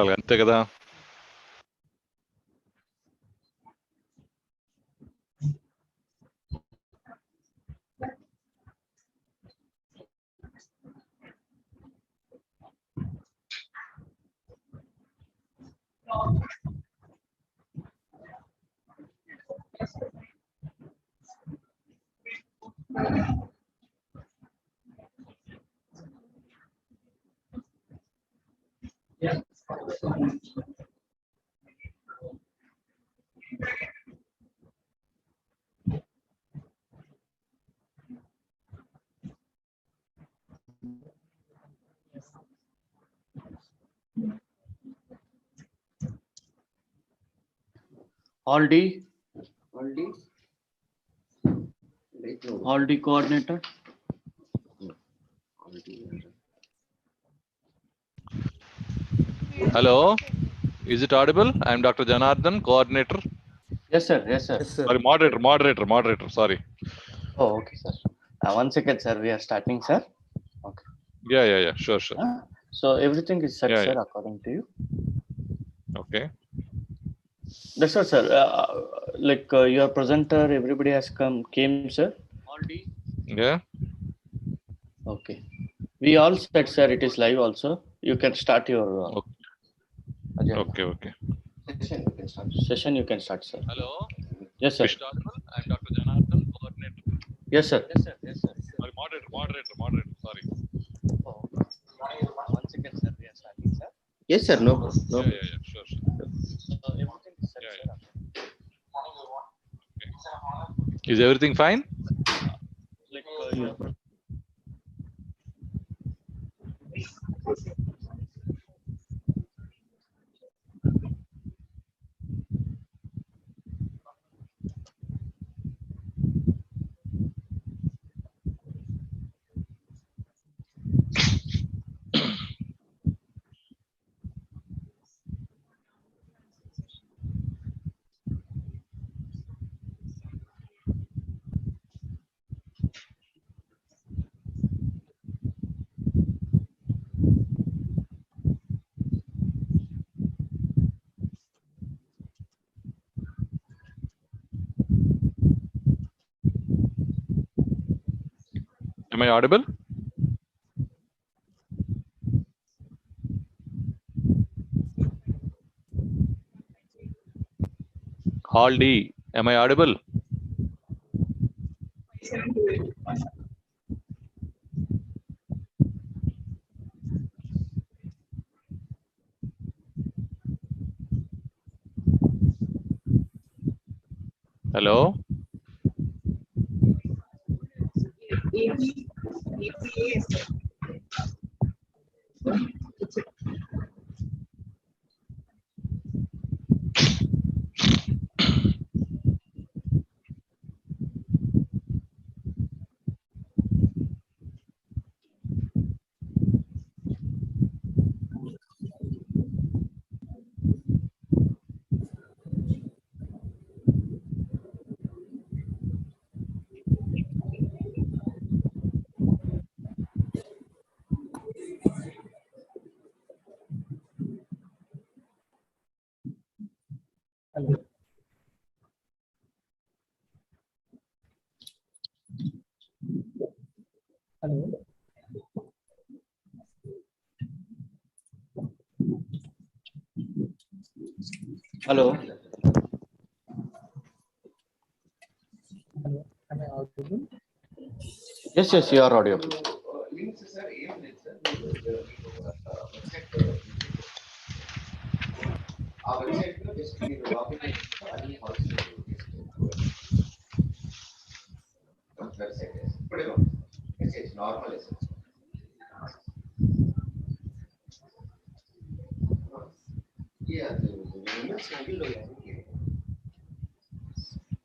అంతే కదా. All D coordinator. Hello, is it audible? I am Dr. Janardhan, coordinator. Yes, sir. Yes, sir. Sorry, moderator. Sorry. Oh, okay, sir. 1 second, sir. We are starting, sir. Okay. Yeah. Sure. So everything is set, Yeah, sir, yeah. according to you. Okay. That's what, sir. Your presenter, everybody has came, sir. All D. Yeah. Okay. We all set, sir. It is live also. You can start your agenda. Okay. Session. You can start, sir. Hello. Yes, sir. Is it audible? I am Dr. Janardhan, coordinator. Yes, sir. Sorry, moderator. Sorry. Oh, 1 second, sir. We are starting, sir. Yes, sir. No. Yeah. Sure. Everything is set, Yeah, sir. Okay. Is everything fine? Am I audible? Hall D. Am I audible? Hello. Hello. Am I audible? Yes, you are audible.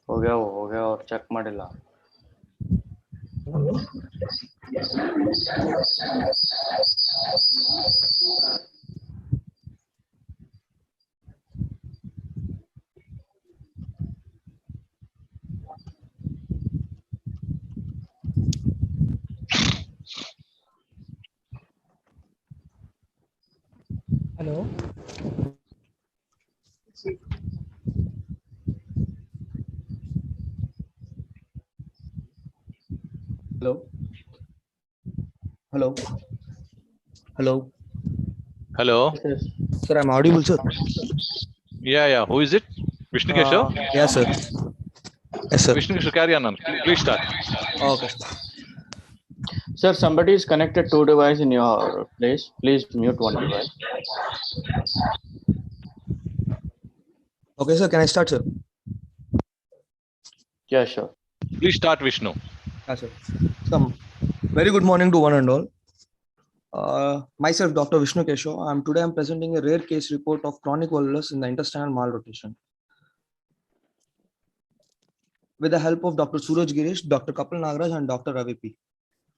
हो गया और check ಮಾಡಿಲ್ಲ. Hello. Hello. Hello. Hello. Yes. Sir, I'm audible, sir. Yeah. Who is it? Vishnu Keshav? Yes, sir. Yes, sir. Vishnu Keshav, carry on. Please start. Okay. Sir, somebody is connected two devices in your place. Please mute one device. Okay, sir. Can I start, sir? Yeah, sure. Please start, Vishnu. Yes, sir. So, very good morning to one and all. Myself, Dr. Vishnu Keshav. Today I'm presenting a rare case report of chronic volvulus in the intestinal malrotation. With the help of Dr. Suraj Girish, Dr. Kapil Nagaraj, and Dr. Ravi P.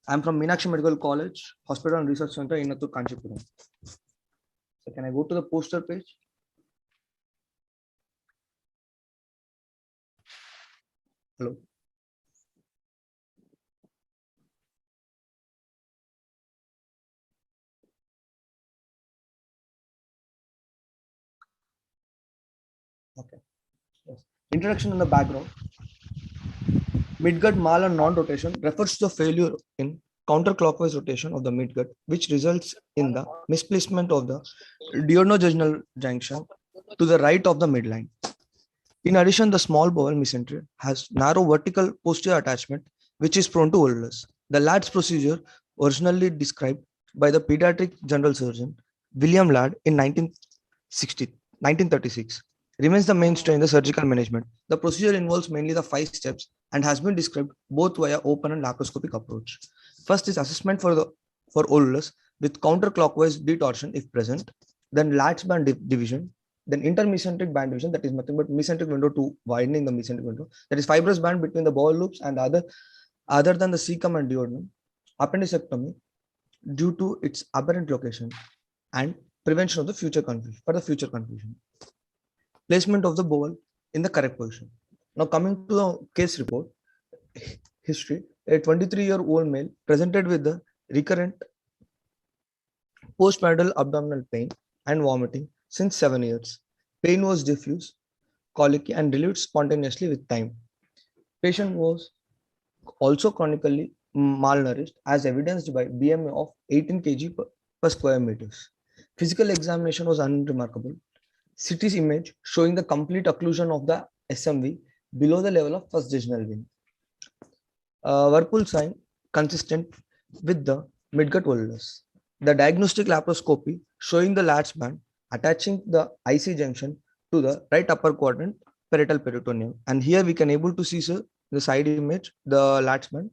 I'm from Meenakshi Medical College, Hospital and Research Center in Innatur, Kanchipuram. So, can I go to the poster page? Hello. Okay. Yes. Introduction and the background. Midgut mal and non-rotation refers to the failure in counterclockwise rotation of the midgut, which results in the misplacement of the duodenojejunal junction to the right of the midline. In addition, the small bowel mesentery has narrow vertical posterior attachment, which is prone to volvulus. The Ladd's procedure, originally described by the pediatric general surgeon William Ladd in 1936, remains the mainstay in the surgical management. The procedure involves mainly the 5 steps and has been described both via open and laparoscopic approach. First is assessment for volvulus with counterclockwise detorsion if present, then Ladd's band division, then intermesenteric band division, that is nothing but mesenteric window to widening the mesenteric window, that is fibrous band between the bowel loops and the other than the cecum and duodenum, appendicectomy due to its aberrant location, and prevention of the future confusion. Placement of the bowel in the correct position. Now coming to the case report history, a 23-year-old male presented with the recurrent postprandial abdominal pain and vomiting since 7 years. Pain was diffuse, colicky, and relieved spontaneously with time. Patient was also chronically malnourished, as evidenced by BMI of 18 kg per square meters. Physical examination was unremarkable. CT image showing the complete occlusion of the SMV below the level of first jejunal vein. Whirlpool sign consistent with the midgut volvulus. The diagnostic laparoscopy showing the Ladd's band attaching the IC junction to the right upper quadrant parietal peritoneum. And here we can able to see, sir, the side image, the Ladd's band.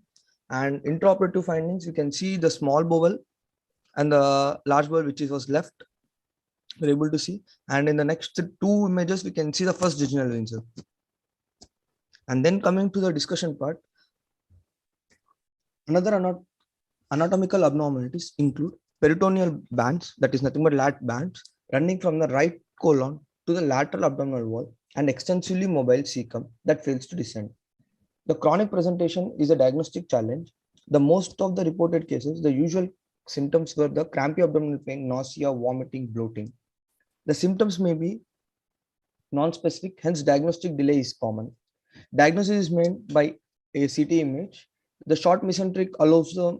And intraoperative findings, you can see the small bowel and the large bowel, which was left. We're able to see. And in the next 2 images, we can see the first jejunal vein, sir. And then coming to the discussion part, another anatomical abnormalities include peritoneal bands, that is nothing but Ladd bands, running from the right colon to the lateral abdominal wall and extensively mobile cecum that fails to descend. The chronic presentation is a diagnostic challenge. The most of the reported cases, the usual symptoms were the crampy abdominal pain, nausea, vomiting, bloating. The symptoms may be non-specific, hence diagnostic delay is common. Diagnosis is made by a CT image. The short mesenteric allows the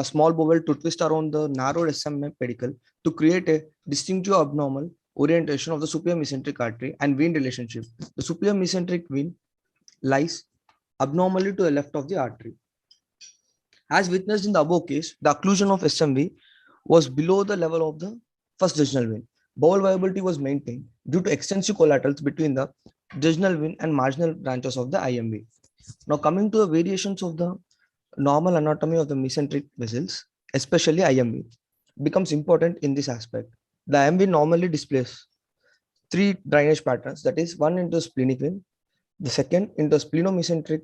small bowel to twist around the narrow SM pedicle to create a distinctive abnormal orientation of the superior mesenteric artery and vein relationship. The superior mesenteric vein lies abnormally to the left of the artery. As witnessed in the above case, the occlusion of SMV was below the level of the first jejunal vein. Bowel viability was maintained due to extensive collaterals between the jejunal vein and marginal branches of the IMV. Now coming to the variations of the normal anatomy of the mesenteric vessels, especially IMV, becomes important in this aspect. The IMV normally displays 3 drainage patterns, that is, one into splenic vein, the second into splenomesenteric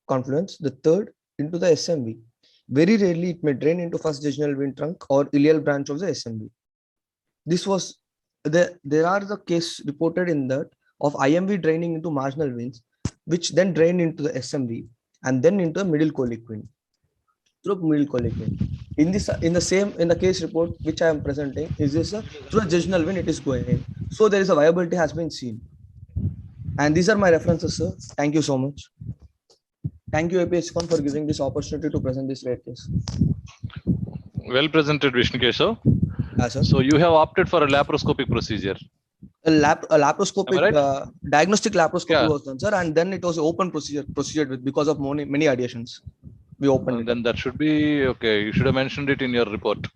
confluence, the third into the SMV. Very rarely it may drain into first jejunal vein trunk or ileal branch of the SMV. There are the case reported in that of IMV draining into marginal veins, which then drain into the SMV and then into the middle colic vein. Through middle colic vein. In the case report which I am presenting, is this through a jejunal vein it is going. So there is a viability has been seen. And these are my references, sir. Thank you so much. Thank you, Apasicon, for giving this opportunity to present this rare case. Well presented, Vishnu Keshav. Sir. So you have opted for a laparoscopic procedure. A laparoscopic Right? diagnostic laparoscopy Yeah. was done, sir, and then it was open procedure because of many additions. We opened it. Then that should be okay. You should have mentioned it in your report.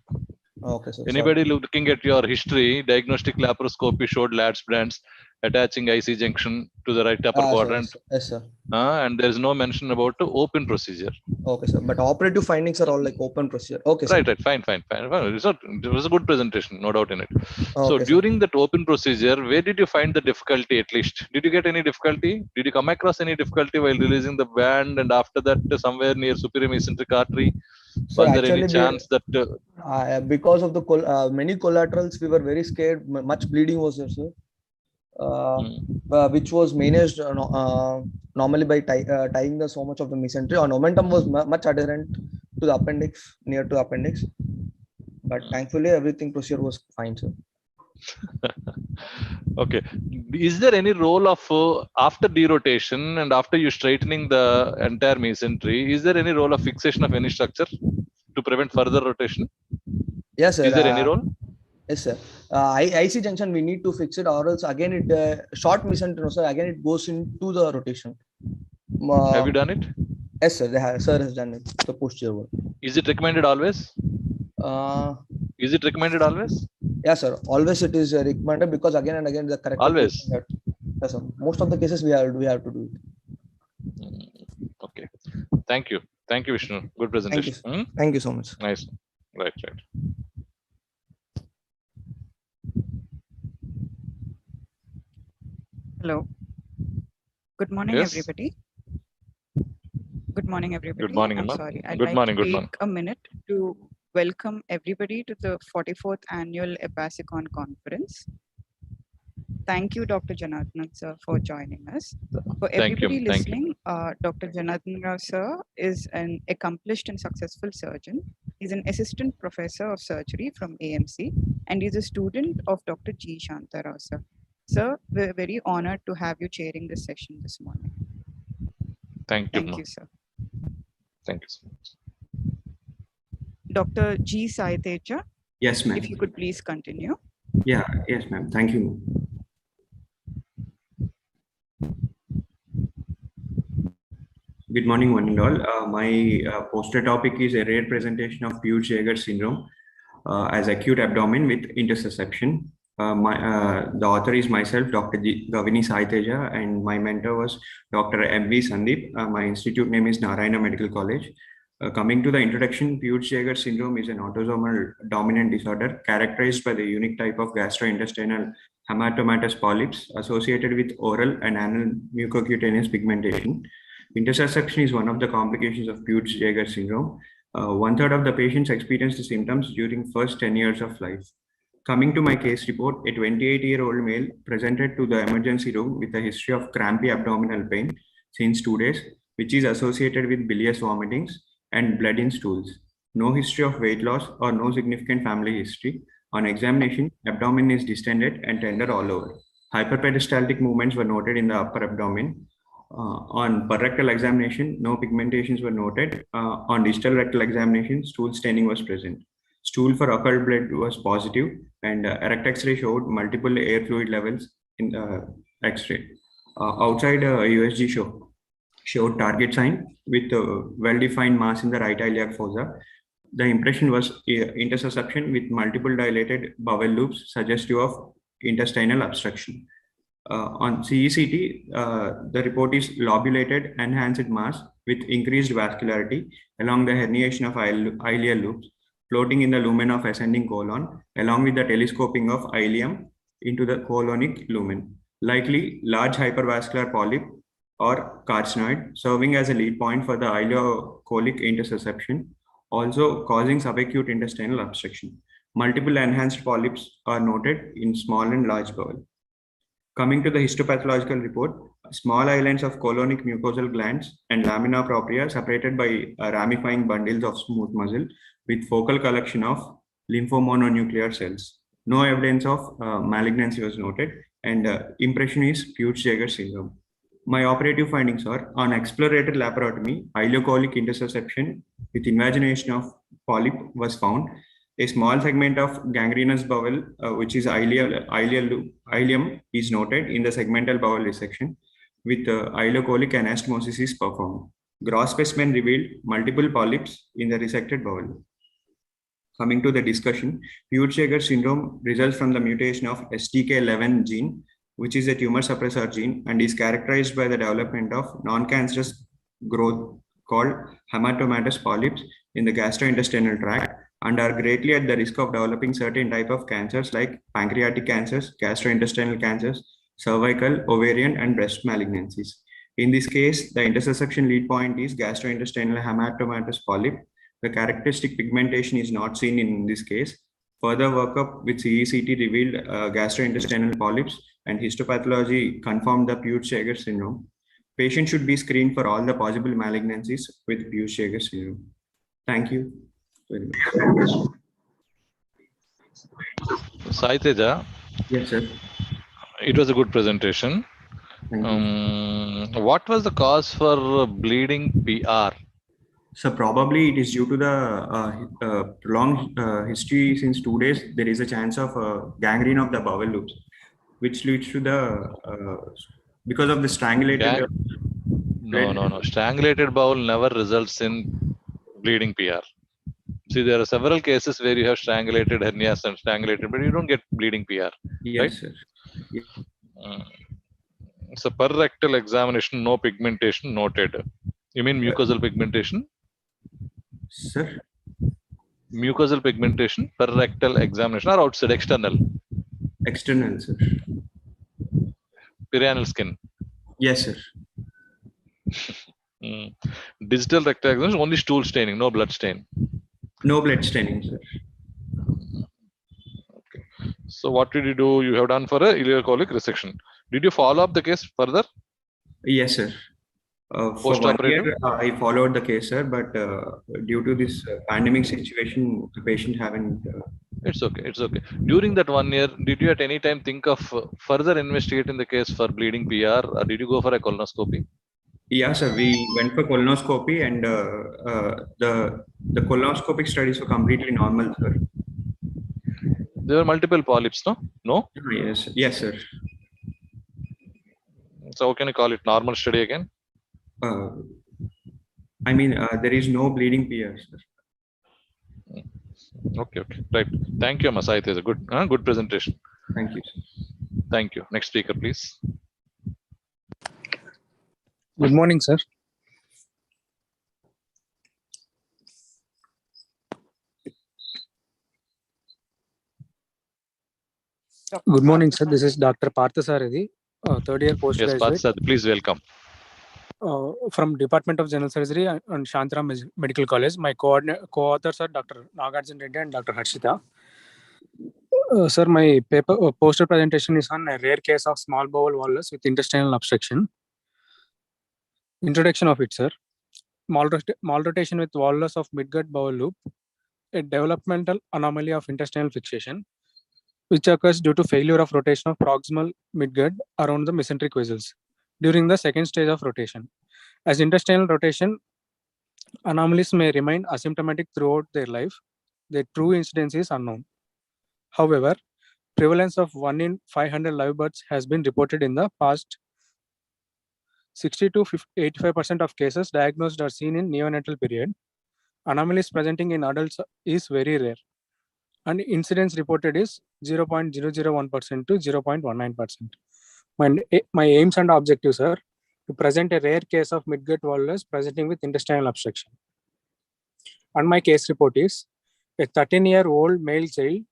Okay, sir. Anybody looking at your history, diagnostic laparoscopy showed LATS brands attaching IC junction to the right upper quadrant. Yes, sir. And there is no mention about the open procedure. Okay, sir. But operative findings are all like open procedure. Okay, sir. Right. Fine. It was a good presentation, no doubt in it. So Okay, during that open procedure, where did you find the difficulty at least? Did you get any difficulty? Did you come across any difficulty while releasing the band, and after that somewhere near superior mesenteric artery? So Was there any actually, chance that because of the many collaterals, we were very scared. Much bleeding was there, sir. Which was managed normally by tying the so much of the mesentery. Our momentum was much adherent to the appendix, near to appendix. But thankfully, everything procedure was fine, sir. Okay. Is there any role of after derotation and after you straightening the entire mesentery, is there any role of fixation of any structure to prevent further rotation? Yes, sir. Is there any role? Yes, sir. IC junction we need to fix it, or else again it short mesentery, sir. Again it goes into the rotation. Have you done it? Yes, sir. Sir has done it. The posterior one. Is it recommended always? Is it recommended always? Yeah, sir. Always it is recommended because again and again the correct. Always. Yes, sir. Most of the cases we have to do it. Okay. Thank you, Vishnu. Good presentation. Thank you so much. Nice. Right. Hello. Good morning, everybody. Good morning, everybody. Good morning, I'm Amma. sorry. I'd Good like morning. to Good take morning. a minute to welcome everybody to the 44th annual Apasicon conference. Thank you, Dr. Janardhan sir, for joining us. For everybody listening, Dr. Janardhan Rao sir is an accomplished and successful surgeon. He's an assistant professor of surgery from AMC, and he's a student of Dr. G. Shanta Rao sir. Sir, we're very honored to have you chairing this session this morning. Thank you, sir. Thank you so much. Dr. G. Saiteja. Yes, ma'am. If you could please continue. Yeah, yes, ma'am. Thank you. Good morning, one and all. My poster topic is a rare presentation of Peutz-Jeghers syndrome as acute abdomen with intersusception. The author is myself, Dr. Gavini Saiteja, and my mentor was Dr. M.V. Sandeep. My institute name is Narayana Medical College. Coming to the introduction, Peutz-Jeghers syndrome is an autosomal dominant disorder characterized by the unique type of gastrointestinal hematomatous polyps associated with oral and anal mucocutaneous pigmentation. Intersusception is one of the complications of Peutz-Jeghers syndrome. 1/3 of the patients experience the symptoms during first 10 years of life. Coming to my case report, a 28-year-old male presented to the emergency room with a history of crampy abdominal pain since 2 days, which is associated with bilious vomitings and blood in stools. No history of weight loss or no significant family history. On examination, abdomen is distended and tender all over. Hyperperistaltic movements were noted in the upper abdomen. On rectal examination, no pigmentations were noted. On distal rectal examination, stool staining was present. Stool for occult blood was positive, and erect X-ray showed multiple air fluid levels in the X-ray. Outside USG showed target sign with well-defined mass in the right iliac fossa. The impression was intersusception with multiple dilated bowel loops suggestive of intestinal obstruction. On CECT, the report is lobulated enhanced mass with increased vascularity along the herniation of ileal loops, floating in the lumen of ascending colon, along with the telescoping of ileum into the colonic lumen. Likely large hypervascular polyp or carcinoid serving as a lead point for the ileocolic intersusception, also causing subacute intestinal obstruction. Multiple enhanced polyps are noted in small and large bowel. Coming to the histopathological report, small islands of colonic mucosal glands and lamina propria separated by ramifying bundles of smooth muscle with focal collection of lymphomononuclear cells. No evidence of malignancy was noted, and impression is Peutz-Jeghers syndrome. My operative findings are on exploratory laparotomy, ileocolic interception with invagination of polyp was found. A small segment of gangrenous bowel, which is ileum, is noted in the segmental bowel resection with ileocolic anastomosis is performed. Gross specimen revealed multiple polyps in the resected bowel. Coming to the discussion, Peutz-Jeghers syndrome results from the mutation of STK11 gene, which is a tumor suppressor gene and is characterized by the development of non-cancerous growth called hematomatous polyps in the gastrointestinal tract and are greatly at the risk of developing certain type of cancers like pancreatic cancers, gastrointestinal cancers, cervical, ovarian, and breast malignancies. In this case, the intersection lead point is gastrointestinal hematomatous polyp. The characteristic pigmentation is not seen in this case. Further workup with CECT revealed gastrointestinal polyps and histopathology confirmed the Peutz-Jeghers syndrome. Patients should be screened for all the possible malignancies with Peutz-Jeghers syndrome. Thank you very much. Sai Teja, Yes, sir. it was a good presentation. Thank you. What was the cause for bleeding PR? So probably it is due to the prolonged history since 2 days. There is a chance of gangrene of the bowel loops, which leads to the because of the strangulated. No. Strangulated bowel never results in bleeding PR. See, there are several cases where you have strangulated hernias and strangulated, but you don't get bleeding PR. Yes, right? sir. Yes. So per rectal examination, no pigmentation noted. You mean mucosal pigmentation? Sir? Mucosal pigmentation per rectal examination or outside, external? External, sir. Perianal skin? Yes, sir. Digital rectal examination, only stool staining, no blood stain. No blood staining, sir. Okay. So what did you do? You have done for a ileocolic resection. Did you follow up the case further? Yes, sir. For 1 year, I followed the case, sir, but due to this pandemic situation, the patient haven't. It's okay. It's okay. During that 1 year, did you at any time think of further investigating the case for bleeding PR, or did you go for a colonoscopy? Yeah, sir. We went for colonoscopy, and the colonoscopic studies were completely normal, sir. There were multiple polyps, no? No? Yes. Yes, sir. So how can you call it normal study again? I mean, there is no bleeding PR, sir. Okay. Right. Thank you, Masai. It is a good presentation. Thank you, sir. Thank you. Next speaker, please. Good morning, sir. Good morning, sir. This is Dr. Parthasarathi, third year postgraduate. Yes, Parthasarathi, please welcome. From Department of General Surgery and Shantaram Medical College. My co-authors are Dr. Nagarjun Reddy and Dr. Harshita. Sir, my poster presentation is on a rare case of small bowel volvulus with intestinal obstruction. Introduction of it, sir. Malrotation with volvulus of midgut bowel loop, a developmental anomaly of intestinal fixation, which occurs due to failure of rotation of proximal midgut around the mesenteric vessels during the second stage of rotation. As intestinal rotation anomalies may remain asymptomatic throughout their life, their true incidence is unknown. However, prevalence of 1 in 500 live births has been reported in the past. 60 to 85% of cases diagnosed are seen in neonatal period. Anomalies presenting in adults is very rare, and incidence reported is 0.001% to 0.19%. My aims and objectives are to present a rare case of midgut volvulus presenting with intestinal obstruction. And my case report is a 13-year-old male child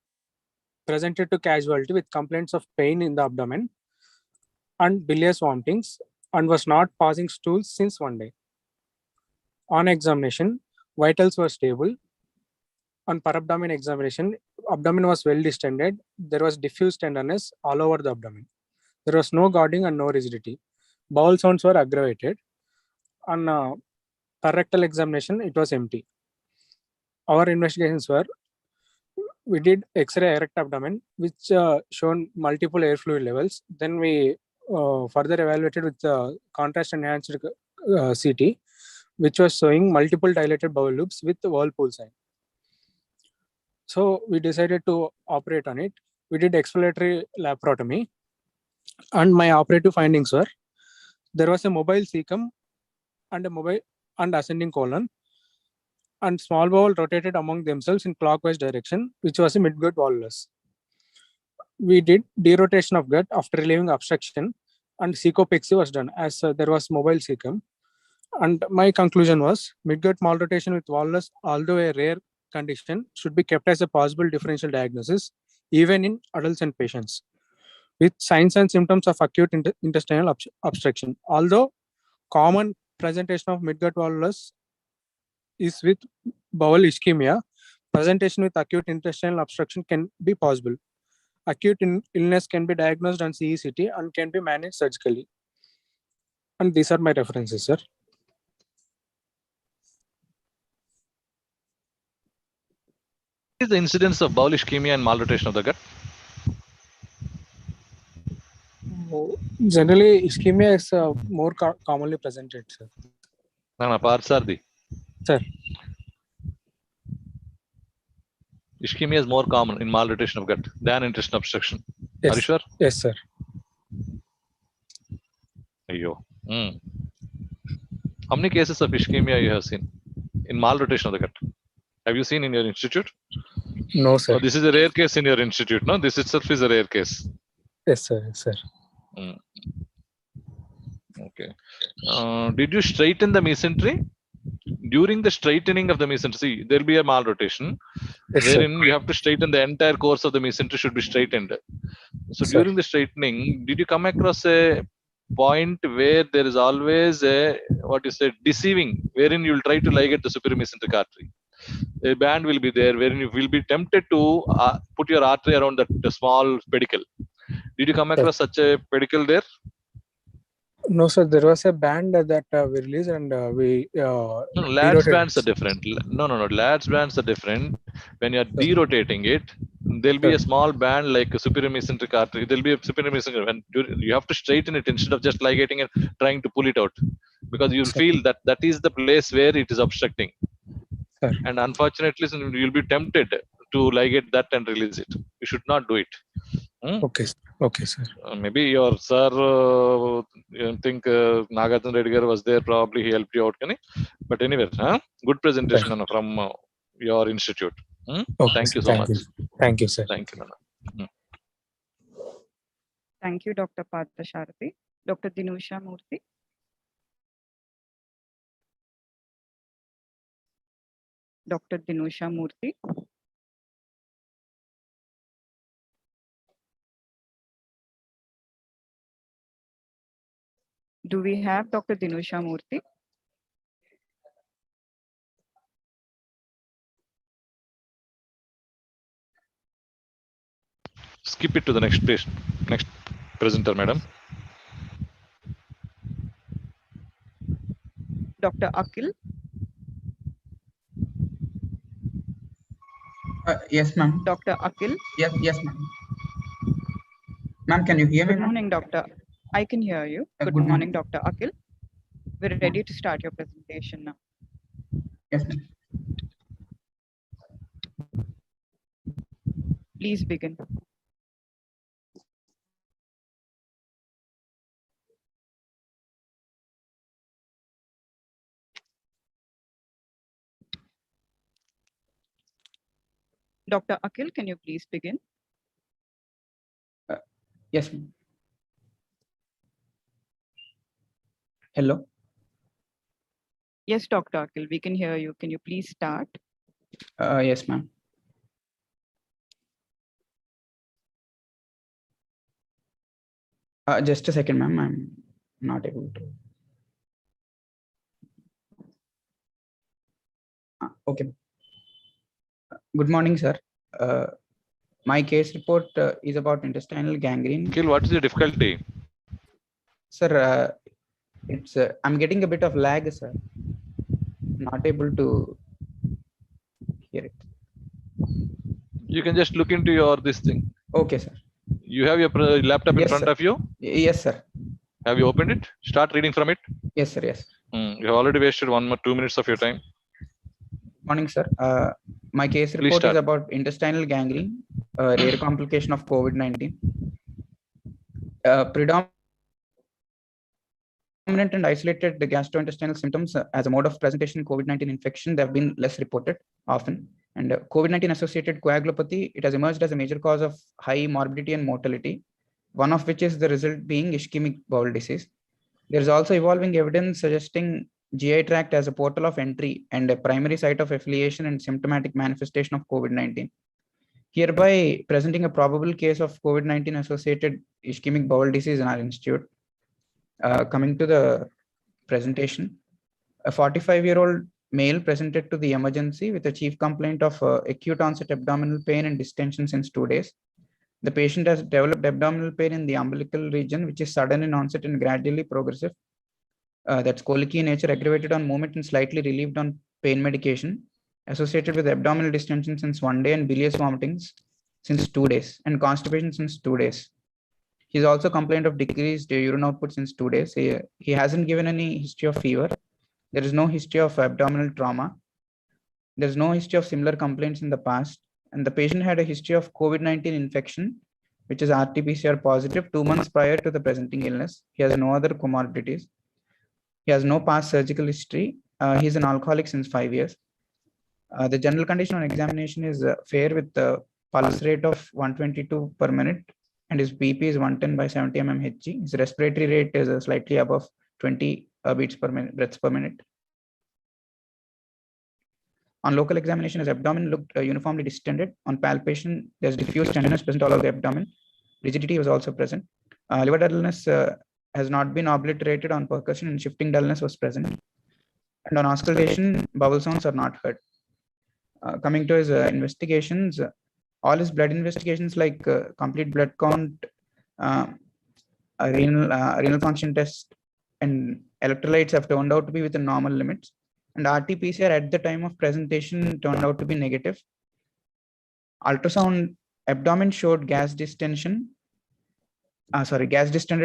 presented to casualty with complaints of pain in the abdomen and bilious vomitings and was not passing stools since 1 day. On examination, vitals were stable. On per abdomen examination, abdomen was well distended. There was diffuse tenderness all over the abdomen. There was no guarding and no rigidity. Bowel sounds were aggravated. On per rectal examination, it was empty. Our investigations were, we did X-ray erect abdomen, which shown multiple air fluid levels. Then we further evaluated with contrast enhanced CT, which was showing multiple dilated bowel loops with whirlpool sign. So we decided to operate on it. We did exploratory laparotomy, and my operative findings were there was a mobile cecum and a mobile and ascending colon, and small bowel rotated among themselves in clockwise direction, which was a midgut volvulus. We did derotation of gut after relieving obstruction, and cecopexy was done as there was mobile cecum. And my conclusion was midgut malrotation with volvulus, although a rare condition, should be kept as a possible differential diagnosis, even in adults and patients, with signs and symptoms of acute intestinal obstruction. Although common presentation of midgut volvulus is with bowel ischemia, presentation with acute intestinal obstruction can be possible. Acute illness can be diagnosed on CECT and can be managed surgically. And these are my references, sir. What is the incidence of bowel ischemia and malrotation of the gut? Generally, ischemia is more commonly presented, sir. No, Parsardi. Sir. Ischemia is more common in malrotation of gut than intestinal obstruction. Yes. Are you sure? Yes, sir. How many cases of ischemia you have seen in malrotation of the gut? Have you seen in your institute? No, sir. Oh, this is a rare case in your institute, no? This itself is a rare case. Yes, sir. Yes, sir. Okay. Did you straighten the mesentery? During the straightening of the mesentery, see, there will be a malrotation, Yes, wherein sir. you have to straighten the entire course of the mesentery should be straightened. So Sir. during the straightening, did you come across a point where there is always a, what you say, deceiving, wherein you will try to ligate the superior mesenteric artery? A band will be there wherein you will be tempted to put your artery around the small pedicle. Did you come across such a pedicle there? No, sir. There was a band that we released and we. No, lads bands are different. No. Lads bands are different. When you are derotating it, there'll be a small band like a superior mesenteric artery. There'll be a superior mesenteric, and you have to straighten it instead of just ligating and trying to pull it out, because you'll feel that that is the place where it is obstructing. Sir. And unfortunately, you'll be tempted to ligate that and release it. You should not do it. Okay. Okay, sir. Maybe your sir, you think Nagarjuna Reddy was there, probably he helped you out. But anyway, good presentation from your institute. Okay, thank you so thank much. You. Thank you, sir. Thank you, Nana. Thank you, Dr. Parthasarathi. Dr. Dinusha Murthy. Dr. Dinusha Murthy. Do we have Dr. Dinusha Murthy? Skip it to the next page, next presenter, madam. Dr. Akil. Yes, ma'am. Dr. Akil. Yes, ma'am. Ma'am, can you hear me? Good morning, doctor. I can hear you. Good morning, Dr. Akil. We're ready to start your presentation now. Yes, ma'am. Please begin. Dr. Akil, can you please begin? Yes, ma'am. Hello. Yes, Dr. Akil, we can hear you. Can you please start? Yes, ma'am. Just a second, ma'am. I'm not able to. Okay. Good morning, sir. My case report is about intestinal gangrene. Akil, what is the difficulty? Sir, it's I'm getting a bit of lag, sir. Not able to hear it. You can just look into your this thing. Okay, sir. You have your laptop in front of you? Yes, sir. Have you opened it? Start reading from it. Yes, sir. Yes. You have already wasted 2 minutes of your time. Morning, sir. My case Please report is start. about intestinal gangrene, a rare complication of COVID-19. Predominant and isolated gastrointestinal symptoms as a mode of presentation in COVID-19 infection, they have been less reported often. And COVID-19 associated coagulopathy, it has emerged as a major cause of high morbidity and mortality, one of which is the result being ischemic bowel disease. There is also evolving evidence suggesting GI tract as a portal of entry and a primary site of affiliation and symptomatic manifestation of COVID-19. Hereby presenting a probable case of COVID-19 associated ischemic bowel disease in our institute. Coming to the presentation, a 45-year-old male presented to the emergency with a chief complaint of acute onset abdominal pain and distension since 2 days. The patient has developed abdominal pain in the umbilical region, which is sudden in onset and gradually progressive. That's colicky in nature, aggravated on movement and slightly relieved on pain medication, associated with abdominal distension since 1 day and bilious vomitings since 2 days and constipation since 2 days. He's also complained of decreased urine output since 2 days. He hasn't given any history of fever. There is no history of abdominal trauma. There's no history of similar complaints in the past. And the patient had a history of COVID-19 infection, which is RT-PCR positive 2 months prior to the presenting illness. He has no other comorbidities. He has no past surgical history. He's an alcoholic since 5 years. The general condition on examination is fair with the pulse rate of 122 per minute, and his BP is 110 by 70 mmHg. His respiratory rate is slightly above 20 beats per minute, breaths per minute. On local examination, his abdomen looked uniformly distended. On palpation, there's diffuse tenderness present all over the abdomen. Rigidity was also present. Liver dullness has not been obliterated on percussion, and shifting dullness was present. And on auscultation, bowel sounds are not heard. Coming to his investigations, all his blood investigations like complete blood count, renal function test, and electrolytes have turned out to be within normal limits. And RT-PCR at the time of presentation turned out to be negative. Ultrasound abdomen showed gas distended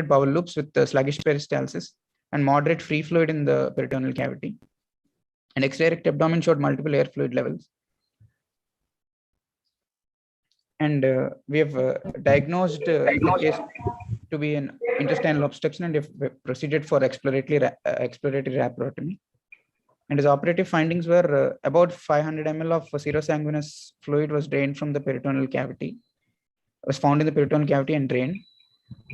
bowel loops with sluggish peristalsis and moderate free fluid in the peritoneal cavity. And X-ray rectal abdomen showed multiple air fluid levels. And we have diagnosed the case to be an intestinal obstruction and have proceeded for exploratory laparotomy. And his operative findings were about 500 ml of serosanguinous fluid was drained from the peritoneal cavity, was found in the peritoneal cavity and drained.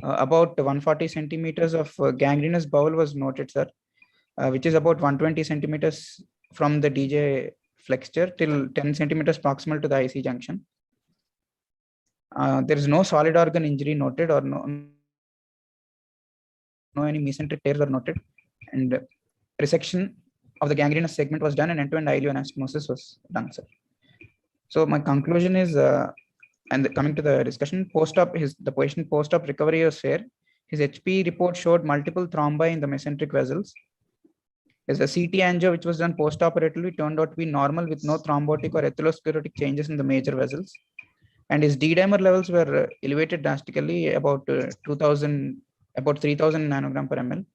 About 140 centimeters of gangrenous bowel was noted, sir, which is about 120 centimeters from the DJ flexure till 10 centimeters proximal to the IC junction. There is no solid organ injury noted or no any mesenteric tears are noted, and resection of the gangrenous segment was done and end-to-end ileoanastomosis was done, sir. So my conclusion is, coming to the discussion, the patient post-op recovery was fair. His HP report showed multiple thrombi in the mesenteric vessels. There's a CT angio which was done post-operatively turned out to be normal with no thrombotic or atherosclerotic changes in the major vessels. And his D-dimer levels were elevated drastically about 3000 nanogram per ml.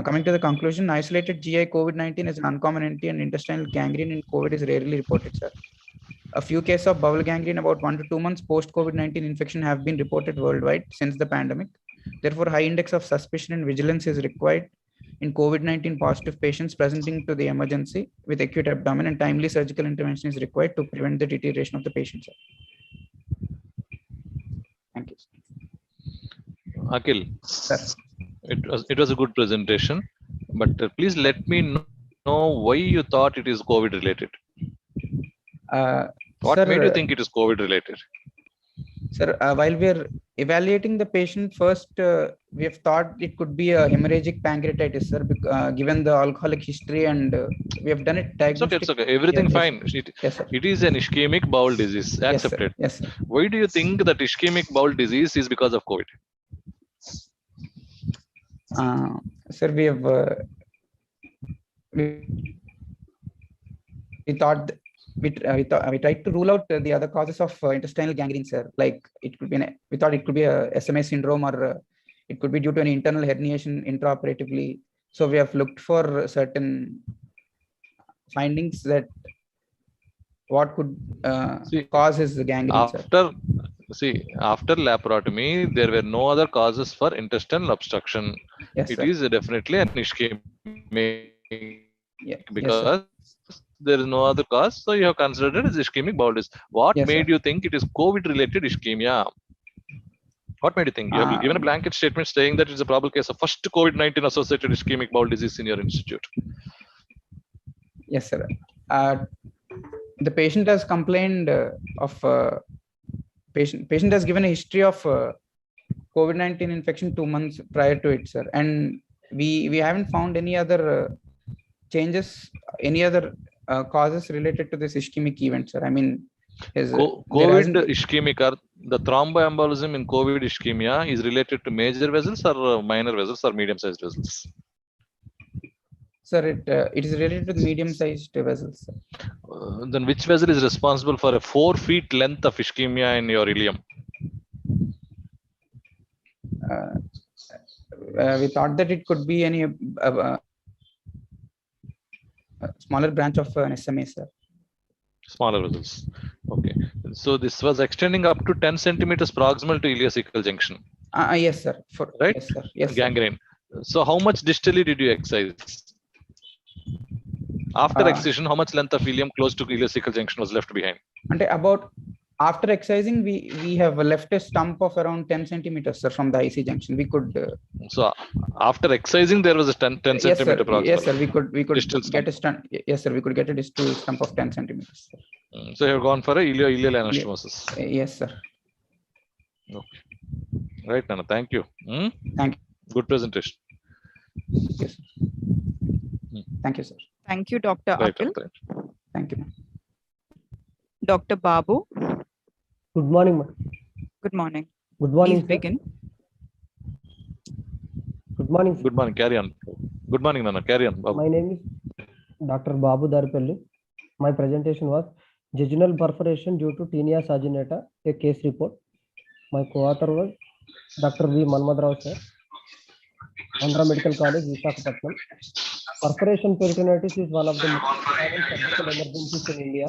Coming to the conclusion, isolated GI COVID-19 is an uncommon entity and intestinal gangrene in COVID is rarely reported, sir. A few cases of bowel gangrene about 1 to 2 months post-COVID-19 infection have been reported worldwide since the pandemic. Therefore, high index of suspicion and vigilance is required in COVID-19 positive patients presenting to the emergency with acute abdomen, and timely surgical intervention is required to prevent the deterioration of the patient, sir. Thank you. Akhil, Sir. it was a good presentation, but please let me know why you thought it is COVID related. What made you think it is COVID related? Sir, while we are evaluating the patient, first we have thought it could be a hemorrhagic pancreatitis, sir, given the alcoholic history, and we have done it diagnostic. It's okay. Everything fine. Yes, sir. It is an ischemic bowel disease. Accepted. Yes, sir. Why do you think that ischemic bowel disease is because of COVID? Sir, we have we thought we tried to rule out the other causes of intestinal gangrene, sir. Like it could be we thought it could be a SMA syndrome or It could be due to an internal herniation intraoperatively. So we have looked for certain findings that what could cause his gangrene, sir. After laparotomy, there were no other causes for intestinal obstruction. Yes, It sir. is definitely an ischemic because Yes, there is no other cause, so you have considered it as ischemic bowel disease. What Yes, made sir. you think it is COVID-related ischemia? What made you think? You have given a blanket statement saying that it's a probable case of first COVID-19 associated ischemic bowel disease in your institute. Yes, sir. The patient has complained of patient has given a history of COVID-19 infection 2 months prior to it, sir, and we haven't found any other changes, any other causes related to this ischemic event, sir. I mean, COVID ischemic, or the thromboembolism in COVID ischemia is related to major vessels or minor vessels or medium-sized vessels? Sir, it is related to the medium-sized vessels, sir. Then which vessel is responsible for a 4 feet length of ischemia in your ileum? We thought that it could be any smaller branch of an SMA, sir. Smaller vessels. Okay. So this was extending up to 10 centimeters proximal to ileocecal junction. Yes, sir. Right? Yes, sir. Yes, gangrene. So how much distally did you excise? After excision, how much length of ileum close to ileocecal junction was left behind? And about after excising, we have left a stump of around 10 centimeters, sir, from the IC junction. We could. So after excising, there was a 10 yes, centimeter sir. proximal. Yes, sir. We could distal get a stump. Yes, sir. We could get a distal stump of 10 centimeters. Sir. So you have gone for a ileal anastomosis. Yes, sir. Okay. Right, Nana. Thank you. Thank you. Good presentation. Yes, sir. Thank you, sir. Thank you, Dr. Akhil. Thank you. Dr. Babu. Good morning, ma'am. Good morning. Good morning. Please begin. Good morning. Good morning. Carry on. Good morning, Nana. Carry on. Babu. My name is Dr. Babu Daripalli. My presentation was jejunal perforation due to tinea saginata, a case report. My co-author was Dr. V. Manmadrao, sir, Andhra Medical College, Visakhapatnam. Perforation peritonitis is one of the most common surgical emergencies in India.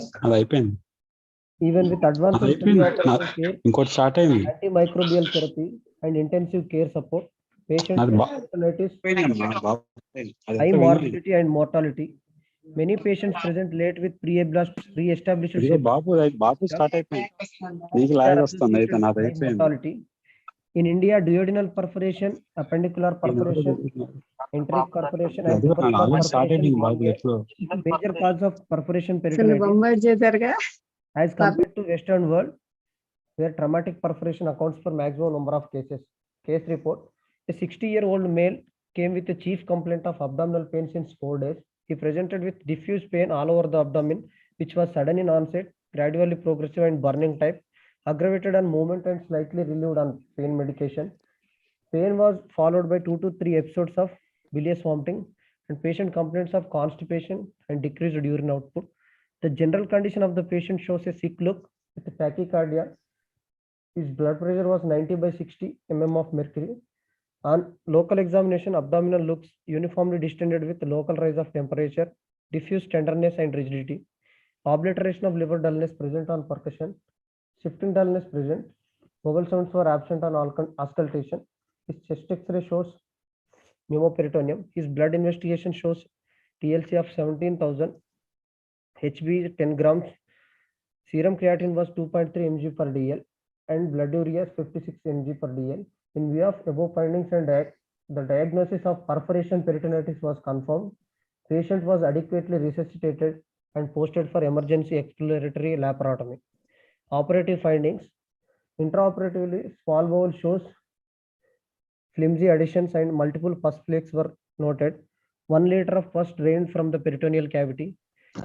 Even with advanced pre-operative care, antimicrobial therapy, and intensive care support, patients with peritonitis, high morbidity and mortality. Many patients present late with pre-established mortality. In India, duodenal perforation, appendicular perforation, enteric perforation, and tubercular perforation major cause of perforation peritonitis. As compared to Western world, where traumatic perforation accounts for maximum number of cases. Case report: a 60-year-old male came with a chief complaint of abdominal pain since 4 days. He presented with diffuse pain all over the abdomen, which was sudden in onset, gradually progressive and burning type, aggravated on movement and slightly relieved on pain medication. Pain was followed by 2 to 3 episodes of bilious vomiting and patient complaints of constipation and decreased urine output. The general condition of the patient shows a sick look with tachycardia. His blood pressure was 90 by 60 mm of mercury. On local examination, abdominal looks uniformly distended with local rise of temperature, diffuse tenderness and rigidity. Obliteration of liver dullness present on percussion. Shifting dullness present. Vowel sounds were absent on auscultation. His chest X-ray shows pneumoperitoneum. His blood investigation shows TLC of 17,000. HB 10 grams, serum creatinine was 2.3 mg per dl, and blood urea 56 mg per dl. In view of above findings and the diagnosis of perforation peritonitis was confirmed, patient was adequately resuscitated and posted for emergency exploratory laparotomy. Operative findings: intraoperatively, small bowel shows flimsy adhesions and multiple pus flakes were noted. 1 liter of pus drained from the peritoneal cavity.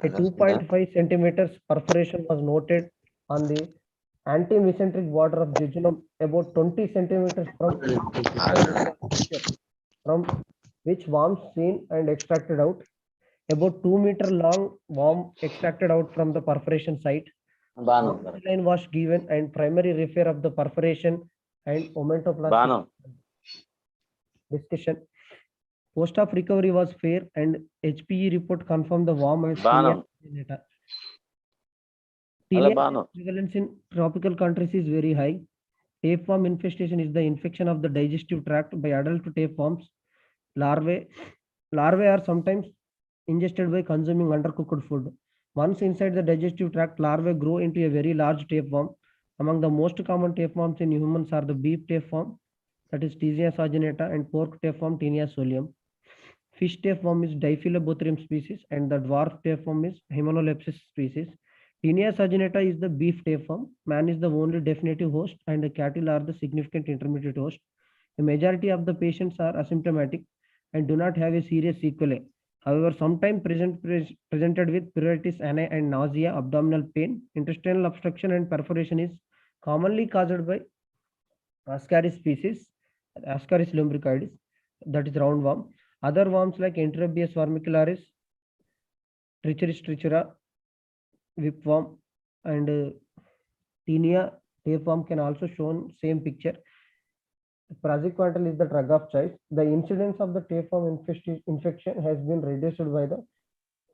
A 2.5 centimeters perforation was noted on the anti-mesenteric border of jejunum, about 20 centimeters from which worms seen and extracted out. About 2 meter long worm extracted out from the perforation site. Line was given and primary repair of the perforation and omentoplasty. discussion. Post-op recovery was fair and HPE report confirmed the worm as Banam. data. Hello, Tinea Banu. prevalence in tropical countries is very high. Tapeworm infestation is the infection of the digestive tract by adult tapeworms. Larvae are sometimes ingested by consuming undercooked food. Once inside the digestive tract, larvae grow into a very large tapeworm. Among the most common tapeworms in humans are the beef tapeworm, that is Taenia saginata, and pork tapeworm, Taenia solium. Fish tapeworm is Diphyllobothrium species, and the dwarf tapeworm is Hymenolepsis species. Taenia saginata is the beef tapeworm. Man is the only definitive host, and the cattle are the significant intermediate host. The majority of the patients are asymptomatic and do not have a serious sequelae. However, sometimes presented with pruritus ani and nausea, abdominal pain, intestinal obstruction, and perforation is commonly caused by Ascaris species, Ascaris lumbricoides, that is roundworm. Other worms like Enterobius vermicularis, Trichuris trichura, whipworm, and Taenia tapeworm can also shown same picture. Praziquantel is the drug of choice. The incidence of the tapeworm infection has been reduced by the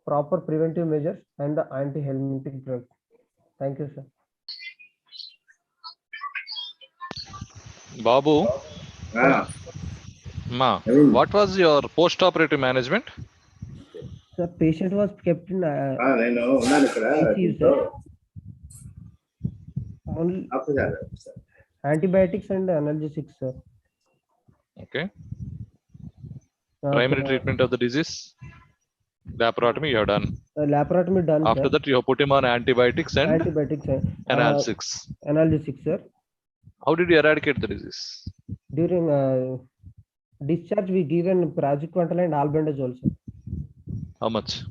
proper preventive measures and the anti-helminthic drug. Thank you, sir. Babu, what was your post-operative management? The patient was kept in ICU, sir. Only antibiotics and analgesics, sir. Okay. Primary treatment of the disease? Laparotomy you have done. Laparotomy done. After sir. that, you have put him on antibiotics and analgesics. Analgesics, sir. How did you eradicate the disease? During discharge, we given praziquantel and albendazole, sir. How much?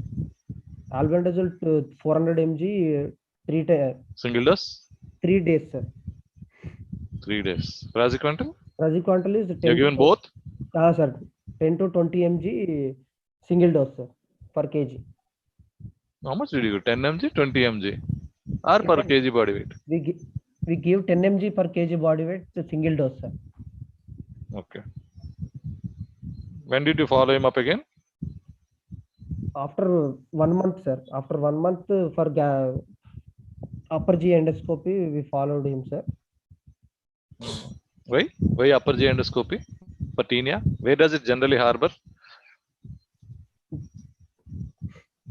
Albendazole to 400 mg 3 times. Single dose? 3 days, sir. 3 days. Praziquantel? Praziquantel is 10. You have given both? Sir. 10 to 20 mg single dose, sir, per kg. How much did you give? 10 mg, 20 mg? Or per kg body weight? We give 10 mg per kg body weight to single dose, sir. Okay. When did you follow him up again? After 1 month, sir. After 1 month for upper G endoscopy, we followed him, sir. Why? Why upper G endoscopy? For Taenia? Where does it generally harbor?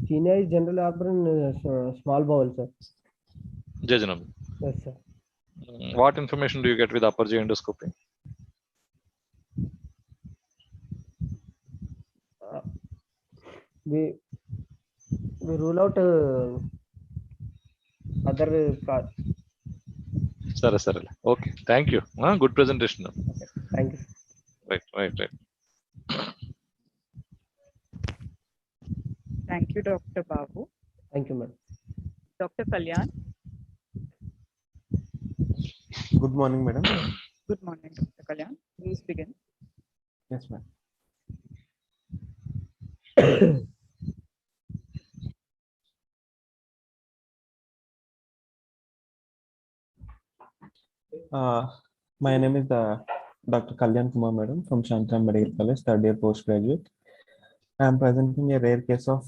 Taenia is generally harbor in small bowel, sir. Jejunum. Yes, sir. What information do you get with upper G endoscopy? We rule out other cause. Sorry. Okay. Thank you. Good presentation. Okay. Thank you. Right. Thank you, Dr. Babu. Thank you, ma'am. Dr. Kalyan. Good morning, madam. Good morning, Dr. Kalyan. Please begin. Yes, ma'am. My name is Dr. Kalyan Kumar, madam, from Shankar Medical College, third year postgraduate. I am presenting a rare case of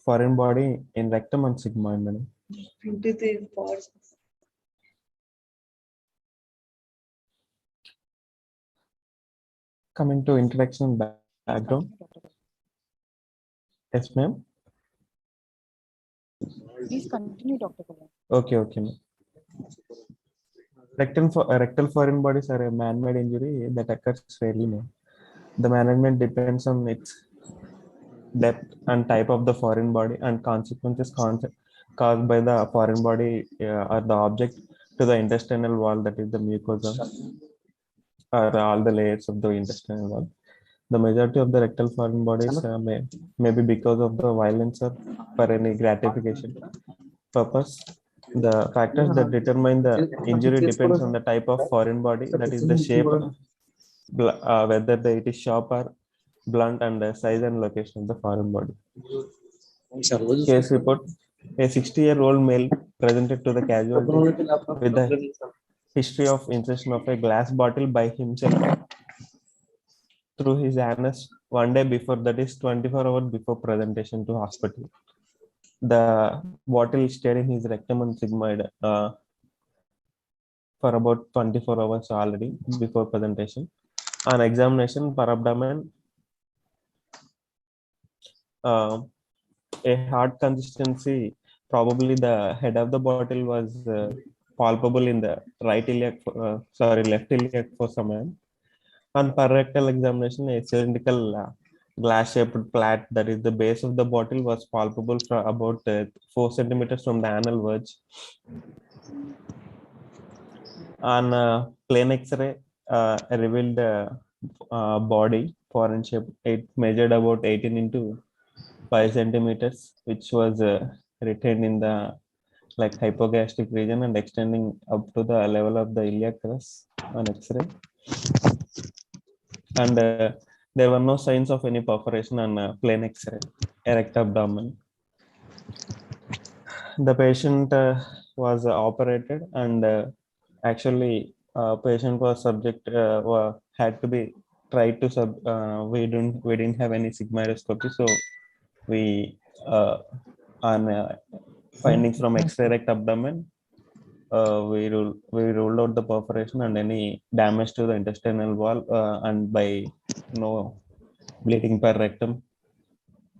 foreign body in rectum and sigmoid, madam. Coming to introduction background. Yes, ma'am. Please continue, Dr. Kalyan. Okay, ma'am. Rectal foreign bodies are a man-made injury that occurs rarely, ma'am. The management depends on its depth and type of the foreign body and consequences caused by the foreign body or the object to the intestinal wall, that is the mucosa, or all the layers of the intestinal wall. The majority of the rectal foreign bodies may be because of the violence or for any gratification purpose. The factors that determine the injury depends on the type of foreign body, that is the shape, whether it is sharp or blunt, and the size and location of the foreign body. Case report: a 60-year-old male presented to the casualty with a history of ingestion of a glass bottle by himself through his anus one day before, that is 24 hours before presentation to hospital. The bottle stayed in his rectum and sigmoid for about 24 hours already before presentation. On examination per abdomen, a hard consistency, probably the head of the bottle was palpable in the left iliac for some time. On rectal examination, a cylindrical glass-shaped plate, that is the base of the bottle, was palpable for about 4 centimeters from the anal verge. On plain X-ray, revealed body, foreign shape. It measured about 18 into 5 centimeters, which was retained in the hypogastric region and extending up to the level of the iliac crest on X-ray. And there were no signs of any perforation on plain X-ray, erect abdomen. The patient was operated, and actually patient was had to be tried to we didn't have any sigmoidoscopy, so we on findings from X-ray erect abdomen, we ruled out the perforation and any damage to the intestinal wall, and by no bleeding per rectum.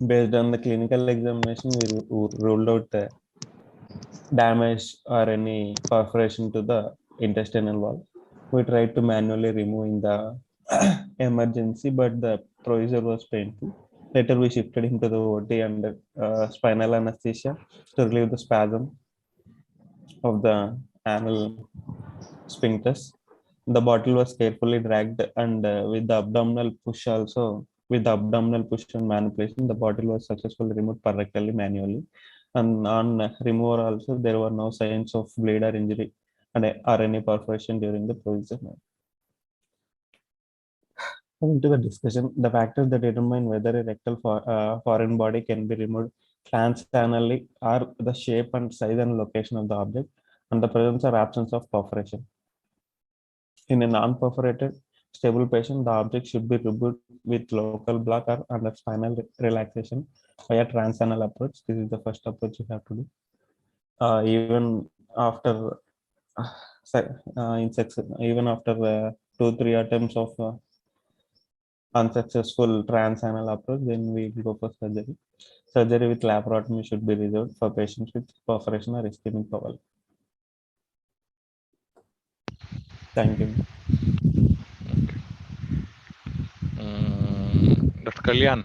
Based on the clinical examination, we ruled out the damage or any perforation to the intestinal wall. We tried to manually remove in the emergency, but the procedure was painful. Later, we shifted him to the OT under spinal anesthesia to relieve the spasm of the anal sphincters. The bottle was carefully dragged, and with the abdominal push and manipulation, the bottle was successfully removed rectally manually. And on removal also, there were no signs of bleed or injury or any perforation during the procedure. Coming to the discussion, the factors that determine whether a rectal foreign body can be removed transanally are the shape and size and location of the object and the presence or absence of perforation. In a non-perforated stable patient, the object should be removed with local block or under spinal relaxation via transanal approach. This is the first approach you have to do. Even after even after 2-3 attempts of unsuccessful transanal approach, then we go for surgery. Surgery with laparotomy should be reserved for patients with perforation or ischemic bowel. Thank you. Dr. Kalyan.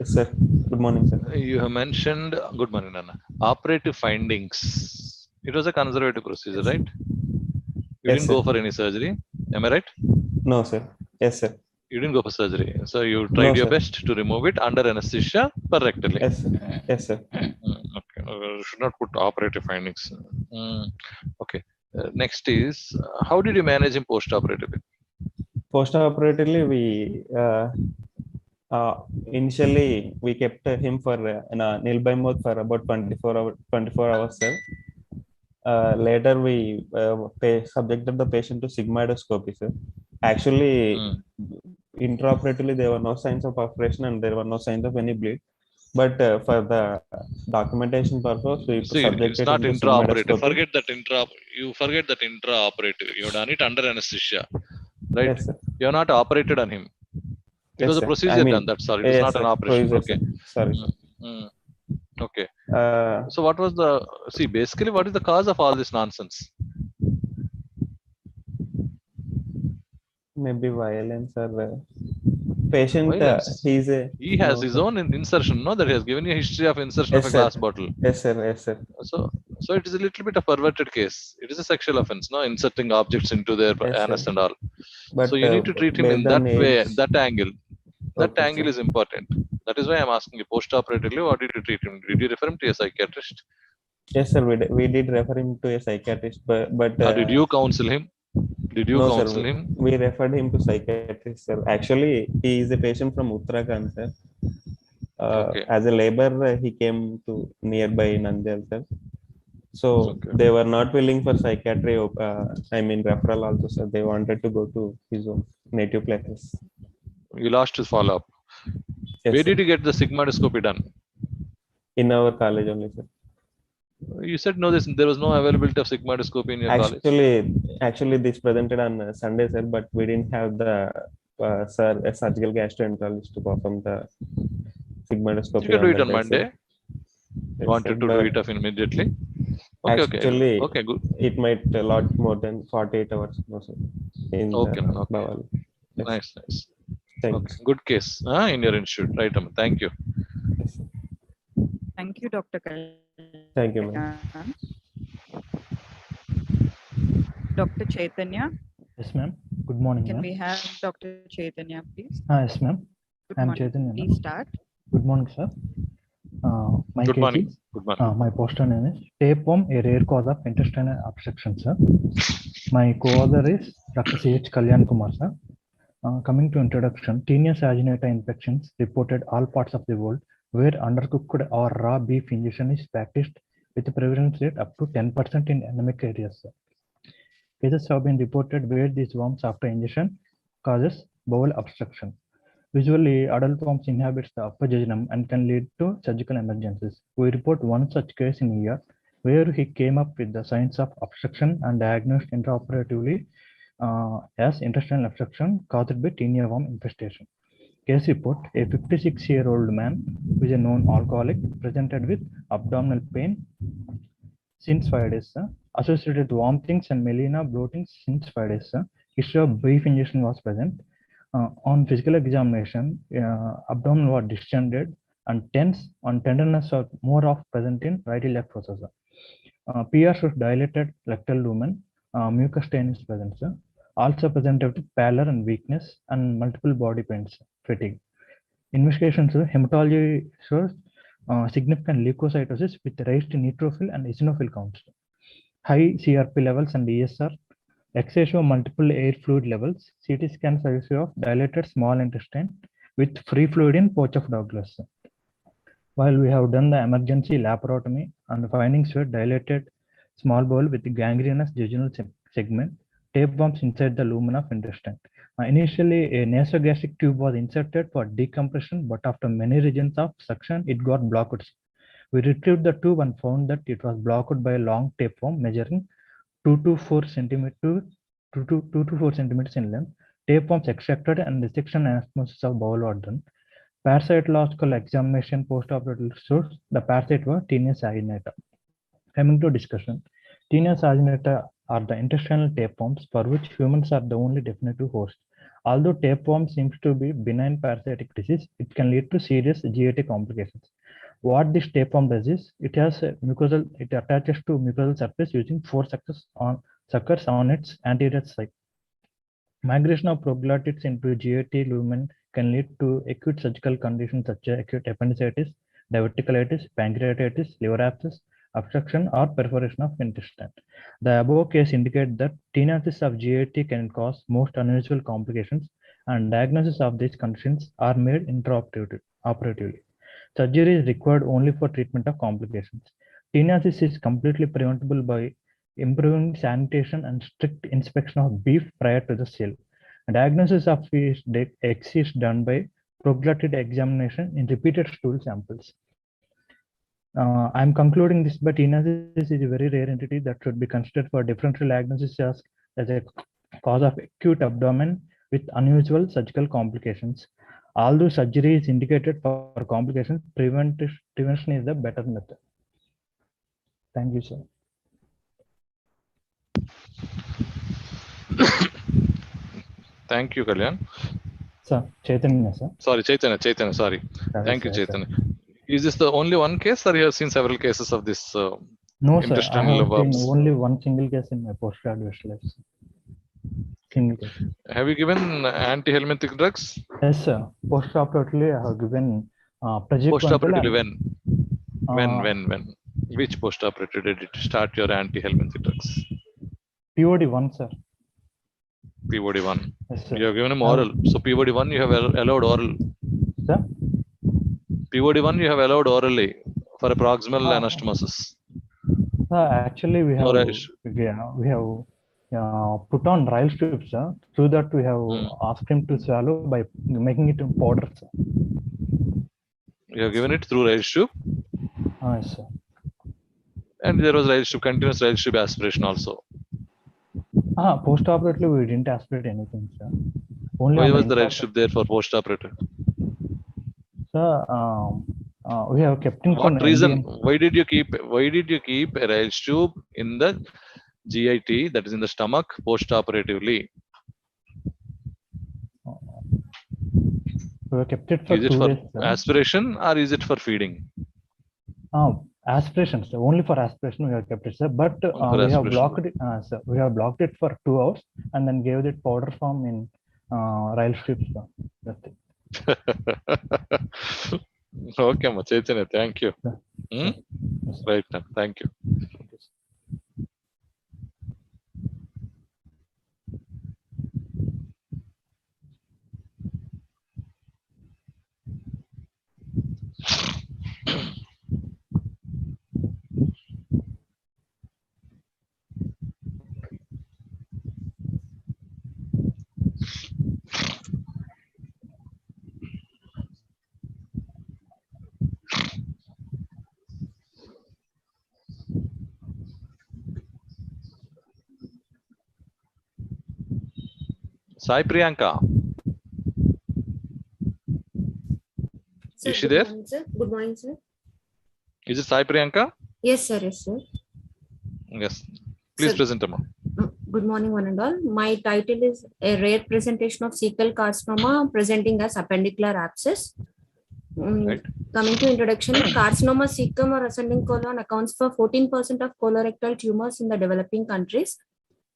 Yes, sir. Good morning, sir. You have mentioned, good morning, Nana. Operative findings. It was a conservative procedure, right? You Yes, didn't sir. go for any surgery. Am I right? No, sir. Yes, sir. You didn't go for surgery. So you tried your sir. best to remove it under anesthesia rectally. Yes, sir. Yes, sir. Okay. Should not put operative findings. Okay. Next is, how did you manage him post-operatively? Post-operatively, we initially we kept him for in a nil by mouth for about 24 hours, sir. Later, we subjected the patient to sigmoidoscopy, sir. Actually, intraoperatively, there were no signs of perforation and there were no signs of any bleed. But for the documentation purpose, we subjected it's not him to intraoperative. sigmoidoscopy. You forget that intraoperative. You have done it under anesthesia, right? Yes, sir. You have not operated on him. It Yes, was a sir. procedure done. That's all. It is yes, not sir. an operation. Procedure, Okay. sir. Sorry, sir. Okay. So what was basically what is the cause of all this nonsense? Maybe violence or patient. Violence. He has no, his sir. own insertion, no? That he has given you a history of insertion Yes, of a sir. glass bottle. Yes, sir. Yes, sir. So it is a little bit of perverted case. It is a sexual offense, no? Inserting objects into their Yes, anus sir. and all. But So you need to treat him in based that on way, age- that angle. That Okay, angle sir. is important. That is why I'm asking you post-operatively, what did you treat him? Did you refer him to a psychiatrist? Yes, sir. We did refer him to a psychiatrist, but Or did you counsel him? Did you no, counsel sir. him? We referred him to psychiatrist, sir. Actually, he is a patient from Uttarakhand, sir. Okay. As a laborer, he came to nearby Nandyal, sir. So Okay. they were not willing for psychiatry. Referral also, sir. They wanted to go to his own native places. You lost his follow-up. Yes, Where sir. did you get the sigmoidoscopy done? In our college only, sir. You said no. There was no availability of sigmoidoscopy in your college. Actually, this presented on Sunday, sir, but we didn't have the a surgical gastroenterologist to perform the sigmoidoscopy. You can do it on that day, Monday. sir. Yes, Wanted sir, to do it off immediately. Okay, actually, okay, good. it might a lot more than 48 hours. No, sir, in Okay, the okay. Bawal. Yes. Nice. Thanks. Okay, good case in your institute, right? Thank you. Yes, sir. Thank you, Dr. Thank you, ma'am. Dr. Chaitanya. Yes, ma'am. Good morning, Can ma'am. we have Dr. Chaitanya, please? Yes, ma'am. Good I'm morning. Chaitanya. Please start. Good morning, sir. My Good case morning. is, Good morning. my poster name is tapeworm, a rare cause of intestinal obstruction, sir. My co-author is Dr. C.H. Kalyan Kumar, sir. Coming to introduction, Taenia saginata infections reported all parts of the world where undercooked or raw beef ingestion is practiced with a prevalence rate up to 10% in endemic areas, sir. Cases have been reported where these worms after ingestion causes bowel obstruction. Usually, adult worms inhabits the upper jejunum and can lead to surgical emergencies. We report one such case in a year where he came up with the signs of obstruction and diagnosed intraoperatively as intestinal obstruction caused by Taenia worm infestation. Case report: a 56-year-old man who is a known alcoholic presented with abdominal pain since 5 days, associated with vomitings and melena bloating since 5 days. History of brief ingestion was present. On physical examination, abdomen was distended and tense, and tenderness was more of present in right iliac fossa. PR shows dilated rectal lumen, mucus stain is present. Also presented with pallor and weakness and multiple body pains, fatigue. Investigation shows hematology shows significant leukocytosis with raised neutrophil and eosinophil counts, high CRP levels and ESR, X-ray show multiple air fluid levels, CT scan shows of dilated small intestine with free fluid in pouch of Douglas. While we have done the emergency laparotomy and the findings were dilated small bowel with gangrenous jejunal segment, tapeworms inside the lumen of intestine. Initially, a nasogastric tube was inserted for decompression, but after many regions of suction, it got blocked. We retrieved the tube and found that it was blocked by a long tapeworm measuring 2 to 4 centimeters in length. Tapeworms extracted and resection anastomosis of bowel were done. Parasitological examination post-operative shows the parasite was Taenia saginata. Coming to discussion, Taenia saginata are the intestinal tapeworms for which humans are the only definitive host. Although tapeworm seems to be benign parasitic disease, it can lead to serious GAT complications. What this tapeworm does is it attaches to mucosal surface using 4 suckers on its anterior side. Migration of proglottids into GAT lumen can lead to acute surgical conditions such as acute appendicitis, diverticulitis, pancreatitis, liver abscess, obstruction, or perforation of intestine. The above case indicate that stenosis of GAT can cause most unusual complications, and diagnosis of these conditions are made intraoperatively. Surgery is required only for treatment of complications. Stenosis is completely preventable by improving sanitation and strict inspection of beef prior to the sale. Diagnosis of X is done by proglottid examination in repeated stool samples. I'm concluding this, but stenosis is a very rare entity that should be considered for differential diagnosis as a cause of acute abdomen with unusual surgical complications. Although surgery is indicated for complications, prevention is the better method. Thank you, sir. Thank you, Kalyan. Sir, Chaitanya, sir. Sorry, Chaitanya, sorry. Thank you, Chaitanya. Is this the only one case, or you have seen several cases of this? No, sir. I have seen only one single case in my postgraduate life. Single case. Have you given anti-helminthic drugs? Yes, sir. Post-operatively, I have given Post-operatively when? Which post-operative did you start your anti-helminthic drugs? POD1, sir. POD1. Yes, sir. You have given him oral. So POD1 you have allowed oral. Sir? POD1 you have allowed orally for a proximal anastomosis. Actually, we have put on rail strips, sir. Through that, we have asked him to swallow by making it in powder, sir. You have given it through rail tube? Yes, sir. And there was rail tube, continuous rail tube aspiration also. Post-operatively, we didn't aspirate anything, sir. Only why was the rail tube there for post-operative? Sir, we have kept in what reason? Why did you keep a rail tube in the GIT, that is in the stomach, post-operatively? We have kept it for is it 2 for days, sir. aspiration or is it for feeding? Aspiration, sir. Only for aspiration we have kept it, sir. But we have blocked it, sir. We have blocked it for 2 hours and then gave it powder form in rail strips, sir. That's it. Okay, Chaitanya, thank you. Yes, right, thank you. Sai Priyanka. Sir, is she there? Morning, sir. Good morning, sir. Is it Sai Priyanka? Yes, sir. Yes, sir. Yes. Please Sir, present, Amma. Good morning, one and all. My title is a rare presentation of cecal carcinoma presenting as appendicular abscess. Right. Coming to introduction, carcinoma cecum or ascending colon accounts for 14% of colorectal tumors in the developing countries.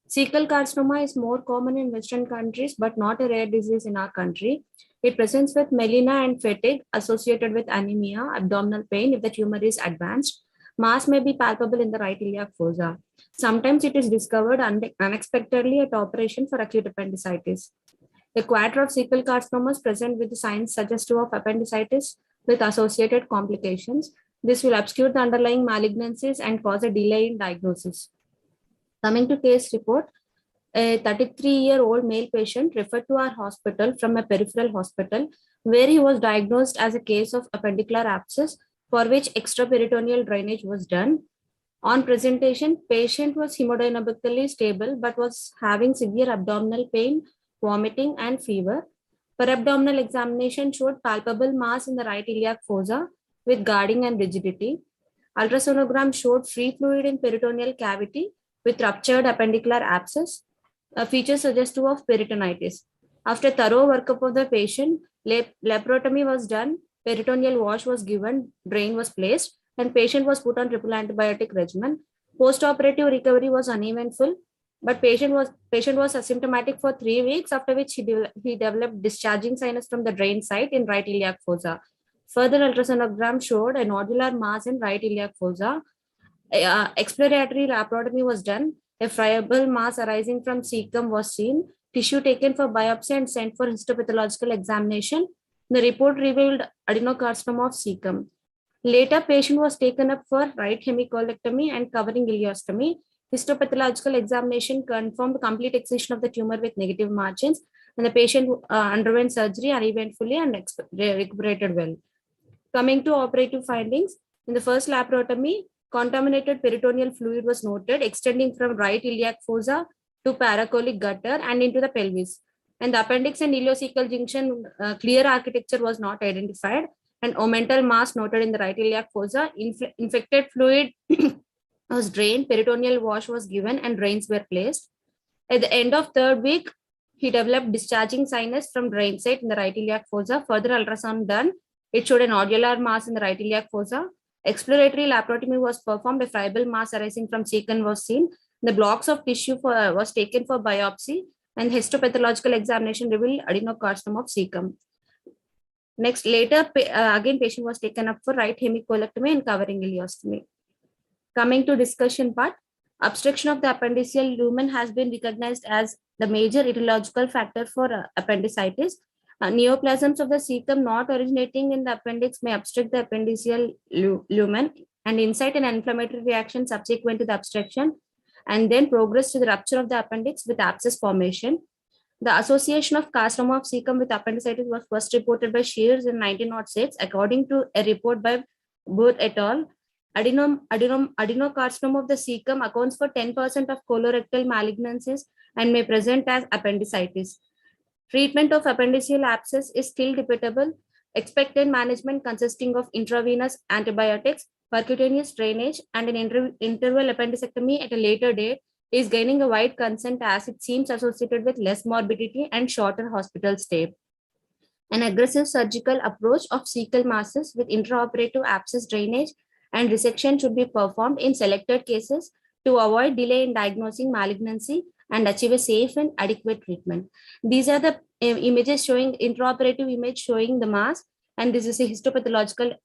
Cecal carcinoma is more common in Western countries, but not a rare disease in our country. It presents with melena and fatigue associated with anemia, abdominal pain if the tumor is advanced. Mass may be palpable in the right iliac fossa. Sometimes it is discovered unexpectedly at operation for acute appendicitis. A quadra of cecal carcinomas present with the signs suggestive of appendicitis with associated complications. This will obscure the underlying malignancies and cause a delay in diagnosis. Coming to case report, a 33-year-old male patient referred to our hospital from a peripheral hospital where he was diagnosed as a case of appendicular abscess for which extraperitoneal drainage was done. On presentation, patient was hemodynamically stable but was having severe abdominal pain, vomiting, and fever. Per-abdominal examination showed palpable mass in the right iliac fossa with guarding and rigidity. Ultrasonogram showed free fluid in peritoneal cavity with ruptured appendicular abscess, a feature suggestive of peritonitis. After thorough workup of the patient, laparotomy was done, peritoneal wash was given, drain was placed, and patient was put on triple antibiotic regimen. Post-operative recovery was uneventful, but patient was asymptomatic for 3 weeks, after which he developed discharging sinus from the drain site in right iliac fossa. Further ultrasonogram showed a nodular mass in right iliac fossa. Exploratory laparotomy was done. A friable mass arising from cecum was seen. Tissue taken for biopsy and sent for histopathological examination. The report revealed adenocarcinoma of cecum. Later, patient was taken up for right hemicolectomy and covering ileostomy. Histopathological examination confirmed complete excision of the tumor with negative margins, and the patient underwent surgery uneventfully and recuperated well. Coming to operative findings, in the first laparotomy, contaminated peritoneal fluid was noted extending from right iliac fossa to paracolic gutter and into the pelvis. And the appendix and ileocecal junction clear architecture was not identified, and omental mass noted in the right iliac fossa. Infected fluid was drained, peritoneal wash was given, and drains were placed. At the end of 3rd week, he developed discharging sinus from drain site in the right iliac fossa. Further ultrasound done. It showed a nodular mass in the right iliac fossa. Exploratory laparotomy was performed. A friable mass arising from cecum was seen. The blocks of tissue was taken for biopsy, and histopathological examination revealed adenocarcinoma of cecum. Next, later, again, patient was taken up for right hemicolectomy and covering ileostomy. Coming to discussion part, obstruction of the appendiceal lumen has been recognized as the major etiological factor for appendicitis. Neoplasms of the cecum not originating in the appendix may obstruct the appendiceal lumen and incite an inflammatory reaction subsequent to the obstruction. and then progressed to the rupture of the appendix with abscess formation. The association of carcinoma of cecum with appendicitis was first reported by Shears in 1906, according to a report by Booth et al. Adenocarcinoma of the cecum accounts for 10% of colorectal malignancies and may present as appendicitis. Treatment of appendiceal abscess is still debatable. Expected management consisting of intravenous antibiotics, percutaneous drainage, and an interval appendicectomy at a later date is gaining a wide consent as it seems associated with less morbidity and shorter hospital stay. An aggressive surgical approach of cecal masses with intraoperative abscess drainage and resection should be performed in selected cases to avoid delay in diagnosing malignancy and achieve a safe and adequate treatment. These are the images showing intraoperative image showing the mass, and this is a histopathological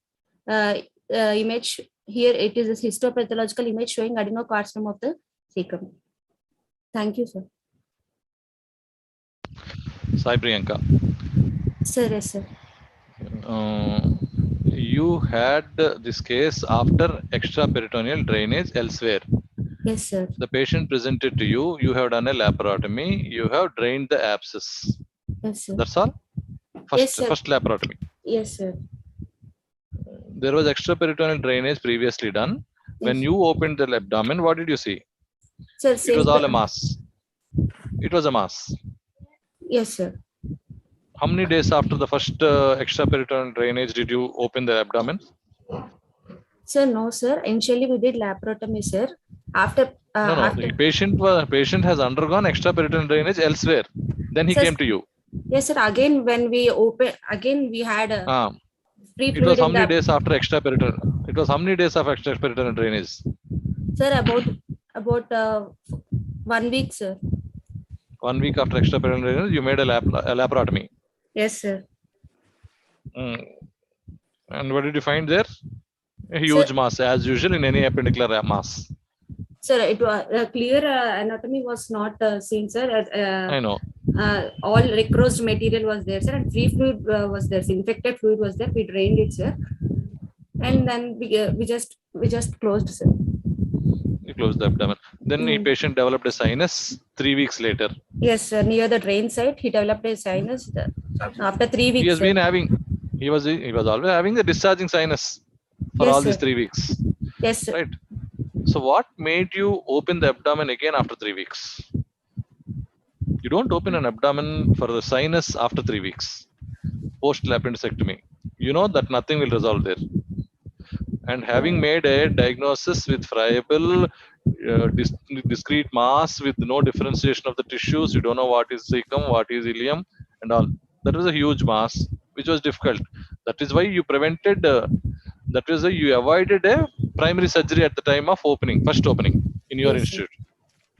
image. Here it is a histopathological image showing adenocarcinoma of the cecum. Thank you, sir. Sai Priyanka. Sir, yes, sir. You had this case after extraperitoneal drainage elsewhere. Yes, sir. The patient presented to you, you have done a laparotomy, you have drained the abscess. Yes, sir. That's all? First laparotomy. Yes, sir. There was extraperitoneal drainage previously done. When you opened the abdomen, what did you see? Sir, it was all a mass. It was a mass. Yes, sir. How many days after the first extraperitoneal drainage did you open the abdomen? Sir, no, sir. Initially, we did laparotomy, sir. After the patient has undergone extraperitoneal drainage elsewhere. Then he came to you. Yes, sir. Again, when we opened, again we had free fluid. It was how many days after extraperitoneal? It was how many days of extraperitoneal drainage? Sir, about 1 week, sir. 1 week after extraperitoneal drainage, you made a laparotomy. Yes, sir. And what did you find there? A huge mass, as usual in any appendicular mass. Sir, it was clear anatomy was not seen, sir. I know. All recrossed material was there, sir, and free fluid was there. Infected fluid was there. We drained it, sir, and then we just closed, sir. You closed the abdomen. Then the patient developed a sinus 3 weeks later. Yes, sir. Near the drain site, he developed a sinus. After 3 weeks, he has been having. He was always having a discharging sinus for all these 3 weeks. Yes, sir. Right. So what made you open the abdomen again after 3 weeks? You don't open an abdomen for the sinus after 3 weeks. Post appendicectomy. You know that nothing will resolve there. And having made a diagnosis with friable, discrete mass with no differentiation of the tissues, you don't know what is cecum, what is ileum, and all. That was a huge mass, which was difficult. That is why you prevented. That is why you avoided a primary surgery at the time of first opening in your institute.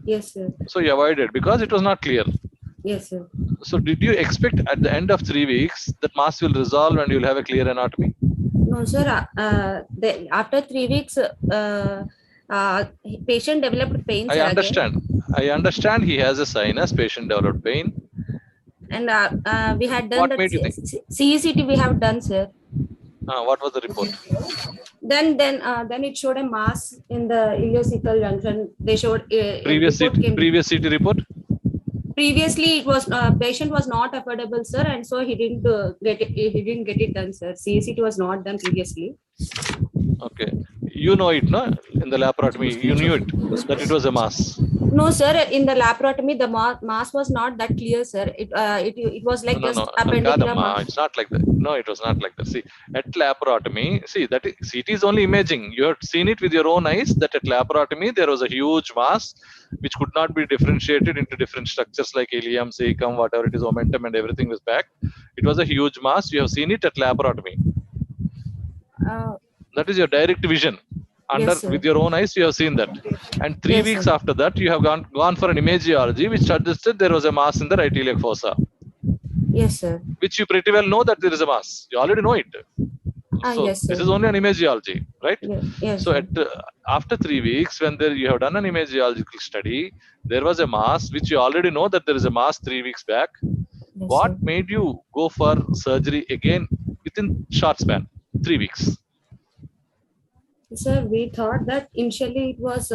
Yes, sir. So you avoided because it was not clear. Yes, sir. So did you expect at the end of 3 weeks that mass will resolve and you'll have a clear anatomy? No, sir. After 3 weeks, patient developed pain. I understand. I understand he has a sinus. Patient developed pain. And we had done what made you think? CECT we have done, sir. What was the report? Then it showed a mass in the ileocecal junction. They showed previous CT report. Previously, it was patient was not affordable, sir, and so he didn't get it. He didn't get it done, sir. CECT was not done previously. Okay, you know it, no? In the laparotomy, you knew it that it was a mass. No, sir. In the laparotomy, the mass was not that clear, sir. It was like just appendicular mass. It's not like that. No, it was not like that. See, at laparotomy, CT is only imaging. You have seen it with your own eyes that at laparotomy there was a huge mass which could not be differentiated into different structures like ileum, cecum, whatever it is, omentum, and everything was back. It was a huge mass. You have seen it at laparotomy. That is your direct vision. With your own eyes, you have seen that. And 3 weeks after that, you have gone for an imagiology which suggested there was a mass in the right iliac fossa. Yes, sir. Which you pretty well know that there is a mass. You already know it. So yes, sir. This is only an imagiology, right? Yes, so after 3 weeks, when you have done an imagiological study, there was a mass which you already know that there is a mass 3 weeks back. Yes, what sir. made you go for surgery again within short span, 3 weeks? Sir, we thought that initially it was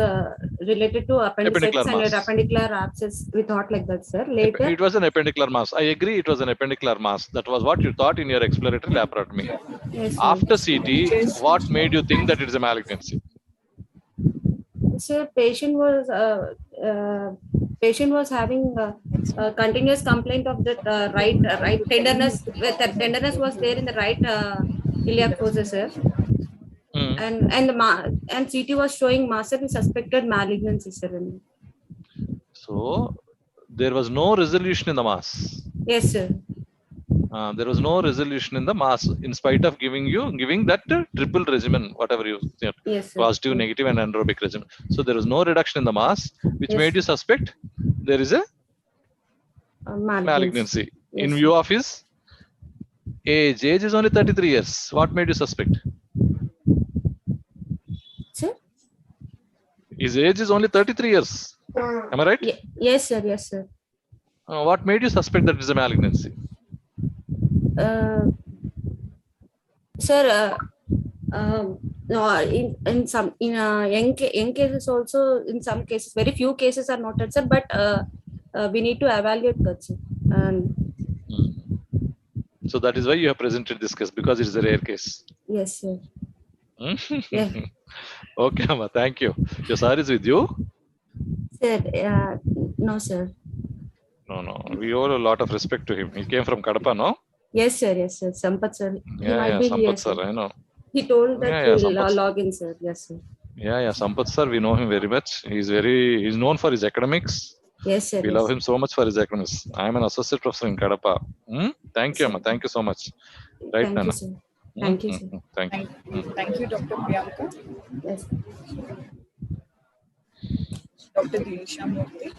related to appendix Appendicular and mass. appendicular abscess. We thought like that, sir. Later, It was an appendicular mass. I agree, it was an appendicular mass. That was what you thought in your exploratory laparotomy. yes, sir. After CT, what made you think that it is a malignancy? Sir, patient was having a continuous complaint of that right tenderness. That tenderness was there in the right iliac fossa, sir. And CT was showing massive suspected malignancy, sir. So there was no resolution in the mass. Yes, sir. There was no resolution in the mass in spite of giving that triple regimen, whatever you yes, sir. positive, negative, and anaerobic regimen. So there was no reduction in the mass, which yes, made you suspect there is a malignancy. Yes, in view of his age. Age is only 33 years. What made you suspect? Sir? His age is only 33 years. Am I right? Yes, sir. Yes, sir. What made you suspect that it is a malignancy? Sir, no, in some young cases also, in some cases, very few cases are noted, sir. But we need to evaluate that, sir. So that is why you have presented this case, because it is a rare case. Yes, sir. Yeah. Okay, Amma, thank you. Your sir is with you? Sir, no, sir. No. We owe a lot of respect to him. He came from Kadapa, no? Yes, sir. Yes, sir. Sampath, sir. Yeah, Sampath, sir. I know. He told that Yeah, he'll Sampath. log in, sir. Yes, sir. Yeah, Sampath, sir. We know him very much. He's known for his academics. Yes, sir. We love him so much for his academics. I am an associate professor in Kadapa. Thank you, Amma. Thank you so much. Right, Thank Nana? you, sir. Thank you, sir. Thank you. Thank you, Dr. Priyanka. Yes. Dr. Dinisha Murthy.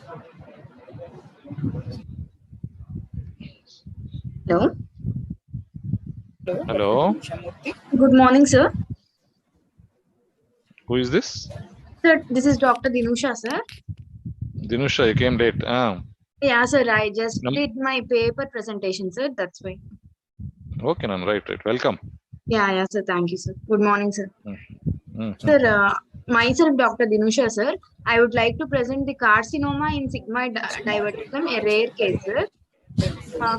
Hello. Hello. Good morning, sir. Who is this? Sir, this is Dr. Dinusha, sir. Dinusha, you came late. Yeah, sir. I just did my paper presentation, sir. That's why. Okay, Nana. Right. Welcome. Yeah, sir. Thank you, sir. Good morning, sir. Sir, myself, Dr. Dinusha, sir. I would like to present the carcinoma in sigmoid diverticum, a rare case, sir.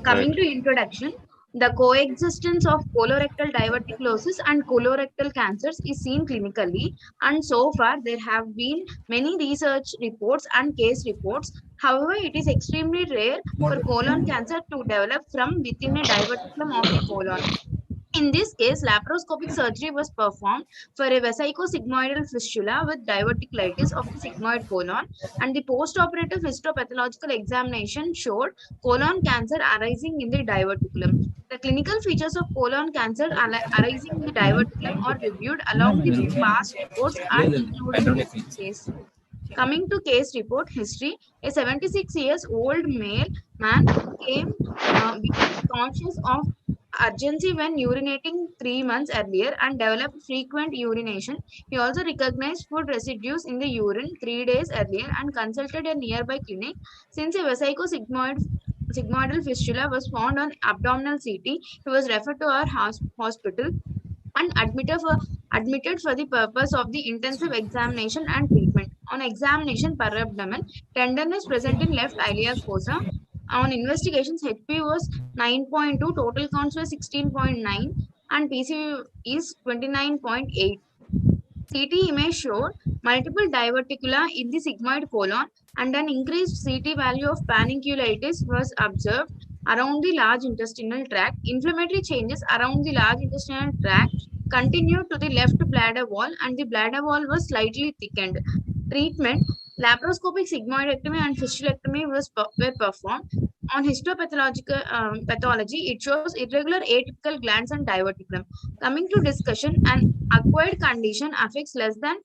Coming to introduction, the coexistence of colorectal diverticulosis and colorectal cancers is seen clinically, and so far there have been many research reports and case reports. However, it is extremely rare for colon cancer to develop from within a diverticulum of the colon. In this case, laparoscopic surgery was performed for a vesicosigmoidal fistula with diverticulitis of the sigmoid colon, and the postoperative histopathological examination showed colon cancer arising in the diverticulum. The clinical features of colon cancer arising in the diverticulum are reviewed along with past reports and including this case. Coming to case report history, a 76 years old male man came conscious of urgency when urinating 3 months earlier and developed frequent urination. He also recognized food residues in the urine 3 days earlier and consulted a nearby clinic. Since a vesicosigmoidal fistula was found on abdominal CT, he was referred to our hospital and admitted for the purpose of the intensive examination and treatment. On examination per abdomen, tenderness present in left iliac fossa. On investigations, HP was 9.2, total counts were 16.9, and PC is 29.8. CT image showed multiple diverticula in the sigmoid colon, and an increased CT value of panniculitis was observed around the large intestinal tract. Inflammatory changes around the large intestinal tract continued to the left bladder wall, and the bladder wall was slightly thickened. Treatment: laparoscopic sigmoidectomy and fistulectomy were performed. On histopathological pathology, it shows irregular atypical glands and diverticulum. Coming to discussion, an acquired condition affects less than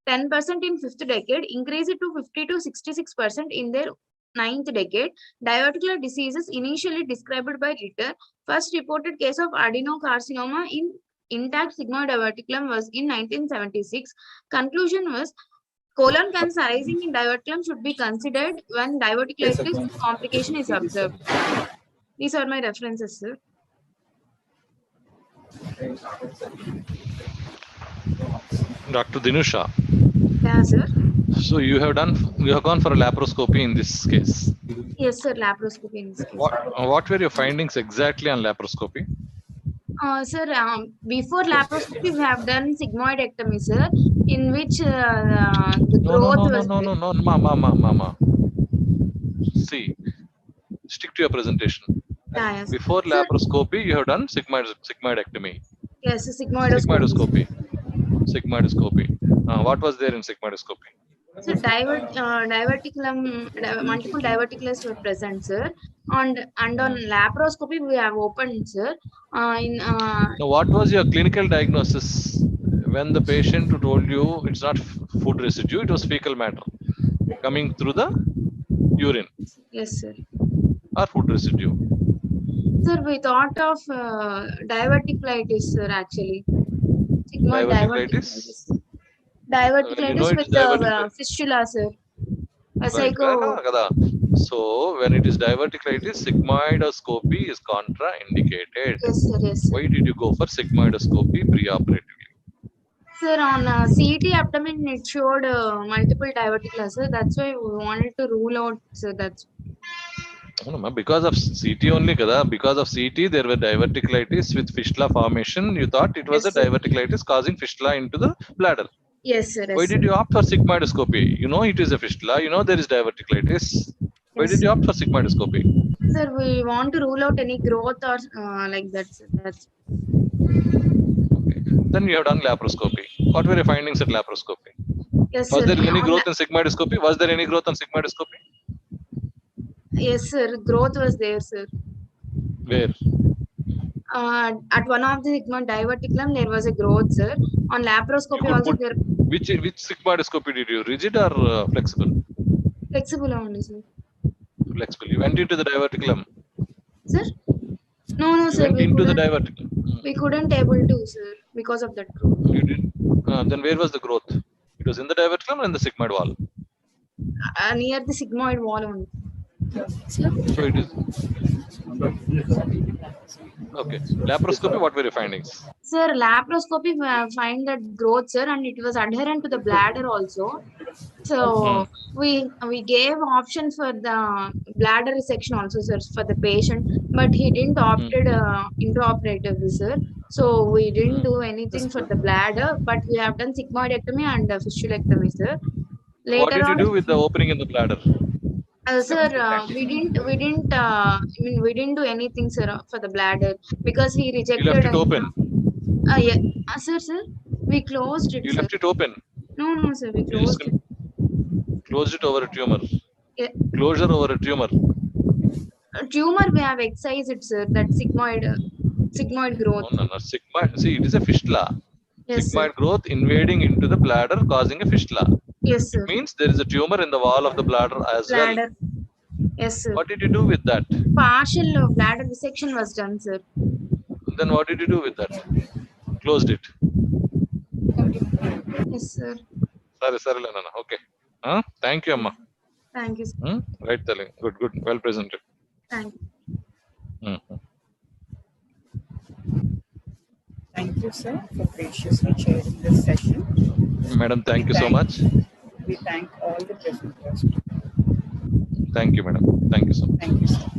10% in 5th decade, increase it to 50 to 66% in their 9th decade. Diverticular diseases initially described by Ritter. First reported case of adenocarcinoma in intact sigmoid diverticulum was in 1976. Conclusion was colon cancer arising in diverticulum should be considered when diverticulitis complication is observed. These are my references, sir. Dr. Dinusha. Yeah, sir. So you have gone for a laparoscopy in this case. Yes, sir. Laparoscopy in this case. What were your findings exactly on laparoscopy? Sir, before laparoscopy, we have done sigmoidectomy, sir, in which the growth was. No, mama. See, stick to your presentation. Yeah, yes. Before Sir, laparoscopy, you have done sigmoidectomy. yes, sigmoidoscopy. Sigmoidoscopy. What was there in sigmoidoscopy? So diverticulum, multiple diverticulars were present, sir. And on laparoscopy, we have opened, sir. Now, what was your clinical diagnosis when the patient told you it's not food residue, it was fecal matter coming through the urine? Yes, sir. Or food residue? Sir, we thought of diverticulitis, sir, actually. Sigmoid Diverticulitis? Diverticulitis with fistula, sir. Right. So when it is diverticulitis, sigmoidoscopy is contraindicated. Yes, sir. Yes, sir. Why did you go for sigmoidoscopy preoperatively? Sir, on CT abdomen, it showed multiple diverticulars, sir. That's why we wanted to rule out, sir. That's because of CT only, because of CT, there were diverticulitis with fistula formation. You thought it was a diverticulitis causing fistula into the bladder. Yes, sir. Yes, why did you opt for sigmoidoscopy? You know it is a fistula. You know there is diverticulitis. Why did you opt for sigmoidoscopy? Sir, we want to rule out any growth or like that, sir. That's okay. Then you have done laparoscopy. What were your findings at laparoscopy? Yes, was sir. there any growth in sigmoidoscopy? Was there any growth on sigmoidoscopy? Yes, sir. Growth was there, sir. Where? At one of the sigmoid diverticulum, there was a growth, sir. On laparoscopy also there. Which sigmoidoscopy did you? Rigid or flexible? Flexible only, sir. Flexible. You went into the diverticulum. Sir? No, sir. Went into the diverticulum. We couldn't able to, sir, because of that growth. You did. Then where was the growth? It was in the diverticulum or in the sigmoid wall? Near the sigmoid wall only. So it is. Okay. Laparoscopy, what were your findings? Sir, laparoscopy find that growth, sir, and it was adherent to the bladder also. So we gave option for the bladder resection also, sir, for the patient, but he didn't opted intraoperatively, sir. So we didn't do anything for the bladder, but we have done sigmoidectomy and fistulectomy, sir. Later what did you do with the opening in the bladder? Sir, we didn't do anything, sir, for the bladder because he rejected. You left it open. Yeah, sir, we closed it. You left it open. No, sir, we closed it. Closed it over a tumor. Yeah. Closure over a tumor. A tumor we have excised it, sir. That sigmoid growth. No. Sigmoid. See, it is a fistula. Yes, sigmoid growth invading into the bladder, causing a fistula. Yes, sir. It means there is a tumor in the wall of the bladder as well. Yes, sir. What did you do with that? Partial bladder resection was done, sir. Then what did you do with that? Closed it. Yes, sir. Sorry, okay. Thank you, Amma. Thank you, sir. Right, telling. Good. Well presented. Thank you. Thank you, sir, for graciously chairing this session. Madam, thank you so much. We thank all the presenters. Thank you, madam. Thank you so much. Thank you, sir.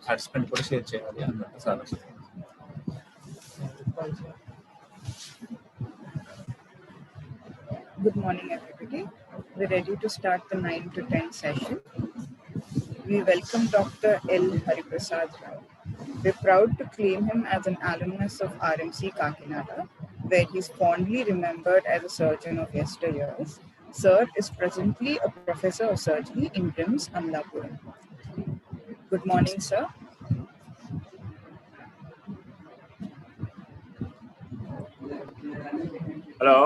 Participant కూడా share చేయాలి అన్నట్టు sir. Good morning, everybody. We're ready to start the 9 to 10 session. We welcome Dr. L. Hariprasad Rao. We're proud to claim him as an alumnus of RMC Kakinada, where he's fondly remembered as a surgeon of yesteryears. Sir is presently a professor of surgery in RIMS, Amlapuram. Good morning, sir. Hello.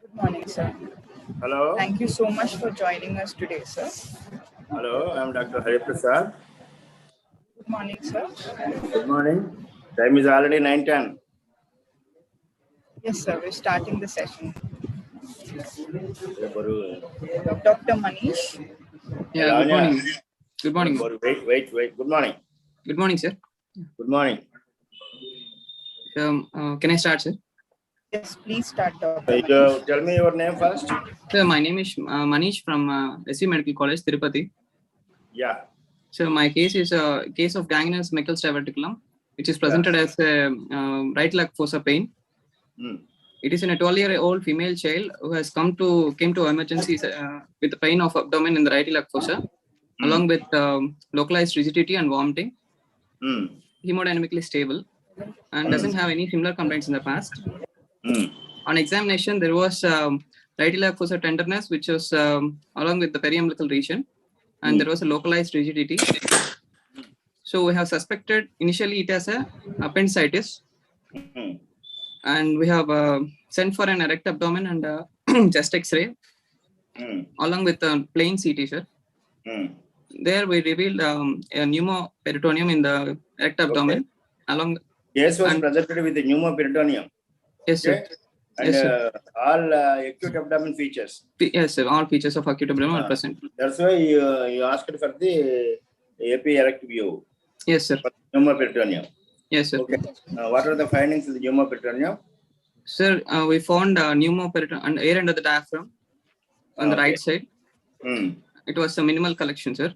Good morning, sir. Hello. Thank you so much for joining us today, sir. Hello, I'm Dr. Hariprasad. Good morning, sir. Good morning. Time is already 9:10. Yes, sir. We're starting the session. Dr. Manish. Yeah, good morning. Good morning. Wait. Good morning. Good morning, sir. Good morning. Can I start, sir? Yes, please start, Dr. Tell me your name first. Sir, my name is Manish from SV Medical College, Tirupati. Yeah. So my case is a case of gangrenous Meckel's diverticulum, which is presented as a right leg fossa pain. It is in a 12-year-old female child who has came to emergencies with the pain of abdomen in the right leg fossa, along with localized rigidity and vomiting. Hemodynamically stable and doesn't have any similar complaints in the past. On examination, there was right leg fossa tenderness, which was along with the periumbilical region, and there was a localized rigidity. So we have suspected initially it as a appendicitis, and we have sent for an erect abdomen and chest X-ray, along with a plain CT, sir. There we revealed a pneumoperitoneum in the erect abdomen. Along Case was presented with the pneumoperitoneum. Yes, sir. And Yes, sir. all acute abdomen features. Yes, sir. All features of acute abdomen are present. That's why you asked for the AP erect view. Yes, sir. Pneumoperitoneum. Yes, sir. Okay. What are the findings of the pneumoperitoneum? Sir, we found pneumoperitoneum and air under the diaphragm on the right side. It was a minimal collection, sir.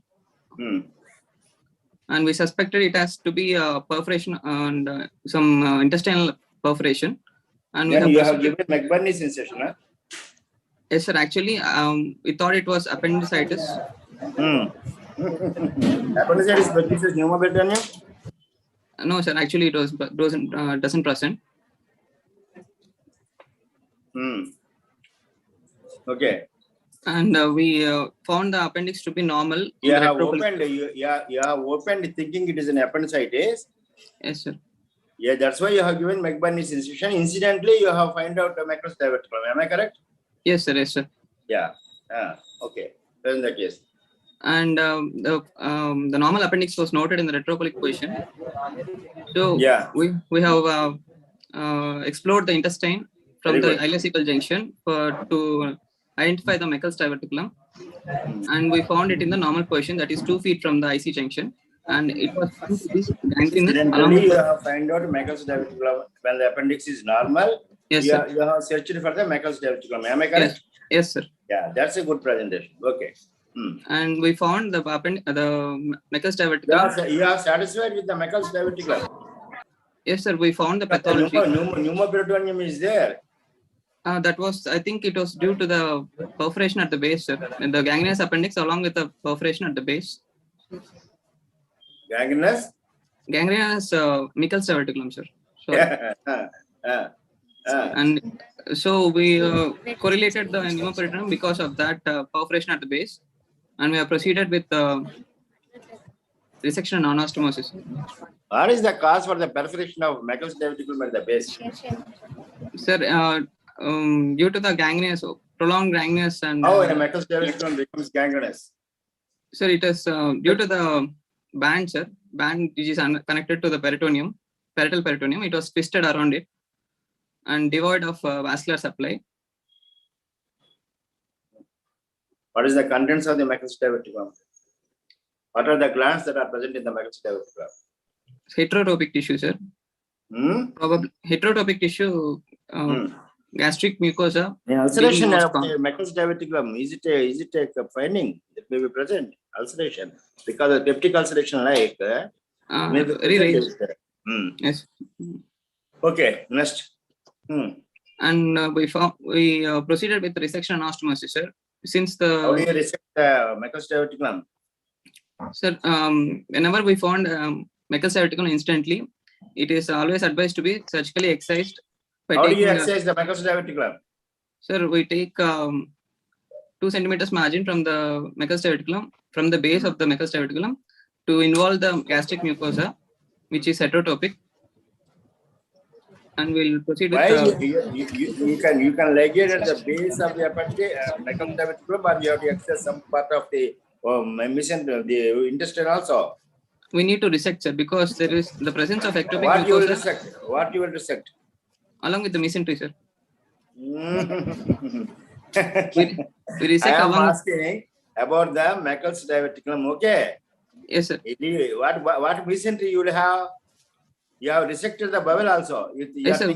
And we suspected it has to be a perforation and some intestinal perforation. And Then you have given McBurney's incision, huh? Yes, sir. Actually, we thought it was appendicitis. Appendicitis produces pneumoperitoneum? No, sir. Actually, it doesn't present. Okay. And we found the appendix to be normal. You have opened thinking it is an appendicitis. Yes, sir. Yeah, that's why you have given McBurney's incision. Incidentally, you have found out the Meckel's diverticulum. Am I correct? Yes, sir. Yes, sir. Yeah. Okay. That's the case. And the normal appendix was noted in the retrocolic position. So we have explored the intestine from the ileocecal junction to identify the Meckel's diverticulum, and we found it in the normal position, that is 2 feet from the IC junction, and it was Incidentally, you have found out Meckel's diverticulum when the appendix is normal. Yes, you, sir. You have searched for the Meckel's diverticulum. Am I correct? Yes, sir. Yeah, that's a good presentation. Okay. And we found the Meckel's diverticulum. You are satisfied with the Meckel's diverticulum? Yes, sir. We found the pathology. Pneumoperitoneum is there. That was, I think it was due to the perforation at the base, sir. The gangrenous appendix along with the perforation at the base. Gangrenous? Gangrenous Meckel's diverticulum, sir. So, and so we correlated the pneumoperitoneum because of that perforation at the base, and we have proceeded with resection and anastomosis. What is the cause for the perforation of Meckel's diverticulum at the base? Sir, due to the gangrenous, prolonged gangrenous and... How a Meckel's diverticulum becomes gangrenous? Sir, it is due to the band, sir. Band which is connected to the peritoneum, parietal peritoneum. It was twisted around it and devoid of vascular supply. What is the contents of the Meckel's diverticulum? What are the glands that are present in the Meckel's diverticulum? Heterotopic tissue, sir. Probably heterotopic tissue, gastric mucosa. The ulceration of the Meckel's diverticulum, is it a finding that may be present? ulceration, because of peptic ulceration, like maybe very rare. Yes. Okay, next. And we proceeded with resection anastomosis, sir. Since the how do you resect the Meckel's diverticulum? Sir, whenever we found Meckel's diverticulum instantly, it is always advised to be surgically excised. How do you excise the Meckel's diverticulum? Sir, we take 2 centimeters margin from the Meckel's diverticulum, from the base of the Meckel's diverticulum, to involve the gastric mucosa, which is heterotopic, and we'll proceed with. You can ligate at the base of the Meckel's diverticulum, or you have to access some part of the the intestine also. We need to resect, sir, because there is the presence of ectopic What mucosa. You will resect? What you will resect? Along with the mesentery, sir. We resect I am asking about the Meckel's diverticulum. Okay. Yes, sir. What mesentery you will have? You have resected the bowel also. Yes, sir.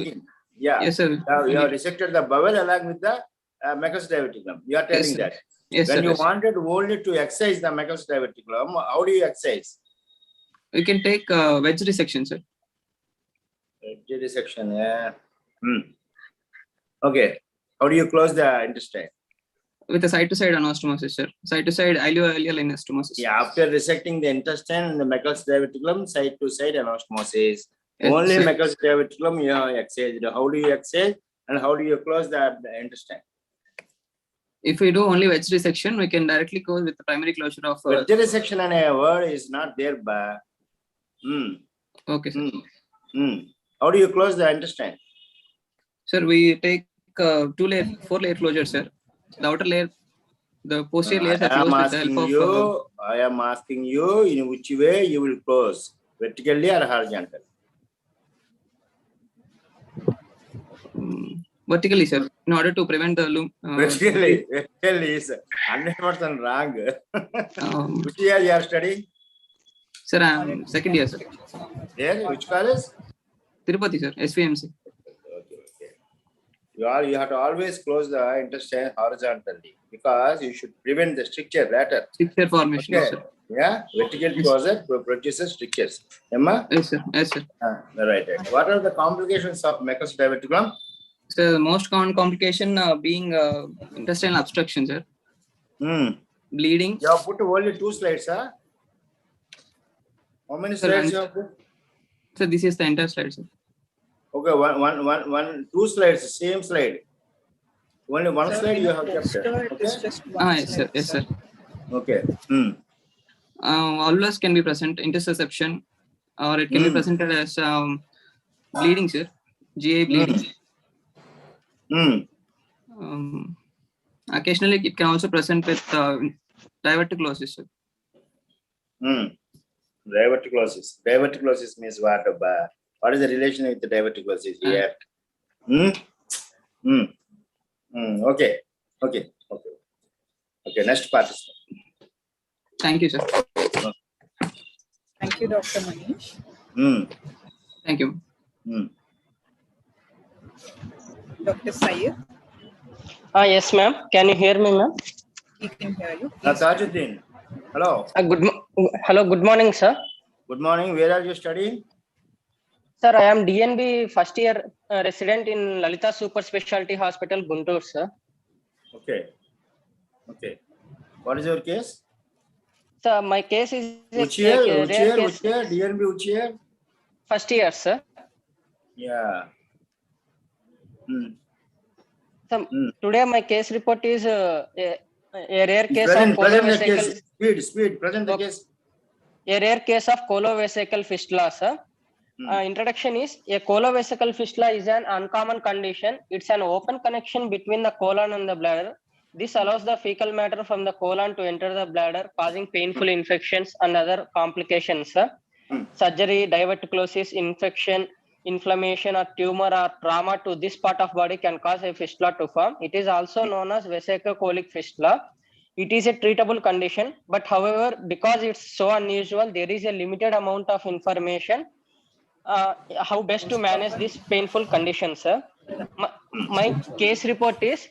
Yeah. Yes, sir. You have resected the bowel along with the Meckel's diverticulum. You are telling that. Yes, when sir, you yes. wanted only to excise the Meckel's diverticulum, how do you excise? We can take wedge resection, sir. Wedge resection, yeah. Okay. How do you close the intestine? With a side-to-side anastomosis, sir. Side-to-side ileoileal anastomosis. Yeah, after resecting the intestine and the Meckel's diverticulum, side-to-side anastomosis. Yes, Only sir. Meckel's diverticulum you have excised. How do you excise and how do you close the intestine? If we do only wedge resection, we can directly close with the primary closure of. Wedge resection and a word is not there, but. Okay, sir. How do you close the intestine? Sir, we take 4-layer closure, sir. The outer layer, the posterior layers are closed with the help of. I am asking you in which way you will close, vertically or horizontal? Vertically, sir, in order to prevent the vertically is 100% wrong. Which year you are studying? Sir, I am second year, sir. There, which college? Tirupati, sir, SVMC. Okay. You have to always close the intestine horizontally because you should prevent the stricture later. Stricture formation, okay. Yes, sir. Yeah, vertical closure produces strictures. Emma? Yes, sir. Yes, sir. Right. What are the complications of Meckel's diverticulum? So the most common complication being intestinal obstruction, sir. Bleeding. You have put only 2 slides, huh? How many slides you have put? So this is the entire slide, sir. Okay, 2 slides, same slide. Only one slide you have kept. Okay? Yes, sir. Yes, sir. Okay. Volvulus can be present intersusception, or it can be presented as bleeding, sir. GI bleeding. Occasionally, it can also present with diverticulosis, sir. Diverticulosis. Diverticulosis means what? What is the relation with the diverticulosis here? Okay. Next participant. Thank you, sir. Thank you, Dr. Manish. Thank you. Dr. Syed. Yes, ma'am. Can you hear me, ma'am? We can hear you. Tajuddin. Hello. Hello. Good morning, sir. Good morning. Where are you studying? Sir, I am DNB first year resident in Lalita Super Specialty Hospital, Guntur, sir. Okay. What is your case? Sir, my case is which year? DNB which year? First year, sir. Yeah. So, today my case report is a rare case of colovesical. Speed. Present the case. A rare case of colovesical fistula, sir. Introduction is a colovesical fistula is an uncommon condition. It's an open connection between the colon and the bladder. This allows the fecal matter from the colon to enter the bladder, causing painful infections and other complications. Surgery, diverticulosis, infection, inflammation, or tumor or trauma to this part of body can cause a fistula to form. It is also known as vesicocolic fistula. It is a treatable condition, but however, because it's so unusual, there is a limited amount of information how best to manage this painful condition, sir. My case report is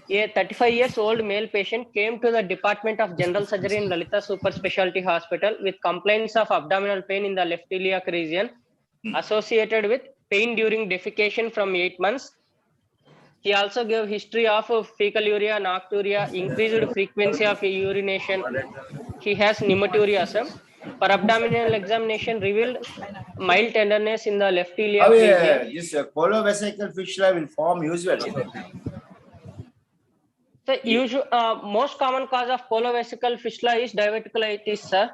A 35 years old male patient came to the Department of General Surgery in Lalita Super Specialty Hospital with complaints of abdominal pain in the left iliac region associated with pain during defecation from 8 months. He also gave history of fecaluria, nocturia, increased frequency of urination. He has pneumaturia, sir. For abdominal examination revealed mild tenderness in the left iliac region. This colovesical fistula will form usually. The most common cause of colovesical fistula is diverticulitis, sir.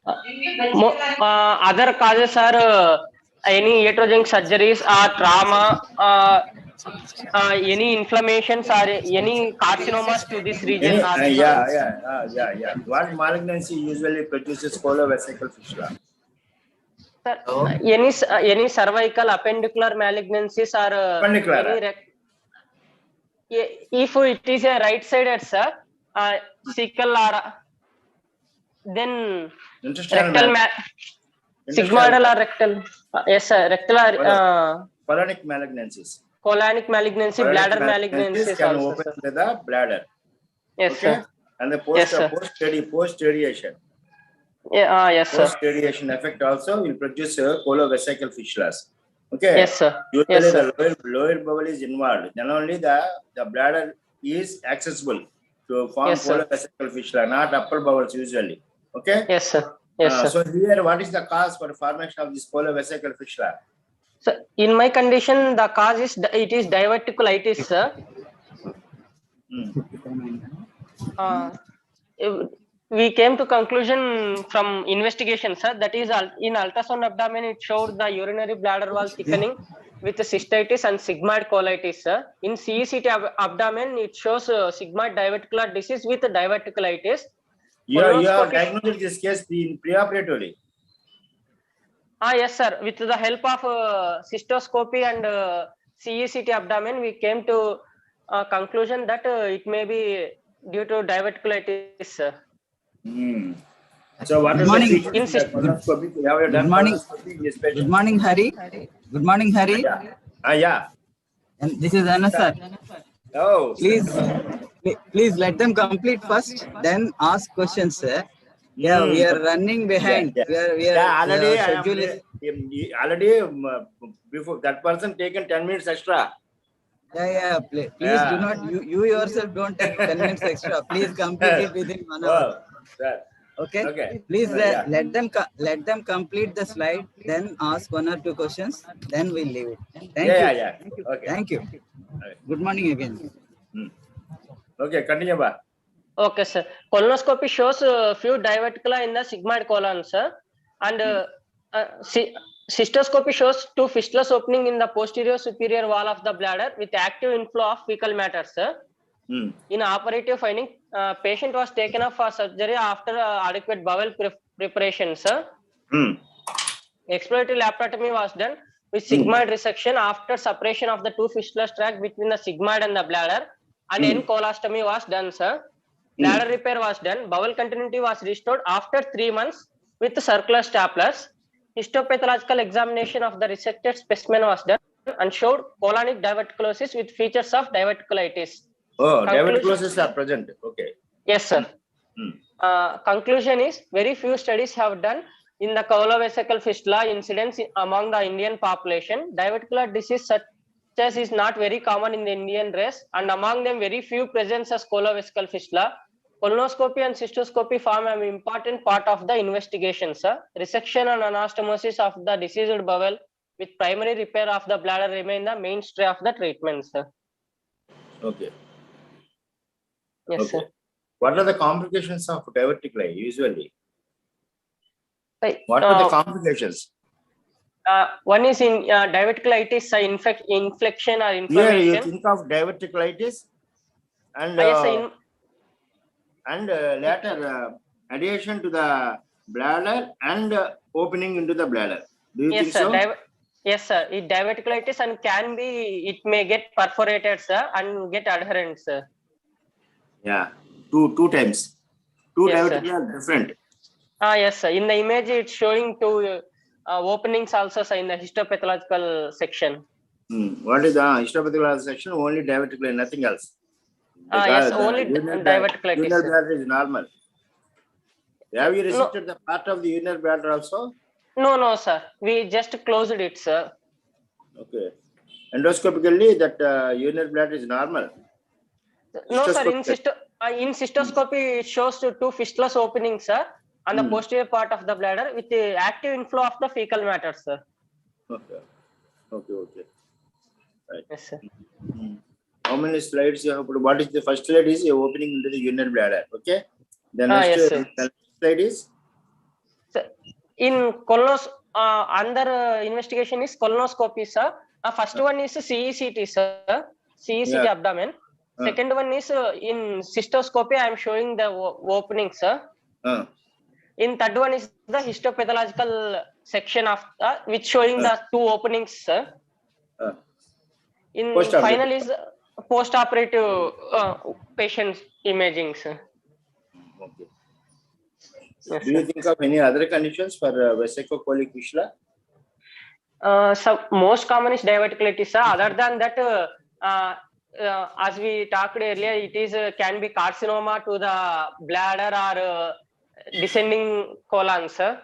Other causes are any iatrogenic surgeries or trauma, any inflammations or any carcinomas to this region. What malignancy usually produces colovesical fistula? Sir, any cervical appendicular malignancies or if it is a right sided, sir, cecal or then rectal sigmoidal or rectal. Yes, sir, rectal or colonic malignancies. Colonic malignancy, bladder malignancies can also, open sir. to the bladder. Yes, okay? sir. And the post radiation. Yeah, yes, sir. Post radiation effect also will produce colovesical fistulas. Okay. Yes, sir. Usually Yes, sir. the lower bowel is involved. Then only the bladder is accessible to form colovesical fistula, not upper bowels usually. Okay. Yes, sir. Yes, sir. So here, what is the cause for the formation of this colovesical fistula? So in my condition, the cause is diverticulitis, sir. We came to conclusion from investigation, sir. That is, in ultrasound abdomen, it showed the urinary bladder wall thickening with cystitis and sigmoid colitis, sir. In CECT abdomen, it shows sigmoid diverticular disease with diverticulitis. You are diagnosed this case in preoperatively. Yes, sir. With the help of cystoscopy and CECT abdomen, we came to a conclusion that it may be due to diverticulitis, sir. So what Good is morning. the cystoscopy? Good morning. Good morning, Hari. Good morning, Hari. Yeah. And this is Anna, sir. Oh. Please let them complete first, then ask questions, sir. Yeah, we are running behind. We are already before that person taken 10 minutes extra. Yeah. Please do not, you yourself don't take 10 minutes extra. Please complete it within 1 hour. Okay. Please let them complete the slide, then ask 1 or 2 questions, then we'll leave it. Thank you. Okay. Thank you. Good morning again. Okay, continue, ba. Okay, sir. Colonoscopy shows few diverticula in the sigmoid colon, sir. And cystoscopy shows 2 fistulas opening in the posterior superior wall of the bladder with active inflow of fecal matter, sir. In operative finding, patient was taken up for surgery after adequate bowel preparation, sir. Exploratory laparotomy was done with sigmoid resection after separation of the 2 fistulous tract between the sigmoid and the bladder, and end colostomy was done, sir. Bladder repair was done. Bowel continuity was restored after 3 months with circular staplers. Histopathological examination of the resected specimen was done and showed colonic diverticulosis with features of diverticulitis. Oh, diverticulosis are present. Okay. Yes, sir. Conclusion is very few studies have done in the colovesical fistula incidence among the Indian population. Diverticular disease such as is not very common in the Indian race, and among them very few presents as colovesical fistula. Colonoscopy and cystoscopy form an important part of the investigation, sir. Resection and anastomosis of the diseased bowel with primary repair of the bladder remain the mainstay of the treatment, sir. Okay. Yes, sir. What are the complications of diverticuli usually? What are the complications? One is in diverticulitis, infection or inflammation. Here you think of diverticulitis and later adhesion to the bladder and opening into the bladder. Do you think so? Yes, sir. Diverticulitis and it may get perforated, sir, and get adherent, sir. Yeah, two times. Two diverticuli are different. Yes, sir. In the image, it's showing 2 openings also, sir, in the histopathological section. What is the histopathological section? Only diverticular, nothing else. Yes, only diverticulitis. Urinary bladder is normal. Have you resected the part of the urinary bladder also? No, sir. We just closed it, sir. Okay. Endoscopically, that urinary bladder is normal. No, sir. In cystoscopy, it shows two fistulous openings, sir, on the posterior part of the bladder with the active inflow of the fecal matter, sir. Okay. Right. Yes, sir. How many slides you have put? What is the first slide is your opening into the urinary bladder. Okay. The next slide is? Sir, in colonos, under investigation is colonoscopy, sir. First one is CECT, sir. CECT abdomen. Second one is in cystoscopy. I am showing the opening, sir. In third one is the histopathological section of which showing the two openings, sir. In final is post-operative patient imaging, sir. Okay. Yes, do you think of any other conditions for vesicocolic fistula? So most common is diverticulitis, sir. Other than that, as we talked earlier, it is can be carcinoma to the bladder or descending colon, sir,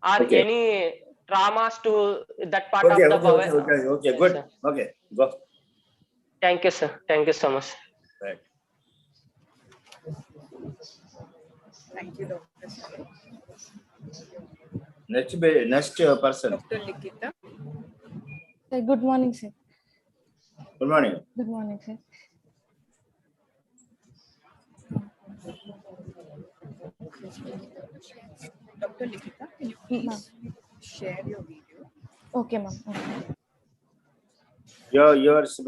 or any traumas to that part of the bowel. Okay, good. Sir. Okay, go. Thank you, sir. Thank you so much. Right. Thank you, Dr. Next person. Dr. Likita. Good morning, sir. Good morning. Good morning, sir. Dr. Likita, can you please share your video? Okay, ma'am. Okay. Yours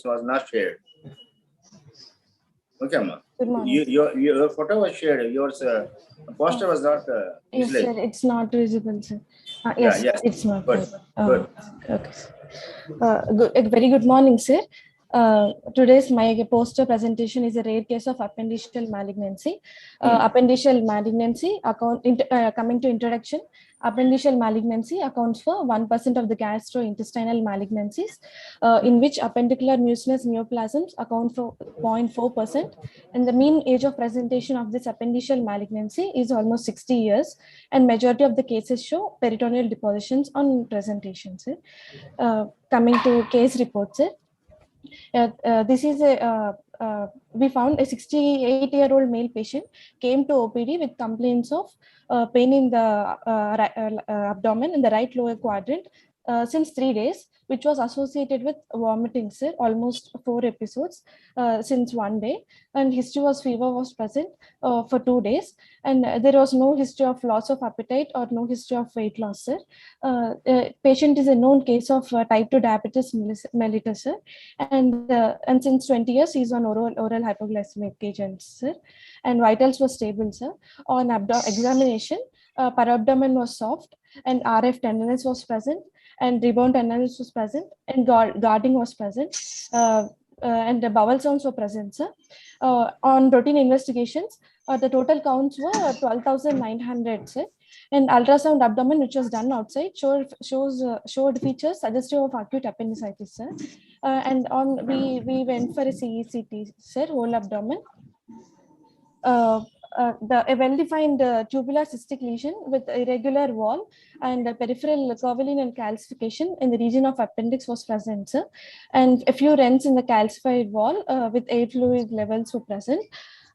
was not shared. Okay, ma'am. Good morning. Your photo was shared. Yours poster was not. Yes, sir. It's not visible, sir. Yes, it's not. Good. Good. Okay. Very good morning, sir. Today's my poster presentation is a rare case of appendiceal malignancy. Appendiceal malignancy coming to introduction. Appendiceal malignancy accounts for 1% of the gastrointestinal malignancies, in which appendicular mucinous neoplasms account for 0.4%. And the mean age of presentation of this appendiceal malignancy is almost 60 years. And majority of the cases show peritoneal depositions on presentation, sir. Coming to case report, sir. This is we found a 68-year-old male patient came to OPD with complaints of pain in the abdomen in the right lower quadrant since 3 days, which was associated with vomiting, sir, almost 4 episodes since 1 day. And history was fever was present for 2 days. And there was no history of loss of appetite or no history of weight loss, sir. Patient is a known case of type 2 diabetes mellitus, sir. And since 20 years, he's on oral hypoglycemic agents, sir. And vitals were stable, sir. On examination, parabdomen was soft and RF tenderness was present and rebound tenderness was present and guarding was present. And the bowel sounds were present, sir. On routine investigations, the total counts were 12,900, sir. And ultrasound abdomen, which was done outside, showed features suggestive of acute appendicitis, sir. And we went for a CECT, sir, whole abdomen. A well-defined tubular cystic lesion with irregular wall and peripheral curvilineal and calcification in the region of appendix was present, sir. And a few rents in the calcified wall with air fluid levels were present.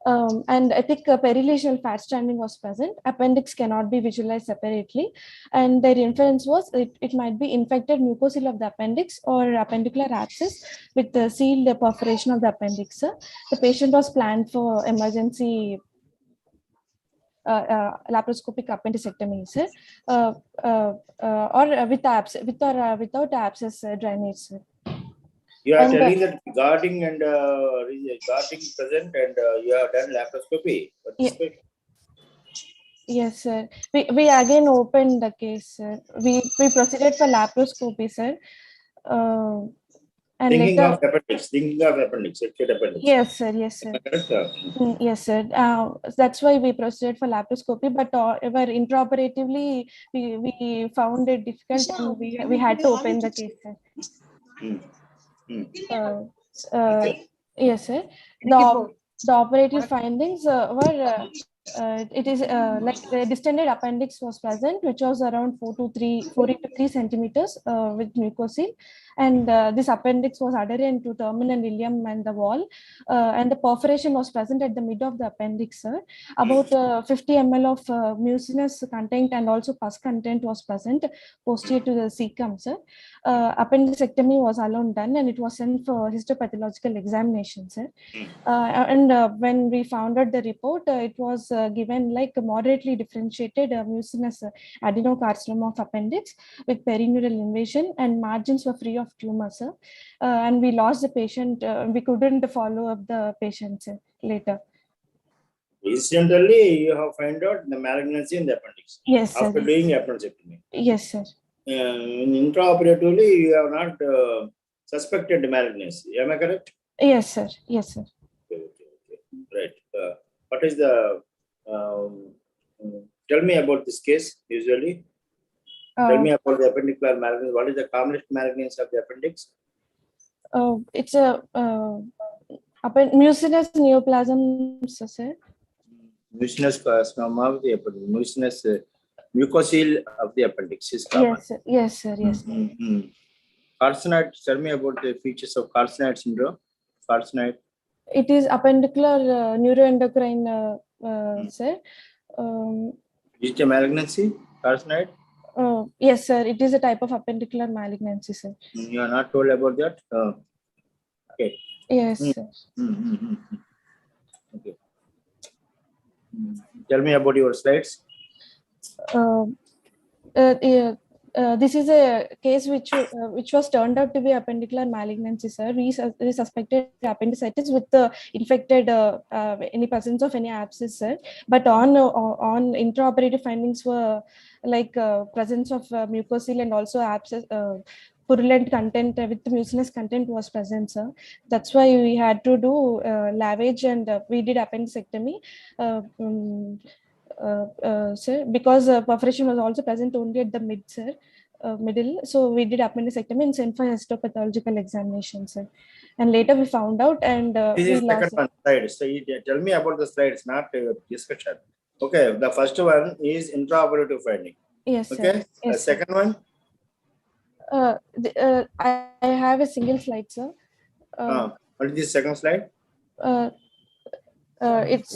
And I think perilesional fat stranding was present. Appendix cannot be visualized separately. And their inference was it might be infected mucosal of the appendix or appendicular abscess with the sealed perforation of the appendix, sir. The patient was planned for emergency laparoscopic appendicectomy, sir, or without abscess drainage, sir. You are telling that guarding and guarding present and you have done laparoscopy. Yes, sir. We again opened the case, sir. We proceeded for laparoscopy, sir. And Thinking later, of appendix, acute appendix. yes, sir. Yes, sir. Yes, sir. That's why we proceeded for laparoscopy, but intraoperatively we found it difficult, and we had to open the case, sir. Yes, sir. The operative findings were it is like the distended appendix was present, which was around 4 into 3 centimeters with mucosal, and this appendix was adherent to terminal ileum and the wall, and the perforation was present at the mid of the appendix, sir. About 50 ml of mucinous content and also pus content was present posterior to the cecum, sir. Appendicectomy was alone done, and it was sent for histopathological examination, sir. And when we found out the report, it was given like a moderately differentiated mucinous adenocarcinoma of appendix with perineal invasion, and margins were free of tumor, sir. And we lost the patient. We couldn't follow up the patient, sir, later. Incidentally, you have found out the malignancy in the appendix. Yes, sir. After doing appendectomy. Yes, sir. Intraoperatively, you have not suspected malignancy. Am I correct? Yes, sir. Yes, sir. Okay. Right. What is the? Tell me about this case. Usually, tell me about the appendicular malignancy. What is the commonest malignancy of the appendix? It's a mucinous neoplasm, sir. Mucinous carcinoma of the appendix. Mucinous mucosal of the appendix is common. Yes, sir. Yes, sir. Yes. Carcinoid. Tell me about the features of carcinoid syndrome. Carcinoid. It is appendicular neuroendocrine, sir. Is it a malignancy? Carcinoid? Yes, sir. It is a type of appendicular malignancy, sir. You are not told about that? Okay. Yes, sir. Okay. Tell me about your slides. This is a case which was turned out to be appendicular malignancy, sir. We suspected appendicitis with the infected any presence of any abscess, sir. But on intraoperative findings were like presence of mucosal and also abscess. Purulent content with mucinous content was present, sir. That's why we had to do lavage, and we did appendicectomy. Sir, because perforation was also present only at the middle, so we did appendicectomy and sent for histopathological examination, sir. And later we found out, and this is second one slide. So tell me about the slides, not discussion. Okay, the first one is intraoperative finding. Yes, okay, sir. Yes, the second one. I have a single slide, sir. What is the second slide? It's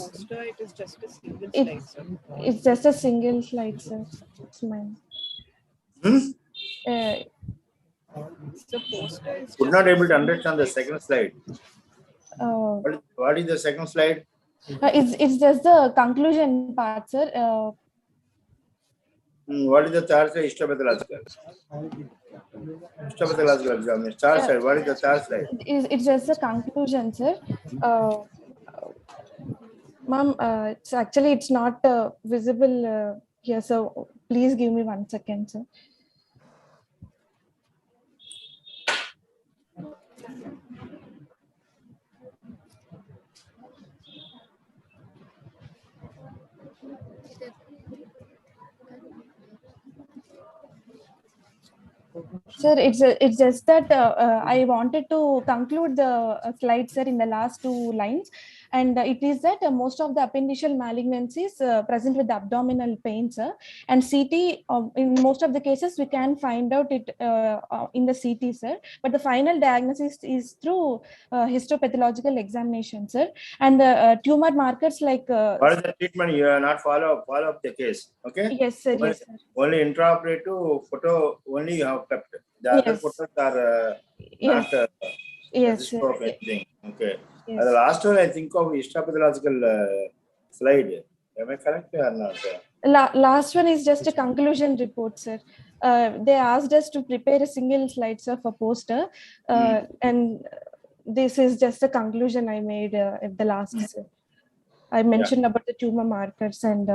just a single slide, sir. It's just a single slide, sir. It's mine. Could not able to understand the second slide. What is the second slide? It's just the conclusion part, sir. What is the third slide? Histopathological examination. Third slide. What is the third slide? It's just the conclusion, sir. Ma'am, it's not visible here, so please give me 1 second, sir. Sir, it's just that I wanted to conclude the slide, sir, in the last 2 lines. And it is that most of the appendiceal malignancies present with abdominal pain, sir. And CT, in most of the cases, we can find out it in the CT, sir. But the final diagnosis is through histopathological examination, sir. And the tumor markers like... what is the treatment? You are not follow up the case, okay? Yes, sir. Yes, sir. Only intraoperative photo only you have kept. The other photos are not yes, of anything. Okay. Yes. The last one I think of histopathological slide. Am I correct or not? Last one is just a conclusion report, sir. They asked us to prepare a single slide, sir, for poster. And this is just a conclusion I made at the last, sir. I mentioned about the tumor markers and...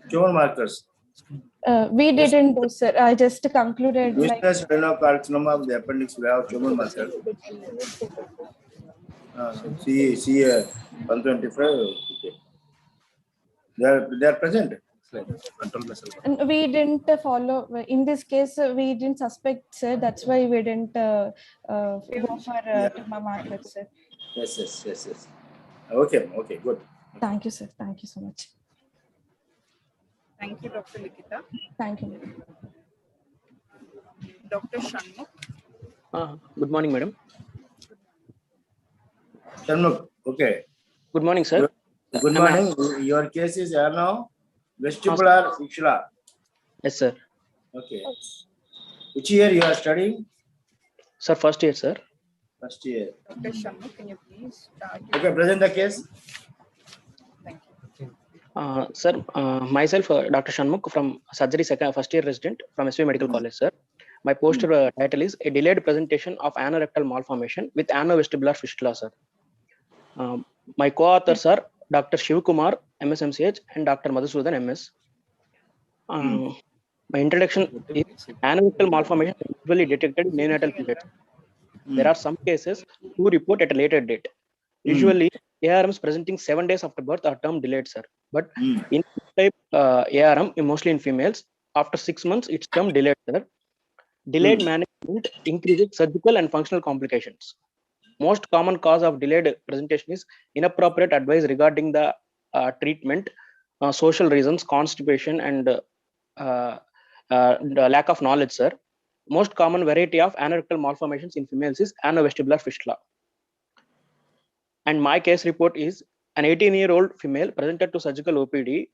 Tumor markers. We didn't do, sir. I just concluded like. Mucinous adenocarcinoma of the appendix, we have tumor muscle. See, 125. Okay. They are present. And we didn't follow. In this case, we didn't suspect, sir. That's why we didn't go for tumor markers, sir. Yes. Okay, good. Thank you, sir. Thank you so much. Thank you, Dr. Likita. Thank you. Dr. Shanmugh. Good morning, madam. Shanmugh, okay. Good morning, sir. Good morning. Your case is now vestibular fistula. Yes, sir. Okay. Which year you are studying? Sir, first year, sir. First year. Dr. Shanmugh, can you please start? Okay, present the case. Thank you. Sir, myself, Dr. Shanmugh from surgery first year resident from SV Medical College, sir. My poster title is a delayed presentation of anorectal malformation with anovestibular fistula, sir. My co-authors are Dr. Shiv Kumar, MS MCH, and Dr. Madhusudan, MS. My introduction is anorectal malformation is usually detected in neonatal period. There are some cases who report at a later date. Usually, ARMs presenting 7 days after birth are term delayed, sir. But in type ARM, mostly in females, after 6 months, it's term delayed, sir. Delayed management increases surgical and functional complications. Most common cause of delayed presentation is inappropriate advice regarding the treatment, social reasons, constipation, and the lack of knowledge, sir. Most common variety of anorectal malformations in females is anovestibular fistula. And my case report is an 18-year-old female presented to surgical OPD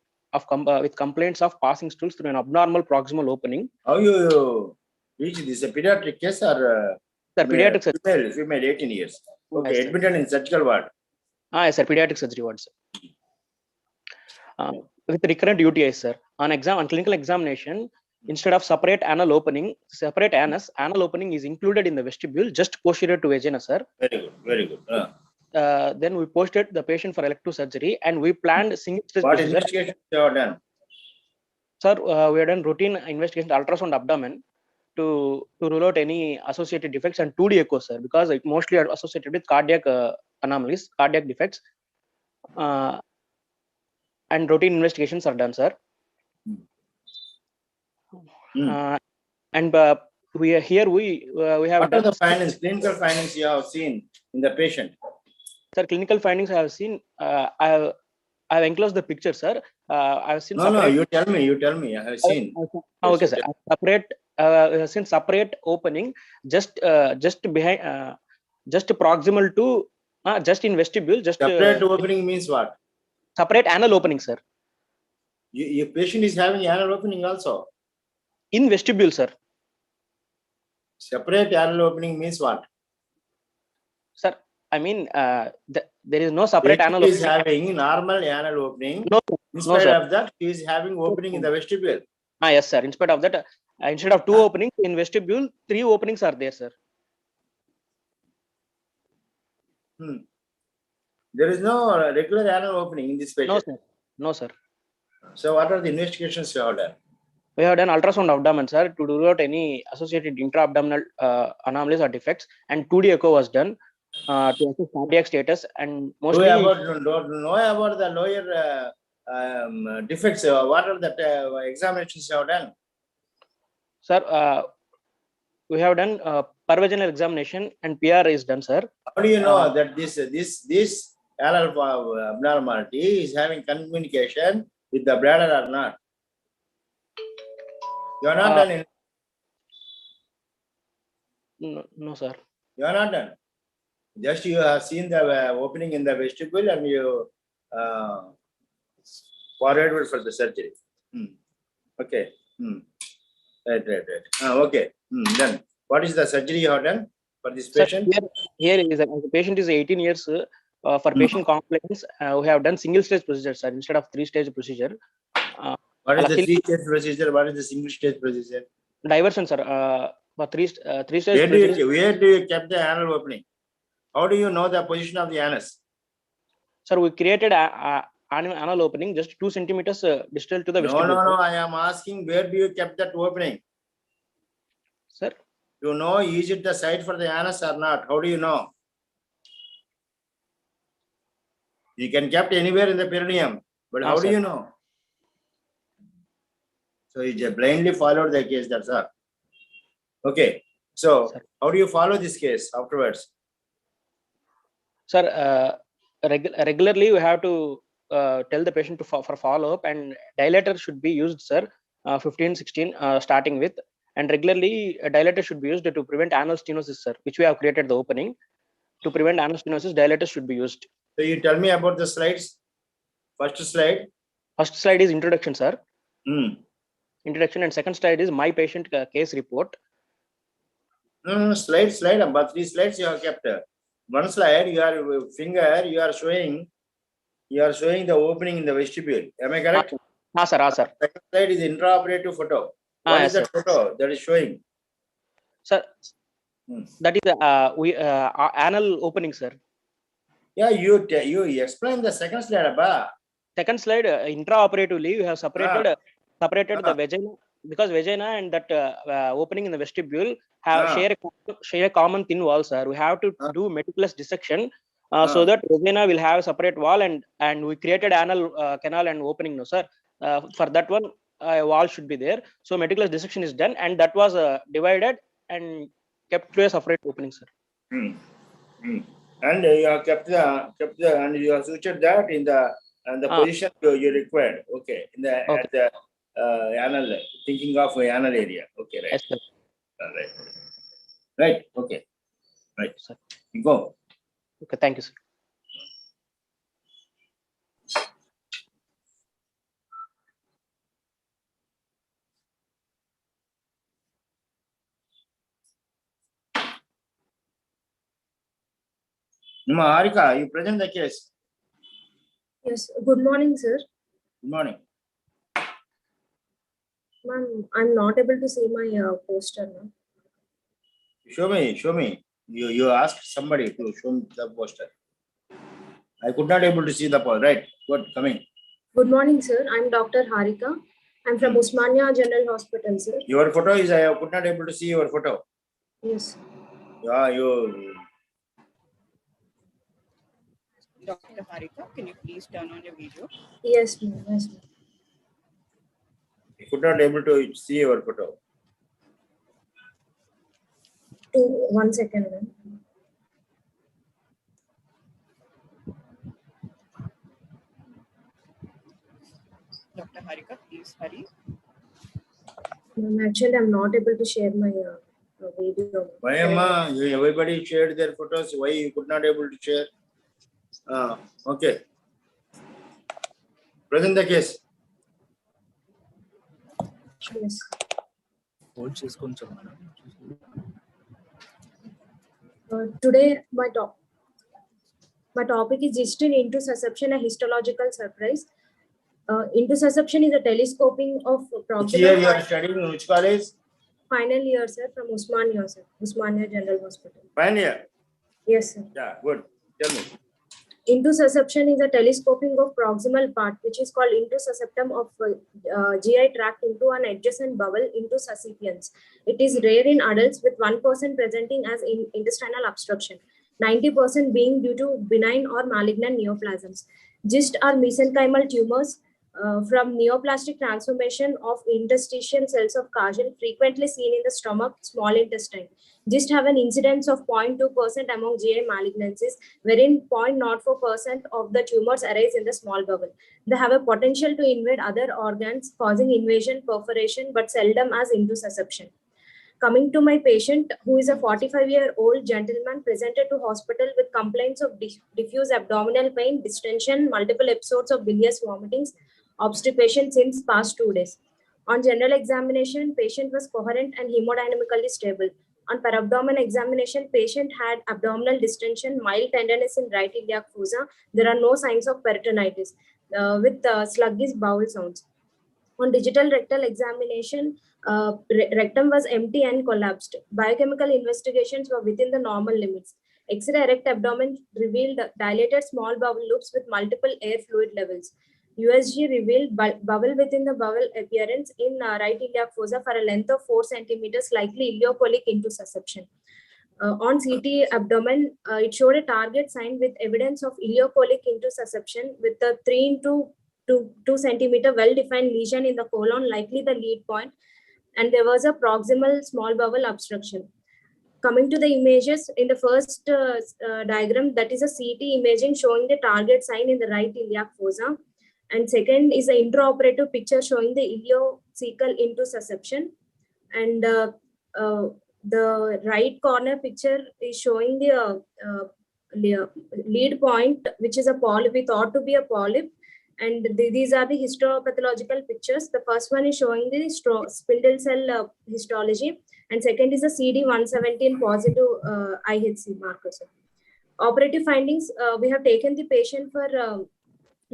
with complaints of passing stools through an abnormal proximal opening. How you reach this? A pediatric case or pediatric female 18 years? Okay, Yes, admitted in surgical ward. Yes, sir, pediatric surgery ward, sir. With recurrent UTIs, sir. On clinical examination, instead of separate anal opening, separate anus, anal opening is included in the vestibule, just posterior to vagina, sir. Very good. Then we posted the patient for elective surgery, and we planned single stage What procedure. investigation you have done? Sir, we have done routine investigation, ultrasound abdomen, to rule out any associated defects, and 2D echo, sir, because it mostly are associated with cardiac anomalies, cardiac defects, and routine investigations are done, sir. And we are here. We have. What are the findings? Clinical findings you have seen in the patient? Sir, clinical findings I have seen. I have enclosed the picture, sir. I have seen. No, you tell me. I have seen. Okay, sir. Separate. Since separate opening just behind, just proximal to, just in vestibule, just separate opening means what? Separate anal opening, sir. Your patient is having anal opening also. In vestibule, sir. Separate anal opening means what? Sir, I mean, there is no separate anal opening. Is having normal anal opening. No, in spite of that, he is having opening in the vestibule. Yes, sir. In spite of that, instead of 2 openings in vestibule, 3 openings are there, sir. There is no regular anal opening in this patient. No, sir. So, what are the investigations you have done? We have done ultrasound abdomen, sir, to rule out any associated intra-abdominal anomalies or defects, and 2D echo was done to assess cardiac status, and mostly. Know about the lower defects. What are the examinations you have done? Sir, we have done pervaginal examination, and PR is done, sir. How do you know that this anal abnormality is having communication with the bladder or not? You are not done. No, sir. You are not done. Just you have seen the opening in the vestibule and you forwarded for the surgery. Okay. Right. Okay. Then what is the surgery you have done for this patient? Sir, here is the patient is 18 years. For patient complaints, we have done single stage procedure, sir, instead of 3-stage procedure. What is the 3-stage procedure? What is the single stage procedure? Diversion, sir. For 3-stage procedure. Where do you keep the anal opening? How do you know the position of the anus? Sir, we created anal opening just 2 centimeters distal to the No, vestibule. no. I am asking where do you kept that opening? Sir? You know, is it the site for the anus or not? How do you know? You can kept anywhere in the perineum, but how do sir. you know? So you just blindly followed the case, that's all. Okay. So how do you follow this case afterwards? Sir, regularly we have to tell the patient for follow-up, and dilator should be used, sir, 15, 16 starting with, and regularly a dilator should be used to prevent anal stenosis, sir, which we have created the opening. To prevent anal stenosis, dilator should be used. So you tell me about the slides. First slide. First slide is introduction, sir. Introduction, and second slide is my patient case report. Slide, about 3 slides you have kept. One slide, your finger, you are showing the opening in the vestibule. Am I correct? Sir. Second slide is intraoperative photo. What is that photo that is showing? Sir, that is anal opening, sir. Yeah, you explain the second slide, Abba. Second slide, intraoperatively, we have separated the vagina, because vagina and that opening in the vestibule have share a common thin wall, sir. We have to do meticulous dissection so that vagina will have a separate wall, and we created anal canal and opening, no, sir. For that one, a wall should be there. So meticulous dissection is done, and that was divided and kept to a separate opening, sir. And you have kept the and you have sutured that in the position you required. Okay, in the at the anal, thinking of anal area. Okay, right. Yes, sir. Right. Okay. Right. Sir. You go. Okay. Thank you, sir. Harika, you present the case. Yes. Good morning, sir. Good morning. Ma'am, I'm not able to see my poster now. Show me. You asked somebody to show me the poster. I could not able to see the poster. Right. Good. Coming. Good morning, sir. I'm Dr. Harika. I'm from Usmania General Hospital, sir. Your photo is, I could not able to see your photo. Yes. Yeah, you. Dr. Harika, can you please turn on your video? Yes, ma'am. Yes, ma'am. I could not able to see your photo. 1 second, ma'am. Dr. Harika, please hurry. Ma'am, actually, I'm not able to share my video. Why, Amma? Everybody shared their photos. Why you could not able to share? Okay. Present the case. Yes. Today, my topic is distant intussusception, a histological surprise. Intussusception is a telescoping of proximal. Which year you are studying? In which college? Final year, sir, from Usmania, sir. Usmania General Hospital. Final year? Yes, sir. Yeah, good. Tell me. Intussusception is a telescoping of proximal part, which is called intussusceptum of GI tract into an adjacent bowel into suscipiens. It is rare in adults, with 1% presenting as intestinal obstruction, 90% being due to benign or malignant neoplasms. GIST are mesenchymal tumors from neoplastic transformation of interstitial cells of Kajal, frequently seen in the stomach, small intestine. GIST have an incidence of 0.2% among GI malignancies, wherein 0.04% of the tumors arise in the small bowel. They have a potential to invade other organs, causing invasion, perforation, but seldom as intussusception. Coming to my patient, who is a 45-year-old gentleman, presented to hospital with complaints of diffuse abdominal pain, distension, multiple episodes of bilious vomitings, obstipation since past 2 days. On general examination, patient was coherent and hemodynamically stable. On per-abdomen examination, patient had abdominal distension, mild tenderness in right iliac fossa. There are no signs of peritonitis with sluggish bowel sounds. On digital rectal examination, rectum was empty and collapsed. Biochemical investigations were within the normal limits. X-ray erect abdomen revealed dilated small bowel loops with multiple air fluid levels. USG revealed bowel within the bowel appearance in right iliac fossa for a length of 4 centimeters, likely ileocolic intussusception. On CT abdomen, it showed a target sign with evidence of ileocolic intussusception with a 3 to 2 centimeter well-defined lesion in the colon, likely the lead point, and there was a proximal small bowel obstruction. Coming to the images, in the first diagram, that is a CT imaging showing the target sign in the right iliac fossa. And second is the intraoperative picture showing the ileocecal intussusception. And the right corner picture is showing the lead point, which is a polyp, we thought to be a polyp. And these are the histopathological pictures. The first one is showing the spindle cell histology, and second is a CD117 positive IHC markers. Operative findings, we have taken the patient for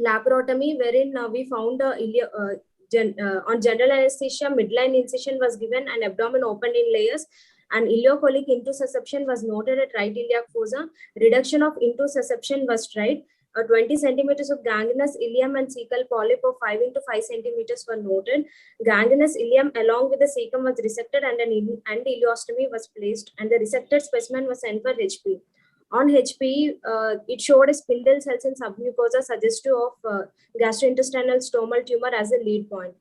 laparotomy, wherein we found on general anesthesia, midline incision was given and abdomen opened in layers, and ileocolic intussusception was noted at right iliac fossa. Reduction of intussusception was tried. 20 centimeters of gangrenous ileum and cecal polyp of 5 into 5 centimeters were noted. Gangrenous ileum along with the cecum was resected and an ileostomy was placed, and the resected specimen was sent for HP. On HP, it showed a spindle cells in submucosa suggestive of gastrointestinal stomal tumor as a lead point.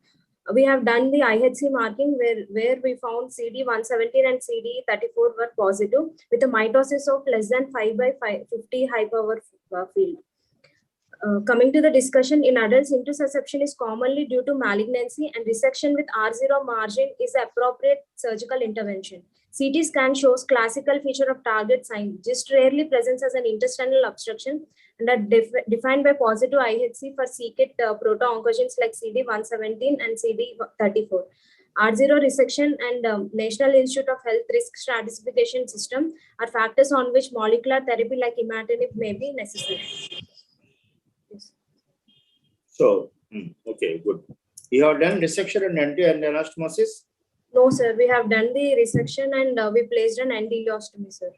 We have done the IHC marking where we found CD117 and CD34 were positive with a mitosis of less than 5/50 high power field. Coming to the discussion, in adults, intussusception is commonly due to malignancy, and resection with R0 margin is the appropriate surgical intervention. CT scan shows classical feature of target sign, just rarely presents as an intestinal obstruction, and are defined by positive IHC for c-kit proto-oncogenes like CD117 and CD34. R0 resection and National Institute of Health Risk Stratification System are factors on which molecular therapy like imatinib may be necessary. Yes. So, okay, good. You have done resection and anastomosis? No, sir. We have done the resection and we placed an ileostomy, sir.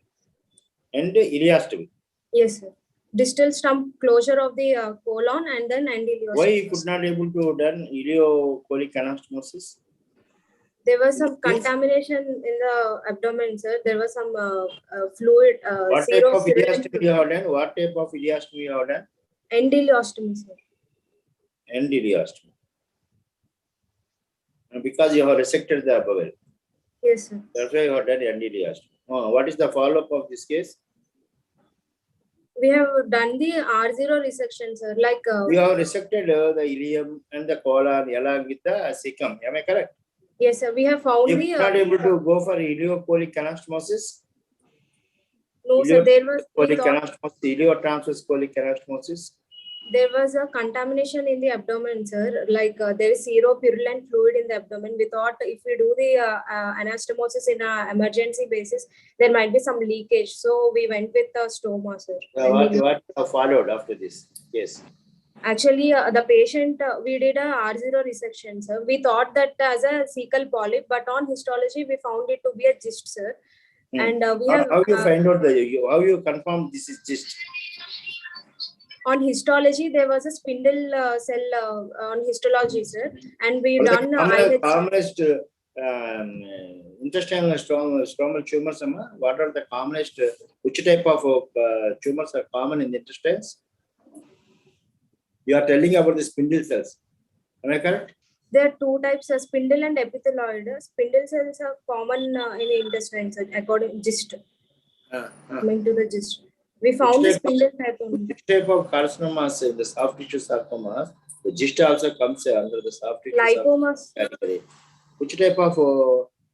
And ileostomy? Yes, sir. Distal stump closure of the colon and then ileostomy. Why you could not able to done ileocolic anastomosis? There was some contamination in the abdomen, sir. There was some fluid. What type of ileostomy you have done? What type of ileostomy you have done? Ileostomy, sir. Ileostomy. Because you have resected the bowel. Yes, sir. That's why you have done ileostomy. What is the follow-up of this case? We have done the R0 resection, sir. Like we have resected the ileum and the colon along with the cecum. Am I correct? Yes, sir. We have found you the. Not able to go for ileocolic anastomosis. No, sir. There was ileotransverse colic anastomosis. There was a contamination in the abdomen, sir. Like there is seropurulent fluid in the abdomen. We thought if we do the anastomosis in an emergency basis, there might be some leakage. So we went with the stoma, sir. What followed after this? Yes. Actually, the patient, we did a R0 resection, sir. We thought that as a cecal polyp, but on histology, we found it to be a cyst, sir. And we have. How you find out how you confirm this is cyst? On histology, there was a spindle cell on histology, sir, and we done commonest intestinal stromal tumors. What are the commonest? Which type of tumors are common in the intestines? You are telling about the spindle cells. Am I correct? There are two types of spindle and epithelioid. Spindle cells are common in the intestines, according to GIST. Coming to the GIST. We found the spindle type only. Which type of carcinomas in the soft tissue sarcomas? The GIST also comes under the soft tissue lipomas category. Which type of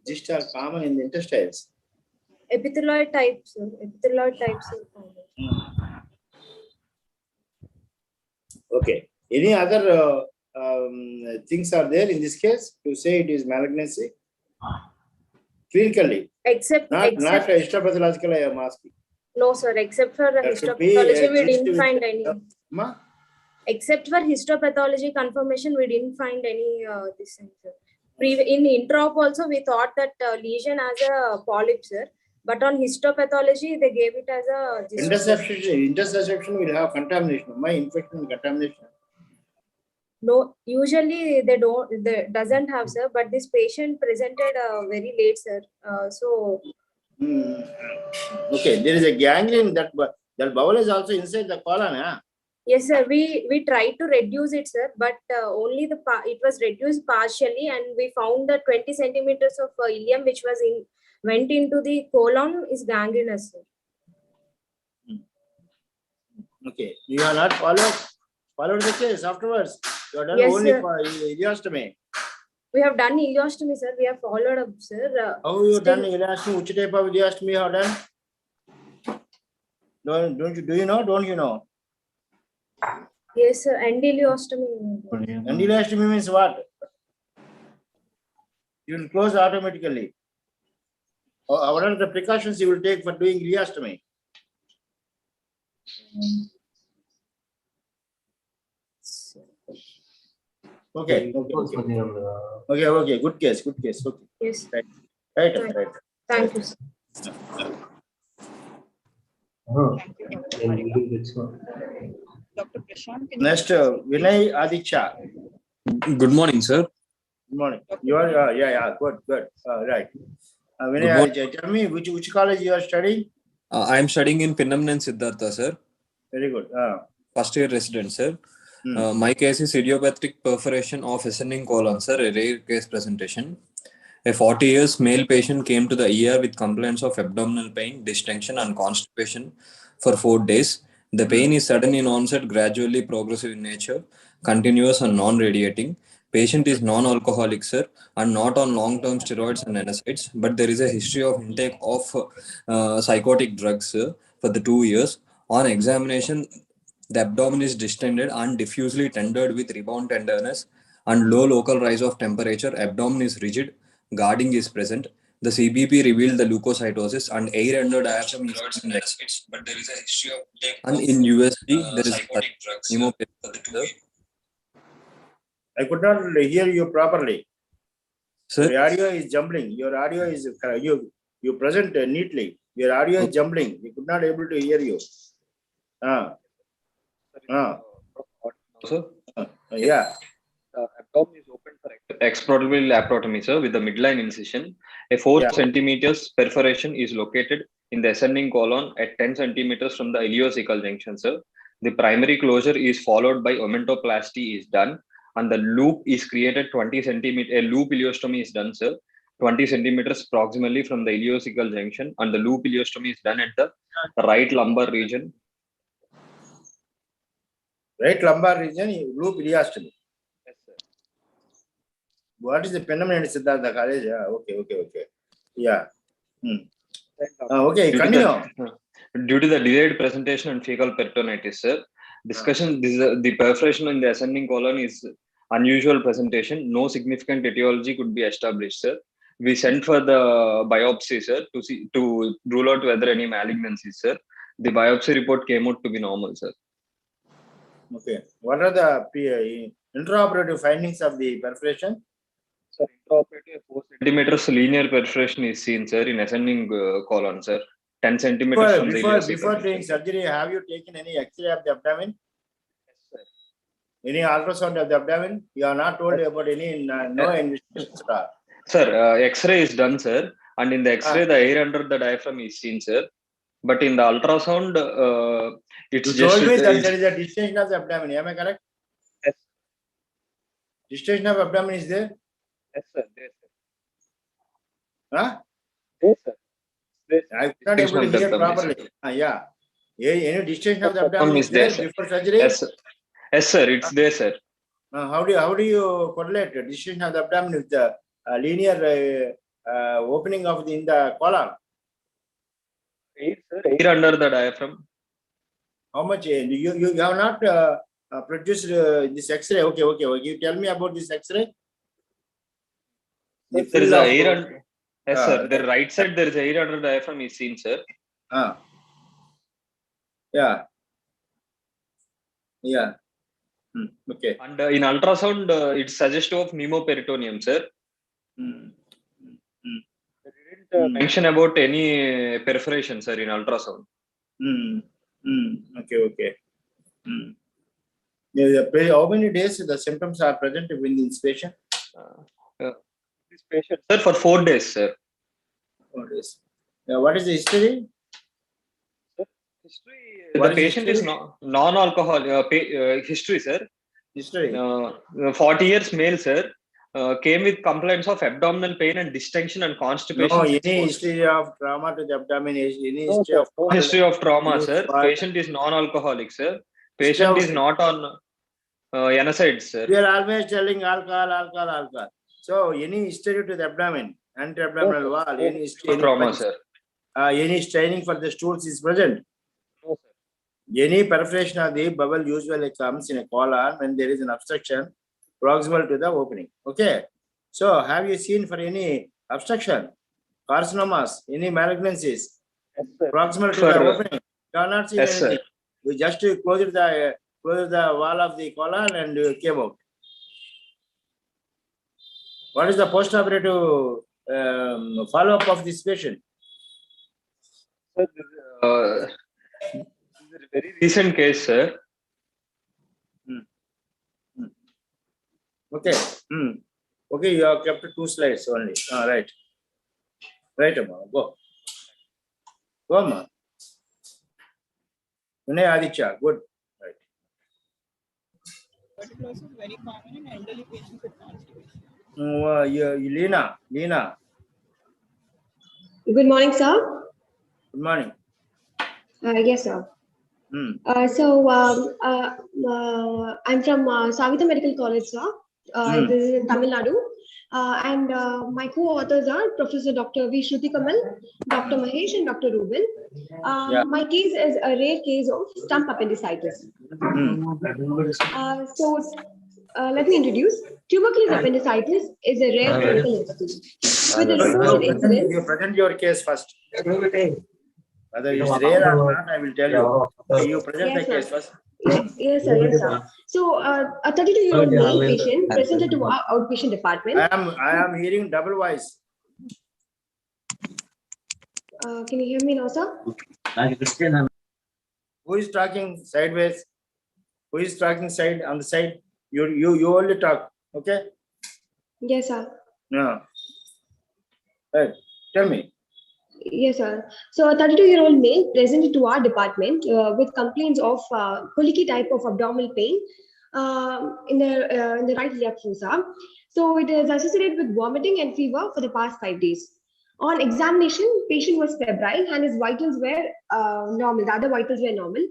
GIST are common in the intestines? Epithelioid types. Epithelioid types are common. Okay. Any other things are there in this case to say it is malignancy? Clinically. Except not histopathological, I am asking. No, sir. Except for the histopathology, we didn't find any. Except for histopathology confirmation, we didn't find any this thing, sir. In intraop also, we thought that lesion as a polyp, sir. But on histopathology, they gave it as a interception will have contamination. My infection and contamination. No, usually they doesn't have, sir. But this patient presented very late, sir. Okay, there is a gangrene that bowel is also inside the colon, huh? Yes, sir. We tried to reduce it, sir, but only it was reduced partially, and we found that 20 centimeters of ileum which went into the colon is gangrenous, sir. Okay, you have not followed the case afterwards. You have done Yes, only sir. for ileostomy. We have done ileostomy, sir. We have followed up, sir. How you done ileostomy? Which type of ileostomy you have done? Do you know? Don't you know? Yes, sir. Endoileostomy. Endoileostomy means what? You will close automatically. What are the precautions you will take for doing ileostomy? Okay. Good case. Okay. Yes. Right. Thank you, sir. Dr. Prashant, Next, Vinay Aditya. Good morning, sir. Good morning. You are good. Right. Vinay Aditya, tell me which college you are studying? I am studying in Pinnamnen Siddhartha, sir. Very good. First year resident, sir. My case is idiopathic perforation of ascending colon, sir. A rare case presentation. A 40 years male patient came to the ER with complaints of abdominal pain, distension, and constipation for 4 days. The pain is sudden in onset, gradually progressive in nature, continuous and non-radiating. Patient is non-alcoholic, sir, and not on long-term steroids and NSAIDs, but there is a history of intake of psychotic drugs, sir, for the 2 years. On examination, the abdomen is distended and diffusely tendered with rebound tenderness and low local rise of temperature. Abdomen is rigid, guarding is present. The CBP revealed the leukocytosis and air under diaphragm is in NSAIDs, but there is a history of intake and in USD there is psychotic drugs for the 2 sir. years. I could not hear you properly. Sir? Your audio is jumbling. Your audio is you present neatly. Your audio is jumbling. We could not able to hear you. Sir? Yeah. Abdomen is open for exploratory laparotomy, sir, with the midline incision. A 4 centimeters perforation is located in the ascending colon at 10 centimeters from the ileocecal junction, sir. The primary closure is followed by omentoplasty is done, and the loop is created 20 centimeters. A loop ileostomy is done, sir, 20 centimeters proximally from the ileocecal junction, and the loop ileostomy is done at the right lumbar region. Right lumbar region, loop ileostomy. Yes, sir. What is the Pinnamnen Siddhartha college? Okay. Yeah. Okay, continue. Due to the delayed presentation and fecal peritonitis, sir, discussion, the perforation in the ascending colon is unusual presentation. No significant etiology could be established, sir. We sent for the biopsy, sir, to rule out whether any malignancy, sir. The biopsy report came out to be normal, sir. Okay. What are the intraoperative findings of the perforation? Sir, intraoperative 4 centimeters linear perforation is seen, sir, in ascending colon, sir. 10 centimeters from the ileocecal. Before doing surgery, have you taken any X-ray of the abdomen? Yes, sir. Any ultrasound of the abdomen? You are not told about any no investigations at all. Sir, X-ray is done, sir, and in the X-ray, the air under the diaphragm is seen, sir. But in the ultrasound, it's you just. You told me that there is a distension of the abdomen. Am I correct? Yes. Distension of abdomen is there? Yes, sir. Yes, sir. Huh? Yes, sir. I could not able to hear properly. Yeah. Any distension of the abdomen is there before surgery? Yes, sir. Yes, sir. It's there, sir. How do you correlate distension of the abdomen with the linear opening of in the colon? Air under the diaphragm. How much you have not produced this X-ray? Okay. You tell me about this X-ray. There is a air under. Yes, sir. The right side there is air under diaphragm is seen, sir. Yeah. Okay. And in ultrasound, it's suggestive of pneumoperitoneum, sir. mention about any perforation, sir, in ultrasound. Okay. How many days the symptoms are present in this patient? This patient, sir, for 4 days, sir. 4 days. What is the history? The patient is non-alcohol history, sir. History. 40 years male, sir. Came with complaints of abdominal pain and distension and constipation. No, any history of trauma to the abdomen, any history of history of trauma, sir. Patient is non-alcoholic, sir. Patient is not on NSAIDs, sir. We are always telling alcohol. So any history to the abdomen, anti-abdominal wall, any history, trauma, sir. Any staining for the stools is present. No, sir. Any perforation of the bowel usually comes in a colon when there is an obstruction proximal to the opening. Okay. So have you seen for any obstruction, carcinomas, any malignancies proximal to the opening? You have not seen anything. Sir. You just closed the wall of the colon and came out. What is the post-operative follow-up of this patient? This is a very recent case, sir. Okay. Okay, you have kept 2 slides only. Right. Right, Amma. Go. Go, Amma. Vinay Aditya, good. Right. But it also very common in elderly patients with constipation. Leena. Good morning, sir. Good morning. Yes, sir. I'm from Savita Medical College, sir. This is in Tamil Nadu. And my co-authors are Professor Dr. V. Shruti Kamal, Dr. Mahesh, and Dr. Ruben. My case is a rare case of stump appendicitis. Let me introduce. Tuberculous appendicitis is a rare clinical entity. With a reported incidence. You present your case first. Whether it's rare or not, I will tell you. You present the case first. Yes, sir. So, a 32-year-old male patient presented to our outpatient department. I am hearing double voice. Can you hear me now, sir? Who is talking sideways? Who is talking on the side? You only talk. Okay. Yes, sir. No. Right. Tell me. Yes, sir. So a 32-year-old male presented to our department with complaints of colicky type of abdominal pain in the right iliac fossa. So it is associated with vomiting and fever for the past 5 days. On examination, patient was febrile and his vitals were normal. The other vitals were normal.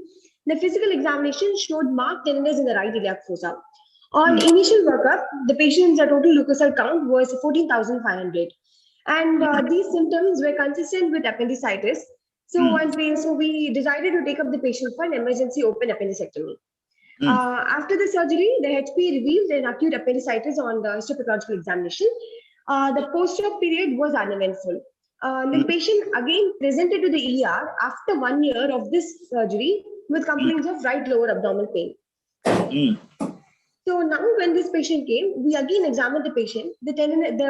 The physical examination showed marked tenderness in the right iliac fossa. On initial workup, the patient's total leukocyte count was 14,500. And these symptoms were consistent with appendicitis. So we decided to take up the patient for an emergency open appendicectomy. After the surgery, the HP revealed an acute appendicitis on the histopathological examination. The post-op period was uneventful. The patient again presented to the ER after 1 year of this surgery with complaints of right lower abdominal pain. So now when this patient came, we again examined the patient. The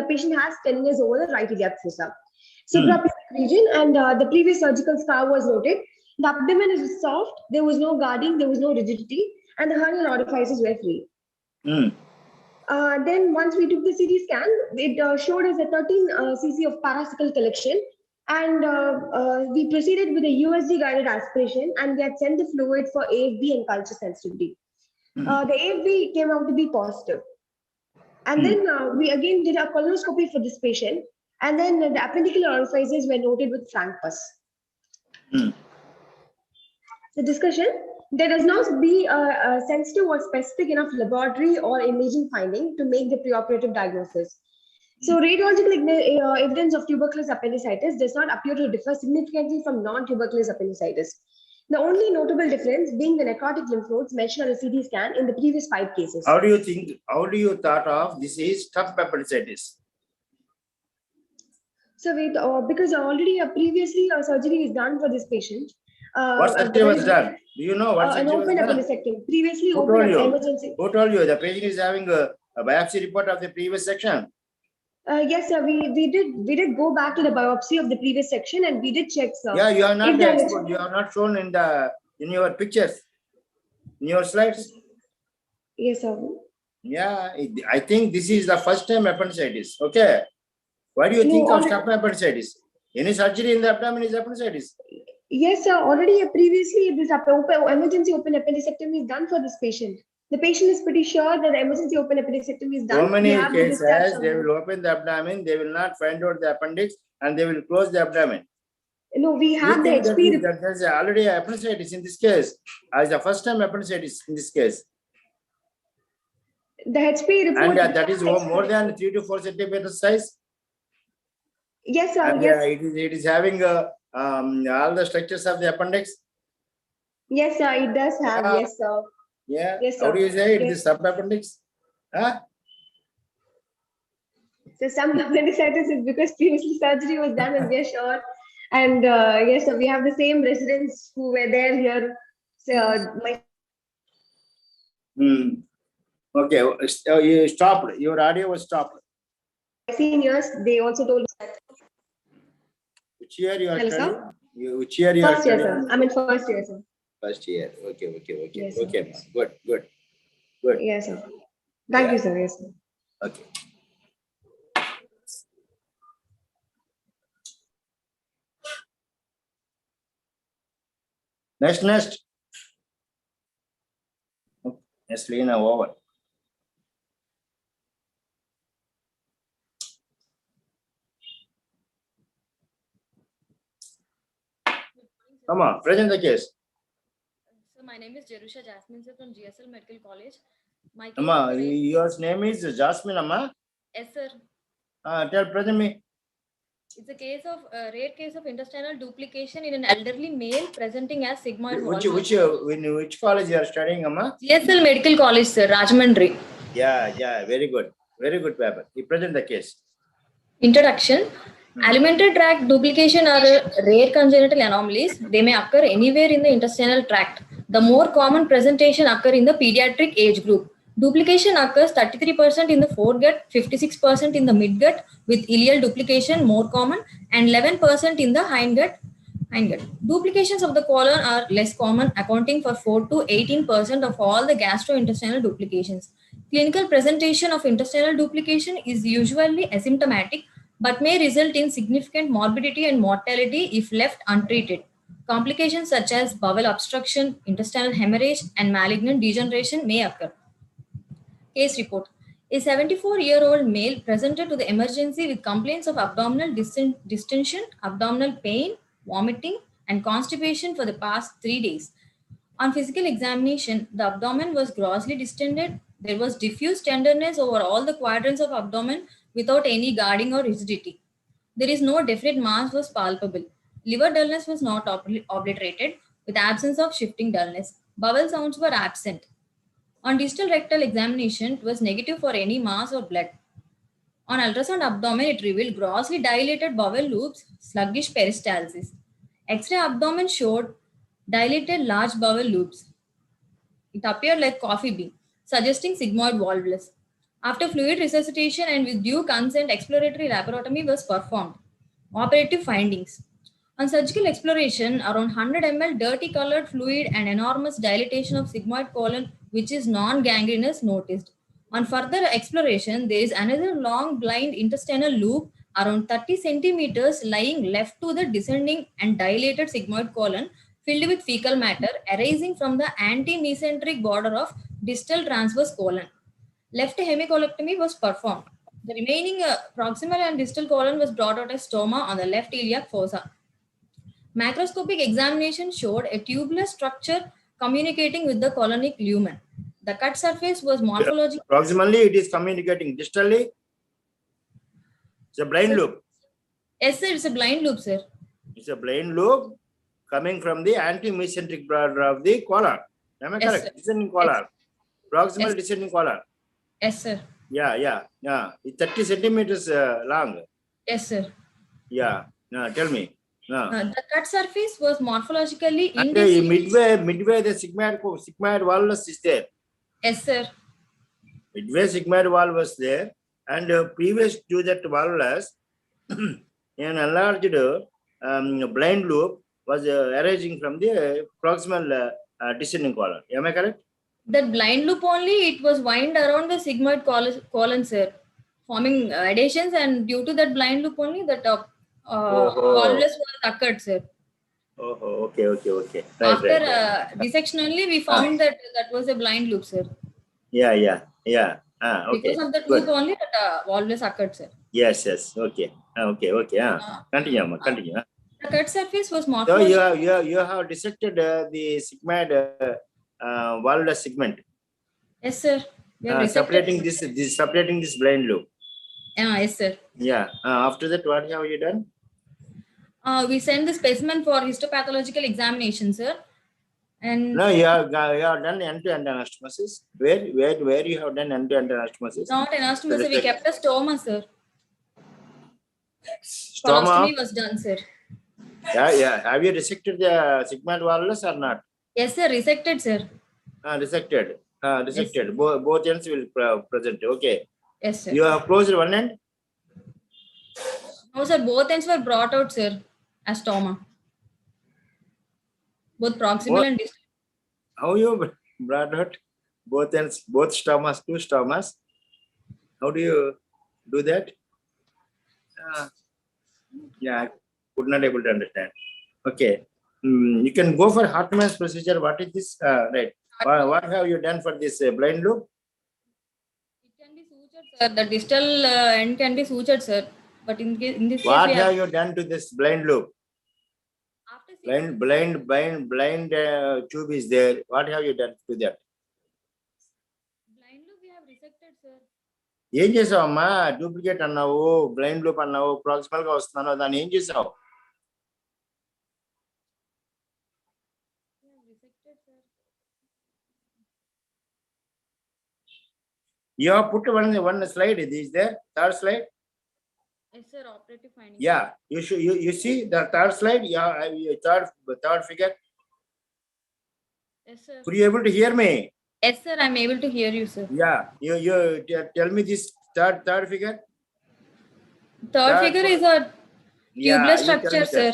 patient has tenderness over the right iliac fossa. Suprapubic region, and the previous surgical scar was noted. The abdomen is soft, there was no guarding, there was no rigidity, and the hernial orifices were free. Then once we took the CT scan, it showed us a 13 cc of paracecal collection, and we proceeded with a USG guided aspiration, and we had sent the fluid for AFB and culture sensitivity. The AFB came out to be positive. And then we again did a colonoscopy for this patient, and then the appendicular orifices were noted with frank pus. The discussion, there does not be a sensitive or specific enough laboratory or imaging finding to make the preoperative diagnosis. So radiological evidence of tuberculous appendicitis does not appear to differ significantly from non-tuberculous appendicitis. The only notable difference being the necrotic lymph nodes mentioned on the CT scan in the previous 5 cases. How do you thought of this is stump appendicitis? So because already previously a surgery is done for this patient. What surgery was done? Do you know what surgery was done? An open appendicectomy. Previously open emergency. Who told you? The patient is having a biopsy report of the previous section. Yes, sir. We did go back to the biopsy of the previous section and we did check, sir. Yeah, you are not If there you are not shown in your pictures, in your slides. Yes, sir. Yeah, I think this is the first time appendicitis. Okay. What do you think of staph appendicitis? Any surgery in the abdomen is appendicitis? Yes, sir. Already previously, this emergency open appendicectomy is done for this patient. The patient is pretty sure that the emergency open appendicectomy is done. So many cases, they will open the abdomen, they will not find out the appendix, and they will close the abdomen. No, we have the HP. There's already appendicitis in this case. As the first time appendicitis in this case. The HP report. And that is more than 3 to 4 centimeters size. Yes, sir. And, yes. It is having all the structures of the appendix. Yes, sir. It does have. Yes, sir. Yeah. Yes, sir. How do you say it? Yes. This subappendix? Huh? So some appendicitis is because previously surgery was done, and we are sure. And yes, sir, we have the same residents who were there here. So Okay, you stopped. Your audio was stopped. seniors, they also told us that. Which year you are Hello, studying? sir? Which year you are First year, studying? sir. I'm in first year, sir. First year. Okay. Yes, sir. Okay, good. Yes, sir. Thank you, sir. Yes, sir. Okay. Next. Next, Lena, over. Come on, present the case. So my name is Jerusha Jasmine sir from GSL Medical College. My case Amma, of your name is Jasmine, Amma. yes, sir. Tell present me. It's a case of rare case of intestinal duplication in an elderly male presenting as sigmoid wall. Which college you are studying, Amma? GSL Medical College, sir, Rajahmundry. Yeah, very good paper. You present the case. Introduction. Alimentary tract duplication are rare congenital anomalies. They may occur anywhere in the intestinal tract. The more common presentation occur in the pediatric age group. Duplication occurs 33% in the foregut, 56% in the midgut, with ileal duplication more common, and 11% in the hindgut. Duplications of the colon are less common, accounting for 4 to 18% of all the gastrointestinal duplications. Clinical presentation of intestinal duplication is usually asymptomatic, but may result in significant morbidity and mortality if left untreated. Complications such as bowel obstruction, intestinal hemorrhage, and malignant degeneration may occur. Case report. A 74-year-old male presented to the emergency with complaints of abdominal distension, abdominal pain, vomiting, and constipation for the past 3 days. On physical examination, the abdomen was grossly distended. There was diffuse tenderness over all the quadrants of abdomen without any guarding or rigidity. There is no definite mass was palpable. Liver dullness was not obliterated with absence of shifting dullness. Bowel sounds were absent. On distal rectal examination, it was negative for any mass or blood. On ultrasound abdomen, it revealed grossly dilated bowel loops, sluggish peristalsis. X-ray abdomen showed dilated large bowel loops. It appeared like coffee bean, suggesting sigmoid volvulus. After fluid resuscitation and with due consent, exploratory laparotomy was performed. Operative findings. On surgical exploration, around 100 ml dirty colored fluid and enormous dilatation of sigmoid colon, which is non-gangrenous, noticed. On further exploration, there is another long blind intestinal loop around 30 centimeters lying left to the descending and dilated sigmoid colon filled with fecal matter arising from the anti-mesenteric border of distal transverse colon. Left hemicolectomy was performed. The remaining proximal and distal colon was brought out as stoma on the left iliac fossa. Macroscopic examination showed a tubular structure communicating with the colonic lumen. The cut surface was morphological. Proximally, it is communicating. Distally, it's a blind loop. Yes, sir, it's a blind loop, sir. It's a blind loop coming from the anti-mesenteric border of the colon. Am I correct? Sir. Descending colon. Proximal Yes. descending colon. Yes, sir. Yeah. It's 30 centimeters long. Yes, sir. Yeah. Tell me. The cut surface was morphologically And indistinct. midway the sigmoid volvulus is there. Yes, sir. Midway sigmoid valve was there, And previous to that valvulus, an enlarged blind loop was arising from the proximal descending colon. Am I correct? That blind loop only, it was wind around the sigmoid colon, sir, forming adhesions, and due to that blind loop only, that volvulus was occurred, sir. Oh, okay. Right, After right. dissection only, we found that was a blind loop, sir. Yeah. Because Okay. of that Good. loop only, that volvulus occurred, sir. Yes. Okay. Continue. The cut surface was So morphological. you have dissected the sigmoid valvulus segment. Yes, sir. We have Separating this blind loop. Yes, sir. Yeah. After that, what have you done? We sent the specimen for histopathological examination, sir. And No, you have done end-to-end anastomosis. Where you have done end-to-end anastomosis? not anastomosis, we kept a stoma, sir. Stoma. Colostomy was done, sir. Yeah. Have you resected the sigmoid valvulus or not? Yes, sir. Resected, sir. Resected. Yes. Both ends will present. Okay. Yes, sir. You have closed one end? No, sir. Both ends were brought out, sir, as stoma. Both proximal and distal. How you brought out both ends, both stomas, two stomas? How do you do that? Yeah, I could not able to understand. Okay. You can go for Hartmann's procedure. What is this? Right. What have you done for this blind loop? It can be sutured, sir. The distal end can be sutured, sir. But in this What case, have you done to this blind loop? Blind tube is there. What have you done to that? blind loop we have resected, sir. ఏం చేసావమ్మా? Duplicate అన్నావు, blind loop అన్నావు, proximal గా వస్తున్నావు, దాన్ని ఏం చేసావు? You have put one slide. Is there third slide? Yes, sir. Operative findings. Yeah, you see the third slide. Yeah, third figure. Yes, sir. Could you able to hear me? Yes, sir. I'm able to hear you, sir. Yeah, you tell me this third figure. Third figure is a tubular structure, sir.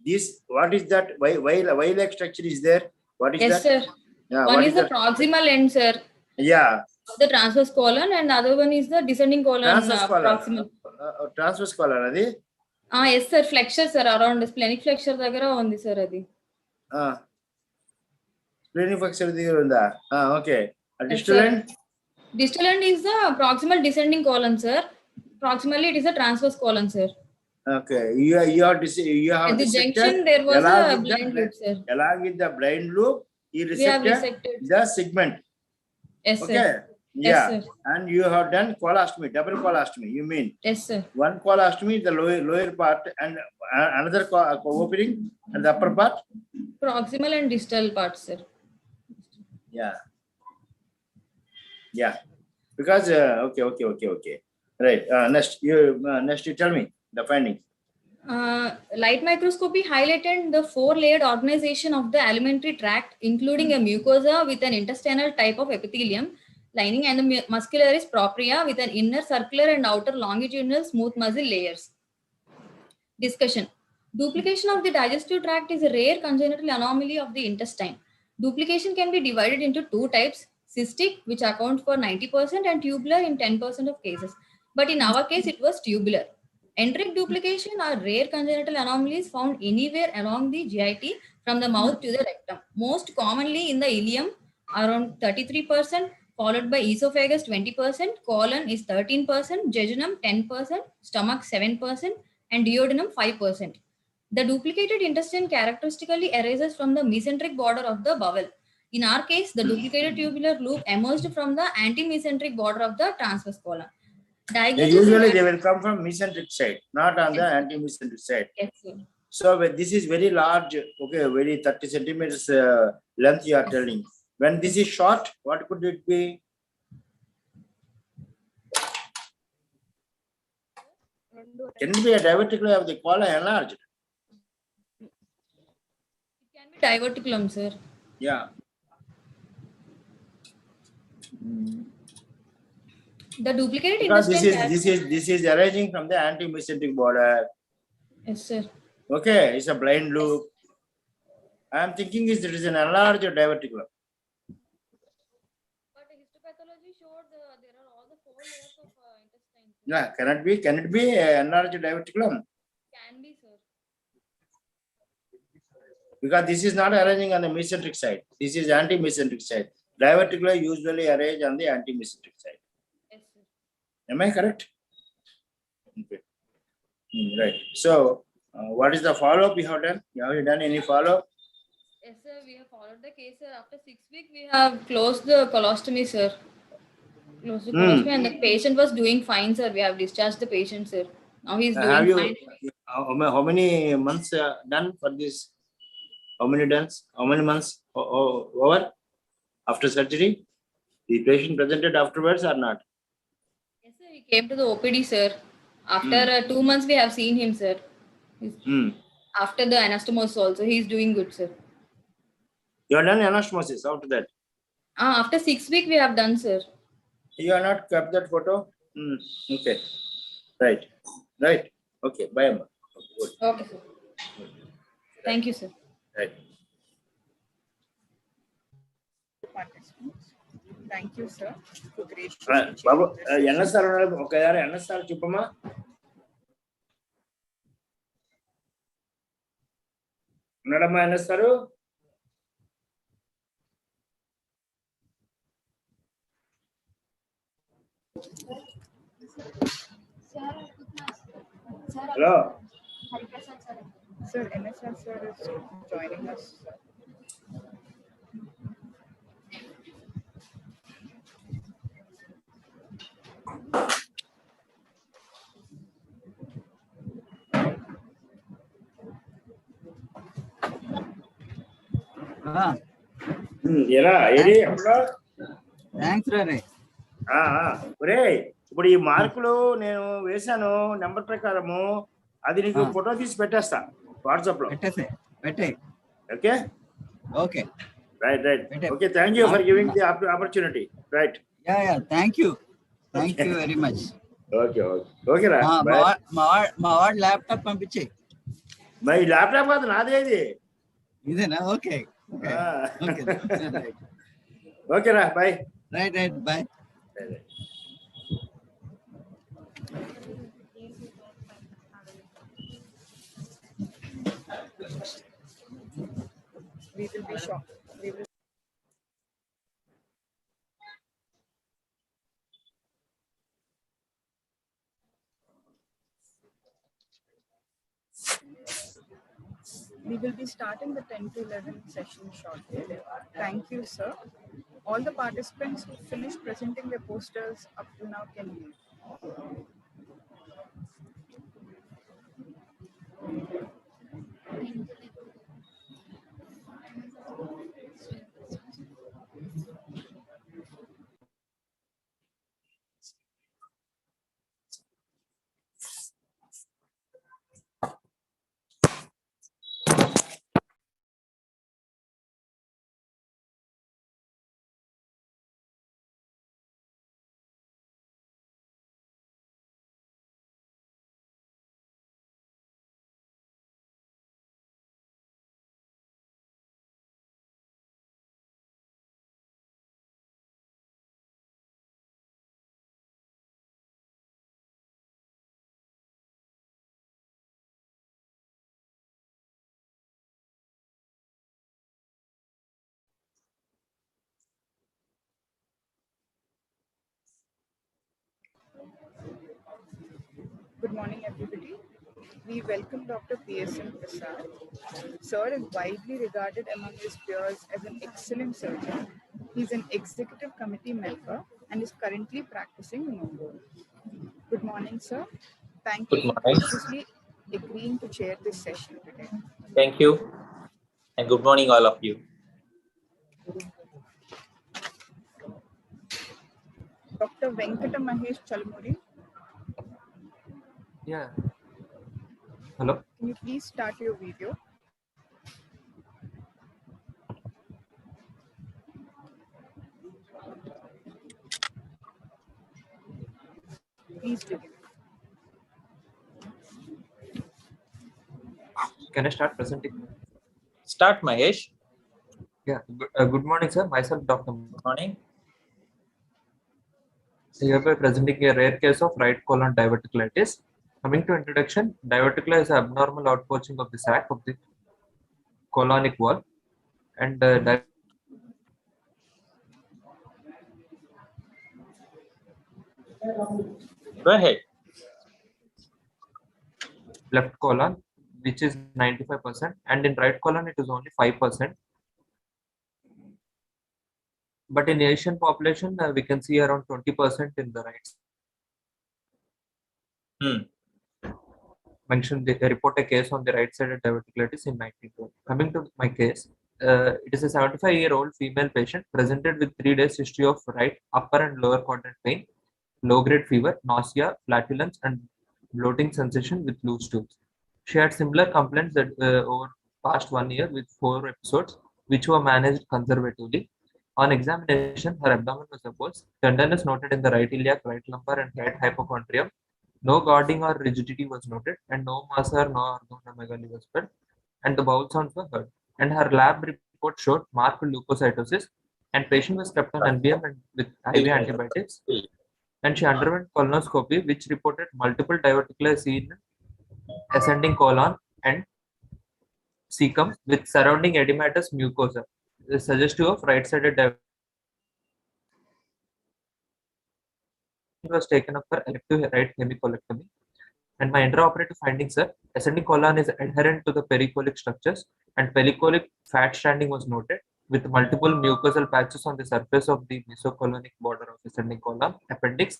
This what is that? Y-like structure is there? What is that? Yes, sir. Yeah, One is the proximal end, sir. Yeah. The transverse colon, and the other one is the descending colon. Transverse colon. Proximal. Transverse colon, adi? Yes, sir. Flexure, sir. Around the splenic flexure dagara undi, sir, adi. Splenic flexure digara unda. Okay. Distal end? Distal end is the proximal descending colon, sir. Proximally, it is a transverse colon, sir. Okay. You have At the junction, there was a blind loop, sir. Along with the blind loop, you resected the segment. Yes, okay. Sir. Yeah. Yes, sir. And you have done colostomy, double colostomy, you mean? Yes, sir. One colostomy, the lower part, and another opening, and the upper part? Proximal and distal parts, sir. Yeah. Because, okay. Right. Next, you tell me the findings. Light microscopy highlighted the 4-layered organization of the alimentary tract, including a mucosa with an intestinal type of epithelium lining and the muscularis propria with an inner circular and outer longitudinal smooth muscle layers. Discussion. Duplication of the digestive tract is a rare congenital anomaly of the intestine. Duplication can be divided into two types: cystic, which accounts for 90%, and tubular in 10% of cases. But in our case, it was tubular. Enteric duplication are rare congenital anomalies found anywhere along the GIT from the mouth to the rectum. Most commonly in the ileum, around 33%, followed by esophagus 20%, colon is 13%, jejunum 10%, stomach 7%, and duodenum 5%. The duplicated intestine characteristically arises from the mesenteric border of the bowel. In our case, the duplicated tubular loop emerged from the anti-mesenteric border of the transverse colon. Usually they will come from mesenteric side, not on the anti-mesenteric side. Yes, sir. So this is very large, okay, very 30 centimeters length you are telling. When this is short, what could it be? Can it be a diverticulum of the colon enlarged? It can be diverticulum, sir. Yeah. The duplicated Because intestine. this is arising from the anti-mesenteric border. Yes, sir. Okay, it's a blind loop. I am thinking it is an enlarged diverticulum. But histopathology showed there are all the 4 layers of intestine. Yeah, can it be enlarged diverticulum? Can be, sir. Because this is not arising on the mesenteric side. This is anti-mesenteric side. Diverticular usually arise on the anti-mesenteric side. Yes, sir. Am I correct? Okay. Right. So, what is the follow-up you have done? Have you done any follow-up? Yes, sir. We have followed the case, sir. After 6 weeks, we have closed the colostomy, sir. Closed the colostomy, and the patient was doing fine, sir. We have discharged the patient, sir. Now he's doing Have you fine. how many months done for this? How many months? Over after surgery? The patient presented afterwards or not? Yes, sir. He came to the OPD, sir. After 2 months, we have seen him, sir. After the anastomosis also, he's doing good, sir. You have done anastomosis after that? After 6 weeks, we have done, sir. You have not kept that photo? Okay. Right. Okay. Bye, Amma. Okay, sir. Thank you, sir. Right. Thank you, sir. For great. Babu, NSR ఒకసారి NSR చెప్పమ్మా. ఉన్నాడమ్మా NSR? Hello. Sir, NSR sir is joining us. ఎలా ఏది ఎప్పుడు? Thanks రే. ఒరేయ్ ఇప్పుడు ఈ మార్కులు నేను వేశాను నెంబర్ ప్రకారము, అది నీకు ఫోటో తీసి పెట్టేస్తా వాట్సాప్ లో. పెట్టేయ్. Okay okay. Right. Okay, thank you for giving the opportunity. Right. Ya thank you very much. Okay రా. మా వాడు ల్యాప్టాప్ పంపించేయి. మరి ల్యాప్టాప్ కాదు, నాదే ఇది. ఇదేనా? ఓకే. ఓకే రా, bye. Right bye. We will be shocked. We will be starting the 10 to 11 session shortly. Thank you, sir. All the participants who finished presenting their posters up to now can leave. Good morning, everybody. We welcome Dr. P.S.M. Prasad. Sir is widely regarded among his peers as an excellent surgeon. He's an executive committee member and is currently practicing in Mumbai. Good morning, sir. Thank you for graciously agreeing to chair this session today. Thank you, and good morning, all of you. Dr. Venkata Mahesh Chalmuri. Yeah. Hello. Can you please start your video? Please begin. Can I start presenting? Start, Mahesh. Yeah. Good morning, sir. Myself, Dr. Good morning. Hereby presenting a rare case of right colon diverticulitis. Coming to introduction, diverticulitis is abnormal outpouching of the sac of the colonic wall, and Go ahead. left colon, which is 95%, and in right colon it is only 5%. But in Asian population, we can see around 20% in the right. Mentioned they report a case on the right-sided diverticulitis in 1912. Coming to my case, it is a 75-year-old female patient presented with 3 days history of right upper and lower quadrant pain, low-grade fever, nausea, flatulence, and bloating sensation with loose stools. She had similar complaints that over past 1 year with 4 episodes, which were managed conservatively. On examination, her abdomen was opposed. Tenderness noted in the right iliac, right lumbar, and right hypochondrium. No guarding or rigidity was noted, and no mass or no organomegaly was felt, and the bowel sounds were heard. And her lab report showed marked leukocytosis, and patient was kept on NBM and with IV antibiotics. And she underwent colonoscopy, which reported multiple diverticulitis in ascending colon and cecum with surrounding edematous mucosa, suggestive of right-sided diverticulitis. Was taken up for elective right hemicolectomy. And my intraoperative findings are ascending colon is adherent to the pericolic structures, and pericolic fat stranding was noted with multiple mucosal patches on the surface of the mesocolonic border of ascending colon, appendix,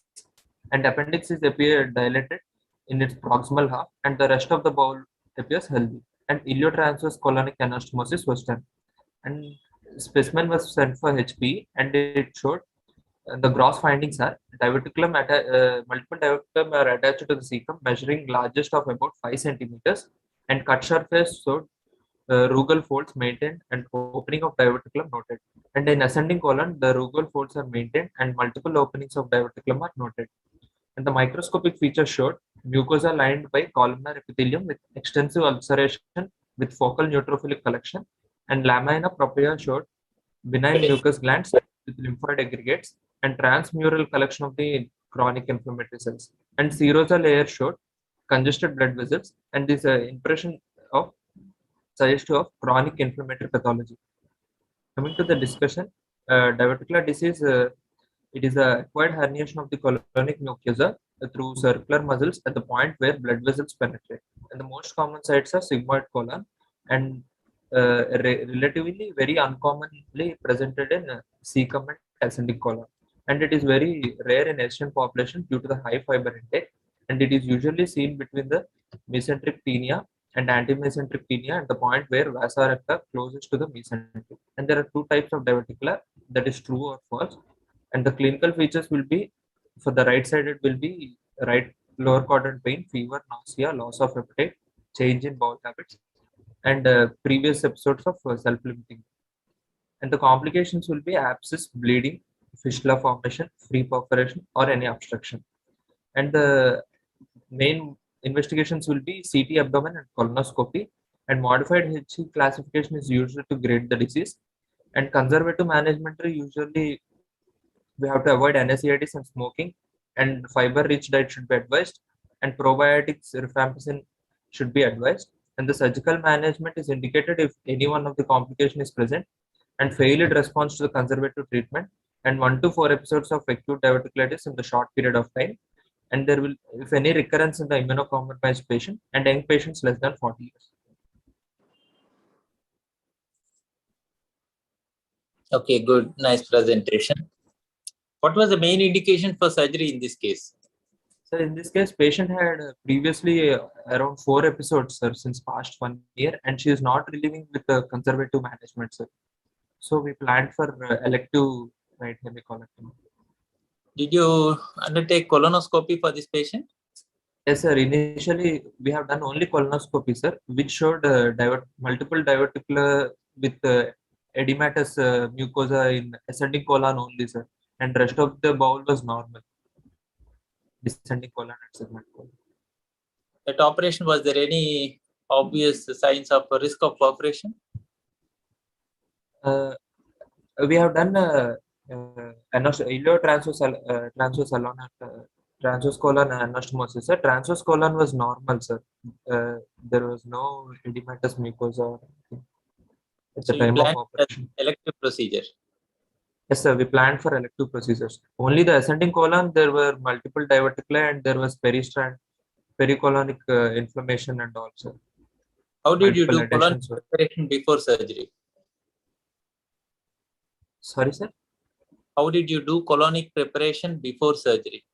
and appendix is appear dilated in its proximal half, and the rest of the bowel appears healthy. And iliotransverse colonic anastomosis was done, and specimen was sent for HP, and it showed the gross findings are diverticulum multiple diverticulum are attached to the cecum, measuring largest of about 5 centimeters, and cut surface showed rugal folds maintained and opening of diverticulum noted. And in ascending colon, the rugal folds are maintained and multiple openings of diverticulum are noted. And the microscopic features showed mucosa lined by columnar epithelium with extensive ulceration with focal neutrophilic collection, and lamina propria showed benign mucous glands with lymphoid aggregates and transmural collection of the chronic inflammatory cells. And serosal layer showed congested blood vessels, and this impression of suggestive of chronic inflammatory pathology. Coming to the discussion, diverticular disease, it is a acquired herniation of the colonic mucosa through circular muscles at the point where blood vessels penetrate. And the most common sites are sigmoid colon, and relatively very uncommonly presented in cecum and ascending colon. And it is very rare in Asian population due to the high fiber intake, and it is usually seen between the mesenteric tinea and antimesenteric tinea at the point where vasa recta closest to the mesenteric. And there are 2 types of diverticular, that is true or false. And the clinical features will be, for the right sided will be right lower quadrant pain, fever, nausea, loss of appetite, change in bowel habits, and previous episodes of self-limiting. And the complications will be abscess, bleeding, fistula formation, free perforation, or any obstruction. And the main investigations will be CT abdomen and colonoscopy, and modified HC classification is used to grade the disease. And conservative management usually we have to avoid NSAIDs and smoking, and fiber-rich diet should be advised, and probiotics, rifampicin should be advised. And the surgical management is indicated if any one of the complication is present, and failed response to the conservative treatment, and 1 to 4 episodes of acute diverticulitis in the short period of time. And there will, if any recurrence in the immunocompromised patient and young patients less than 40 years. Okay, good. Nice presentation. What was the main indication for surgery in this case? So in this case, patient had previously around 4 episodes, sir, since past 1 year, and she is not relieving with the conservative management, sir. So we planned for elective right hemicolectomy. Did you undertake colonoscopy for this patient? Yes, sir. Initially, we have done only colonoscopy, sir, which showed multiple diverticular with edematous mucosa in ascending colon only, sir, and rest of the bowel was normal. descending colon and segment colon. At operation, was there any obvious signs of risk of perforation? We have done transverse colon anastomosis. Sir, transverse colon was normal, sir. There was no edematous mucosa at the time of operation. Elective procedure. Yes, sir. We planned for elective procedures. Only the ascending colon, there were multiple diverticulae and there was pericolonic inflammation and also. How did you do colonic preparation before surgery? Sorry, sir. How did you do colonic preparation before surgery?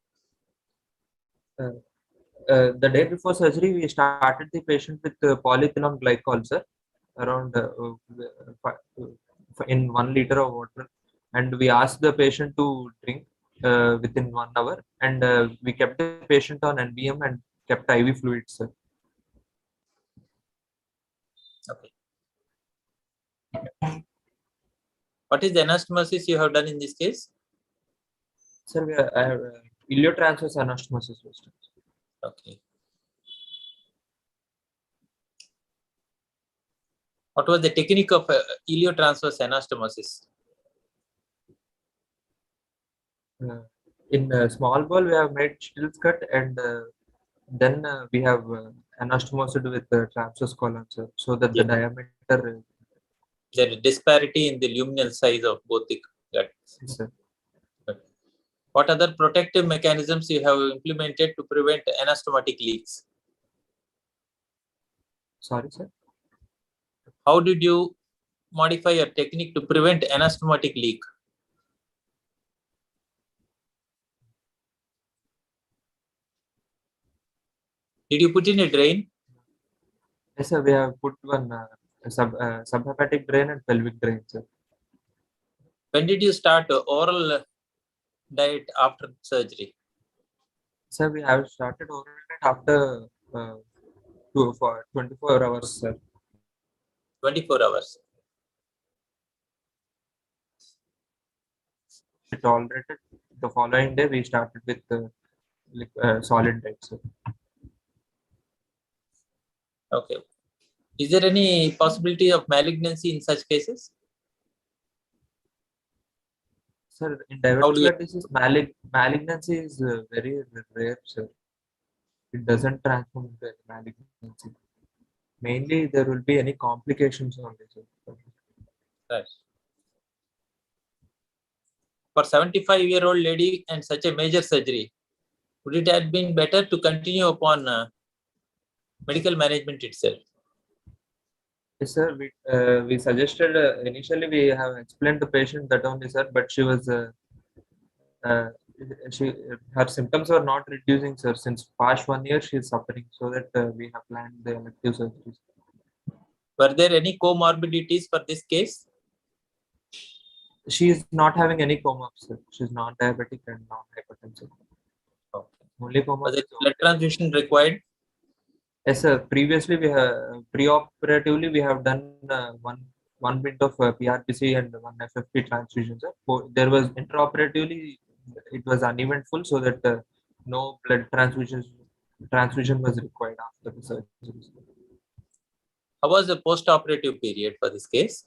The day before surgery, we started the patient with polyethylene glycol, sir, around in 1 liter of water, and we asked the patient to drink within 1 hour, and we kept the patient on NBM and kept IV fluids, sir. Okay. What is the anastomosis you have done in this case? Sir, I have iliotransverse anastomosis. Okay. What was the technique of iliotransverse anastomosis? In small bowel, we have made Still's cut, and then we have anastomosed with transverse colon, sir, so that the diameter. There is disparity in the luminal size of both the guts. Yes, sir. What other protective mechanisms you have implemented to prevent anastomotic leaks? Sorry, sir. How did you modify your technique to prevent anastomotic leak? Did you put in a drain? Yes, sir. We have put one subhepatic drain and pelvic drain, sir. When did you start oral diet after surgery? Sir, we have started oral diet after 24 hours, sir. 24 hours. We tolerated. The following day, we started with solid diet, sir. Okay. Is there any possibility of malignancy in such cases? Sir, in diverticular disease, malignancy is very rare, sir. It doesn't transform into malignancy. Mainly, there will be any complications only, sir. Right. For 75-year-old lady and such a major surgery, would it have been better to continue upon medical management itself? Yes, sir. We suggested initially we have explained the patient that only, sir, but she was her symptoms were not reducing, sir. Since past 1 year, she is suffering, so that we have planned the elective surgeries. Were there any comorbidities for this case? She is not having any comorbidities, sir. She is not diabetic and not hypertensive. Okay. Only Was it blood transfusion required? Yes, sir. Previously, we have pre-operatively we have done one bit of PRPC and one FFP transfusion, sir. There was intraoperatively it was uneventful, so that no blood transfusion was required after the surgery. How was the post-operative period for this case?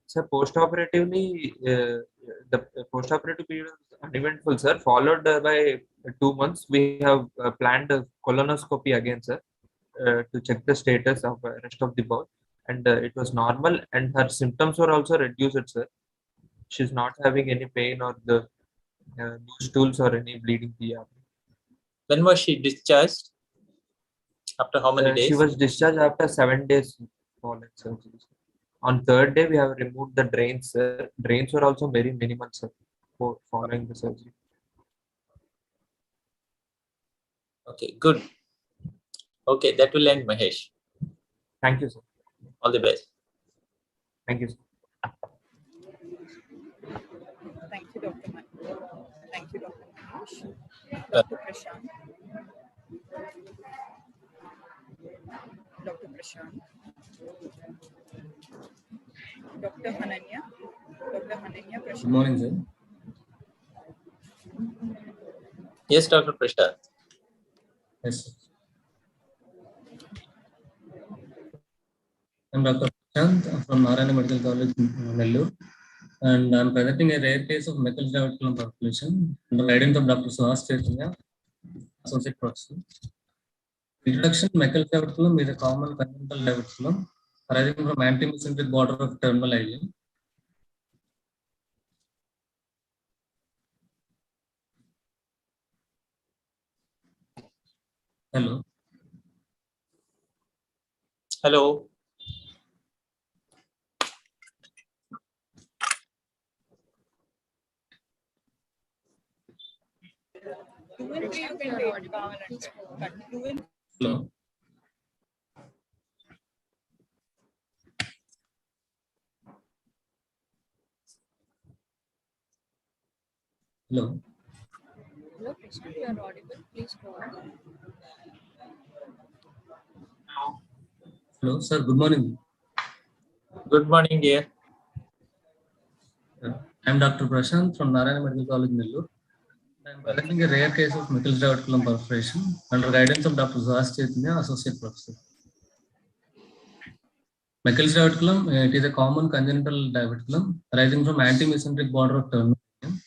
Sir, post-operatively, the post-operative period was uneventful, sir. Followed by 2 months, we have planned a colonoscopy again, sir, to check the status of rest of the bowel, and it was normal, and her symptoms were also reduced, sir. She's not having any pain or the loose stools or any bleeding PR. When was she discharged? After how many days? She was discharged after 7 days following surgery. On 3rd day, we have removed the drains. Drains were also very minimal, sir, for following the surgery. Okay, good. Okay, that will end, Mahesh. Thank you, sir. All the best. Thank you, sir. Thank you, Dr. Mahesh. Thank you, Dr. Mahesh. Dr. Prashant. Dr. Prashant. Dr. Hananya. Dr. Hananya Prashant. Good morning, sir. Yes, Dr. Prashad. Yes, sir. I'm Dr. Prashant from Narayana Medical College, Nellore, and I'm presenting a rare case of Meckel's diverticulum population under the guidance of Dr. Suhas Chaitanya, Associate Professor. Introduction: Meckel's diverticulum is a common congenital diverticulum arising from anti-mesenteric border of terminal ileum. Hello. Hello. Hello. Hello. Hello, Krishna, you are audible. Please go on. Hello, sir. Good morning. Good morning, dear. I'm Dr. Prashant from Narayana Medical College, Nellore. I'm presenting a rare case of Meckel's diverticulum perforation under guidance of Dr. Suhas Chaitanya, Associate Professor. Meckel's diverticulum, it is a common congenital diverticulum arising from anti-mesenteric border of terminal ileum.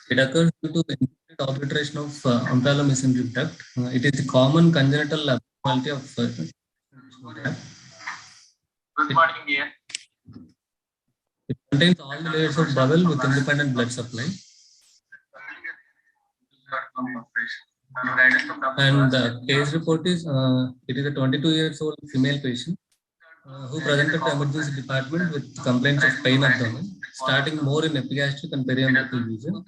It occurs due to incomplete obliteration of umbilical-mesenteric duct. It is a common congenital abnormality of Good morning, dear. It contains all the layers of bowel with independent blood supply. And the case report is, it is a 22-year-old female patient who presented to emergency department with complaints of pain abdomen, starting more in epigastric and periumbilical region,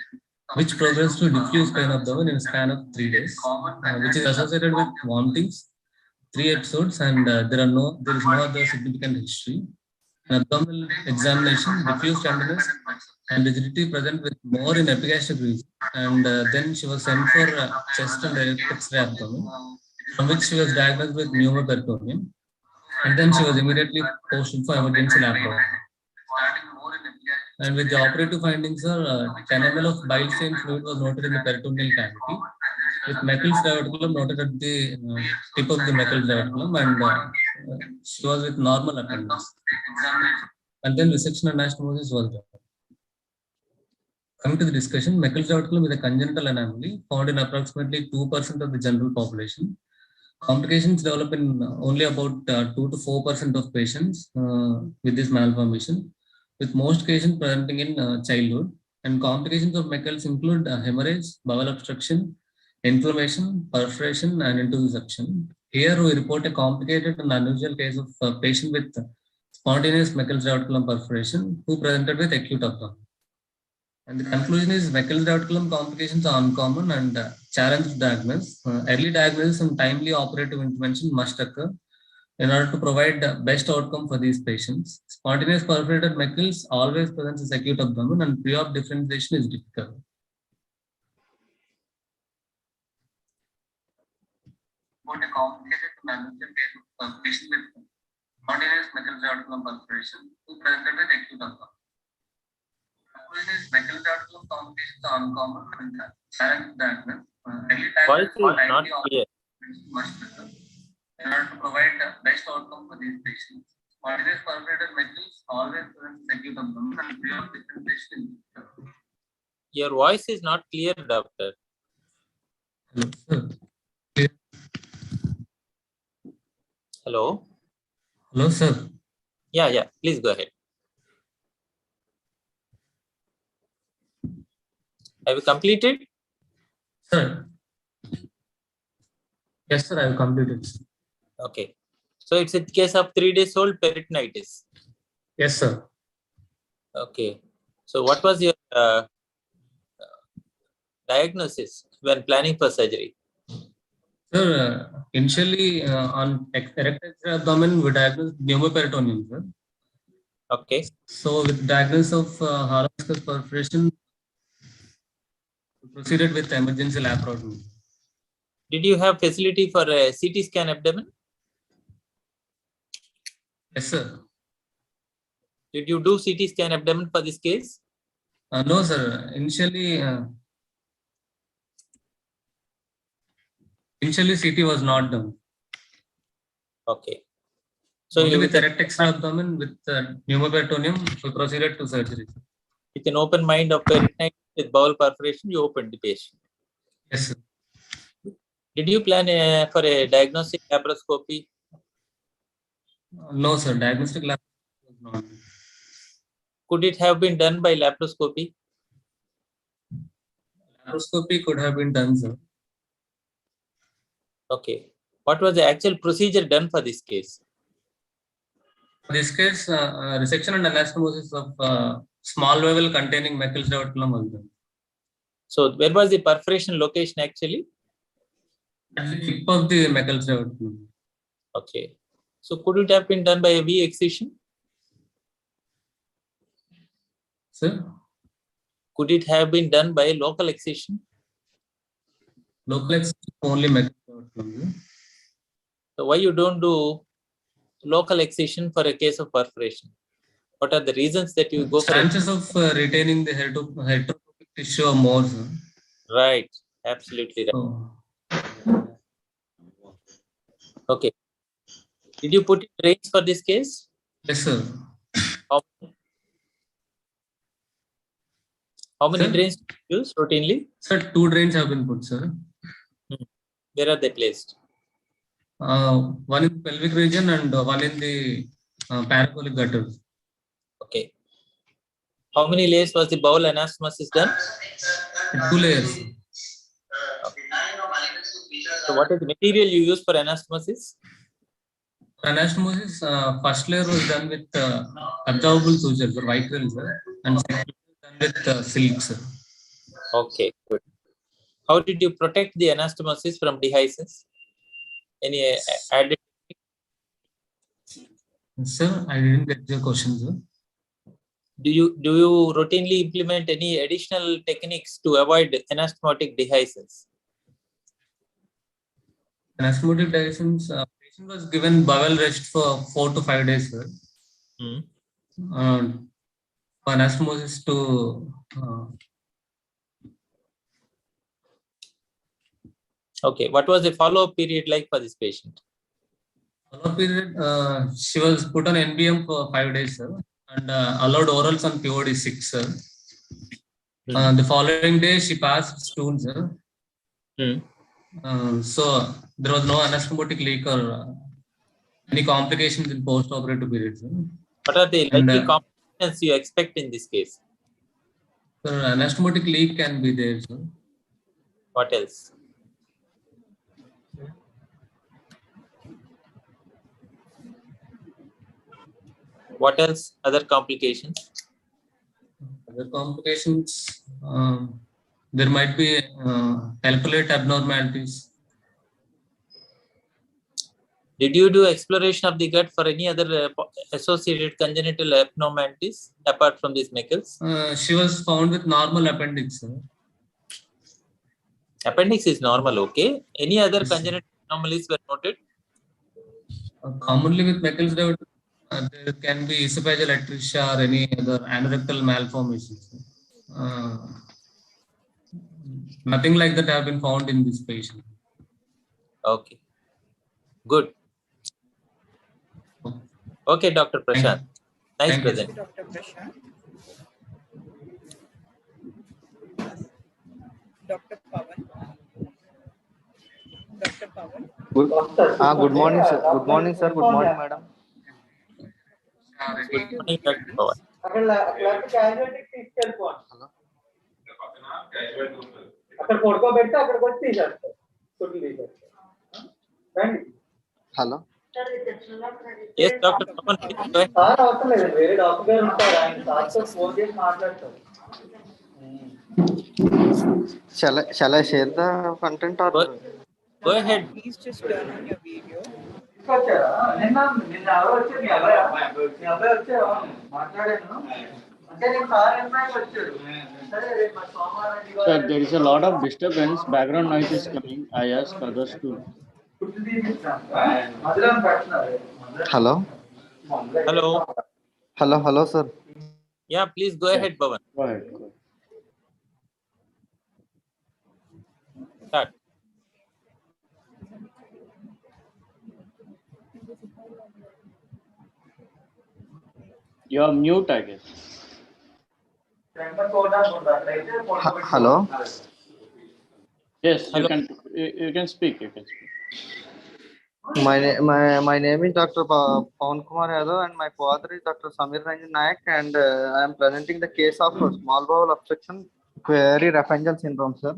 which progressed to diffuse pain abdomen in a span of 3 days, which is associated with vomitings, 3 episodes, and there is no other significant history. An abdominal examination, diffuse tenderness, and rigidity present with more in epigastric region, and then she was sent for chest and X-ray abdomen, from which she was diagnosed with pneumoperitoneum, and then she was immediately posted for emergency lab work. And with the operative findings, 10 ml of bile stain fluid was noted in the peritoneal cavity, with Meckel's diverticulum noted at the tip of the Meckel's diverticulum, and she was with normal attendance. And then resection and anastomosis was done. Coming to the discussion, Meckel's diverticulum is a congenital anomaly found in approximately 2% of the general population. Complications develop in only about 2 to 4% of patients with this malformation, with most cases presenting in childhood. And complications of Meckel's include hemorrhage, bowel obstruction, inflammation, perforation, and intussusception. Here we report a complicated and unusual case of a patient with spontaneous Meckel's diverticulum perforation who presented with acute abdomen. And the conclusion is Meckel's diverticulum complications are uncommon and challenge to diagnose. Early diagnosis and timely operative intervention must occur in order to provide the best outcome for these patients. Spontaneous perforated Meckel's always presents as acute abdomen, and pre-op differentiation is difficult. What a complicated and unusual case of patient with spontaneous Meckel's diverticulum perforation who presented with acute abdomen. Meckel's diverticulum complications are uncommon and challenge to diagnose. Voice is not clear. Must occur in order to provide the best outcome for these patients. Spontaneous perforated Meckel's always presents acute abdomen, and pre-op differentiation is difficult. Your voice is not clear, doctor. Hello, sir. Hello. Hello, sir. Yeah. Please go ahead. Have you completed? Sir. Yes, sir, I have completed. Okay. So it's a case of 3 days old peritonitis. Yes, sir. Okay. So what was your diagnosis when planning for surgery? Sir, initially on erectile abdomen, we diagnosed pneumoperitoneum, sir. Okay. So with diagnosis of hollow viscous perforation, we proceeded with emergency laparotomy. Did you have facility for a CT scan abdomen? Yes, sir. Did you do CT scan abdomen for this case? No, sir. Initially, Initially, CT was not done. Okay. So only with with erect extra-abdomen with pneumoperitoneum, we proceeded to surgery. With an open mind of peritonitis with bowel perforation, you opened the patient. Yes, sir. Did you plan for a diagnostic laparoscopy? No, sir. Diagnostic laparoscopy was not. Could it have been done by laparoscopy? Laparoscopy could have been done, sir. Okay. What was the actual procedure done for this case? For this case, resection and anastomosis of small vessel containing Meckel's diverticulum was done. So where was the perforation location actually? At the tip of the Meckel's diverticulum. Okay. So could it have been done by a V excision? Sir? Could it have been done by a local excision? Local excision only Meckel's diverticulum. So why you don't do local excision for a case of perforation? What are the reasons that you go for? Chances of retaining the heterotopic tissue are more, sir. Right. Absolutely right. Okay. Did you put in drains for this case? Yes, sir. How many drains do you use routinely? Sir, 2 drains have been put, sir. Where are they placed? One in the pelvic region and one in the paracolic gutter. Okay. How many layers was the bowel anastomosis done? 2 layers. Okay. So what is the material you use for anastomosis? Anastomosis, first layer was done with absorbable sutures or white wells, and second done with silk, sir. Okay, good. How did you protect the anastomosis from dehiscence? Any added? Sir, I didn't get your question, sir. Do you routinely implement any additional techniques to avoid anastomotic dehiscence? Anastomotic dehiscence, patient was given bowel rest for 4 to 5 days, sir. Anastomosis to okay, what was the follow-up period like for this patient? follow-up period, she was put on NBM for 5 days, sir, and allowed orals on POD 6, sir. The following day, she passed stool, sir. So there was no anastomotic leak or any complications in post-operative period, sir. What are the likely complications you expect in this case? Sir, anastomotic leak can be there, sir. What else? What else? Other complications? Other complications, there might be calculate abnormalities. Did you do exploration of the gut for any other associated congenital abnormalities apart from these Meckel's? She was found with normal appendix, sir. Appendix is normal, okay. Any other congenital anomalies were noted? Commonly with Meckel's diverticulum, there can be esophageal atresia or any other anorectal malformations. Nothing like that have been found in this patient. Okay. Good. Okay, Dr. Prashant. Nice present. Dr. Prashant. Dr. Pawan. Dr. Pawan. Good morning, sir. Good morning, sir. Good morning, madam. Good morning, Dr. Pawan. Hello. Yes, Dr. Pawan, please go ahead. Shall I share the content or? Go ahead. Please just turn on your video. Sir, there is a lot of disturbance, background noise is coming. I ask others to. Hello. Hello. Hello, sir. Yeah, please go ahead, Pawan. Go ahead. Start. You are mute, I guess. Hello. Yes, Hello. you can speak. You can speak. My name is Dr. Pawan Kumar Yadav, and my father is Dr. Samir Ranjan Nayak, and I am presenting the case of small bowel obstruction query Raphael syndrome, sir.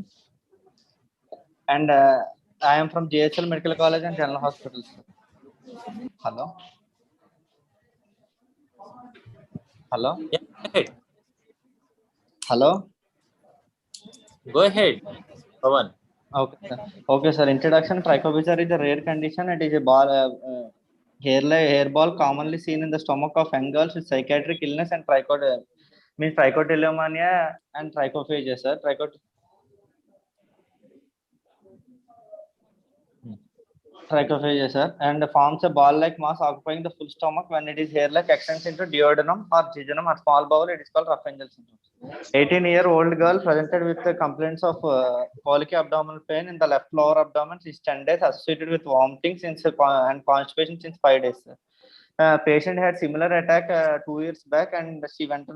And I am from JHL Medical College and General Hospital, sir. Hello. Hello. Yeah, go ahead. Hello. Go ahead, Pawan. Okay, sir. Okay, sir. Introduction. Trichobichar is a rare condition. It is a hairball commonly seen in the stomach of young girls with psychiatric illness and trichotillomania and trichophagia, sir. Trichophagia, sir, and forms a ball-like mass occupying the full stomach. When it is hair-like, extends into duodenum or jejunum or small bowel. It is called Raphael syndrome. 18-year-old girl presented with the complaints of colic abdominal pain in the left lower abdomen since 10 days, associated with vomiting and constipation since 5 days. Patient had similar attack 2 years back, and she went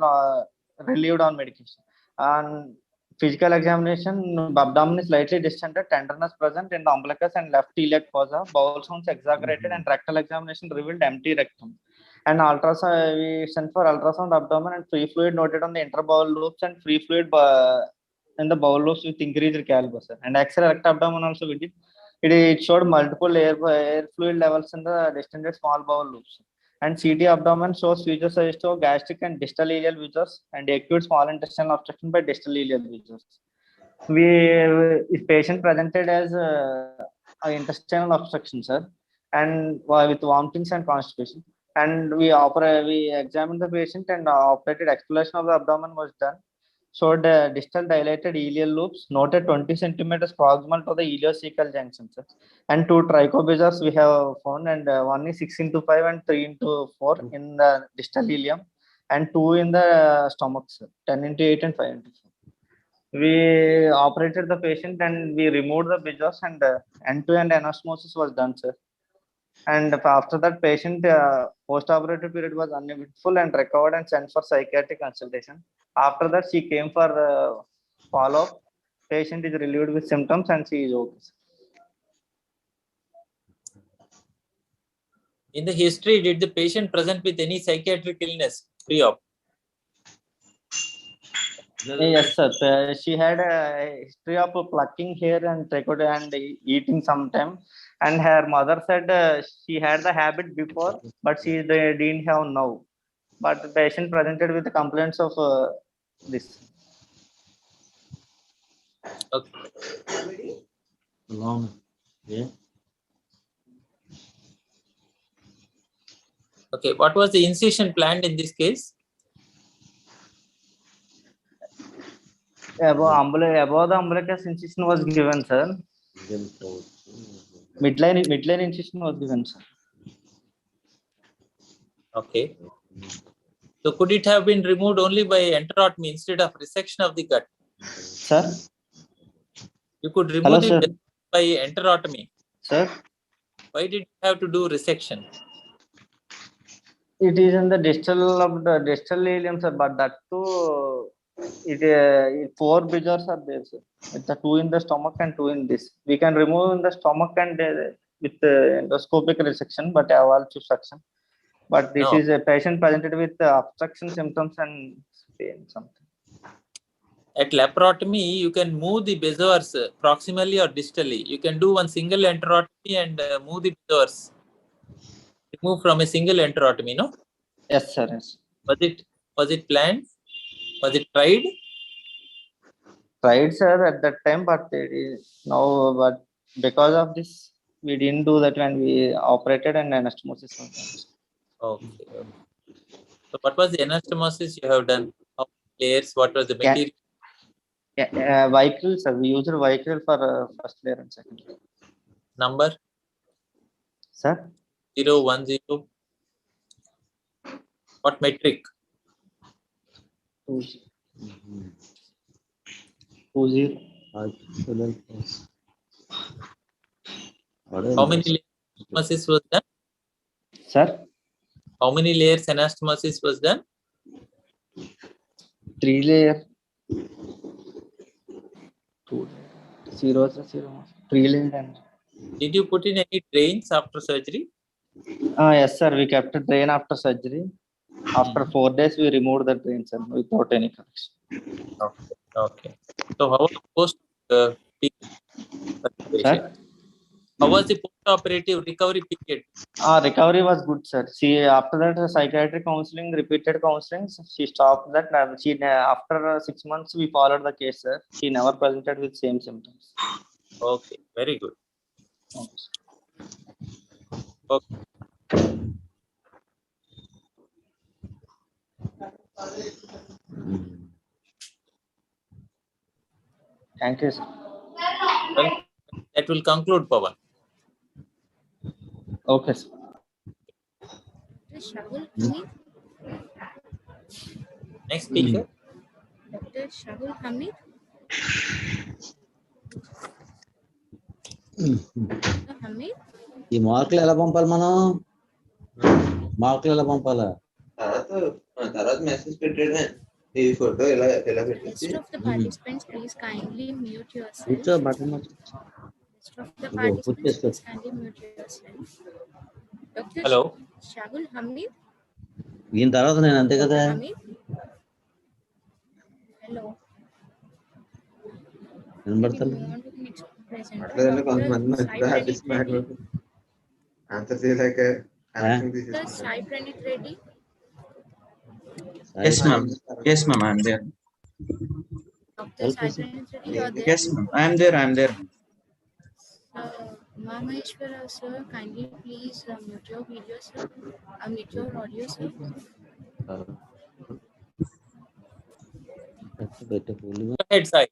relieved on medication. On physical examination, abdomen is slightly distended, tenderness present in the umbilicus and left iliac fossa, bowel sounds exaggerated, and rectal examination revealed empty rectum. And ultrasound, we sent for ultrasound abdomen, and free fluid noted on the interbowel loops and free fluid in the bowel loops with increased caliber. And X-ray rectal abdomen also we did. It showed multiple air fluid levels in the distended small bowel loops. And CT abdomen shows features suggest of gastric and distal ileal viscers and acute small intestinal obstruction by distal ileal viscers. If patient presented as intestinal obstruction, sir, and with vomitings and constipation, and we examined the patient and operated exploration of the abdomen was done. Showed distal dilated ileal loops, noted 20 centimeters proximal to the ileocecal junction, sir. And 2 trichobichars we have found, and one is 6x5 and 3x4 in the distal ileum, and 2 in the stomach, sir. 10x8 and 5x4. We operated the patient and we removed the bichars, and end-to-end anastomosis was done, sir. And after that, patient post-operative period was uneventful and recovered and sent for psychiatric consultation. After that, she came for follow-up. Patient is relieved with symptoms and she is okay. In the history, did the patient present with any psychiatric illness pre-op? Yes, sir. She had a history of plucking hair and eating sometime. And her mother said she had the habit before, but they didn't have now. But the patient presented with complaints of this. Okay. Yeah. Okay, what was the incision planned in this case? Above the umbilicus incision was given, sir. Midline incision was given, sir. Okay. So could it have been removed only by enterotomy instead of resection of the gut? Sir? You could remove it by enterotomy. Sir? Why did you have to do resection? It is in the distal of the distal ileum, sir, but that too, 4 bichars are there, sir. It's the 2 in the stomach and 2 in this. We can remove in the stomach and with endoscopic resection, but also suction. But this is a patient presented with obstruction symptoms and pain something. At laparotomy, you can move the bezoars proximally or distally. You can do one single enterotomy and move the bezoars. Remove from a single enterotomy, no? Yes, sir. Yes. Was it planned? Was it tried? Tried, sir, at that time, but it is now. But because of this, we didn't do that when we operated and anastomosis was done. Okay. So, what was the anastomosis you have done? How many layers? What was the material? Vicryl, sir. We used Vicryl for first layer and second layer. Number? Sir? 0, 1, 0. What metric? 2, 0. How many anastomosis was done? Sir? How many layers anastomosis was done? 3 layer. 2 0 0 3 layer. Did you put in any drains after surgery? Yes, sir. We kept a drain after surgery. After 4 days, we removed the drain, sir, without any correction. Okay. So how was the post Sir? How was the post-operative recovery period? Recovery was good, sir. She after that psychiatric counseling, repeated counseling, she stopped that. After 6 months, we followed the case, sir. She never presented with same symptoms. Okay, very good. Okay. Thank you, sir. Well, that will conclude, Pawan. Okay, sir. Next speaker. Dr. Shahul Hamid. Hamid. ఈ మార్కులు ఎలా పంపాలి మనం? మార్కులు ఎలా పంపాలా? తర్వాత message పెట్టడమే. ఈ ఫోటో ఇలా పెట్టేసి. Rest of the participants, please kindly mute yourself. కూర్చో button Rest of the participants, please kindly mute yourself. Dr. Hello. Shahul Hamid. దీని తర్వాత నేను అంతే కదా. Hamid. Hello. వినబడతలే. అట్లా కొంతమంది ఆన్సర్ చేయలేక Sai Pranit Reddy. Yes, ma'am. Yes, ma'am. I'm there. Dr. Sai Pranit Reddy, you are there? Yes, ma'am. I'm there. I'm there. Maheshwara sir, kindly please mute your video, sir. Mute your audio, sir. Go ahead, Sai.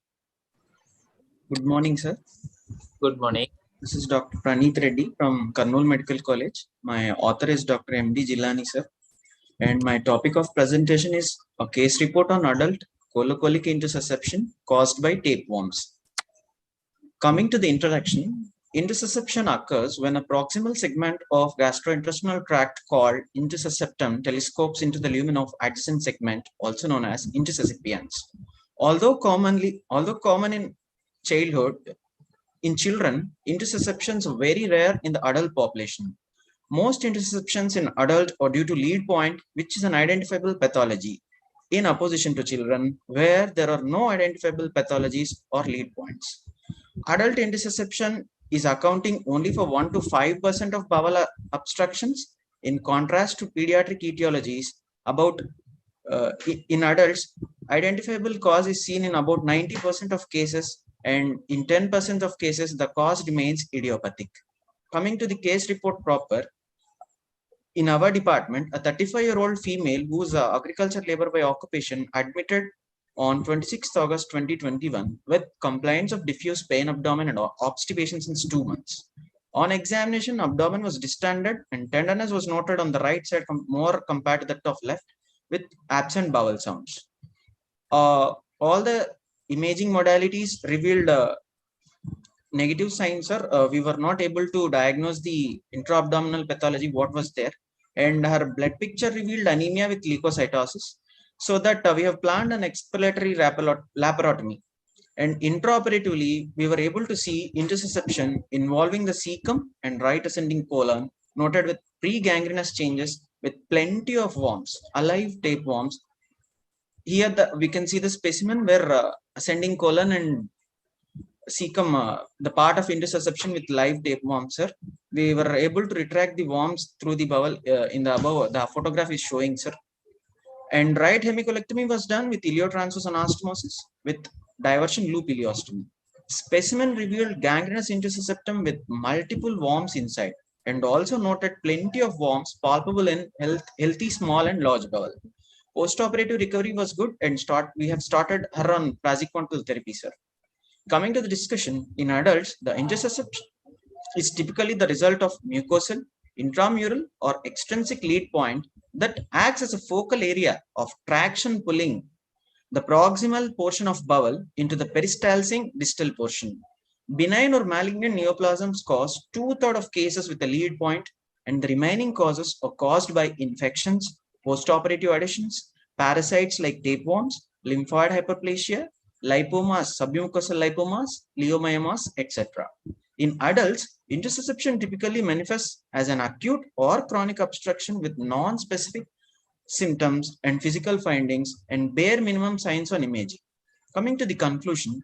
Good morning, sir. Good morning. This is Dr. Pranit Reddy from Kurnool Medical College. My author is Dr. M.D. Jilani, sir. And my topic of presentation is a case report on adult colocolic intussusception caused by tapeworms. Coming to the introduction, intussusception occurs when a proximal segment of gastrointestinal tract called intussusceptum telescopes into the lumen of adjacent segment, also known as intussuscipiens. Although common in childhood, in children, intussusceptions are very rare in the adult population. Most intussusceptions in adult are due to lead point, which is an identifiable pathology, in opposition to children, where there are no identifiable pathologies or lead points. Adult intussusception is accounting only for 1 to 5% of bowel obstructions, in contrast to pediatric etiologies. In adults, identifiable cause is seen in about 90% of cases, and in 10% of cases, the cause remains idiopathic. Coming to the case report proper, in our department, a 35-year-old female who is agriculture labor by occupation admitted on 26th August 2021 with complaints of diffuse pain abdomen and obstipation since 2 months. On examination, abdomen was distended and tenderness was noted on the right side more compared to that of left, with absent bowel sounds. All the imaging modalities revealed negative signs, sir. We were not able to diagnose the intra-abdominal pathology, what was there, and her blood picture revealed anemia with leukocytosis, so that we have planned an exploratory laparotomy. And intraoperatively, we were able to see intussusception involving the cecum and right ascending colon, noted with pre-gangrenous changes with plenty of worms, alive tapeworms. Here we can see the specimen where ascending colon and cecum, the part of intussusception with live tapeworms, sir. We were able to retract the worms through the bowel in the above. The photograph is showing, sir. And right hemicolectomy was done with iliotransverse anastomosis with diversion loop ileostomy. Specimen revealed gangrenous intussusceptum with multiple worms inside, and also noted plenty of worms palpable in healthy small and large bowel. Post-operative recovery was good, and we have started her on praziquantel therapy, sir. Coming to the discussion, in adults, the intussusception is typically the result of mucosal, intramural, or extrinsic lead point that acts as a focal area of traction pulling the proximal portion of bowel into the peristalsing distal portion. Benign or malignant neoplasms cause 2/3 of cases with a lead point, and the remaining causes are caused by infections, postoperative adhesions, parasites like tapeworms, lymphoid hyperplasia, lipomas, submucosal lipomas, leiomyomas, etc. In adults, intussusception typically manifests as an acute or chronic obstruction with non-specific symptoms and physical findings and bare minimum signs on imaging. Coming to the conclusion,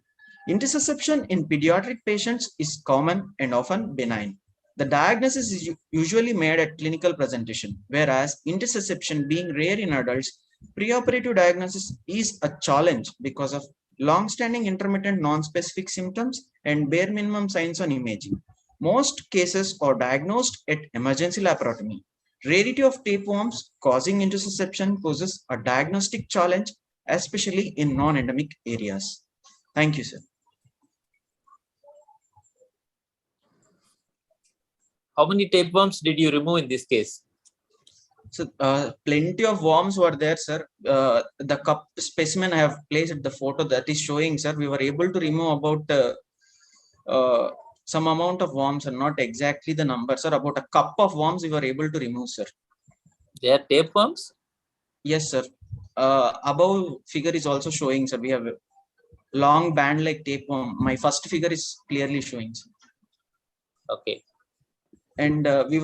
intussusception in pediatric patients is common and often benign. The diagnosis is usually made at clinical presentation, whereas intussusception being rare in adults, preoperative diagnosis is a challenge because of long-standing intermittent non-specific symptoms and bare minimum signs on imaging. Most cases are diagnosed at emergency laparotomy. Rarity of tapeworms causing intussusception poses a diagnostic challenge, especially in non-endemic areas. Thank you, sir. How many tapeworms did you remove in this case? So plenty of worms were there, sir. The cup specimen I have placed the photo that is showing, sir. We were able to remove about some amount of worms, and not exactly the number, sir. About a cup of worms we were able to remove, sir. They are tapeworms? Yes, sir. Above figure is also showing, sir. We have a long band like tapeworm. My first figure is clearly showing, sir. Okay. And we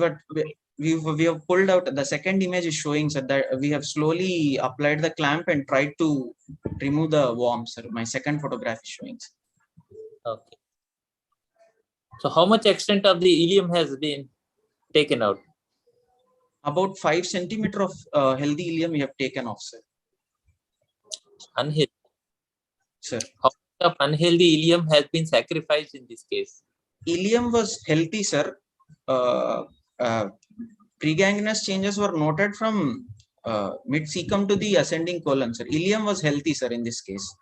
have pulled out the second image is showing, sir, that we have slowly applied the clamp and tried to remove the worms, sir. My second photograph is showing, sir. Okay. So how much extent of the ileum has been taken out? About 5 centimeter of healthy ileum we have taken off, sir. Unhealthy. Sir. How much of unhealthy ileum has been sacrificed in this case? Ileum was healthy, sir. Pregangrenous changes were noted from mid-cecum to the ascending colon, sir. Ileum was healthy, sir, in this case.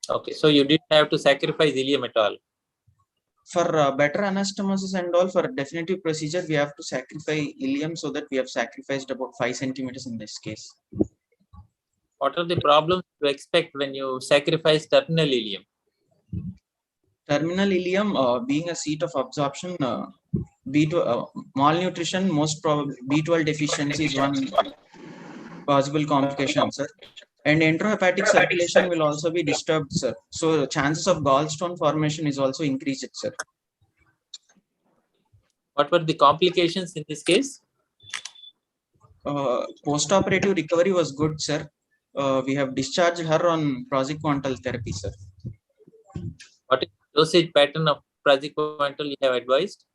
Okay, so you didn't have to sacrifice ileum at all? For better anastomosis and all, for definitive procedure, we have to sacrifice ileum, so that we have sacrificed about 5 centimeters in this case. What are the problems you expect when you sacrifice terminal ileum? Terminal ileum being a seat of absorption, B12 malnutrition, most probably B12 deficiency is one possible complication, sir. And enterohepatic circulation will also be disturbed, sir. So chances of gallstone formation is also increased, sir. What were the complications in this case? Post-operative recovery was good, sir. We have discharged her on praziquantel therapy, sir. What is the dosage pattern of praziquantel you have advised?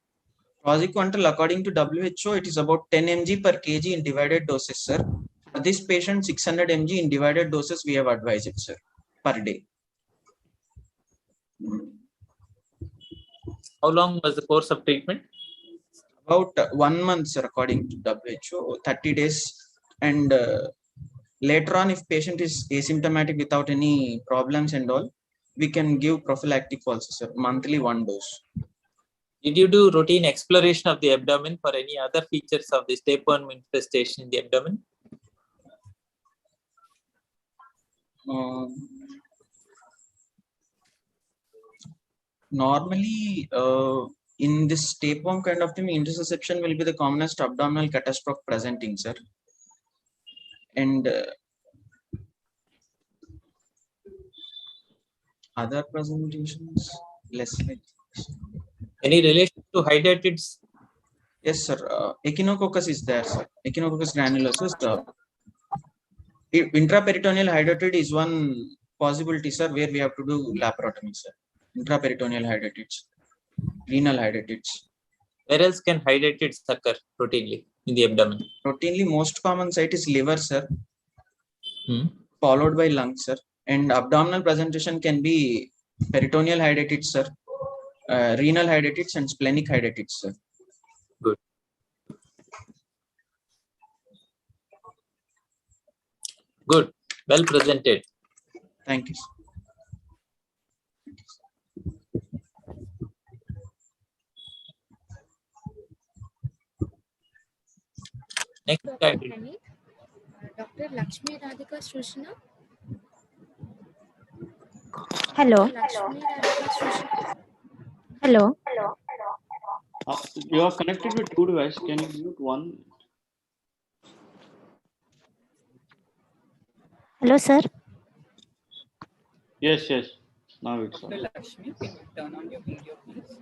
Praziquantel, according to WHO, it is about 10 mg per kg in divided doses, sir. For this patient, 600 mg in divided doses we have advised it, sir, per day. How long was the course of treatment? About 1 month, sir, according to WHO, 30 days. And later on, if patient is asymptomatic without any problems and all, we can give prophylactic also, sir, monthly 1 dose. Did you do routine exploration of the abdomen for any other features of this tapeworm infestation in the abdomen? Normally, in this tapeworm kind of thing, intussusception will be the commonest abdominal catastrophe presenting, sir. And other presentations, less like. Any relation to hydratids? Yes, sir. Echinococcus is there, sir. Echinococcus granulosus. Intraperitoneal hydatid is one possibility, sir, where we have to do laparotomy, sir. Intraperitoneal hydatids, renal hydatids. Where else can hydratids occur routinely in the abdomen? Routinely, most common site is liver, sir, followed by lungs, sir. And abdominal presentation can be peritoneal hydatids, sir, renal hydatids, and splenic hydatids, sir. Good. Good. Well presented. Thank you, sir. Next candidate. Dr. Lakshmi Radhika Srushna. Hello. Lakshmi Radhika Srushna. Hello. You are connected with two devices. Can you mute one? Hello, sir. Yes, yes. Now it's on. Lakshmi, can you turn on your video, please?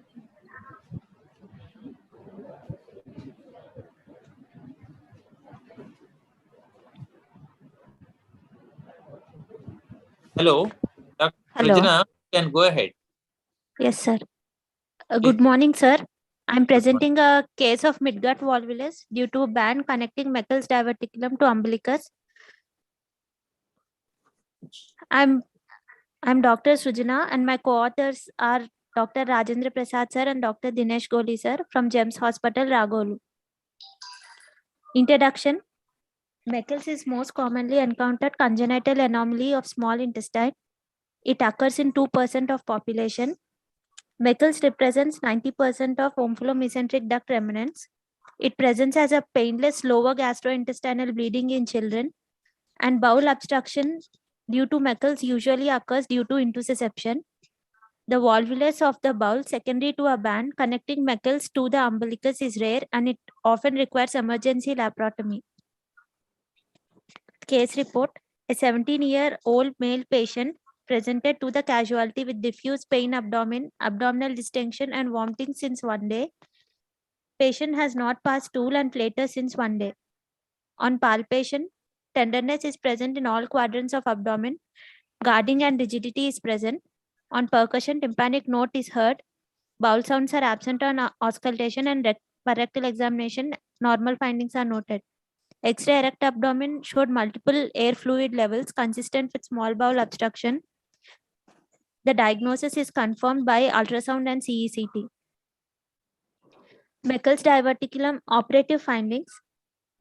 Hello, Dr. Hello. Rajana, you can go ahead. Yes, sir. Good morning, sir. I'm presenting a case of midgut volvulus due to band connecting Meckel's diverticulum to umbilicus. I'm Dr. Sujana, and my co-authors are Dr. Rajendra Prasad sir and Dr. Dinesh Goli sir from GEMS Hospital, Ragolu. Introduction. Meckel's is most commonly encountered congenital anomaly of small intestine. It occurs in 2% of population. Meckel's represents 90% of omphallomesenteric duct remnants. It presents as a painless lower gastrointestinal bleeding in children, and bowel obstruction due to Meckel's usually occurs due to intussusception. The volvulus of the bowel secondary to a band connecting Meckel's to the umbilicus is rare, and it often requires emergency laparotomy. Case report. A 17-year-old male patient presented to the casualty with diffuse pain abdomen, abdominal distension, and vomiting since 1 day. Patient has not passed stool and flatus since 1 day. On palpation, tenderness is present in all quadrants of abdomen. Guarding and rigidity is present. On percussion, tympanic note is heard. Bowel sounds are absent on auscultation, and per rectal examination, normal findings are noted. X-ray erect abdomen showed multiple air fluid levels consistent with small bowel obstruction. The diagnosis is confirmed by ultrasound and CECT. Meckel's diverticulum operative findings.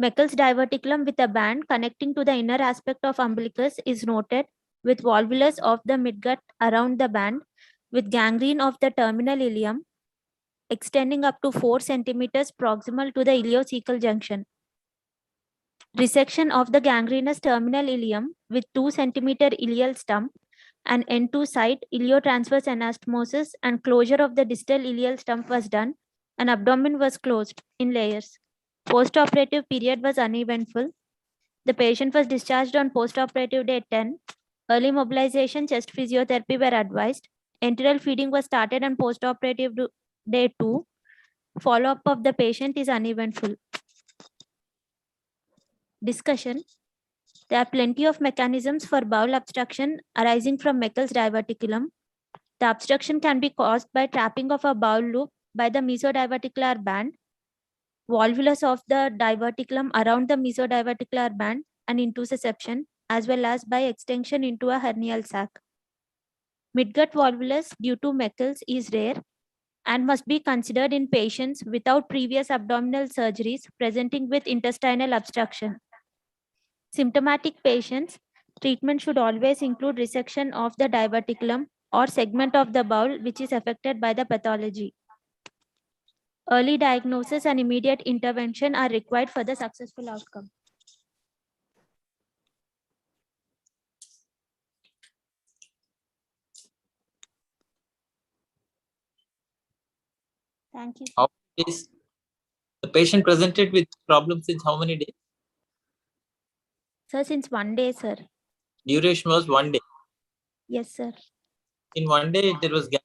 Meckel's diverticulum with a band connecting to the inner aspect of umbilicus is noted with volvulus of the midgut around the band, with gangrene of the terminal ileum extending up to 4 centimeters proximal to the ileocecal junction. Resection of the gangrenous terminal ileum with 2 centimeter ileal stump and N2 site iliotransverse anastomosis and closure of the distal ileal stump was done, and abdomen was closed in layers. Postoperative period was uneventful. The patient was discharged on postoperative day 10. Early mobilization, chest physiotherapy were advised. Enteral feeding was started on postoperative day 2. Follow-up of the patient is uneventful. Discussion. There are plenty of mechanisms for bowel obstruction arising from Meckel's diverticulum. The obstruction can be caused by trapping of a bowel loop by the mesodiverticular band, volvulus of the diverticulum around the mesodiverticular band, and intussusception, as well as by extension into a hernial sac. Midgut volvulus due to Meckel's is rare and must be considered in patients without previous abdominal surgeries presenting with intestinal obstruction. Symptomatic patients, treatment should always include resection of the diverticulum or segment of the bowel which is affected by the pathology. Early diagnosis and immediate intervention are required for the successful outcome. Thank you. How many days? The patient presented with problems since how many days? Sir, since 1 day, sir. Duration was 1 day. Yes, sir. In 1 day, there was gap.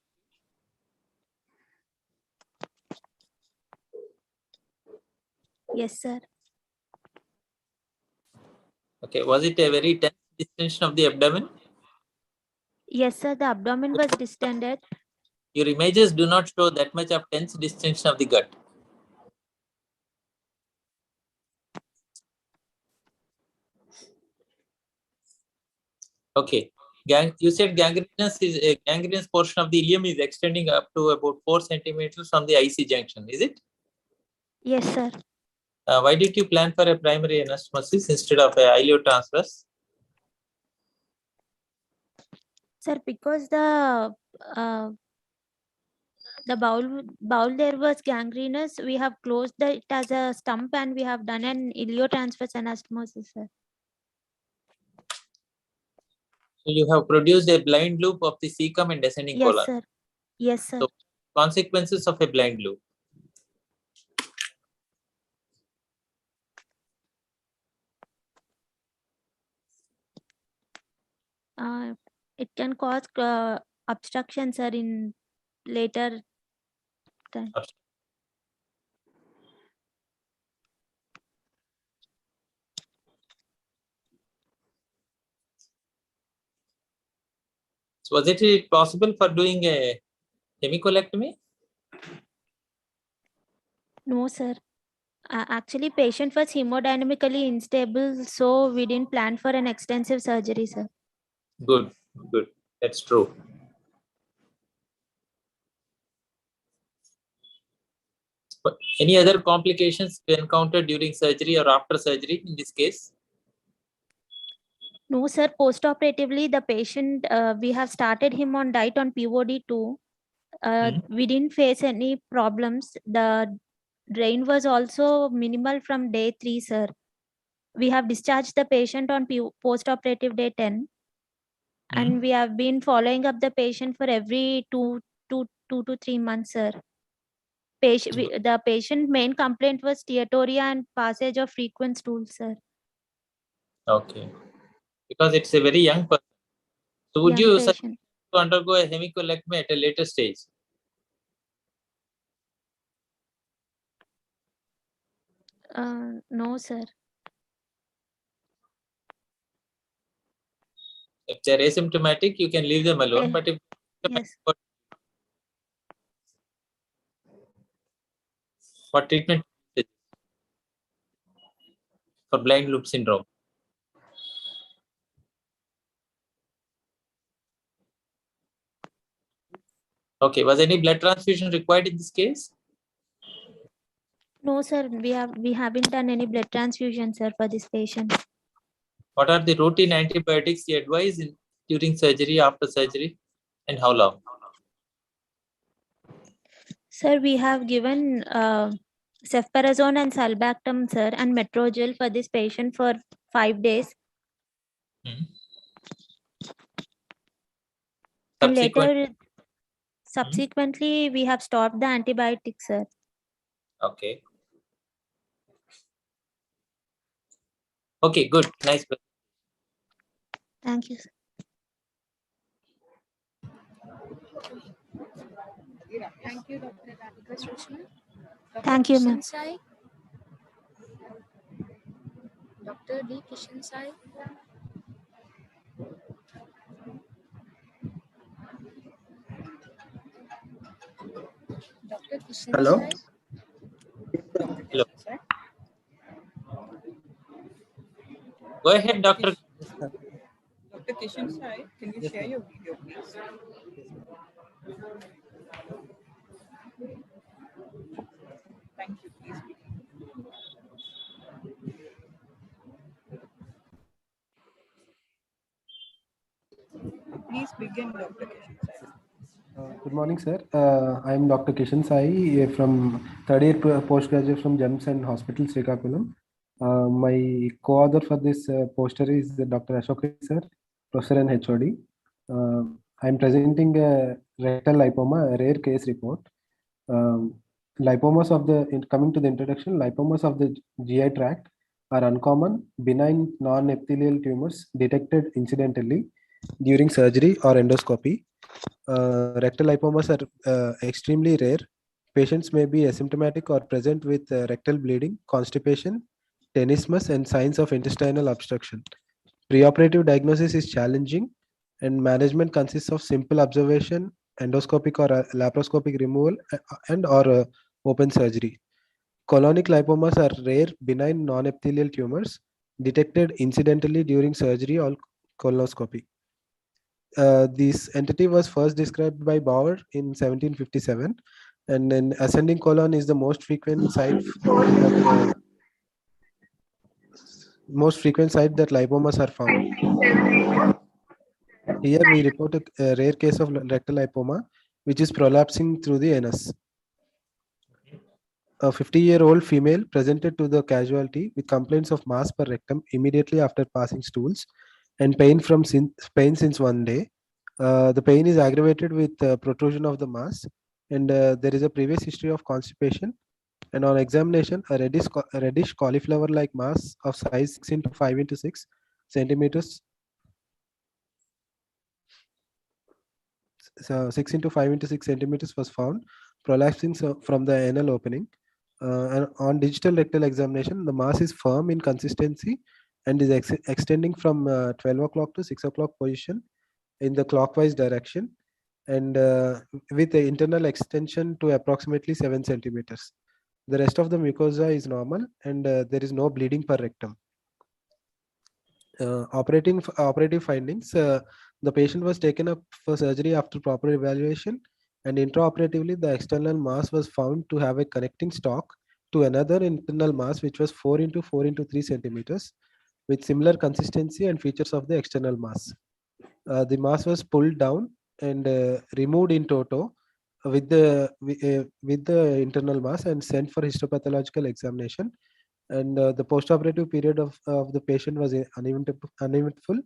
Yes, sir. Okay, was it a very tense distension of the abdomen? Yes, sir. The abdomen was distended. Your images do not show that much of tense distension of the gut. Okay. You said gangrenous portion of the ileum is extending up to about 4 centimeters from the IC junction, is it? Yes, sir. Why did you plan for a primary anastomosis instead of a iliotransverse? Sir, because the bowel there was gangrenous, we have closed it as a stump and we have done an iliotransverse anastomosis, sir. So you have produced a blind loop of the cecum and descending Yes, colon. sir. Yes, sir. So consequences of a blind loop. It can cause obstruction, sir, in later time. So was it possible for doing a hemicolectomy? No, sir. Actually, patient was hemodynamically unstable, so we didn't plan for an extensive surgery, sir. Good, good. That's true. But any other complications we encountered during surgery or after surgery in this case? No, sir. Post-operatively, the patient, we have started him on diet on POD2. We didn't face any problems. The drain was also minimal from day 3, sir. We have discharged the patient on post-operative day 10. And we have been following up the patient for every 2 to 3 months, sir. The patient main complaint was steatorrhea and passage of frequent stools, sir. Okay. Because it's a very young person. So would Young you patient. suggest to undergo a hemicolectomy at a later stage? No, sir. If they're asymptomatic, you can leave them alone. But if yes. What treatment for blind loop syndrome? Okay, was any blood transfusion required in this case? No, sir. We haven't done any blood transfusion, sir, for this patient. What are the routine antibiotics you advise during surgery, after surgery, and how long? Sir, we have given cefporazone and sulbactam, sir, and metrogel for this patient for 5 days. And later, subsequently, we have stopped the antibiotics, sir. Okay. Okay, good. Nice. Thank you, sir. Thank you, Dr. Radhika Srushna. Thank you, ma'am. Dr. D. Kishan Sai. Dr. Kishan Hello. Sai. Hello. Go ahead, Dr. Dr. Kishan Sai, can you share your video, please? Thank you. Please begin. Please begin, Dr. Kishan Sai. Good morning, sir. I am Dr. Kishan Sai from third year postgraduate from GEMS and Hospital, Srikakulam. My co-author for this poster is Dr. Ashok sir, professor and HOD. I am presenting a rectal lipoma, a rare case report. Lipomas of coming to the introduction, lipomas of the GI tract are uncommon, benign non-epithelial tumors detected incidentally during surgery or endoscopy. Rectal lipomas are extremely rare. Patients may be asymptomatic or present with rectal bleeding, constipation, tenesmus, and signs of intestinal obstruction. Preoperative diagnosis is challenging, and management consists of simple observation, endoscopic or laparoscopic removal, and or open surgery. Colonic lipomas are rare, benign non-epithelial tumors detected incidentally during surgery or colonoscopy. This entity was first described by Bauer in 1757, and then ascending colon is the most frequent site that lipomas are found. Here we report a rare case of rectal lipoma, which is prolapsing through the anus. A 50-year-old female presented to the casualty with complaints of mass per rectum immediately after passing stools and pain since 1 day. The pain is aggravated with protrusion of the mass, and there is a previous history of constipation. And on examination, a reddish cauliflower-like mass of size 6 into 5 into 6 centimeters 6 into 5 into 6 centimeters was found prolapsing from the anal opening. And on digital rectal examination, the mass is firm in consistency and is extending from 12 o'clock to 6 o'clock position in the clockwise direction, and with the internal extension to approximately 7 centimeters. The rest of the mucosa is normal, and there is no bleeding per rectum. Operative findings: the patient was taken up for surgery after proper evaluation, and intraoperatively the external mass was found to have a connecting stalk to another internal mass which was 4 into 4 into 3 centimeters with similar consistency and features of the external mass. The mass was pulled down and removed in toto with the internal mass and sent for histopathological examination. And the postoperative period of the patient was uneventful,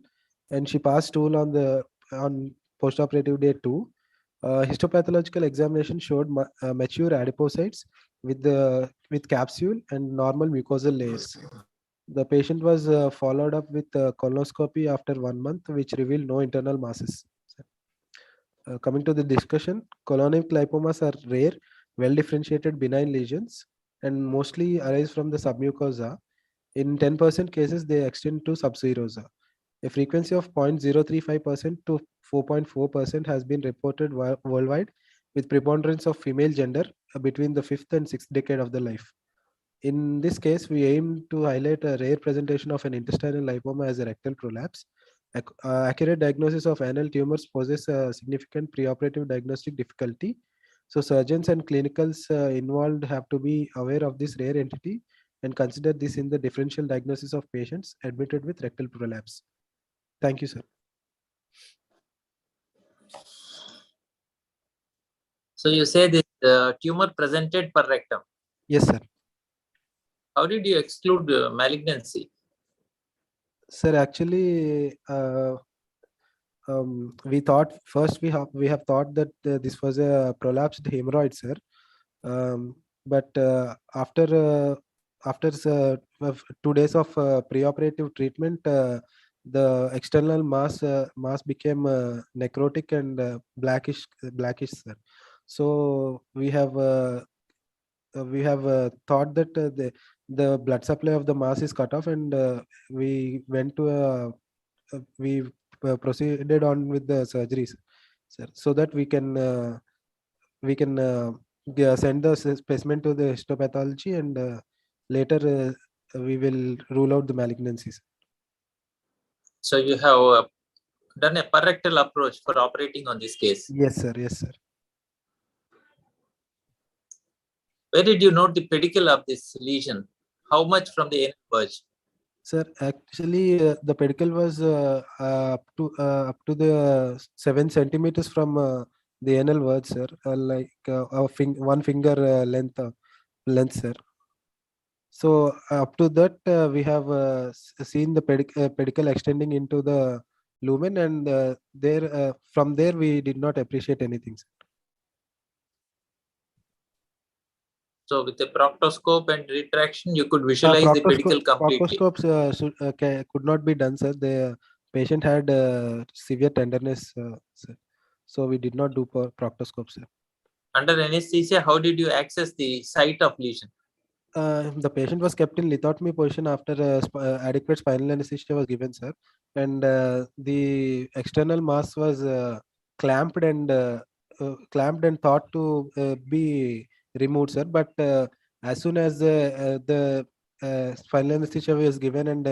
and she passed stool on postoperative day 2. Histopathological examination showed mature adipocytes with capsule and normal mucosal layers. The patient was followed up with colonoscopy after 1 month, which revealed no internal masses. Coming to the discussion, colonic lipomas are rare, well-differentiated benign lesions and mostly arise from the submucosa. In 10% cases, they extend to subserosa. A frequency of 0.035% to 4.4% has been reported worldwide, with preponderance of female gender between the 5th and 6th decade of the life. In this case, we aim to highlight a rare presentation of an intestinal lipoma as a rectal prolapse. Accurate diagnosis of anal tumors poses a significant preoperative diagnostic difficulty. So surgeons and clinicals involved have to be aware of this rare entity and consider this in the differential diagnosis of patients admitted with rectal prolapse. Thank you, sir. So you say this tumor presented per rectum. Yes, sir. How did you exclude malignancy? Sir, actually, we thought first we have thought that this was a prolapsed hemorrhoid, sir. But after 2 days of preoperative treatment, the external mass became necrotic and blackish, sir. So we have thought that the blood supply of the mass is cut off, and we went to we proceeded on with the surgeries, sir, so that we can send the specimen to the histopathology, and later we will rule out the malignancies. So you have done a parectal approach for operating on this case. Yes, sir. Yes, sir. Where did you note the pedicle of this lesion? How much from the anal verge? Sir, actually, the pedicle was up to the 7 centimeters from the anal verge, sir. Like 1 finger length, sir. So up to that, we have seen the pedicle extending into the lumen, and from there we did not appreciate anything, sir. So with a proctoscope and retraction, you could visualize the pedicle completely. Proctoscopes could not be done, sir. The patient had severe tenderness, sir. So we did not do proctoscope, sir. Under anesthesia, how did you access the site of lesion? The patient was kept in lithotomy position after adequate spinal anesthesia was given, sir. And the external mass was clamped and thought to be removed, sir. But as soon as the spinal anesthesia was given and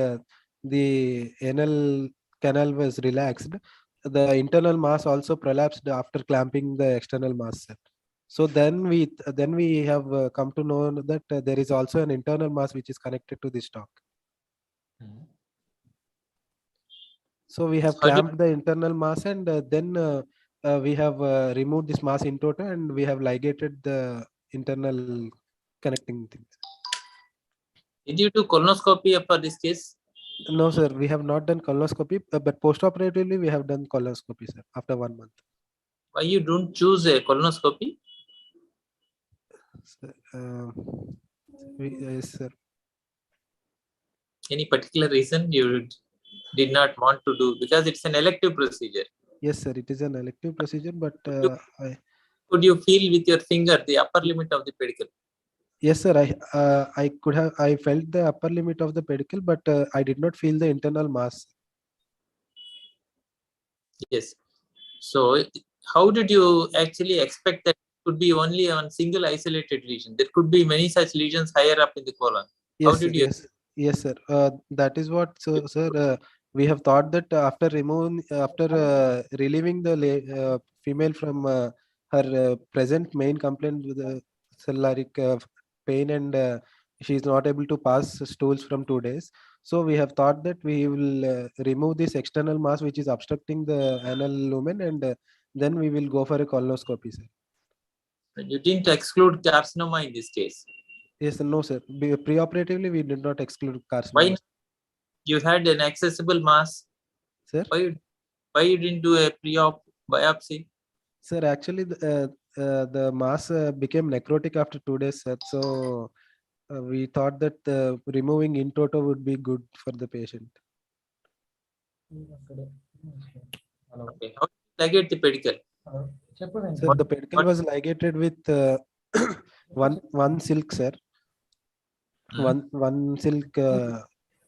the anal canal was relaxed, the internal mass also prolapsed after clamping the external mass, sir. So then we have come to know that there is also an internal mass which is connected to this stalk. So we have clamped the internal mass, and then we have removed this mass in toto, and we have ligated the internal connecting things. Did you do colonoscopy for this case? No, sir. We have not done colonoscopy, but post-operatively we have done colonoscopy, sir, after 1 month. Why you don't choose a colonoscopy? Yes, sir. Any particular reason you did not want to do? Because it's an elective procedure. Yes, sir. It is an elective procedure, but could you feel with your finger the upper limit of the pedicle? yes, sir. I felt the upper limit of the pedicle, but I did not feel the internal mass. Yes. So how did you actually expect that it could be only on single isolated lesion? There could be many such lesions higher up in the colon. Yes, How did sir, you? yes, sir. That is what, sir. We have thought that after relieving the female from her present main complaint with the cellularic pain, and she is not able to pass stools from 2 days. So we have thought that we will remove this external mass which is obstructing the anal lumen, and then we will go for a colonoscopy, sir. You didn't exclude carcinoma in this case. Yes, no, sir. Preoperatively, we did not exclude carcinoma. Why? You had an accessible mass. Sir? Why you didn't do a pre-op biopsy? Sir, actually, the mass became necrotic after 2 days, sir. So we thought that removing in toto would be good for the patient. Okay. How did you ligate the pedicle? Sir, the pedicle was ligated with one silk, sir. One silk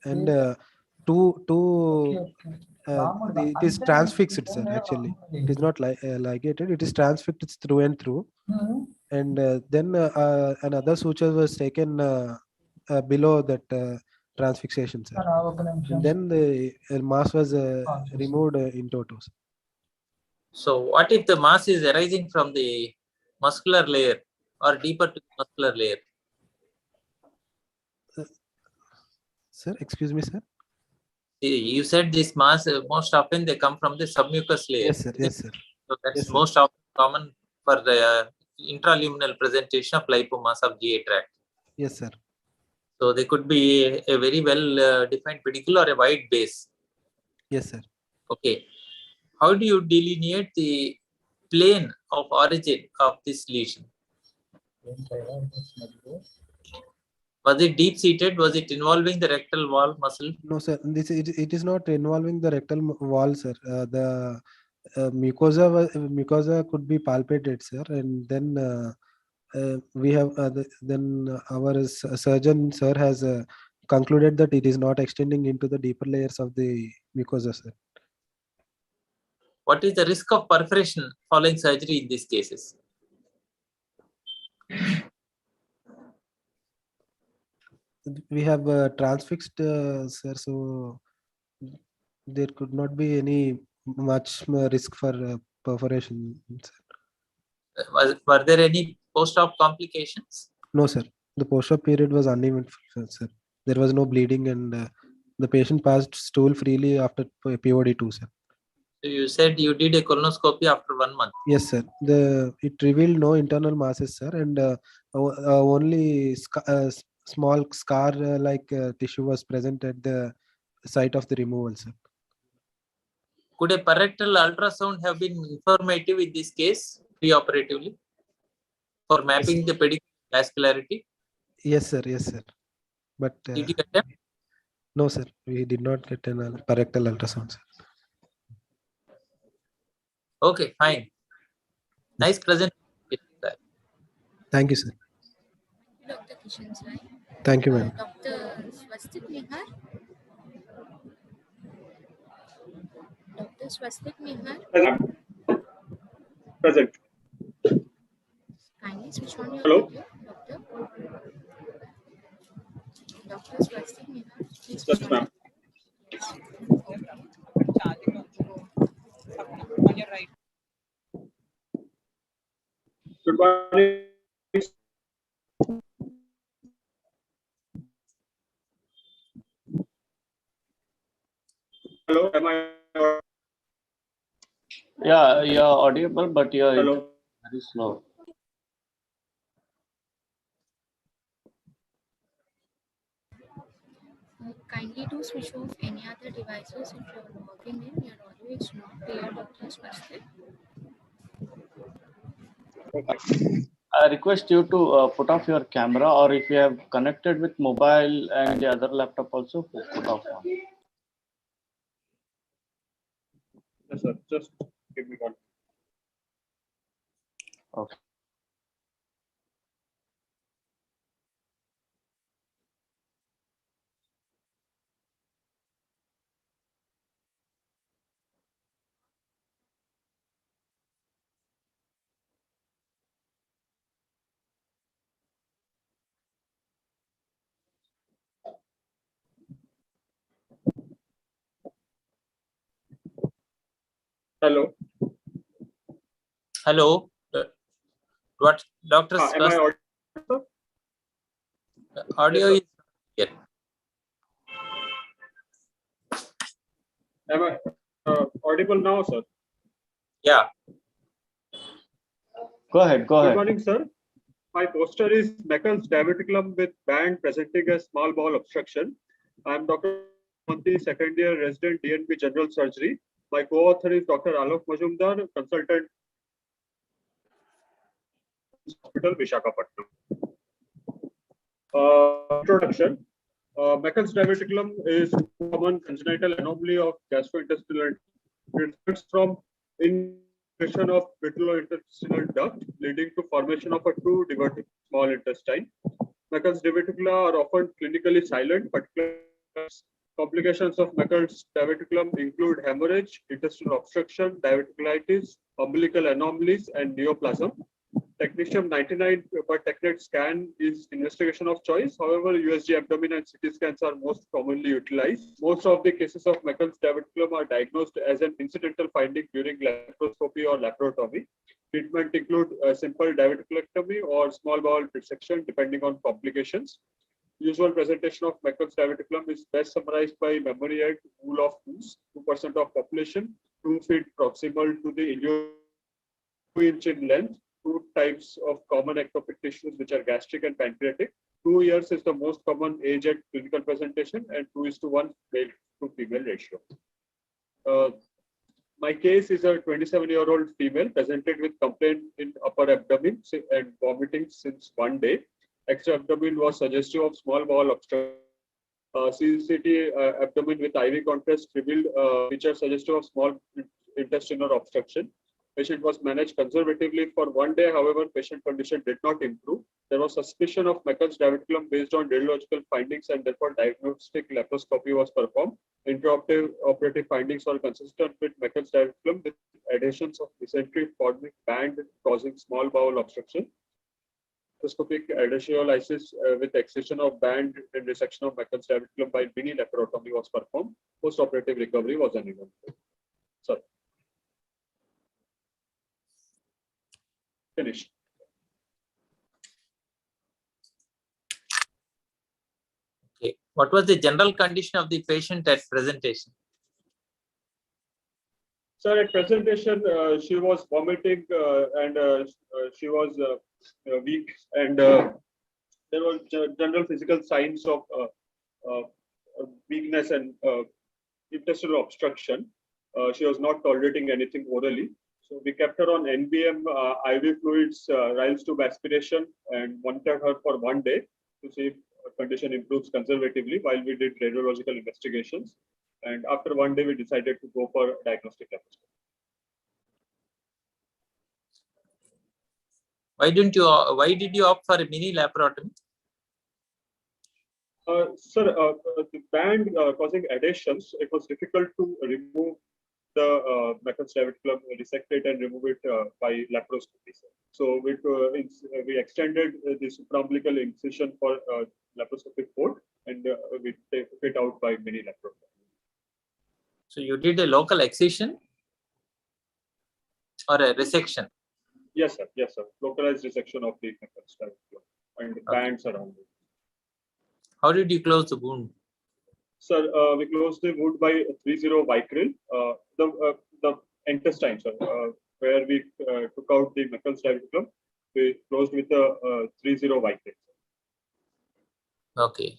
and two. It is transfixed, sir. Actually, it is not ligated. It is transfixed through and through. And then another suture was taken below that transfixation, sir. And then the mass was removed in toto. So what if the mass is arising from the muscular layer or deeper to the muscular layer? Sir, excuse me, sir. You said this mass most often they come from the submucous layer. Yes, sir. Yes, sir. So that's Yes, sir. most often common for the intraluminal presentation of lipomass of GI tract. Yes, sir. So they could be a very well defined pedicle or a wide base. Yes, sir. Okay. How do you delineate the plane of origin of this lesion? Was it deep seated? Was it involving the rectal wall muscle? No, sir. It is not involving the rectal wall, sir. The mucosa could be palpated, sir, and then we have then our surgeon, sir, has concluded that it is not extending into the deeper layers of the mucosa, sir. What is the risk of perforation following surgery in these cases? We have transfixed, sir, so there could not be any much risk for perforation, sir. Were there any post-op complications? No, sir. The post-op period was uneventful, sir. There was no bleeding, and the patient passed stool freely after POD 2, sir. So you said you did a colonoscopy after 1 month. Yes, sir. It revealed no internal masses, sir, and only small scar-like tissue was present at the site of the removal, sir. Could a parectal ultrasound have been informative in this case preoperatively for mapping the pedicle vascularity? Yes, sir. Yes, sir. But did you attempt? No, sir. We did not get an parectal ultrasound, sir. Okay, fine. Nice presentation. Thank you, sir. Dr. Kishan Sai. Thank you, ma'am. Dr. Swastik Nihar. Dr. Swastik Nihar. Present. Kindly switch on your Hello? video, doctor. Dr. Swastik Nihar. Please Yes, switch ma'am. on your right. Good morning. Hello, am I? Yeah, you're audible, but you're Hello. very slow. Kindly do switch off any other devices if you are working in your audio is not clear, Dr. Swastik. I request you to put off your camera, or if you have connected with mobile and the other laptop also, put off. Yes, sir. Just give me one. Okay. Hello. Hello. What doctor's Am I first audible? audio Yes, is here? Am I audible now, sir? Yeah. Go ahead. Go Good ahead. morning, sir. My poster is Meckel's diverticulum with band presenting a small bowel obstruction. I am Dr. Monti, second year resident DNB General Surgery. My co-author is Dr. Alok Majumdar, consultant Hospital, Visakhapatnam. Introduction. Meckel's diverticulum is a common congenital anomaly of gastrointestinal. It results from infiltration of vitreointestinal duct, leading to formation of a two divertic small intestine. Meckel's diverticula are often clinically silent, but complications of Meckel's diverticulum include hemorrhage, intestinal obstruction, diverticulitis, umbilical anomalies, and neoplasm. Technetium 99 per TechNet scan is investigation of choice. However, USG abdomen and CT scans are most commonly utilized. Most of the cases of Meckel's diverticulum are diagnosed as an incidental finding during laparoscopy or laparotomy. Treatment include simple diverticulectomy or small bowel resection depending on complications. Usual presentation of Meckel's diverticulum is best summarized by memory aid rule of 2% of population, 2 feet proximal to the ilio, 2 inch in length, 2 types of common ectopic tissues, which are gastric and pancreatic. 2 years is the most common age at clinical presentation, and 2:1 male to female ratio. My case is a 27-year-old female presented with complaint in upper abdomen and vomiting since 1 day. Extra abdomen was suggestive of small bowel obstruction. CCT abdomen with IV contrast revealed features suggestive of small intestinal obstruction. Patient was managed conservatively for 1 day. However, patient condition did not improve. There was suspicion of Meckel's diverticulum based on radiological findings, and therefore diagnostic laparoscopy was performed. Intraoperative operative findings were consistent with Meckel's diverticulum with adhesions of mesentery forming band causing small bowel obstruction. Laparoscopic adhesiolysis with excision of band and resection of Meckel's diverticulum by mini laparotomy was performed. Post-operative recovery was uneven. Sorry. Finished. Okay. What was the general condition of the patient at presentation? Sir, at presentation, she was vomiting and she was weak, and there were general physical signs of weakness and intestinal obstruction. She was not tolerating anything orally. So we kept her on NBM, IV fluids, Ryle's tube aspiration, and monitored her for 1 day to see if her condition improves conservatively while we did radiological investigations. And after 1 day, we decided to go for diagnostic laparoscopy. Why did you opt for a mini laparotomy? Sir, the band causing adhesions, it was difficult to remove the Meckel's diverticulum, dissect it and remove it by laparoscopy. So we extended the supraumbilical incision for laparoscopic port, and we took it out by mini laparoscopy. So you did a local excision or a resection? Yes, sir. Yes, sir. Localized resection of the Meckel's diverticulum and bands around it. How did you close the wound? Sir, we closed the wound by 3-0 vicryl. The intestine, sir, where we took out the Meckel's diverticulum, we closed with a 3-0 vicryl. Okay.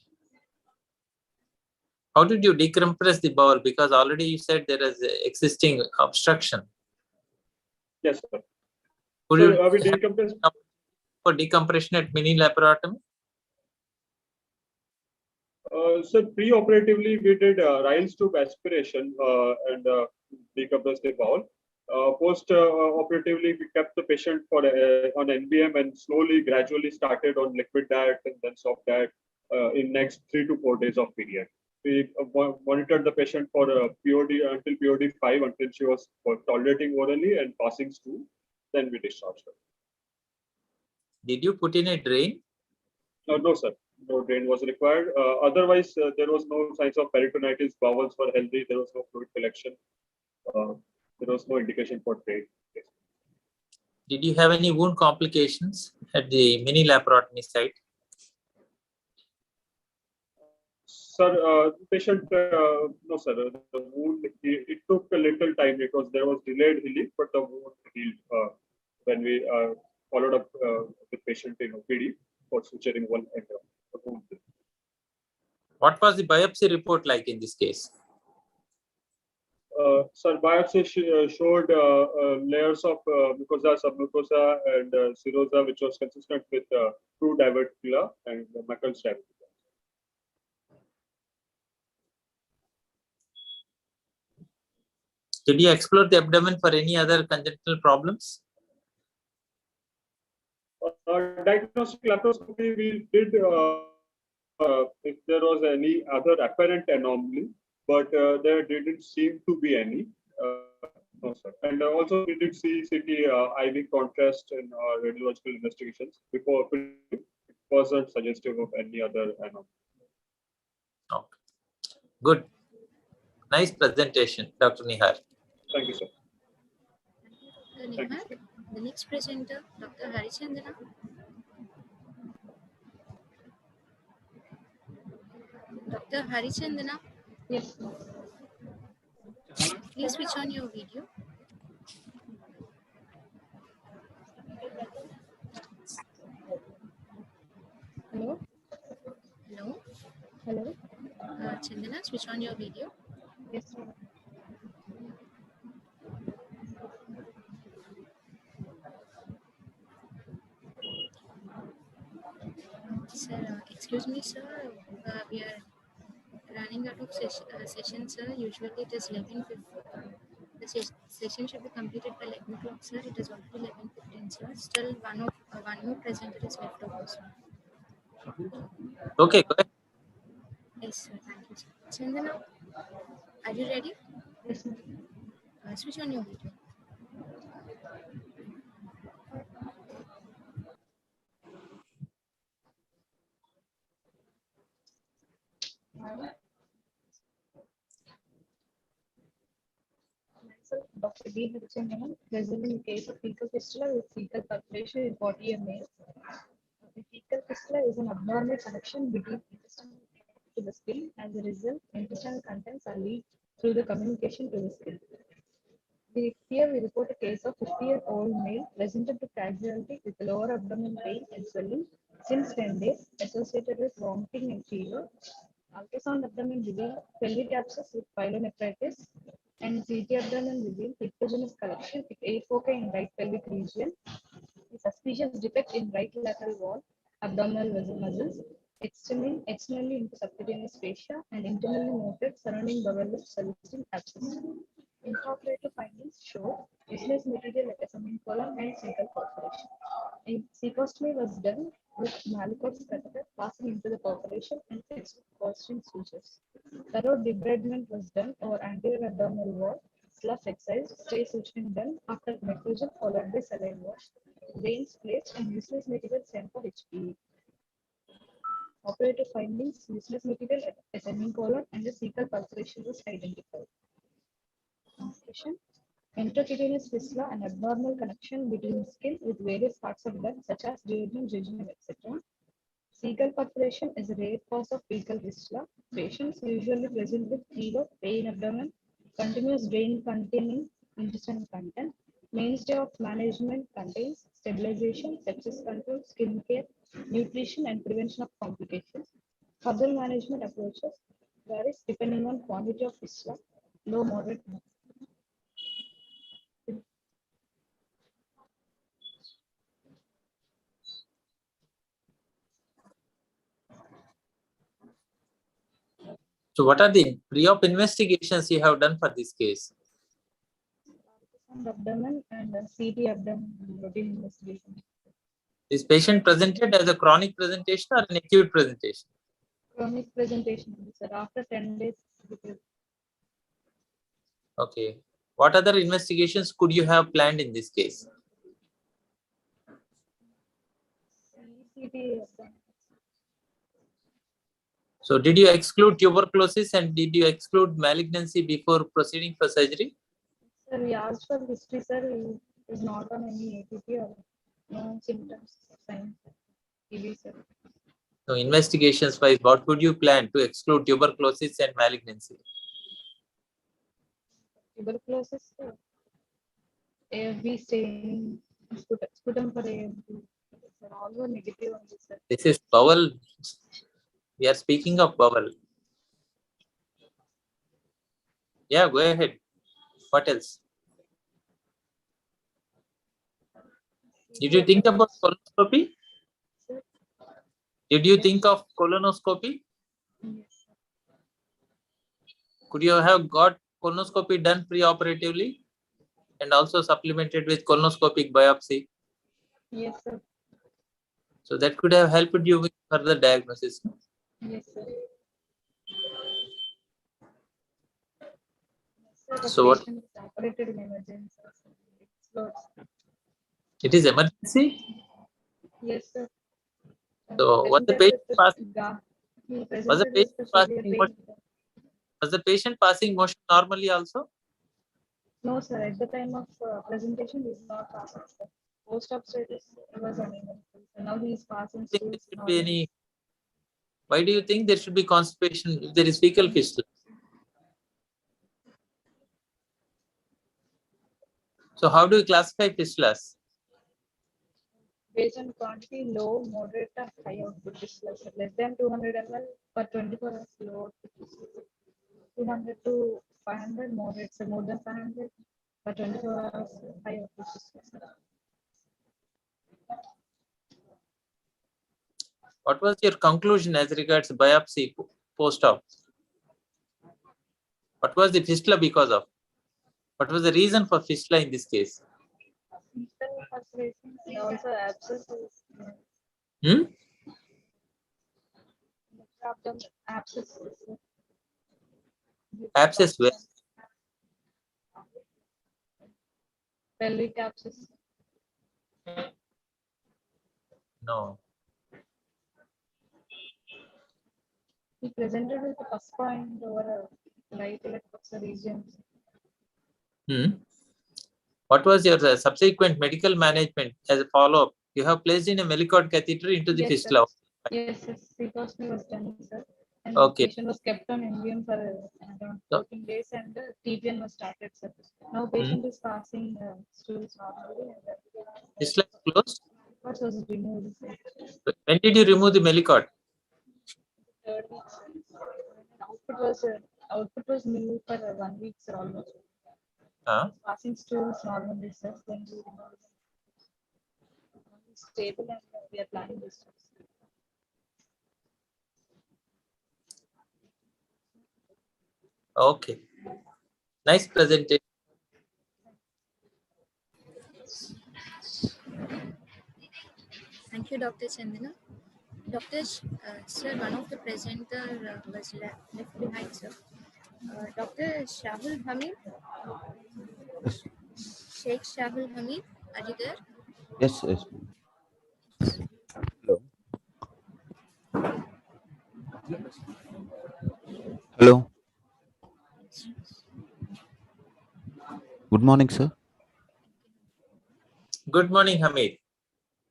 How did you decompress the bowel? Because already you said there is existing obstruction. Yes, sir. Could So, you we decompress for decompression at mini laparotomy? So pre-operatively, we did Ryle's tube aspiration and decompress the bowel. Post-operatively, we kept the patient for on NBM and slowly, gradually started on liquid diet and then soft diet in next 3 to 4 days of period. We monitored the patient for POD until POD 5 until she was tolerating orally and passing stool. Then we discharged her. Did you put in a drain? No, sir. No drain was required. Otherwise, there was no signs of peritonitis. Bowels were healthy. There was no fluid collection. There was no indication for drain. Did you have any wound complications at the mini laparotomy site? Sir, patient, no, sir. The wound, it took a little time because there was delayed healing, but the wound healed when we followed up the patient in OPD for suturing one end of the wound. What was the biopsy report like in this case? Sir, biopsy showed layers of mucosa, submucosa, and serosa, which was consistent with true diverticula and Meckel's diverticula. Did you explore the abdomen for any other congenital problems? Diagnostic laparoscopy, we did if there was any other apparent anomaly, but there didn't seem to be any. No, sir. And also we did see CT IV contrast in radiological investigations before it wasn't suggestive of any other anomaly. Okay. Good. Nice presentation, Dr. Nihar. Thank you, sir. Thank you, sir. The next presenter, Dr. Harichandana. Dr. Harichandana. Yes. Please switch on your video. Hello. Hello. Hello. Chandana, switch on your video. Yes, sir. Sir, excuse me, sir. We are running out of session, sir. Usually it is 11:50. The session should be completed by 11 o'clock, sir. It is already 11:15, sir. Still one more presenter is left over, sir. Okay, go ahead. Yes, sir. Thank you, sir. Chandana, are you ready? Yes, sir. Switch on your video. Myself, Dr. B. Harichandana, presenting a case of fecal fistula with fecal perforation in 40-year male. The fecal fistula is an abnormal connection between intestine to the skin. As a result, intestinal contents are leaked through the communication to the skin. Here we report a case of 50-year-old male presented to casualty with lower abdominal pain and swelling since 10 days, associated with vomiting and fever. Ultrasound abdomen revealed pelvic abscess with pyelonephritis, and CT abdomen revealed pictogenous collection with 8 foci in right pelvic region. A suspicious defect in right lateral wall, abdominal muscles, extending externally into subcutaneous fascia and internally noted surrounding bowel loop suggesting abscess. Intraoperative findings show useless material like a colon and cecal perforation. A cecostomy was done with Malikoff's catheter passing into the perforation and fixed with Costin sutures. Thorough debridement was done over anterior abdominal wall, slough excised, stay suturing done after necrosion followed by saline wash, veins placed and useless material sent for HPE. Operative findings, useless material at a semicolon and the cecal perforation was identified. Intracutaneous fistula, an abnormal connection between skin with various parts of blood such as duodenum, jejunum, etc. Cecal perforation is a rare cause of fecal fistula. Patients usually present with fever, pain in abdomen, continuous drain containing intestinal content. Mainstay of management contains stabilization, sepsis control, skin care, nutrition, and prevention of complications. Further management approaches varies depending on quantity of fistula, low, moderate. So what are the pre-op investigations you have done for this case? And abdomen and CT abdomen routine investigation. This patient presented as a chronic presentation or an acute presentation? Chronic presentation, sir. After 10 days. Okay. What other investigations could you have planned in this case? CT. So did you exclude tuberculosis and did you exclude malignancy before proceeding for surgery? Sir, we asked for history, sir. He is not on any ATP or no symptoms, signs. TB, sir. So investigations wise, what would you plan to exclude tuberculosis and malignancy? Tuberculosis, sir. AFB staining, sputum for AFB. Sir, all were negative only, sir. This is bowel. We are speaking of bowel. Yeah, go ahead. What else? Did you think about colonoscopy? Did you think of colonoscopy? Yes. Could you have got colonoscopy done pre-operatively and also supplemented with colonoscopic biopsy? Yes, sir. So that could have helped you with further diagnosis. Yes, sir. Sir, the So what? patient is operated in emergency. It is emergency. Yes, sir. So was the patient passing? Was the patient passing motion? Was the patient passing motion normally also? No, sir. At the time of presentation, he is not passing, sir. Post-op status was unable. So now he is passing stools. Should be any. Why do you think there should be constipation if there is fecal fistula? So how do you classify fistulas? Based on quantity, low, moderate, or high output fistulas. Less than 200 ml per 24 hours, low. 200 to 500 moderate, so more than 500 per 24 hours, high output fistulas. What was your conclusion as regards biopsy post-op? What was the fistula because of? What was the reason for fistula in this case? Also abscesses. Abscess. Abscess where? Pelvic abscess. No. He presented with a pus point over a right electroxer region. What was your subsequent medical management as a follow-up? You have placed in a Melicot catheter into the fistula. Yes, Cetostomy was done, sir. And Okay. the patient was kept on NVM for around 14 days and TPN was started, sir. Now patient is passing stools normally. Fistula is closed. What was removed, sir? When did you remove the Melicot? Third week, sir. Output was new for 1 week, sir, almost. Passing stools normally, sir. Then we removed stable and we are planning this. Okay. Nice presentation. Thank you, Dr. Chandana. Dr. Sir, one of the presenter was left behind, sir. Dr. Shahul Hamid? Sheikh Shahul Hamid, are you there? Yes, yes. Hello. Hello. Good morning, sir. Good morning, Hamid.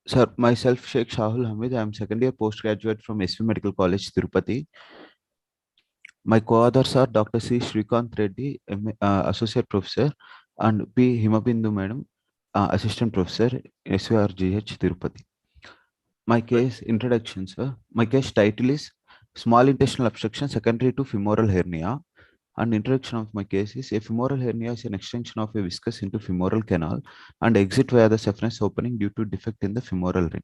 Sir, myself, Sheikh Shahul Hamid. I am second year postgraduate from SV Medical College, Tirupati. My co-authors are Dr. C. Shrikant Reddy, Associate Professor, and P. Himabindu Madam, Assistant Professor, SVRGH, Tirupati. My case introduction, sir. My case title is Small Intestinal Obstruction Secondary to Femoral Hernia. And introduction of my case is a femoral hernia is an extension of a viscus into femoral canal and exit via the saphenous opening due to defect in the femoral ring.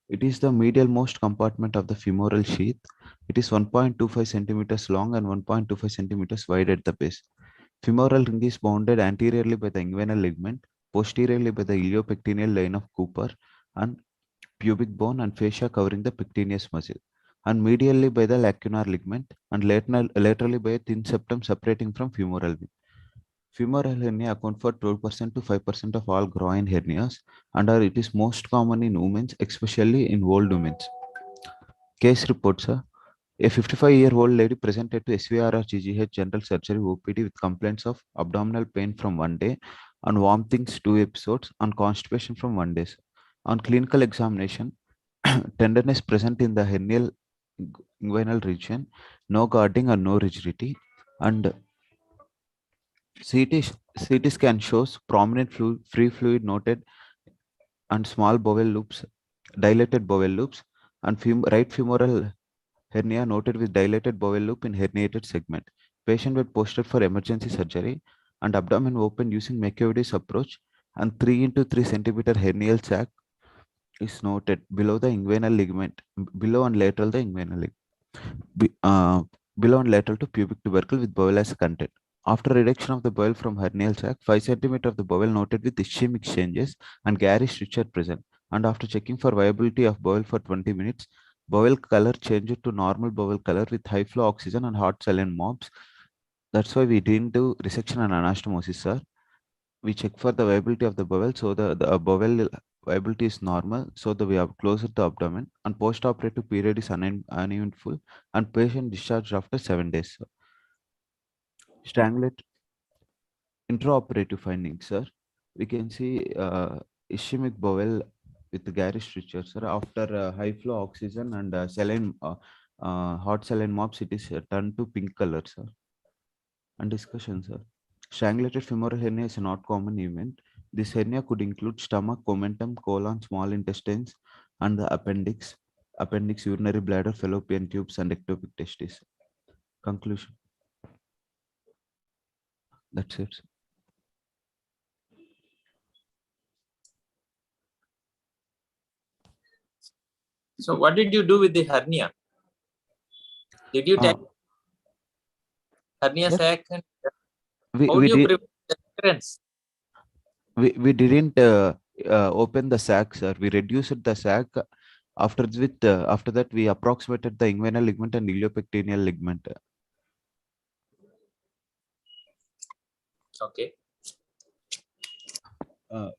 It is the medial most compartment of the femoral sheath. It is 1.25 centimeters long and 1.25 centimeters wide at the base. Femoral ring is bounded anteriorly by the inguinal ligament, posteriorly by the iliopectineal line of Cooper, and pubic bone and fascia covering the pectineus muscle, and medially by the lacunar ligament, and laterally by a thin septum separating from femoral vein. Femoral hernia account for 12% to 5% of all groin hernias, and it is most common in women, especially in old women. Case report, sir. A 55-year-old lady presented to SVRR GGH General Surgery OPD with complaints of abdominal pain from 1 day, and vomitings 2 episodes, and constipation from 1 day. On clinical examination, tenderness present in the hernial inguinal region, no guarding or no rigidity, and CT scan shows prominent free fluid noted and small bowel loops, dilated bowel loops, and right femoral hernia noted with dilated bowel loop in herniated segment. Patient was posted for emergency surgery and abdomen opened using McEvody's approach, and 3 into 3 centimeter hernial sac is noted below the inguinal ligament, below and lateral the inguinal ligament, below and lateral to pubic tubercle with bowel as content. After reduction of the bowel from hernial sac, 5 cm of the bowel noted with ischemic changes and garish stricture present. And after checking for viability of bowel for 20 minutes, bowel color changed to normal bowel color with high flow oxygen and hot saline mobs. That's why we didn't do resection and anastomosis, sir. We check for the viability of the bowel. So the bowel viability is normal. So we have closed the abdomen, and post-operative period is uneventful, and patient discharged after 7 days, sir. Strangulate intraoperative findings, sir. We can see ischemic bowel with the garish stricture, sir. After high flow oxygen and saline, hot saline mobs, it is turned to pink color, sir. And discussion, sir. Strangulated femoral hernia is a not common event. This hernia could include stomach, comentum, colon, small intestines, and the appendix, urinary bladder, fallopian tubes, and ectopic testis. Conclusion. That's it. So what did you do with the hernia? Did you take hernia sac and how do you prevent the recurrence? We didn't open the sac, sir. We reduced the sac. After that, we approximated the inguinal ligament and iliopectineal ligament. Okay.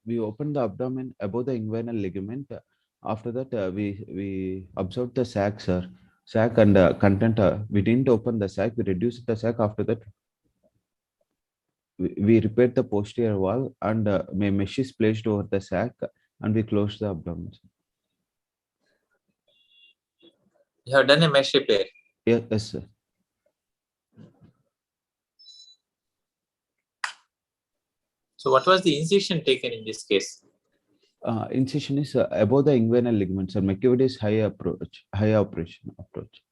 We opened the abdomen above the inguinal ligament. After that, we observed the sac, sir. Sac and content. We didn't open the sac. We reduced the sac. After that, we repaired the posterior wall, and mesh is placed over the sac, and we closed the abdomen. You have done a mesh repair. Yes, sir. So what was the incision taken in this case? Incision is above the inguinal ligament, sir. McEvody's high operation approach.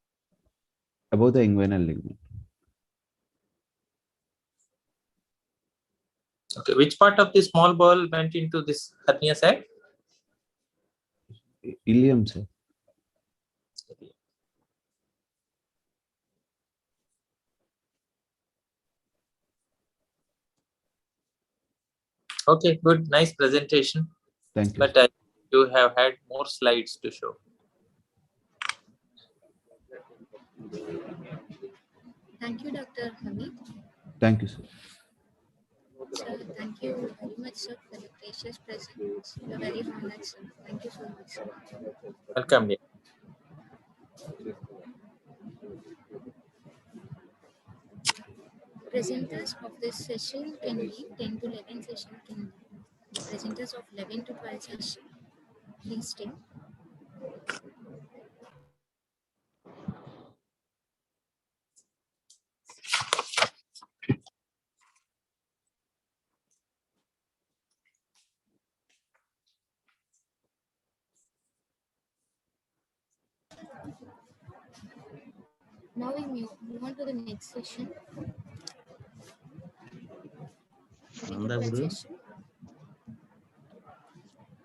Above the inguinal ligament. Okay, which part of the small bowel went into this hernia sac? Ilium, sir. Okay, good, nice presentation. Thank you. But you have had more slides to show. Thank you, Dr. Hamid. Thank you, sir. Sir, thank you very much, sir, for the gracious presence. We are very honored, sir. Thank you so much, sir. Welcome. Yeah. Presenters of this session can be 10 to 11 session can be. The presenters of 11 to 12 session, please stay. Now we move on to the next session.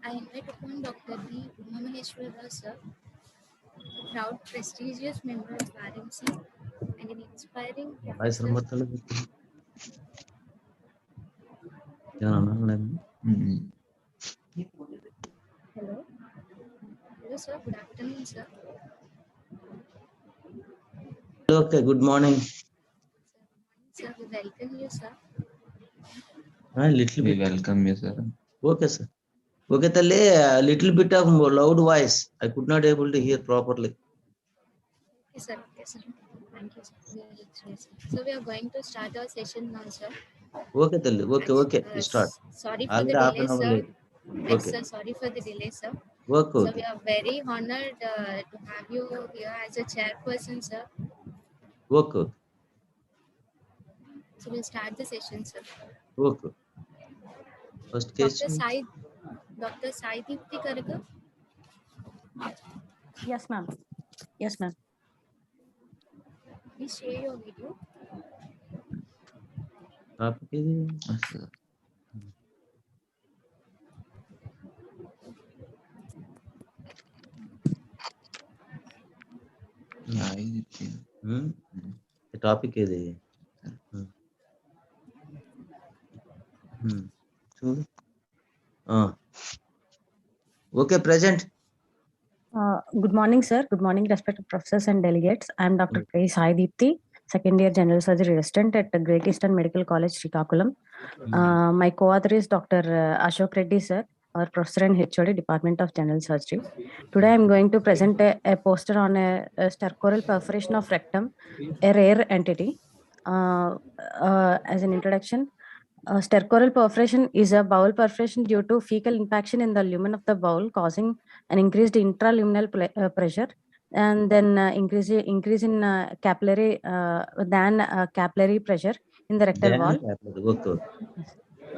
I invite upon Dr. D. Umamaheshwara, sir, a proud, prestigious member of RMC and an inspiring professor. Hello. Hello, sir. Good afternoon, sir. Okay, good morning. Sir, we welcome you, sir. Little bit. Welcome you, sir. Okay, sir. Okay, Tale, a little bit of loud voice. I could not able to hear properly. Okay, sir. Okay, sir. Thank you, sir. Yes. So we are going to start our session now, sir. Okay, Tale. Okay. Start. Sorry for Already the half delay, an hour sir. late. Yes, Okay. sir. Sorry for the delay, sir. Okay. So we are very honored to have you here as a chairperson, sir. Okay. So we'll start the session, sir. Okay. First case. Dr. Sai Deepti Karga. Yes, ma'am. Yes, ma'am. Please share your video. Topic is the topic is okay, present. Good morning, sir. Good morning, respected professors and delegates. I am Dr. Sai Deepti, second year general surgery resident at the Great Eastern Medical College, Srikakulam. My co-author is Dr. Ashok Reddy, sir, our professor and HOD, Department of General Surgery. Today, I am going to present a poster on a stercoral perforation of rectum, a rare entity. As an introduction, stercoral perforation is a bowel perforation due to fecal impaction in the lumen of the bowel, causing an increased intraluminal pressure, and then increase in capillary capillary pressure in the rectal wall,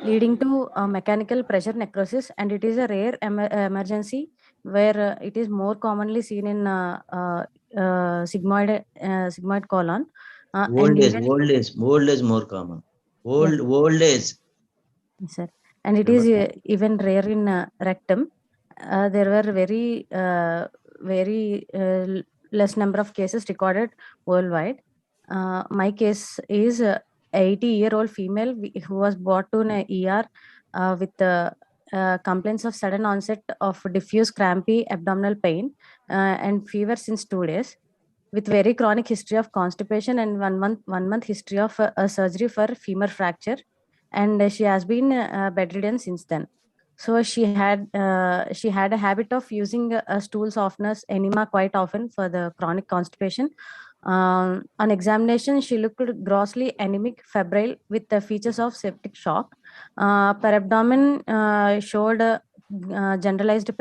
leading to mechanical pressure necrosis. And it is a rare emergency where it is more commonly seen in sigmoid colon. Old age more common. Old age. Yes, sir. And it is even rare in rectum. There were very less number of cases recorded worldwide. My case is 80-year-old female who was brought to an ER with complaints of sudden onset of diffuse crampy abdominal pain and fever since 2 days, with very chronic history of constipation and 1 month history of a surgery for femur fracture, and she has been bedridden since then. So she had a habit of using stool softeners, enema quite often for the chronic constipation. On examination, she looked grossly anemic, febrile, with the features of septic shock. Per abdomen showed generalized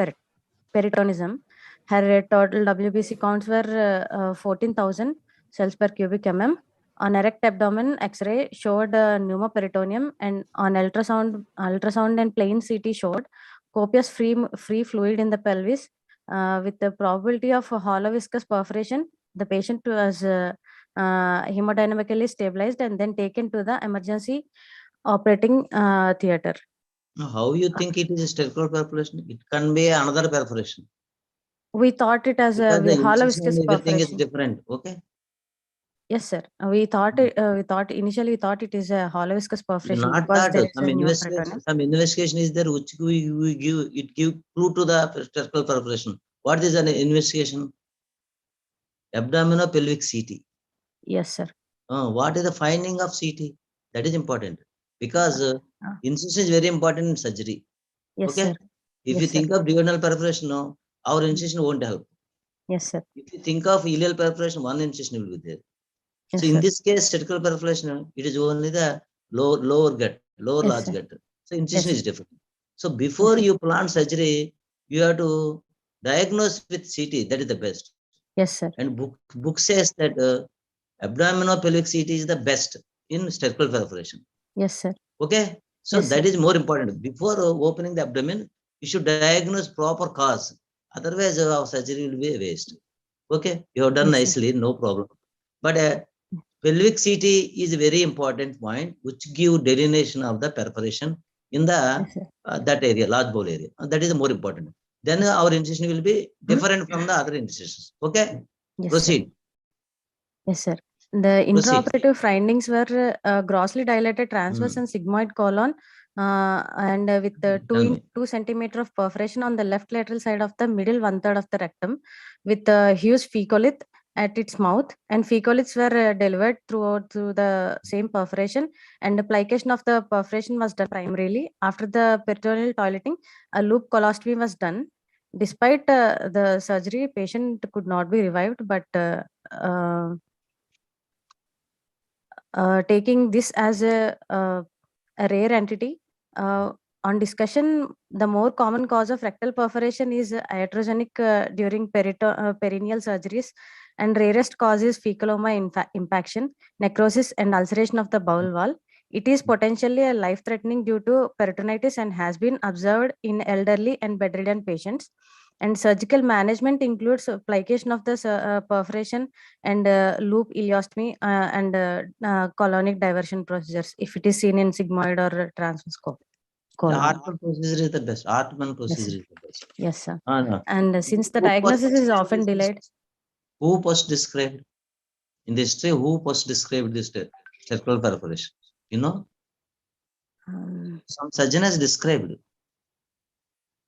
peritonism. Her total WBC counts were 14,000 cells per cubic mm. On erect abdomen, X-ray showed pneumoperitoneum, and on ultrasound and plain CT showed copious free fluid in the pelvis. With the probability of hollow viscous perforation, the patient was hemodynamically stabilized and then taken to the emergency operating theater. How you think it is a stercoral perforation? It can be another perforation. We thought it as a hollow viscous perforation. Everything is different. Okay. Yes, sir. We thought initially it is a hollow viscous perforation. Not because that. Some investigation is there which we give clue to the stercoral perforation. What is an investigation? Abdominopelvic CT. Yes, sir. What is the finding of CT? That is important because incision is very important in surgery. Yes, okay. Sir. If Yes, you sir. think of duodenal perforation, no, our incision won't help. Yes, sir. If you think of ileal perforation, one incision will be there. Yes, so in sir. this case, stercoral perforation, it is only the lower gut, lower Yes, large sir. gut. So incision Yes, is different. So before you plan surgery, you have to diagnose with CT. That is the best. Yes, sir. And book says that abdominopelvic CT is the best in stercoral perforation. Yes, sir. Okay. So Yes, that sir. is more important. Before opening the abdomen, you should diagnose proper cause. Otherwise, our surgery will be a waste. Okay. You have done Yes, sir. nicely, no problem. But pelvic CT is a very important point, which give delineation of the perforation in the that area, large bowel area. That is more important. Then our incision will be different from the other incisions. Okay. Yes, Proceed. Sir. Yes, sir. The intraoperative findings were grossly dilated transverse and sigmoid colon and with 2 centimeter of perforation on the left lateral side of the middle 1/3 of the rectum, with a huge fecalith at its mouth, and fecaliths were delivered through the same perforation, and the plication of the perforation was done primarily. After the peritoneal toileting, a loop colostomy was done. Despite the surgery, patient could not be revived, but taking this as a rare entity, on discussion, the more common cause of rectal perforation is iatrogenic during perineal surgeries, and rarest cause is fecaloma impaction, necrosis, and ulceration of the bowel wall. It is potentially a life-threatening due to peritonitis and has been observed in elderly and bedridden patients. And surgical management includes plication of the perforation and loop ileostomy and colonic diversion procedures if it is seen in sigmoid or transverse The Hartmann procedure is the best. Hartmann procedure is the best. Yes, sir. No. And since the diagnosis is often delayed. Who first described in the history? Who first described this cervical perforation? You know, some surgeon has described.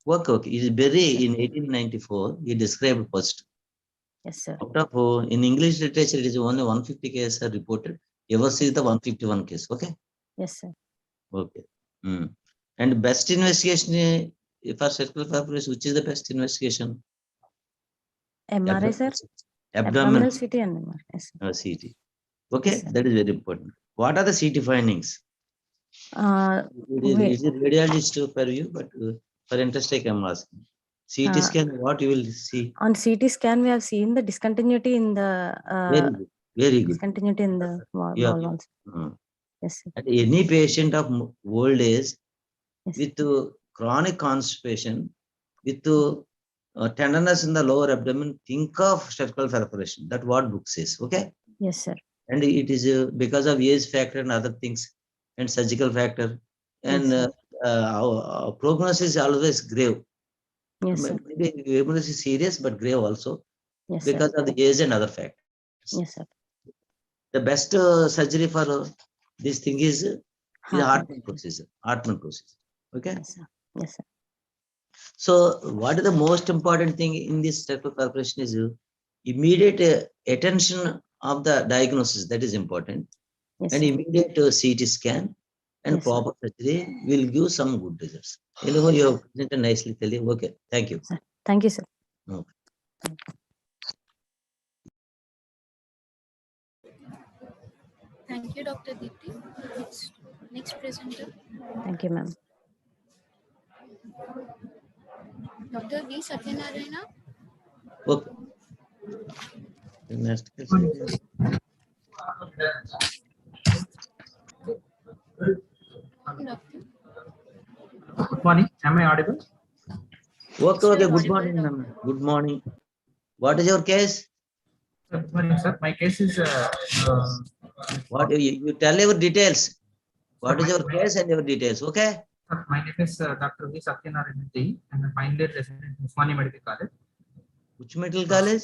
Okay. He is in 1894. He described first. Yes, sir. Out of in English literature, it is only 150 cases are reported. Ever see the 151 case? Okay. Yes, sir. Okay. And best investigation for cervical perforation, which is the best investigation? MRI, sir. Abdominal CT and MRI. Yes, CT. Okay, that is very important. What are the CT findings? It is radiologist for you, but for interest, I am asking. CT scan, what you will see? On CT scan, we have seen the discontinuity in the very good. Discontinuity in the wall walls. Yes, sir. And any patient of old age with chronic constipation, with tenderness in the lower abdomen, think of cervical perforation. That's what book says. Okay. Yes, sir. And it is because of age factor and other things, and surgical factor, and our prognosis is always grave. Yes, sir. Maybe prognosis is serious, but grave also, yes, because sir. of the age and other factors. Yes, sir. The best surgery for this thing is Hartmann procedure. Hartmann procedure. Okay. Yes, sir. Yes, sir. So, what is the most important thing in this type of perforation is immediate attention of the diagnosis. That is important. Yes, and sir. immediate CT scan and Yes, proper surgery will give some good results. Anyhow, you have presented nicely. Tell you. Okay. Thank you. Sir. Thank you, sir. Okay. Thank you, Dr. Deepti. Next presenter. Thank you, ma'am. Dr. V. Satyanarayana. Okay. Next. Good morning. Am I audible? Okay. Good morning, ma'am. Good morning. What is your case? Good morning, sir. My case is. What you tell your details. What is your case and your details? Okay. My name is Dr. V. Satyanarayana T. I'm a final year resident in Usmania Medical College. Which medical college?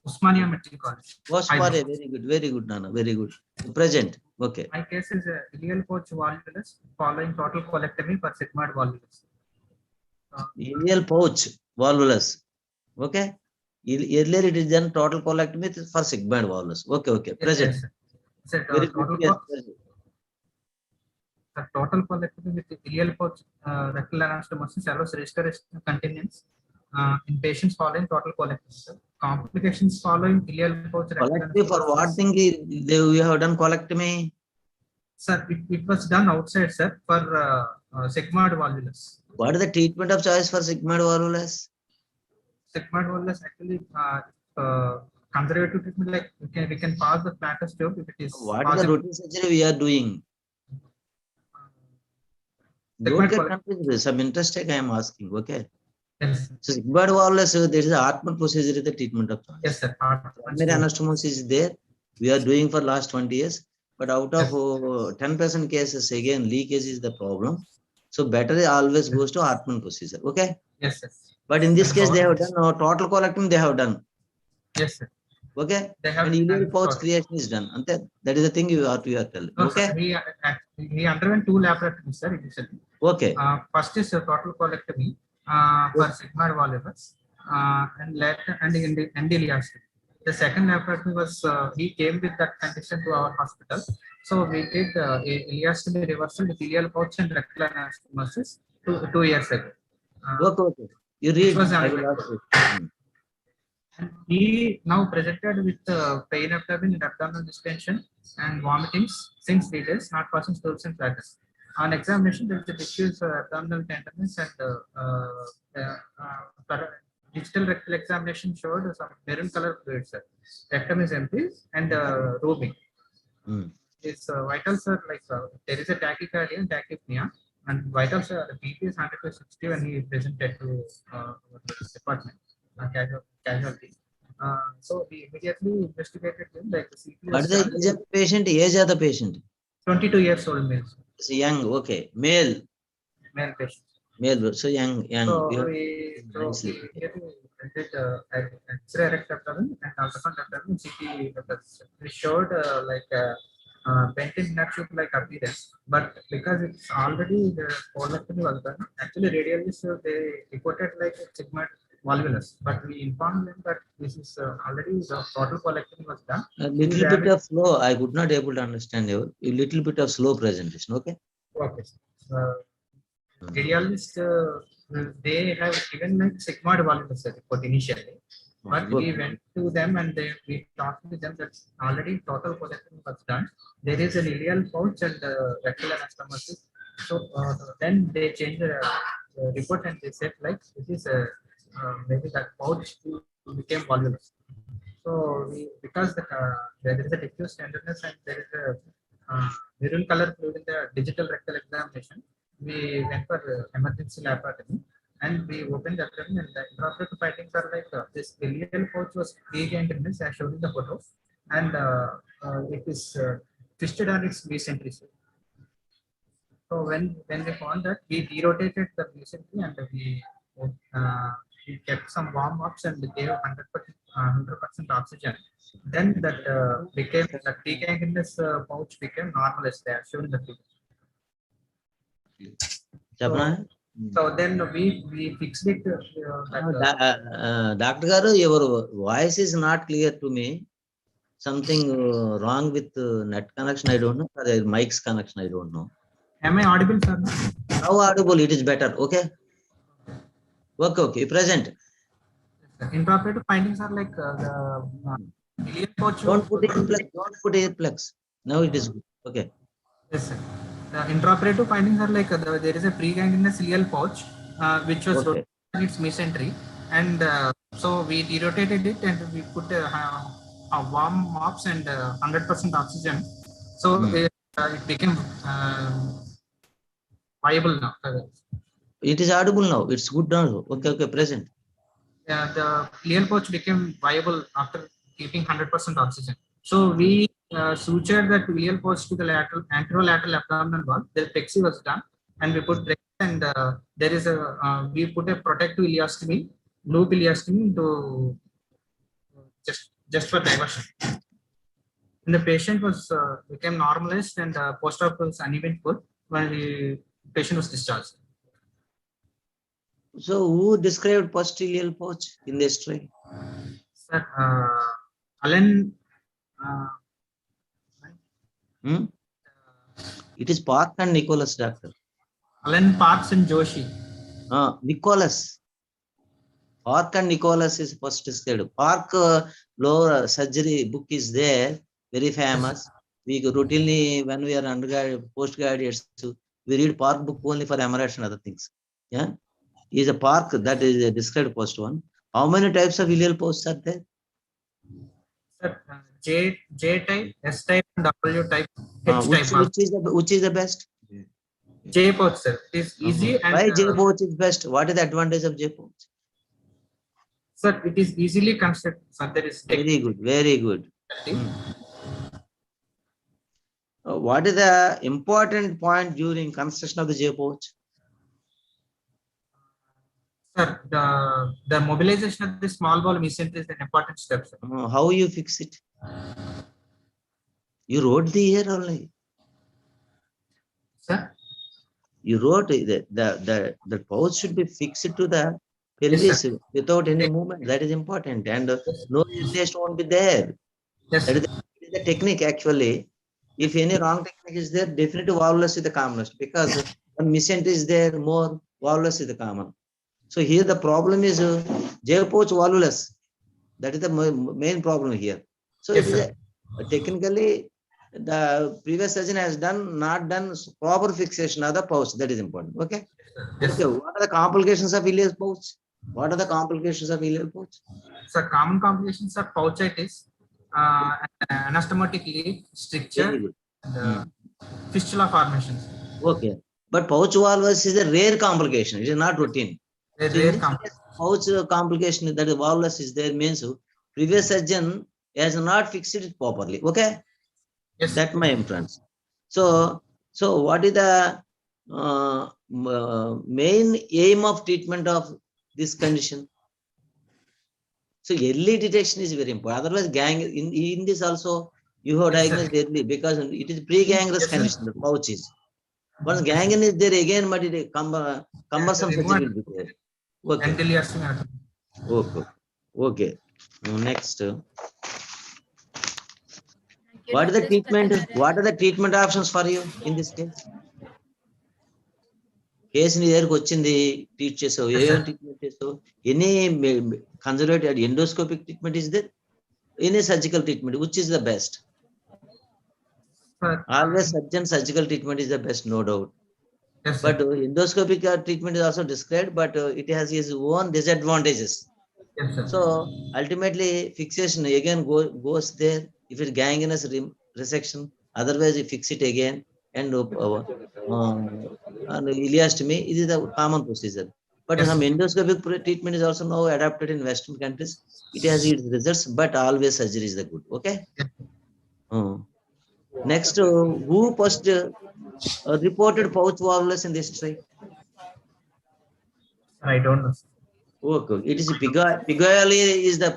Usmania Medical College. Usmania. Very good, Nana. Very good. Present. Okay. My case is ileal pouch volvulus following total colectomy for sigmoid volvulus. Ileal pouch volvulus. Okay. Earlier it is done total colectomy for sigmoid volvulus. Okay. Present. Yes, the total colectomy with ileal pouch rectal anastomosis allows restoration of continence in patients following total colectomy. Complications following ileal pouch rectal colectomy for what thing you have done colectomy? Sir, it was done outside, sir, for sigmoid volvulus. What is the treatment of choice for sigmoid volvulus? Sigmoid volvulus actually conservative treatment, like we can pass the Platters tube if it is. What is the routine surgery we are doing? Don't get confused. Some interest I am asking. Okay. Yes. So sigmoid volvulus, there is a Hartmann procedure, the treatment of choice. Yes, sir. Primary anastomosis is there. We are doing for last 20 years. But out of 10% cases, again, leakage is the problem. So better always goes to Hartmann procedure. Okay? Yes, sir. But in this case, they have done total colectomy, they have done. Yes, sir. Okay. They have And ileal pouch sorry. creation is done. And that is the thing you are telling. No, Okay. sir, he underwent 2 laparotomies, sir, initially. Okay. First is a total colectomy for sigmoid volvulus and later and endoleostomy. The second laparotomy was he came with that condition to our hospital. So we did a ileostomy reversal with ileal pouch and rectal anastomosis 2 years ago. Okay. You read. I will ask you. And he now presented with pain abdomen and abdominal distension and vomitings since 3 days, not passing stools and platters. On examination, there is a diffuse abdominal tenderness and digital rectal examination showed some maroon color fluids. Rectum is empty and rooming. His vitals are like there is a tachycardia and tachypnea, and vitals are the BP is 100/60 when he presented to our department. Casualty. So we immediately investigated him like the CT. What is the age of the patient? Age of the patient? 22 years old male. It's young. Okay. Male. Male patient. Male. So young. So we did X-ray rectal abdomen and ultrasound abdomen CT. We showed bent in neck tube like appearance, but because it's already the colectomy was done, actually radiologists they reported like sigmoid volvulus, but we informed them that this is already the total colectomy was done. A little bit of slow. I could not able to understand you. A little bit of slow presentation. Okay. Okay. Radiologists they have given like sigmoid volvulus report initially, but we went to them and we talked to them that already total colectomy was done. There is an ileal pouch and rectal anastomosis. So then they changed the report and they said like this is maybe that pouch became volvulus. So because there is a diffuse tenderness and there is a maroon color fluid in the digital rectal examination, we went for emergency laparotomy and we opened the abdomen, and the intraoperative findings are like this ileal pouch was pre-gangrenous as shown in the photo, and it is twisted on its mesentery. So when we found that, we derotated the mesentery and we kept some warm ups and gave 100% oxygen. Then that became the pre-gangrenous pouch became normalized as shown in the figure. So then we fixed it. Dr. Garu, your voice is not clear to me. Something wrong with net connection, I don't know. Or mic's connection, I don't know. Am I audible, sir? Now audible, it is better. Okay. Okay. Present. Intraoperative findings are like the ileal pouch. Don't put earplugs. Now it is good. Okay. Yes, sir. The intraoperative findings are like there is a pre-gangrenous ileal pouch which was rotated in its mesentery, and so we derotated it and we put a warm mops and 100% oxygen. So it became viable now. It is audible now. It's good now. Okay. Present. The ileal pouch became viable after keeping 100% oxygen. So we sutured that ileal pouch to the anterolateral abdominal wall. The pexy was done, and we put and there is a we put a protective ileostomy, loop ileostomy to just for diversion. And the patient was became normalized and post-op was uneventful when the patient was discharged. So who described post-ileal pouch in the history? Sir, Alan. It is Park and Nicholas, doctor. Alan Parks and Joshi. Nicholas. Park and Nicholas is first described. Park lower surgery book is there, very famous. We routinely, when we are undergraduate, postgraduates, we read Park book only for hemorrhage and other things. Yeah, is a Park that is described first one. How many types of ileal pouches are there? Sir, J type, S type, and W type, H type. Which is the best? J pouch, sir. It is easy. And why J pouch is best? What is the advantage of J pouch? Sir, it is easily constructed. Sir, there is very good. Very good. What is the important point during construction of the J pouch? Sir, the mobilization of the small bowel mesentery is an important step, sir. How you fix it? You wrote the here only. Sir? You wrote the pouch should be fixed to the pelvis without any movement. That is important, and no irritation won't be there. Yes. That is the technique actually. If any wrong technique is there, definitely volvulus is the commonest, because when mesentery is there, more volvulus is the common. So here the problem is J pouch volvulus. That is the main problem here. So Yes, it is technically the previous surgeon has not done proper fixation of the pouch. That is important. Okay. Yes, okay. What are the complications of ileal pouch? What are the complications of ileal pouch? So common complications are pouchitis, anastomotic leak, stricture, and fistula formations. Okay. But pouch volvulus is a rare complication. It is not routine. A So rare in this pouch complication that volvulus is there means previous surgeon has not fixed it properly. Okay. Yes. That's my inference. So what is the main aim of treatment of this condition? So early detection is very important. Otherwise, in this also you have diagnosed early, because it is pre-gangrenous condition. The pouch is. Once gangrene is there again, but it is cumbersome surgery will be there. Okay. Okay. Okay. Next. What is the treatment? What are the treatment options for you in this case? Case ని దగ్గరికి వచ్చింది, treat చేసావు, ఏం treatment చేసావు? Any conservative endoscopic treatment is there, any surgical treatment, which is the best? Always surgical treatment is the best, no doubt. Yes, but endoscopic treatment is also described, but it has its own disadvantages. Yes, sir. So ultimately fixation again goes there. If it's gangrenous resection, otherwise you fix it again, and ileostomy, it is the common procedure. But Yes, some endoscopic treatment is also now adapted in Western countries. It has its results, but always surgery is the good. Okay. Next, who first reported pouch volvulus in this history? I don't know. Okay, it is Pigoioli is the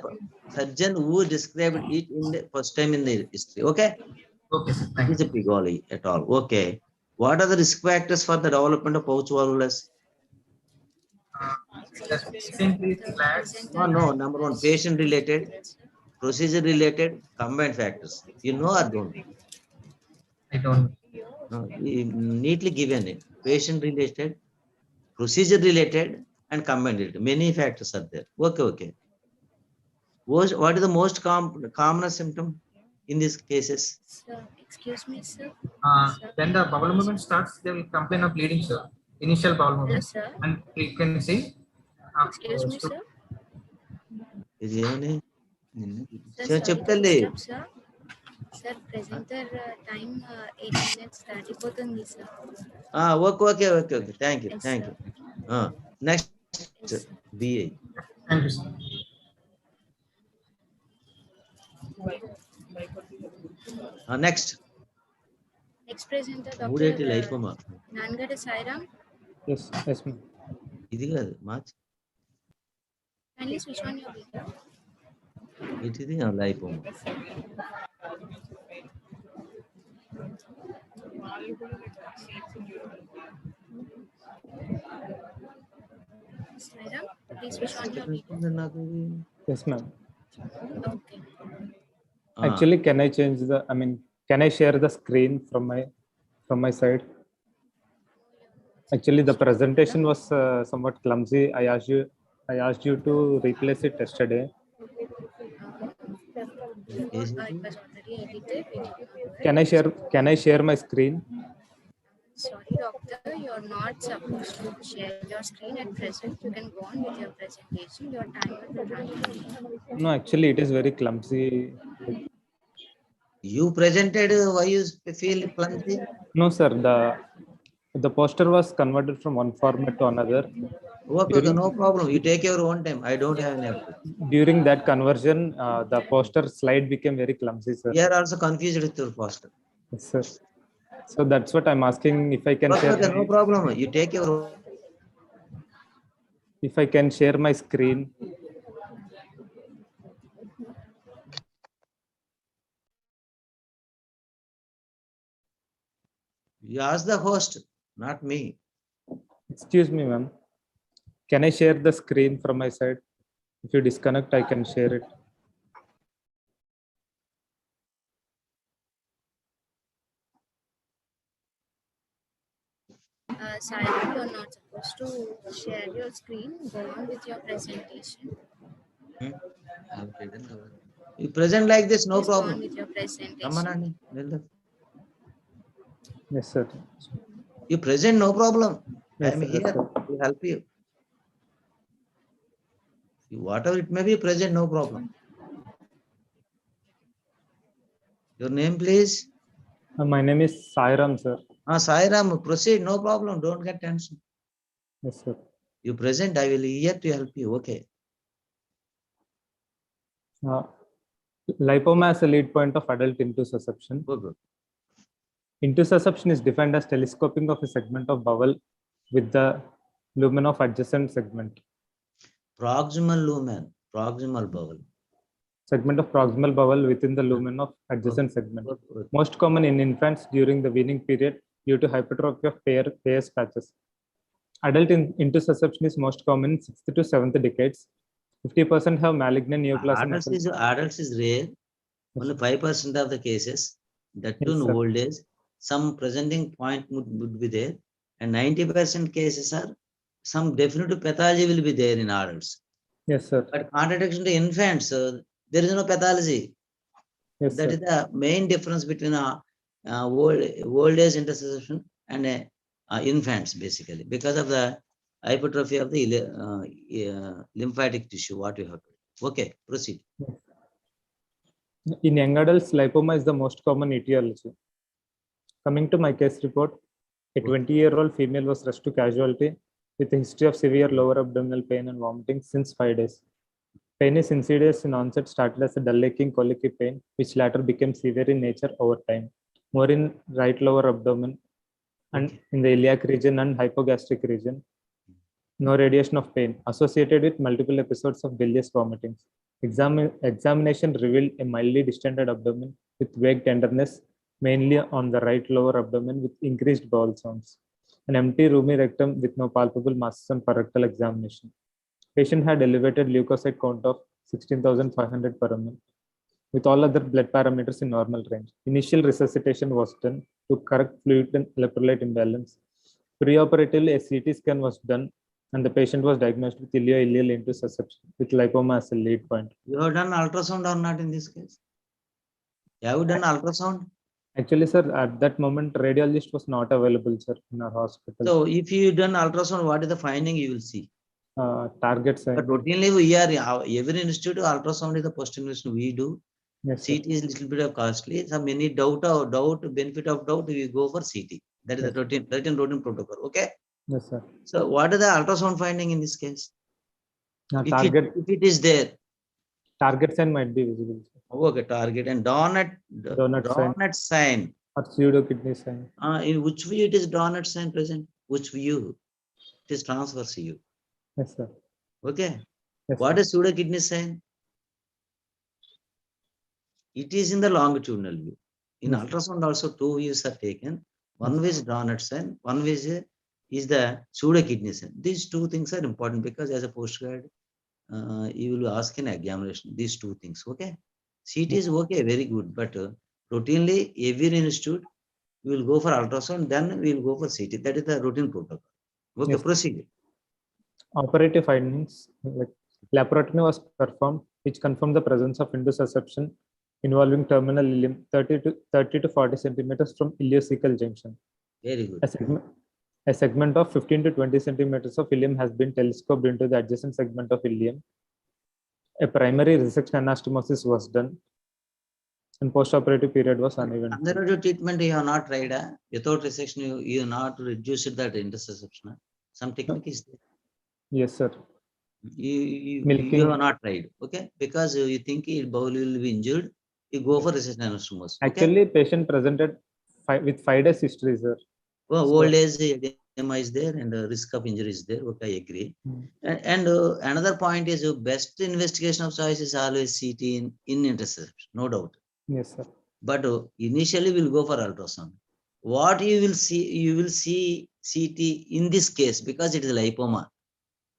surgeon who described it in the first time in the history. Okay. Okay, sir. It is a Pigoioli at all. Okay. What are the risk factors for the development of pouch volvulus? No. Number one, patient related, procedure related, combined factors. You know or don't? I don't. No, neatly given it. Patient related, procedure related, and combined related. Many factors are there. Okay. What is the most common symptom in these cases? Sir, excuse me, sir. When the bowel movement starts, they will complain of bleeding, sir. Initial bowel movement. Yes, sir. And you can see. Excuse me, sir. Is any? Sir, చెప్తలే. sir. Sir, presenter time 8 minutes దాటిపోతుంది, sir. Okay. Thank you. Next, BA. Thank you, sir. Next. Next presenter, Dr. Nangada Sairam. Yes, ma'am. ఇది కాదు March. Kindly switch on your video. ఇది lipoma. Sairam, please switch on your video. Yes, ma'am. Okay. Actually, can I change can I share the screen from my side? Actually, the presentation was somewhat clumsy. I asked you to replace it yesterday. It was already edited. Can I share my screen? Sorry, doctor, you're not supposed to share your screen at present. You can go on with your presentation. Your timer will run. No, actually, it is very clumsy. You presented, why you feel clumsy? No, sir. The poster was converted from one format to another. Okay, no problem. You take your own time. I don't have any. During that conversion, the poster slide became very clumsy, sir. We are also confused with your poster. Yes, sir. So that's what I'm asking if I can share. Okay, no problem. You take your. If I can share my screen. You ask the host, not me. Excuse me, ma'am. Can I share the screen from my side? If you disconnect, I can share it. Silent, you're not supposed to share your screen. Go on with your presentation. You present like this, no Please go on problem. with your presentation. Ramanani, Yes, sir. you present, no problem. Yes, I am sir, here yes, sir. to help you. Whatever it may be, present, no problem. Your name, please? My name is Sairam, sir. Sairam, proceed, no problem. Don't get tension. Yes, sir. You present, I will be here to help you. Okay. Lipoma as a lead point of adult intussusception. Good. Intussusception is defined as telescoping of a segment of bowel with the lumen of adjacent segment. Proximal lumen, proximal bowel. Segment of proximal bowel within the lumen of adjacent segment. Most common in infants during the weaning period due to hypertrophy of Peyer's patches. Adult intussusception is most common in 6th to 7th decades. 50% have malignant neoplasm. Adults is rare. Only 5% of the cases, that too in old age. Some presenting point would be there, and 90% cases are some definitive pathology will be there in adults. Yes, sir. But contradiction to infants, there is no pathology. Yes, that sir. is the main difference between old age intussusception and infants, basically, because of the hypertrophy of the lymphatic tissue. What you have to. Okay, proceed. In young adults, lipoma is the most common etiology. Coming to my case report, a 20-year-old female was rushed to casualty with a history of severe lower abdominal pain and vomiting since 5 days. Pain is insidious in onset, started as a dull aching colicky pain, which later became severe in nature over time, more in right lower abdomen and in the iliac region and hypogastric region. No radiation of pain, associated with multiple episodes of bilious vomitings. Examination revealed a mildly distended abdomen with vague tenderness, mainly on the right lower abdomen with increased bowel sounds. An empty roomy rectum with no palpable masses on rectal examination. Patient had elevated leukocyte count of 16,500 per ml, with all other blood parameters in normal range. Initial resuscitation was done to correct fluid and electrolyte imbalance. Preoperatively, a CT scan was done, and the patient was diagnosed with ilioileal intussusception with lipoma as a lead point. You have done ultrasound or not in this case? Have you done ultrasound? Actually, sir, at that moment, radiologist was not available, sir, in our hospital. So, if you done ultrasound, what is the finding you will see? Target sign. But routinely, we are every institute ultrasound is the first investigation we do. Yes, CT is little bit of costly. Some any benefit of doubt, we go for CT. That is the routine protocol. Okay. Yes, sir. So, what is the ultrasound finding in this case? If it is there, target sign might be visible. Okay, target and donut sign. Or pseudo kidney sign. In which view it is donut sign present? Which view? It is transverse view. Yes, sir. Okay. Yes, what sir. is pseudo kidney sign? It is in the longitudinal view. In yes, ultrasound also 2 views are taken. One is donut sign, one is the pseudo kidney sign. These two things are important because as a postgrad, you will ask in examination these two things. Okay. CT is okay, very good, but routinely every institute we will go for ultrasound, then we will go for CT. That is the routine protocol. Okay, yes, proceed. Operative findings, like laparotomy was performed, which confirmed the presence of intussusception involving terminal ileum 30 to 40 centimeters from ileocecal junction. Very good. A segment of 15 to 20 centimeters of ileum has been telescoped into the adjacent segment of ileum. A primary resection anastomosis was done, and postoperative period was uneven. Conservative treatment you have not tried. Without resection, you have not reduced that intussusception. Some technique is there. Yes, sir. You have not tried. Okay, because you think bowel will be injured, you go for resection anastomosis. Okay? Actually, patient presented with 5 days history, sir. Oh, old age. edema is there and risk of injury is there. Okay, I agree. Hmm. And another point is best investigation of choice is always CT in interception, no doubt. Yes, sir. But initially we'll go for ultrasound. What you will see CT in this case, because it is lipoma.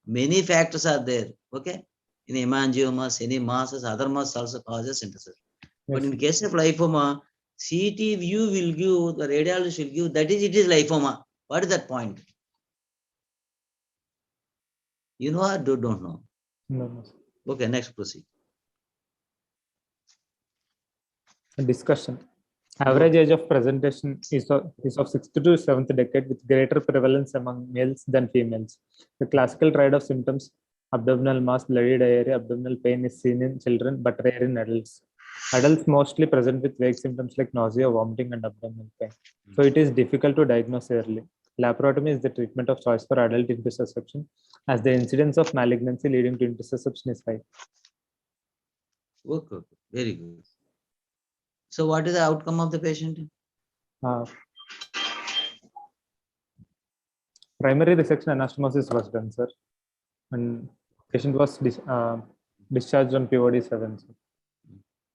Many factors are there. Okay, in hemangiomas, any masses, other masses also causes interception. But Yes. in case of lipoma, CT view will give, the radiologist will give, that is, it is lipoma. What is that point? You know or don't know? No, no, sir. Okay, next proceed. Discussion. Average age of presentation is of 6th to 7th decade with greater prevalence among males than females. The classical triad of symptoms, abdominal mass, bloody diarrhea, abdominal pain is seen in children but rare in adults. Adults mostly present with vague symptoms like nausea, vomiting, and abdominal pain. So it is difficult to diagnose early. Laparotomy is the treatment of choice for adult interception, as the incidence of malignancy leading to interception is high. Okay, very good. So what is the outcome of the patient? Primary resection anastomosis was done, sir, and patient was discharged on POD 7. Sir.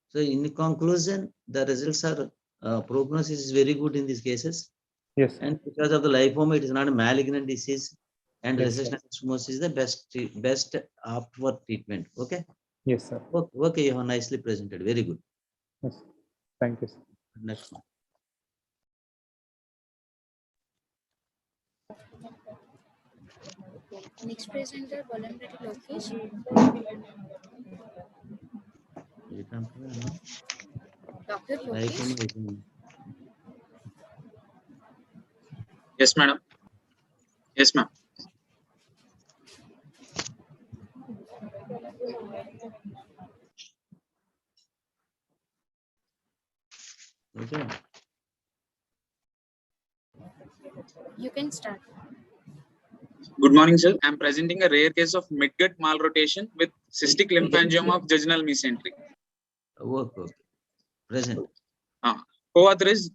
So in conclusion, the results are prognosis is very good in these cases. Yes. And because of the lipoma, it is not a malignant disease, and Yes, resection anastomosis is the best opt for treatment. Okay. Yes, sir. Okay, you have nicely presented. Very good. Yes. Thank you, sir. Next one. Next presenter, Volunteer Lokesh. Dr. Lokesh. Yes, madam. Yes, ma'am. Okay. You can start. Good morning, sir. I am presenting a rare case of midgut malrotation with cystic lymphangioma of jejunal mesentery. Okay. Present. Co-author is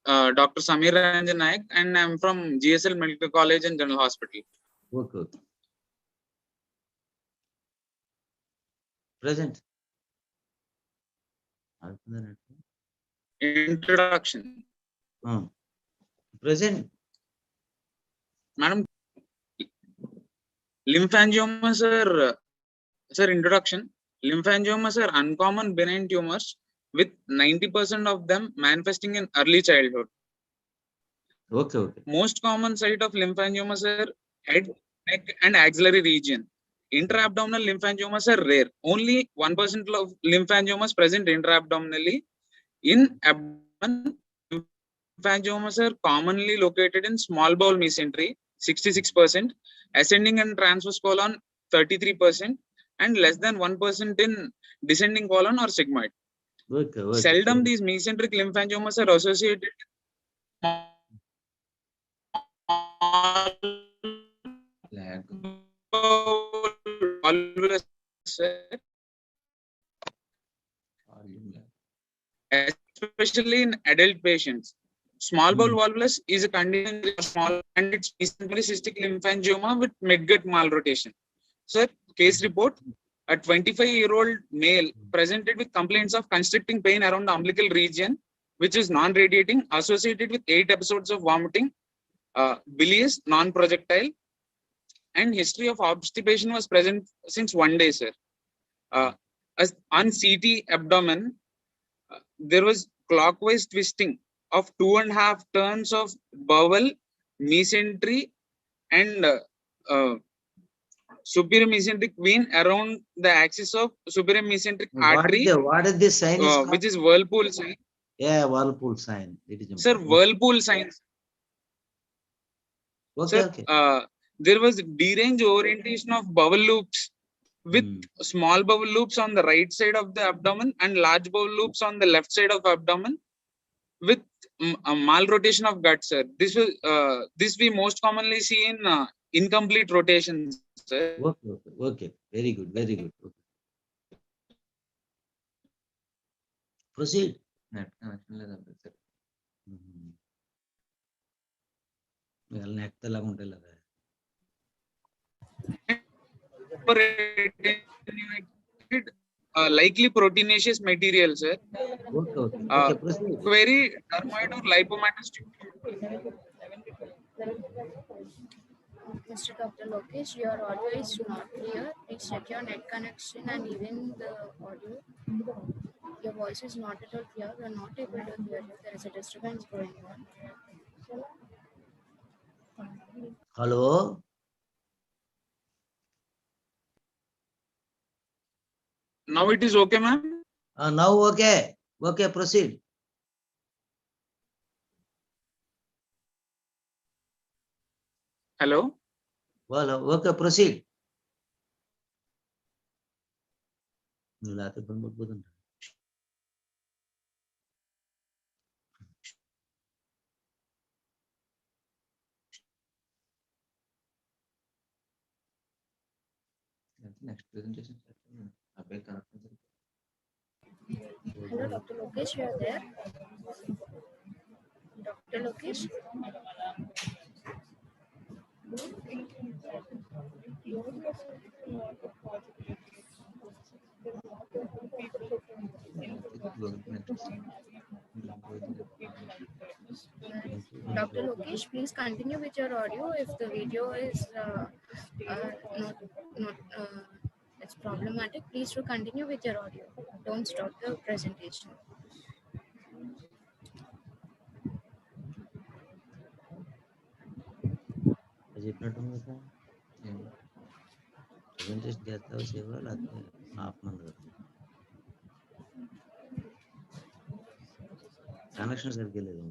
Dr. Samir Ranjan Nayak, and I am from GSL Medical College and General Hospital. Okay. Present. Introduction. Present. Madam, lymphangiomas are, sir, introduction. Lymphangiomas are uncommon benign tumors with 90% of them manifesting in early childhood. Okay. Most common site of lymphangiomas are head, neck, and axillary region. Intra-abdominal lymphangiomas are rare. Only 1% of lymphangiomas present intra-abdominally. In abdomen, lymphangiomas are commonly located in small bowel mesentery, 66%, ascending and transverse colon, 33%, and less than 1% in descending colon or sigmoid. Okay. Seldom these mesenteric lymphangiomas are associated especially in adult patients. Small bowel volvulus is a condition small and it's mesenteric cystic lymphangioma with midgut malrotation. Sir, case report: a 25-year-old male presented with complaints of constricting pain around the umbilical region, which is non-radiating, associated with 8 episodes of vomiting, bilious, non-projectile, and history of obstipation was present since 1 day, sir. As on CT abdomen, there was clockwise twisting of 2.5 turns of bowel, mesentery, and superior mesenteric vein around the axis of superior mesenteric artery. What is this sign? Which is whirlpool sign. Yeah, whirlpool sign. It is important. Sir, whirlpool sign. Okay, sir, there was deranged orientation of bowel loops with small bowel loops on the right side of the abdomen and large bowel loops on the left side of the abdomen with a malrotation of gut, sir. This we most commonly see in incomplete rotations, sir. Okay. Very good. Okay. Proceed. Likely proteinaceous material, sir. Query dermoid or lipomatous tube. Mr. Dr. Lokesh, your audio is not clear. Please check your net connection and even the audio. Your voice is not at all clear. We are not able to hear you. There is a disturbance going on. Hello? Now it is okay, ma'am? Now okay. Okay, proceed. Hello? Well, okay, proceed. Next presentation. Hello, Dr. Lokesh, you are there? Dr. Lokesh? Dr. Lokesh, please continue with your audio. If the video is not it's problematic, please do continue with your audio. Don't stop the presentation. Connection సరిగ్గా లేదు.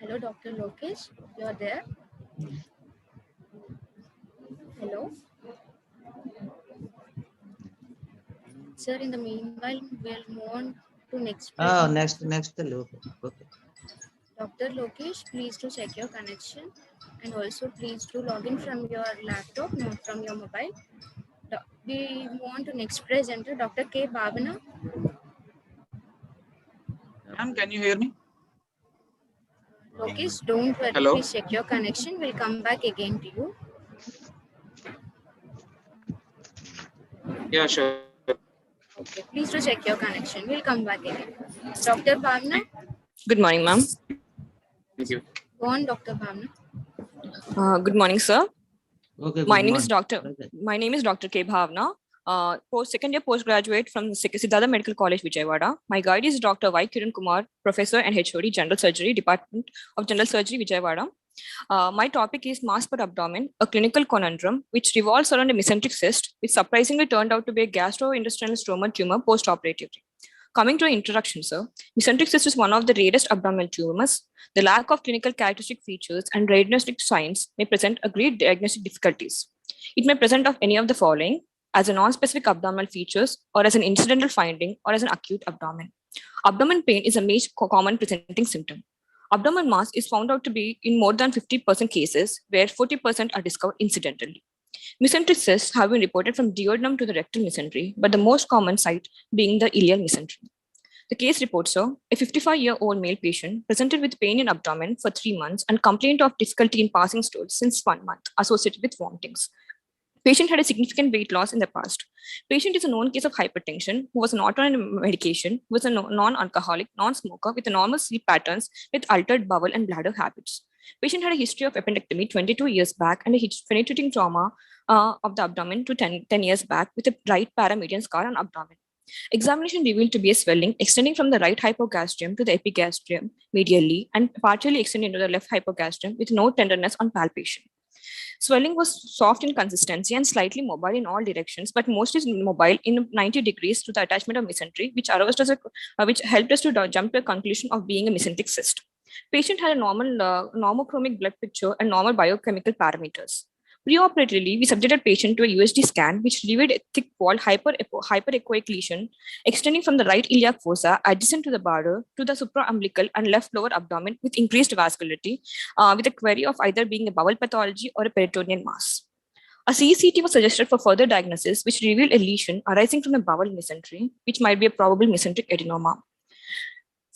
Hello, Dr. Lokesh, you are there? Hello? Sir, in the meanwhile, we'll move on to next. Next. Okay. Dr. Lokesh, please do check your connection and also please do log in from your laptop, not from your mobile. We move on to next presenter, Dr. K. Bhavana. Ma'am, can you hear me? Lokesh, don't worry. Hello? Please check your connection. We'll come back again to you. Yeah, sure. Okay, please do check your connection. We'll come back again. Dr. Bhavana. Good morning, ma'am. Thank you. Go on, Dr. Bhavana. Good morning, sir. Okay, My name is Dr. K. Bhavna. Second year postgraduate from Siddhartha Medical College, Vijayawada. My guide is Dr. Y. Kiran Kumar, Professor and HOD, General Surgery, Department of General Surgery, Vijayawada. My topic is mass per abdomen, a clinical conundrum which revolves around a mesenteric cyst, which surprisingly turned out to be a gastrointestinal stromal tumor post-operatively. Coming to an introduction, sir, mesenteric cyst is one of the rarest abdominal tumors. The lack of clinical characteristic features and diagnostic signs may present a great diagnostic difficulties. It may present of any of the following: as a non-specific abdominal features, or as an incidental finding, or as an acute abdomen. Abdomen pain is a most common presenting symptom. Abdomen mass is found out to be in more than 50% cases, where 40% are discovered incidentally. Mesenteric cysts have been reported from duodenum to the rectal mesentery, but the most common site being the ileal mesentery. The case reports are a 55-year-old male patient presented with pain in abdomen for 3 months and complaint of difficulty in passing stools since 1 month associated with vomitings. Patient had a significant weight loss in the past. Patient is a known case of hypertension who was not on medication, who was a non-alcoholic, non-smoker with a normal sleep patterns with altered bowel and bladder habits. Patient had a history of appendectomy 22 years back and a penetrating trauma of the abdomen to 10 years back with a right paramedian scar on abdomen. Examination revealed to be a swelling extending from the right hypogastrium to the epigastrium medially and partially extending to the left hypogastrium with no tenderness on palpation. Swelling was soft in consistency and slightly mobile in all directions, but mostly mobile in 90 degrees to the attachment of mesentery, which which helped us to jump to a conclusion of being a mesenteric cyst. Patient had a normal normochromic blood picture and normal biochemical parameters. Preoperatively, we subjected patient to a USG scan, which revealed a thick-walled hyperechoic lesion extending from the right iliac fossa adjacent to the bladder to the supraumbilical and left lower abdomen with increased vascularity, with a query of either being a bowel pathology or a peritoneal mass. A CCT was suggested for further diagnosis, which revealed a lesion arising from a bowel mesentery, which might be a probable mesenteric adenoma.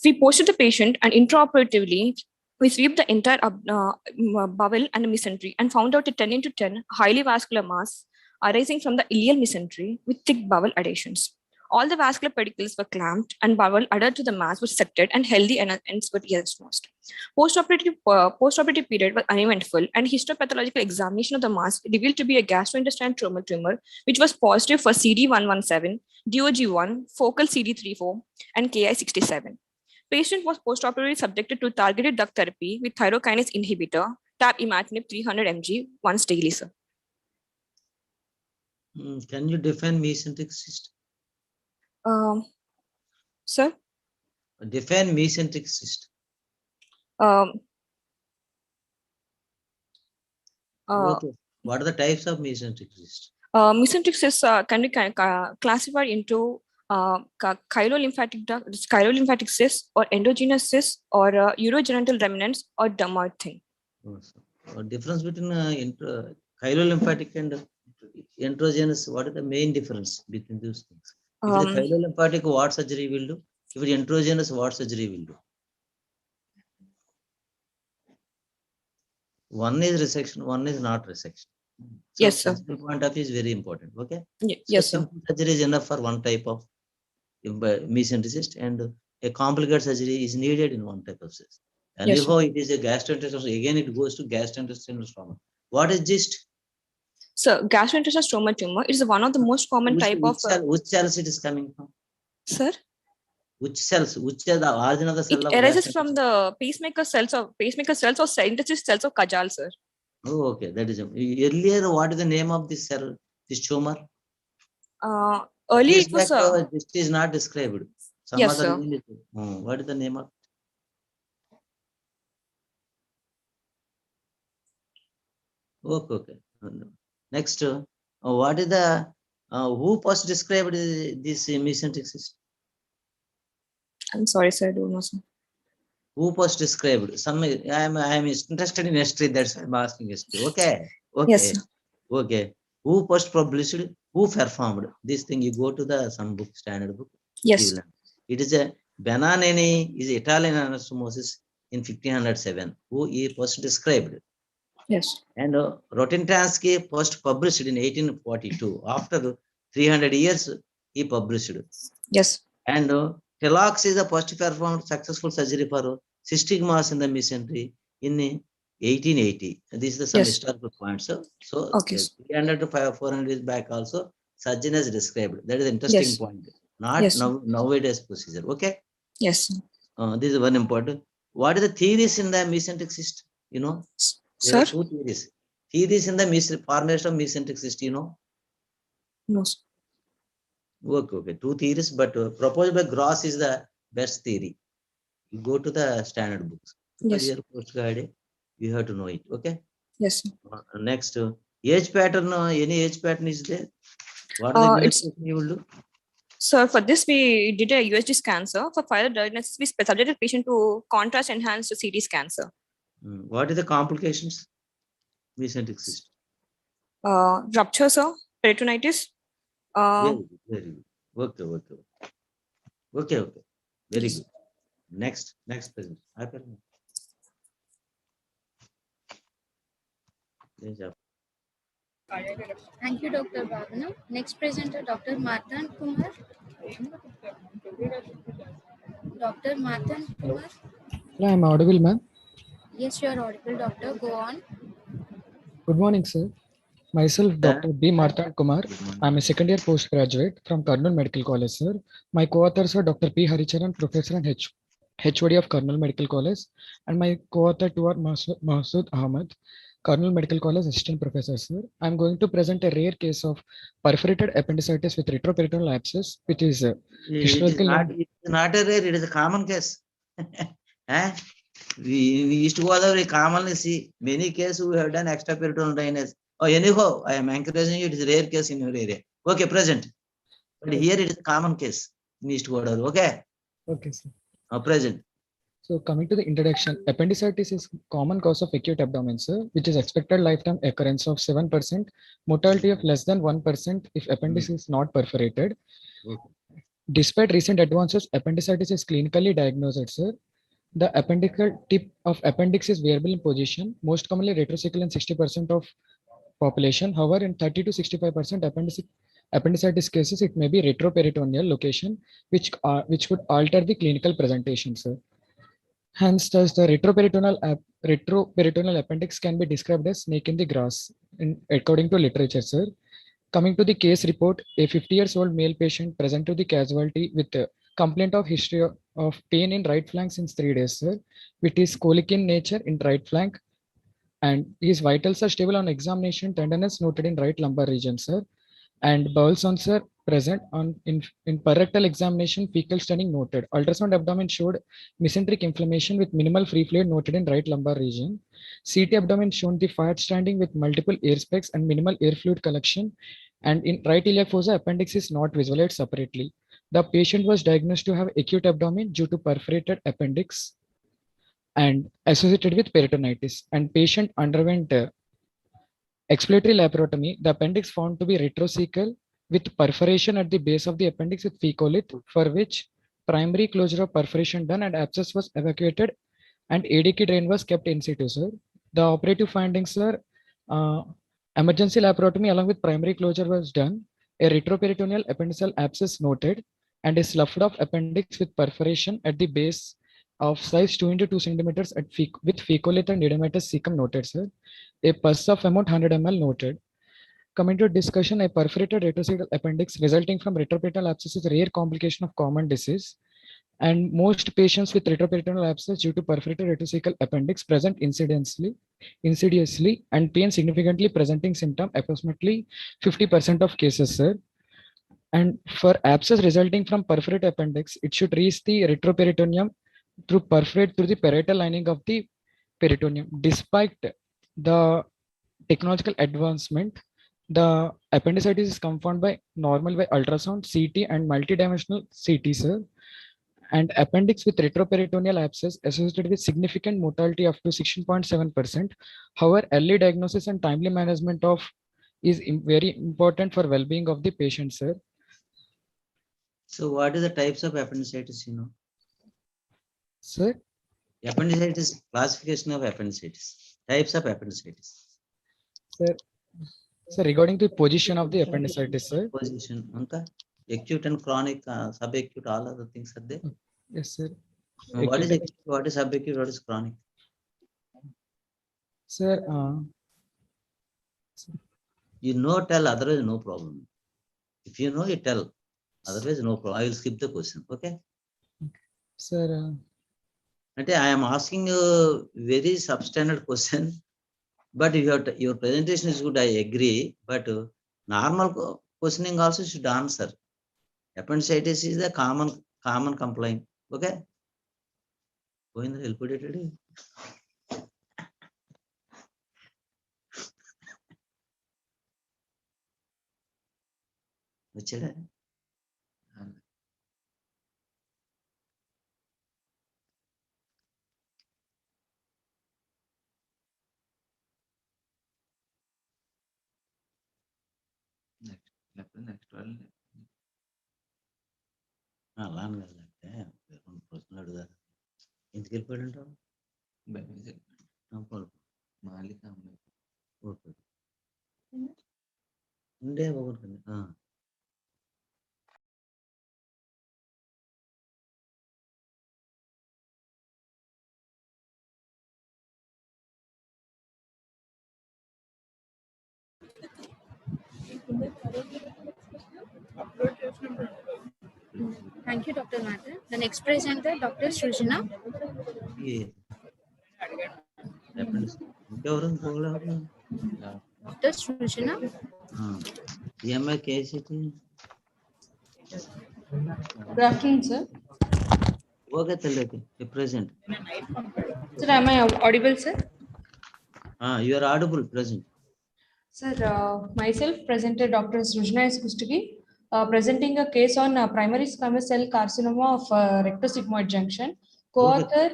We posted the patient and intraoperatively, we swept the entire bowel and mesentery and found out a 10x10 highly vascular mass arising from the ileal mesentery with thick bowel adhesions. All the vascular pedicles were clamped and bowel adhered to the mass was sected and healthy ends were diagnosed. Post-operative period was uneventful and histopathological examination of the mass revealed to be a gastrointestinal stromal tumor, which was positive for CD117, DOG1, focal CD34, and Ki67. Patient was postoperatively subjected to targeted duct therapy with thyrokinase inhibitor, tab imatinib 300 mg once daily, sir. Can you define mesenteric cyst? Sir? Define mesenteric cyst. Okay. What are the types of mesenteric cyst? Mesenteric cysts can be classified into chylolymphatic cysts or endogenous cysts or urogenital remnants or dermoid thing. Difference between chylolymphatic and endogenous, what is the main difference between those things? If it is chylolymphatic, what surgery will do? If it is endogenous, what surgery will do? One is resection, one is not resection. So yes, sir. The point of view is very important. Okay. Yes, sir. Simple surgery is enough for one type of mesenteric cyst, and a complicated surgery is needed in one type of cyst. And Yes, if it is a gastrointestinal, again it goes to gastrointestinal trauma. What is GIST? So gastrointestinal stromal tumor is one of the most common type of. Which cells it is coming from? Sir? Which cells? Which are the origin of the cell? It arises from the pacemaker cells or synthesis cells of Kajal, sir. Oh, okay. That is earlier. What is the name of this cell? This tumor? Earlier it was. This is not described. Some yes, other sir. name is, what is the name of? Okay. Next, what is the who first described this mesenteric cyst? I'm sorry, sir. I don't know, sir. Who first described? Some I am interested in history. That's why I'm asking history. Okay. Yes, sir. Okay. Who first published? Who performed this thing? You go to the some book, standard book. Yes. It is a Benanini is Italian anastomosis in 1507. Who he first described? Yes. And Rotintansky first published in 1842. After 300 years, he published. Yes. And Tellox is the first performed successful surgery for cystic mass in the mesentery in 1880. This is some historical points. So okay. 300 to 400 years back also, surgeon has described. That is an interesting point. Not nowadays procedure. Okay. Yes. This is one important. What is the theories in the mesenteric cyst? You know, there are two theories. Theories in the formation of mesenteric cyst. You know. No. Okay. Two theories, but proposed by Gross is the best theory. You go to the standard books. Yes. Your post guide, you have to know it. Okay. Yes. Next, age pattern. Any age pattern is there? What are the investigation you will do? So for this, we did a USG scan, sir. For further diagnosis, we subjected patient to contrast enhanced CT scan, sir. What are the complications? Mesenteric cyst. Rupture, sir. Peritonitis. Very good. Okay. Very good. Next present. Thank you, Dr. Bhavna. Next presenter, Dr. Martan Kumar. Dr. Martan Kumar. Hello, I'm audible, ma'am. Yes, you are audible, doctor. Go on. Good morning, sir. Myself, Dr. B. Martan Kumar. I'm a second year postgraduate from Karnool Medical College, sir. My co-authors are Dr. P. Haricharan, Professor and HOD of Karnool Medical College, and my co-author two are Masood Ahmed, Karnool Medical College Assistant Professor, sir. I'm going to present a rare case of perforated appendicitis with retroperitoneal abscess, which is historical. It's not a rare, it is a common case. We used to go very commonly see many cases who have done extraperitoneal drainage. Oh, anyhow, I am encouraging you, it is a rare case in your area. Okay, present. But here it is a common case in East Godavari. Okay? Okay, sir. Present. So coming to the introduction, appendicitis is common cause of acute abdomen, sir, which is expected lifetime occurrence of 7%, mortality of less than 1% if appendix is not perforated. Despite recent advances, appendicitis is clinically diagnosed, sir. The appendical tip of appendix is variable in position, most commonly retrocecal in 60% of population. However, in 30 to 65% appendicitis cases, it may be retroperitoneal location, which could alter the clinical presentation, sir. Hence, thus the retroperitoneal appendix can be described as snake in the grass, according to literature, sir. Coming to the case report, a 50-year-old male patient present to the casualty with a complaint of history of pain in right flank since 3 days, sir, which is colic in nature in right flank, and his vitals are stable on examination, tenderness noted in right lumbar region, sir, and bowel sounds are present in rectal examination, fecal staining noted. Ultrasound abdomen showed mesenteric inflammation with minimal free fluid noted in right lumbar region. CT abdomen shown the fat standing with multiple air specks and minimal air fluid collection, and in right iliac fossa, appendix is not visualized separately. The patient was diagnosed to have acute abdomen due to perforated appendix and associated with peritonitis, and patient underwent exploratory laparotomy. The appendix found to be retrocecal with perforation at the base of the appendix with fecolith, for which primary closure of perforation done and abscess was evacuated and ADK drain was kept in situ, sir. The operative findings are emergency laparotomy along with primary closure was done, a retroperitoneal appendiceal abscess noted, and a sloughed off appendix with perforation at the base of size 2 into 2 centimeters with fecolith and edematous cecum noted, sir. A pus of amount 100 ml noted. Coming to discussion, a perforated retrocecal appendix resulting from retroperitoneal abscess is a rare complication of common disease, and most patients with retroperitoneal abscess due to perforated retrocecal appendix present insidiously and pain significantly presenting symptom approximately 50% of cases, sir. And for abscess resulting from perforated appendix, it should reach the retroperitoneum through perforate through the parietal lining of the peritoneum. Despite the technological advancement, the appendicitis is confirmed by normal by ultrasound, CT, and multidimensional CT, sir. And appendix with retroperitoneal abscess associated with significant mortality up to 16.7%. However, early diagnosis and timely management of is very important for well-being of the patient, sir. So what are the types of appendicitis, you know? Sir? Appendicitis, classification of appendicitis, types of appendicitis. Sir, regarding the position of the appendicitis, sir. Position, acute and chronic, subacute, all other things are there. Yes, sir. What is acute, what is subacute, what is chronic? Sir, you know, tell, otherwise no problem. If you know, you tell, otherwise no problem. I will skip the question, okay? Sir, I am asking a very substandard question, but your presentation is good, I agree, but normal questioning also should answer. Appendicitis is the common complaint, okay? Going help it. Next one. Alan ప్రశ్నలు అడుగుతారు ఎందుకు వెళ్ళిపోయాడు అంటావు మాలిక అమ్మాయి ఉండే ఒకటి Thank you, Dr. Martha. The next presenter, Dr. Srujana. Dr. Srujana. EMI KCT. Good afternoon, sir. Okay, tell me. Present. Sir, am I audible, sir? You are audible, present. Sir, myself presented Dr. Srujana S. Kustagi, presenting a case on primary squamous cell carcinoma of rectosigmoid junction. Co-author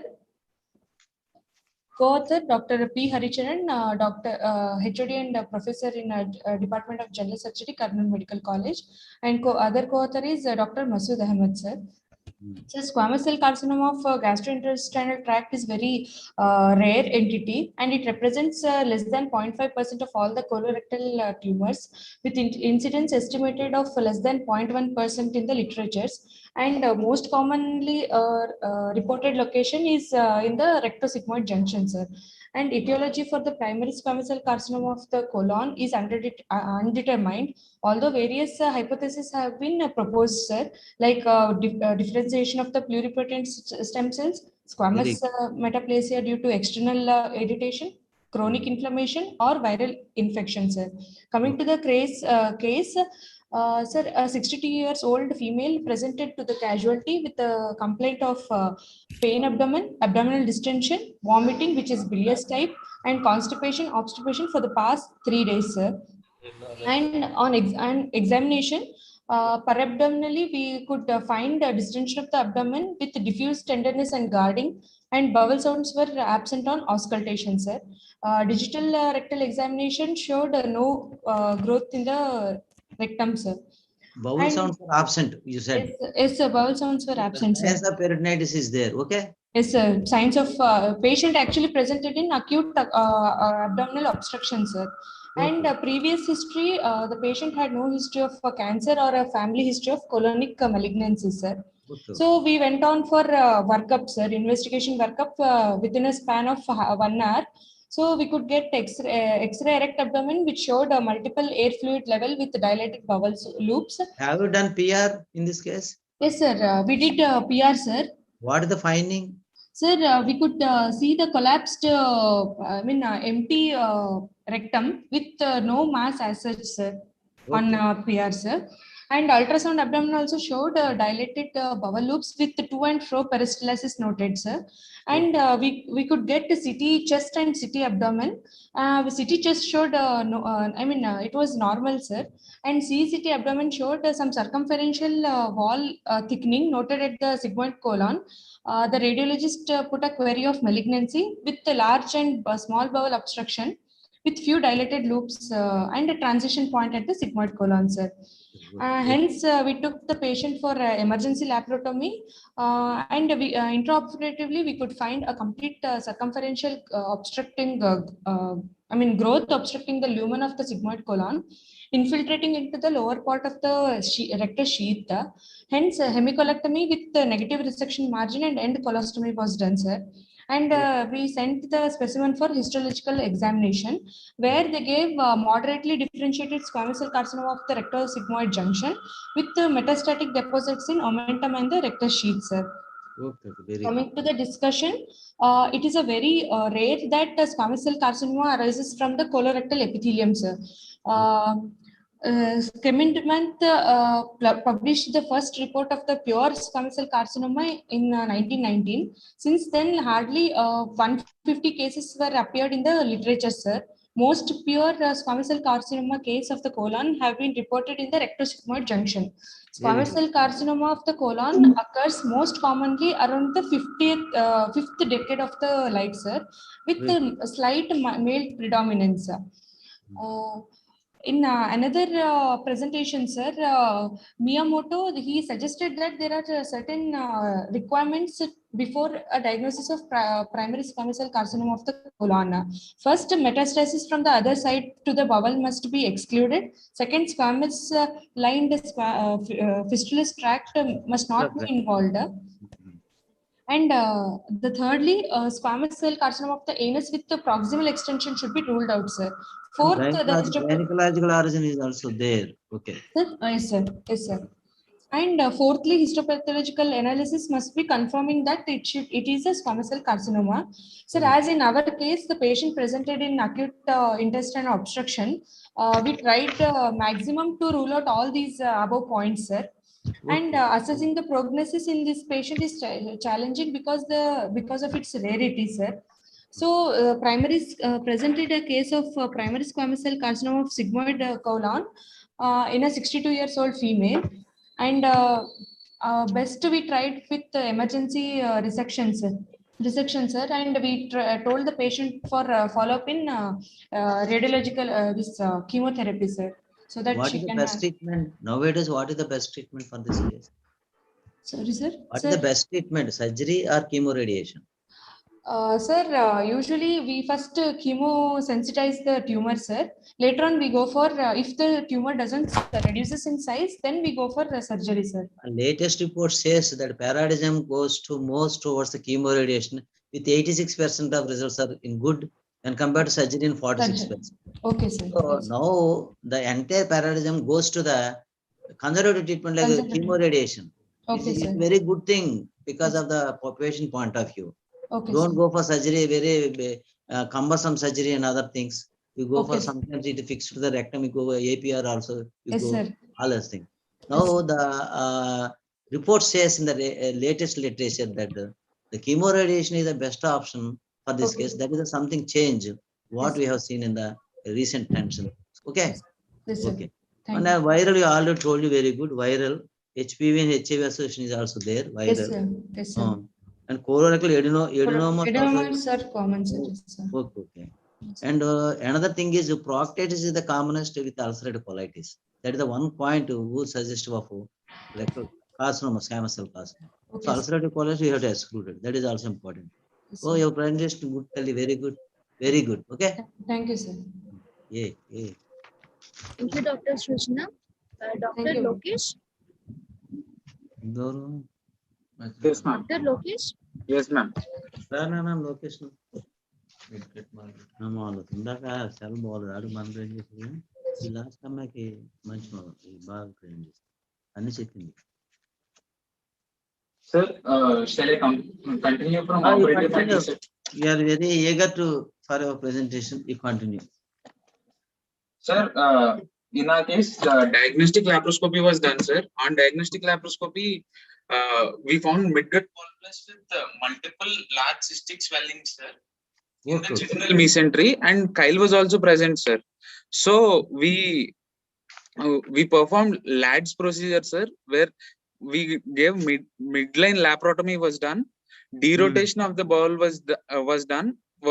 Co-author Dr. P. Haricharan, Dr. HOD and Professor in Department of General Surgery, Karnool Medical College, and other co-author is Dr. Masood Ahmed, sir. So squamous cell carcinoma of gastrointestinal tract is very rare entity, and it represents less than 0.5% of all the colorectal tumors, with incidence estimated of less than 0.1% in the literatures. And most commonly reported location is in the rectosigmoid junction, sir. And etiology for the primary squamous cell carcinoma of the colon is undetermined, although various hypotheses have been proposed, sir, like differentiation of the pluripotent stem cells, squamous metaplasia due to external irritation, chronic inflammation, or viral infection, sir. Coming to the case, sir, a 62 years old female presented to the casualty with a complaint of pain abdomen, abdominal distension, vomiting, which is bilious type, and constipation, obstipation for the past 3 days, sir. And on examination, parabdominally, we could find a distension of the abdomen with diffuse tenderness and guarding, and bowel sounds were absent on auscultation, sir. Digital rectal examination showed no growth in the rectum, sir. Bowel sounds are absent, you said. Yes, sir, bowel sounds were absent, sir. Signs of peritonitis is there, okay? Yes, sir. Signs of patient actually presented in acute abdominal obstruction, sir. And previous history, the patient had no history of cancer or a family history of colonic malignancy, sir. So we went on for workup, sir, investigation workup within a span of 1 hour. So we could get X-ray erect abdomen, which showed multiple air fluid level with dilated bowel loops. Have you done PR in this case? Yes, sir. We did PR, sir. What is the finding? Sir, we could see the collapsed, empty rectum with no mass as such, sir, on PR, sir. And ultrasound abdomen also showed dilated bowel loops with to and fro peristalsis noted, sir. And we could get CT chest and CT abdomen. CT chest showed it was normal, sir. And CT abdomen showed some circumferential wall thickening noted at the sigmoid colon. The radiologist put a query of malignancy with a large and small bowel obstruction with few dilated loops and a transition point at the sigmoid colon, sir. Hence, we took the patient for emergency laparotomy, and we intraoperatively we could find a complete circumferential obstructing, growth obstructing the lumen of the sigmoid colon, infiltrating into the lower part of the rectus sheath. Hence, hemicolectomy with the negative resection margin and end colostomy was done, sir. And we sent the specimen for histological examination, where they gave moderately differentiated squamous cell carcinoma of the rectal sigmoid junction with metastatic deposits in omentum and the rectus sheath, sir. Coming to the discussion, it is a very rare that squamous cell carcinoma arises from the colorectal epithelium, sir. Skemintment published the first report of the pure squamous cell carcinoma in 1919. Since then, hardly 150 cases were appeared in the literature, sir. Most pure squamous cell carcinoma case of the colon have been reported in the rectosigmoid junction. Squamous cell carcinoma of the colon occurs most commonly around the 5th decade of the life, sir, with a slight male predominance. In another presentation, sir, Miyamoto, he suggested that there are certain requirements before a diagnosis of primary squamous cell carcinoma of the colon. First, metastasis from the other side to the bowel must be excluded. Second, squamous lined fistulous tract must not be involved. And the thirdly, squamous cell carcinoma of the anus with the proximal extension should be ruled out, sir. Fourth, gynecological origin is also there. Okay. Sir? Yes, sir. Yes, sir. And fourthly, histopathological analysis must be confirming that it is a squamous cell carcinoma. Sir, as in our case, the patient presented in acute intestinal obstruction. We tried maximum to rule out all these above points, sir. And assessing the prognosis in this patient is challenging because of its rarity, sir. So, presented a case of primary squamous cell carcinoma of sigmoid colon in a 62 years old female, and best we tried with emergency resections Resection, sir, and we told the patient for follow-up in radiological chemotherapy, sir, so that What she is the can best treatment nowadays? What is the best treatment for this case? Sorry, sir. What Sir, is the best treatment, surgery or chemoradiation? Sir, usually we first chemo sensitize the tumor, sir. Later on, we go for if the tumor doesn't reduces in size, then we go for surgery, sir. Latest report says that paradigm goes to most towards the chemoradiation, with 86% of results are in good, and compared to surgery in 46%. Okay, sir. So now the entire paradigm goes to the conservative treatment like chemoradiation. Okay, it's sir. a very good thing because of the population point of view. Okay, Don't sir. go for surgery, very cumbersome surgery and other things. You go for Okay, sir. sometimes it fixed to the rectum, you go APR also, you Yes, go sir. all those things. Now the report says in the latest literature that the chemoradiation is the best option for this case. That is something change what we have seen in the recent tension. Okay. Yes, sir. Okay. Thank And you. viral, you already told you very good. Viral, HPV and HIV association is also there. Viral. Yes, sir. Yes, sir. And colorectal adenomas. Adenomas are common, sir. Yes, sir. Okay. And another thing is proctitis is the commonest with ulcerative colitis. That is the one point who suggestive of rectal carcinoma, squamous cell carcinoma. Okay, So sir. ulcerative colitis you have to exclude it. That is also important. Yes, Oh, sir. your presentation good, Kelly. Very good. Very good. Okay. Thank you, sir. Yeah. Yeah. Thank you, Dr. Srujna. Dr. Thank you. Lokesh? Yes, ma'am. Dr. Lokesh? Yes, ma'am. Location. ఇందాక cell బాగోలేదు ఆడు మనం train చేసింది ఈ last అమ్మాయికి మంచి బాగా train చేసింది అన్ని చెప్పింది. Sir, shall I continue from operative matters? We are very eager to for your presentation. You continue. Sir, in our case, diagnostic laparoscopy was done, sir. On diagnostic laparoscopy, we found midgut volvulus with multiple large cystic swellings, sir, in the jejunal mesentery, and chyle was also present, sir. So we performed LADS procedure, sir, where we gave midline laparotomy was done, derotation of the bowel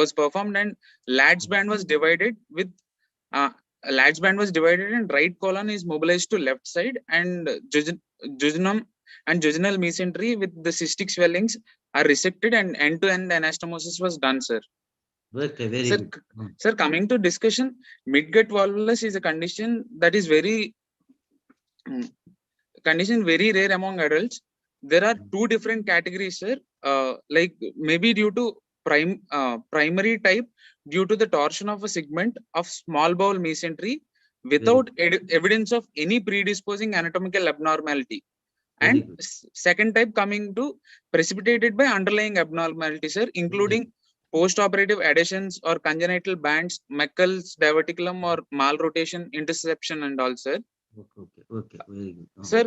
was performed, and LADS band was divided with LADS band was divided, and right colon is mobilized to left side, and jejunum and jejunal mesentery with the cystic swellings are resected, and end-to-end anastomosis was done, sir. Okay, very Sir, good. sir, coming to discussion, midgut volvulus is a condition that is very rare among adults. There are two different categories, sir. Like maybe due to primary type, due to the torsion of a segment of small bowel mesentery without evidence of any predisposing anatomical abnormality. And second type coming to precipitated by underlying abnormality, sir, including post-operative adhesions or congenital bands, Meckel's diverticulum or malrotation interception and all, sir. Okay, very good. Sir,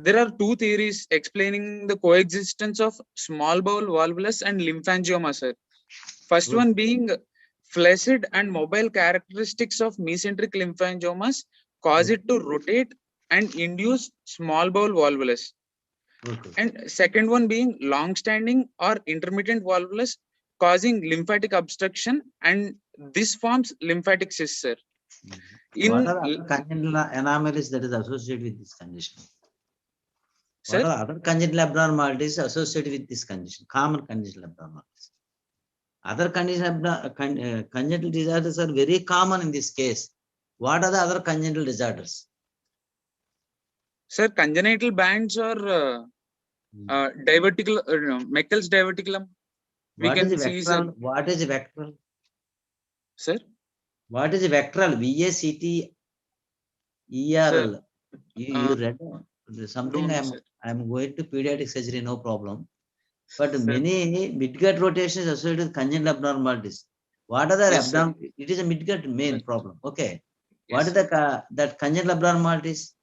there are two theories explaining the coexistence of small bowel volvulus and lymphangioma, sir. First one being flaccid and mobile characteristics of mesenteric lymphangiomas cause it to rotate and induce small bowel volvulus. And second one being long-standing or intermittent volvulus causing lymphatic obstruction, and this forms lymphatic cyst, sir. What are other congenital anomalies that is associated with this condition? Sir? What are other congenital abnormalities associated with this condition? Common congenital abnormalities. Other congenital disorders are very common in this case. What are the other congenital disorders? Sir, congenital bands or diverticulum, Meckel's diverticulum. What is vectoral? What is vectoral? Sir? What is vectoral? VACTERL. You read something. I am going to pediatric surgery, no problem. But many midgut rotations associated with congenital abnormalities. What are the abnormalities? It is a midgut main problem. Okay. What is that congenital abnormalities?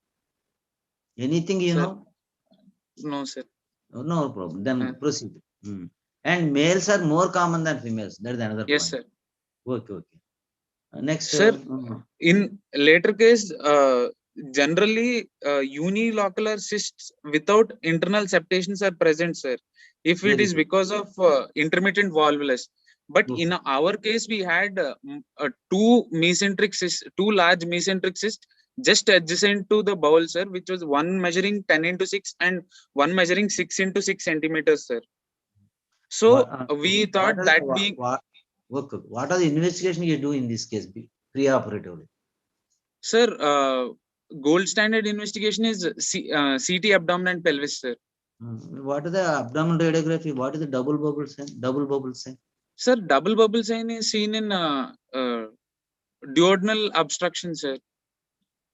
Anything you know? No, sir. No problem. Then proceed. And males are more common than females. That is another point. Yes, sir. Okay. Next, sir. In later case, generally unilocular cysts without internal septations are present, sir. If it Very is good. because of intermittent volvulus. But in our case, we had two large mesenteric cysts just adjacent to the bowel, sir, which was one measuring 10 into 6 and one measuring 6 into 6 centimeters, sir. So we thought that being what are the investigation you do in this case pre-operatively? Sir, gold standard investigation is CT abdomen and pelvis, sir. What is the abdominal radiography? What is the double bubble sign? Double bubble sign? Sir, double bubble sign is seen in duodenal obstruction, sir.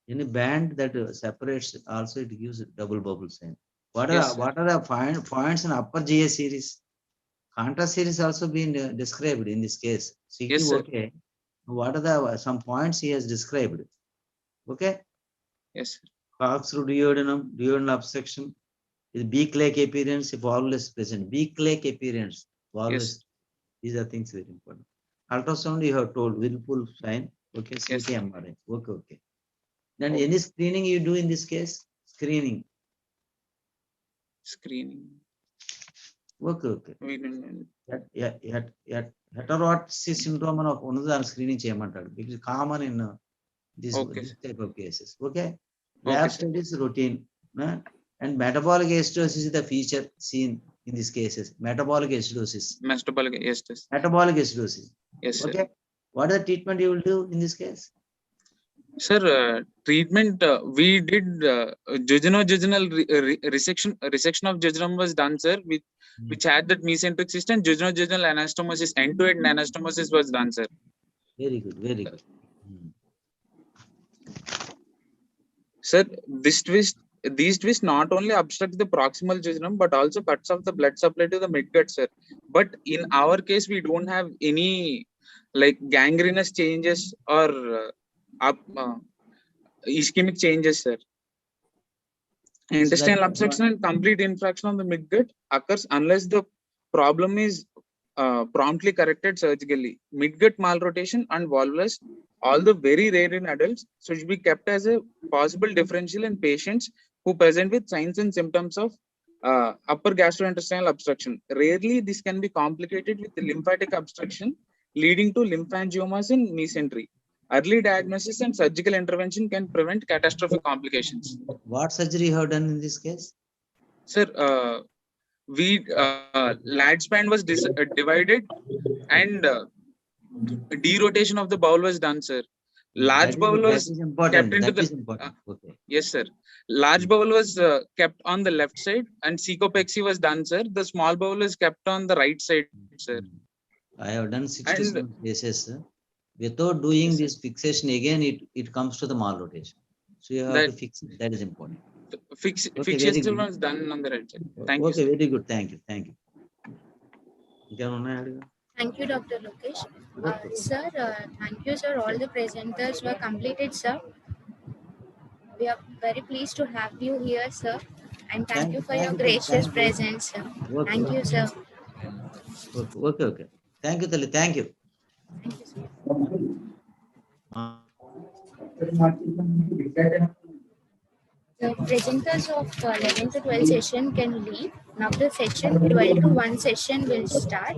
Any band that separates also it gives a double bubble sign. What are Yes, what are the points in upper GA series? Contrast series also been described in this case. CT, yes, sir. okay. What are the some points he has described? Okay. Yes, sir. Cox through duodenum, duodenal obstruction. Is beak-like appearance, volvulus present. Beak-like appearance, volvulus. Yes. These are things very important. Ultrasound you have told Whirlpool sign. Okay, CT, Yes, MRI. Okay, okay. Then okay. any screening you do in this case? Screening. Screening. Okay, okay. We don't know. Heterodoxy syndrome of another screening చేయమంటాడు because common in this type of cases. Okay. Lab study is routine. And metabolic acidosis is the feature seen in these cases. Metabolic acidosis. Metabolic, yes, yes. Metabolic acidosis. Yes, okay. Sir. What is the treatment you will do in this case? Sir, treatment, we did jejunal resection of jejunum was done, sir, which had that mesenteric cyst, and jejunal anastomosis, end-to-end anastomosis was done, sir. Very good, very good. Sir, these twists not only obstruct the proximal jejunum but also cuts off the blood supply to the midgut, sir. But in our case, we don't have any like gangrenous changes or ischemic changes, sir. Intestinal obstruction and complete infraction of the midgut occurs unless the problem is promptly corrected surgically. Midgut malrotation and volvulus, although very rare in adults, should be kept as a possible differential in patients who present with signs and symptoms of upper gastrointestinal obstruction. Rarely, this can be complicated with lymphatic obstruction, leading to lymphangiomas in mesentery. Early diagnosis and surgical intervention can prevent catastrophic complications. What surgery you have done in this case? Sir, lat span was divided and derotation of the bowel was done, sir. Large bowel was kept into the yes, sir. Large bowel was kept on the left side and cecopexy was done, sir. The small bowel is kept on the right side, sir. I have done 67 cases, sir. Without doing this fixation again, it comes to the malrotation. So you have to fix it. That is important. Fixation was done on the right side. Thank you. Okay, Sir. very good. Thank you. Thank you. Thank you, Dr. Lokesh. Sir, thank you, sir. All the presenters were completed, sir. We are very pleased to have you here, sir. And thank you for your gracious presence, sir. Thank you, sir. Okay. Thank you, Tali. Thank you. Thank you, sir. The presenters of 11 to 12 session can leave. Now the section 12 to 1 session will start.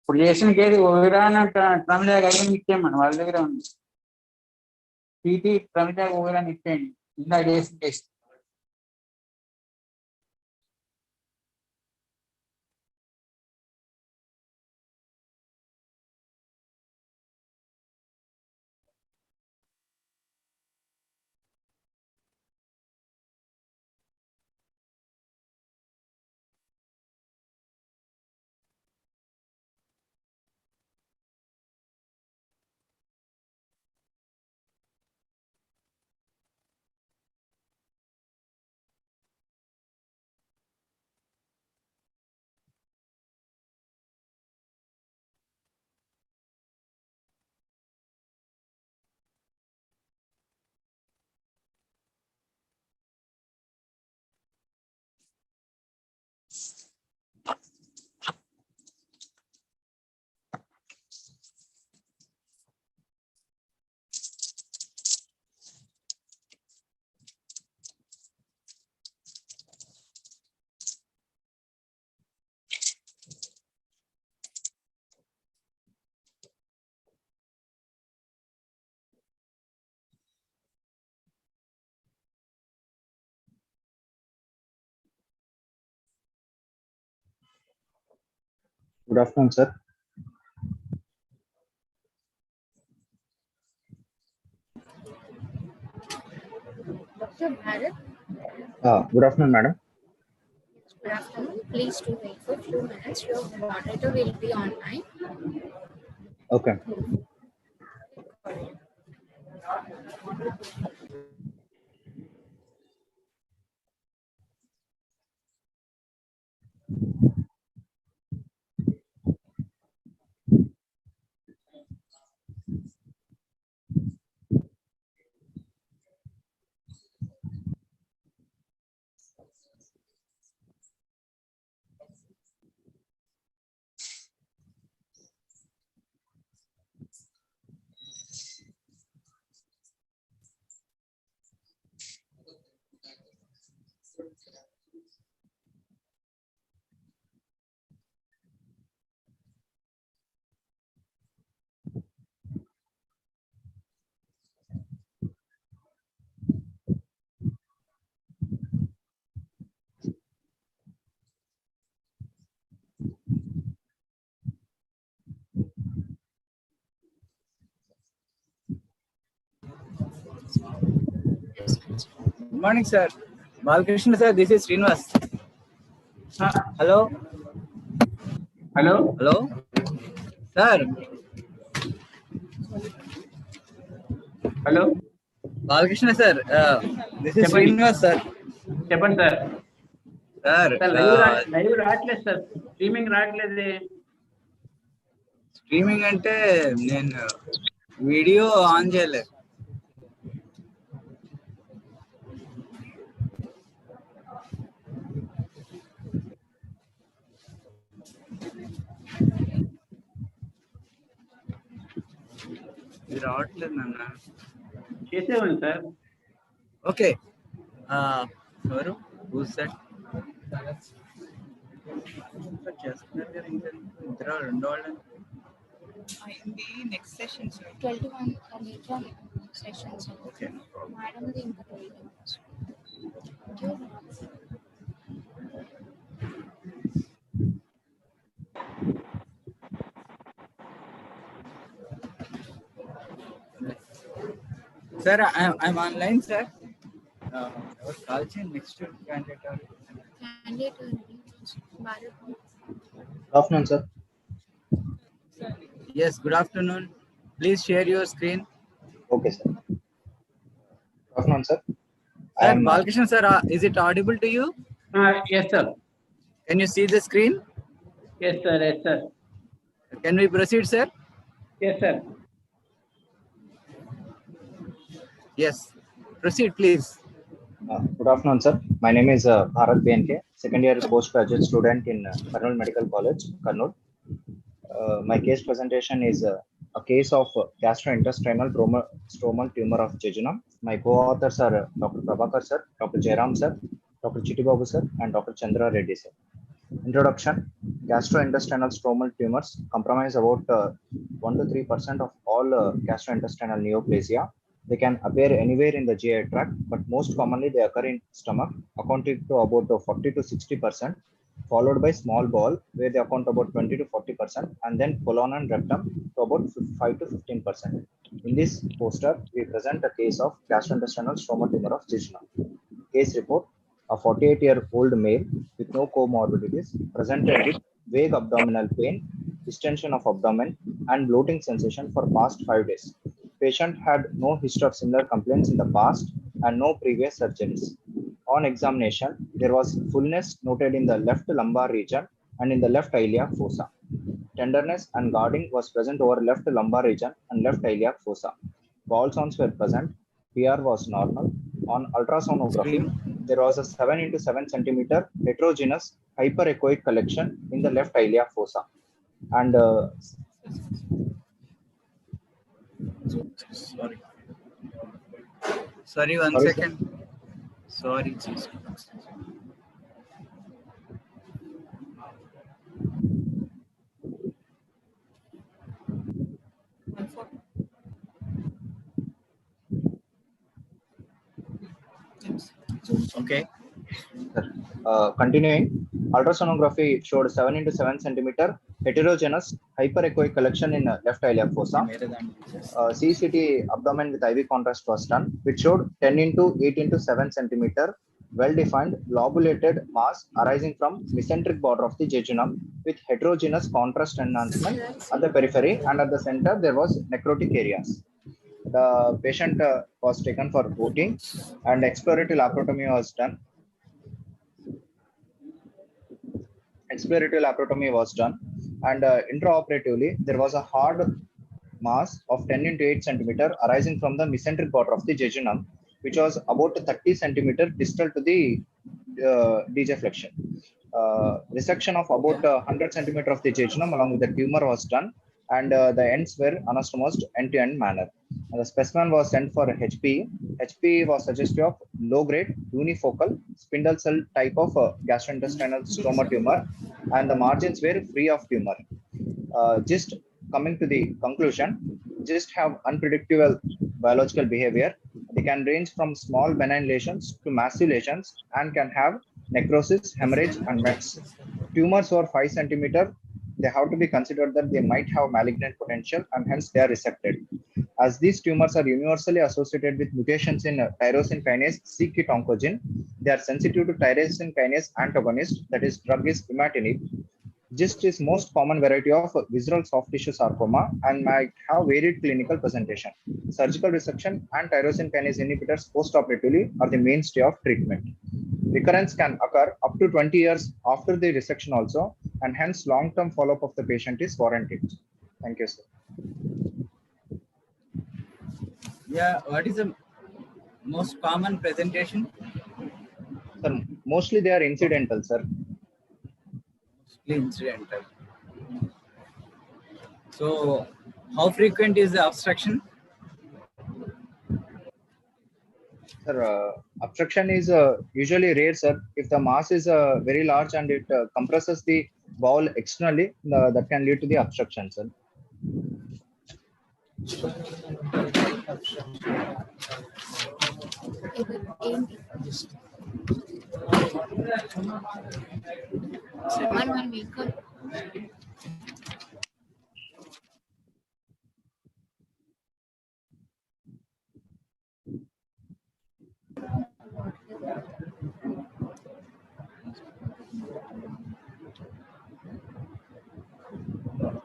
ఇప్పుడు చేసిన case ఓవిరాన్ ట్రమిజా కలిగి ఇచ్చేయమని వాళ్ళ దగ్గర ఉంది TT ట్రమిజా ఓవిరాన్ ఇచ్చేయండి ఇందా చేసిన case Good afternoon, sir. Dr. Bharat, Good afternoon, madam. good afternoon. Please do wait for a few minutes. Your moderator will be online. Okay. Good morning, sir. Balkrishna, sir. This is Srinivas. Hello. Hello. Hello. Sir. Hello. Balkrishna, sir. This is Srinivas, sir. చెప్పండి sir. Sir. Live రావట్లేదు sir, streaming రావట్లేదు. Streaming అంటే నేను video on చేయలేదు. ఇది రావట్లేదు నాన్న. చేసేవాళ్ళు సార్. ఓకే. ఎవరు సార్ చేస్తున్నారు కదా, ఇంకా ఇద్దరు రెండో వాళ్ళు. Next session 12 to 1 later sessions. Okay. Madam, the Sir, I'm online, sir. Call next candidate. Bharat. Good afternoon, sir. Yes, good afternoon. Please share your screen. Okay, sir. Good afternoon, sir. Sir, Balkrishna, sir, is it audible to you? Yes, sir. Can you see the screen? Yes, sir. Yes, sir. Can we proceed, sir? Yes, sir. Yes. Proceed, please. Good afternoon, sir. My name is Bharat BNK, second year postgraduate student in Karnool Medical College, Karnool. My case presentation is a case of gastrointestinal stromal tumor of jejunum. My co-authors are Dr. Prabhakar sir, Dr. Jairam sir, Dr. Chittibabu sir, and Dr. Chandra Reddy sir. Introduction: gastrointestinal stromal tumors comprise about 1 to 3% of all gastrointestinal neoplasia. They can appear anywhere in the GI tract, but most commonly they occur in stomach, accounting to about 40 to 60%, followed by small bowel, where they account about 20 to 40%, and then colon and rectum to about 5 to 15%. In this poster, we present a case of gastrointestinal stromal tumor of jejunum. Case report: a 48-year-old male with no comorbidities presented with vague abdominal pain, distension of abdomen, and bloating sensation for past 5 days. Patient had no history of similar complaints in the past and no previous surgeries. On examination, there was fullness noted in the left lumbar region and in the left iliac fossa. Tenderness and guarding was present over left lumbar region and left iliac fossa. Bowel sounds were present. PR was normal. On ultrasonography, there was a 7 into 7 centimeter heterogeneous hyperechoic collection in the left iliac fossa. And Sorry, one Sorry, second. Sorry. Okay. Continuing, ultrasonography showed 7 into 7 centimeter heterogeneous hyperechoic collection in left iliac fossa. CCT abdomen with IV contrast was done, which showed 10 into 8 into 7 centimeter well-defined lobulated mass arising from mesenteric border of the jejunum with heterogeneous contrast enhancement at the periphery, and at the center there was necrotic areas. The patient was taken for OT and exploratory laparotomy was done. And intraoperatively there was a hard mass of 10 into 8 centimeter arising from the mesenteric border of the jejunum, which was about 30 centimeter distal to the DJ flexion. Resection of about 100 centimeter of the jejunum along with the tumor was done, and the ends were anastomosed end-to-end manner. The specimen was sent for HPE. HPE was suggestive of low-grade unifocal spindle cell type of gastrointestinal stoma tumor, and the margins were free of tumor. Just coming to the conclusion, just have unpredictable biological behavior. They can range from small benign lesions to massive lesions and can have necrosis, hemorrhage, and mets. Tumors over 5 centimeter, they have to be considered that they might have malignant potential, and hence they are resected. As these tumors are universally associated with mutations in tyrosine kinase c-KIT oncogene, they are sensitive to tyrosine kinase antagonist, that is drug is imatinib. GIST is most common variety of visceral soft tissue sarcoma and might have varied clinical presentation. Surgical resection and tyrosine kinase inhibitors postoperatively are the mainstay of treatment. Recurrence can occur up to 20 years after the resection also, and hence long-term follow-up of the patient is warranted. Thank you, sir. Yeah, what is the most common presentation? Sir, mostly they are incidental, sir. Incidental. So, how frequent is the obstruction? Sir, obstruction is usually rare, sir. If the mass is very large and it compresses the bowel externally, that can lead to the obstruction, sir.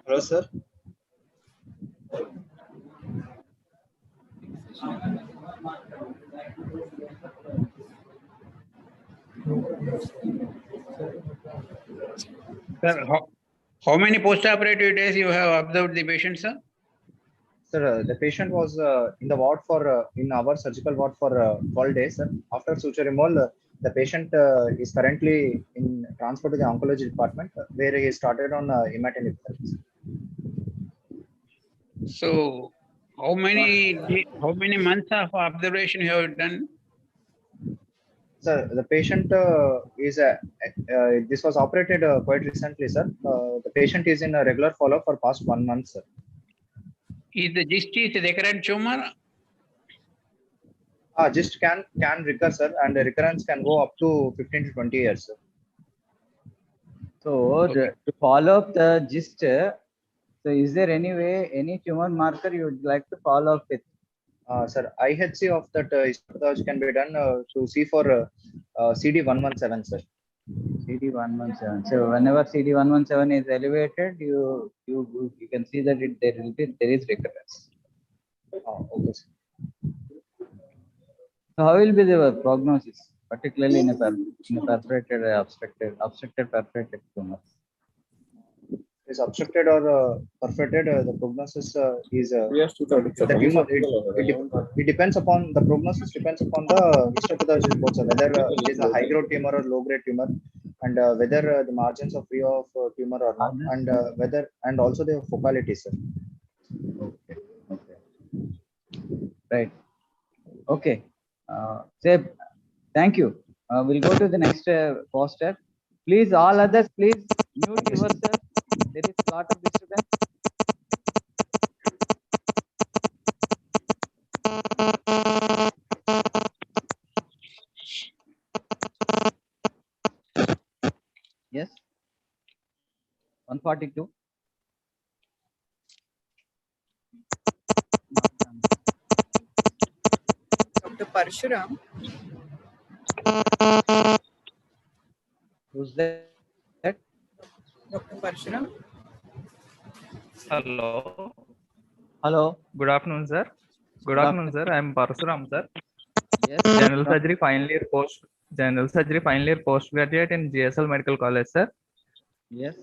Hello, sir. Sir, how many post-operative days you have observed the patient, sir? Sir, the patient was in the ward for in our surgical ward for 12 days. Sir. After suture removal, the patient is currently in transfer to the oncology department, where he started on imatinib therapy. So, how many months of observation you have done? Sir, the patient is this was operated quite recently, sir. The patient is in a regular follow-up for past 1 month, sir. Is the GIST is a recurrent tumor? GIST can recur, sir, and the recurrence can go up to 15 to 20 years, sir. So, to follow up the GIST, so is there any way, any tumor marker you would like to follow up with? Sir, IHC of that histopathology can be done to see for CD117, sir. CD117. So whenever CD117 is elevated, you can see that there is recurrence. Okay, sir. So how will be the prognosis, particularly in a perforated obstructed perforated tumor? Is obstructed or perforated, the prognosis is the tumor. It depends upon the prognosis depends upon the histopathology reports, whether it is a high growth tumor or low grade tumor, and whether the margins are free of tumor or not, and whether and also the focality, sir. Okay. Right. Okay. Seb, thank you. We'll go to the next poster. Please, all others, please mute yourself. There is a lot of disturbance. Yes. 142. Dr. Parshuram. Who's that? Dr. Parshuram. Hello. Hello. Good afternoon, sir. Good afternoon, sir. I am Parsuram, sir. Yes. General surgery final year postgraduate in GSL Medical College, sir. Yes.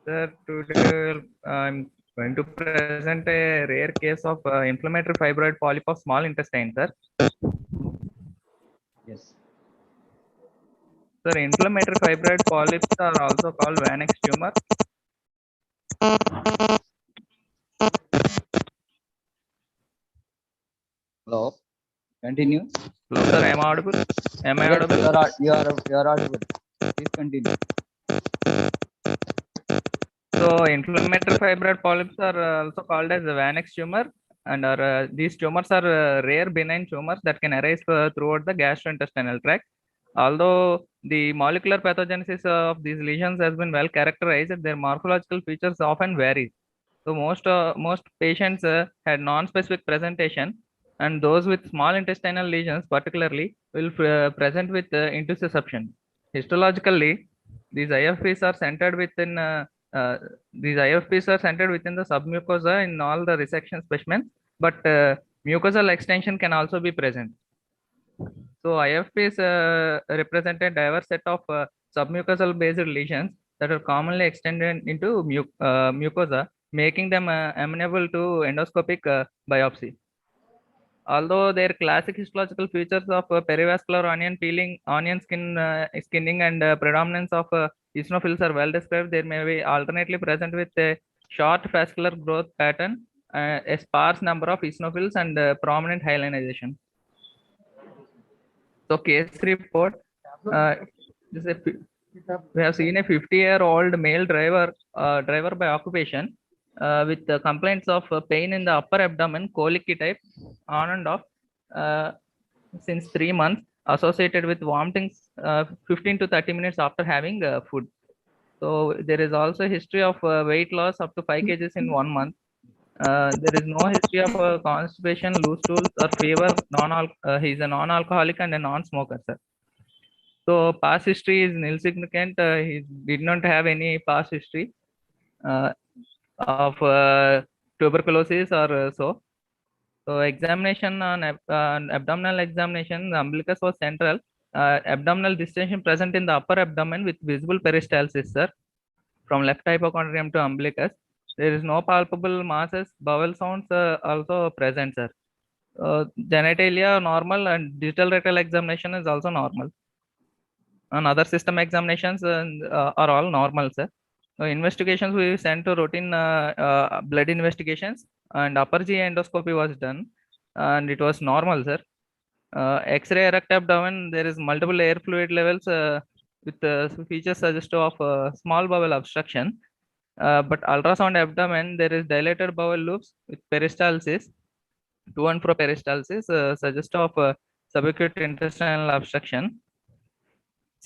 Sir, today I'm going to present a rare case of inflammatory fibroid polyp of small intestine, sir. Yes. Sir, inflammatory fibroid polyps are also called Vanek's tumor. Hello. Continue. Hello, sir. Am I audible? Am I Yes, audible? you are audible. Please continue. So, inflammatory fibroid polyps are also called as the Vanek's tumor, and these tumors are rare benign tumors that can arise throughout the gastrointestinal tract. Although the molecular pathogenesis of these lesions has been well characterized, their morphological features often vary. So, most patients had non-specific presentation, and those with small intestinal lesions, particularly, will present with intussusception. Histologically, these IFPs are centered within the submucosa in all the resection specimens, but mucosal extension can also be present. So IFPs represent a diverse set of submucosal based lesions that are commonly extended into mucosa, making them amenable to endoscopic biopsy. Although their classic histological features of perivascular onion peeling, onion skinning, and predominance of eosinophils are well described, there may be alternately present with a short vascular growth pattern, a sparse number of eosinophils, and prominent hyalinization. So, case report. We have seen a 50-year-old male driver by occupation with complaints of pain in the upper abdomen, colicky type, on and off, since 3 months, associated with vomiting 15 to 30 minutes after having food. So there is also a history of weight loss up to 5 kgs in 1 month. There is no history of constipation, loose stools, or fever. He is a non-alcoholic and a non-smoker, sir. So past history is insignificant. He did not have any past history of tuberculosis or so. So examination on abdominal examination, the umbilicus was central. Abdominal distension present in the upper abdomen with visible peristalsis, sir, from left hypochondrium to umbilicus. There is no palpable masses. Bowel sounds also present, sir. Genitalia normal, and digital rectal examination is also normal. And other system examinations are all normal, sir. So investigations we sent to routine blood investigations, and upper GI endoscopy was done, and it was normal, sir. X-ray erect abdomen, there is multiple air fluid levels with features suggestive of small bowel obstruction. But ultrasound abdomen, there is dilated bowel loops with peristalsis, to and fro peristalsis, suggestive of subacute intestinal obstruction.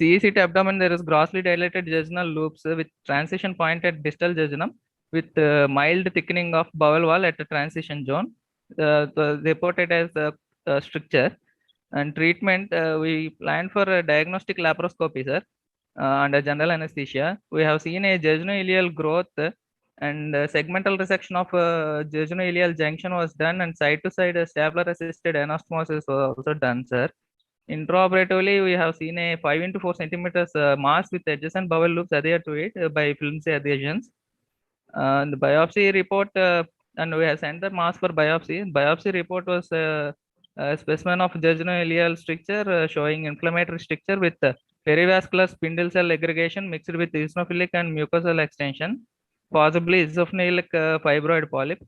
CECT abdomen, there is grossly dilated jejunal loops with transition point at distal jejunum with mild thickening of bowel wall at the transition zone. Reported as stricture. And treatment, we planned for a diagnostic laparoscopy, sir, under general anesthesia. We have seen a jejunal growth, and segmental resection of jejunal junction was done, and side-to-side stapler assisted anastomosis was also done, sir. Intraoperatively, we have seen a 5 into 4 centimeters mass with adjacent bowel loops adhered to it by flimsy adhesions. The biopsy report, and we have sent the mass for biopsy. Biopsy report was a specimen of jejunal stricture showing inflammatory stricture with perivascular spindle cell aggregation mixed with eosinophilic and mucosal extension, possibly eosinophilic fibroid polyp.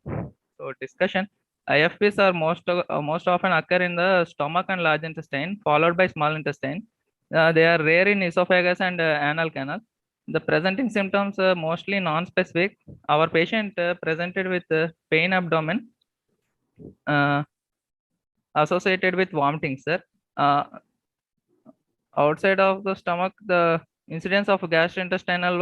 So discussion. IFPs are most often occur in the stomach and large intestine, followed by small intestine. They are rare in esophagus and anal canal. The presenting symptoms are mostly non-specific. Our patient presented with pain abdomen associated with vomiting, sir. Outside of the stomach, the incidence of gastrointestinal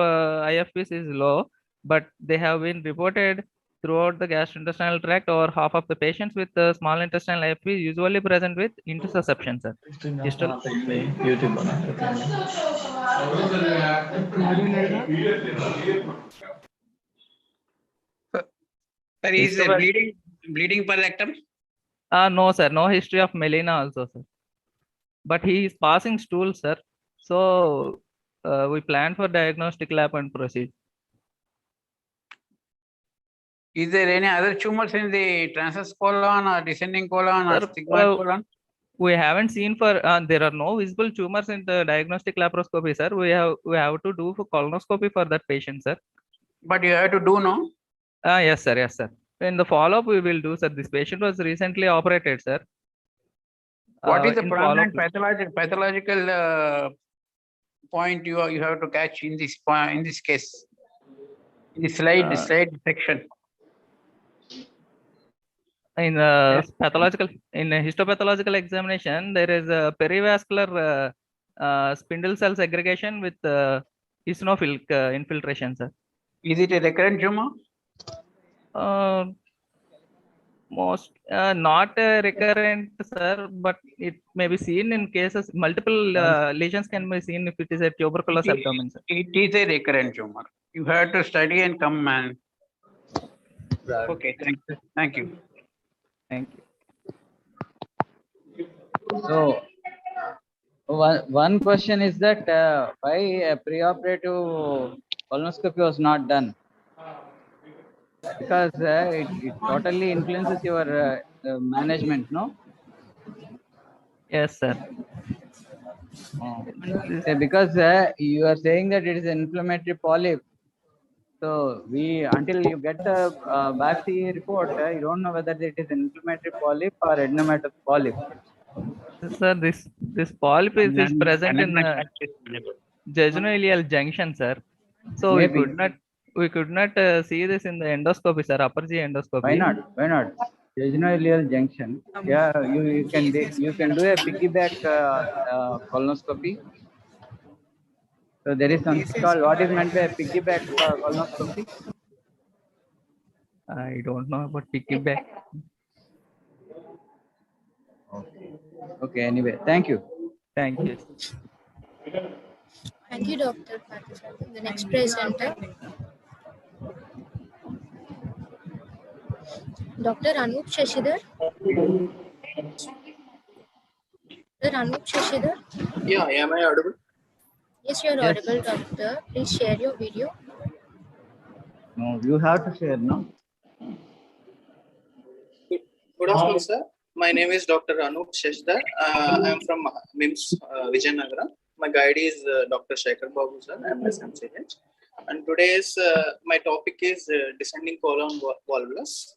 IFPs is low, but they have been reported throughout the gastrointestinal tract, or half of the patients with small intestinal FP usually present with intussusception, sir. Sir, is bleeding per rectum? No, sir. No history of melena also, sir. But he is passing stool, sir. So we plan for diagnostic lab and proceed. Is there any other tumors in the transverse colon or descending colon or sigmoid colon? We haven't seen for there are no visible tumors in the diagnostic laparoscopy, sir. We have to do for colonoscopy for that patient, sir. But you have to do no? Yes, sir. Yes, sir. In the follow-up, we will do, sir. This patient was recently operated, sir. What is the prominent pathological point you have to catch in this case? In the slide section. In pathological, in a histopathological examination, there is a perivascular spindle cell segregation with eosinophil infiltration, sir. Is it a recurrent tumor? Not recurrent, sir, but it may be seen in cases, multiple lesions can be seen if it is a tuberculous abdomen, sir. It is a recurrent tumor. You have to study and come, man. Okay, thank you. Thank you. So, one question is that why a preoperative colonoscopy was not done? Because it totally influences your management, no? Yes, sir. Because you are saying that it is an inflammatory polyp. So until you get the biopsy report, you don't know whether it is an inflammatory polyp or adenomatous polyp. Sir, this polyp is present in the jejunal junction, sir. So Maybe. we could not see this in the endoscopy, sir. Upper GI endoscopy. Why not? Why not? Jejunal junction. Yeah, you can do a piggyback colonoscopy. So there is something called, what is meant by a piggyback colonoscopy? I don't know about piggyback. Okay, anyway, thank you. Thank you. Thank you, Dr. The next presenter, Dr. Anup Shashidhar. Dr. Anup Shashidhar. Yeah, am I audible? Yes, you are audible, doctor. Please share your video. No, you have to share, no? Good afternoon, sir. My name is Dr. Anup Shashidhar. I am from MIMS Vijayanagara. My guide is Dr. Shekhar Babu, sir, MSMCH. And today's my topic is descending colon volvulus.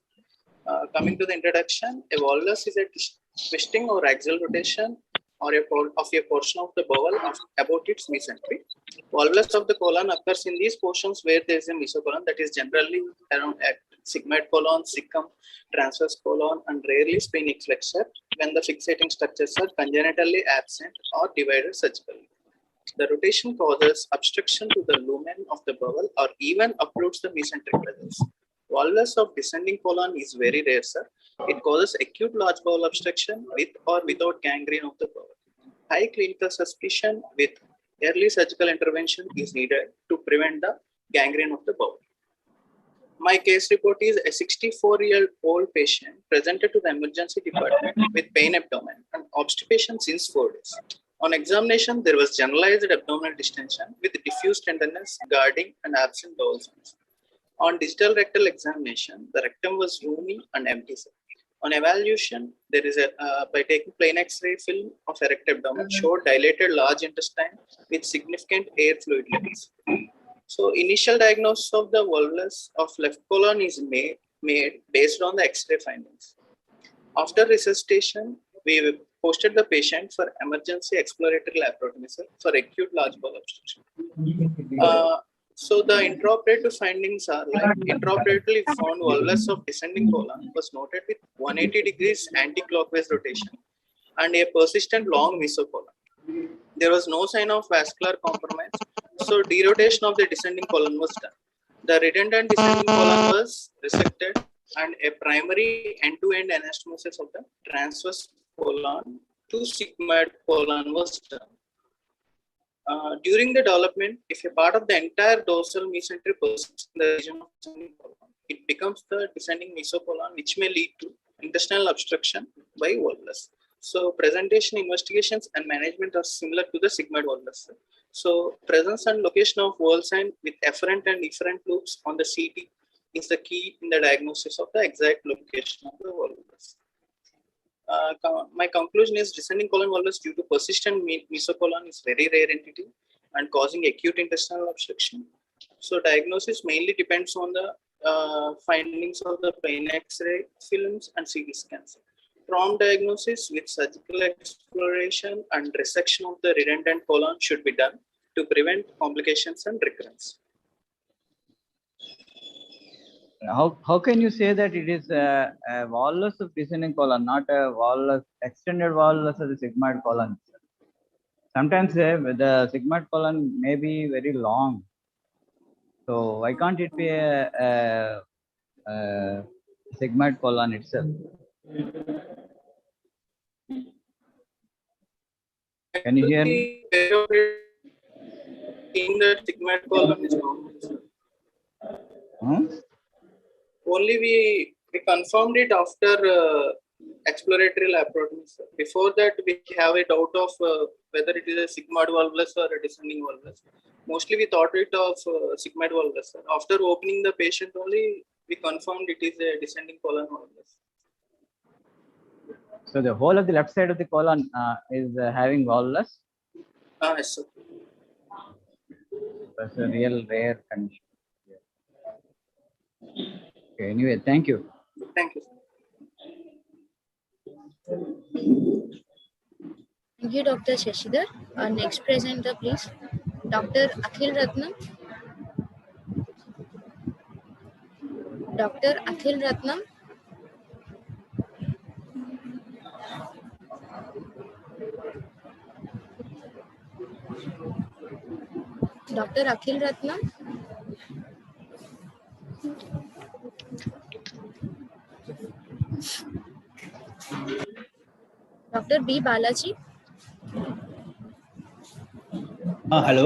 Coming to the introduction, a volvulus is a twisting or axial rotation or of a portion of the bowel about its mesentery. Volvulus of the colon occurs in these portions where there is a mesocolon, that is generally around at sigmoid colon, cecum, transverse colon, and rarely splenic flexure when the fixating structures are congenitally absent or divided surgically. The rotation causes obstruction to the lumen of the bowel or even occludes the mesenteric vessels. Volvulus of descending colon is very rare, sir. It causes acute large bowel obstruction with or without gangrene of the bowel. High clinical suspicion with early surgical intervention is needed to prevent the gangrene of the bowel. My case report is a 64-year-old patient presented to the emergency department with pain abdomen and obstipation since 4 days. On examination, there was generalized abdominal distension with diffuse tenderness, guarding, and absent bowel signs. On digital rectal examination, the rectum was roomy and empty. On evaluation, there is by taking plain X-ray film of erect abdomen showed dilated large intestine with significant air fluid levels. So initial diagnosis of the volvulus of left colon is made based on the X-ray findings. After resuscitation, we posted the patient for emergency exploratory laparotomy for acute large bowel obstruction. So the intraoperative findings are like intraoperatively found volvulus of descending colon was noted with 180 degrees anti-clockwise rotation and a persistent long mesocolon. There was no sign of vascular compromise, so derotation of the descending colon was done. The redundant descending colon was resected, and a primary end-to-end anastomosis of the transverse colon to sigmoid colon was done. During the development, if a part of the entire dorsal mesentery persists in the region of descending colon, it becomes the descending mesocolon, which may lead to intestinal obstruction by volvulus. So presentation, investigations, and management are similar to the sigmoid volvulus. So presence and location of whorl sign with efferent and efferent loops on the CT is the key in the diagnosis of the exact location of the volvulus. My conclusion is descending colon volvulus due to persistent mesocolon is very rare entity and causing acute intestinal obstruction. So diagnosis mainly depends on the findings of the plain X-ray films and CT scans. Prompt diagnosis with surgical exploration and resection of the redundant colon should be done to prevent complications and recurrence. How can you say that it is a volvulus of descending colon, not a volvulus, extended volvulus of the sigmoid colon? Sometimes the sigmoid colon may be very long. So why can't it be a sigmoid colon itself? Can you hear me? In the sigmoid colon is normal. Only we confirmed it after exploratory laparoscopy. Before that, we have a doubt of whether it is a sigmoid volvulus or a descending volvulus. Mostly we thought it of sigmoid volvulus. After opening the patient only, we confirmed it is a descending colon volvulus. So the whole of the left side of the colon is having volvulus? Yes, sir. That's a real rare condition. Okay, anyway, thank you. Thank you. Thank you, Dr. Shashidhar. Our next presenter, please. Dr. Akhil Ratnam. Dr. Akhil Ratnam. Dr. Akhil Ratnam. Dr. B. Balaji. Hello.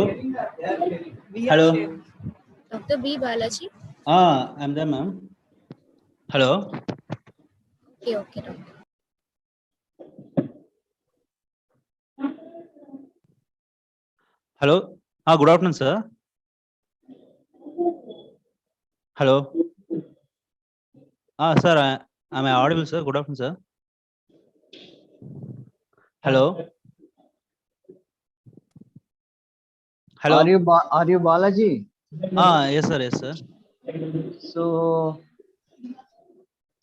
Hello. Dr. B. Balaji. I'm there, ma'am. Hello. Okay, okay, doctor. Hello. Good afternoon, sir. Hello. Sir, am I audible, sir? Good afternoon, sir. Hello. Hello. Are you Balaji? Yes, sir. Yes, sir. So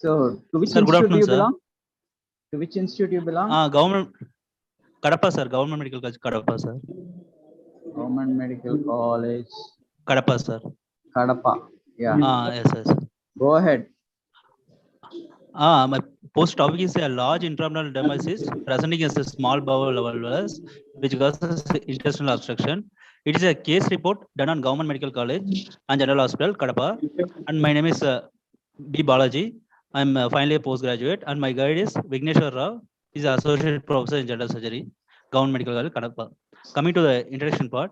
to which sir, institute do you sir. belong? To which institute you belong? Government Kadapa, sir. Government Medical College, Kadapa, sir. Government Medical College. Kadapa, sir. Kadapa. Yeah. Yes, yes. Go ahead. My post topic is a large intraabdominal dermolysis presenting as a small bowel volvulus which causes intestinal obstruction. It is a case report done on Government Medical College and General Hospital, Kadapa. And my name is B. Balaji. I'm finally a postgraduate, and my guide is Vigneshwar Rao. He's an associate professor in general surgery, Government Medical College, Kadapa. Coming to the introduction part,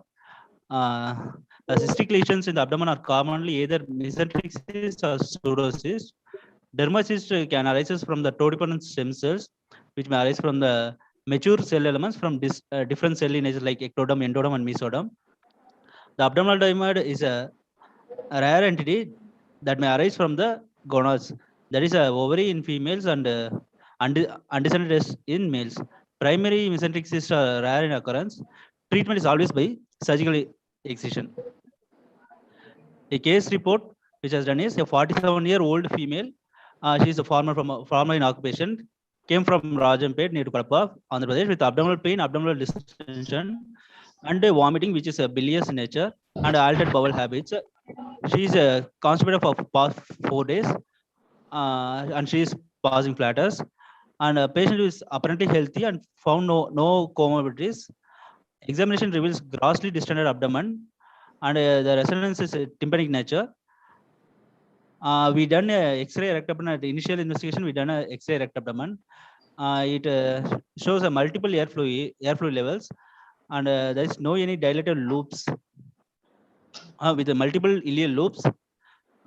cystic lesions in the abdomen are commonly either mesenteric cysts or pseudocysts. Dermocysts can arise from the toe-dependent stem cells, which may arise from the mature cell elements from different cell lineages like ectoderm, endoderm, and mesoderm. The abdominal dermoid is a rare entity that may arise from the gonads. That is a ovary in females and undescended in males. Primary mesenteric cysts are rare in occurrence. Treatment is always by surgical excision. A case report which has done is a 47-year-old female. She is a farmer in occupation. Came from Rajampet near to Kadapa, Andhra Pradesh, with abdominal pain, abdominal distension, and vomiting, which is a bilious nature, and altered bowel habits. She is constipated for past 4 days, and she is passing flatters. And a patient is apparently healthy and found no comorbidities. Examination reveals grossly distended abdomen, and the resonance is tympanic nature. We done a X-ray rectal abdomen. At the initial investigation, we done a X-ray rectal abdomen. It shows a multiple airflow levels, and there is no any dilated loops with the multiple ileal loops.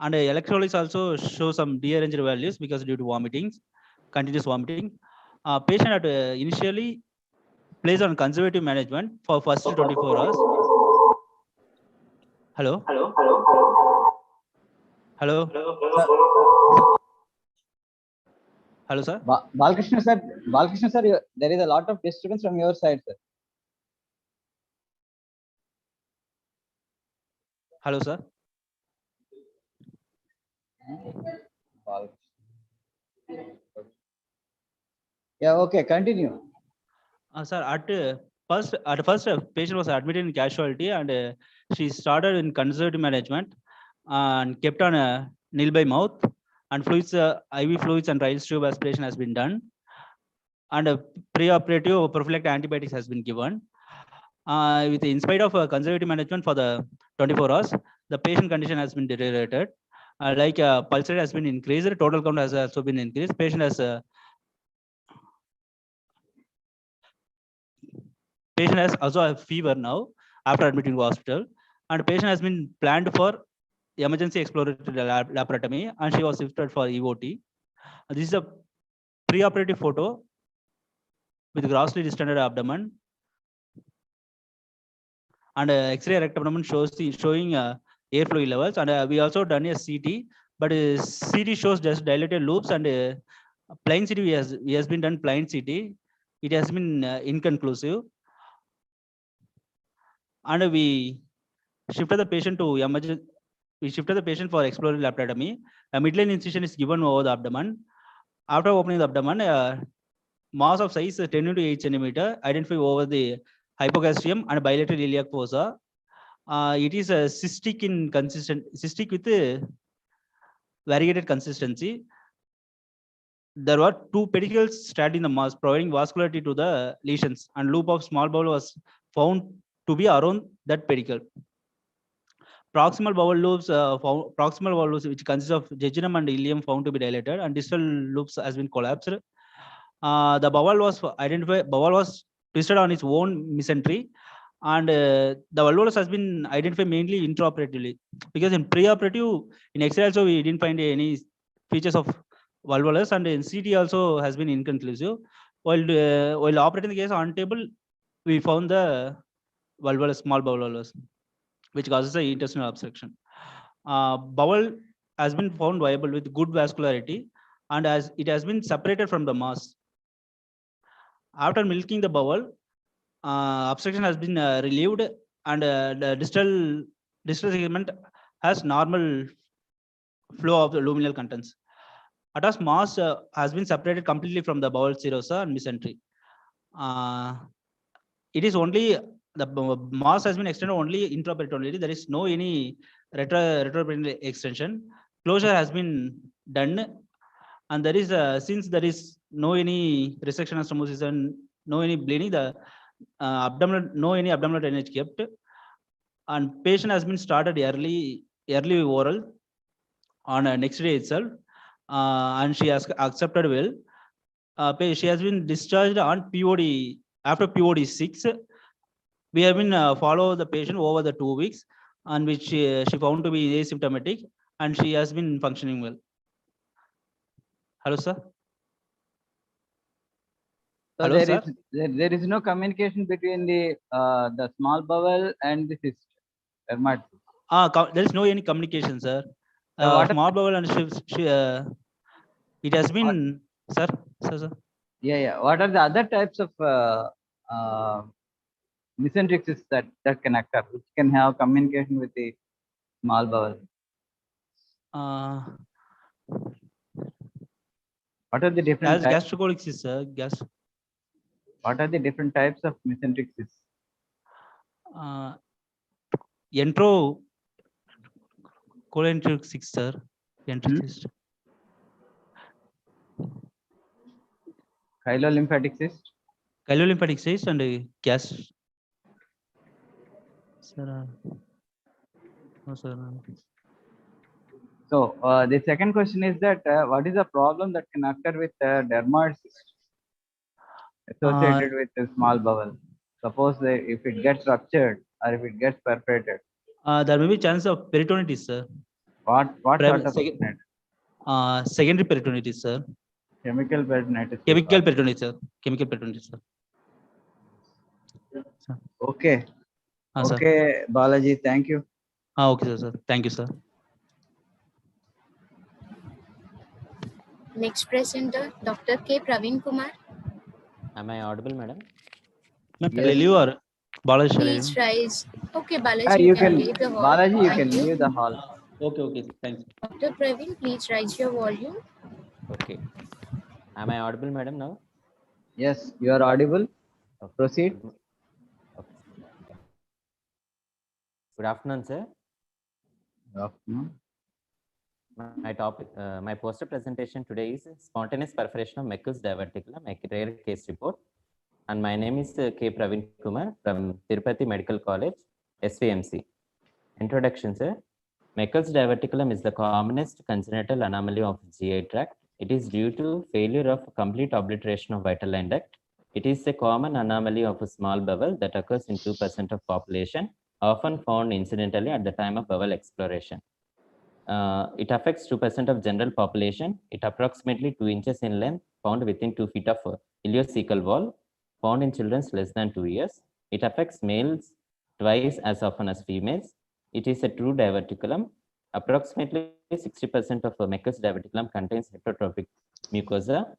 And electrolytes also show some dearranged values because due to vomitings, continuous vomiting. Patient at initially placed on conservative management for first 24 hours. Hello. Hello. Hello, sir. Balkrishna sir, there is a lot of disturbance from your side, sir. Hello, sir. Yeah, okay, continue. Sir, at first, patient was admitted in casualty, and she started in conservative management and kept on nil by mouth, and fluids, IV fluids and Ryle's tube aspiration has been done, and preoperative prophylactic antibiotics has been given. In spite of conservative management for the 24 hours, the patient condition has been deteriorated. Pulse rate has been increased, total count has also been increased. Patient has also a fever now after admitting to hospital, and patient has been planned for emergency exploratory laparotomy, and she was shifted for EOT. This is a preoperative photo with grossly distended abdomen, and X-ray rectal abdomen showing airflow levels, and we also done a CT, but CT shows just dilated loops, and plain CT we has been done plain CT. It has been inconclusive, and we shifted the patient to emergency. We shifted the patient for exploratory laparotomy. A midline incision is given over the abdomen. After opening the abdomen, mass of size 10 to 8 centimeter identified over the hypogastrium and bilateral iliac fossa. It is cystic with variegated consistency. There were 2 pedicles strapped in the mass, providing vascularity to the lesions, and loop of small bowel was found to be around that pedicle. Proximal bowel loops, which consist of jejunum and ileum, found to be dilated, and distal loops has been collapsed. The bowel was identified. Bowel was twisted on its own mesentery, and the volvulus has been identified mainly intraoperatively, because in preoperative, in X-ray also we didn't find any features of volvulus, and in CT also has been inconclusive. While operating the case on table, we found the volvulus, small volvulus, which causes the intestinal obstruction. Bowel has been found viable with good vascularity, and as it has been separated from the mass. After milking the bowel, obstruction has been relieved, and the distal segment has normal flow of the luminal contents. Atas mass has been separated completely from the bowel serosa and mesentery. It is only the mass has been extended only intraperitoneally. There is no any retroperitoneal extension. Closure has been done, and there is since there is no any resection or stenosis and no any bleeding, the no any abdominal drainage kept, and patient has been started early oral on next day itself, and she has accepted well. She has been discharged on POD after POD 6. We have been follow the patient over the 2 weeks, on which she found to be asymptomatic, and she has been functioning well. Hello, sir. So hello, sir. There is no communication between the small bowel and the cyst. There is no any communication, sir. Small bowel and it has been, sir. Yeah. What are the other types of mesenteric cysts that can occur, which can have communication with the small bowel? What are the different types? Gastrocolic cysts, sir. What are the different types of mesenteric cysts? Enterocolontric cyst, sir. Cyst. Chyliolymphatic cyst. Chyliolymphatic cyst and gas. Sir, no, sir. So the second question is that what is the problem that can occur with dermoid cyst associated with the small bowel? Suppose if it gets ruptured or if it gets perforated. There may be chance of peritonitis, sir. What sort of peritonitis? Secondary peritonitis, sir. Chemical peritonitis. Chemical peritonitis, sir. Chemical peritonitis, sir. Okay. Sir. Okay, Balaji, thank you. Okay, sir. Thank you, sir. Next presenter, Dr. K. Praveen Kumar. Am I audible, madam? Ma'am, shall I leave or Balaji? Please rise. Okay, Balaji, You you can, can leave the hall. Balaji, you Thank can leave the hall. Okay, thanks. Dr. Praveen, please raise your volume. Okay. Am I audible, madam, now? Yes, you are audible. Okay. Proceed. Okay. Good afternoon, sir. Good afternoon. My poster presentation today is spontaneous perforation of Meckel's diverticulum, a rare case report. And my name is K. Praveen Kumar from Tirupati Medical College, SVMC. Introduction, sir. Meckel's diverticulum is the commonest congenital anomaly of GI tract. It is due to failure of complete obliteration of vital line duct. It is a common anomaly of a small bowel that occurs in 2% of population, often found incidentally at the time of bowel exploration. It affects 2% of general population. It approximately 2 inches in length, found within 2 feet of ileocecal wall, found in children less than 2 years. It affects males twice as often as females. It is a true diverticulum. Approximately 60% of Meckel's diverticulum contains heterotrophic mucosa,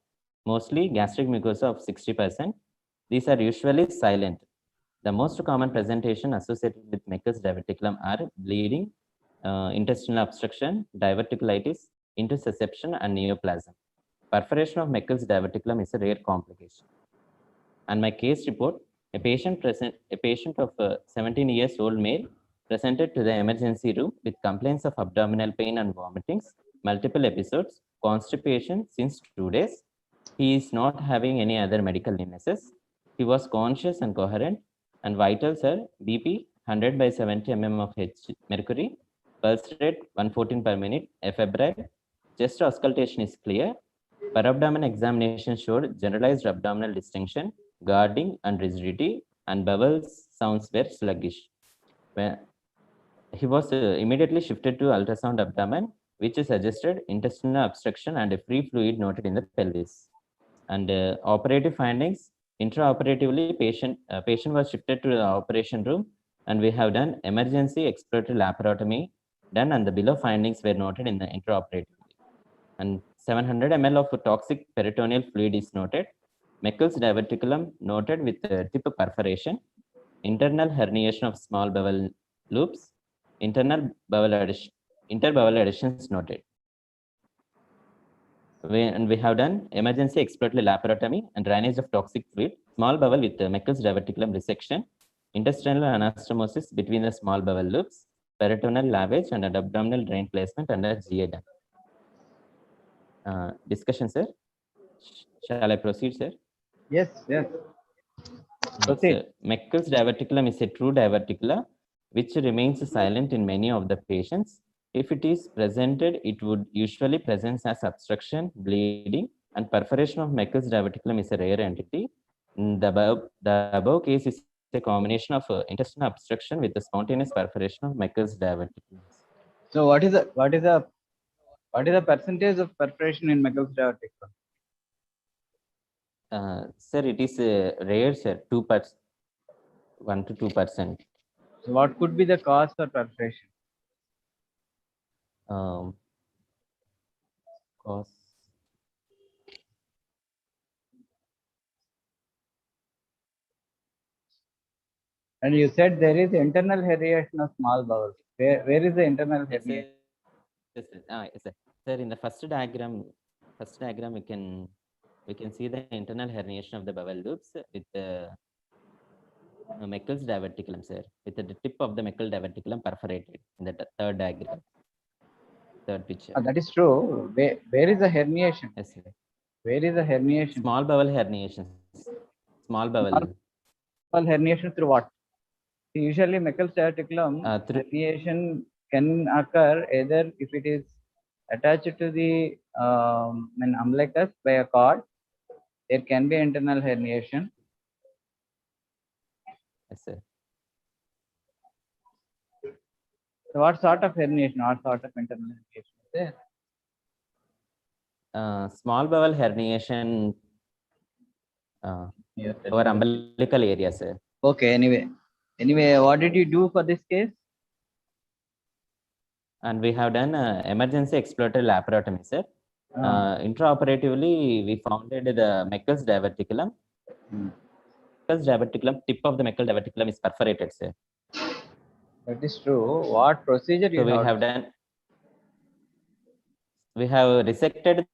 mostly gastric mucosa of 60%. These are usually silent. The most common presentation associated with Meckel's diverticulum are bleeding, intestinal obstruction, diverticulitis, intussusception, and neoplasm. Perforation of Meckel's diverticulum is a rare complication. And my case report, a patient of 17 years old male presented to the emergency room with complaints of abdominal pain and vomitings, multiple episodes, constipation since 2 days. He is not having any other medical illnesses. He was conscious and coherent, and vitals are BP 100 by 70 mm of mercury, pulse rate 114 per minute, febrile, chest auscultation is clear. Per abdomen examination showed generalized abdominal distension, guarding and rigidity, and bowel sounds were sluggish. He was immediately shifted to ultrasound abdomen, which suggested intestinal obstruction and a free fluid noted in the pelvis. And operative findings, intraoperatively, patient was shifted to the operation room, and we have done emergency exploratory laparotomy done, and the below findings were noted in the intraoperatively. And 700 ml of toxic peritoneal fluid is noted. Meckel's diverticulum noted with tip perforation, internal herniation of small bowel loops, interbowel adhesions noted. We have done emergency exploratory laparotomy and drainage of toxic fluid, small bowel with Meckel's diverticulum resection, intestinal anastomosis between the small bowel loops, peritoneal lavage, and an abdominal drain placement under GI duct. Discussion, sir. Shall I proceed, sir? Yes. Proceed. Meckel's diverticulum is a true diverticulum which remains silent in many of the patients. If it is presented, it would usually present as obstruction, bleeding, and perforation of Meckel's diverticulum is a rare entity. The above case is a combination of intestinal obstruction with the spontaneous perforation of Meckel's diverticulum. So what is the percentage of perforation in Meckel's diverticulum? Sir, it is rare, sir, 2%, 1 to 2%. So what could be the cause for perforation? Cause. And you said there is internal herniation of small bowel. Where is the internal herniation? Yes, sir. Sir, in the first diagram, we can see the internal herniation of the bowel loops with the Meckel's diverticulum, sir, with the tip of the Meckel diverticulum perforated in the third diagram, third picture. That is true. Where is the herniation? Yes, sir. Where is the herniation? Small bowel herniation. Small bowel. Small herniation through what? Usually Meckel's diverticulum herniation can occur either if it is attached to the umbilicus by a cord, there can be internal herniation. Yes, sir. So what sort of herniation, what sort of internal herniation is there? Small bowel herniation over umbilical area, sir. Okay, anyway, what did you do for this case? And we have done emergency exploratory laparotomy, sir. Intraoperatively, we founded the Meckel's diverticulum. Meckel's diverticulum, tip of the Meckel diverticulum is perforated, sir. That is true. What procedure you have done? We have resected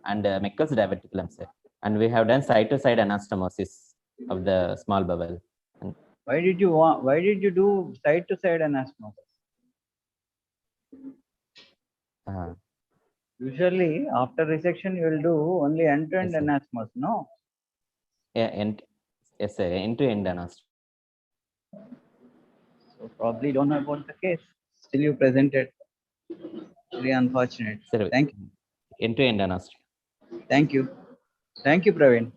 and Meckel's diverticulum, sir. And we have done side-to-side anastomosis of the small bowel. Why did you do side-to-side anastomosis? Usually, after resection, you will do only end-to-end anastomosis, no? Yeah, yes, sir. End-to-end anastomosis. So probably don't know about the case. Still, you presented. Very unfortunate. Sir, thank you. End-to-end anastomosis. Thank you. Thank you, Praveen.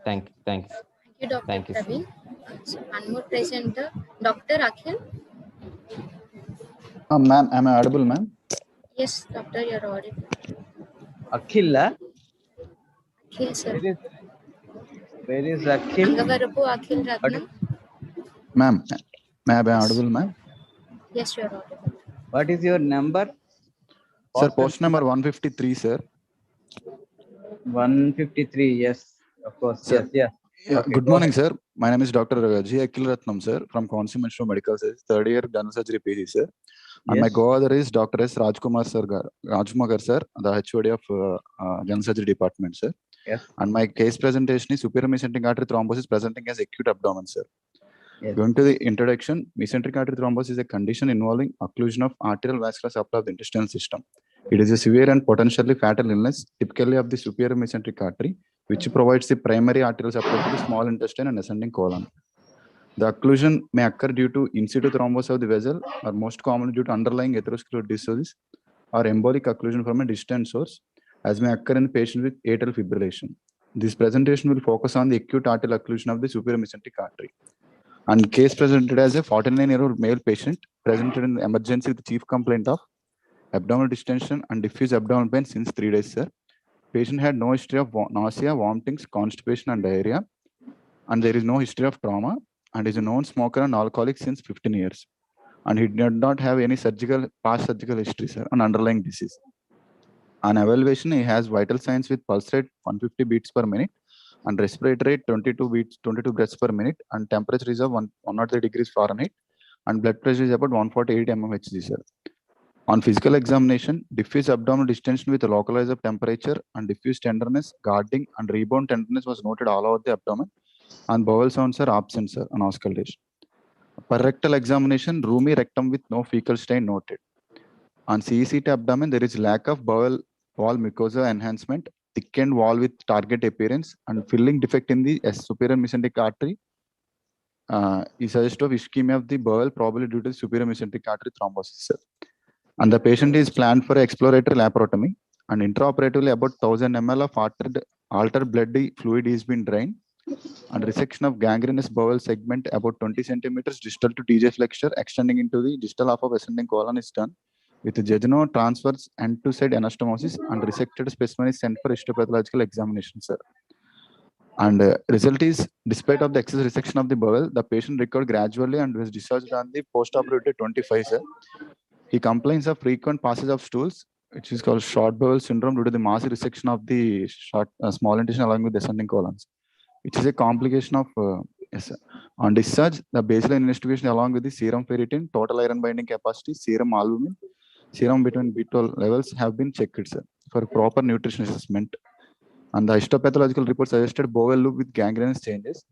Thank you. Thank you, Dr. Praveen. So one more present, Dr. Akhil. Ma'am, am I audible, ma'am? Yes, doctor, you're audible. Akhil? Akhil, sir. Where is Akhil? Angavarapu Akhil Ratnam. Ma'am, may I be audible, ma'am? Yes, you're audible. What is your number? Sir, post number 153, sir. 153, yes, of course. Sir. Yes. Yeah, Okay, good morning, sir. My name is Dr. G. Akhil Ratnam, sir, from Consumer Medical Science, third year General Surgery PG, sir. And my co-author is Dr. S. Rajkumar, sir, sir, the HOD of General Surgery Department, sir. Yes. And my case presentation is superior mesenteric artery thrombosis presenting as acute abdomen, sir. Yes. Going to the introduction, mesenteric artery thrombosis is a condition involving occlusion of arterial vascular supply of the intestinal system. It is a severe and potentially fatal illness, typically of the superior mesenteric artery, which provides the primary arterial supply to the small intestine and ascending colon. The occlusion may occur due to in situ thrombosis of the vessel, or most commonly due to underlying atherosclerosis or embolic occlusion from a distant source, as may occur in patients with atrial fibrillation. This presentation will focus on the acute arterial occlusion of the superior mesenteric artery. And case presented as a 49-year-old male patient presented in the emergency with the chief complaint of abdominal distension and diffuse abdominal pain since 3 days, sir. Patient had no history of nausea, vomitings, constipation, and diarrhea, and there is no history of trauma, and is a known smoker and alcoholic since 15 years. And he did not have any past surgical history, sir, and underlying disease. On evaluation, he has vital signs with pulse rate 150 beats per minute and respiratory rate 22 breaths per minute, and temperature is of 103 degrees Fahrenheit, and blood pressure is about 148 mmHg, sir. On physical examination, diffuse abdominal distension with localized temperature and diffuse tenderness, guarding, and rebound tenderness was noted all over the abdomen, and bowel sounds are absent, sir, on auscultation. Per rectal examination, roomy rectum with no fecal stain noted. On CECT abdomen, there is lack of bowel wall mucosa enhancement, thickened wall with target appearance, and filling defect in the superior mesenteric artery is suggestive of ischemia of the bowel, probably due to superior mesenteric artery thrombosis, sir. And the patient is planned for exploratory laparotomy, and intraoperatively about 1000 ml of altered bloody fluid is being drained, and resection of gangrenous bowel segment about 20 centimeters distal to TJ flexure extending into the distal half of ascending colon is done with jejunal transverse end-to-side anastomosis, and resected specimen is sent for histopathological examination, sir. And result is, despite of the excess resection of the bowel, the patient recovered gradually and was discharged on the post-operative 25, sir. He complains of frequent passage of stools, which is called short bowel syndrome due to the massive resection of the small intestine along with descending colons, which is a complication of yes, sir. On discharge, the baseline investigation along with the serum ferritin, total iron binding capacity, serum albumin, serum between B12 levels have been checked, sir, for proper nutrition assessment. And the histopathological report suggested bowel loop with gangrenous changes,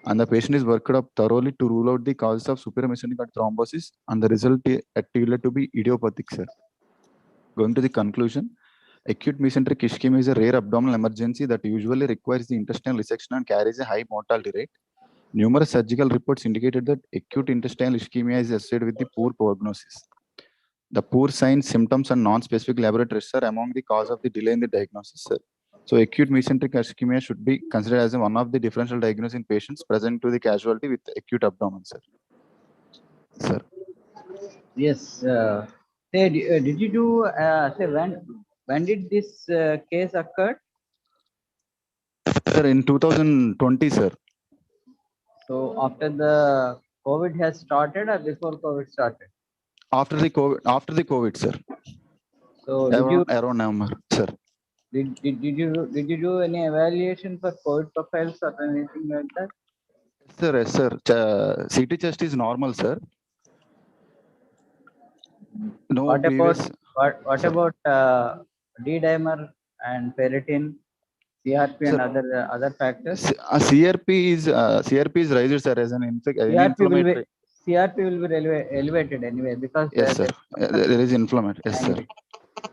and the patient is worked up thoroughly to rule out the causes of superior mesenteric thrombosis, and the result appeared to be idiopathic, sir. Going to the conclusion, acute mesenteric ischemia is a rare abdominal emergency that usually requires the intestinal resection and carries a high mortality rate. Numerous surgical reports indicated that acute intestinal ischemia is associated with the poor prognosis. The poor signs, symptoms, and non-specific laboratory tests are among the cause of the delay in the diagnosis, sir. So acute mesenteric ischemia should be considered as one of the differential diagnosis in patients present to the casualty with acute abdomen, sir. Sir. Yes. Did you do? Say when did this case occur? Sir, in 2020, sir. So after the COVID has started or before COVID started? After the COVID, sir. So did you around November, sir. did you do any evaluation for COVID profiles or anything like that? Yes, sir. CT chest is normal, sir. No What previous. What about D-dimer and ferritin, CRP, Sir, and other factors? CRP is raised, sir, as an inflammatory. CRP will be elevated anyway because Yes, sir. There is inflammation. Yes, sir.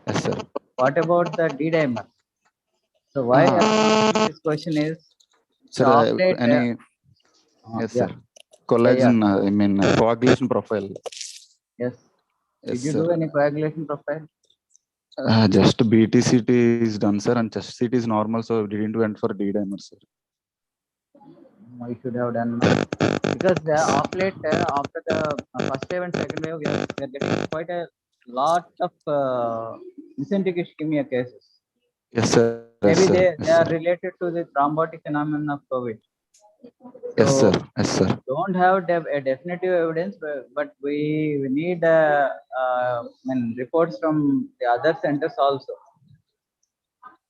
Yes, sir. What about the D-dimer? So why I'm asking this question is, Sir, yes, sir. Collagen, I mean, coagulation profile. Yes. Yes, Did you sir. do any coagulation profile? Just BTCT is done, sir, and chest CT is normal, so we didn't went for D-dimer, sir. I should have done because of late after the first wave and second wave, we are getting quite a lot of mesenteric ischemia cases. Yes, sir. Maybe Yes, sir. they are related to the thrombotic phenomenon of COVID. Yes, So sir. Yes, sir. don't have a definitive evidence, but we need reports from the other centers also.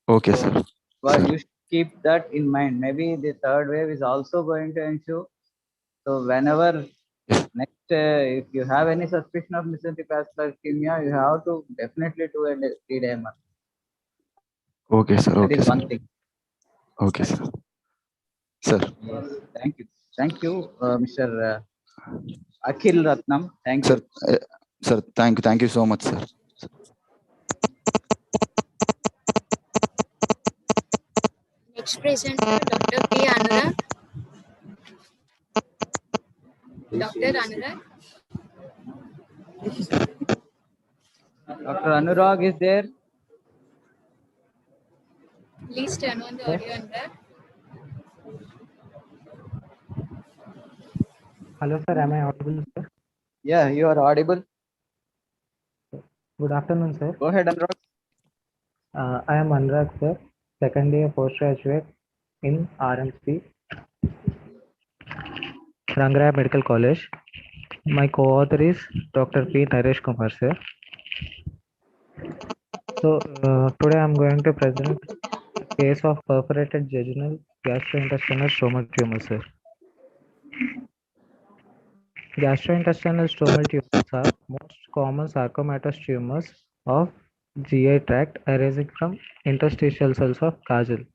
Okay, sir. Well, Sir. you should keep that in mind. Maybe the third wave is also going to ensue. So whenever next, if you have any suspicion of mesenteric ischemia, you have to definitely do a D-dimer. Okay, sir. That Okay, is sir. one thing. Okay, sir. Sir. Yes, thank you. Thank you, Mr. Akhil Ratnam. Thank Sir, you. sir, thank you so much, sir. Next presenter, Dr. P. Anurag. Dr. Anurag. Dr. Anurag is there. Please turn on the audio, Anurag. Hello, sir. Am I audible, sir? Yeah, you are audible. Good afternoon, sir. Go ahead, Anurag. I am Anurag, sir, second year postgraduate in RMC, Rangraya Medical College. My co-author is Dr. P. Naresh Kumar, sir. So today I am going to present a case of perforated jejunal gastrointestinal stromal tumor, sir. Gastrointestinal stromal tumors are most common sarcomatous tumors of GI tract arising from interstitial cells of Kajal.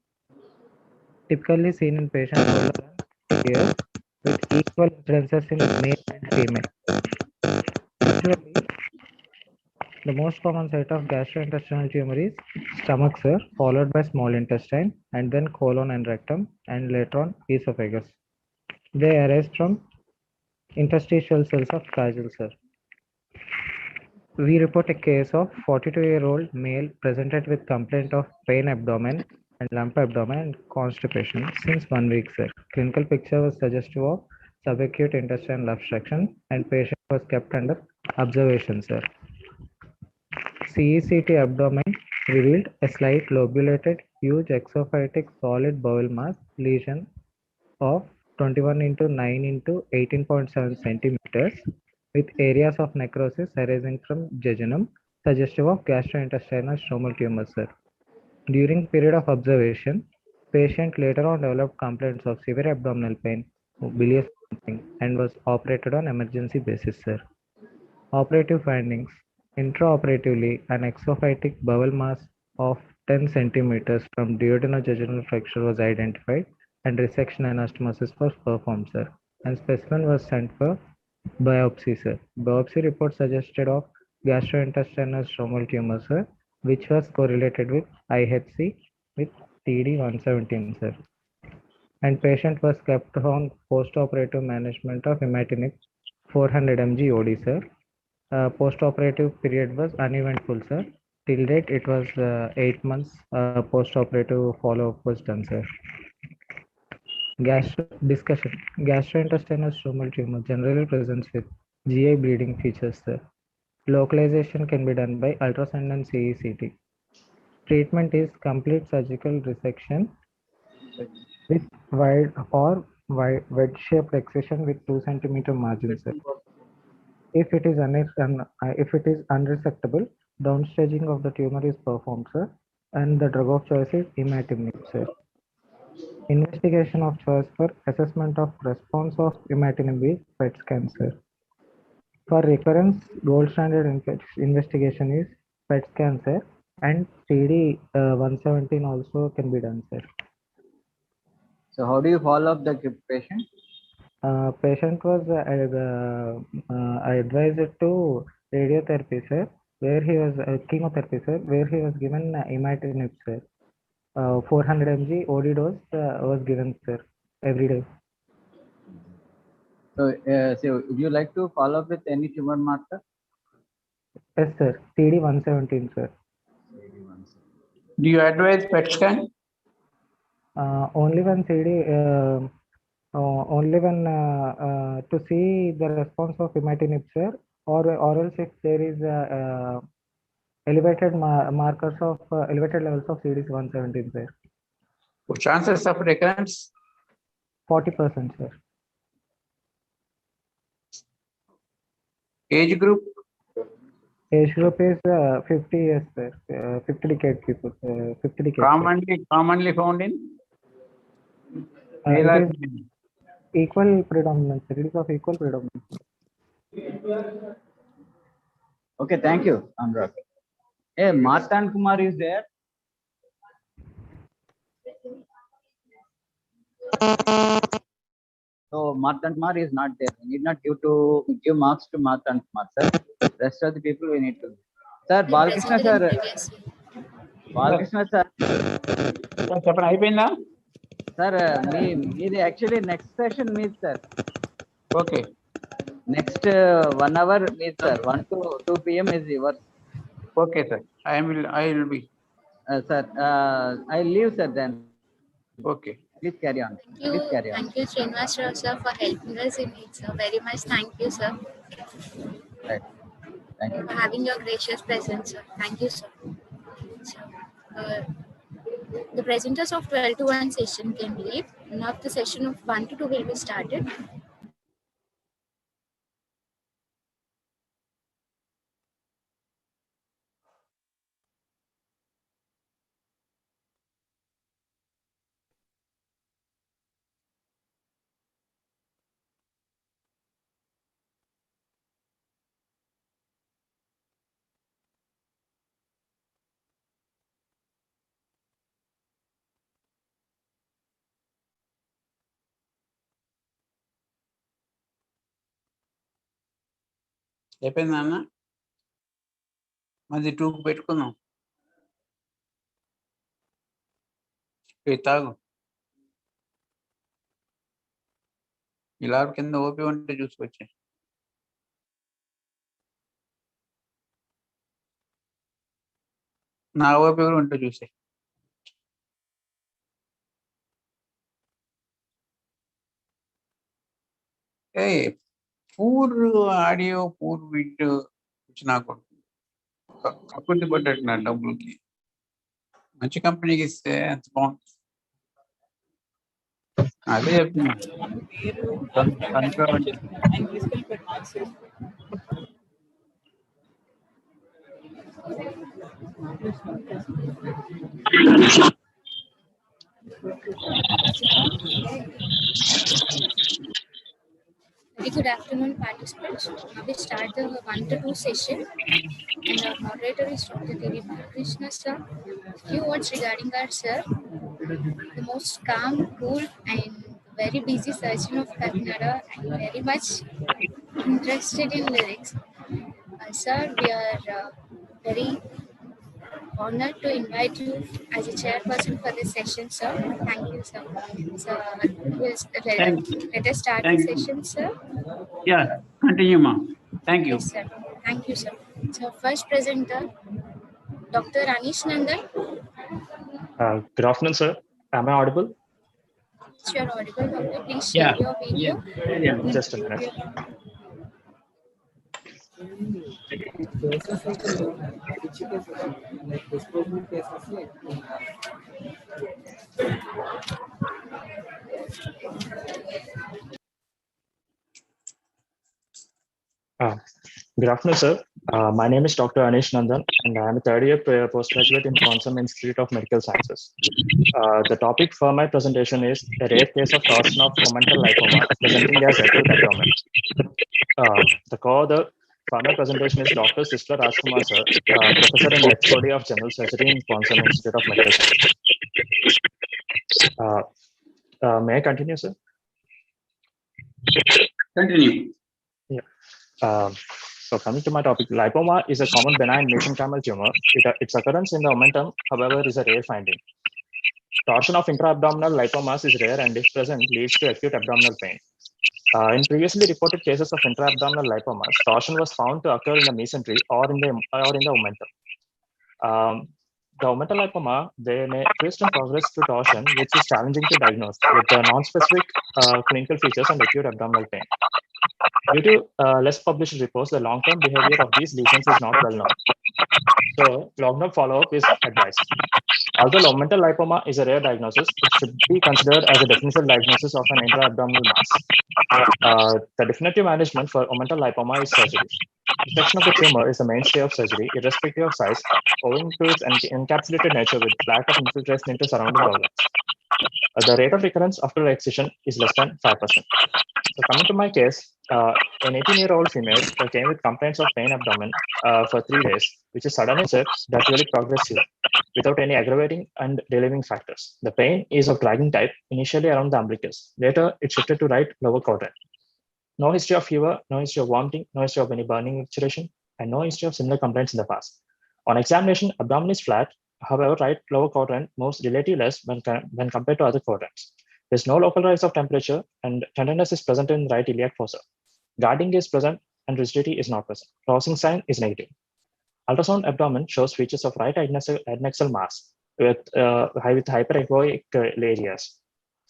Typically seen in patients older than 50 years with equal incidences in male and female. Usually, the most common site of gastrointestinal tumor is stomach, sir, followed by small intestine, and then colon and rectum, and later on esophagus. They arise from interstitial cells of Kajal, sir. We report a case of 42-year-old male presented with complaint of pain abdomen and lump abdomen and constipation since 1 week, sir. Clinical picture was suggestive of subacute intestinal obstruction and patient was kept under observation, sir. CECT abdomen revealed a slight lobulated, huge exophytic solid bowel mass lesion of 21 into 9 into 18.7 centimeters with areas of necrosis arising from jejunum, suggestive of gastrointestinal stromal tumor, sir. During period of observation, patient later on developed complaints of severe abdominal pain, bilious pumping, and was operated on emergency basis, sir. Operative findings. Intraoperatively, an exophytic bowel mass of 10 centimeters from duodenojejunal fracture was identified and resection anastomosis was performed, sir. And specimen was sent for biopsy, sir. Biopsy report suggested of gastrointestinal stromal tumor, sir, which was correlated with IHC with TD117, sir. And patient was kept on post-operative management of imatinib 400 mg OD, sir. Post-operative period was uneventful, sir. Till date, it was 8 months. Post-operative follow-up was done, sir. Discussion. Gastrointestinal stromal tumor generally presents with GI bleeding features, sir. Localization can be done by ultrasound and CECT. Treatment is complete surgical resection with wide or wedge-shaped excision with 2 centimeter margin, sir. If it is unresectable, downstaging of the tumor is performed, sir, and the drug of choice is imatinib, sir. Investigation of choice for assessment of response of imatinib is PET scan, sir. For recurrence, gold standard investigation is PET scan, sir, and CD 117 also can be done, sir. So how do you follow up the patient? Patient was advised to radiotherapy, sir, where he was chemotherapy, sir, where he was given imatinib, sir. 400 mg OD dose was given, sir, every day. So, would you like to follow up with any tumor marker? Yes, sir. CD 117, sir. Do you advise PET scan? Only when CD. Only when to see the response of imatinib, sir, or else if there is elevated markers of elevated levels of CD 117, sir. Chances of recurrence? 40%, sir. Age group? Age group is 50 years, sir. 50 decade people. 50 decade. Commonly found in? It is equal predominance. It is of equal predominance. Okay, thank you, Anurag. Hey, Martan Kumar is there? So Martan Kumar is not there. We need not give marks to Martan Kumar, sir. Rest of the people we need to. Sir, Balkrishna sir. Balkrishna sir. చెప్పండి అయిపోయిందా? Sir, మీది actually next session meet, sir. Okay. Next 1 hour meet, sir. 1 to 2 p.m. is yours. Okay, sir. I will be. Sir, I'll leave, sir, then. Okay. Please carry on. Please carry on. Thank you, Srinivas Rao, sir, for helping us in it, sir. Very much thank you, sir. Right. Thank you. For having your gracious presence, sir. Thank you, sir. So, the presenters of 12 to 1 session can leave. Now the session of 1 to 2 will be started. అయిపోయిందా అన్న? అది 2కు పెట్టుకుందాం. తాగు. ఇలా కింద OP ఉంటే చూసుకొచ్చే. నా OP కూడా ఉంటే చూసే. పూర్ ఆడియో పూర్ వీడియో నాకు కక్కుర్తి పడ్డట్టు నా డబ్బులకి. మంచి కంపెనీకి ఇస్తే ఎంత బాగుంటుంది. అదే చెప్తున్నా. Very good afternoon, participants. Now we start the 1 to 2 session, and our moderator is Dr. Krishna, sir. Few words regarding our sir, the most calm, cool, and very busy surgeon of Kakinada, and very much interested in lyrics. Sir, we are very honored to invite you as a chairperson for this session, sir. Thank you, sir. So, let us start the session, sir. Yeah, continue, ma'am. Thank you. Yes, sir. Thank you, sir. So first presenter, Dr. Anish Nandan. Good afternoon, sir. Am I audible? It's your audible, doctor. Please Yeah. share your video. Just a minute. Good afternoon, sir. My name is Dr. Anish Nandan, and I am a third year postgraduate in Quantum Institute of Medical Sciences. The topic for my presentation is a rare case of torsion of omental lipoma presenting as acute abdomen. The co-author for my presentation is Dr. Sisla Rajkumar, sir, Professor and HOD of General Surgery in Quantum Institute of Medical Sciences. May I continue, sir? Continue. Yeah. So coming to my topic, lipoma is a common benign mesenchymal tumor. Its occurrence in the omentum, however, is a rare finding. Torsion of intra-abdominal lipomas is rare and if present leads to acute abdominal pain. In previously reported cases of intra-abdominal lipomas, torsion was found to occur in the mesentery or in the omentum. The omental lipoma, they may twist and progress to torsion, which is challenging to diagnose with the non-specific clinical features and acute abdominal pain. Due to less published reports, the long-term behavior of these lesions is not well known. So long-term follow-up is advised. Although omental lipoma is a rare diagnosis, it should be considered as a definitive diagnosis of an intra-abdominal mass. The definitive management for omental lipoma is surgery. Resection of the tumor is the mainstay of surgery, irrespective of size, owing to its encapsulated nature with lack of infiltration into surrounding organs. The rate of recurrence after excision is less than 5%. So coming to my case, an 18-year-old female came with complaints of pain abdomen for 3 days, which is sudden in onset, gradually progressive, without any aggravating and relieving factors. The pain is of dragging type, initially around the umbilicus. Later, it shifted to right lower quadrant. No history of fever, no history of vomiting, no history of any burning exudation, and no history of similar complaints in the past. On examination, abdomen is flat. However, right lower quadrant moves relatively less when compared to other quadrants. There's no local rise of temperature, and tenderness is present in right iliac fossa. Guarding is present, and rigidity is not present. Crossing sign is negative. Ultrasound abdomen shows features of right adnexal mass with hyperechoic areas.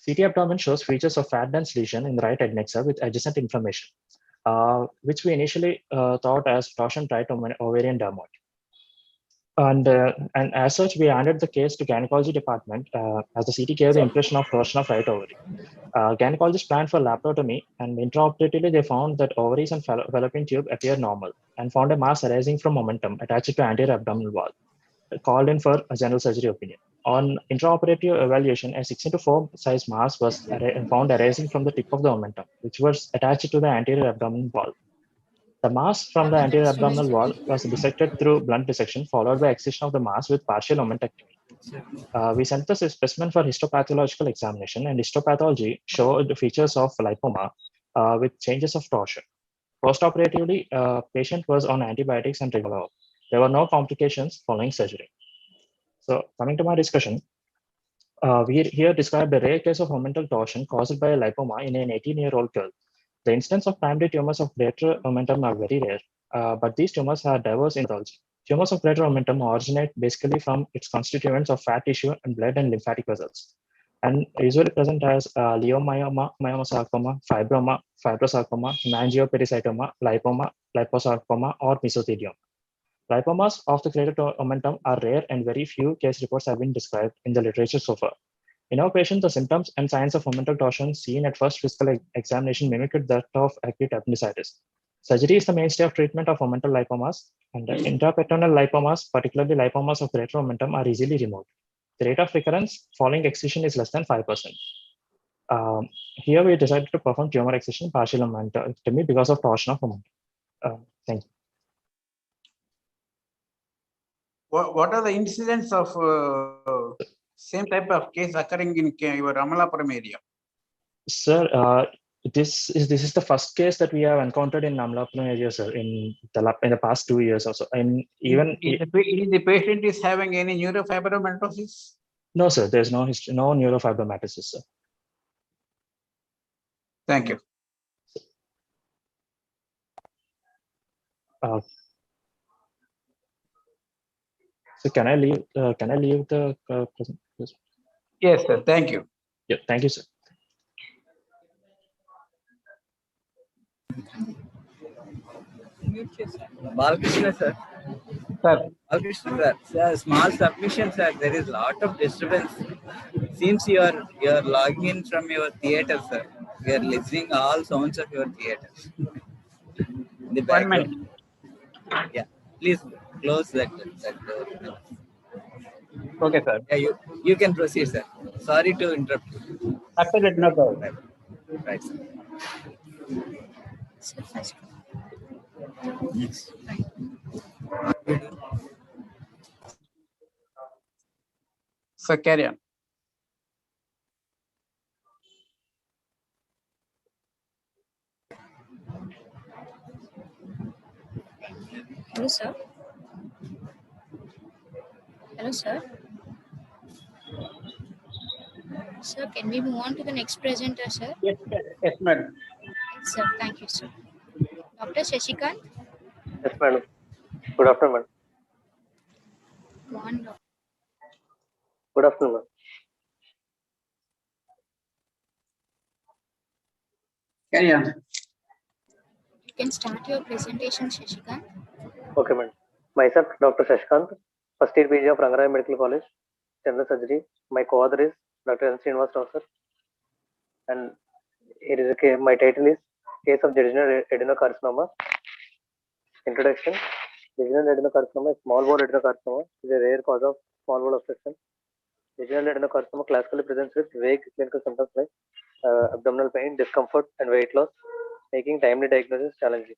CT abdomen shows features of fat dense lesion in the right adnexa with adjacent inflammation, which we initially thought as torsion right ovarian dermoid. And as such, we handed the case to gynecology department as the CT gave the impression of torsion of right ovary. Gynecologists planned for laparotomy, and intraoperatively they found that ovaries and fallopian tube appear normal and found a mass arising from momentum attached to anterior abdominal wall. Called in for a general surgery opinion. On intraoperative evaluation, a 16:4 size mass was found arising from the tip of the omentum, which was attached to the anterior abdominal wall. The mass from the anterior abdominal wall was dissected through blunt dissection, followed by excision of the mass with partial omentectomy. We sent the specimen for histopathological examination, and histopathology showed the features of lipoma with changes of torsion. Postoperatively, patient was on antibiotics and regular. There were no complications following surgery. So coming to my discussion, we here described a rare case of omental torsion caused by a lipoma in an 18-year-old girl. The instance of primary tumors of greater omentum are very rare, but these tumors are diverse in pathology. Tumors of greater omentum originate basically from its constituents of fat tissue and blood and lymphatic vessels, and usually present as leiomyoma, myomosarcoma, fibroma, fibrosarcoma, hemangiopericytoma, lipoma, liposarcoma, or mesothelioma. Lipomas of the greater omentum are rare, and very few case reports have been described in the literature so far. In our patients, the symptoms and signs of omental torsion seen at first physical examination mimicked that of acute appendicitis. Surgery is the mainstay of treatment of omental lipomas, and intraperitoneal lipomas, particularly lipomas of greater omentum, are easily removed. The rate of recurrence following excision is less than 5%. Here we decided to perform tumor excision partial omentotomy because of torsion of omentum. Thank you. What are the incidents of same type of case occurring in your Amalapuram area? Sir, this is the first case that we have encountered in Amalapuram area, sir, in the past 2 years or so. And even the patient is having any neurofibromatosis? No, sir. There's no history, no neurofibromatosis, sir. Thank you. So can I leave? Can I leave the present? Yes, sir. Thank you. Yeah, thank you, sir. Balakrishna sir. Sir. Balakrishna sir. Sir, small submission, sir. There is lot of disturbance. Seems you are logging in from your theater, sir. We are listening all sounds of your theater. In the 1 minute. background. Yeah. Please close that door. Okay, sir. Yeah, you can proceed, sir. Sorry to interrupt you. Absolutely no problem. Right, sir. Yes. So carry on. Hello, sir. Hello, sir. Sir, can we move on to the next presenter, sir? Yes, yes, madam. Yes, sir. Thank you, sir. Dr. Shashikant? Yes, madam. Good afternoon, madam. Go on, doctor. Good afternoon, madam. Carry on. You can start your presentation, Shashikant. Okay, madam. Myself, Dr. Shashikant, first year PG of Rangaraya Medical College, General Surgery. My co-author is Dr. N. Srinivas, sir. And here is my title is Case of Jejunal Adenocarcinoma. Introduction. Jejunal adenocarcinoma, small bowel adenocarcinoma, is a rare cause of small bowel obstruction. Jejunal adenocarcinoma classically presents with vague clinical symptoms like abdominal pain, discomfort, and weight loss, making timely diagnosis challenging.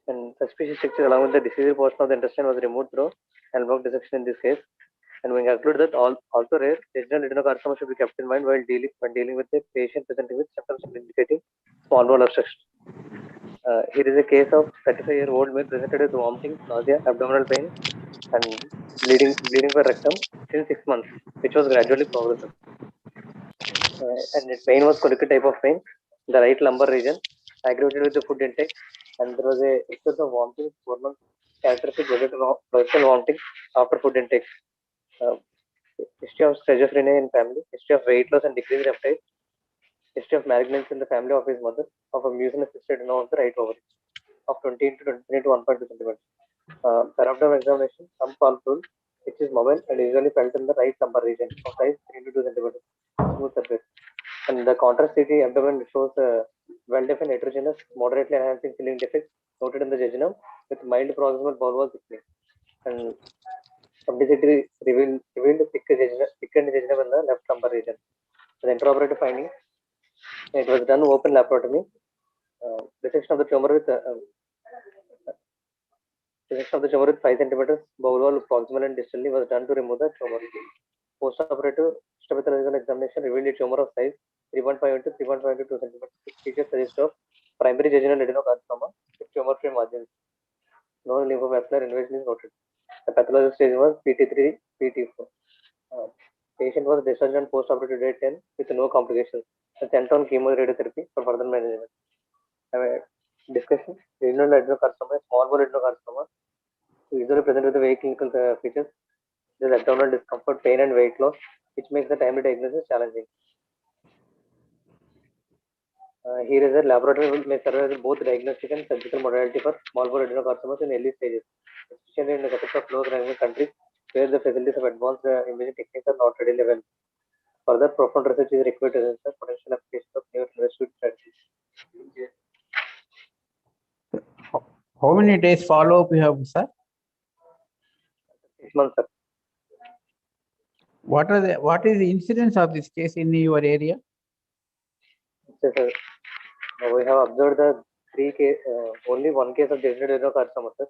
And suspicious structure along with the diseased portion of the intestine was removed through and block dissection in this case. And we conclude that also rare jejunal adenocarcinoma should be kept in mind when dealing with a patient presenting with symptoms indicating small bowel obstruction. Here is a case of 35-year-old male presented with vomiting, nausea, abdominal pain, and bleeding for rectum since 6 months, which was gradually progressive. And the pain was colic type of pain, the right lumbar region, aggravated with the food intake, and there was a excess of vomiting, 4 months, characteristic vertical vomiting after food intake. History of schizophrenia in family, history of weight loss and decreased appetite, history of malignancy in the family of his mother, of a mucinous adenoma of the right ovary, of 20 into 20 to 1.2 centimeters. Paradigm examination, thumb palm tool, which is mobile and usually felt in the right lumbar region of size 3 to 2 centimeters, smooth surface. And the contrast CT abdomen shows well-defined heterogeneous, moderately enhancing filling defects noted in the jejunum with mild proximal bowel wall thickening. And MDCT revealed thickened jejunum in the left lumbar region. The intraoperative findings, it was done open laparotomy. Dissection of the tumor with 5 centimeters bowel wall proximal and distally was done to remove the tumor. Post-operative histopathological examination revealed a tumor of size 3.5 into 3.5 into 2 centimeters. Features suggest of primary jejunal adenocarcinoma with tumor-free margins. No lymphomaclar invasion is noted. The pathological stage was PT3, PT4. Patient was discharged on post-operative day 10 with no complications. The 10-ton chemoradiotherapy for further management. Discussion: jejunal adenocarcinoma, small bowel adenocarcinoma, usually present with the vague clinical features. There is abdominal discomfort, pain, and weight loss, which makes the timely diagnosis challenging. Here is a laboratory may serve as both diagnostic and surgical modality for small bowel adenocarcinomas in early stages, especially in the cases of low-ranking countries where the facilities of advanced imaging techniques are not readily available. Further, profound research is required to assess the potential applications of new invasive strategies. How many days follow-up you have, sir? 6 months, sir. What is the incidence of this case in your area? Yes, sir. We have observed the only one case of jejunal adenocarcinoma, sir.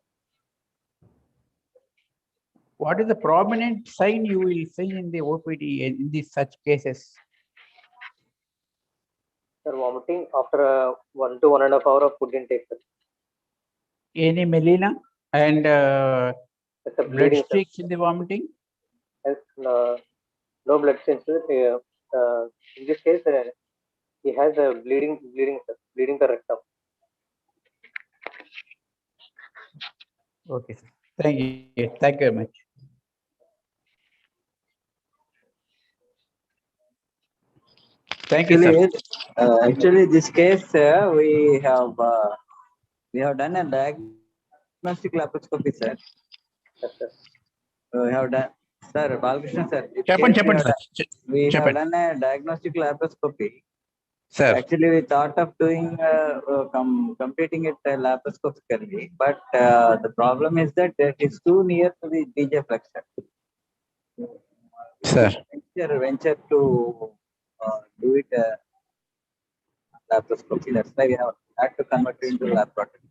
What is the prominent sign you will see in the OPD in these such cases? Sir, vomiting after 1 to 1.5 hours of food intake, sir. Any melena and blood bleeding, streaks sir. in the vomiting? Yes, no blood stains, sir. In this case, he has bleeding, sir. Bleeding the rectum. Okay, sir. Thank you. Thank you very much. Thank you, sir. Actually, this case we have done a diagnostic laparoscopy, sir. We have done, sir, Balakrishna, sir. this Chapman, case Chapman, sir. we have Chapman. done a diagnostic laparoscopy. Sir. Actually, we thought of doing completing it laparoscopically, but the problem is that it is too near to the DJ flexor. Sir. Venture to do it laparoscopy. That's why we have had to convert it into laparoscopy.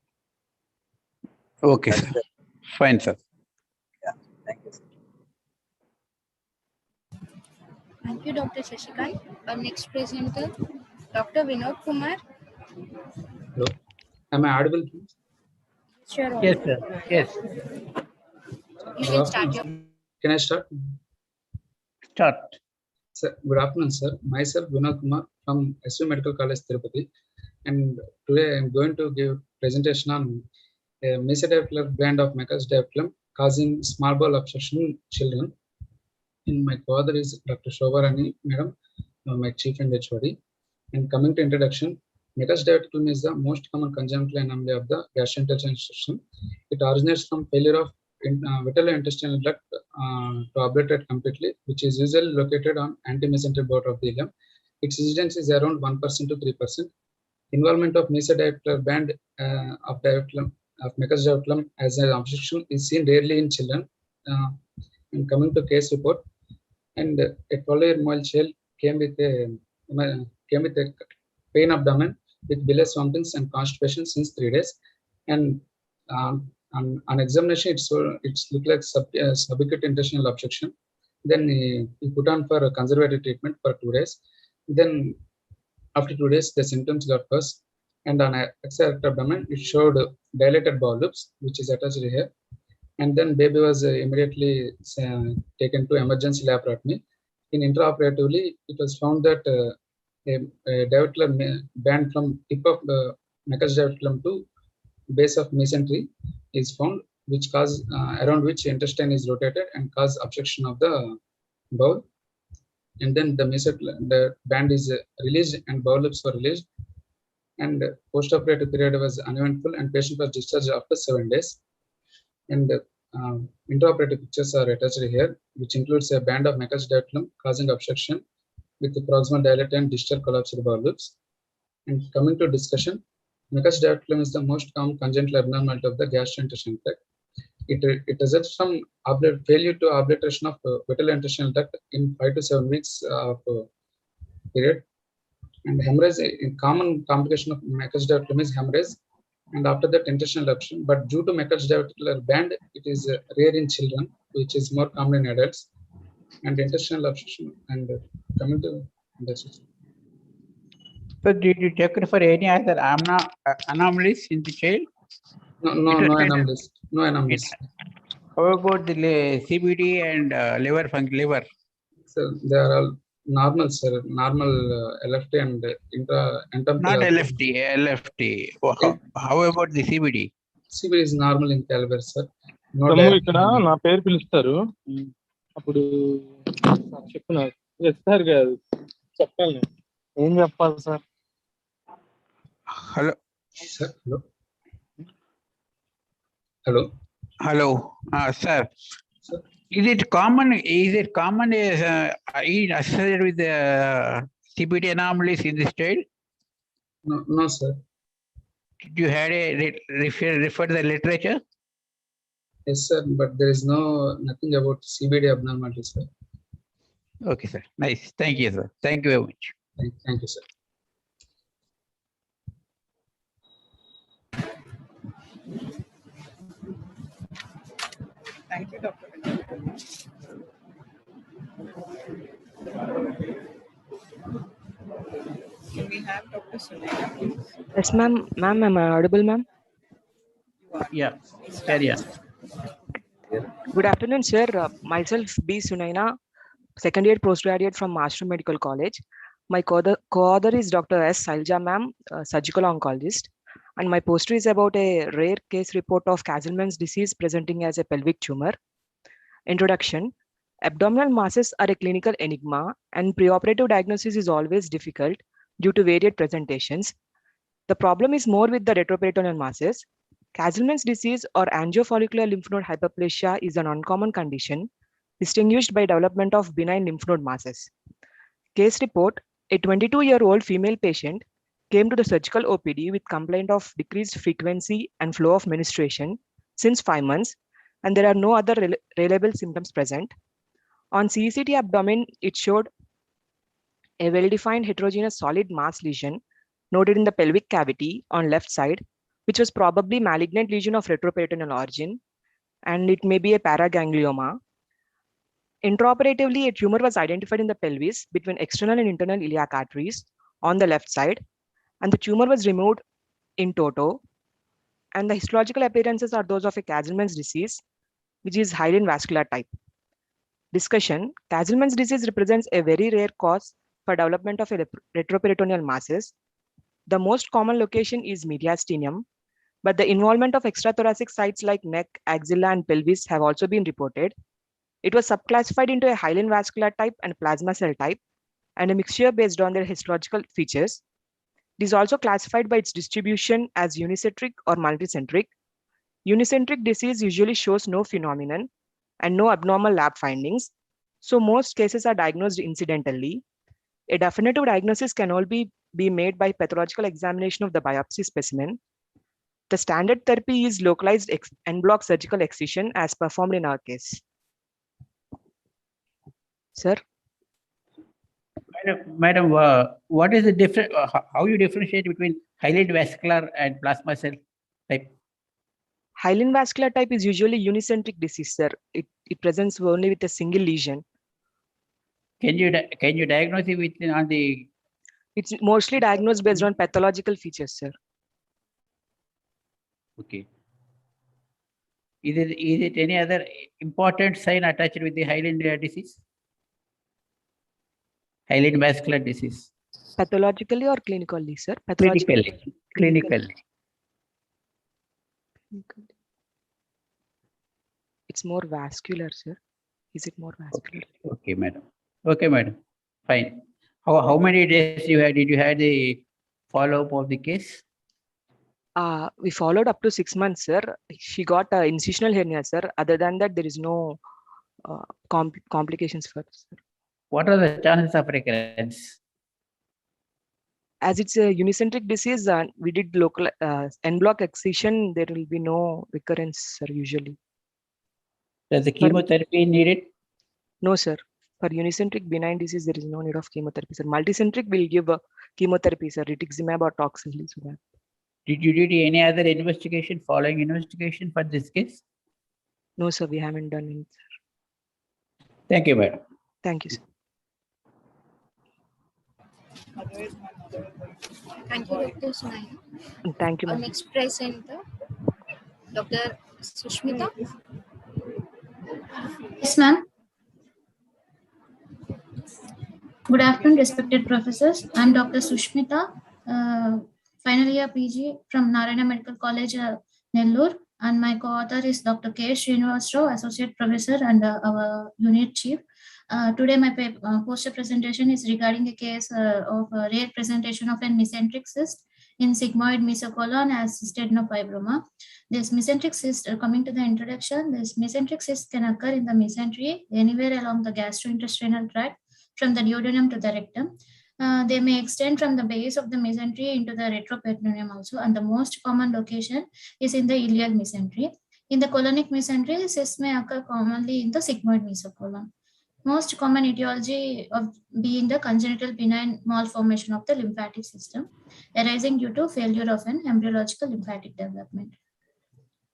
Okay, sir. Fine, sir. Yeah, thank you, sir. Thank you, Dr. Shashikant. Our next presenter, Dr. Vinod Kumar. Hello. Am I audible? Sure. Yes, sir. Yes. You can start your. Can I start? Start. Sir, good afternoon, sir. Myself, Vinod Kumar from SV Medical College, Tirupati. And today I am going to give presentation on a mesodiaphylar band of mecasodiaphyllum causing small bowel obstruction in children. And my father is Dr. Shobarani, madam, my chief and HOD. And coming to introduction, mecasodiaphyllum is the most common congenital anomaly of the gastrointestinal system. It originates from failure of vitalointestinal duct to obliterate completely, which is usually located on antemesenteric border of the ileum. Its incidence is around 1% to 3%. Involvement of mesodiaphylar band of mecasodiaphyllum as an obstruction is seen rarely in children. And coming to case report, and a 12-year-old child came with a pain abdomen with bilious vomitings and constipation since 3 days. And on examination, it's looked like subacute intestinal obstruction. Then he put on for a conservative treatment for 2 days. Then after 2 days, the symptoms got worse. And on X-ray abdomen, it showed dilated bowel loops, which is attached here. And then baby was immediately taken to emergency laparotomy. In intraoperatively, it was found that a diaphyllum band from tip of the mecasodiaphyllum to base of mesentery is found, which cause around which intestine is rotated and cause obstruction of the bowel. And then the band is released and bowel loops were released. And post-operative period was uneventful and patient was discharged after 7 days. And intraoperative pictures are attached here, which includes a band of mecasodiaphyllum causing obstruction with the proximal dilate and distal collapsed bowel loops. And coming to discussion, mecasodiaphyllum is the most common congenital abnormality of the gastrointestinal tract. It results from failure to obliteration of vitalointestinal duct in 5 to 7 weeks of period. And hemorrhage, a common complication of mecasodiaphyllum is hemorrhage, and after that intestinal obstruction. But due to mecasodiaphylar band, it is rare in children, which is more common in adults. And intestinal obstruction. And coming to that's. So did you check for any other anomalies in the child? No anomalies. No anomalies. How about the CBD and liver? So they are all normal, sir. Normal LFT and intra. Not LFT. How about the CBD? CBD is normal in caliber, sir. ఇక్కడ నా పేరు పిలుస్తారు అప్పుడు చెప్పిన sir కాదు చెప్పాలి ఏం చెప్పాలి sir hello sir hello sir. Is it common associated with the CBD anomalies in this child? No, sir. Did you had refer the literature? Yes, sir, but there is nothing about CBD abnormalities, sir. Okay, sir. Nice. Thank you, sir. Thank you very much. Thank you, sir. Thank you, Dr. Can we have Dr. Sunaina, please? Yes, ma'am. Ma'am, am I audible, ma'am? Yeah. Yeah. Good afternoon, sir. Myself, B. Sunaina, second year postgraduate from Master Medical College. My co-author is Dr. S. Salja, ma'am, surgical oncologist. and my poster is about a rare case report of Castleman's disease presenting as a pelvic tumor. Introduction. Abdominal masses are a clinical enigma, and preoperative diagnosis is always difficult due to varied presentations. The problem is more with the retroperitoneal masses. Castleman's disease or angiofollicular lymph node hyperplasia is an uncommon condition distinguished by development of benign lymph node masses. Case report: a 22-year-old female patient came to the surgical OPD with complaint of decreased frequency and flow of menstruation since 5 months, and there are no other reliable symptoms present. On CECT abdomen, it showed a well-defined heterogeneous solid mass lesion noted in the pelvic cavity on left side, which was probably malignant lesion of retroperitoneal origin, and it may be a paraganglioma. Intraoperatively, a tumor was identified in the pelvis between external and internal iliac arteries on the left side, and the tumor was removed in toto. And the histological appearances are those of a Castleman's disease, which is hyaline vascular type. Discussion: Castleman's disease represents a very rare cause for development of retroperitoneal masses. The most common location is mediastinum, but the involvement of extrathoracic sites like neck, axilla, and pelvis have also been reported. It was subclassified into a hyaline vascular type and plasma cell type, and a mixture based on their histological features. It is also classified by its distribution as unicentric or multicentric. Unicentric disease usually shows no phenomenon and no abnormal lab findings, so most cases are diagnosed incidentally. A definitive diagnosis can only be made by pathological examination of the biopsy specimen. The standard therapy is localized en bloc surgical excision as performed in our case. Sir? Madam, what is the difference? How you differentiate between hyaline vascular and plasma cell type? Hyaline vascular type is usually unicentric disease, sir. It presents only with a single lesion. Can you diagnose it with on the? It's mostly diagnosed based on pathological features, sir. Okay. Is it any other important sign attached with the hyaline disease? Hyaline vascular disease. Pathologically or clinically, sir? Clinically. It's more vascular, sir. Is it more vascular? Okay, madam. Okay, madam. Fine. How many days did you have the follow-up of the case? We followed up to 6 months, sir. She got incisional hernia, sir. Other than that, there is no complications for us, sir. What are the chances of recurrence? As it's a unicentric disease, we did local en bloc excision. There will be no recurrence, sir, usually. Does the chemotherapy needed? No, sir. For unicentric benign disease, there is no need of chemotherapy, sir. Multicentric will give chemotherapy, sir, rituximab or toxicillin. Did you do any other investigation, following investigation for this case? No, sir, we haven't done it, sir. Thank you, madam. Thank you, sir. Thank you, Dr. Sunaya. Thank you, Our ma'am. next presenter, Dr. Sushmita. Yes, ma'am. Good afternoon, respected professors. I'm Dr. Sushmita, final year PG from Narayana Medical College, Nellore, and my co-author is Dr. K. Srinivas Rao, Associate Professor and our Unit Chief. Today, my poster presentation is regarding a case of a rare presentation of a mesenteric cyst in sigmoid mesocolon as cystadenofibroma. This mesenteric cyst, coming to the introduction, this mesenteric cyst can occur in the mesentery anywhere along the gastrointestinal tract, from the duodenum to the rectum. They may extend from the base of the mesentery into the retroperitoneum also, and the most common location is in the iliac mesentery. In the colonic mesentery, cysts may occur commonly in the sigmoid mesocolon. Most common etiology of being the congenital benign malformation of the lymphatic system, arising due to failure of an embryological lymphatic development.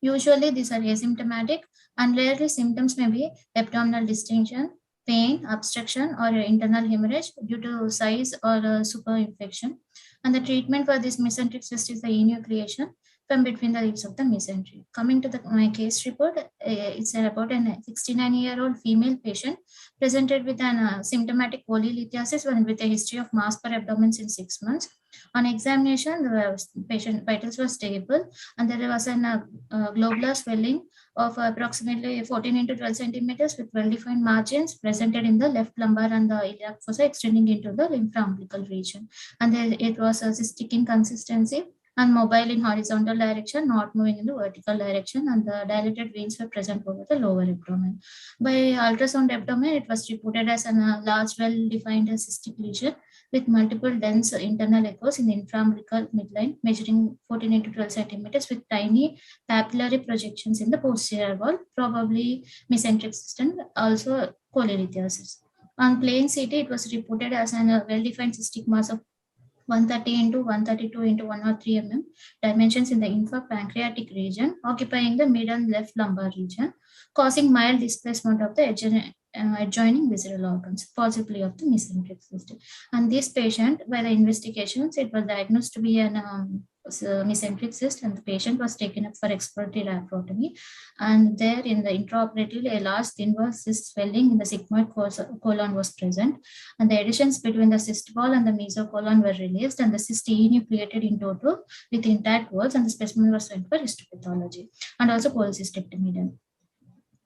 Usually, these are asymptomatic, and rarely symptoms may be abdominal distension, pain, obstruction, or internal hemorrhage due to size or superinfection. And the treatment for this mesenteric cyst is the enucleation. from between the leaves of the mesentery. Coming to my case report, it's about a 69-year-old female patient presented with an symptomatic polylithiasis and with a history of mass per abdomen in 6 months. On examination, the patient vitals were stable, and there was a globular swelling of approximately 14 into 12 centimeters with well-defined margins presented in the left lumbar and the iliac fossa extending into the infraumbilical region. And it was a cystic in consistency and mobile in horizontal direction, not moving in the vertical direction, and the dilated veins were present over the lower abdomen. By ultrasound abdomen, it was reported as a large, well-defined cystic lesion with multiple dense internal echoes in the infraumbilical midline, measuring 14 into 12 centimeters with tiny papillary projections in the posterior wall, probably mesenteric cyst and also polylithiasis. On plain CT, it was reported as a well-defined cystic mass of 130 into 132 into 103 mm, dimensions in the infrapancreatic region, occupying the mid and left lumbar region, causing mild displacement of the adjoining visceral organs, possibly of the mesenteric cyst. And this patient, by the investigations, it was diagnosed to be an mesenteric cyst, and the patient was taken up for exploratory laparotomy. And there, in the intraoperatively, a large thin wall cyst swelling in the sigmoid colon was present, and the adhesions between the cyst wall and the mesocolon were released, and the cyst enucleated in toto with intact walls, and the specimen was sent for histopathology and also polycystectomy done.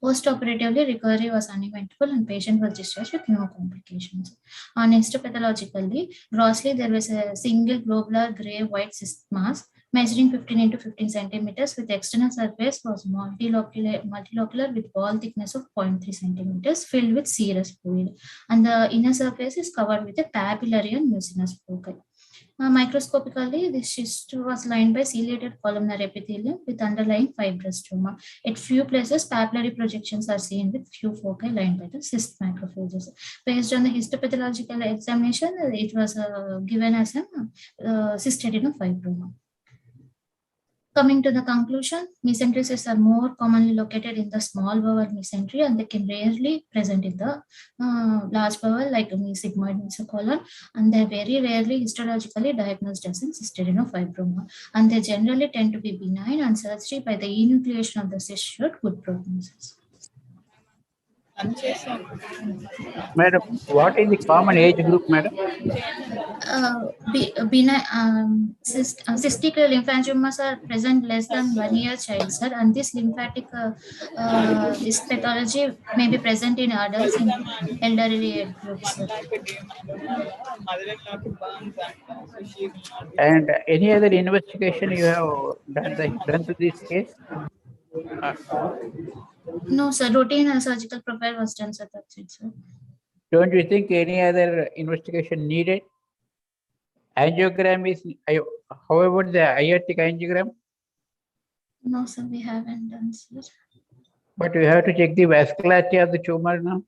Post-operatively, recovery was uneventful and patient was discharged with no complications. On histopathologically, grossly, there was a single globular gray-white cyst mass measuring 15 into 15 centimeters with external surface was multilocular with wall thickness of 0.3 centimeters filled with serous fluid, and the inner surface is covered with a papillary and mucinous foci. Microscopically, this cyst was lined by ciliated columnar epithelium with underlying fibrous stroma. At few places, papillary projections are seen with few foci lined by the cyst macrophages. Based on the histopathological examination, it was given as a cystadenophibroma. Coming to the conclusion, mesenteric cysts are more commonly located in the small bowel mesentery, and they can rarely present in the large bowel like sigmoid mesocolon, and they're very rarely histologically diagnosed as cystadenophibroma, and they generally tend to be benign, and surgery by the enucleation of the cyst showed good prognosis. Madam, what is the common age group, madam? Cystic lymphangiomas are present less than 1 year child, sir, and this lymphatic this pathology may be present in adults in elderly age groups, sir. And any other investigation you have done to this case? No, sir. Routine surgical profile was done, sir. That's it, sir. Don't you think any other investigation needed? Angiogram is, how about the aortic angiogram? No, sir, we haven't done, sir. But you have to check the vascularity of the tumor now.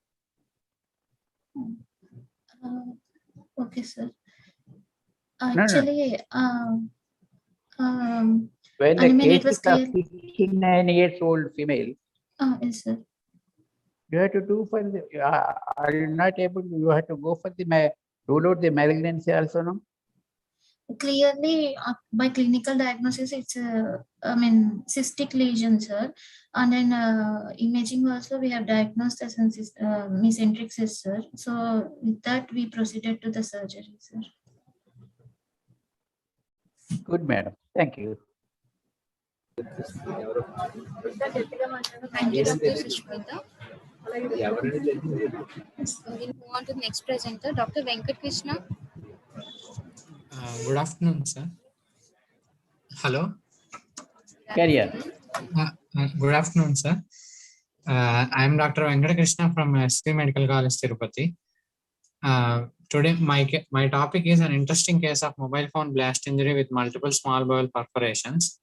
Okay, sir. Actually, when the case is of 69 years old female, yes, sir. you have to do for the, are you not able, you have to go for the, rule out the malignancy also, no? Clearly, by clinical diagnosis, it's cystic lesion, sir. And then imaging also, we have diagnosed as mesenteric cyst, sir. So with that, we proceeded to the surgery, sir. Good, madam. Thank you. Thank you, Dr. Sushmita. We move on to the next presenter, Dr. Venkat Krishna. Good afternoon, sir. Hello. Carrier. Good afternoon, sir. I am Dr. Venkat Krishna from SV Medical College, Tirupati. Today, my topic is an interesting case of mobile phone blast injury with multiple small bowel perforations.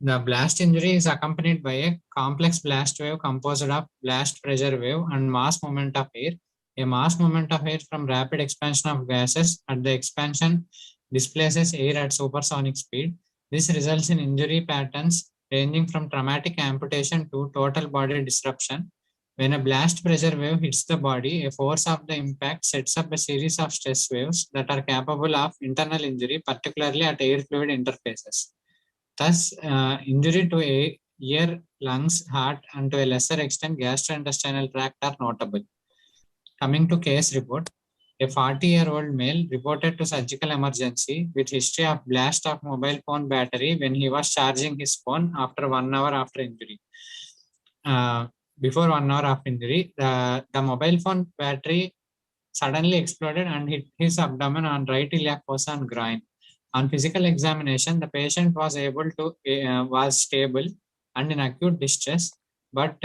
The blast injury is accompanied by a complex blast wave composed of blast pressure wave and mass movement of air. A mass movement of air from rapid expansion of gases at the expansion displaces air at supersonic speed. This results in injury patterns ranging from traumatic amputation to total body disruption. When a blast pressure wave hits the body, a force of the impact sets up a series of stress waves that are capable of internal injury, particularly at air fluid interfaces. Thus, injury to ear, lungs, heart, and to a lesser extent gastrointestinal tract are notable. Coming to case report, a 40-year-old male reported to surgical emergency with history of blast of mobile phone battery when he was charging his phone after 1 hour after injury. Before 1 hour of injury, the mobile phone battery suddenly exploded and hit his abdomen on right iliac fossa and groin. On physical examination, the patient was was stable and in acute distress, but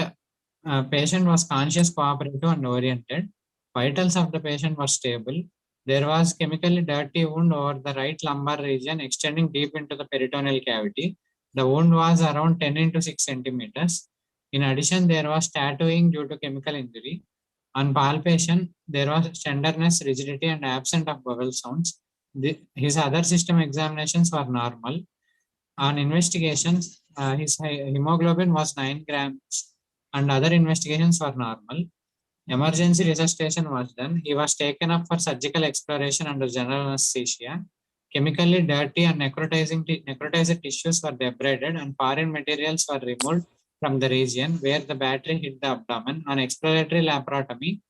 patient was conscious, cooperative, and oriented. Vitals of the patient were stable. There was chemically dirty wound over the right lumbar region extending deep into the peritoneal cavity. The wound was around 10 into 6 centimeters. In addition, there was tattooing due to chemical injury. On palpation, there was tenderness, rigidity, and absence of bowel sounds. His other system examinations were normal. On investigations, his hemoglobin was 9 grams and other investigations were normal. Emergency resuscitation was done. He was taken up for surgical exploration under general anesthesia. Chemically dirty and necrotized tissues were debrided and foreign materials were removed from the region where the battery hit the abdomen. On exploratory laparotomy,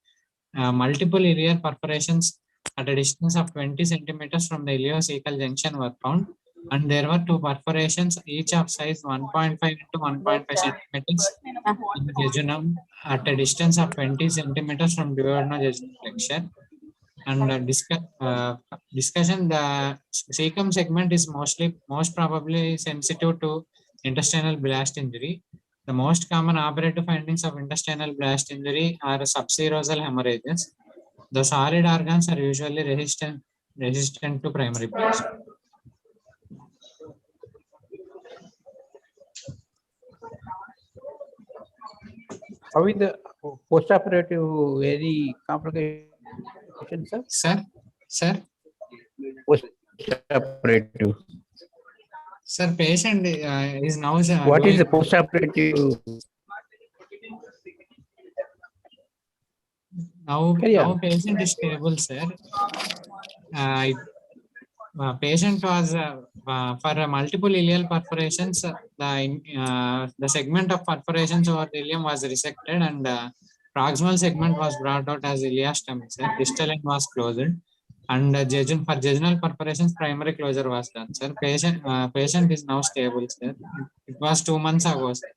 multiple iliac perforations at a distance of 20 centimeters from the iliocecal junction were found, and there were 2 perforations, each of size 1.5 into 1.5 centimeters in the jejunum at a distance of 20 centimeters from duodenojejunal flexure. And discussion, the cecum segment is most probably sensitive to intestinal blast injury. The most common operative findings of intestinal blast injury are subserosal hemorrhages. The solid organs are usually resistant to primary blast. How is the post-operative very complication, sir? Sir? Post-operative. Sir, patient is now... What is the post-operative? Now patient is stable, sir. Patient was for multiple ileal perforations. The segment of perforations over the ileum was resected, and proximal segment was brought out as ileostomy. Sir, distal end was closed, and for jejunal perforations, primary closure was done. Sir, patient is now stable. Sir, it was 2 months ago. Sir.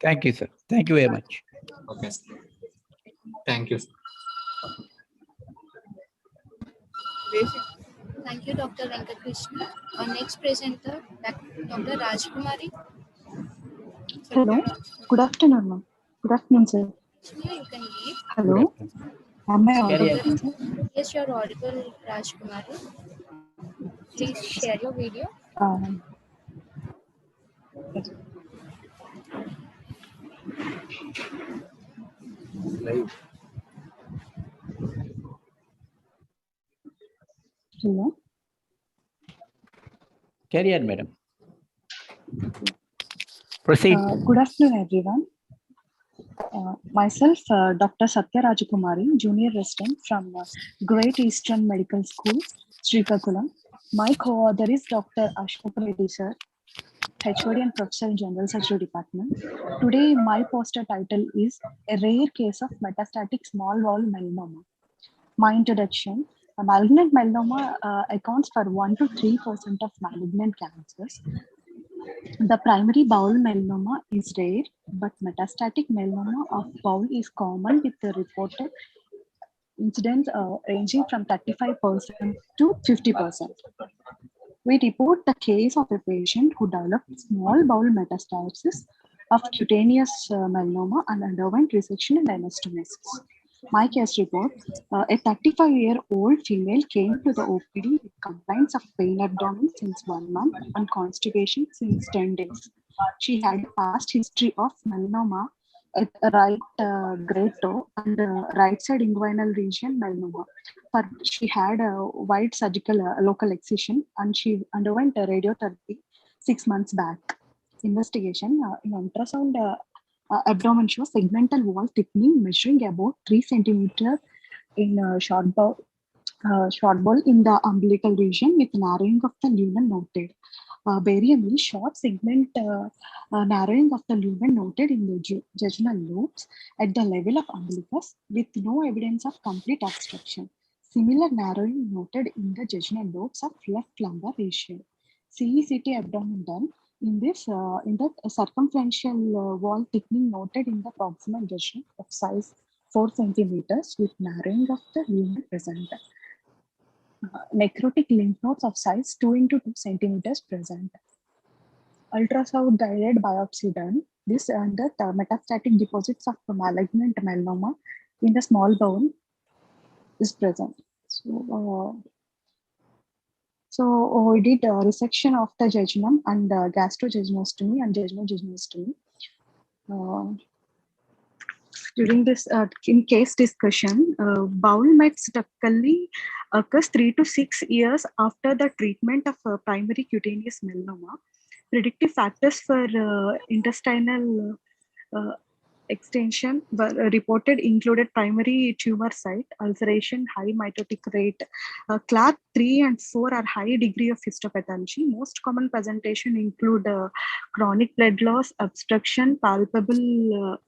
Thank you, sir. Thank you very much. Okay, sir. Thank you. Thank you, Dr. Venkakrishna. Our next presenter, Dr. Rajkumari. Hello. Good afternoon, ma'am. Good afternoon, sir. You can leave. Hello. Am I audible? Yes, you're audible, Rajkumari. Please share your video. Hello. Carry on, madam. Proceed. Good afternoon, everyone. Myself, Dr. Satya Rajkumari, junior resident from Great Eastern Medical School, Srikakulam. My co-author is Dr. Ashok Reddy, sir, HOD and Professor in General Surgery Department. Today, my poster title is A Rare Case of Metastatic Small Bowel Melanoma. My introduction. Malignant melanoma accounts for 1 to 3% of malignant cancers. The primary bowel melanoma is rare, but metastatic melanoma of bowel is common with the reported incidence ranging from 35% to 50%. We report the case of a patient who developed small bowel metastasis of cutaneous melanoma and underwent resection and anastomosis. My case report, a 35-year-old female came to the OPD with complaints of pain abdomen since 1 month and constipation since 10 days. She had a past history of melanoma at the right great toe and right side inguinal region melanoma. She had a wide surgical local excision and she underwent a radiotherapy 6 months back. Investigation in ultrasound abdomen shows segmental wall thickening measuring about 3 centimeters in short bowel short bowel in the umbilical region with narrowing of the lumen noted. Variably, short segment narrowing of the lumen noted in the jejunal lobes at the level of umbilicus with no evidence of complete obstruction. Similar narrowing noted in the jejunal lobes of left lumbar ratio. CECT abdomen done in this in the circumferential wall thickening noted in the proximal region of size 4 centimeters with narrowing of the lumen present. Necrotic lymph nodes of size 2 into 2 centimeters present. Ultrasound guided biopsy done. This and the metastatic deposits of malignant melanoma in the small bowel is present. So we did resection of the jejunum and gastrojejunostomy and jejunojejunectomy. During this in case discussion, bowel mets typically occurs 3 to 6 years after the treatment of primary cutaneous melanoma. Predictive factors for intestinal extension were reported included primary tumor site, ulceration, high mitotic rate. Class 3 and 4 are high degree of histopathology. Most common presentation include chronic blood loss, obstruction, palpable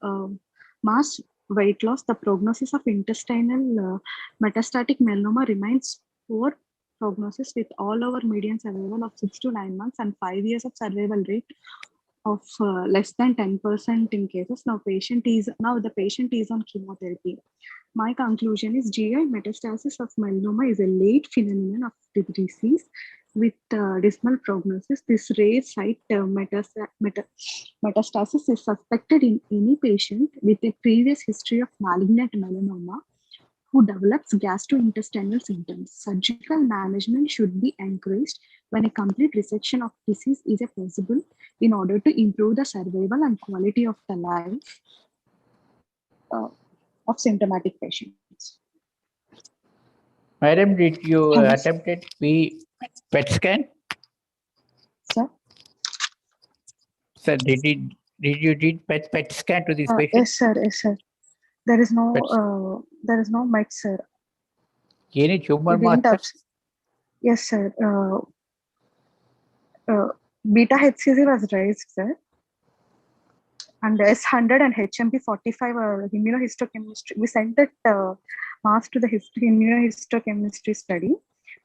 mass, weight loss. The prognosis of intestinal metastatic melanoma remains poor prognosis with all over median survival of 6 to 9 months and 5 years of survival rate of less than 10% in cases. Now the patient is on chemotherapy. My conclusion is GI metastasis of melanoma is a late phenomenon of the disease with dismal prognosis. This rare site metastasis is suspected in any patient with a previous history of malignant melanoma who develops gastrointestinal symptoms. Surgical management should be encouraged when a complete resection of disease is possible in order to improve the survival and quality of the life of symptomatic patients. Madam, did you attempt it PET scan? Sir? Sir, did you did PET scan to this patient? Yes, sir. Yes, sir. There is no met, sir. Any tumor mass? Yes, sir. Beta HCG was raised, sir. And S100 and HMP45 immunohistochemistry. We sent that mass to the immunohistochemistry study.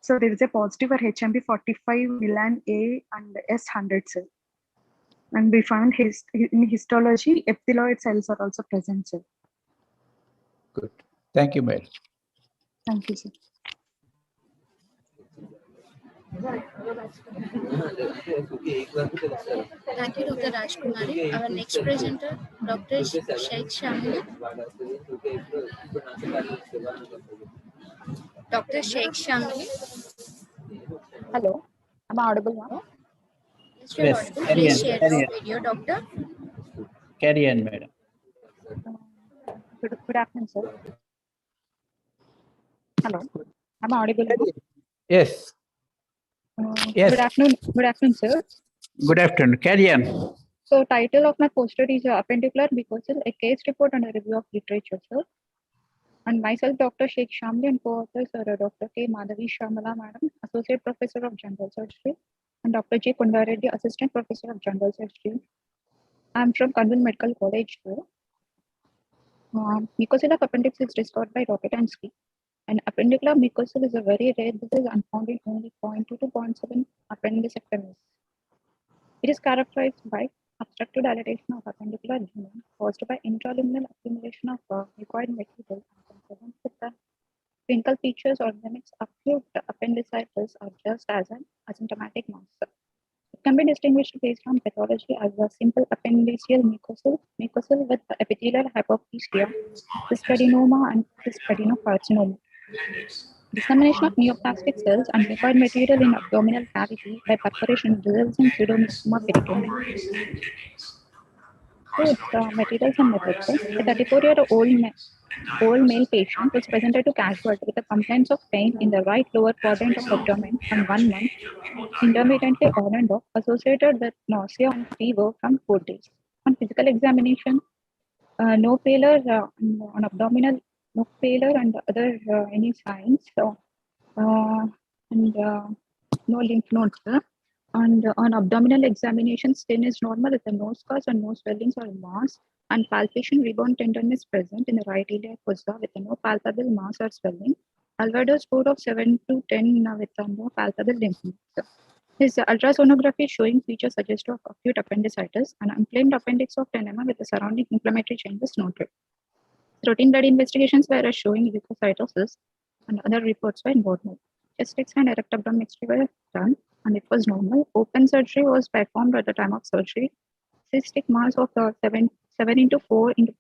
So there is a positive for HMP45, Milan A, and S100, sir. And we found in histology, epithelioid cells are also present, sir. Good. Thank you, Mary. Thank you, sir. Thank you, Dr. Rajkumari. Our next presenter, Dr. Sheikh Shamli. Dr. Sheikh Shamli. Hello, am I audible now? Yes, you're audible. Please share your video, doctor. Carry on, madam. Good afternoon, sir. Hello, am I audible now? Yes. Yes. Good afternoon, sir. Good afternoon. Carry on. So, title of my poster is Appendicular Mucosal, a case report and a review of literature, sir. And myself, Dr. Sheikh Shamli, and co-authors are Dr. K. Madhavi Shamala, Madam, Associate Professor of General Surgery, and Dr. J. Kundareddy, Assistant Professor of General Surgery. I'm from Karnool Medical College, sir. Mucosal of appendix is discovered by Rokitansky. And appendicular mucosal is a very rare disease and found in only 0.2 to 0.7 appendicectomies. It is characterized by obstructive dilatation of appendicular lumen caused by intraluminal accumulation of mucoid material and present with the clinical features or limits acute appendicitis are just as an asymptomatic mass. It can be distinguished based on pathology as a simple appendiceal mucosal with epithelial hypoplasia, cystadenoma, and cystadenocarcinoma. Dissemination of neoplastic cells and mucoid material in abdominal cavity by perforation results in pseudomyxoma peritonei. So its materials and methods. A 34-year-old male patient was presented to casualty with a complaints of pain in the right lower quadrant of abdomen and 1 month, intermittently on and off, associated with nausea and fever from 4 days. On physical examination, no failure on abdominal, no failure and other any signs and no lymph nodes. And on abdominal examination, skin is normal with the no scars and no swellings or mass, and palpation rebound tenderness present in the right iliac fossa with no palpable mass or swelling. Alvarado score of 7 to 10 with no palpable lymph nodes. His ultrasonography showing features suggestive of acute appendicitis and inflamed appendix of 10 mm with the surrounding inflammatory changes noted. Routine blood investigations were showing leukocytosis and other reports were normal. Chest X-ray and erect abdomen X-ray were done and it was normal. Open surgery was performed at the time of surgery. Cystic mass of 7 into 4 into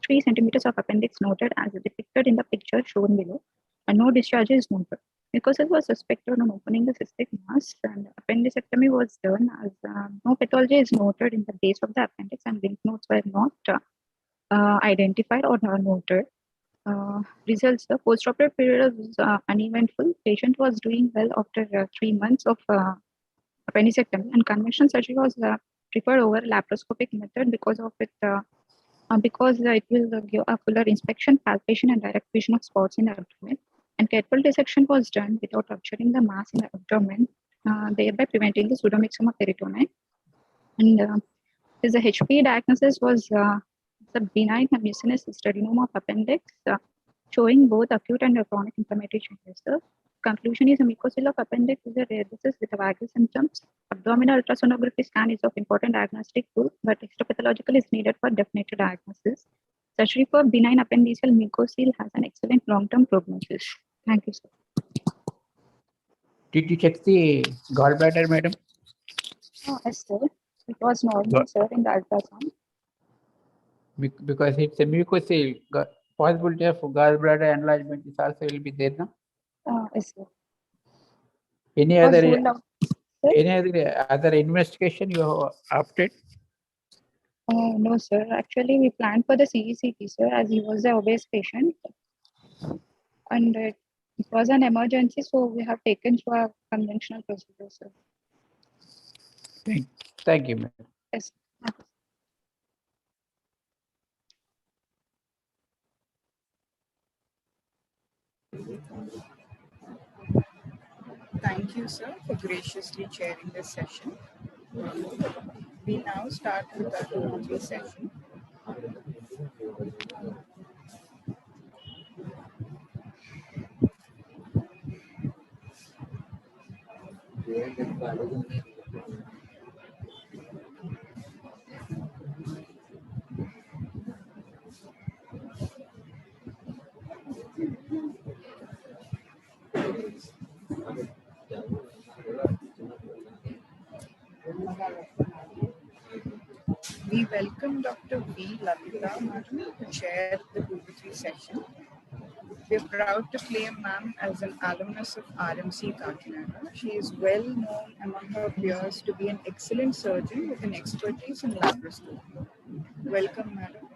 3 centimeters of appendix noted as depicted in the picture shown below, and no discharge is noted. Because it was suspected on opening the cystic mass and appendicectomy was done as no pathology is noted in the base of the appendix and lymph nodes were not identified or noted. Results: the postoperative period was uneventful. Patient was doing well after 3 months of appendicectomy, and conventional surgery was preferred over laparoscopic method because of it. Because it will give a fuller inspection, palpation, and direct vision of spots in the abdomen. And careful dissection was done without rupturing the mass in the abdomen, thereby preventing the pseudomyxoma peritoniae. And the HP diagnosis was the benign mucinous adenoma of appendix, showing both acute and chronic inflammatory changes. The conclusion is a mucosal of appendix is a rare disease with vagal symptoms. Abdominal ultrasonography scan is of important diagnostic tool, but histopathological is needed for definite diagnosis. Surgery for benign appendiceal mucosal has an excellent long-term prognosis. Thank you, sir. Did you check the gallbladder, madam? Yes, sir. It was normal, sir, in the ultrasound. Because it's a mucosal, possibility of gallbladder enlargement is also will be there, no? Yes, sir. Any Was other ruled out, sir? other investigation you have opted? No, sir. Actually, we planned for the CECT, sir, as he was an obese patient. And it was an emergency, so we have taken to a conventional procedure, sir. Thank you, madam. Yes. Thank you, sir, for graciously chairing this session. We now start with our Q&A session. We welcome Dr. V. Lalita, madam, to chair the 2-3 session. We are proud to claim ma'am as an alumnus of RMC Kakinada. She is well known among her peers to be an excellent surgeon with an expertise in laparoscopy. Welcome, madam.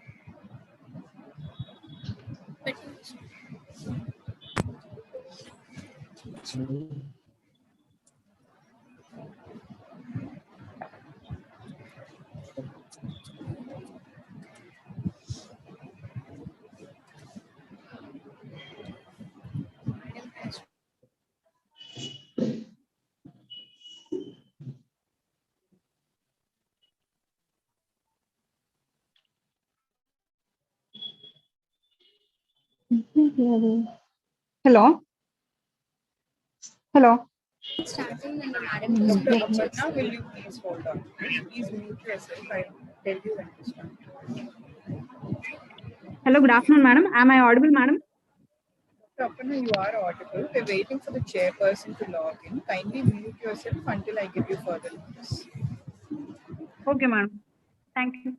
Hello. Hello. Starting and madam. Dr. Aparna, will you please hold on? Please mute yourself. I'll tell you when to start. Hello. Good afternoon, madam. Am I audible, madam? Dr. Aparna, you are audible. We're waiting for the chairperson to log in. Kindly mute yourself until I give you further notice. Okay, madam. Thank you.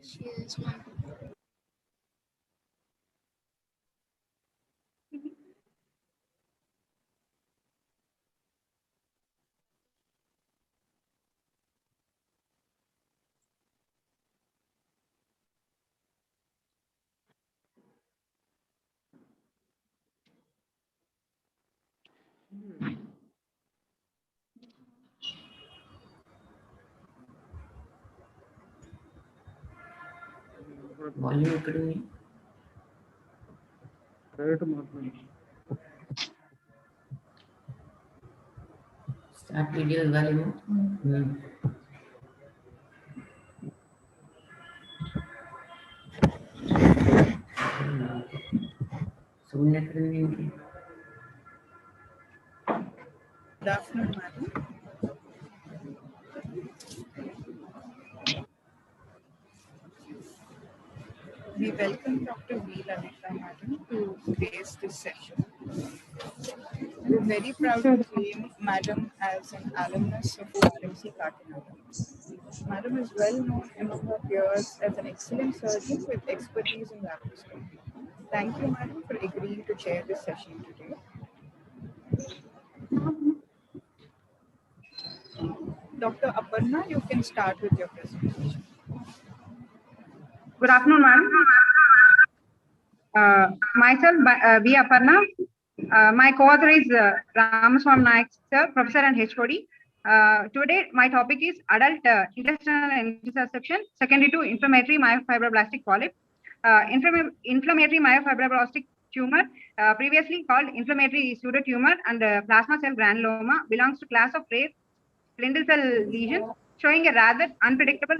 Cheers, Start video volume. Good afternoon, madam. We welcome Dr. V. Lalita, madam, to grace this session. We're very proud to claim madam as an alumnus of RMC Kakinada. Madam is well known among her peers as an excellent surgeon with expertise in laparoscopy. Thank you, madam, for agreeing to chair this session today. Dr. Aparna, you can start with your presentation. Good afternoon, madam. Myself, V. Aparna. My co-author is Ramaswamy Naik, sir, professor and HOD. Today, my topic is adult intestinal intussusception secondary to inflammatory myofibroblastic polyp. Inflammatory myofibroblastic tumor, previously called inflammatory pseudotumor and plasma cell granuloma, belongs to class of rare spindle cell lesions showing a rather unpredictable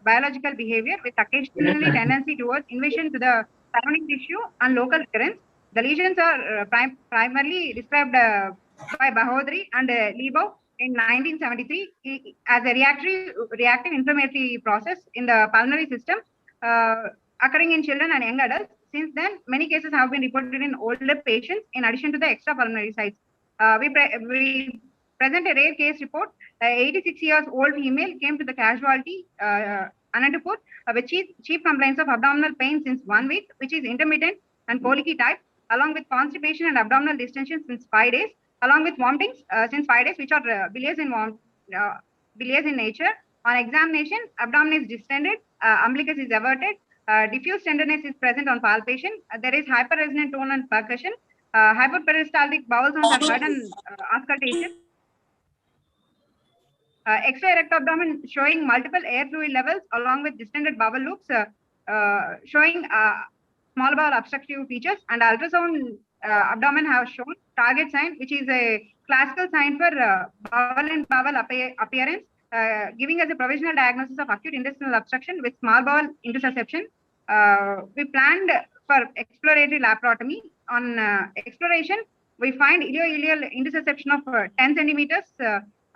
biological behavior with occasionally tendency towards invasion to the surrounding tissue and local recurrence. The lesions are primarily described by Bahodri and Lebow in 1973 as a reactive inflammatory process in the pulmonary system occurring in children and young adults. Since then, many cases have been reported in older patients in addition to the extrapulmonary sites. We present a rare case report. 86 years old female came to the casualty Anantapur with chief complaints of abdominal pain since 1 week, which is intermittent and colicky type, along with constipation and abdominal distension since 5 days, along with vomitings since 5 days, which are bilious in nature. On examination, abdomen is distended, umbilicus is averted, diffuse tenderness is present on palpation. There is hyperresonant tone and percussion. Hyperperistaltic bowel sounds are heard and auscultation. X-ray rectal abdomen showing multiple air fluid levels along with distended bowel loops, showing small bowel obstructive features, and ultrasound abdomen have shown target sign, which is a classical sign for bowel and bowel appearance, giving us a provisional diagnosis of acute intestinal obstruction with small bowel intussusception. We planned for exploratory laparotomy. On exploration, we find ilioileal intussusception of 10 centimeters,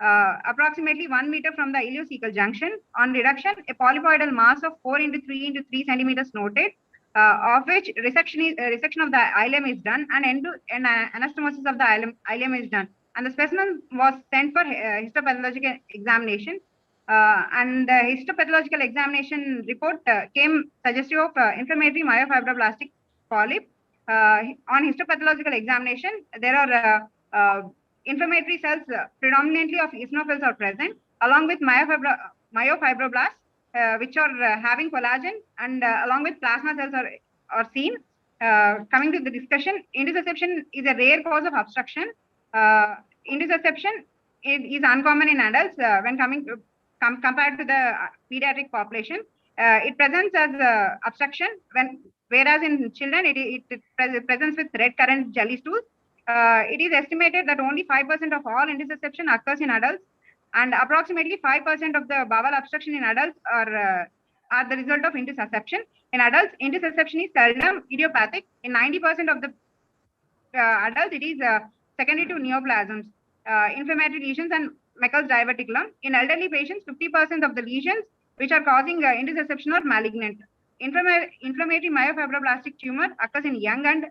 approximately 1 meter from the ileocecal junction. On reduction, a polypoidal mass of 4 into 3 into 3 centimeters noted, of which resection of the ileum is done and anastomosis of the ileum is done. And the specimen was sent for histopathological examination. And the histopathological examination report came suggestive of inflammatory myofibroblastic polyp. On histopathological examination, there are inflammatory cells predominantly of eosinophils are present, along with myofibroblasts, which are having collagen, and along with plasma cells are seen. Coming to the discussion, intussusception is a rare cause of obstruction. Intussusception is uncommon in adults when compared to the pediatric population. It presents as obstruction whereas in children it presents with red currant jelly stools. It is estimated that only 5% of all intussusception occurs in adults, and approximately 5% of the bowel obstruction in adults are the result of intussusception. In adults, intussusception is seldom idiopathic. In 90% of the adults, it is secondary to neoplasms, inflammatory lesions, and Meckel's diverticulum. In elderly patients, 50% of the lesions which are causing intussusception are malignant. Inflammatory myofibroblastic tumor occurs in young and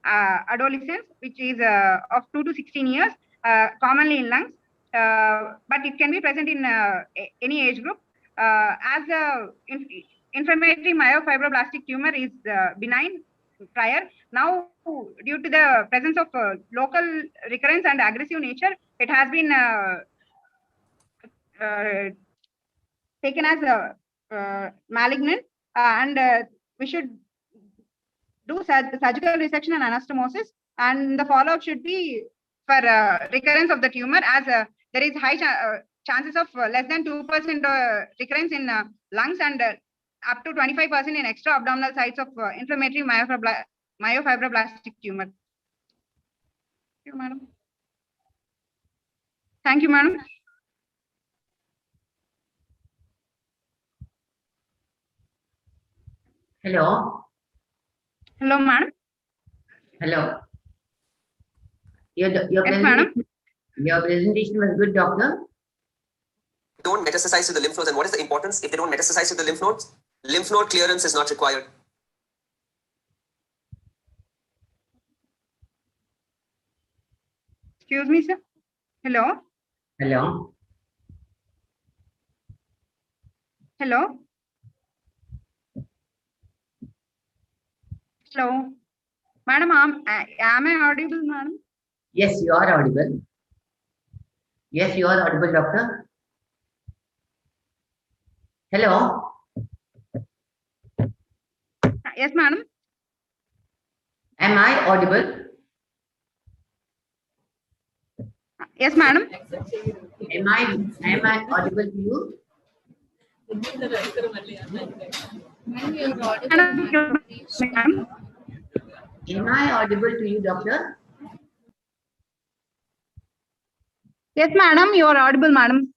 adolescents, which is of 2 to 16 years, commonly in lungs, but it can be present in any age group. As the inflammatory myofibroblastic tumor is benign prior, now due to the presence of local recurrence and aggressive nature, it has been taken as a malignant, and we should do surgical resection and anastomosis, and the follow-up should be for recurrence of the tumor, as there is high chances of less than 2% recurrence in lungs and up to 25% in extra abdominal sites of inflammatory myofibroblastic tumor. Thank you, madam. Thank you, madam. Hello. Hello, madam. Hello. Your Yes, madam. presentation was good, doctor. Don't metastasize to the lymph nodes. And what is the importance? If they don't metastasize to the lymph nodes, lymph node clearance is not required. Excuse me, sir. Hello. Hello. Hello. Hello. Madam, am I audible, madam? Yes, you are audible. Yes, you are audible, doctor. Hello. Yes, madam. Am I audible? Yes, madam. Am I audible to you? Am I audible to you, doctor? Yes, madam. You are audible, madam.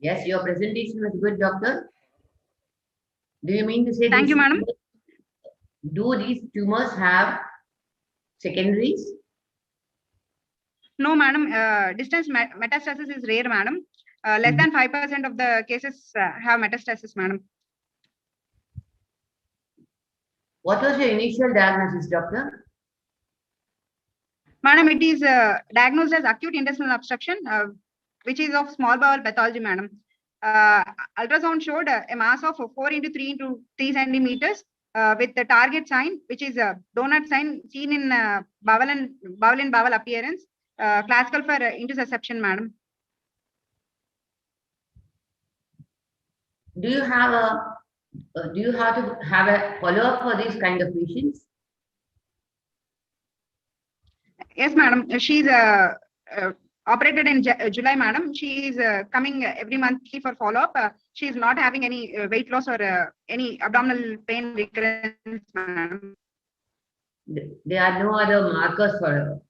Yes, your presentation was good, doctor. Do you mean to say Thank you, madam. Do these tumors have secondaries? No, madam. Distance metastasis is rare, madam. Less than 5% of the cases have metastasis, madam. What was your initial diagnosis, doctor? Madam, it is diagnosed as acute intestinal obstruction, which is of small bowel pathology, madam. Ultrasound showed a mass of 4 into 3 into 3 centimeters with the target sign, which is a donut sign seen in bowel and bowel appearance, classical for intussusception, madam. Do you have to have a follow-up for these kind of patients? Yes, madam. She's operated in July, madam. She is coming every monthly for follow-up. She is not having any weight loss or any abdominal pain recurrence, madam. There are no other markers for her.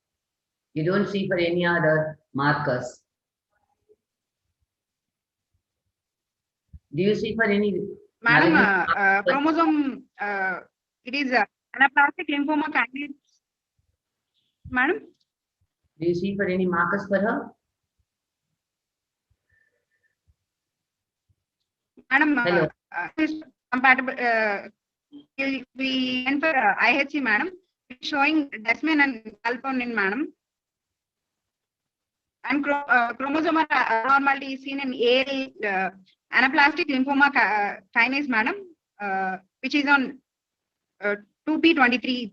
You don't see for any other markers. Do you see for any? Madam, chromosome, it is anaplastic lymphoma kinase. Madam? Do you see for any markers for her? Madam, is compatible. We went for IHC, madam. It's showing desmin and alphonin, madam. And chromosomal abnormality is seen in AL anaplastic lymphoma kinase, madam, which is on 2p23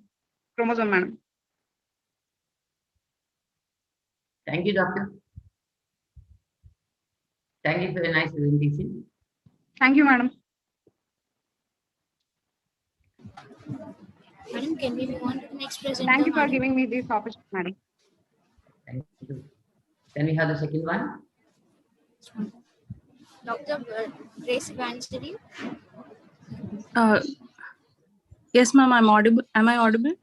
chromosome, madam. Thank you, doctor. Thank you for a nice presentation. Thank you, madam. Madam, can we move on to the next presenter? Thank you for giving me this opportunity, madam. Thank you. Can we have the second one? Dr. Grace Evangeline. Yes, ma'am, I'm audible. Am I audible?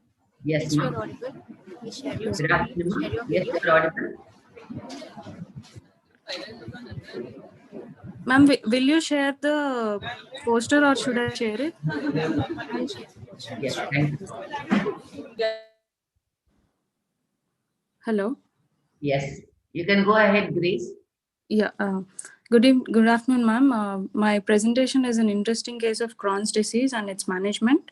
Yes, You're ma'am. audible. Please share your Good afternoon, screen, share ma'am. your Yes, video. you're audible. Ma'am, will you share the poster or should I share it? Yes, thank you. Hello. Yes, you can go ahead, Grace. Yeah. Good afternoon, ma'am. My presentation is an interesting case of Crohn's disease and its management.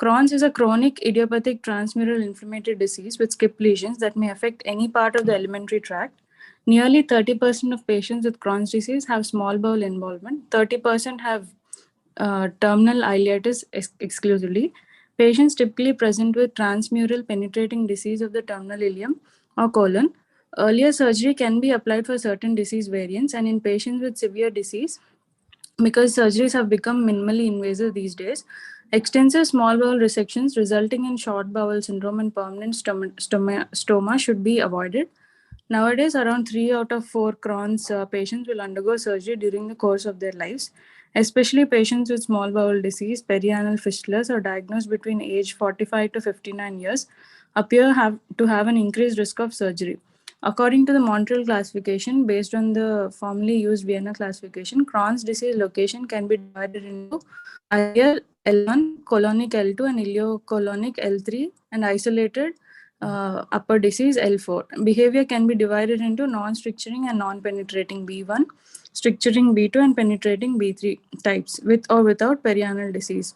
Crohn's is a chronic idiopathic transmural inflammatory disease with skip lesions that may affect any part of the alimentary tract. Nearly 30% of patients with Crohn's disease have small bowel involvement. 30% have terminal ileitis exclusively. Patients typically present with transmural penetrating disease of the terminal ileum or colon. Earlier surgery can be applied for certain disease variants, and in patients with severe disease, because surgeries have become minimally invasive these days, extensive small bowel resections resulting in short bowel syndrome and permanent stoma should be avoided. Nowadays, around 3 out of 4 Crohn's patients will undergo surgery during the course of their lives, especially patients with small bowel disease, perianal fistulas, or diagnosed between age 45 to 59 years, appear to have an increased risk of surgery. According to the Montreal classification, based on the formerly used Vienna classification, Crohn's disease location can be divided into ileal L1, colonic L2, and iliocolonic L3, and isolated upper disease L4. Behavior can be divided into non-stricturing and non-penetrating B1, stricturing B2, and penetrating B3 types, with or without perianal disease.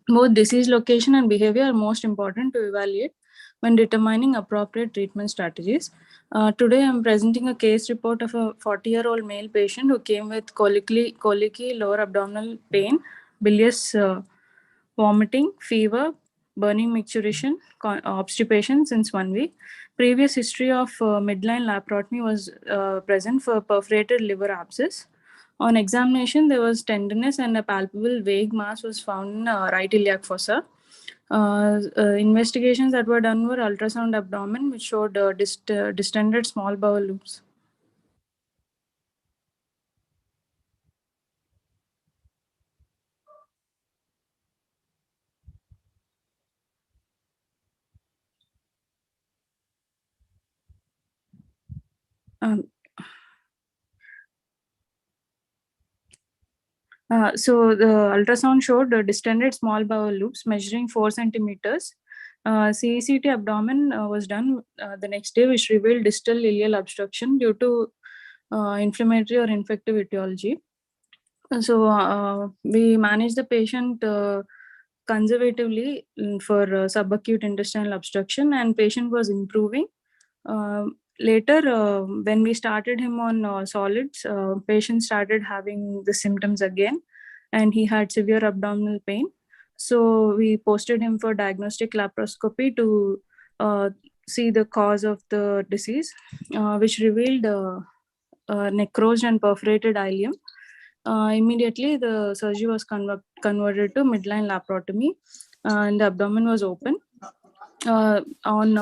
Both disease location and behavior are most important to evaluate when determining appropriate treatment strategies. Today, I'm presenting a case report of a 40-year-old male patient who came with colicky lower abdominal pain, bilious vomiting, fever, burning micturition, obstipation since 1 week. Previous history of midline laparotomy was present for perforated liver abscess. On examination, there was tenderness and a palpable vague mass was found in right iliac fossa. Investigations that were done were ultrasound abdomen, which showed distended small bowel loops. So the ultrasound showed distended small bowel loops measuring 4 centimeters. CECT abdomen was done the next day, which revealed distal ileal obstruction due to inflammatory or infective etiology. So we managed the patient conservatively for subacute intestinal obstruction, and patient was improving. Later, when we started him on solids, patient started having the symptoms again, and he had severe abdominal pain. So we posted him for diagnostic laparoscopy to see the cause of the disease, which revealed necrosed and perforated ileum. Immediately, the surgery was converted to midline laparotomy, and the abdomen was open. On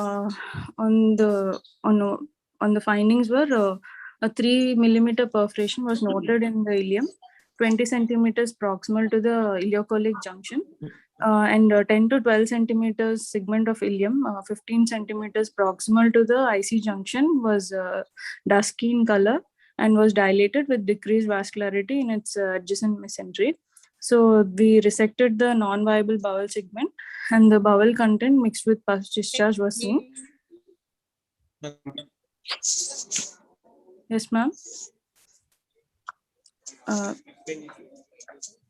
the findings were a 3 millimeter perforation was noted in the ileum, 20 centimeters proximal to the ileocolic junction, and 10 to 12 centimeters segment of ileum, 15 centimeters proximal to the IC junction was dusky in color and was dilated with decreased vascularity in its adjacent mesentery. So we resected the non-viable bowel segment, and the bowel content mixed with pus discharge was seen. Yes, ma'am.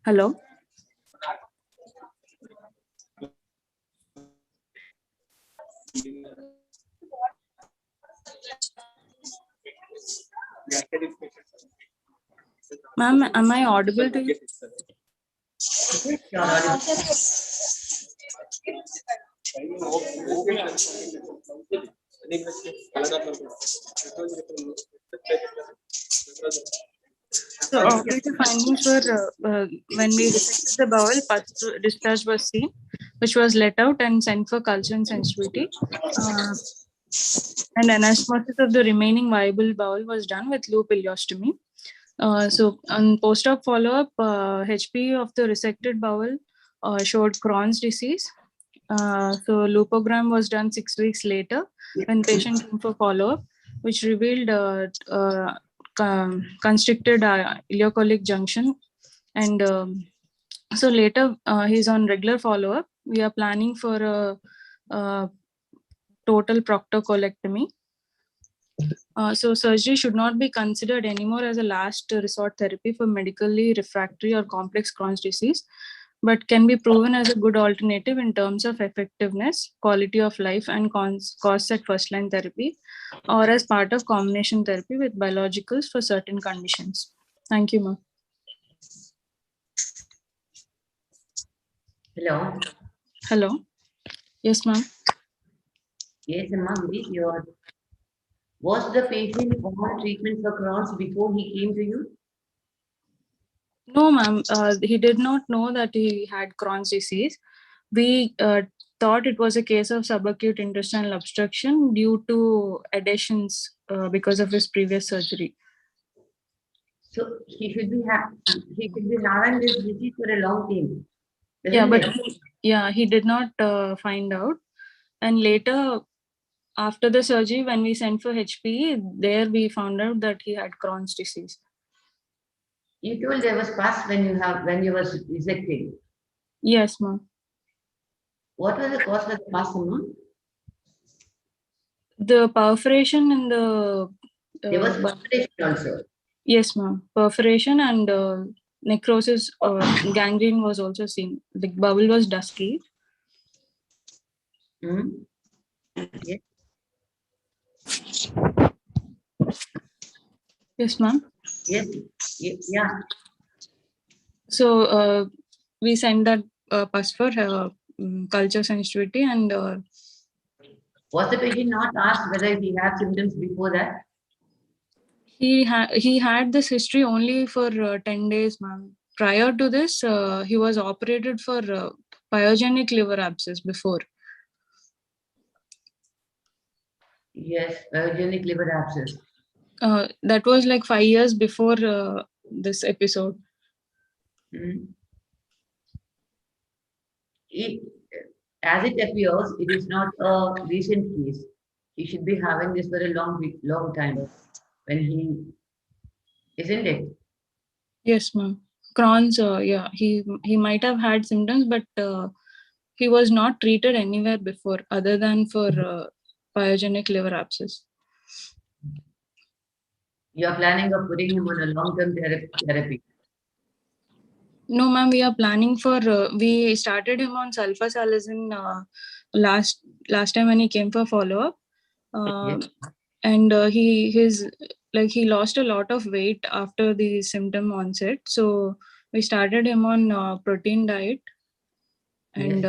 Hello. Ma'am, am I audible to you? So operative findings were when we resected the bowel, pus discharge was seen, which was let out and sent for culture and sensitivity. And anastomosis of the remaining viable bowel was done with loop ileostomy. So on post-op follow-up, HP of the resected bowel showed Crohn's disease. So leupogram was done 6 weeks later when patient came for follow-up, which revealed constricted ileocolic junction. And so later he's on regular follow-up. We are planning for a total proctocolectomy. So surgery should not be considered anymore as a last resort therapy for medically refractory or complex Crohn's disease, but can be proven as a good alternative in terms of effectiveness, quality of life, and costs at first-line therapy, or as part of combination therapy with biologicals for certain conditions. Thank you, ma'am. Hello. Hello. Yes, ma'am. Yes, ma'am. Was the patient on treatment for Crohn's before he came to you? No, ma'am. He did not know that he had Crohn's disease. We thought it was a case of subacute intestinal obstruction due to adhesions because of his previous surgery. So he should be having this disease for a long time. Yeah, but he did not find out, and later after the surgery, when we sent for HPE, there we found out that he had Crohn's disease. You told there was pus when you was resecting. Yes, ma'am. What was the cause of the pus, ma'am? The perforation in the. There was perforation also. Yes, ma'am. Perforation and necrosis or gangrene was also seen. The bowel was dusky. Yes. Yes, ma'am. Yes. Yeah. So we sent that pus for culture sensitivity and. Was the patient not asked whether he had symptoms before that? He had this history only for 10 days, ma'am. Prior to this, he was operated for pyogenic liver abscess before. Yes, pyogenic liver abscess. That was like 5 years before this episode. As it appears, it is not a recent case. He should be having this for a long time. When he, isn't it? Yes, ma'am. Crohn's, yeah, he might have had symptoms, but he was not treated anywhere before other than for pyogenic liver abscess. You are planning of putting him on a long-term therapy. No, ma'am, we are planning for, we started him on sulfasalazine last time when he came for follow-up. And he lost a lot of weight after the symptom onset. So we started him on protein diet. And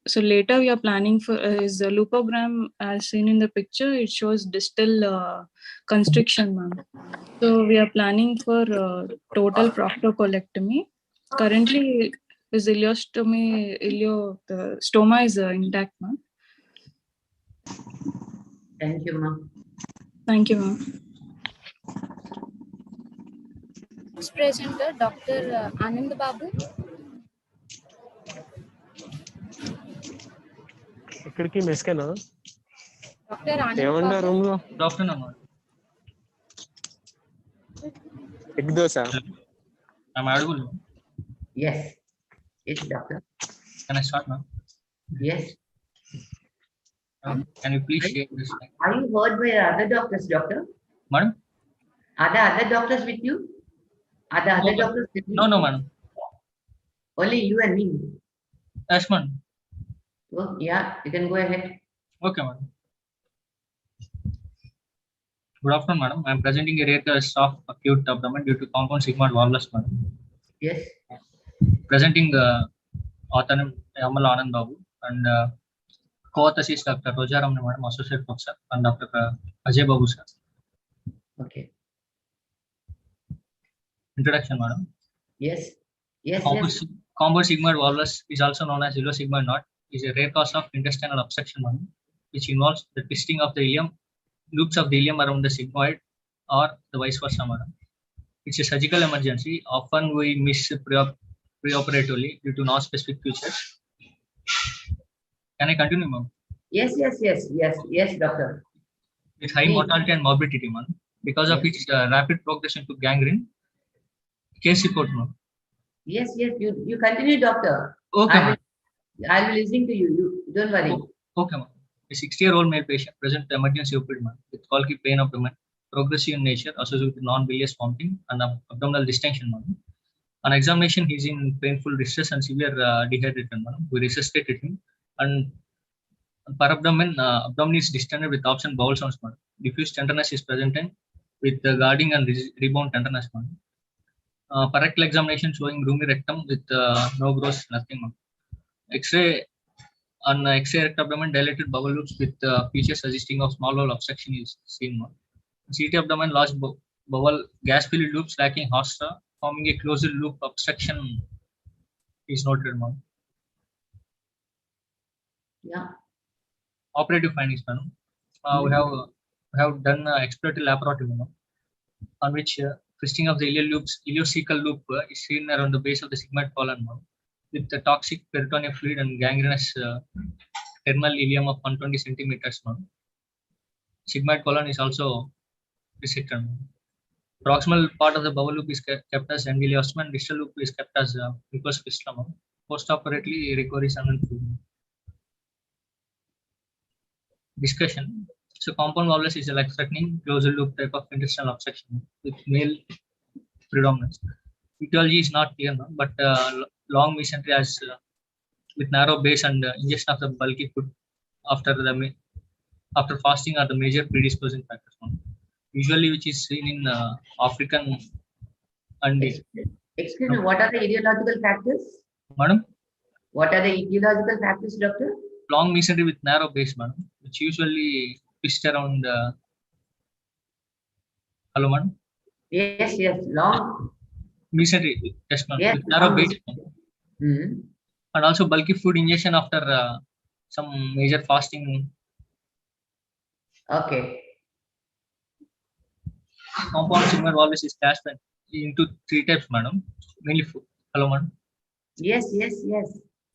so later we are planning for his leukogram as seen in the picture. It shows distal constriction, ma'am. So we are planning for total proctocolectomy. Currently, his the stoma is intact, ma'am. Thank you, ma'am. Thank you, ma'am. Next presenter, Dr. Anand Babu. ఇక్కడికి మెస్కేనా Dr. Anand ఏమన్నా Babu. Room లో doctor అమ్మా egg dosa I'm audible. Yes. Yes, doctor. Can I start now? Yes. Can you please share this? Are you heard by other doctors, doctor? Madam? Are there other doctors with you? Are there other doctors with you? No, madam. Only you and me. Yes, madam. Oh, yeah, you can go ahead. Okay, madam. Good afternoon, madam. I am presenting a rare case of acute abdomen due to compound sigmoid volvulus, madam. Yes. Presenting author Yamal Anand Babu and co-authors is Dr. Rojaram, madam, associate professor, and Dr. Ajay Babu, sir. Okay. Introduction, madam. Yes. Yes. Compound sigmoid volvulus is also known as yellow sigmoid knot. Is a rare cause of intestinal obstruction, madam, which involves the twisting of the ileum, loops of the ileum around the sigmoid, or the vice versa, madam. It's a surgical emergency. Often we miss preoperatively due to non-specific features. Can I continue, ma'am? Yes, doctor. With high mortality and morbidity, ma'am, because of its rapid progression to gangrene. Case report, ma'am. Yes, you continue, doctor. Okay, ma'am. I'll be listening to you. You don't worry. Okay, ma'am. A 60-year-old male patient present emergency OPD, ma'am, with colicky pain abdomen, progressive in nature, associated with non-bilious vomiting and abdominal distension, ma'am. On examination, he is in painful distress and severe dehydration, ma'am. We resuscitated him, and per abdomen, abdomen is distended with absent bowel sounds, ma'am. Diffuse tenderness is present with guarding and rebound tenderness, ma'am. Per rectal examination showing roomy rectum with no growth, nothing, ma'am. X-ray on X-ray rectal abdomen, dilated bowel loops with features suggesting of small bowel obstruction is seen, ma'am. CT abdomen, large bowel gas-filled loops lacking hosta, forming a closed loop obstruction is noted, ma'am. Yeah. Operative findings, madam. We have done exploratory laparotomy, ma'am, on which twisting of the ileocecal loop is seen around the base of the sigmoid colon, ma'am, with the toxic peritoneal fluid and gangrenous terminal ileum of 120 centimeters, ma'am. sigmoid colon is also resected. Proximal part of the bowel loop is kept as endoileostomy and distal loop is kept as mucous fistula. Post-operatively, recovery is unimproved. Discussion. So compound volvulus is a life-threatening closed loop type of intestinal obstruction with male predominance. Etiology is not clear now, but long mesentery as with narrow base and ingestion of the bulky food after fasting are the major predisposing factors. Usually, which is seen in African and Excuse me, what are the etiological factors? Madam? What are the etiological factors, doctor? Long mesentery with narrow base, madam, which usually twist around. Hello, madam? Yes, long. Mesentery, yes, madam, yes, with narrow base. Mm-hmm. And also bulky food ingestion after some major fasting. Okay. Compound sigmoid volvulus is classified into 3 types, madam. Mainly food. Hello, madam. Yes.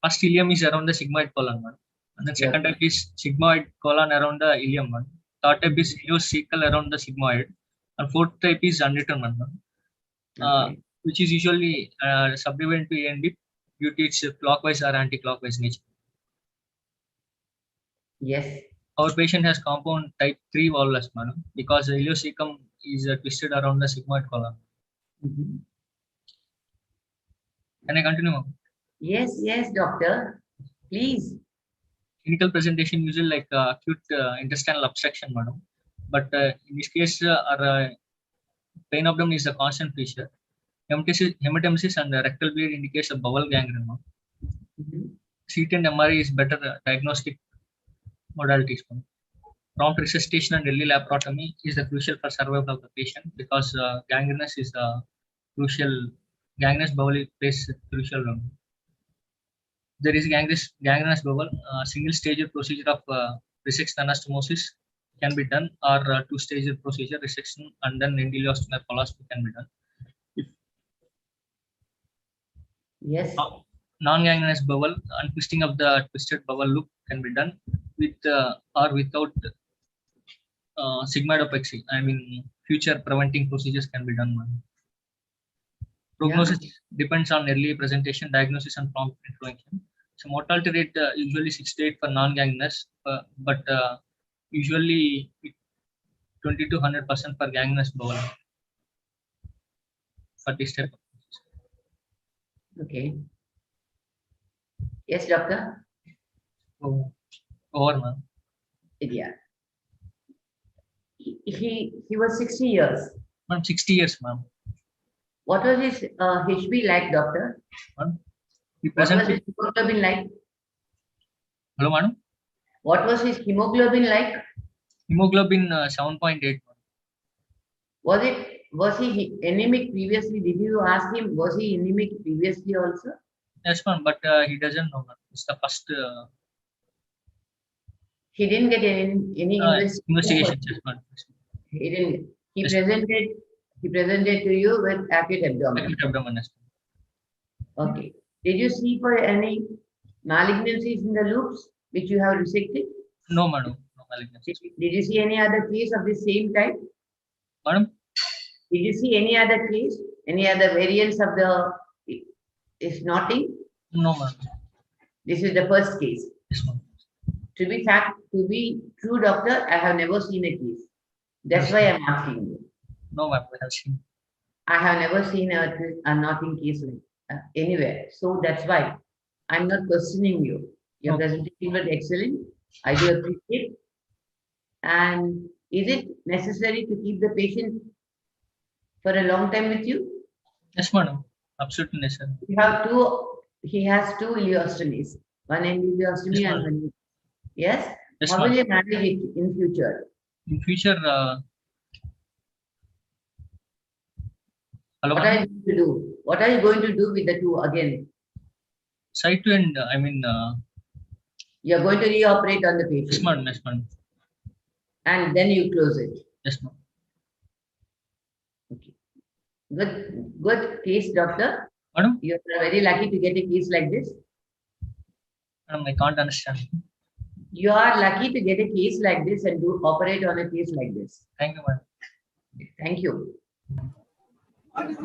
First ileum is around the sigmoid colon, madam. And then second type is sigmoid colon around the ileum, madam. Third type is ileocecal around the sigmoid. And fourth type is undetermined, madam. Which is usually subdivided to A and B due to its clockwise or anti-clockwise nature. Yes. Our patient has compound type 3 volvulus, madam, because the ileocecum is twisted around the sigmoid colon. Mm-hmm. Can I continue, ma'am? Yes, doctor. Please. Clinical presentation usually like acute intestinal obstruction, madam. But in this case, our pain abdomen is a constant feature. Hematemesis and rectal bleed indicates a bowel gangrene. Mm-hmm. CT and MRI is better diagnostic modalities. Prompt resuscitation and early laparotomy is crucial for survival of the patient because gangrenous is crucial. Gangrenous bowel plays a crucial role. There is gangrenous bowel. Single-stage procedure of resection anastomosis can be done, or two-stage procedure resection and then endoileostomy coloscopy can be done. Yes. Non-gangrenous bowel, untwisting of the twisted bowel loop can be done with or without sigmoidopexy. I mean, future preventing procedures can be done. Prognosis depends on early presentation, diagnosis, and prompt intervention. So mortality rate usually 6 to 8 for non-gangrenous, but usually 20 to 100% for gangrenous bowel for this type. Okay. Yes, doctor. Oh, over, ma'am. Yeah. He was 60 years. Ma'am, 60 years, ma'am. What was his HB like, doctor? Ma'am, what was his hemoglobin like? Hello, madam. What was his hemoglobin like? Hemoglobin 7.8. Was he anemic previously? Did you ask him? Was he anemic previously also? Yes, ma'am, but he doesn't know. It's the first. He didn't get any investigation. Yes, ma'am. He didn't. He presented to you with acute abdomen. Acute abdomen. Yes. Okay. Did you see for any malignancies in the loops which you have resected? No, madam. No malignancies. Did you see any other case of the same type? Madam? Did you see any other case? Any other variants of the snotting? No, ma'am. This is the first case. Yes, ma'am. To be true, doctor, I have never seen a case. That's why I'm asking you. No, ma'am, I have seen. I have never seen a knotting case anywhere. So that's why I'm not questioning you. Your presentation was excellent. I do appreciate. And is it necessary to keep the patient for a long time with you? Yes, madam. Absolutely necessary. He has two ileostomies. One endoileostomy and one. Yes? Yes, how will you manage it in future? In future, hello, what are you going to do? What are you going to do with the two again? Side to end, I mean. You are going to reoperate on the patient. Yes, madam. Yes, madam. And then you close it. Yes, ma'am. Okay. Good case, doctor. Madam? You are very lucky to get a case like this. Madam, I can't understand. You are lucky to get a case like this and operate on a case like this. Thank you, madam. Thank you. Thank you,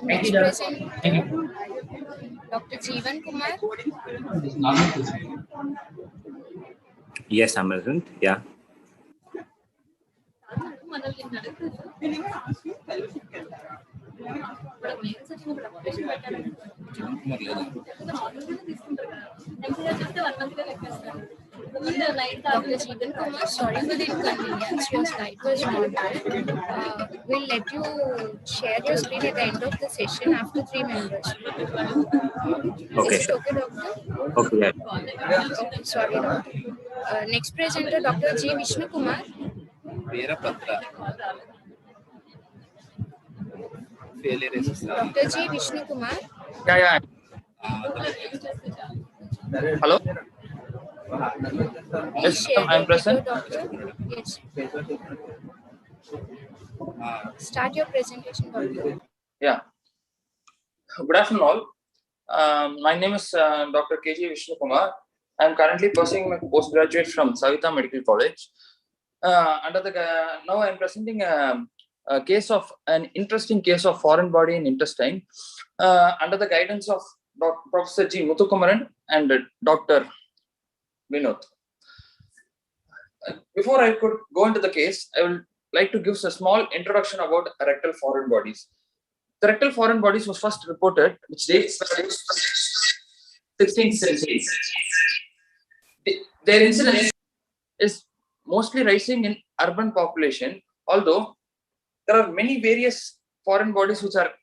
Next Doctor. present, Dr. Jeevan Kumar. Yes, I'm present. Yeah. Dr. Jeevan Kumar, sorry for the inconvenience. Your slide was not there. We'll let you share your screen at the end of the session after 3 members. Okay, Is it sir. okay, doctor? Okay, yeah. Okay, sorry, doctor. Next presenter, Dr. G. Vishnu Kumar. Dr. G. Vishnu Kumar. Yeah. Hello. Please Yes, share I'm your video, present. doctor. Yes. Start your presentation, doctor. Yeah. Good afternoon, all. My name is Dr. KG Vishnu Kumar. I am currently pursuing my postgraduate from Savita Medical College. Now I am presenting a case of an interesting case of foreign body in intestine under the guidance of Professor G. Muthukumaran and Dr. Vinod. Before I could go into the case, I will like to give a small introduction about rectal foreign bodies. The rectal foreign bodies was first reported, which dates 16th century. Their incidence is mostly rising in urban population, although there are many various foreign bodies which are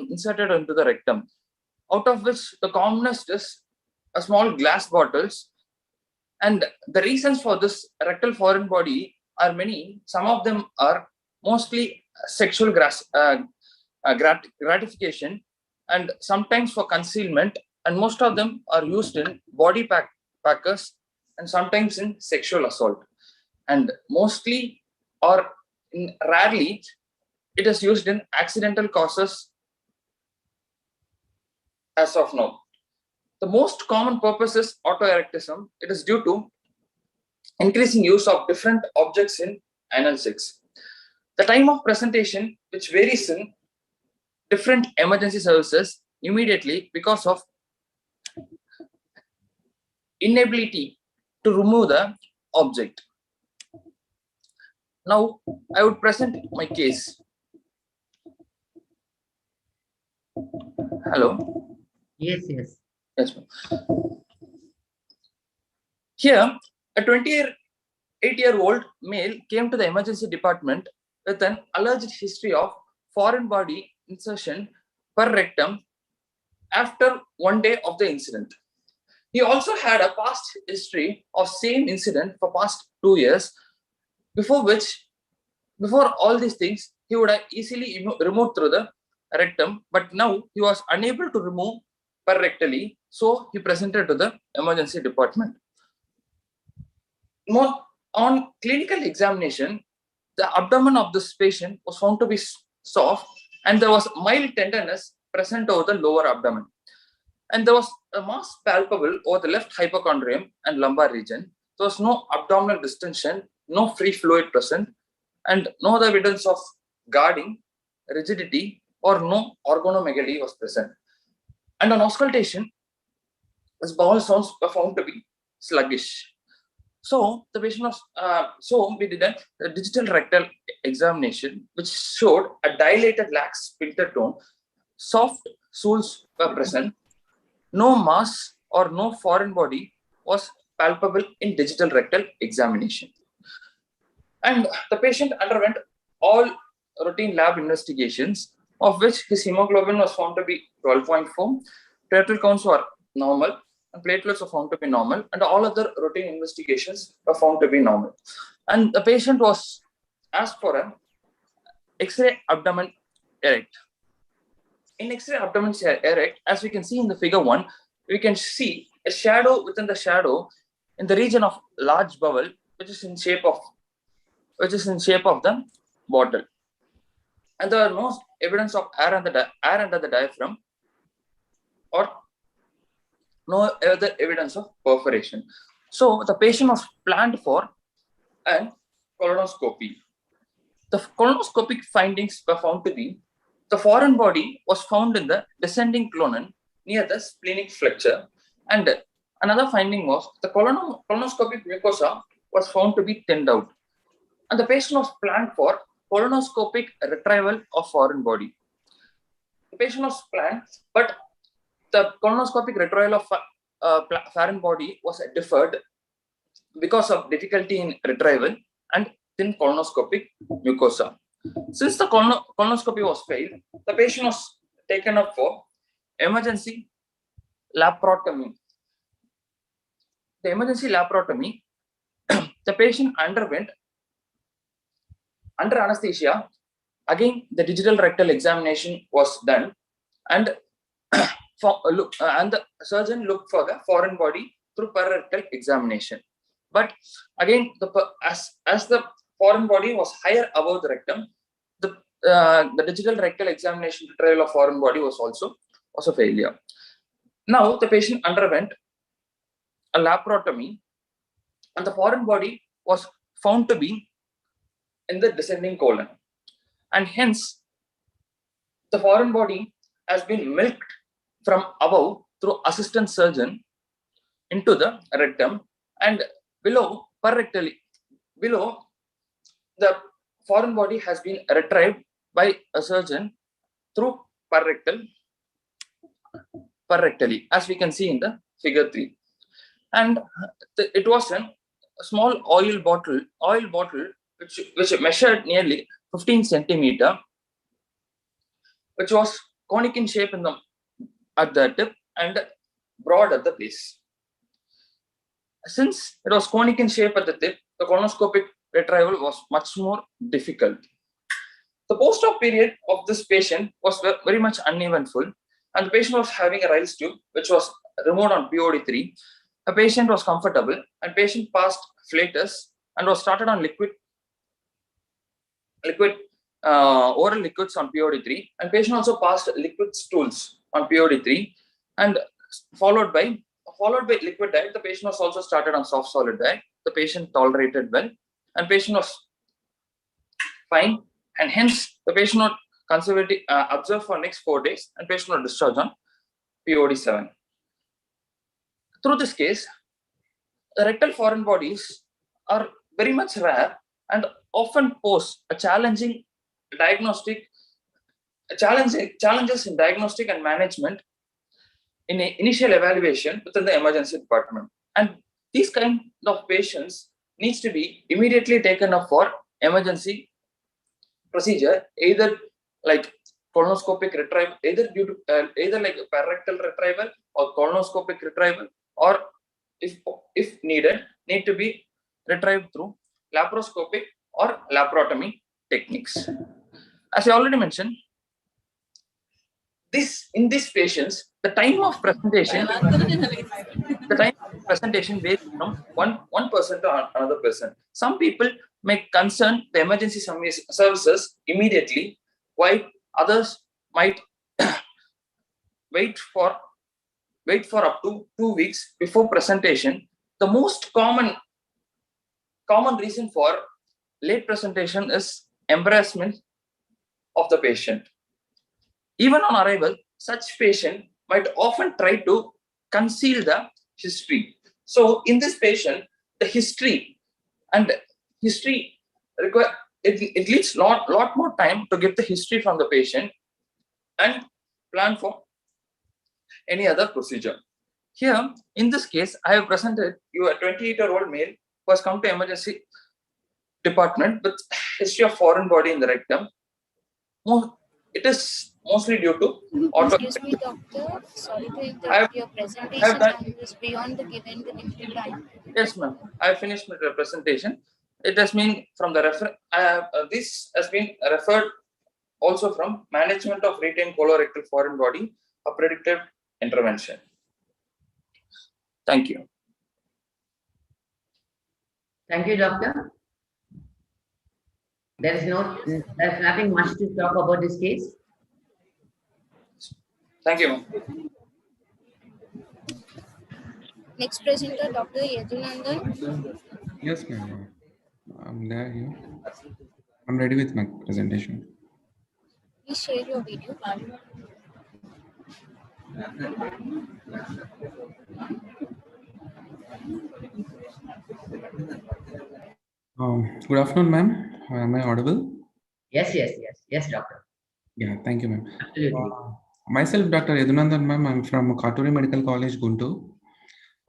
inserted into the rectum, out of which the commonest is a small glass bottles. And the reasons for this rectal foreign body are many. Some of them are mostly sexual gratification and sometimes for concealment, and most of them are used in body packers and sometimes in sexual assault. And mostly or rarely it is used in accidental causes as of now. The most common purpose is autoerotism. It is due to increasing use of different objects in anal sex. The time of presentation, which varies in different emergency services immediately because of inability to remove the object. Now, I would present my case. Hello? Yes. Yes, ma'am. Here, a 28-year-old male came to the emergency department with an alleged history of foreign body insertion per rectum after one day of the incident. He also had a past history of same incident for past 2 years, before all these things, he would have easily removed through the rectum, but now he was unable to remove per rectally, so he presented to the emergency department. On clinical examination, the abdomen of this patient was found to be soft and there was mild tenderness present over the lower abdomen. And there was a mass palpable over the left hypochondrium and lumbar region. There was no abdominal distension, no free fluid present, and no other evidence of guarding, rigidity, or no organomegaly was present. And on auscultation, his bowel sounds were found to be sluggish. So the patient was, so we did a digital rectal examination, which showed a dilated lax sphincter tone, soft stools were present, no mass or no foreign body was palpable in digital rectal examination. And the patient underwent all routine lab investigations, of which his hemoglobin was found to be 12.4, platelet counts were normal, and platelets were found to be normal, and all other routine investigations were found to be normal. And the patient was asked for an X-ray abdomen erect. In X-ray abdomen erect, as we can see in the figure 1, we can see a shadow within the shadow in the region of large bowel, which is in shape of the bottle. And there are no evidence of air under the diaphragm or no other evidence of perforation. So the patient was planned for an colonoscopy. The colonoscopic findings were found to be the foreign body was found in the descending colon near the splenic flexure, and another finding was the colonoscopic mucosa was found to be thinned out, and the patient was planned for colonoscopic retrieval of foreign body. The patient was planned, but the colonoscopic retrieval of foreign body was deferred because of difficulty in retrieval and thin colonoscopic mucosa. Since the colonoscopy was failed, the patient was taken up for emergency laparotomy. The emergency laparotomy, the patient underwent under anesthesia. Again, the digital rectal examination was done, and and the surgeon looked for the foreign body through pararectal examination. But again, as the foreign body was higher above the rectum, the digital rectal examination retrieval of foreign body was also a failure. Now the patient underwent a laparotomy, and the foreign body was found to be in the descending colon, and hence the foreign body has been milked from above through assistant surgeon into the rectum, and below pararectally, below the foreign body has been retrieved by a surgeon through pararectally, as we can see in the figure 3. And it was a small oil bottle which measured nearly 15 centimeter, which was conic in shape at the tip and broad at the base. Since it was conic in shape at the tip, the colonoscopic retrieval was much more difficult. The post-op period of this patient was very much uneventful, and the patient was having a Riles tube, which was removed on POD3. The patient was comfortable, and patient passed flatus and was started on oral liquids on POD3, and patient also passed liquid stools on POD3, and followed by liquid diet. The patient was also started on soft solid diet. The patient tolerated well, and patient was fine, and hence the patient was conservative observed for next 4 days, and patient was discharged on POD7. Through this case, the rectal foreign bodies are very much rare and often pose a challenges in diagnostic and management in initial evaluation within the emergency department. And these kind of patients needs to be immediately taken up for emergency procedure, either like colonoscopic retrieval, either due to either like pararectal retrieval or colonoscopic retrieval, or if needed, need to be retrieved through laparoscopic or laparotomy techniques. As I already mentioned, in these patients, the time of presentation varies from one person to another person. Some people may concern the emergency services immediately, while others might wait for up to 2 weeks before presentation. The most common reason for late presentation is embarrassment of the patient. Even on arrival, such patient might often try to conceal the history. So in this patient, the history require it needs lot more time to get the history from the patient and plan for any other procedure. Here, in this case, I have presented you a 28-year-old male who has come to emergency department with history of foreign body in the rectum. It is mostly due to Excuse me, doctor. Sorry to interrupt. Your presentation time is beyond the given limited time. Yes, ma'am. I have finished my presentation. It has been from the this has been referred also from management of retained colorectal foreign body, a predictive intervention. Thank you. Thank you, doctor. There's nothing much to talk about this case. Thank you. Next presenter, Dr. Yadunandan. Yes, ma'am. I'm there here. I'm ready with my presentation. Please share your video. Good afternoon, ma'am. Am I audible? Yes, doctor. Yeah, thank you, ma'am. Absolutely. Myself, Dr. Yadunandan, ma'am. I'm from Katuri Medical College, Guntur.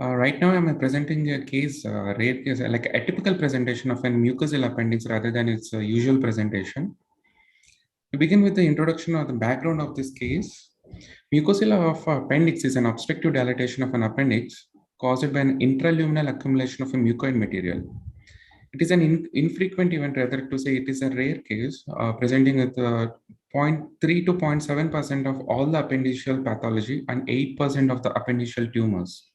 Right now, I'm presenting a case, rare case, like a typical presentation of a mucosal appendix rather than its usual presentation. To begin with the introduction or the background of this case, mucosal of appendix is an obstructive dilatation of an appendix caused by an intraluminal accumulation of a mucoid material. It is an infrequent event, rather to say it is a rare case, presenting with 0.3 to 0.7% of all the appendiceal pathology and 8% of the appendiceal tumors.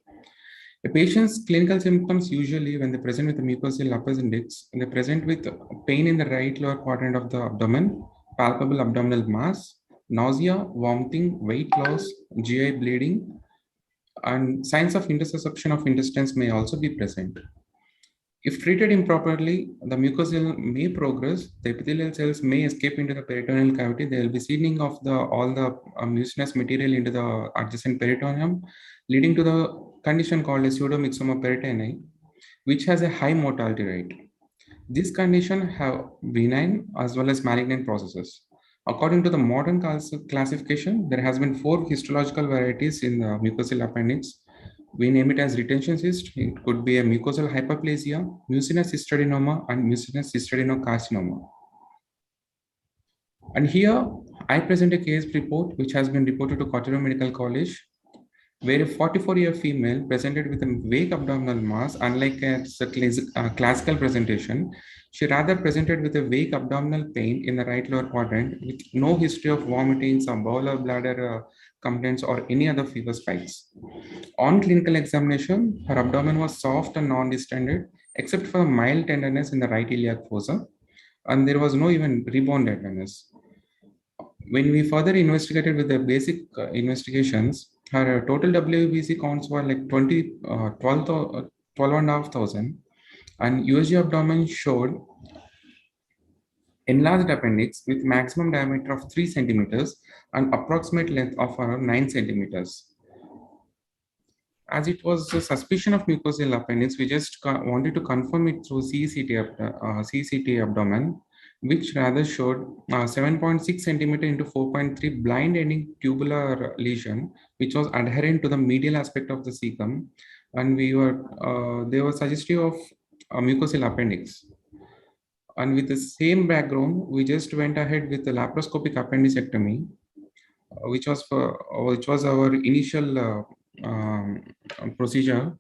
A patient's clinical symptoms usually, when they present with a mucosal appendix, they present with pain in the right lower quadrant of the abdomen, palpable abdominal mass, nausea, vomiting, weight loss, GI bleeding, and signs of intersusception of intestines may also be present. If treated improperly, the mucosal may progress, the epithelial cells may escape into the peritoneal cavity. They will be seeding of all the mucinous material into the adjacent peritoneum, leading to the condition called a pseudomyxoma peritonei, which has a high mortality rate. This condition have benign as well as malignant processes. According to the modern classification, there has been 4 histological varieties in the mucosal appendix. We name it as retention cyst. It could be a mucosal hyperplasia, mucinous cystadenoma, and mucinous cystadenocarcinoma. And here I present a case report which has been reported to Kottayam Medical College, where a 44-year female presented with a vague abdominal mass. Unlike a classical presentation, she rather presented with a vague abdominal pain in the right lower quadrant with no history of vomiting, some bowel or bladder complaints, or any other fever spikes. On clinical examination, her abdomen was soft and non-distended, except for a mild tenderness in the right iliac fossa, and there was no even rebound tenderness. When we further investigated with the basic investigations, her total WBC counts were like 12,500, and USG abdomen showed enlarged appendix with maximum diameter of 3 centimeters and approximate length of around 9 centimeters. As it was a suspicion of mucosal appendix, we just wanted to confirm it through CCT abdomen, which rather showed 7.6 centimeter into 4.3 blind ending tubular lesion, which was adherent to the medial aspect of the cecum, and they were suggestive of a mucosal appendix. And with the same background, we just went ahead with the laparoscopic appendicectomy, which was our initial procedure.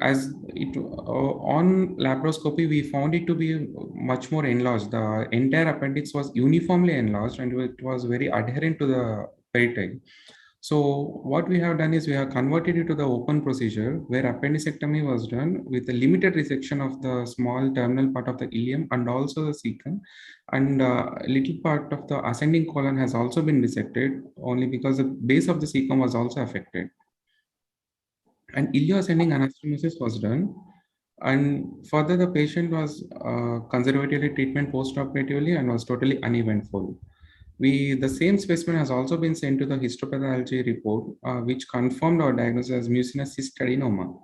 As it on laparoscopy, we found it to be much more enlarged. The entire appendix was uniformly enlarged, and it was very adherent to the peritone. So what we have done is we have converted it to the open procedure, where appendicectomy was done with a limited resection of the small terminal part of the ileum and also the cecum, and a little part of the ascending colon has also been dissected, only because the base of the cecum was also affected. And ilio-ascending anastomosis was done, and further the patient was conservatively treatment post-operatively and was totally uneventful. The same specimen has also been sent to the histopathology report, which confirmed our diagnosis as mucinous cystadenoma.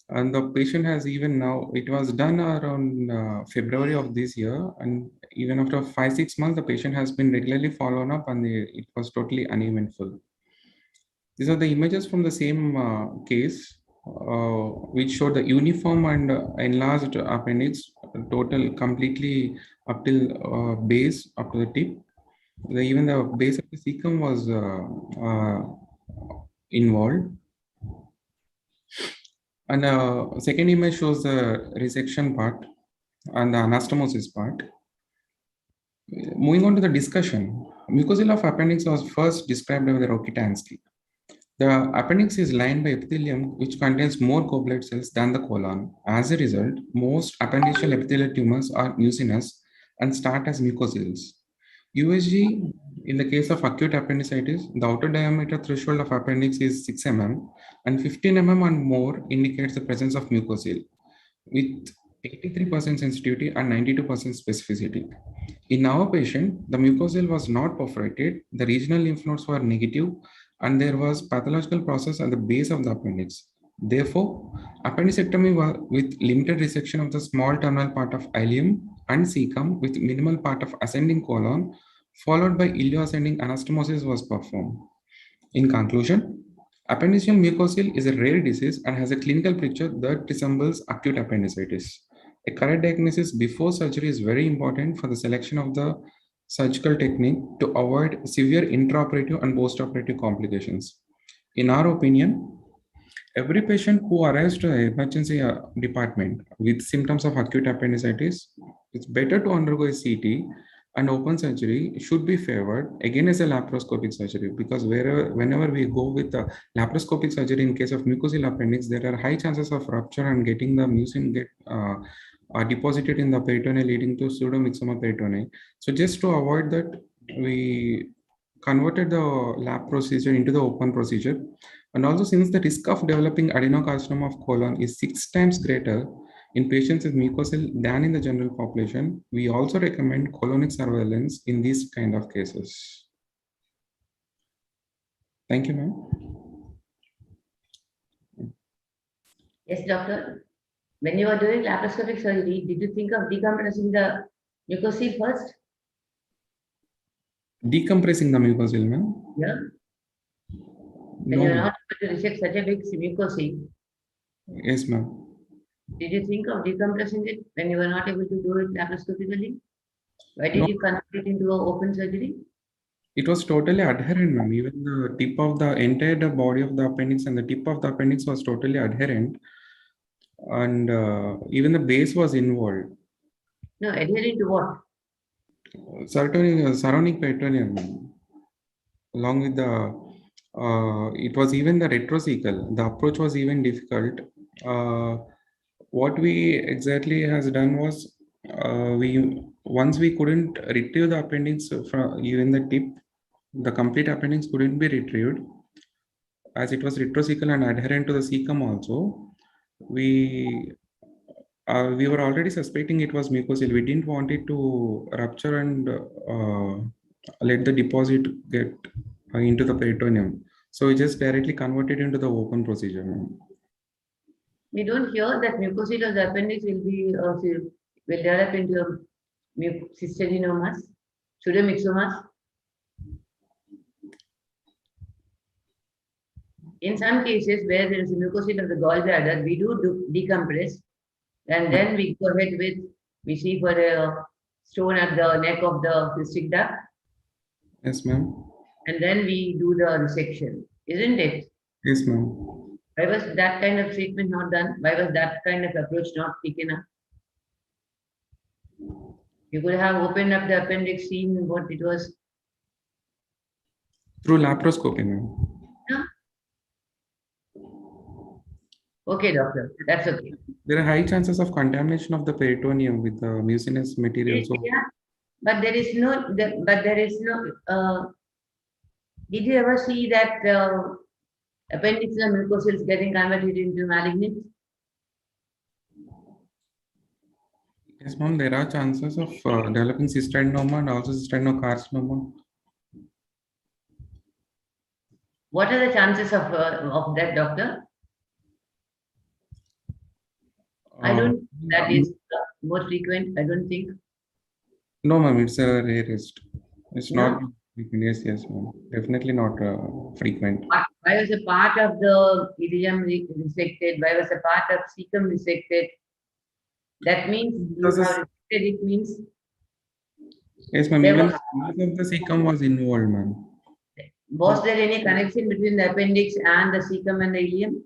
And the patient has even now, it was done around February of this year, and even after 5-6 months, the patient has been regularly followed up, and it was totally uneventful. These are the images from the same case, which showed the uniform and enlarged appendix, total completely up till base, up to the tip. Even the base of the cecum was involved. And second image shows the resection part and the anastomosis part. Moving on to the discussion, mucosal of appendix was first described by the Rokitansky. The appendix is lined by epithelium, which contains more goblet cells than the colon. As a result, most appendiceal epithelial tumors are mucinous and start as mucosals. USG, in the case of acute appendicitis, the outer diameter threshold of appendix is 6 mm, and 15 mm and more indicates the presence of mucocele with 83% sensitivity and 92% specificity. In our patient, the mucocele was not perforated, the regional lymph nodes were negative, and there was pathological process at the base of the appendix. Therefore, appendicectomy with limited resection of the small terminal part of ileum and cecum with minimal part of ascending colon, followed by ilio-ascending anastomosis was performed. In conclusion, appendiceal mucocele is a rare disease and has a clinical picture that resembles acute appendicitis. A correct diagnosis before surgery is very important for the selection of the surgical technique to avoid severe intraoperative and postoperative complications. In our opinion, every patient who arrives to the emergency department with symptoms of acute appendicitis, it's better to undergo a CT, and open surgery should be favored against a laparoscopic surgery, because whenever we go with the laparoscopic surgery in case of mucocele appendix, there are high chances of rupture and getting the mucin deposited in the peritoneum, leading to pseudomyxoma peritoneum. So just to avoid that, we converted the lap procedure into the open procedure. And also, since the risk of developing adenocarcinoma of colon is 6 times greater in patients with mucocele than in the general population, we also recommend colonic surveillance in these kind of cases. Thank you, ma'am. Yes, doctor. When you were doing laparoscopic surgery, did you think of decompressing the mucocele first? Decompressing the mucocele, ma'am? Yeah. When No, you're ma'am. not able to resect such a big mucocele, Yes, ma'am. did you think of decompressing it when you were not able to do it laparoscopically? Why did No. you convert it into an open surgery? It was totally adherent, ma'am. Even the tip of the entire body of the appendix and the tip of the appendix was totally adherent. And even the base was involved. No, adhering to what? Surrounding peritoneum, ma'am. Along with the, it was even the retrocecal. The approach was even difficult. What we exactly has done was, once we couldn't retrieve the appendix from even the tip, the complete appendix couldn't be retrieved, as it was retrocecal and adherent to the cecum also. We were already suspecting it was mucocele. We didn't want it to rupture and let the deposit get into the peritoneum. So we just directly converted into the open procedure. We don't hear that mucocele of the appendix will develop into cystadenomas, pseudomyxomas. In some cases where there is a mucocele of the gallbladder, we do decompress, and then we go ahead with, we see for a stone at the neck of the cystic duct. Yes, ma'am. And then we do the resection, isn't it? Yes, ma'am. Why was that kind of treatment not done? Why was that kind of approach not taken up? You could have opened up the appendix, seen what it was. Through laparoscopy, ma'am. Yeah. Okay, doctor, that's okay. There are high chances of contamination of the peritoneum with the mucinous material. So Yeah, but there is no, did you ever see that appendicular mucocele getting converted into malignant? yes, ma'am, there are chances of developing cystadenoma and also cystadenocarcinoma. What are the chances of that, doctor? I don't, that is more frequent, I don't think. No, ma'am, it's a rarest. It's No? not frequent. Yes, yes, ma'am. Definitely not frequent. Why was a part of the ileum resected? Why was a part of cecum resected? That means you have resected, it means Yes, ma'am. there Even was, the size of the cecum was involved, ma'am. was there any connection between the appendix and the cecum and the ileum?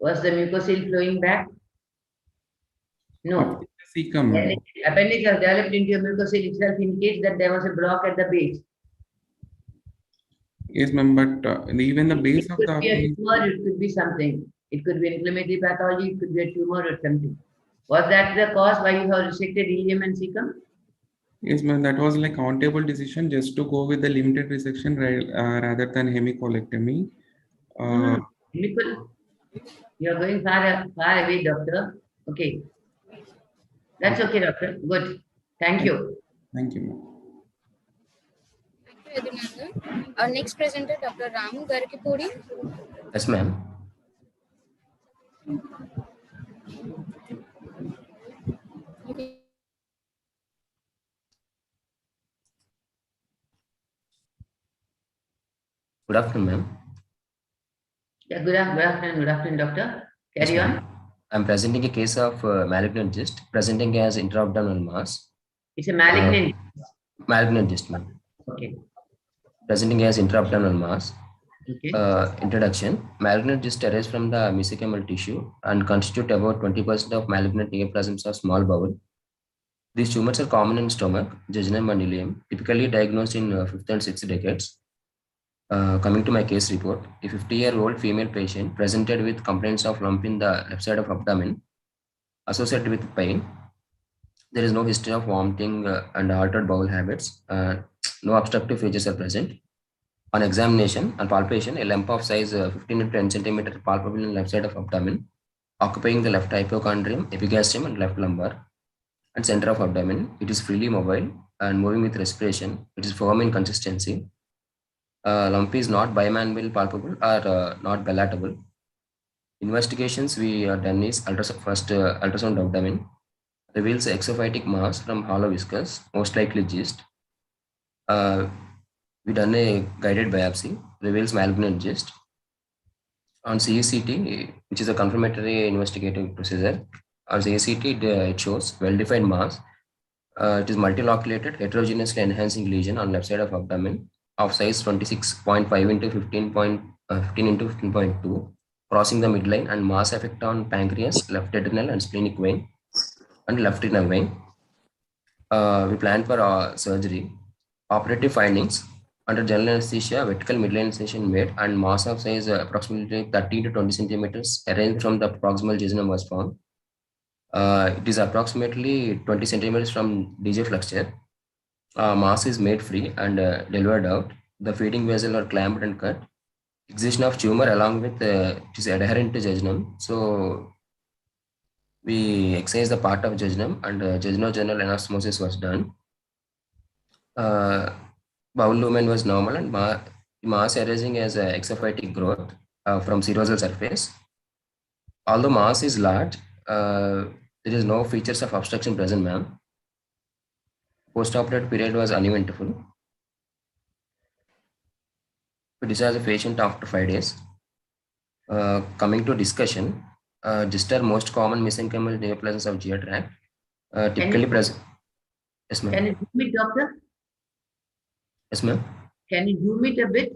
Was the mucocele flowing back? No. Cecum, ma'am. Appendix has developed into a mucocele itself indicates that there was a block at the base. Yes, ma'am. But even the base It of could the be a appendix. tumor, it could be something. It could be inflammatory pathology, it could be a tumor or something. Was that the cause why you have resected ileum and cecum? Yes, ma'am. That was like countable decision just to go with the limited resection rather than hemicolectomy. Chemical. You are going far away, doctor. Okay. That's okay, doctor. Good. Thank you. Thank you. Thank you, Yadunandan. Our next presenter, Dr. Ram Garkipudi. Yes, ma'am. Good afternoon, ma'am. Yeah, good afternoon, doctor. Yes, Carry ma'am. on. I'm presenting a case of malignant cyst presenting as intra-abdominal mass. It's a malignant. Malignant cyst, ma'am. Okay. Presenting as intra-abdominal mass. Okay. Introduction. Malignant cyst arises from the mesenchymal tissue and constitute about 20% of malignant neoplasms of small bowel. These tumors are common in stomach, jejunum, and ileum, typically diagnosed in 5th and 6th decades. Coming to my case report, a 50-year-old female patient presented with complaints of lump in the left side of abdomen associated with pain. There is no history of vomiting and altered bowel habits. No obstructive features are present. On examination and palpation, a lump of size 15 to 10 centimeter palpable in left side of abdomen, occupying the left hypochondrium, epigastrium, and left lumbar and center of abdomen. It is freely mobile and moving with respiration. It is firm in consistency. Lump is not bimanual palpable or not palatable. Investigations we done is ultrasound abdomen reveals exophytic mass from hollow viscous, most likely cyst. We done a guided biopsy, reveals malignant cyst. On CECT, which is a confirmatory investigative procedure, on CECT it shows well-defined mass. It is multiloculated, heterogeneously enhancing lesion on left side of abdomen of size 26.5 into 15 into 15.2, crossing the midline, and mass effect on pancreas, left adrenal and splenic vein, and left renal vein. We plan for surgery. Operative findings: under general anesthesia, vertical midline incision made and mass of size approximately 30 to 20 centimeters arranged from the proximal jejunum was found. It is approximately 20 centimeters from DJ flexure. Mass is made free and delivered out. The feeding vessel are clamped and cut. Excision of tumor along with it is adherent to jejunum. So we excise the part of jejunum and jejunogenital anastomosis was done. Bowel lumen was normal and mass arising as exophytic growth from serosal surface. Although mass is large, there is no features of obstruction present, ma'am. Post-operative period was uneventful. We discharge the patient after 5 days. Coming to discussion, just are most common mesenchymal neoplasms of GI tract. Typically present. Yes, ma'am. Can you zoom it, doctor? Yes, ma'am. Can you zoom it a bit?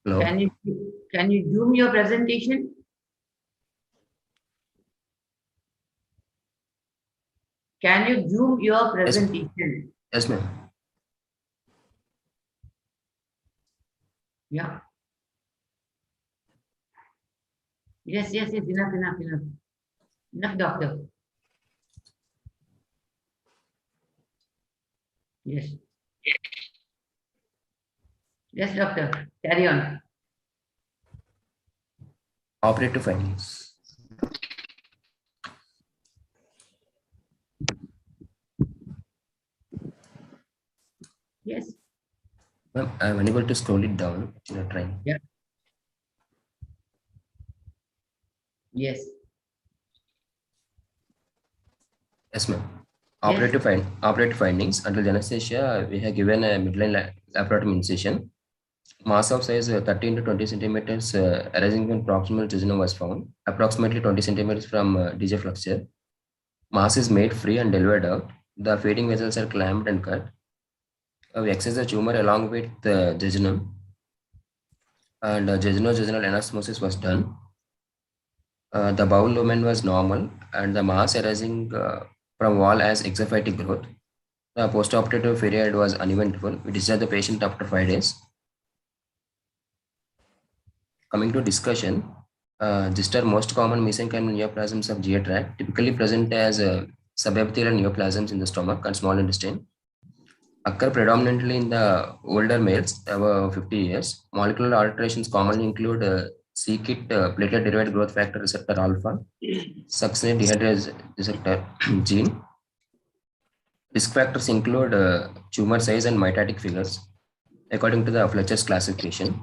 Hello. Can you zoom your presentation? Can you zoom your presentation? Yes, ma'am. Yeah. Yes, enough. Enough, doctor. Yes. Yes, doctor. Carry on. Operative findings. Yes. Ma'am, I'm unable to scroll it down. Trying. Yeah. Yes. Yes, ma'am. Operative findings. Under the anesthesia, we have given a midline laparotomy incision. Mass of size 13 to 20 centimeters arising from proximal jejunum was found. Approximately 20 centimeters from DJ flexure. Mass is made free and delivered out. The feeding vessels are clamped and cut. We excise the tumor along with the jejunum, and jejunal anastomosis was done. The bowel lumen was normal, and the mass arising from wall as exophytic growth. The postoperative period was uneventful. We discharged the patient after 5 days. Coming to discussion, these are most common mesenchymal neoplasms of GI tract, typically present as subepithelial neoplasms in the stomach and small intestine. Occur predominantly in the older males above 50 years. Molecular alterations commonly include c-KIT platelet-derived growth factor receptor alpha, succinate dehydrase receptor gene. Risk factors include tumor size and mitotic figures according to the Fletcher's classification.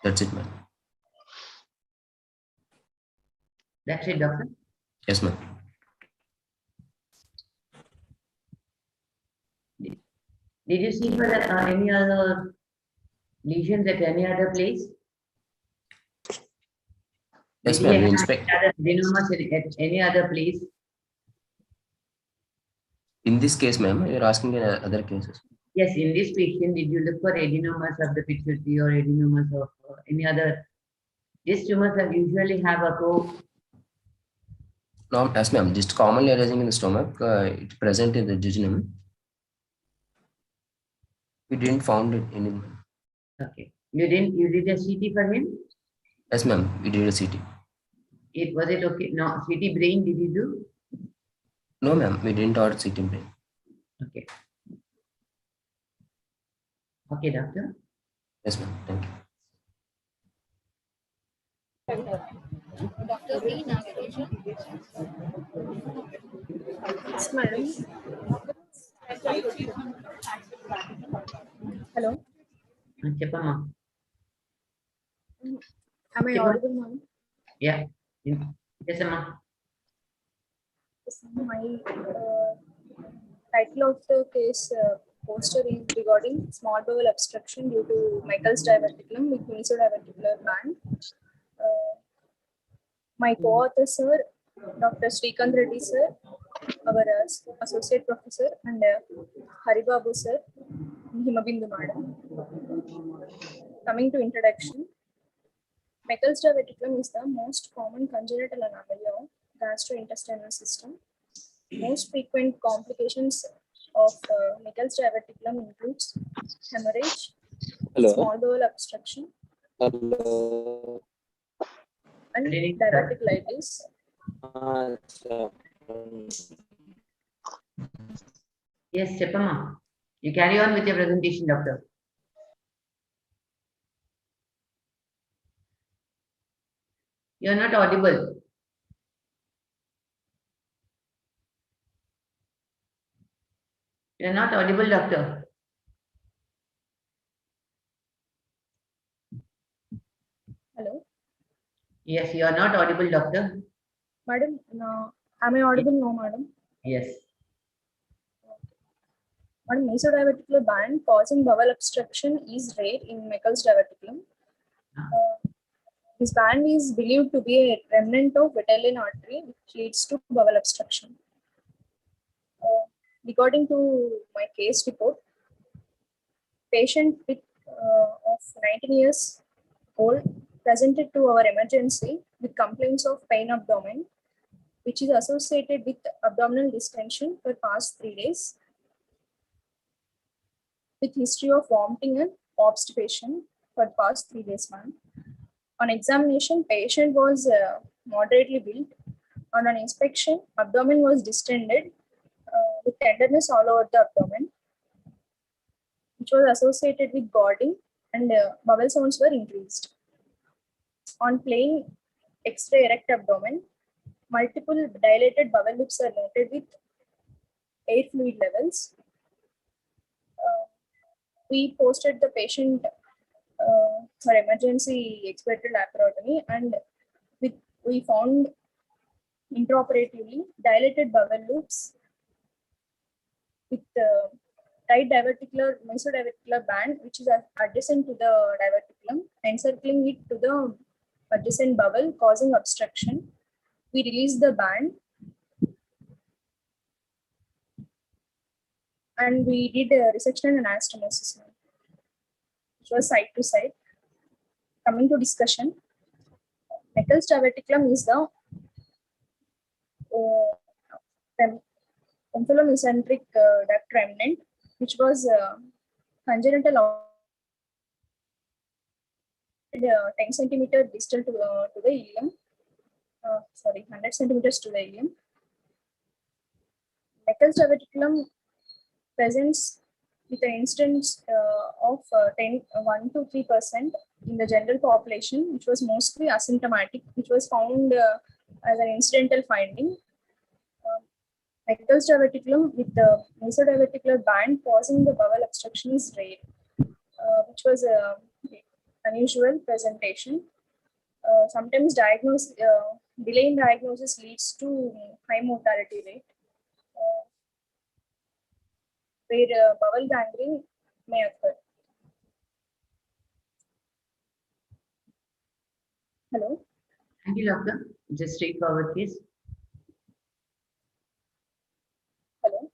That's it, ma'am. That's it, doctor? Yes, ma'am. Did you see for any other lesions at any other place? Yes, Did ma'am. he We have inspect. adenomas at any other place? In this case, ma'am, you're asking in other cases. Yes, in this patient, did you look for adenomas of the pituitary or adenomas of any other? These tumors that usually have a No, yes, ma'am. Just commonly arising in the stomach. It's present in the jejunum. We didn't found it in. Okay. You did a CT for him? Yes, ma'am. We did a CT. Was it okay? No, CT brain did you do? No, ma'am. We didn't order CT brain. Okay. Okay, doctor. Yes, ma'am. Thank you. Dr. V. Nagaraj. Yes, madam. Hello. Chepama. Am I audible, ma'am? Yeah. Yes, ma'am. My title of the case poster is regarding small bowel obstruction due to Michael's diverticulum with mesodiverticular band. My co-author, sir, Dr. Srikanth Reddy, sir, our associate professor, and Haribabu, sir, Himabindu, madam. Coming to introduction, Michael's diverticulum is the most common congenital anomaly of gastrointestinal system. Most frequent complications of Michael's diverticulum includes hemorrhage, small bowel obstruction, and diverticulitis. Yes, Chepama. You carry on with your presentation, doctor. You're not audible. You're not audible, doctor. Hello. Yes, you are not audible, doctor. Madam, no. Am I audible? No, madam. Yes. Madam, mesodiverticular band causing bowel obstruction is rare in Michael's diverticulum. This band is believed to be a remnant of vitelline artery, which leads to bowel obstruction. According to my case report, patient of 19 years old presented to our emergency with complaints of pain abdomen, which is associated with abdominal distension for past 3 days, with history of vomiting and obstipation for past 3 days, ma'am. On examination, patient was moderately built. On an inspection, abdomen was distended with tenderness all over the abdomen, which was associated with GORDing, and bowel sounds were increased. On plain X-ray erect abdomen, multiple dilated bowel loops are noted with air fluid levels. We posted the patient for emergency expedited laparotomy, and we found intraoperatively dilated bowel loops with tight diverticular mesodiverticular band, which is adjacent to the diverticulum, encircling it to the adjacent bowel, causing obstruction. We released the band and we did a resection and anastomosis, which was side to side. Coming to discussion, Michael's diverticulum is the omphalomycentric duct remnant, which was congenital 10 centimeter distal to the ileum. 100 centimeters to the ileum. Michael's diverticulum presents with an incidence of 1 to 3% in the general population, which was mostly asymptomatic, which was found as an incidental finding. Rectus diverticulum with the mesodiverticular band causing the bowel obstruction is rare, which was an unusual presentation. Sometimes delay in diagnosis leads to high mortality rate, where bowel gangrene may occur. Hello? Thank you, doctor. Just straightforward, please. Hello?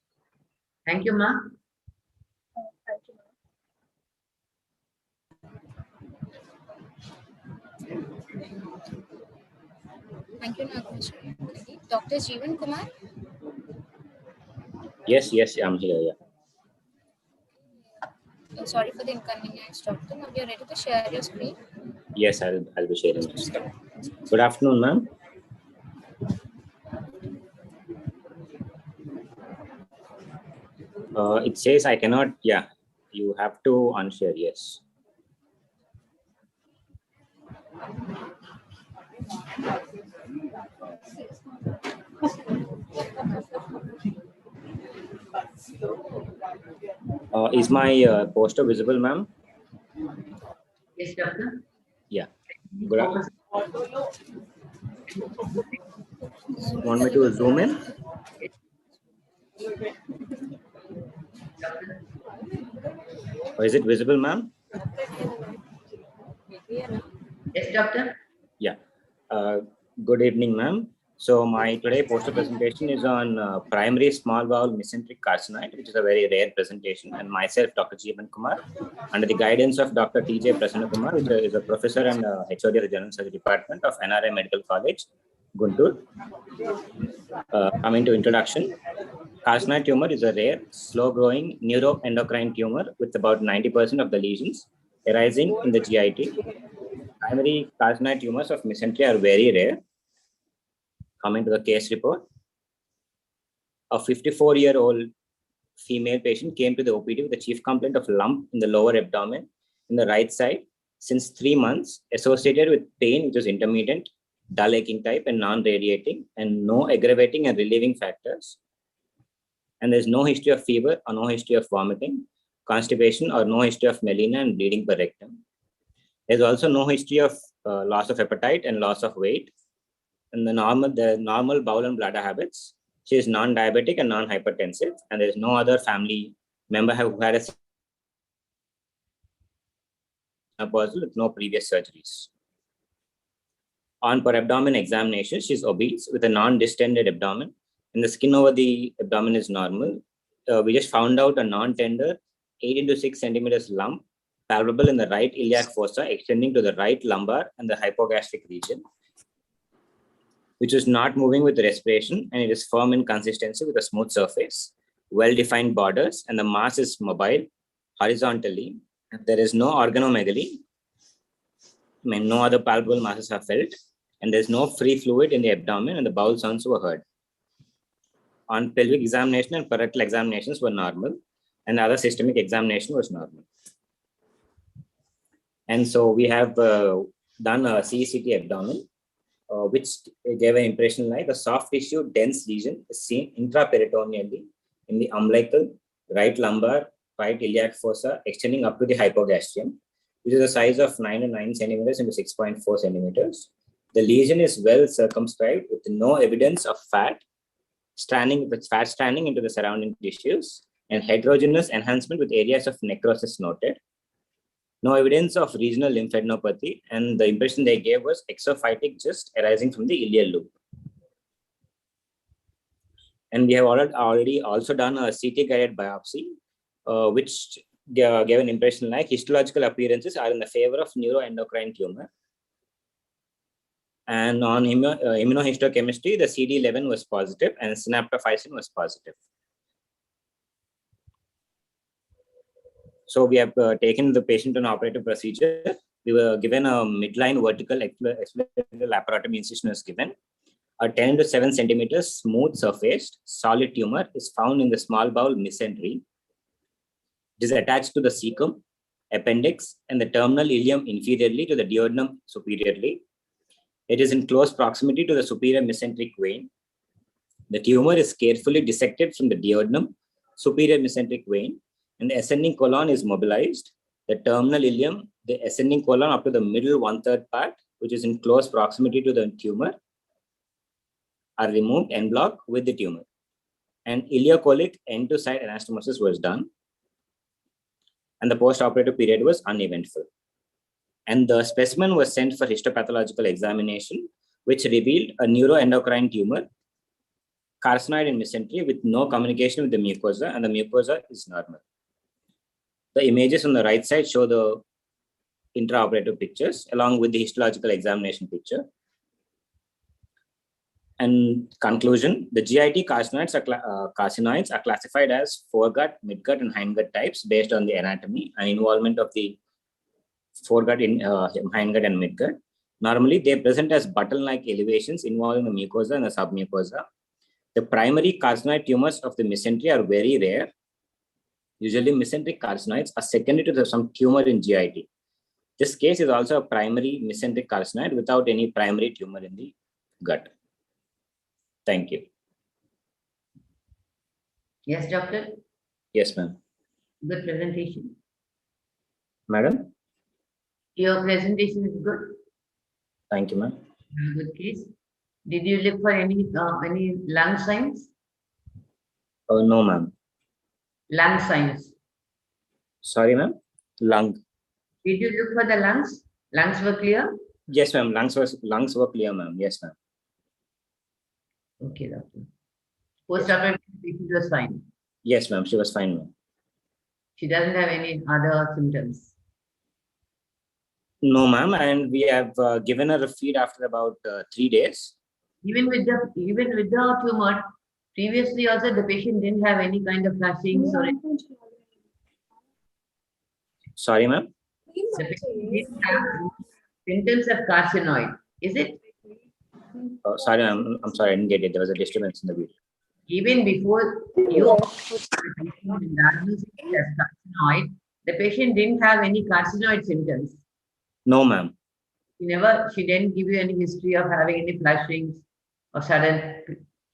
Thank you, ma. Thank you, ma'am. Thank you, Nagesh. Dr. Jeevan Kumar? Yes, I'm here. Yeah. Sorry for the inconvenience, doctor. Now you're ready to share your screen. Yes, I'll be sharing my screen. Good afternoon, ma'am. It says I cannot. Yeah, you have to unshare. Yes. Is my poster visible, ma'am? Yes, doctor. Yeah. Good. Want me to zoom in? Or is it visible, ma'am? Yes, doctor. Yeah. Good evening, ma'am. So my today poster presentation is on primary small bowel mesenteric carcinite, which is a very rare presentation, and myself, Dr. Jeevan Kumar, under the guidance of Dr. T.J. Prasanna Kumar, which is a professor and HOD of the General Surgery Department of NRI Medical College, Guntur. Coming to introduction, carcinite tumor is a rare, slow-growing neuroendocrine tumor with about 90% of the lesions arising in the GIT. Primary carcinite tumors of mesentery are very rare. Coming to the case report, a 54-year-old female patient came to the OPD with a chief complaint of lump in the lower abdomen in the right side since 3 months, associated with pain which was intermittent, dull aching type and non-radiating, and no aggravating and relieving factors. And there's no history of fever or no history of vomiting, constipation, or no history of melena and bleeding per rectum. There's also no history of loss of appetite and loss of weight. And the normal bowel and bladder habits. She is non-diabetic and non-hypertensive, and there is no other family member who had a menopausal with no previous surgeries. On per abdomen examination, she is obese with a non-distended abdomen, and the skin over the abdomen is normal. We just found out a non-tender 8 to 6 centimeters lump palpable in the right iliac fossa, extending to the right lumbar and the hypogastric region, which is not moving with respiration, and it is firm in consistency with a smooth surface, well-defined borders, and the mass is mobile horizontally. There is no organomegaly. No other palpable masses are felt, and there's no free fluid in the abdomen, and the bowel sounds were heard. On pelvic examination and parietal examinations were normal, and the other systemic examination was normal. And so we have done a CECT abdomen, which gave an impression like a soft tissue dense lesion is seen intraperitoneally in the umbilical, right lumbar, right iliac fossa, extending up to the hypogastrium, which is a size of 9 to 9 centimeters into 6.4 centimeters. The lesion is well circumscribed with no evidence of fat stranding into the surrounding tissues, and heterogeneous enhancement with areas of necrosis noted. No evidence of regional lymphadenopathy, and the impression they gave was exophytic cyst arising from the ileal loop. And we have already also done a CT-guided biopsy, which gave an impression like histological appearances are in the favor of neuroendocrine tumor. And on immunohistochemistry, the CD11 was positive and synaptophysin was positive. So we have taken the patient on operative procedure. We were given a midline vertical exploratory laparotomy incision was given. A 10 to 7 centimeters smooth surfaced solid tumor is found in the small bowel mesentery. It is attached to the cecum, appendix, and the terminal ileum inferiorly to the duodenum superiorly. It is in close proximity to the superior mesenteric vein. The tumor is carefully dissected from the duodenum, superior mesenteric vein, and the ascending colon is mobilized. The terminal ileum, the ascending colon up to the middle 1/3 part, which is in close proximity to the tumor, are removed en bloc with the tumor. And ileocolic end-to-side anastomosis was done, and the post-operative period was uneventful. And the specimen was sent for histopathological examination, which revealed a neuroendocrine tumor, carcinoid in mesentery with no communication with the mucosa, and the mucosa is normal. The images on the right side show the intraoperative pictures along with the histological examination picture. And conclusion, the GIT carcinoids are classified as foregut, midgut, and hindgut types based on the anatomy and involvement of the foregut, hindgut, and midgut. Normally, they present as button-like elevations involving the mucosa and the submucosa. The primary carcinoid tumors of the mesentery are very rare. Usually, mesenteric carcinoids are secondary to some tumor in GIT. This case is also a primary mesenteric carcinoid without any primary tumor in the gut. Thank you. Yes, doctor? Yes, ma'am. Good presentation. Madam? Your presentation is good. Thank you, ma'am. Good case. Did you look for any lung signs? No, ma'am. Lung signs. Sorry, ma'am. Lung. Did you look for the lungs? Lungs were clear? Yes, ma'am. Lungs were clear, ma'am. Yes, ma'am. Okay, doctor. Post-operative patient was fine. Yes, ma'am. She was fine, ma'am. She doesn't have any other symptoms. No, ma'am. And we have given her a feed after about 3 days. Even with the tumor, previously also the patient didn't have any kind of flashings or anything. Sorry, ma'am. The patient didn't have symptoms of carcinoid. Is it? Oh, sorry, ma'am. I'm sorry, I didn't get it. There was a disturbance in the video. Even before you diagnosed it as carcinoid, the patient didn't have any carcinoid symptoms. No, ma'am. She didn't give you any history of having any flashings or sudden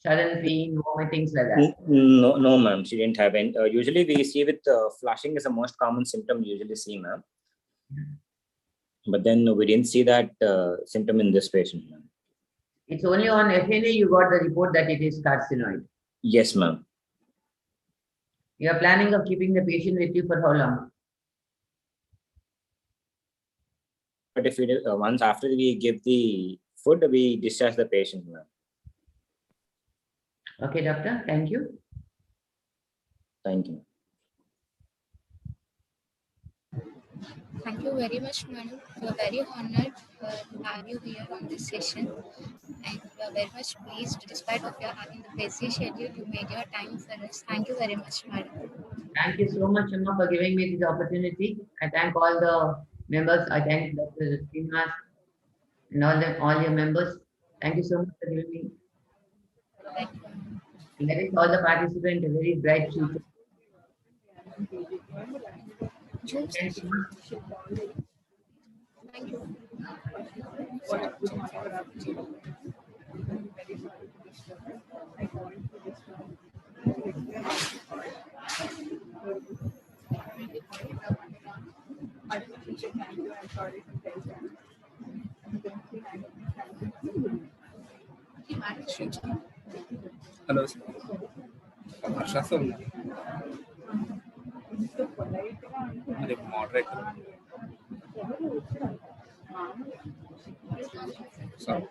pain, vomiting, like that. No, ma'am. She didn't have any. Usually, we see with flushing is the most common symptom we usually see, ma'am. But then we didn't see that symptom in this patient, ma'am. It's only on FNA you got the report that it is carcinoid. Yes, ma'am. You are planning of keeping the patient with you for how long? But if it, once after we give the food, we discharge the patient, ma'am. Okay, doctor. Thank you. Thank you. Thank you very much, madam. We are very honored to have you here on this session, and we are very much pleased, despite of your having the busy schedule, you made your time for us. Thank you very much, madam. Thank you so much, Amma, for giving me this opportunity. I thank all the members. I thank Dr. Srinivas and all your members. Thank you so much for giving me. Let us all the participants a very bright future. Thank you. Thank you. Hello, sir. Harsha sir. Are moderator? Sorry.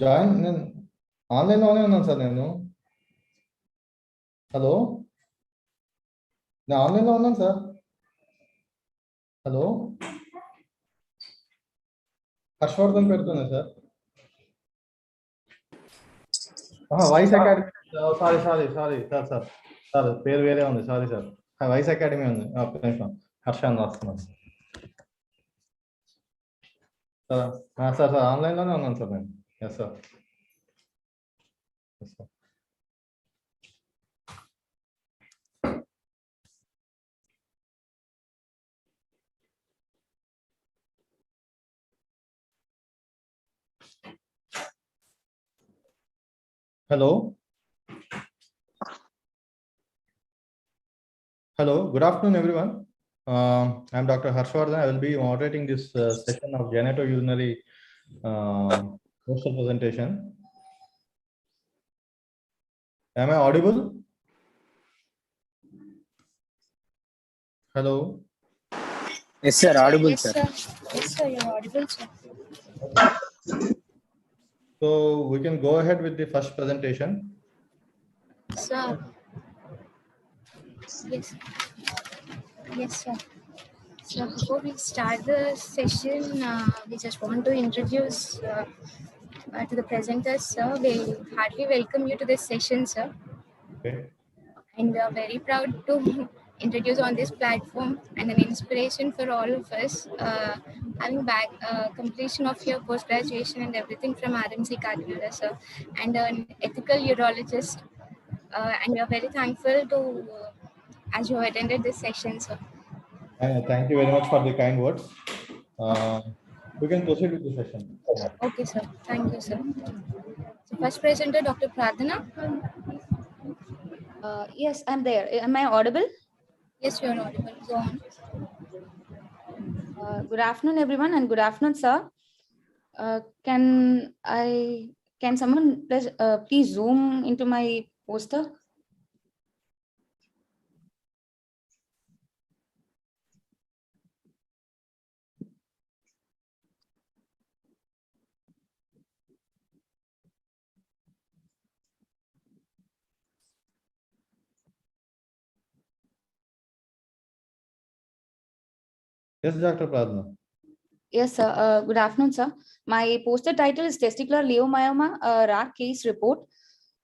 Join నేను ఆన్లైన్లోనే ఉన్నాను sir. నేను hello, నేను ఆన్లైన్లో ఉన్నాను sir. Hello, Harshavardhan పెడుతున్నా sir. Voice academy. Sorry sir పేరు వేరే ఉంది. సారీ సార్, వాయిస్ అకాడమీ ఉంది. ఒక్క నిమిషం, హర్ష అని రాస్తున్నాను సార్. ఆన్లైన్లోనే ఉన్నాను సార్ నేను. Yes sir. Hello. Good afternoon, everyone. I'm Dr. Harshvardhan. I will be moderating this session of genitourinary poster presentation. Am I audible? Hello. Yes, sir. Audible, sir. Yes, sir. You're audible, sir. So we can go ahead with the first presentation. Sir. Yes. Yes, sir. So before we start the session, we just want to introduce to the presenters, sir. We heartily welcome you to this session, sir. Okay. And we are very proud to introduce on this platform and an inspiration for all of us, having completion of your post-graduation and everything from RMC Kakinada, sir, and an ethical urologist. And we are very thankful to as you have attended this session, sir. Thank you very much for the kind words. We can proceed with the session. Okay, sir. Thank you, sir. So first presenter, Dr. Pradhana. Yes, I'm there. Am I audible? Yes, you are audible. Go on. Good afternoon, everyone, and good afternoon, sir. Can someone please zoom into my poster? Yes, Dr. Pradhana. Yes, sir. Good afternoon, sir. My poster title is Testicular Leiomyoma, a rare case report.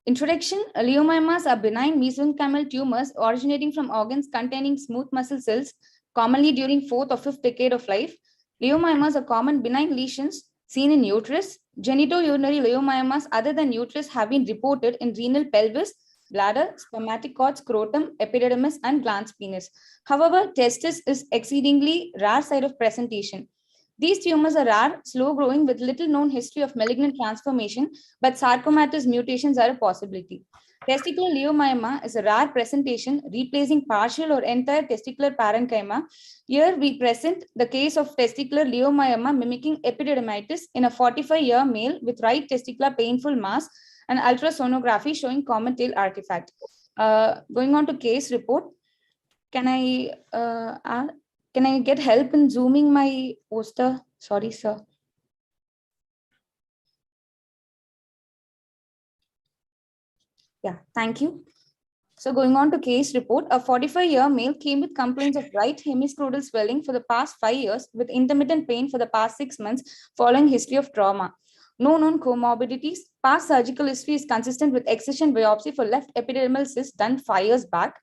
Introduction: Leiomyomas are benign mesenchymal tumors originating from organs containing smooth muscle cells, commonly during 4th or 5th decade of life. Leiomyomas are common benign lesions seen in uterus. Genitourinary leiomyomas other than uterus have been reported in renal pelvis, bladder, spermatic cord, scrotum, epididymis, and glans penis. However, testis is exceedingly rare site of presentation. These tumors are rare, slow-growing with little known history of malignant transformation, but sarcomatous mutations are a possibility. Testicular leiomyoma is a rare presentation replacing partial or entire testicular parenchyma. Here we present the case of testicular leiomyoma mimicking epididymitis in a 45-year male with right testicular painful mass and ultrasonography showing common tail artifact. Going on to case report, can I get help in zooming my poster? Sorry, sir. Yeah, thank you. So going on to case report, a 45-year male came with complaints of right hemiscrotal swelling for the past 5 years with intermittent pain for the past 6 months following history of trauma. No known comorbidities. Past surgical history is consistent with excision biopsy for left epidermal cyst done 5 years back.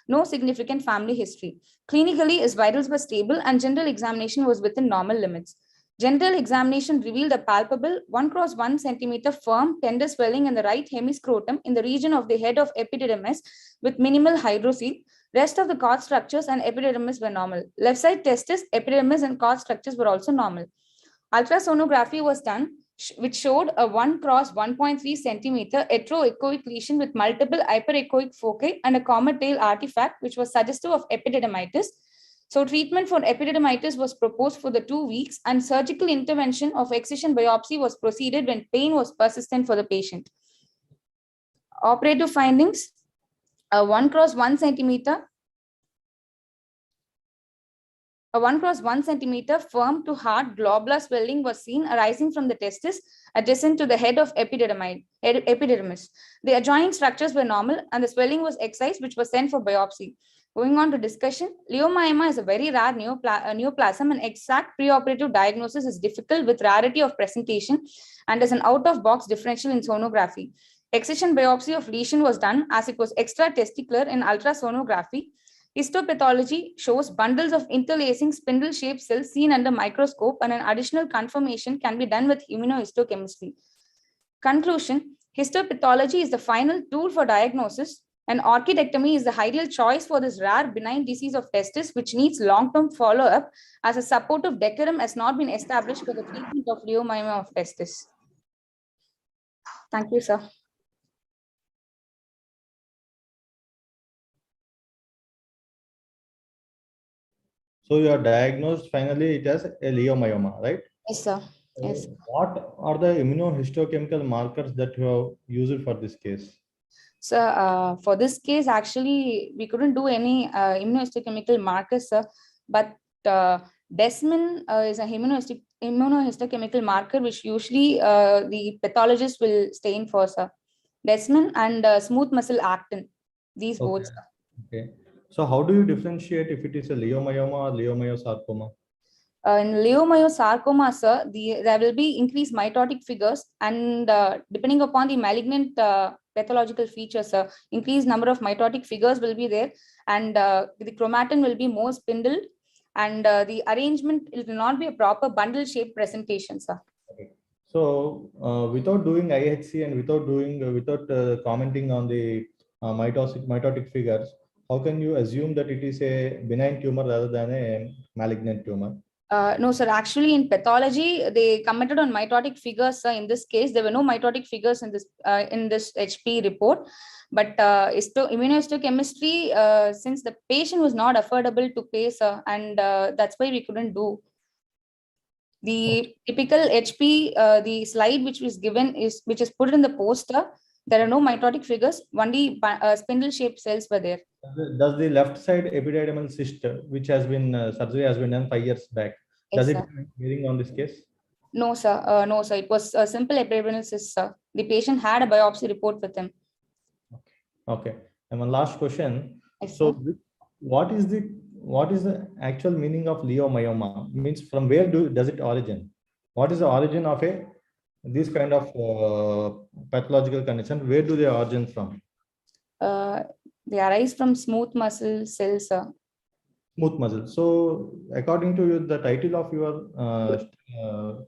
No significant family history. Clinically, his vitals were stable and general examination was within normal limits. General examination revealed a palpable 1 × 1 centimeter firm tender swelling in the right hemiscrotum in the region of the head of epididymis with minimal hydrocele. Rest of the cord structures and epididymis were normal. Left side testis, epididymis, and cord structures were also normal. Ultrasonography was done, which showed a 1 × 1.3 centimeter heteroechoic lesion with multiple hyperechoic foci and a common tail artifact, which was suggestive of epididymitis. So treatment for epididymitis was proposed for the 2 weeks and surgical intervention of excision biopsy was proceeded when pain was persistent for the patient. Operative findings, a 1 × 1 centimeter A 1 × 1 centimeter firm to hard globular swelling was seen arising from the testis adjacent to the head of epidermis. The adjoining structures were normal and the swelling was excised, which was sent for biopsy. Going on to discussion, leiomyoma is a very rare neoplasm and exact preoperative diagnosis is difficult with rarity of presentation and is an out-of-box differential in sonography. Excision biopsy of lesion was done as it was extratesticular in ultrasonography. Histopathology shows bundles of interlacing spindle-shaped cells seen under microscope, and an additional confirmation can be done with immunohistochemistry. Conclusion, histopathology is the final tool for diagnosis, and orchidectomy is the ideal choice for this rare benign disease of testis, which needs long-term follow-up as a supportive decorum has not been established for the treatment of leiomyoma of testis. Thank you, sir. So you are diagnosed finally it as a leiomyoma, right? Yes, sir. Yes. What are the immunohistochemical markers that you have used for this case? So for this case, actually, we couldn't do any immunohistochemical markers, sir. But Desmin is a immunohistochemical marker, which usually the pathologist will stain for, sir. Desmin and smooth muscle actin, these both, sir. Okay. So how do you differentiate if it is a leiomyoma or leiomyosarcoma? In leiomyosarcoma, sir, there will be increased mitotic figures, and depending upon the malignant pathological features, increased number of mitotic figures will be there, and the chromatin will be more spindled, and the arrangement will not be a proper bundle-shaped presentation, sir. Okay. So without doing IHC and without commenting on the mitotic figures, how can you assume that it is a benign tumor rather than a malignant tumor? No, sir. Actually, in pathology, they commented on mitotic figures. In this case, there were no mitotic figures in this HP report. But immunohistochemistry, since the patient was not affordable to pay, sir, and that's why we couldn't do. The typical HP, the slide which was given which is put in the poster. There are no mitotic figures. Only spindle-shaped cells were there. Does the left side epididymal cyst, which has been surgery has been done 5 years back, does it have bearing on this case? No, sir. No, sir. It was a simple epididymal cyst, sir. The patient had a biopsy report with him. Okay. And one last question. Yes, so, what is the actual meaning of leiomyoma? Means from where does it origin? What is the origin of this kind of pathological condition? Where do they origin from? They arise from smooth muscle cells, sir. Smooth muscle. So, according to the title of your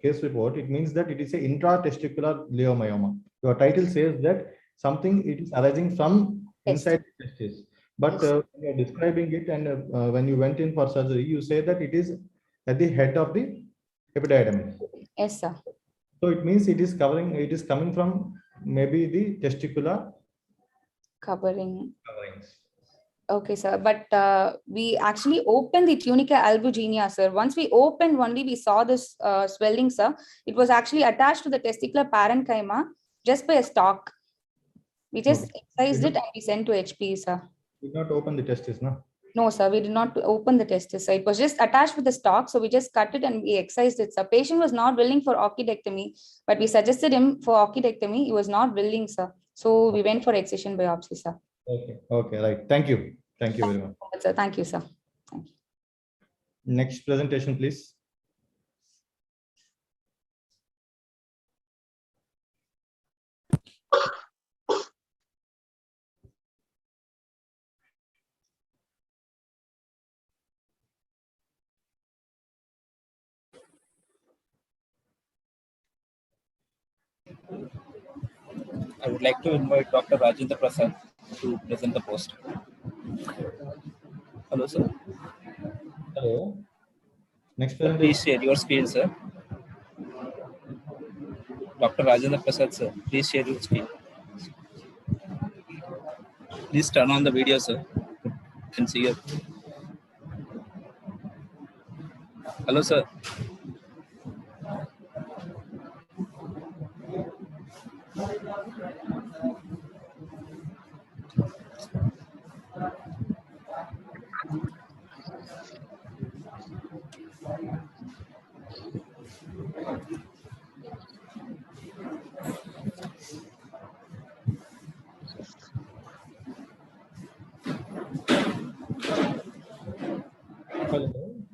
case report, it means that it is an intratesticular leiomyoma. Your title says that it is arising from inside the testis. But when you're describing it and when you went in for surgery, you say that it is at the head of the epididymis. Yes, sir. So it means it is coming from maybe the testicular coverings. Okay, sir. But we actually opened the tunica albuginea, sir. Once we opened, only we saw this swelling, sir. It was actually attached to the testicular parenchyma just by a stalk. We just excised it and we sent to HP, sir. Did not open the testis, no? No, sir. We did not open the testis, sir. It was just attached with the stalk, so we just cut it and we excised it, sir. Patient was not willing for orchidectomy, but we suggested him for orchidectomy. He was not willing, sir. So we went for excision biopsy, sir. Okay. Okay. Right. Thank you. Thank you very much. Sir. Thank you, sir. Thank you. Next presentation, please. I would like to invite Dr. Rajendra Prasad to present the post. Hello, sir. Hello. Next presentation. Please share your screen, sir. Dr. Rajendra Prasad, sir. Please share your screen. Please turn on the video, sir. You can see it. Hello, sir.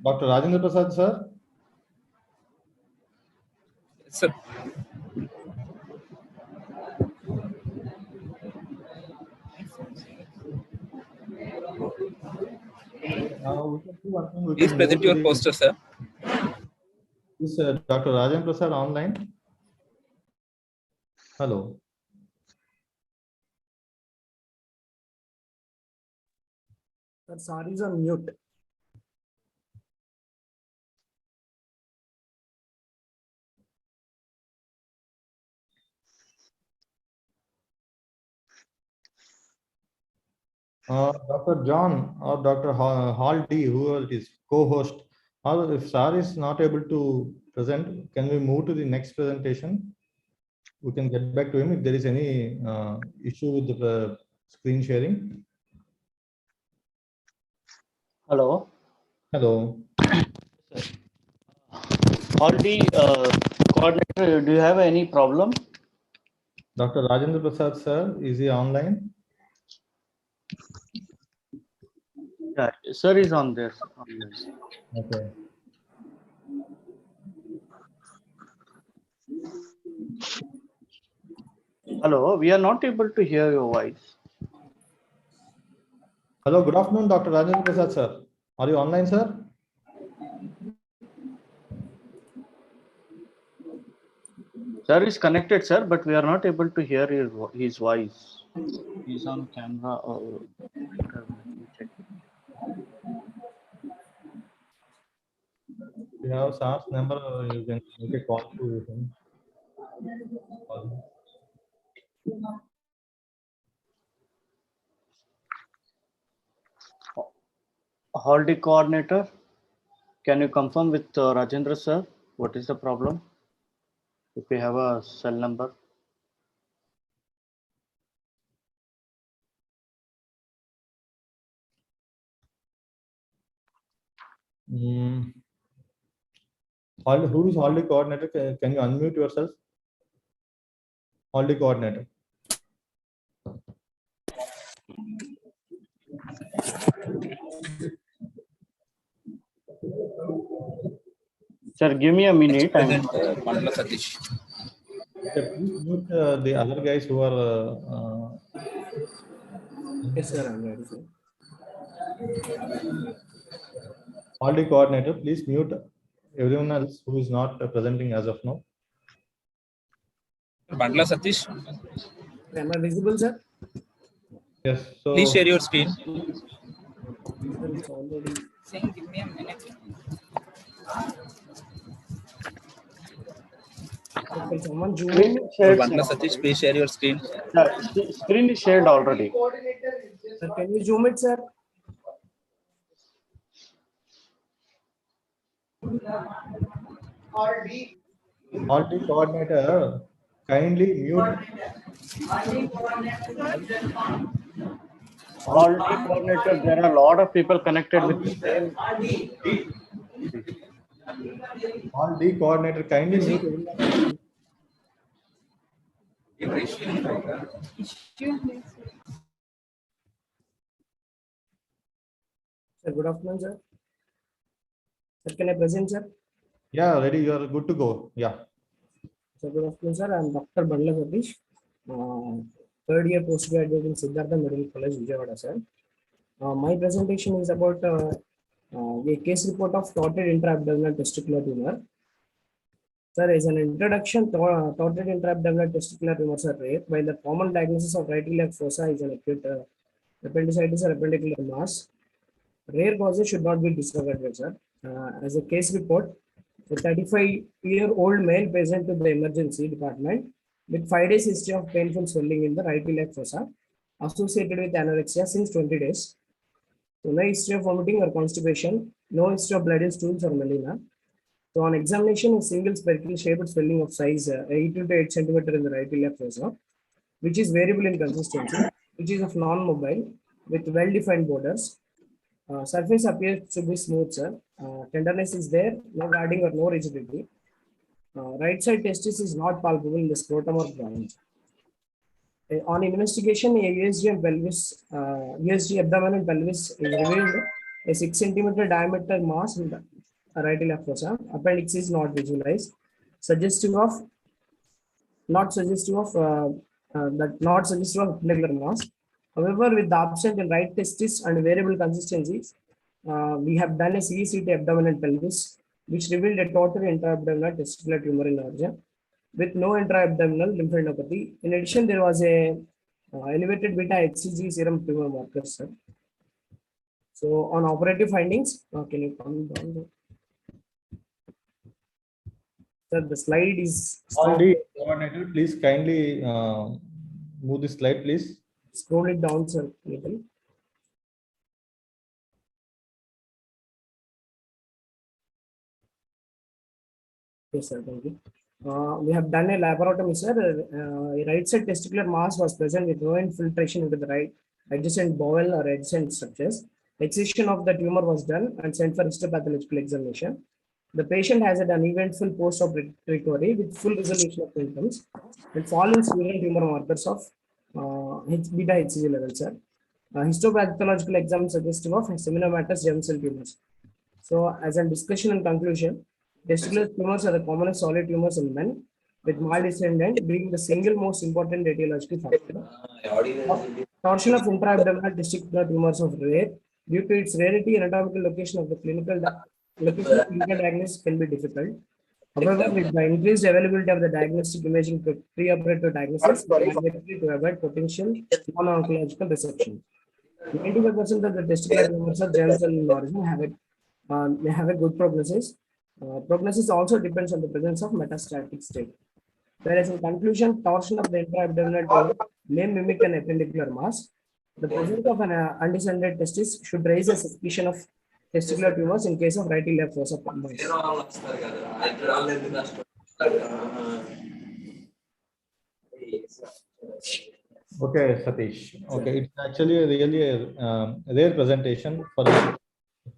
Dr. Rajendra Prasad, sir. Sir. Please present your poster, sir. Is Dr. Rajendra Prasad online? Hello. Sir is on mute. Dr. John or Dr. Hall D, whoever it is, co-host, or if Sir is not able to present, can we move to the next presentation? We can get back to him if there is any issue with the screen sharing. Hello. Hello. Already, coordinator, do you have any problem? Dr. Rajendra Prasad, sir, is he online? Yeah, sir is on there. Okay. Hello, we are not able to hear your voice. Hello, good afternoon, Dr. Rajendra Prasad, sir. Are you online, sir? Sir is connected, sir, but we are not able to hear his voice. He's on camera. Or check. If you have Sir's number, you can make a call to him. Haldi coordinator, can you confirm with Rajendra, sir? What is the problem? If we have a cell number. Who is Haldi coordinator? Can you unmute yourself? Haldi coordinator. Sir, give me a minute. Mandla Satish. Please mute the other guys who are. Yes, sir. I'm ready, sir. Haldi coordinator, please mute everyone else who is not presenting as of now. Mandla Satish. Am I visible, sir? Yes. So please share your screen. Sir, it's already. Saying, give me a minute. Can someone zoom Screen in? is shared, Mandla Satish, please share your screen. Screen is shared already. Sir, can you zoom it, sir? Haldi coordinator, kindly mute. Haldi coordinator, there are a lot of people connected with the same. Haldi coordinator, kindly mute everyone. Sir, good afternoon, sir. Sir, can I present, sir? Yeah, ready. You are good to go. Yeah. Sir, good afternoon, sir. I'm Dr. Mandla Satish, third year postgraduate in Siddhartha Medical College, Vijayawada, sir. My presentation is about a case report of torted intra-abdominal testicular tumor. Sir, as an introduction, torted intra-abdominal testicular tumors are rare, while the common diagnosis of right iliac fossa is an acute appendicitis or appendicular mass. Rare causes should not be disregarded, sir. As a case report, a 35-year-old male patient to the emergency department with 5 days history of painful swelling in the right iliac fossa associated with anorexia since 20 days. So no history of vomiting or constipation, no history of bloody stools or melena. So on examination, a single spherical shaped swelling of size 8 to 8 centimeter in the right iliac fossa, which is variable in consistency, which is of non-mobile with well-defined borders. Surface appears to be smooth, sir. Tenderness is there, no guarding or no rigidity. Right side testis is not palpable in the scrotum or groin. On investigation, a USG and USG abdomen and pelvis is revealed a 6 centimeter diameter mass right fossa. Appendix is not visualized, suggestive of not suggestive of not suggestive of appendicular mass. However, with the absent in right testis and variable consistencies, we have done a CECT abdominal pelvis, which revealed a total intra-abdominal testicular tumor in origin with no intra-abdominal lymphadenopathy. In addition, there was a elevated beta HCG serum tumor marker, sir. So on operative findings, can you come down there? Sir, the slide is Already coordinator, please kindly move the slide, please. Scroll it down, sir. Little. Yes, sir. Thank you. We have done a laparotomy, sir. Right side testicular mass was present with no infiltration into the right adjacent bowel or adjacent structures. Excision of the tumor was done and sent for histopathological examination. The patient has had an eventful post-op recovery with full resolution of symptoms and fall in serum tumor markers of beta HCG levels, sir. Histopathological exam suggestive of seminomatous germ cell tumors. So, as a discussion and conclusion, testicular tumors are the commonest solid tumors in men, with mild descendant being the single most important etiological factor. Torsion of intra-abdominal testicular tumors of rare due to its rarity and anatomical location of the clinical diagnosis can be difficult. However, with the increased availability of the diagnostic imaging pre-operative diagnosis, it is mandatory to avoid potential non-oncological resection. 95% of the testicular tumors are germ cell in origin may have a good prognosis. Prognosis also depends on the presence of metastatic state. Whereas in conclusion, torsion of the intra-abdominal tumor may mimic an appendicular mass. The presence of an undescended testis should raise a suspicion of testicular tumors in case of right left fossa combined. Okay, Satish. Okay, it's actually a really rare presentation for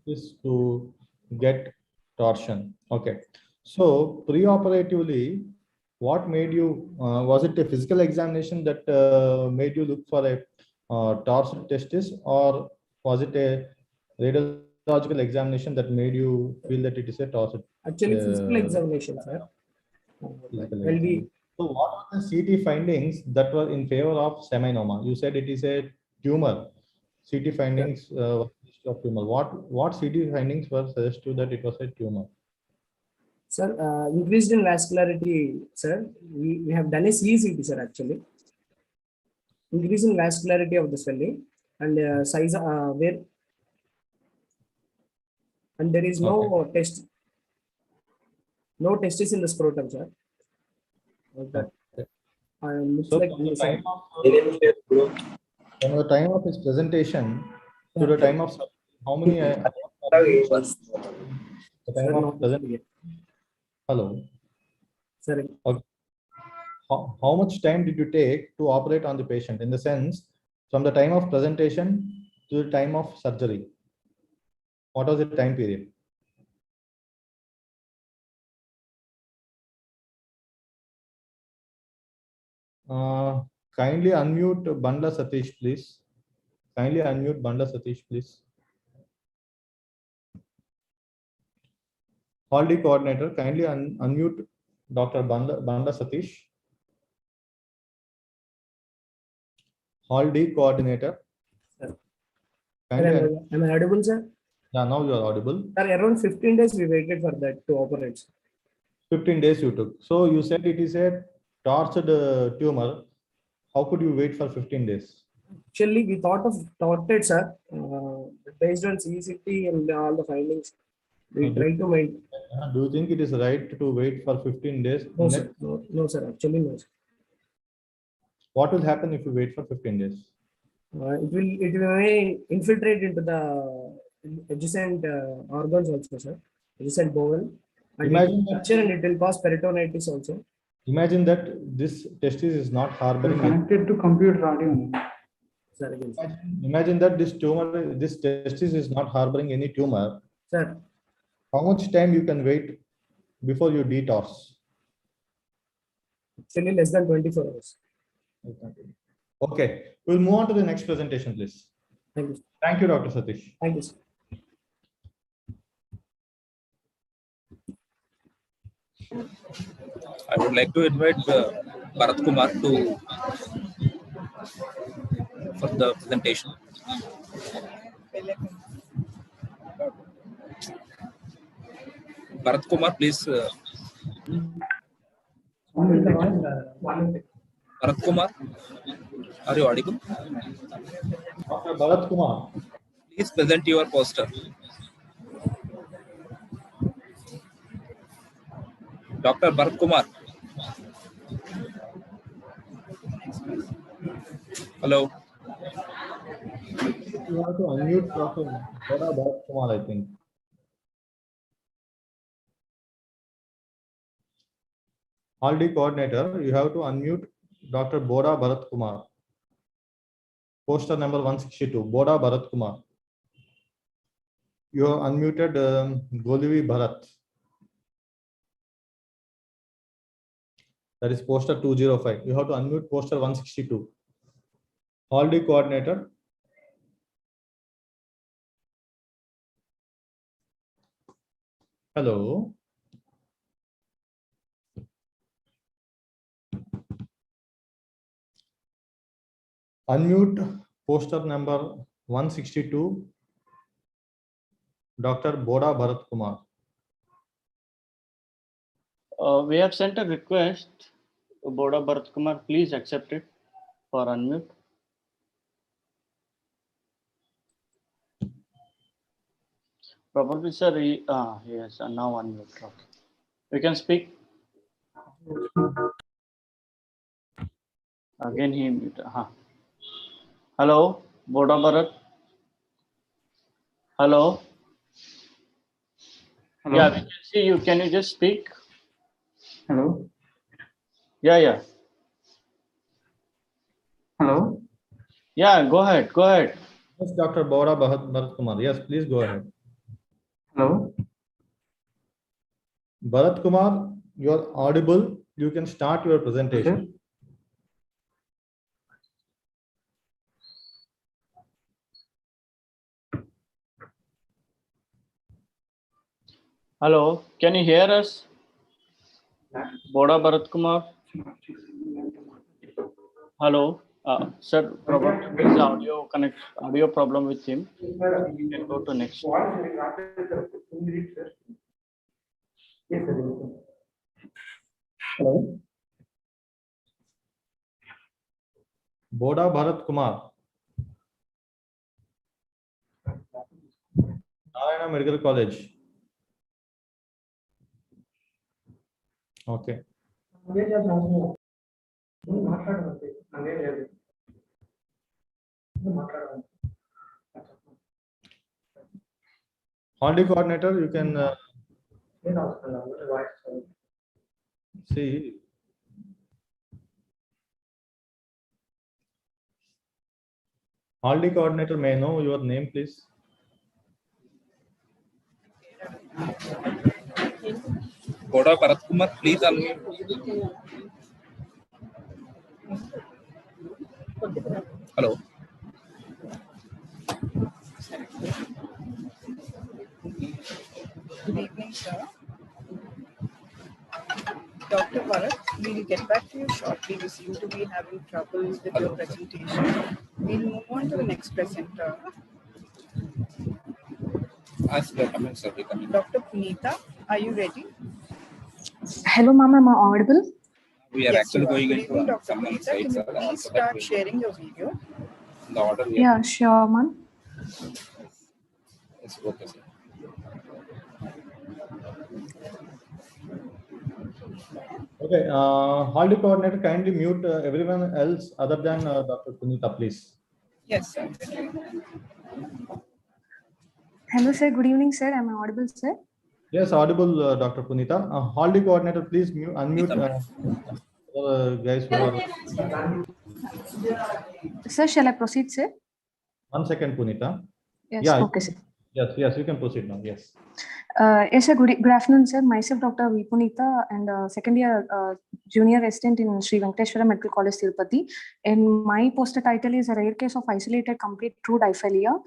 this to get torsion. Okay, so pre-operatively, what made you? Was it a physical examination that made you look for a torsion testis, or was it a radiological examination that made you feel that it is a torsion? Actually, physical examination, sir. So what are the CT findings that were in favor of seminoma? You said it is a tumor. CT findings of tumor. What CT findings were suggestive that it was a tumor? Sir, increased in vascularity, sir. We have done a CECT, sir, actually. Increase in vascularity of the swelling and size where and there is no testis in the scrotum, sir. That looks So like from the time of his presentation to the time of how many the time of presentation? Hello. Sorry. Okay. How much time did you take to operate on the patient, in the sense from the time of presentation to the time of surgery? What was the time period? Kindly unmute Bandla Satish, please. Kindly unmute Bandla Satish, please. Hall-D coordinator, kindly unmute Dr. Bandla Satish. Hall-D coordinator. Am I audible, sir? Yeah, now you are audible. Sir, around 15 days we waited for that to operate. 15 days you took. So you said it is a torched tumor. How could you wait for 15 days? Actually, we thought of torted, sir. Based on CECT and all the findings, we try to maintain. Do you think it is right to wait for 15 days? No, sir. No, sir. Actually, no, sir. What will happen if you wait for 15 days? It may infiltrate into the adjacent organs also, sir. Adjacent bowel. And it will cause peritonitis also. Imagine that this testis is not harboring. Connected to computer audio. Imagine that this testis is not harboring any tumor. Sir. How much time you can wait before you detox? Actually, less than 24 hours. Okay, we'll move on to the next presentation, please. Thank you. Thank you, Dr. Satish. Thank you, sir. I would like to invite Bharat Kumar for the presentation. Bharat Kumar, please. Bharat Kumar, are you audible? Dr. Bharat Kumar. Please present your poster. Dr. Bharat Kumar. Hello. You have to unmute Dr. Bharat Kumar, I think. Hall-D coordinator, you have to unmute Dr. Boda Bharat Kumar. Poster number 162, Boda Bharat Kumar. You have unmuted Golivi Bharat. That is poster 205. You have to unmute poster 162. Hall-D coordinator. Hello. Unmute poster number 162, Dr. Boda Bharat Kumar. We have sent a request to Boda Bharat Kumar. Please accept it for unmute. Probably, sir, yes, now unmute. Okay. We can speak. Again, he mute. Hello, Boda Bharat. Hello. Hello. Yeah, we can see you. Can you just speak? Hello. Yeah. Hello. Yeah, go ahead. Yes, Dr. Boda Bharat Kumar. Yes, please go ahead. Hello. Bharat Kumar, you are audible. You can start your presentation. Okay. Hello, can you hear us? Boda Bharat Kumar. Hello, sir. Probably there is audio problem with him. You can go to next. Hello. Boda Bharat Kumar. Narayana Medical College. Okay. Hall-D coordinator, you can see. Hall-D coordinator, may I know your name, please? Boda Bharat Kumar, please unmute. Hello. Good evening, sir. Dr. Bharat, we'll get back to you shortly. We seem to be having trouble with your presentation. We'll move on to the next presenter. Ask the comments, sir. Dr. Punita, are you ready? Hello, ma'am. Am I audible? We are actually going Good into evening, Dr. someone's Punita. Can site, you sir. please start sharing your video? The order. Yeah, sure, ma'am. It's okay, sir. Okay, Hall-D coordinator, kindly mute everyone else other than Dr. Punita, please. Yes, sir. Hello, sir. Good evening, sir. Am I audible, sir? Yes, audible, Dr. Punita. Hall-D coordinator, please unmute guys who are. Sir, shall I proceed, sir? 1 second, Punita. Yes, Yeah. okay, sir. Yes, you can proceed now. Yes. Yes, sir. Good afternoon, sir. Myself, Dr. V. Punita, and second year junior resident in Sri Venkateshwara Medical College, Tirupati. And my poster title is A Rare Case of Isolated Complete True Diphilia.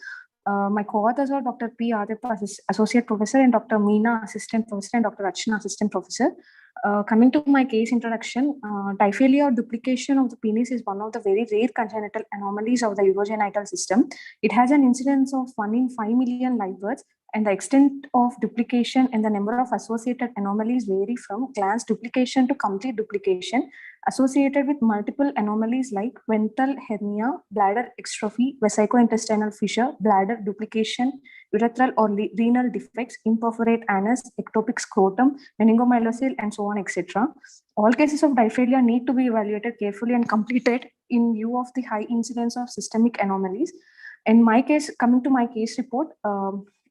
My co-authors are Dr. P. Adippa, Associate Professor, and Dr. Meena, Assistant Professor, and Dr. Rachna, Assistant Professor. Coming to my case introduction, typhalia or duplication of the penis is one of the very rare congenital anomalies of the urogenital system. It has an incidence of 1 in 5 million live births, and the extent of duplication and the number of associated anomalies vary from glans duplication to complete duplication, associated with multiple anomalies like ventral hernia, bladder extrophy, vesicointestinal fissure, bladder duplication, urethral or renal defects, imperforate anus, ectopic scrotum, meningomyelocele, and so on, etc. All cases of dysphagia need to be evaluated carefully and completed in view of the high incidence of systemic anomalies. In my case, coming to my case report,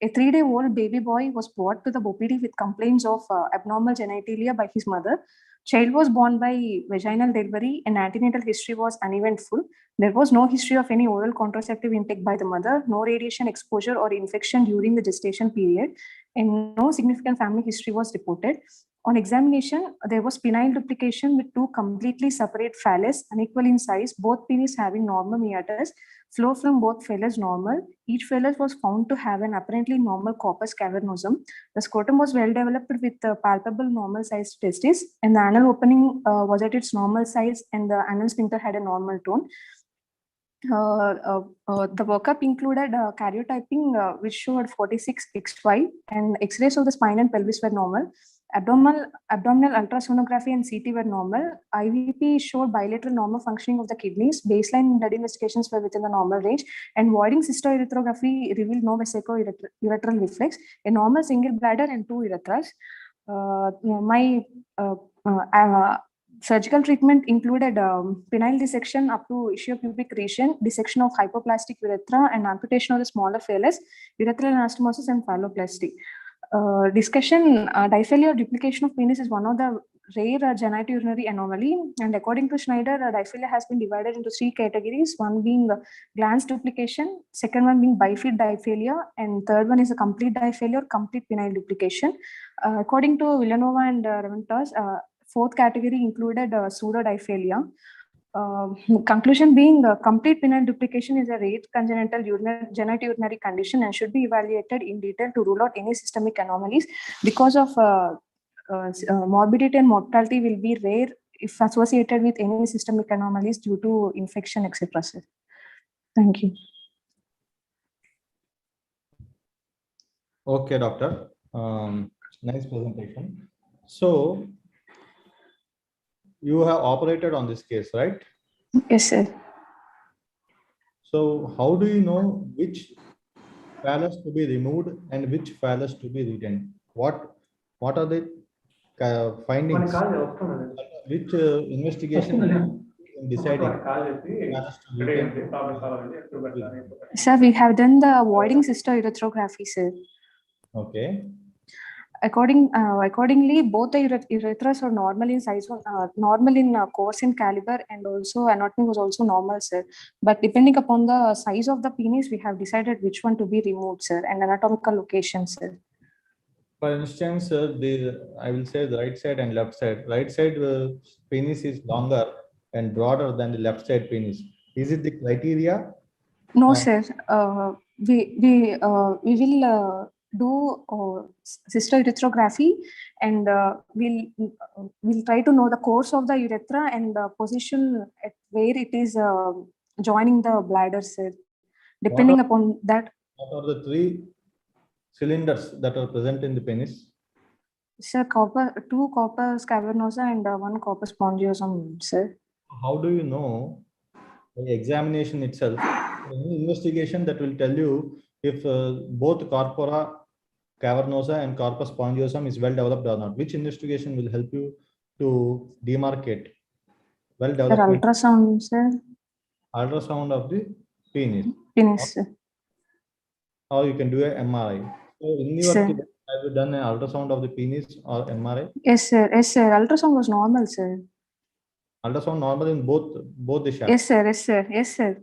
a 3-day-old baby boy was brought to the OPD with complaints of abnormal genitalia by his mother. Child was born by vaginal delivery and antenatal history was uneventful. There was no history of any oral contraceptive intake by the mother, no radiation exposure or infection during the gestation period, and no significant family history was reported. On examination, there was penile duplication with 2 completely separate phallus, unequal in size, both penis having normal meatus. Flow from both phallus normal. Each phallus was found to have an apparently normal corpus cavernosum. The scrotum was well developed with palpable normal sized testes, and the anal opening was at its normal size, and the anal sphincter had a normal tone. The workup included karyotyping, which showed 46XY, and X-rays of the spine and pelvis were normal. Abdominal ultrasonography and CT were normal. IVP showed bilateral normal functioning of the kidneys. Baseline blood investigations were within the normal range, and voiding cystourethropy revealed no vesico-urethral reflex, a normal single bladder, and 2 urethras. Surgical treatment included penile dissection up to ischiopubic region, dissection of hypoplastic urethra, and amputation of the smaller phallus, urethral anastomosis, and phalloplasty. Dysphagia or duplication of penis is one of the rare genitourinary anomaly, and according to Schneider, dysphagia has been divided into 3 categories, one being glans duplication, second one being bifid dysphagia, and third one is a complete dysphagia or complete penile duplication. According to Villanova and Reventas, fourth category included pseudodysphagia. Conclusion being complete penile duplication is a rare congenital genitourinary condition and should be evaluated in detail to rule out any systemic anomalies because of morbidity and mortality will be rare if associated with any systemic anomalies due to infection, etc. Thank you. Okay, doctor. Nice presentation. So, you have operated on this case, right? Yes, sir. So, how do you know which phallus to be removed and which phallus to be retained? What are the findings? Which investigation in deciding phallus to retain? Sir, we have done the voiding cystourethropy, sir. Okay. Accordingly, both the urethras are normal in size, normal in course and caliber, and also anatomy was also normal, sir. But depending upon the size of the penis, we have decided which one to be removed, sir, and anatomical location, sir. For instance, I will say the right side and left side. Right side penis is longer and broader than the left side penis. Is it the criteria? No, sir. We will do cystourethropy, and we'll try to know the course of the urethra and the position at where it is joining the bladder, sir. Depending upon that. What are the 3 cylinders that are present in the penis? Sir, 2 corpus cavernosa and 1 corpus spongiosum, sir. How do you know the examination itself? Any investigation that will tell you if both corpora cavernosa and corpus spongiosum is well developed or not? Which investigation will help you to demarcate well developed? Ultrasound, sir. Ultrasound of the penis. Penis, sir. Or you can do a MRI. So in your case, have you done an ultrasound of the penis or MRI? Yes, sir. Yes, sir. Ultrasound was normal, sir. Ultrasound normal in both the shafts? Yes, sir. Yes, sir. Yes, sir.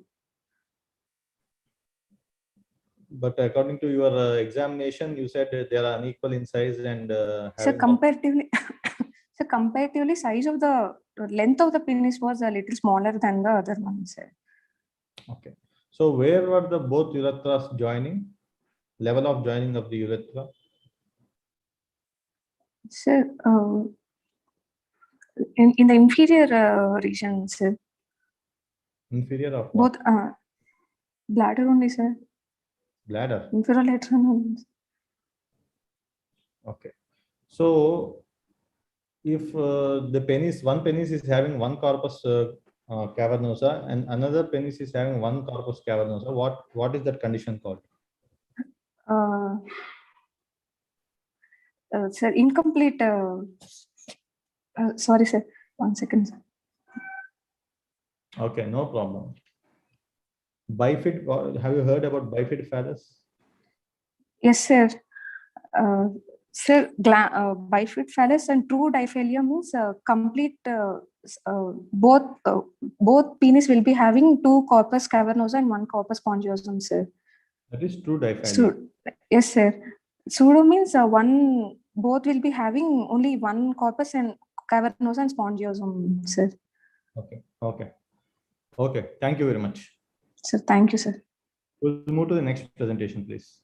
But according to your examination, you said they are unequal in size and so comparatively, so comparatively, size of the length of the penis was a little smaller than the other one, sir. Okay. So where were the both urethras joining? Level of joining of the urethra? Sir, in the inferior region, sir. Inferior of what? Both bladder only, sir. Bladder. Inferior lateral only. Okay. So if the penis, one penis is having one corpus cavernosa and another penis is having one corpus cavernosa, what is that condition called? Sir, incomplete. Sorry, sir. 1 second, sir. Okay, no problem. Bifid, have you heard about bifid phallus? Yes, sir. Sir, bifid phallus and true diphalia means complete. Both penis will be having two corpus cavernosa and one corpus spongiosum, sir. That is true diphalia. Yes, sir. Pseudo means both will be having only one corpus and cavernosa and spongiosum, sir. Okay, okay. Okay, thank you very much. Sir, thank you, sir. We'll move to the next presentation, please.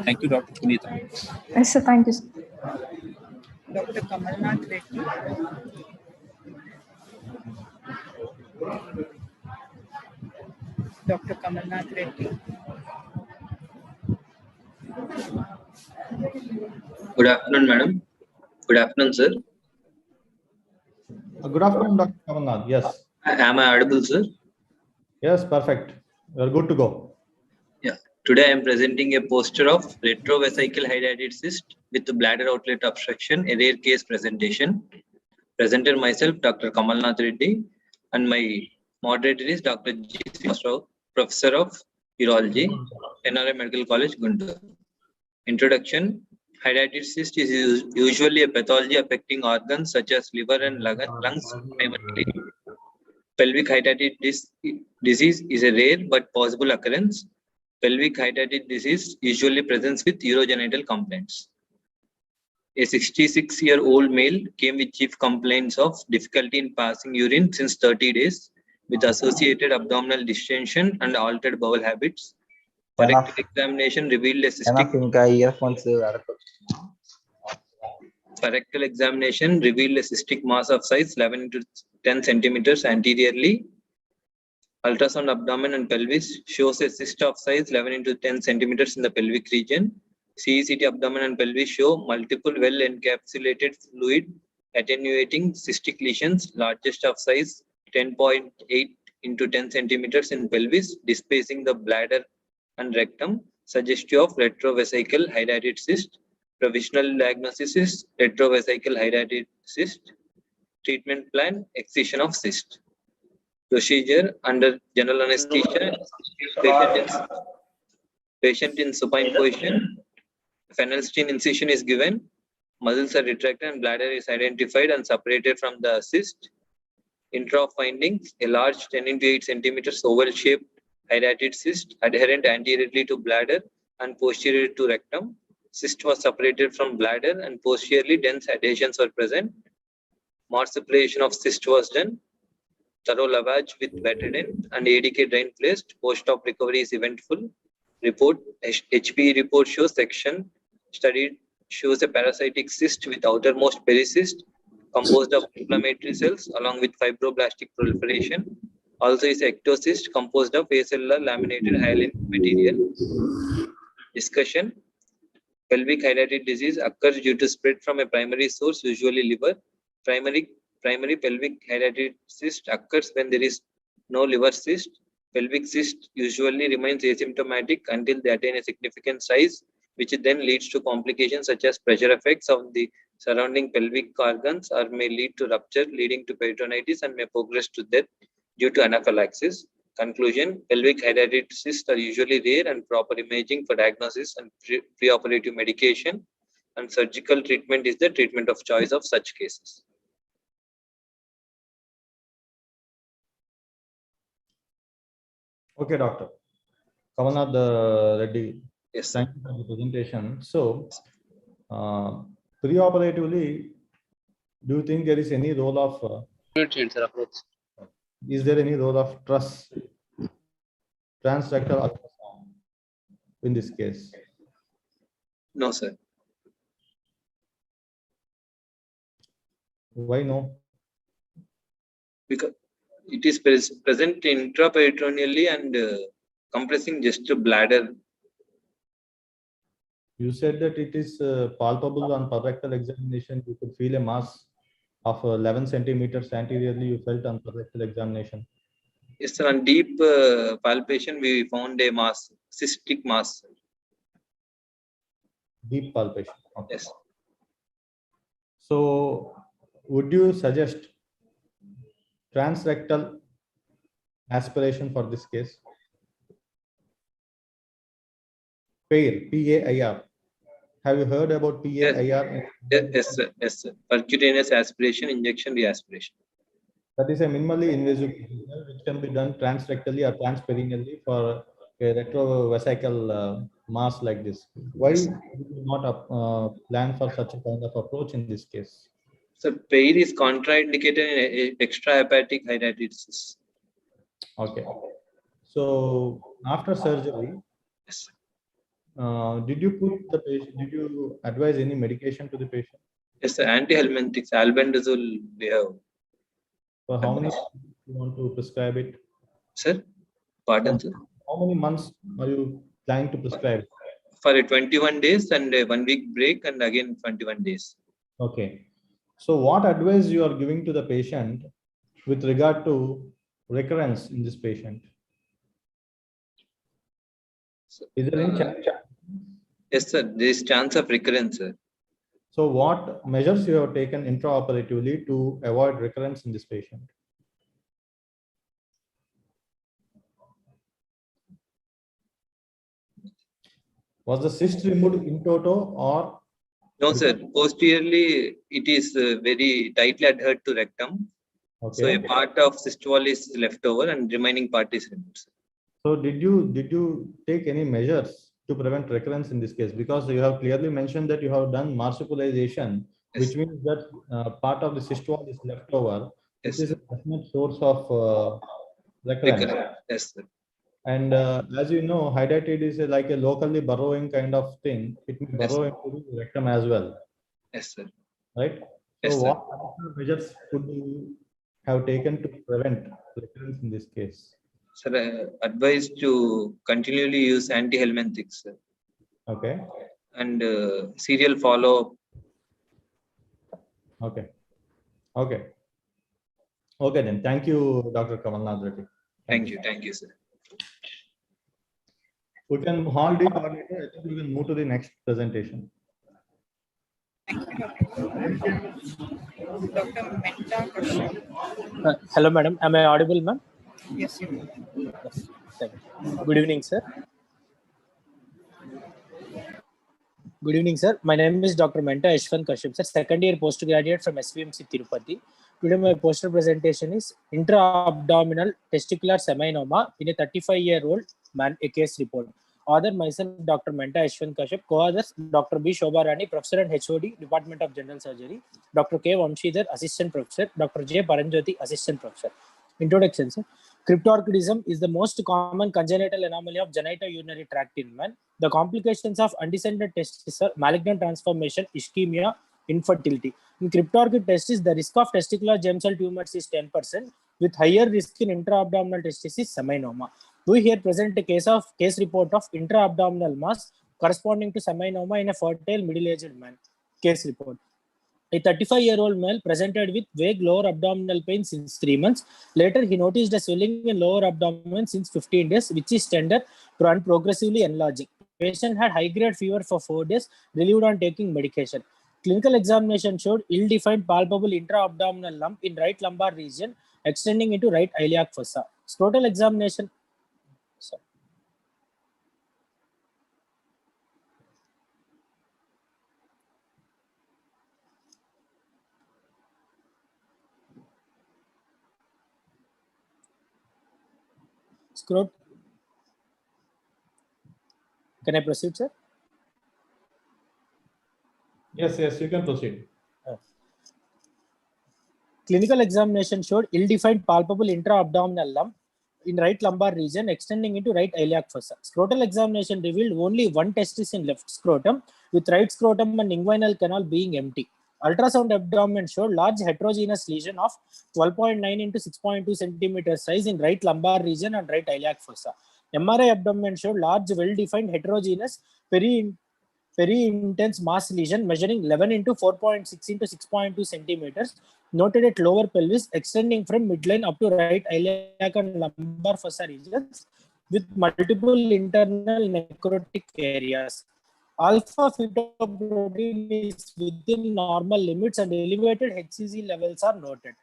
Thank you, Dr. Punita. Yes, sir, thank you, sir. Dr. Kamalnath Reddy. Dr. Kamalnath Reddy. Good afternoon, madam. Good afternoon, sir. Good afternoon, Dr. Kamalnath. Yes. Am I audible, sir? Yes, perfect. You're good to go. Yeah. Today I am presenting a poster of retrovesical hydatid cyst with bladder outlet obstruction, a rare case presentation. Presenter myself, Dr. Kamalnath Reddy, and my moderator is Dr. G. Srivastava, Professor of Urology, NRI Medical College, Guntur. Introduction. Hydatid cyst is usually a pathology affecting organs such as liver and lungs primarily. Pelvic hydatid disease is a rare but possible occurrence. Pelvic hydatid disease usually presents with urogenital complaints. A 66-year-old male came with chief complaints of difficulty in passing urine since 30 days with associated abdominal distension and altered bowel habits. For rectal examination revealed a cystic mass of size 11 into 10 centimeters anteriorly. Ultrasound abdomen and pelvis shows a cyst of size 11 into 10 centimeters in the pelvic region. CECT abdomen and pelvis show multiple well-encapsulated fluid attenuating cystic lesions, largest of size 10.8 into 10 centimeters in pelvis, displacing the bladder and rectum, suggestive of retrovesical hydatid cyst. Provisional diagnosis is retrovesical hydatid cyst. Treatment plan, excision of cyst. Procedure under general anesthesia, patient in supine position. Phenelstein incision is given, muscles are retracted and bladder is identified and separated from the cyst. Intra findings, a large 10 into 8 centimeters oval shaped hydatid cyst adherent anteriorly to bladder and posterior to rectum. Cyst was separated from bladder and posteriorly dense adhesions were present. Marsupiation of cyst was done. Thorough lavage with betadine and ADK drain placed. Post-op recovery is eventful. Report, HPE report shows section studied shows a parasitic cyst with outermost pericyst composed of inflammatory cells along with fibroblastic proliferation. Also is ectocyst composed of acellular laminated hyaline material. Discussion. Pelvic hydatid disease occurs due to spread from a primary source, usually liver. Primary pelvic hydatid cyst occurs when there is no liver cyst. Pelvic cyst usually remains asymptomatic until they attain a significant size, which then leads to complications such as pressure effects of the surrounding pelvic organs or may lead to rupture leading to peritonitis and may progress to death due to anaphylaxis. Conclusion, pelvic hydatid cysts are usually rare and proper imaging for diagnosis and preoperative medication and surgical treatment is the treatment of choice of such cases. Okay, Doctor. Kamalnath Reddy. Yes. Thank you for the presentation. So, preoperatively, do you think there is any role of is there any role of transrectal ultrasound in this case? No, sir. Why no? Because it is present intraperitoneally and compressing just to bladder. You said that it is palpable on per-rectal examination. You could feel a mass of 11 centimeters anteriorly. You felt on per-rectal examination. Yes, sir. On deep palpation, we found a mass, cystic mass. Deep palpation. Okay. Yes. So, would you suggest transrectal aspiration for this case? PAIR, PAIR. Have you heard about PAIR? Yes, sir. Yes, sir. Percutaneous aspiration, injection, reaspiration. That is a minimally invasive procedure which can be done transrectally or transperineally for a retrovesical mass like this. Why do you not plan for such a kind of approach in this case? So PAIR is contraindicated in extrahepatic hydatiditis. Okay. So after surgery, yes. Did you put the patient? Did you advise any medication to the patient? Yes, sir. Antihelminthics, albendazole, we have. For how many you want to prescribe it? Sir, pardon, sir. How many months are you planning to prescribe? For 21 days and a 1 week break, and again 21 days. Okay. So what advice you are giving to the patient with regard to recurrence in this patient? Is there any chance? Yes, sir. There is chance of recurrence, sir. So what measures you have taken intraoperatively to avoid recurrence in this patient? Was the cyst removed in toto or? No, sir. Posteriorly, it is very tightly adhered to rectum. Okay. So a part of cyst wall is left over and remaining part is removed, sir. So did you take any measures to prevent recurrence in this case? Because you have clearly mentioned that you have done marsupialization, yes, which means that part of the cyst wall is left over, yes, which is a definite source of recurrence. Yes, sir. And as you know, hydatid is like a locally burrowing kind of thing. It may burrow into the rectum as well. Yes, sir. Right? So yes, what additional measures could you have taken to prevent recurrence in this case? Sir, advised to continually use antihelminthics, sir. Okay. And serial follow-up. Okay. Okay. Okay then. Thank you, Dr. Kamalnath Reddy. Thank you, sir. We can hold the coordinator. I think we will move to the next presentation. Thank you, Dr. Menta Kashyap. Hello, madam. Am I audible, ma'am? Yes, you are. Yes. Thank you. Good evening, sir. Good evening, sir. My name is Dr. Menta Kashyap, sir. Second year postgraduate from SVMC Tirupati. Today, my poster presentation is intra-abdominal testicular seminoma in a 35-year-old man, a case report. Author myself, Dr. Menta Kashyap. Co-authors, Dr. B. Shobharani, Professor and HOD, Department of General Surgery. Dr. K. Vamshidhar, Assistant Professor. Dr. J. Paranjyoti, Assistant Professor. Introduction, sir. Cryptorchidism is the most common congenital anomaly of genitourinary tract in men. The complications of undescended testis are malignant transformation, ischemia, infertility. In cryptorchid testis, the risk of testicular germ cell tumors is 10%, with higher risk in intra-abdominal testis is seminoma. We here present a case report of intra-abdominal mass corresponding to seminoma in a fertile middle-aged man. Case report. A 35-year-old male presented with vague lower abdominal pain since 3 months. Later, he noticed a swelling in lower abdomen since 15 days, which is tender and progressively enlarging. Patient had high-grade fever for 4 days, relieved on taking medication. Clinical examination showed ill-defined palpable intra-abdominal lump in right lumbar region, extending into right iliac fossa. Scrotal examination. Sorry. Can I proceed, sir? Yes, you can proceed. Clinical examination showed ill-defined palpable intra-abdominal lump in right lumbar region extending into right iliac fossa. Scrotal examination revealed only one testis in left scrotum, with right scrotum and inguinal canal being empty. Ultrasound abdomen showed large heterogeneous lesion of 12.9 into 6.2 centimeters size in right lumbar region and right iliac fossa. MRI abdomen showed large, well-defined heterogeneous peri-intense mass lesion measuring 11 into 4.6 into 6.2 centimeters, noted at lower pelvis, extending from midline up to right iliac and lumbar fossa regions with multiple internal necrotic areas. Alpha fetoprotein is within normal limits and elevated HCG levels are noted.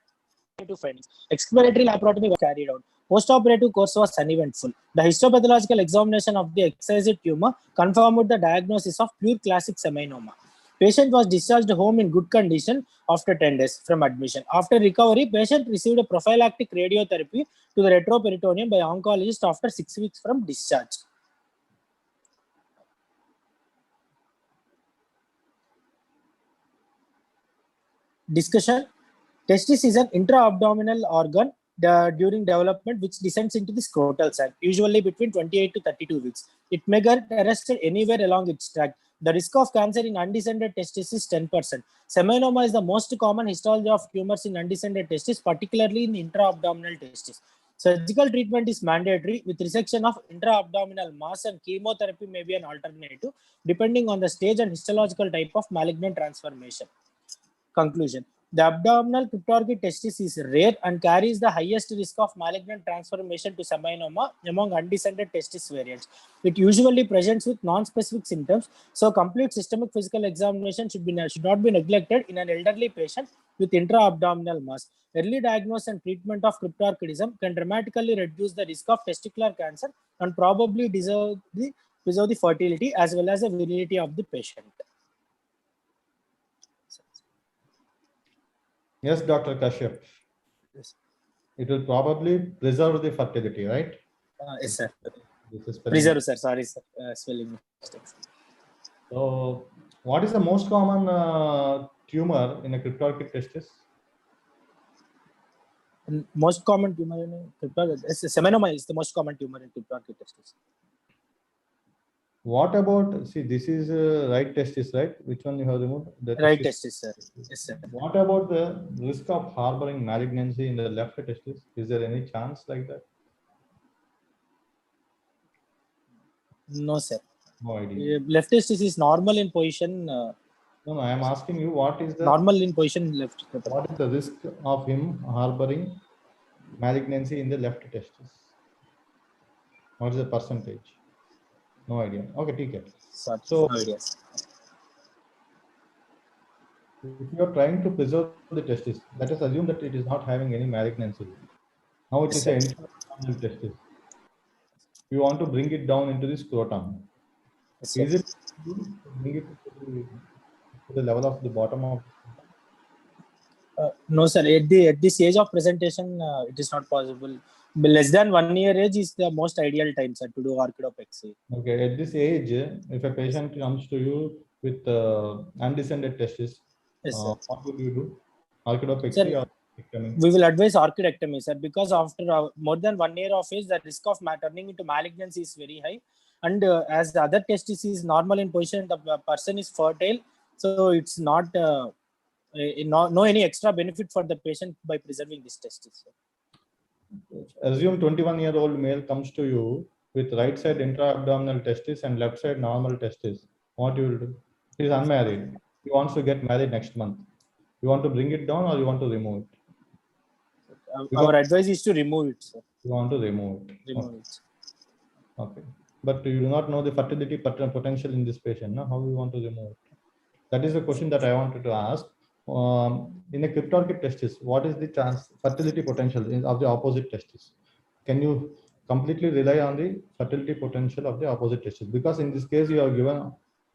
Exploratory laparotomy was carried out. Postoperative course was uneventful. The histopathological examination of the excised tumor confirmed the diagnosis of pure classic seminoma. Patient was discharged home in good condition after 10 days from admission. After recovery, patient received a prophylactic radiotherapy to the retroperitoneum by oncologist after 6 weeks from discharge. Discussion. Testis is an intra-abdominal organ during development which descends into the scrotal sac, usually between 28 to 32 weeks. It may get arrested anywhere along its tract. The risk of cancer in undescended testis is 10%. Seminoma is the most common histology of tumors in undescended testis, particularly in intra-abdominal testis. Surgical treatment is mandatory with resection of intra-abdominal mass, and chemotherapy may be an alternative depending on the stage and histological type of malignant transformation. Conclusion. The abdominal cryptorchid testis is rare and carries the highest risk of malignant transformation to seminoma among undescended testis variants. It usually presents with non-specific symptoms, so complete systemic physical examination should not be neglected in an elderly patient with intra-abdominal mass. Early diagnosis and treatment of cryptorchidism can dramatically reduce the risk of testicular cancer and probably preserve the fertility as well as the virility of the patient. Yes, Dr. Kashyap. Yes. It will probably preserve the fertility, right? Yes, sir. This is Preserve, sir. Sorry, sir. Spelling mistakes. So, what is the most common tumor in a cryptorchid testis? Most common tumor in cryptorchid seminoma is the most common tumor in cryptorchid testis. What about, see, this is right testis, right? Which one you have removed? The right testis, sir. Yes, sir. What about the risk of harboring malignancy in the left testis? Is there any chance like that? No, sir. No idea. Left testis is normal in position. No, I am asking you, what is the normal in position left? What is the risk of him harboring malignancy in the left testis? What is the percentage? No idea. Okay, take it. So, no idea. If you are trying to preserve the testis, let us assume that it is not having any malignancy. Now it is an intra-abdominal testis. You want to bring it down into the scrotum. Is it to bring it to the level of the bottom of? No, sir. At this age of presentation, it is not possible. But less than 1 year age is the most ideal time, sir, to do orchidopexy. Okay, at this age, if a patient comes to you with undescended testis, yes, sir. What would you do? Orchidopexy or ectomy? We will advise orchidectomy, sir, because after more than 1 year of age, the risk of turning into malignancy is very high. And as the other testis is normal in position, the person is fertile, so it's not no any extra benefit for the patient by preserving this testis. Assume 21-year-old male comes to you with right side intra-abdominal testis and left side normal testis. What you will do? He is unmarried. He wants to get married next month. You want to bring it down or you want to remove it? Our advice is to remove it, sir. You want to remove it. Remove it. Okay. But you do not know the fertility potential in this patient. No? How do you want to remove it? That is the question that I wanted to ask. In a cryptorchid testis, what is the fertility potential of the opposite testis? Can you completely rely on the fertility potential of the opposite testis? Because in this case, you have given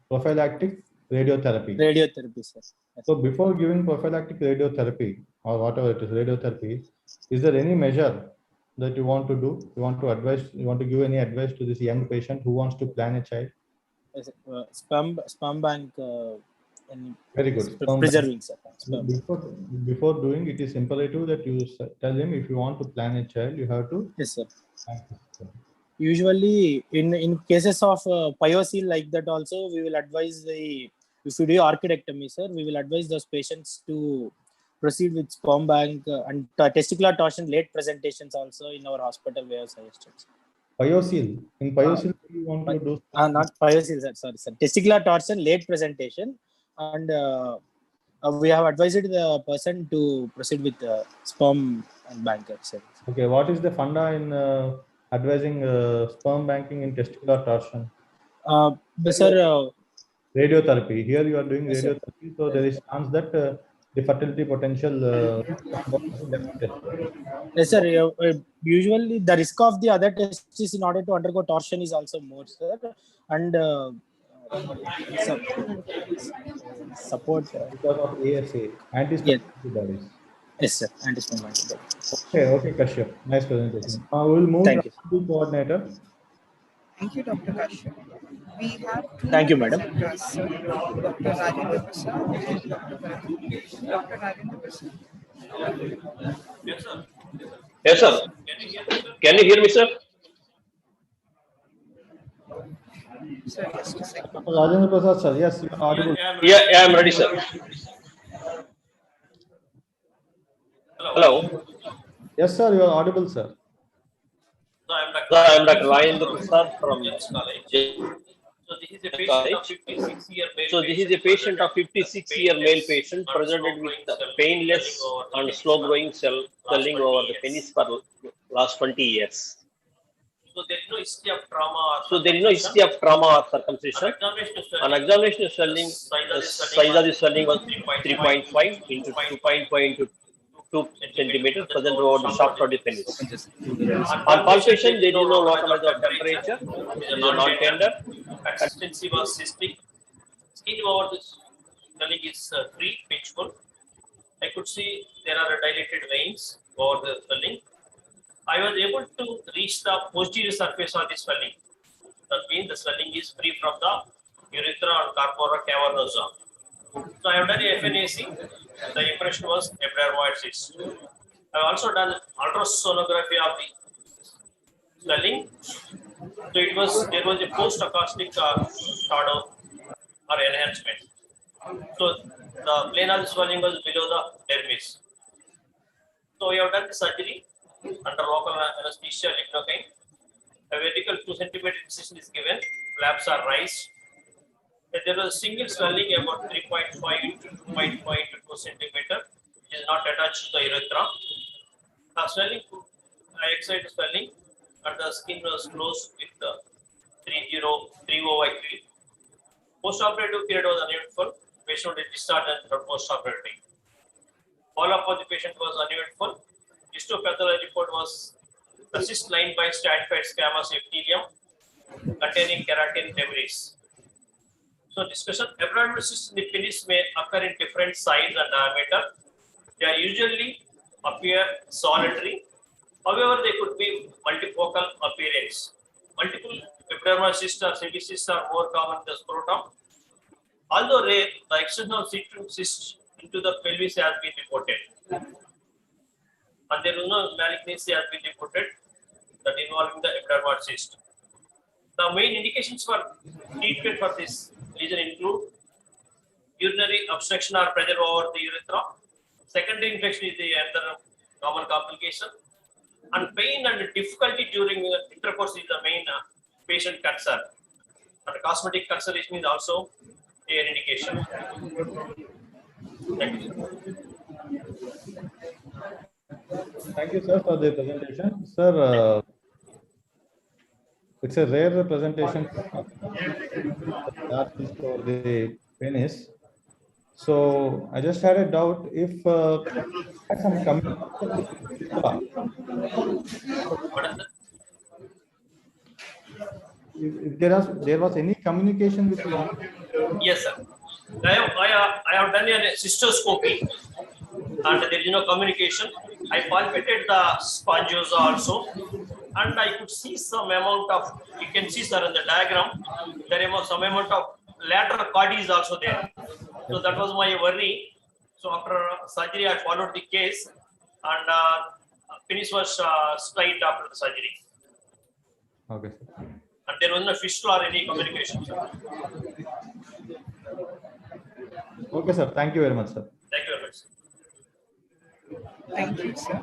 prophylactic radiotherapy. Radiotherapy, sir. So before giving prophylactic radiotherapy or whatever it is, radiotherapy, is there any measure that you want to do? You want to advise? You want to give any advice to this young patient who wants to plan a child? Yes, sperm bank. Very good. Preserving, sir. Before doing it is imperative that you tell him if you want to plan a child, you have to. Yes, sir. Usually, in cases of pyocele like that, also we will advise we if you do orchidectomy, sir, we will advise those patients to proceed with sperm bank and testicular torsion late presentations also in our hospital we have suggested. Pyocil. In pyocil, you want to do? Not pyocil, sir. Sorry, sir. Testicular torsion late presentation, and we have advised the person to proceed with sperm and bank. Sir. Okay, what is the funda in advising sperm banking in testicular torsion? Sir, radiotherapy. Here you are doing yes, sir. radiotherapy, so there is chance that the fertility potential yes, sir. Usually, the risk of the other tests in order to undergo torsion is also more, sir, and support because of ASA, anti-sperm antibodies. Yes, sir. Anti-sperm antibodies. Okay, Kashyap. Nice presentation. We'll move Thank to the coordinator. Thank you, Dr. Kashyap. We have two Thank you, madam. presenters, sir. Dr. Rajendra Prasad and Dr. Bharat. Dr. Rajendra Prasad. Yes, sir. Yes, sir. Can you hear me, sir? Sir, just a second. Rajendra Prasad, sir. Yes, you are audible. Yeah, I'm ready, sir. Hello. Yes, sir. You are audible, sir. So I'm Dr. Rajendra Prasad from James College. So this is a patient of 56-year male patient presented with painless and slow-growing swelling over the penis for last 20 years. So there is no history of trauma or circumcision. On examination of swelling, the size of the swelling was 3.5 into 2.5 into 2 centimeters present over the shaft of the penis. On palpation, there is no localized temperature. It is a non-tender. Consistency was cystic. Skin over the swelling is free, pinchful. I could see there are dilated veins over the swelling. I was able to reach the posterior surface of the swelling. That means the swelling is free from the urethra and corpora cavernosa. So I have done a FNAC. The impression was epidermoid cyst. I have also done ultrasonography of the swelling. So there was a post-acoustic shadow or enhancement. So the plane of the swelling was below the dermis. So we have done the surgery under local anesthesia, lidocaine. A vertical 2 centimeter incision is given. Flaps are raised. There was a single swelling about 3.5 into 2.5 to 2 centimeter. It is not attached to the urethra. Swelling, I excited swelling, and the skin was closed with the 3030/3. Post-operative period was uneventful. Patient was discharged and post-operative. Follow-up of the patient was uneventful. Histopathology report was a cyst lined by stratified squamous epithelium containing keratin debris. So discussion, abnormal cysts in the penis may occur in different size and diameter. They usually appear solitary. However, they could be multifocal appearance. Multiple epidermal cysts or cysts are more common in the scrotum. Although rare, the extension of cysts into the pelvis has been reported. And there is no malignancy has been reported that involving the epidermal cyst. The main indications for treatment for this lesion include urinary obstruction or pressure over the urethra. Secondary infection is the other common complication. And pain and difficulty during intercourse is the main patient concern. And cosmetic consideration is also an indication. Thank you. Thank you, sir, for the presentation. Sir, it's a rare presentation for the penis. So I just had a doubt if some if there was any communication with the Yes, sir. I have done a cystoscopy and there is no communication. I palpated the spongiosa also, and I could see some amount of, you can see, sir, in the diagram, there was some amount of lateral cord is also there. So that was my worry. So after surgery, I followed the case, and penis was straight after the surgery. Okay. And there was no fistula or any communication. Okay, sir. Thank you very much, sir. Thank you very much. Thank you, sir.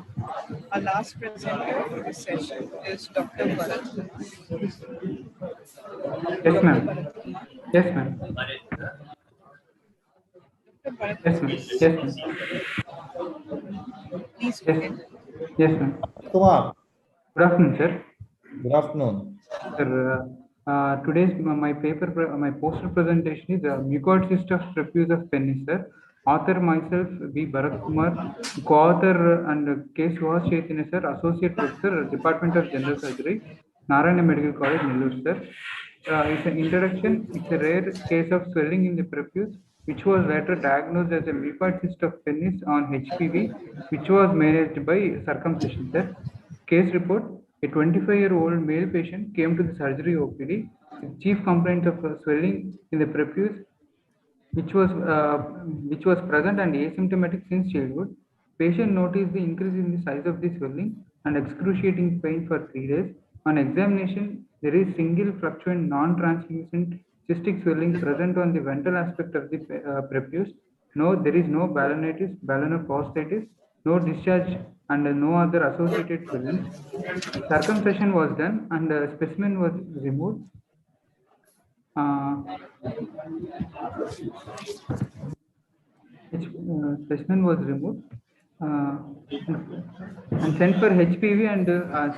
Our last presenter for this session is Dr. Bharat. Yes, ma'am. Yes, ma'am. Dr. Bharat, Yes, ma'am. Yes, ma'am. please Yes, begin. yes, ma'am. Kumar. Good afternoon, sir. Good afternoon. Sir, today's my my poster presentation is mucoid cyst of prepuce of penis, sir. Author myself, B. Bharat Kumar. Co-author and case was Chaitanya, sir. Associate Professor, Department of General Surgery, Narayana Medical College, Nellore, sir. It's an introduction. It's a rare case of swelling in the prepuce, which was later diagnosed as a mucoid cyst of penis on HPV, which was managed by circumcision, sir. Case report: a 25-year-old male patient came to the surgery OPD with chief complaint of swelling in the prepuce, which was present and asymptomatic since childhood. Patient noticed the increase in the size of the swelling and excruciating pain for 3 days. On examination, there is single fluctuant non-translucent cystic swelling present on the ventral aspect of the prepuce. No, there is no balanitis, balanoposthitis, no discharge, and no other associated swellings. Circumcision was done and specimen was removed. Specimen was removed and sent for HPV and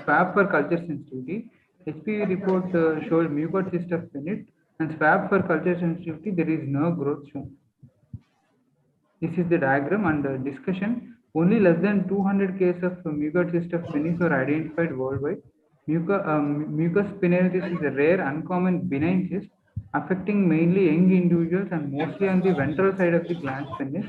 swab for culture sensitivity. HPV report showed mucoid cyst of penis, and swab for culture sensitivity there is no growth shown. This is the diagram and discussion. Only less than 200 cases of mucoid cyst of penis were identified worldwide. Mucous spinalis is a rare, uncommon benign cyst affecting mainly young individuals and mostly on the ventral side of the glans penis.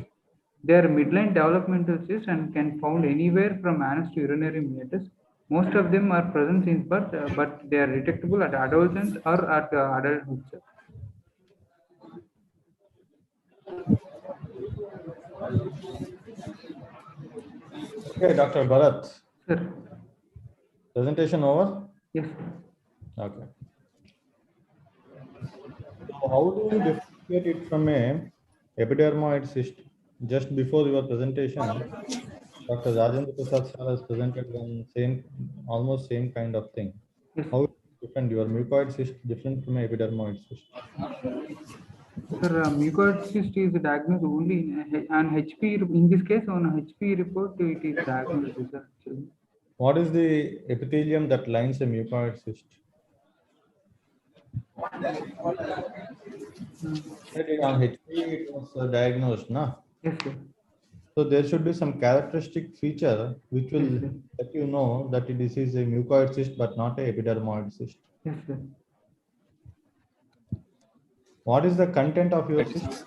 They are midline developmental cysts and can found anywhere from anus to urinary meatus. Most of them are present since birth, but they are detectable at adolescence or at adulthood. Okay, Dr. Bharat. Sir. Presentation over? Yes. Okay. So how do you differentiate it from a epidermoid cyst? Just before your presentation, Dr. Rajendra Prasad sir has presented one almost same kind of thing. Yes. How is it different? Your mucoid cyst different from a epidermoid cyst? Sir, mucoid cyst is diagnosed only on HP. In this case, on HP report, it is diagnosed, sir, actually. What is the epithelium that lines a mucoid cyst? On HP, it was diagnosed, na? Yes, sir. So there should be some characteristic feature which will let you know that this is a mucoid cyst but not a epidermoid cyst. Yes, sir. What is the content of your cyst?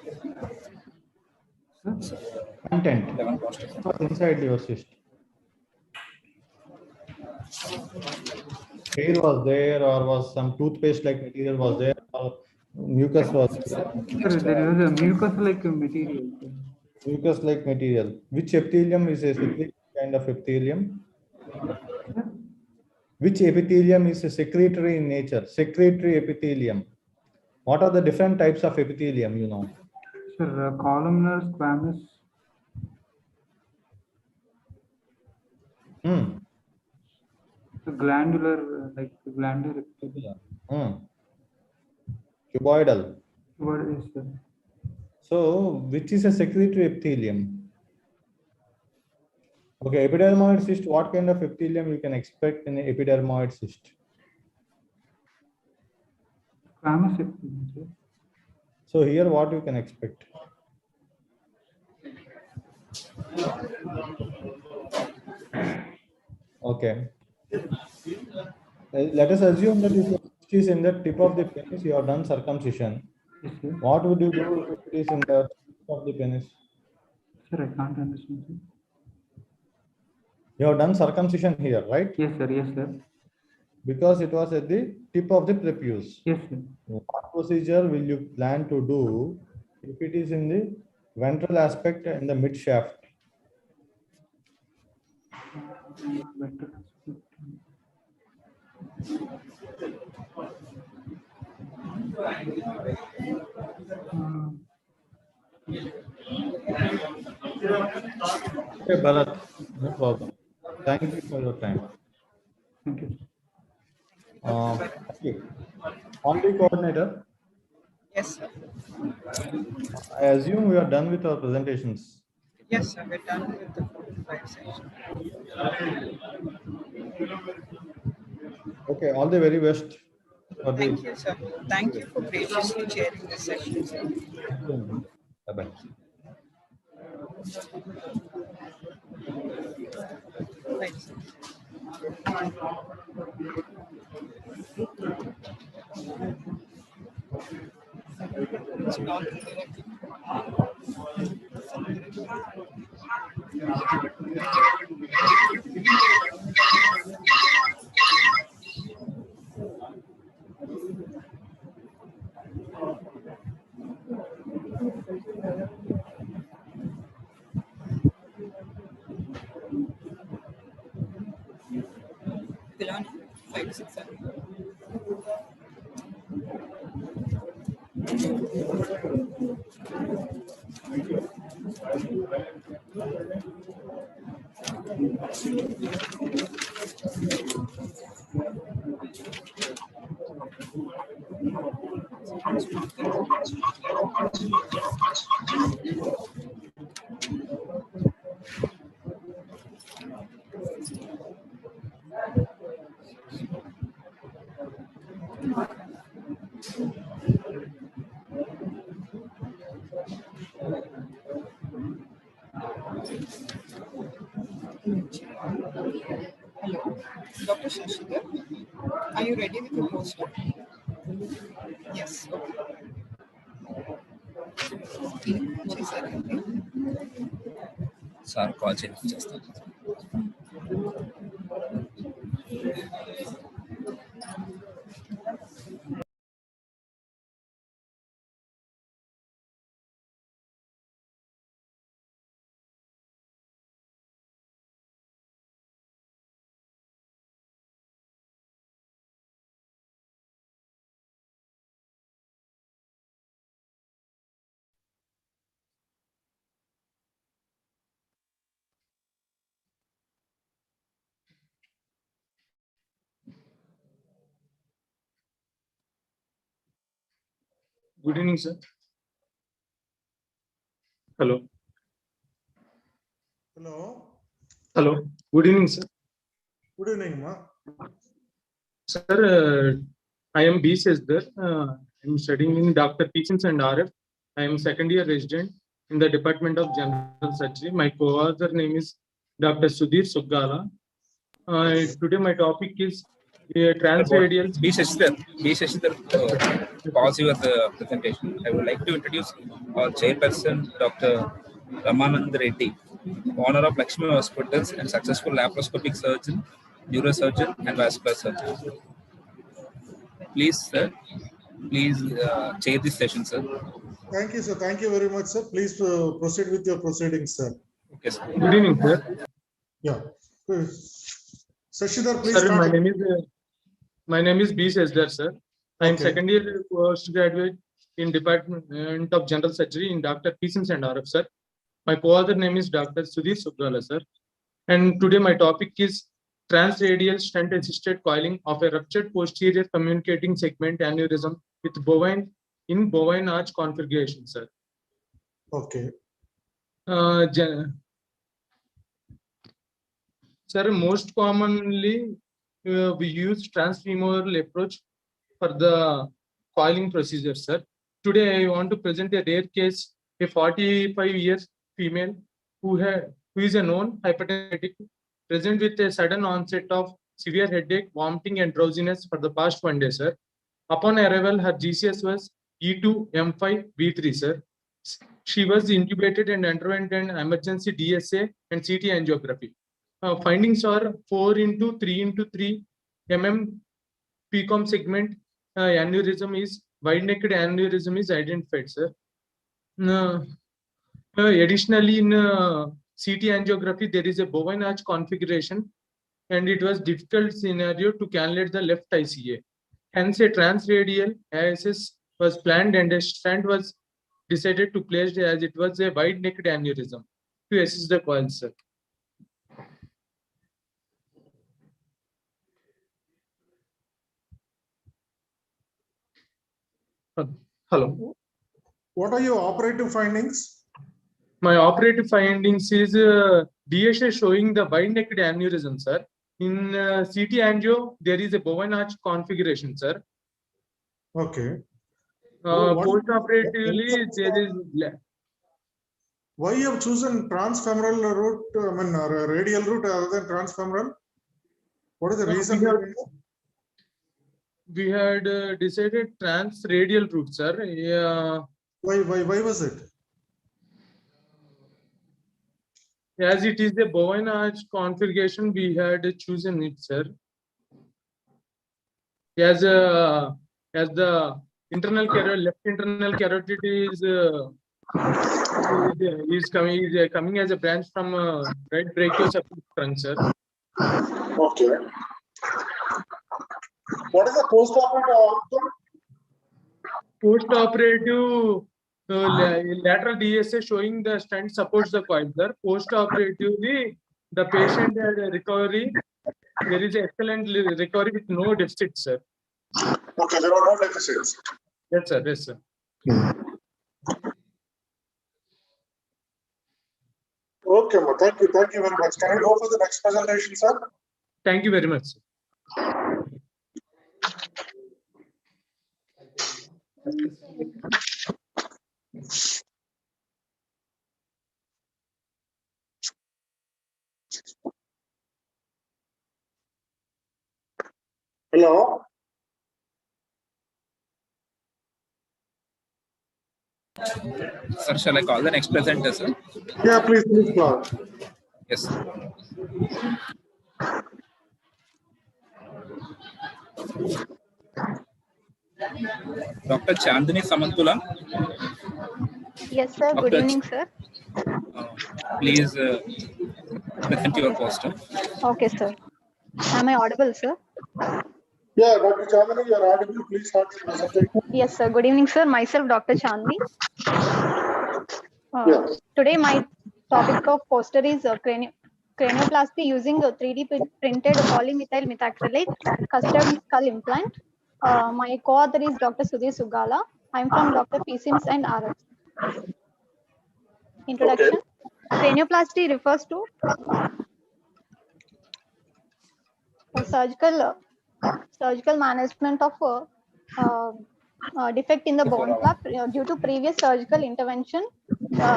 Content. What's inside your cyst? Hair was there, or was some toothpaste like material was there, or mucus was there? Sir, there is a mucus like material. Mucus like material. Which epithelium is a secretory kind of epithelium? Which epithelium is a secretory in nature? Secretory epithelium. What are the different types of epithelium, you know? Sir, columnar, squamous. Glandular, like glandular epithelium. Cuboidal. What is that? So, which is a secretory epithelium? Okay, epidermoid cyst, what kind of epithelium you can expect in an epidermoid cyst? Squamous epithelium. So, here what you can expect? Okay. Let us assume that if it is in the tip of the penis, you have done circumcision. What would you do if it is in the tip of the penis? Sir, I can't understand. Sir. You have done circumcision here, right? Yes, sir. Yes, sir. Because it was at the tip of the prepuce. Yes, sir. What procedure will you plan to do if it is in the ventral aspect and the mid shaft? Okay, Bharat, no problem. Thank you for your time. Thank you. Okay. On the coordinator, Yes, sir. I assume we are done with our presentations. Yes, sir. We're done with the 45 section. Okay, all the very best for the. Thank you, sir. Thank you for graciously chairing this session, sir. Bye-bye. Thanks. Pilani, 5 to 6 7. Hello, Dr. Shashidhar, are you ready with your poster? Yes. Sir call చేస్తాను. Good evening, sir. Hello. Hello. Hello. Good evening, sir. Good evening, ma. Sir, I am B. Sesdar. I am studying in Dr. Teachings and RF. I am second year resident in the Department of General Surgery. My co-author name is Dr. Sudhir Suggala. Today my topic is transradial. B. Shashidhar, pause your presentation. I would like to introduce our chairperson, Dr. Ramanand Reddy, owner of Lakshmi Hospitals and successful laparoscopic surgeon, neurosurgeon, and vascular surgeon. Please, sir, chair this session, sir. Thank you, sir. Thank you very much, sir. Please proceed with your proceedings, sir. Okay, sir. Good evening, sir. Yeah. Shashidhar, please sir, start. My name is B. Sesdar, sir. I am Okay. second year postgraduate in Department of General Surgery in Dr. Teachings and RF, sir. My co-author name is Dr. Sudhir Suggala, sir. And today my topic is transradial stent-assisted coiling of a ruptured posterior communicating segment aneurysm with bovine arch configuration, sir. Okay. Sir, most commonly we use transfemoral approach for the coiling procedure, sir. Today I want to present a rare case, a 45 years female who is a known hypertensive, present with a sudden onset of severe headache, vomiting, and drowsiness for the past 1 day, sir. Upon arrival, her GCS was E2 M5 V3, sir. She was intubated and underwent an emergency DSA and CT angiography. Findings are 4 into 3 into 3 mm PCOM segment aneurysm is wide-necked aneurysm is identified, sir. Additionally, in CT angiography, there is a bovine arch configuration, and it was difficult scenario to cannulate the left ICA. Hence, a transradial ISS was planned, and a stent was decided to place as it was a wide-necked aneurysm. to assist the coil, sir. Hello. What are your operative findings? My operative findings is DSA showing the wide-necked aneurysm, sir. In CT angio, there is a bovine arch configuration, sir. Okay. Post-operatively, there is. Why you have chosen transfemoral route, radial route other than transfemoral? What is the reason? We had decided trans-radial route, sir. Yeah. Why was it? As it is a bovine arch configuration, we had chosen it, sir. As the internal left internal carotid is coming as a branch from right brachiocephalic trunk, sir. Okay. What is the post-operative outcome? Post-operative lateral DSA showing the stent supports the coil, sir. Post-operatively, the patient had a recovery. There is excellent recovery with no deficit, sir. Okay, there are no deficits. Yes, sir. Yes, sir. Okay, thank you very much. Can I go for the next presentation, sir? Thank you very much, sir. Hello. Sir, shall I call the next presenter, sir? Yeah, please call. Yes. Dr. Chandini Samantula. Yes, sir. Good evening, sir. Please present your poster. Okay, sir. Am I audible, sir? Yeah, Dr. Chandani, you are audible. Please start your presentation. Yes, sir. Good evening, sir. Myself, Dr. Chandni. Yes. Today, my topic of poster is cranioplasty using a 3D printed polymethyl methacrylate custom skull implant. My co-author is Dr. Sudhir Sugala. I'm from Dr. P. Sims and RS. Introduction. Okay. Cranioplasty refers to a surgical management of defect in the bone flap due to previous surgical intervention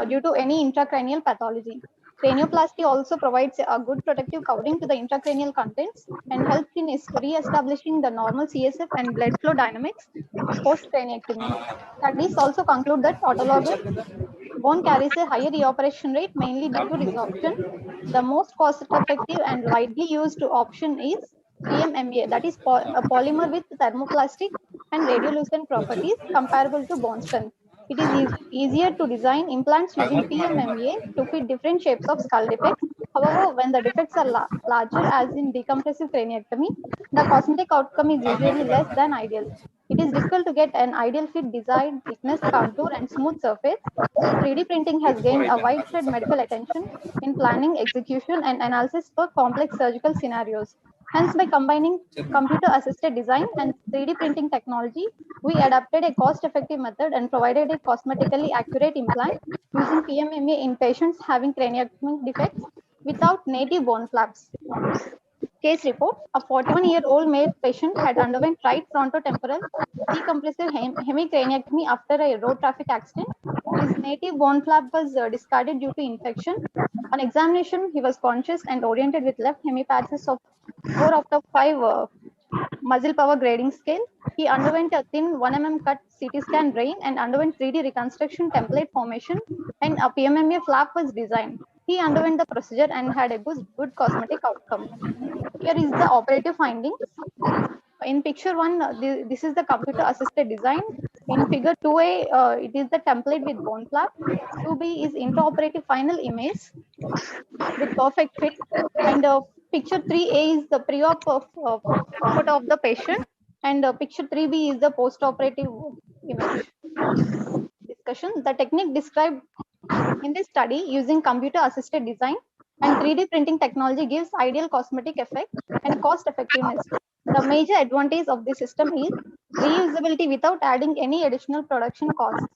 due to any intracranial pathology. Cranioplasty also provides a good protective covering to the intracranial contents and helps in re-establishing the normal CSF and blood flow dynamics post craniectomy. Studies also conclude that autologous bone carries a higher reoperation rate, mainly due to resorption. The most cost-effective and widely used option is PMMA, that is a polymer with thermoplastic and radiolucent properties comparable to bone strength. It is easier to design implants using PMMA to fit different shapes of skull defects. However, when the defects are larger, as in decompressive craniectomy, the cosmetic outcome is usually less than ideal. It is difficult to get an ideal fit design, thickness, contour, and smooth surface. 3D printing has gained a widespread medical attention in planning, execution, and analysis for complex surgical scenarios. Hence, by combining computer-assisted design and 3D printing technology, we adapted a cost-effective method and provided a cosmetically accurate implant using PMMA in patients having craniectomy defects without native bone flaps. Case report: a 41-year-old male patient had underwent right frontotemporal decompressive hemicraniectomy after a road traffic accident. His native bone flap was discarded due to infection. On examination, he was conscious and oriented with left hemiparesis of 4 out of 5 muscle power grading scale. He underwent a thin 1 mm cut CT scan brain and underwent 3D reconstruction template formation, and a PMMA flap was designed. He underwent the procedure and had a good cosmetic outcome. Here is the operative findings. In picture 1, this is the computer assisted design. In figure 2A, it is the template with bone flap. 2B is intraoperative final image with perfect fit. And picture 3A is the pre-op photo of the patient. And picture 3B is the post-operative image. Discussion. The technique described In this study, using computer-assisted design and 3D printing technology gives ideal cosmetic effect and cost effectiveness. The major advantage of this system is reusability without adding any additional production costs.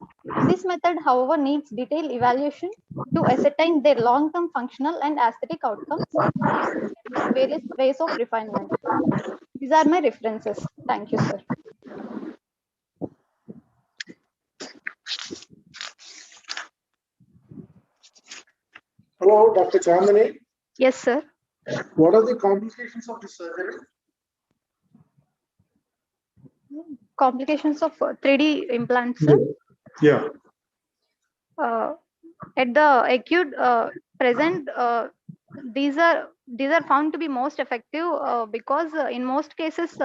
This method, however, needs detailed evaluation to ascertain their long-term functional and aesthetic outcomes with various ways of refinement. These are my references. Thank you, sir. Hello, Dr. Chandani. Yes, sir. What are the complications of this surgery? Complications of 3D implants, sir. Yeah. At the acute present, these are found to be most effective because in most cases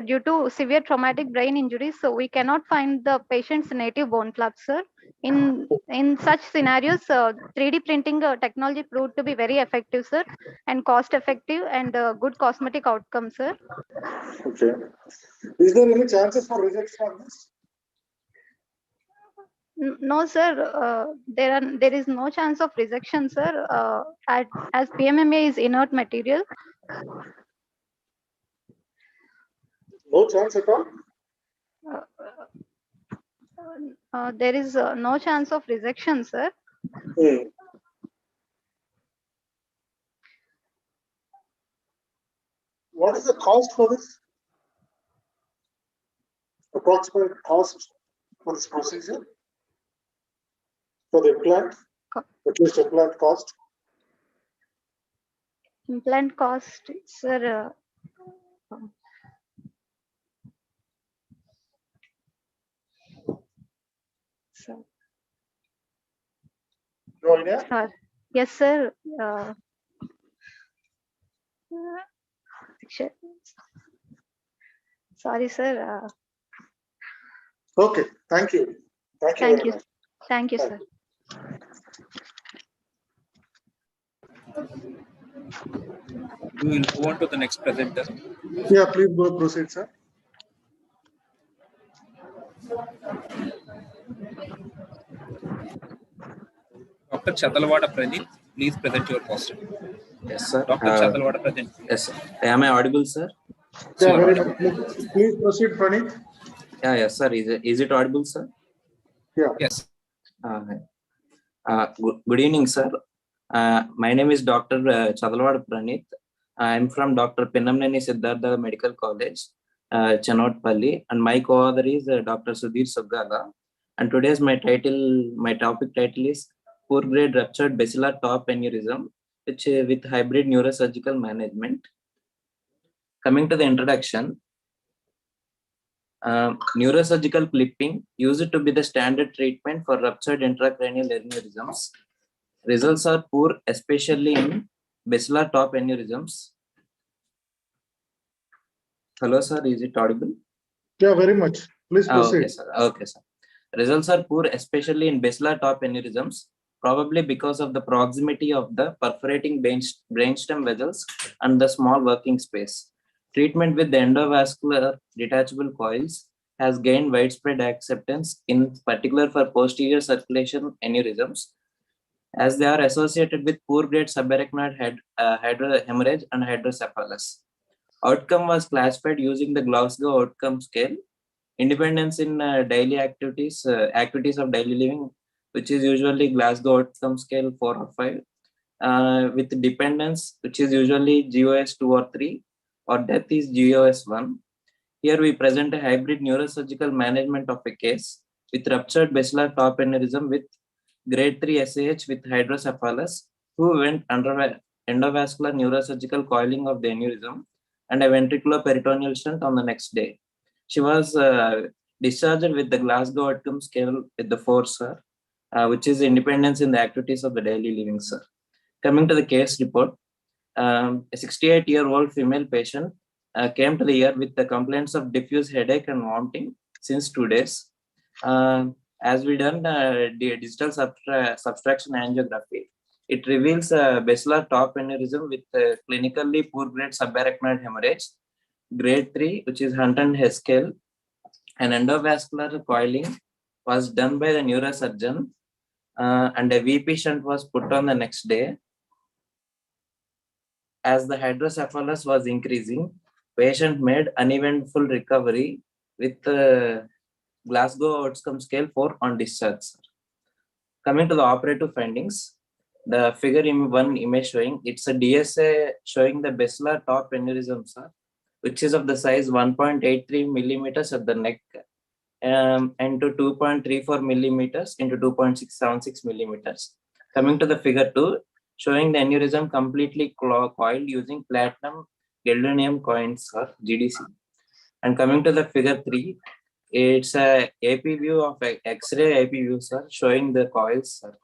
due to severe traumatic brain injuries, so we cannot find the patient's native bone flaps, sir. In such scenarios, 3D printing technology proved to be very effective, sir, and cost effective and good cosmetic outcomes, sir. Okay. Is there any chances for rejection on this? No, sir. There is no chance of rejection, sir. As PMMA is inert material. No chance at all? There is no chance of rejection, sir. What is the cost for this? Approximate cost for this procedure? For the implant? At least implant cost? Implant cost, sir. So, no idea? Yes, sir. Sorry, sir. Okay, thank you. Thank you very much. Thank you, sir. We will move on to the next presenter. Yeah, please go proceed, sir. Dr. Chatalwada Pranit, please present your poster. Yes, sir. Dr. Chatalwada Pranit. Yes, sir. Am I audible, sir? Yeah, very much. Please proceed, Pranit. Yeah, yes, sir. Is it audible, sir? Yeah. Yes. Good evening, sir. My name is Dr. Chatalwada Pranit. I am from Dr. Pinnamneni Siddhartha Medical College, Chanotpalli, and my co-author is Dr. Sudhir Suggala. And today's my topic title is Poor Grade Ruptured Basilar Top Aneurysm, which with hybrid neurosurgical management. Coming to the introduction, neurosurgical clipping used to be the standard treatment for ruptured intracranial aneurysms. Results are poor, especially in basilar top aneurysms. Hello, sir. Is it audible? Yeah, very much. Please proceed. Okay, sir. Okay, sir. Results are poor, especially in basilar top aneurysms, probably because of the proximity of the perforating brainstem vessels and the small working space. Treatment with the endovascular detachable coils has gained widespread acceptance, in particular for posterior circulation aneurysms, as they are associated with poor grade subarachnoid hemorrhage and hydrocephalus. Outcome was classified using the Glasgow outcome scale. Independence in daily activities of daily living, which is usually Glasgow outcome scale 4 or 5, with dependence, which is usually GOS 2 or 3, or death is GOS 1. Here we present a hybrid neurosurgical management of a case with ruptured basilar top aneurysm with grade 3 SAH with hydrocephalus, who went under endovascular neurosurgical coiling of the aneurysm and a ventriculoperitoneal stent on the next day. She was discharged with the Glasgow outcome scale with the 4, sir, which is independence in the activities of the daily living, sir. Coming to the case report, a 68-year-old female patient came to the ER with the complaints of diffuse headache and vomiting since 2 days. As we done the digital subtraction angiography, it reveals a basilar top aneurysm with clinically poor grade subarachnoid hemorrhage, grade 3, which is Hunt and Hess scale. An endovascular coiling was done by the neurosurgeon and a VP shunt was put on the next day. As the hydrocephalus was increasing, patient made uneventful recovery with Glasgow Outcome Scale 4 on discharge. Coming to the operative findings, the figure in one image showing, it's a DSA showing the basilar top aneurysm, sir, which is of the size 1.83 millimeters at the neck into 2.34 millimeters into 2.676 millimeters. Coming to the figure 2, showing the aneurysm completely coiled using platinum gadolinium coins, or GDC. And coming to the figure 3, it's a AP view of X-ray AP view, sir, showing the coils, sir.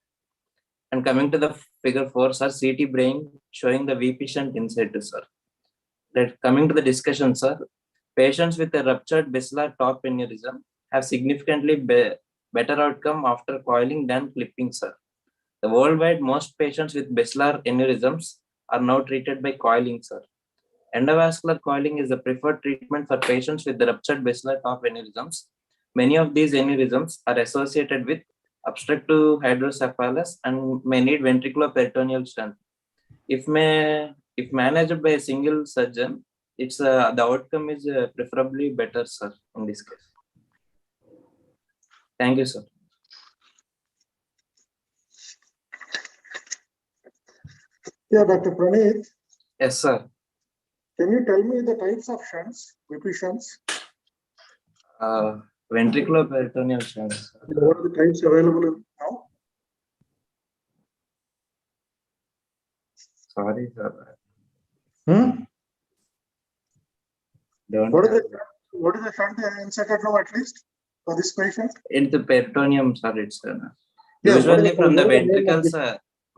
And coming to the figure 4, sir, CT brain showing the VP shunt inside, sir. Coming to the discussion, sir, patients with a ruptured basilar top aneurysm have significantly better outcome after coiling than clipping, sir. The worldwide, most patients with basilar aneurysms are now treated by coiling, sir. Endovascular coiling is the preferred treatment for patients with the ruptured basilar top aneurysms. Many of these aneurysms are associated with obstructive hydrocephalus and may need ventriculoperitoneal shunt. If managed by a single surgeon, it's the outcome is preferably better, sir, in this case. Thank you, sir. Yeah, Dr. Praneeth. Yes, sir. Can you tell me the types of shunts, VP shunts? Ventriculoperitoneal shunts. What are the types available now? Sorry, sir. What is the shunt inserted now, at least for this patient? In the peritoneum, sir, it's Yeah, usually from the ventricles.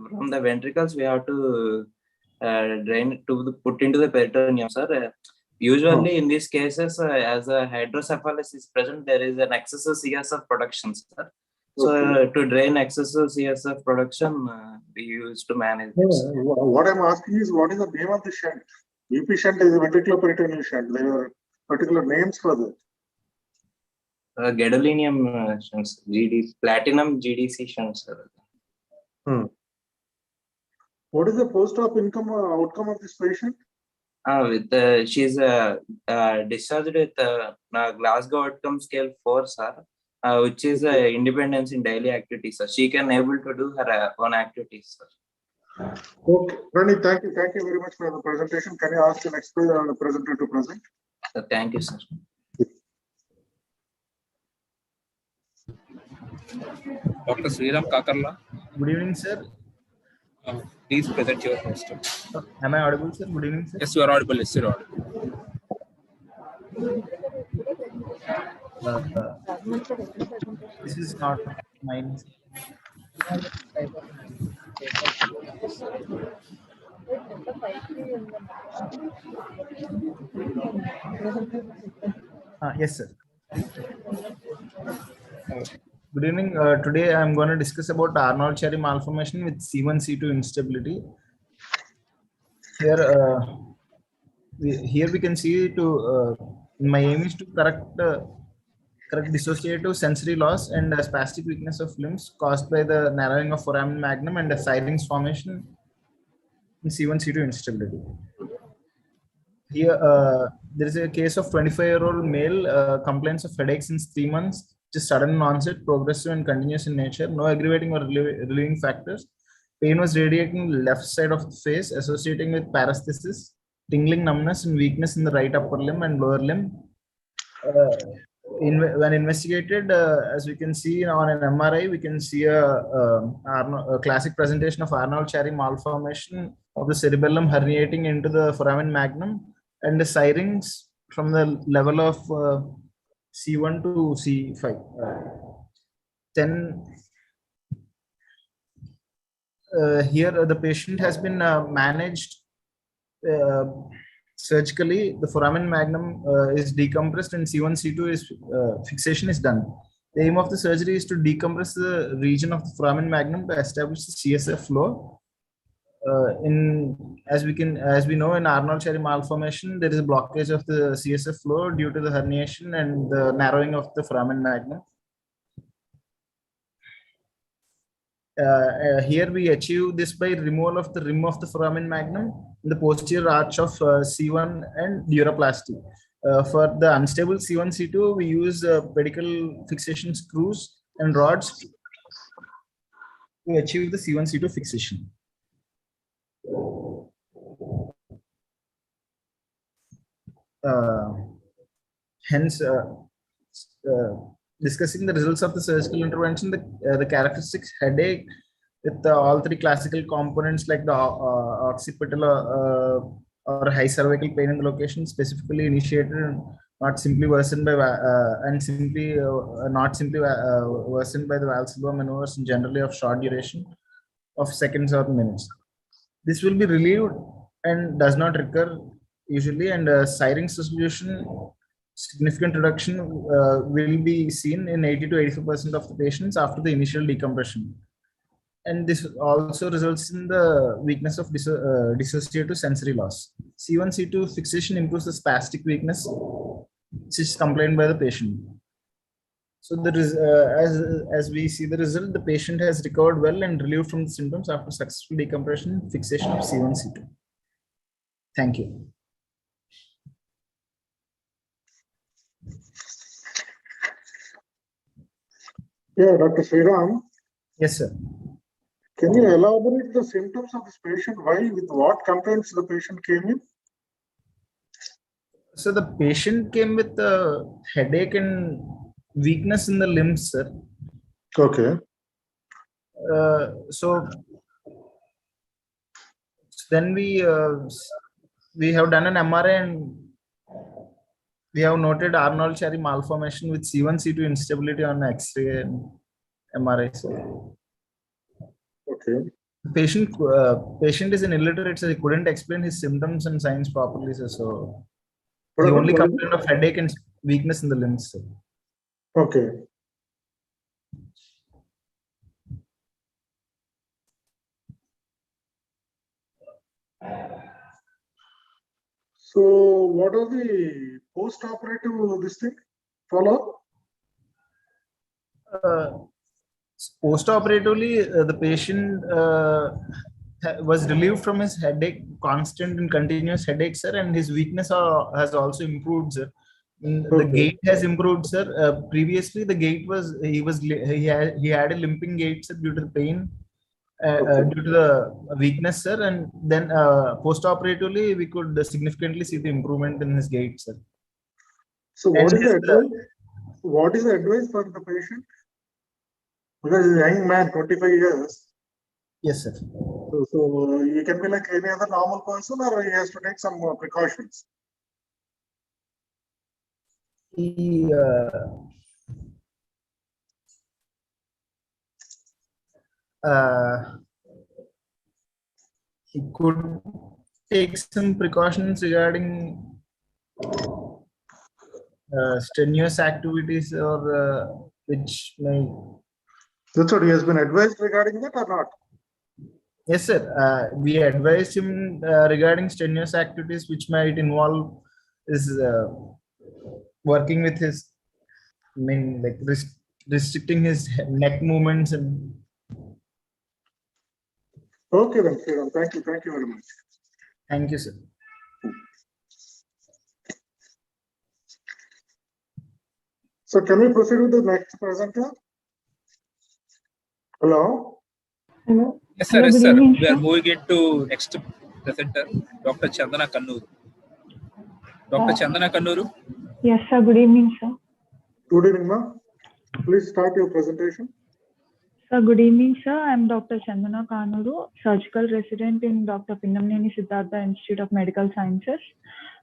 From the ventricles, we have to drain to put into the peritoneum, sir. Usually, in these cases, as a hydrocephalus is present, there is an excessive CSF production, sir. So to drain excessive CSF production, we used to manage. What I'm asking is, what is the name of the shunt? VP shunt is a ventriculoperitoneal shunt. There are particular names for that. Gadolinium shunts, platinum GDC shunts, sir. What is the post-op outcome of this patient? She's discharged with Glasgow Outcome Scale 4, sir, which is independence in daily activities, sir. She can able to do her own activities, sir. Okay, Praneeth, thank you very much for the presentation. Can you ask the next presenter to present? Thank you, sir. Dr. Sriram Kakarla. Good evening, sir. Please present your poster. Am I audible, sir? Good evening, sir. Yes, you are audible. Yes, you are audible. This is not mine. Yes, sir. Good evening. Today I'm going to discuss about Arnold-Chiari malformation with C1, C2 instability. Here, we can see my aim is to correct dissociative sensory loss and spastic weakness of limbs caused by the narrowing of foramen magnum and the syrinx formation in C1, C2 instability. Here, there is a case of 25-year-old male complaints of headache since 3 months, just sudden onset, progressive and continuous in nature, no aggravating or relieving factors. Pain was radiating left side of the face, associating with paresthesis, tingling numbness and weakness in the right upper limb and lower limb. When investigated, as we can see on an MRI, we can see a classic presentation of Arnold-Chiari malformation of the cerebellum herniating into the foramen magnum and the syrinx from the level of C1 to C5. Then here the patient has been managed surgically. The foramen magnum is decompressed and C1, C2 is fixation is done. The aim of the surgery is to decompress the region of the foramen magnum to establish the CSF flow. As we know, in Arnold-Chiari malformation, there is a blockage of the CSF flow due to the herniation and the narrowing of the foramen magnum. Here we achieve this by removal of the rim of the foramen magnum in the posterior arch of C1 and duroplasty. For the unstable C1, C2, we use pedicle fixation screws and rods to achieve the C1, C2 fixation. Hence, discussing the results of the surgical intervention, the characteristics headache with all three classical components like the occipital or high cervical pain in the location specifically initiated and not simply worsened by worsened by the Valsalva maneuvers generally of short duration of seconds or minutes. This will be relieved and does not recur usually, and syringe solution significant reduction will be seen in 80 to 85% of the patients after the initial decompression. And this also results in the weakness of dissociative sensory loss. C1, C2 fixation improves the spastic weakness, which is complained by the patient. So there is, as we see the result, the patient has recovered well and relieved from the symptoms after successful decompression fixation of C1, C2. Thank you. Yeah, Dr. Sriram. Yes, sir. Can you elaborate the symptoms of this patient? Why, with what complaints the patient came in? So the patient came with headache and weakness in the limbs, sir. Okay. So then we have done an MRI and we have noted Arnold-Chiari malformation with C1, C2 instability on X-ray and MRI. So, okay. Patient is an illiterate, so he couldn't explain his symptoms and signs properly. So he only complained of headache and weakness in the limbs. Sir. Okay. So what are the post-operative this thing follow? Post-operatively, the patient was relieved from his headache, constant and continuous headache, sir, and his weakness has also improved, sir. The gait has improved, sir. Previously, the gait was he had a limping gait, sir, due to the pain, due to the weakness, sir, and then post-operatively we could significantly see the improvement in his gait, sir. So what is the advice? What is the advice for the patient? Because he's a young man, 25 years. Yes, sir. So he can be like any other normal person, or he has to take some more precautions. He could take some precautions regarding strenuous activities or which may. That's what he has been advised regarding that or not? Yes, sir. We advised him regarding strenuous activities which might involve his working with his, like restricting his neck movements and. Okay, then, Sriram. Thank you very much. Thank you, sir. So can we proceed with the next presenter? Hello? Hello. Yes, sir. Hello, Yes, good sir. evening, We are sir. moving into next presenter, Dr. Chandana Kannuru. Dr. Chandana Kannuru. Yes, sir. Good evening, sir. Good evening, ma'am. Please start your presentation. Sir, good evening, sir. I'm Dr. Chandana Kannuru, surgical resident in Dr. Pinnamneni Siddhartha Institute of Medical Sciences.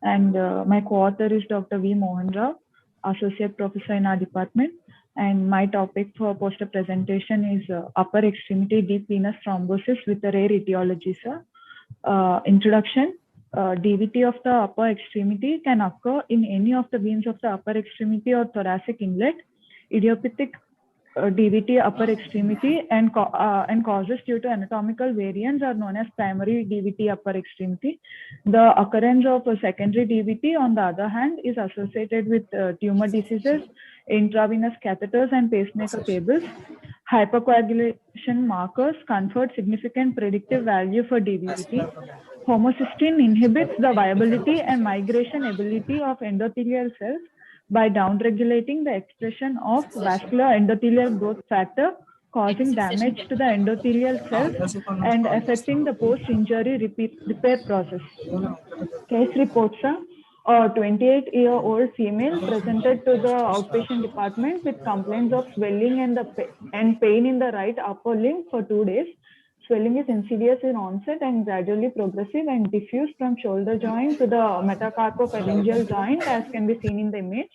And my co-author is Dr. V. Mohan Rao, associate professor in our department. And my topic for poster presentation is upper extremity deep venous thrombosis with a rare etiology, sir. Introduction. DVT of the upper extremity can occur in any of the veins of the upper extremity or thoracic inlet. Idiopathic DVT upper extremity and causes due to anatomical variants are known as primary DVT upper extremity. The occurrence of a secondary DVT, on the other hand, is associated with tumor diseases, intravenous catheters, and pacemaker cables. hypercoagulation markers conferred significant predictive value for DVT. Homocysteine inhibits the viability and migration ability of endothelial cells by downregulating the expression of vascular endothelial growth factor, causing damage to the endothelial cells and affecting the post-injury repair process. Case report, sir. A 28-year-old female presented to the outpatient department with complaints of swelling and pain in the right upper limb for 2 days. Swelling is insidious in onset and gradually progressive and diffuse from shoulder joint to the metacarpopharyngeal joint, as can be seen in the image.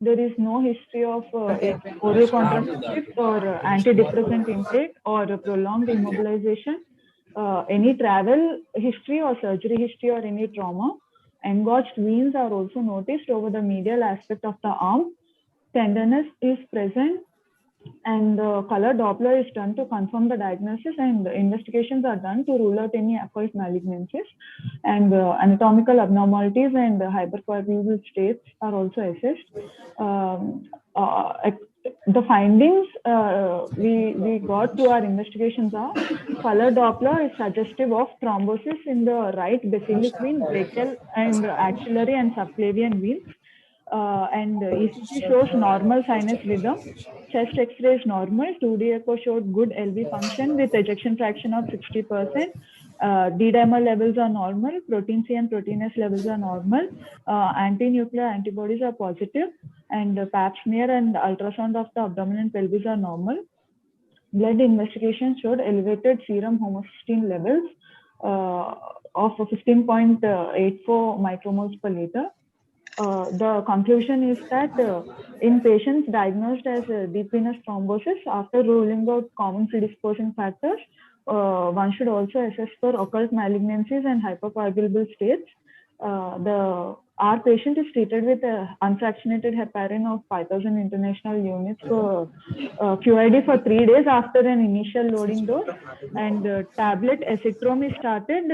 There is no history of oral contraceptives or antidepressant intake or prolonged immobilization, any travel history or surgery history or any trauma. Engorged veins are also noticed over the medial aspect of the arm. Tenderness is present, and the color Doppler is done to confirm the diagnosis, and the investigations are done to rule out any occult malignancies, and anatomical abnormalities and hypercoagulable states are also assessed. The findings we got through our investigations are color Doppler is suggestive of thrombosis in the right basilic vein, brachial and axillary and subclavian veins. And ECG shows normal sinus rhythm. Chest X-ray is normal. 2D echo showed good LV function with ejection fraction of 60%. D-dimer levels are normal. Protein C and protein S levels are normal. Anti-nuclear antibodies are positive, and pap smear and ultrasound of the abdomen and pelvis are normal. Blood investigation showed elevated serum homocysteine levels of 15.84 micromoles per liter. The conclusion is that in patients diagnosed as deep venous thrombosis, after ruling out common predisposing factors, one should also assess for occult malignancies and hypercoagulable states. Our patient is treated with unfractionated heparin of 5,000 international units for QID for 3 days after an initial loading dose, and tablet acetrom is started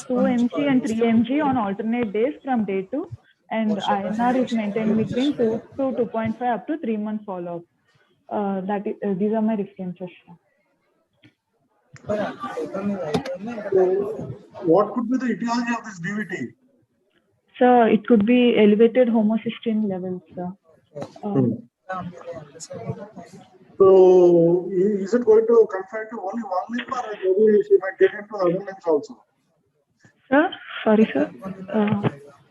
2 mg and 3 mg on alternate days from day 2, and INR is maintained between 2 to 2.5 up to 3 month follow-up. These are my references. So what could be the etiology of this DVT? So it could be elevated homocysteine levels. So is it going to confine to only one limb, or maybe she might get into other limbs also? Sir, sorry, sir.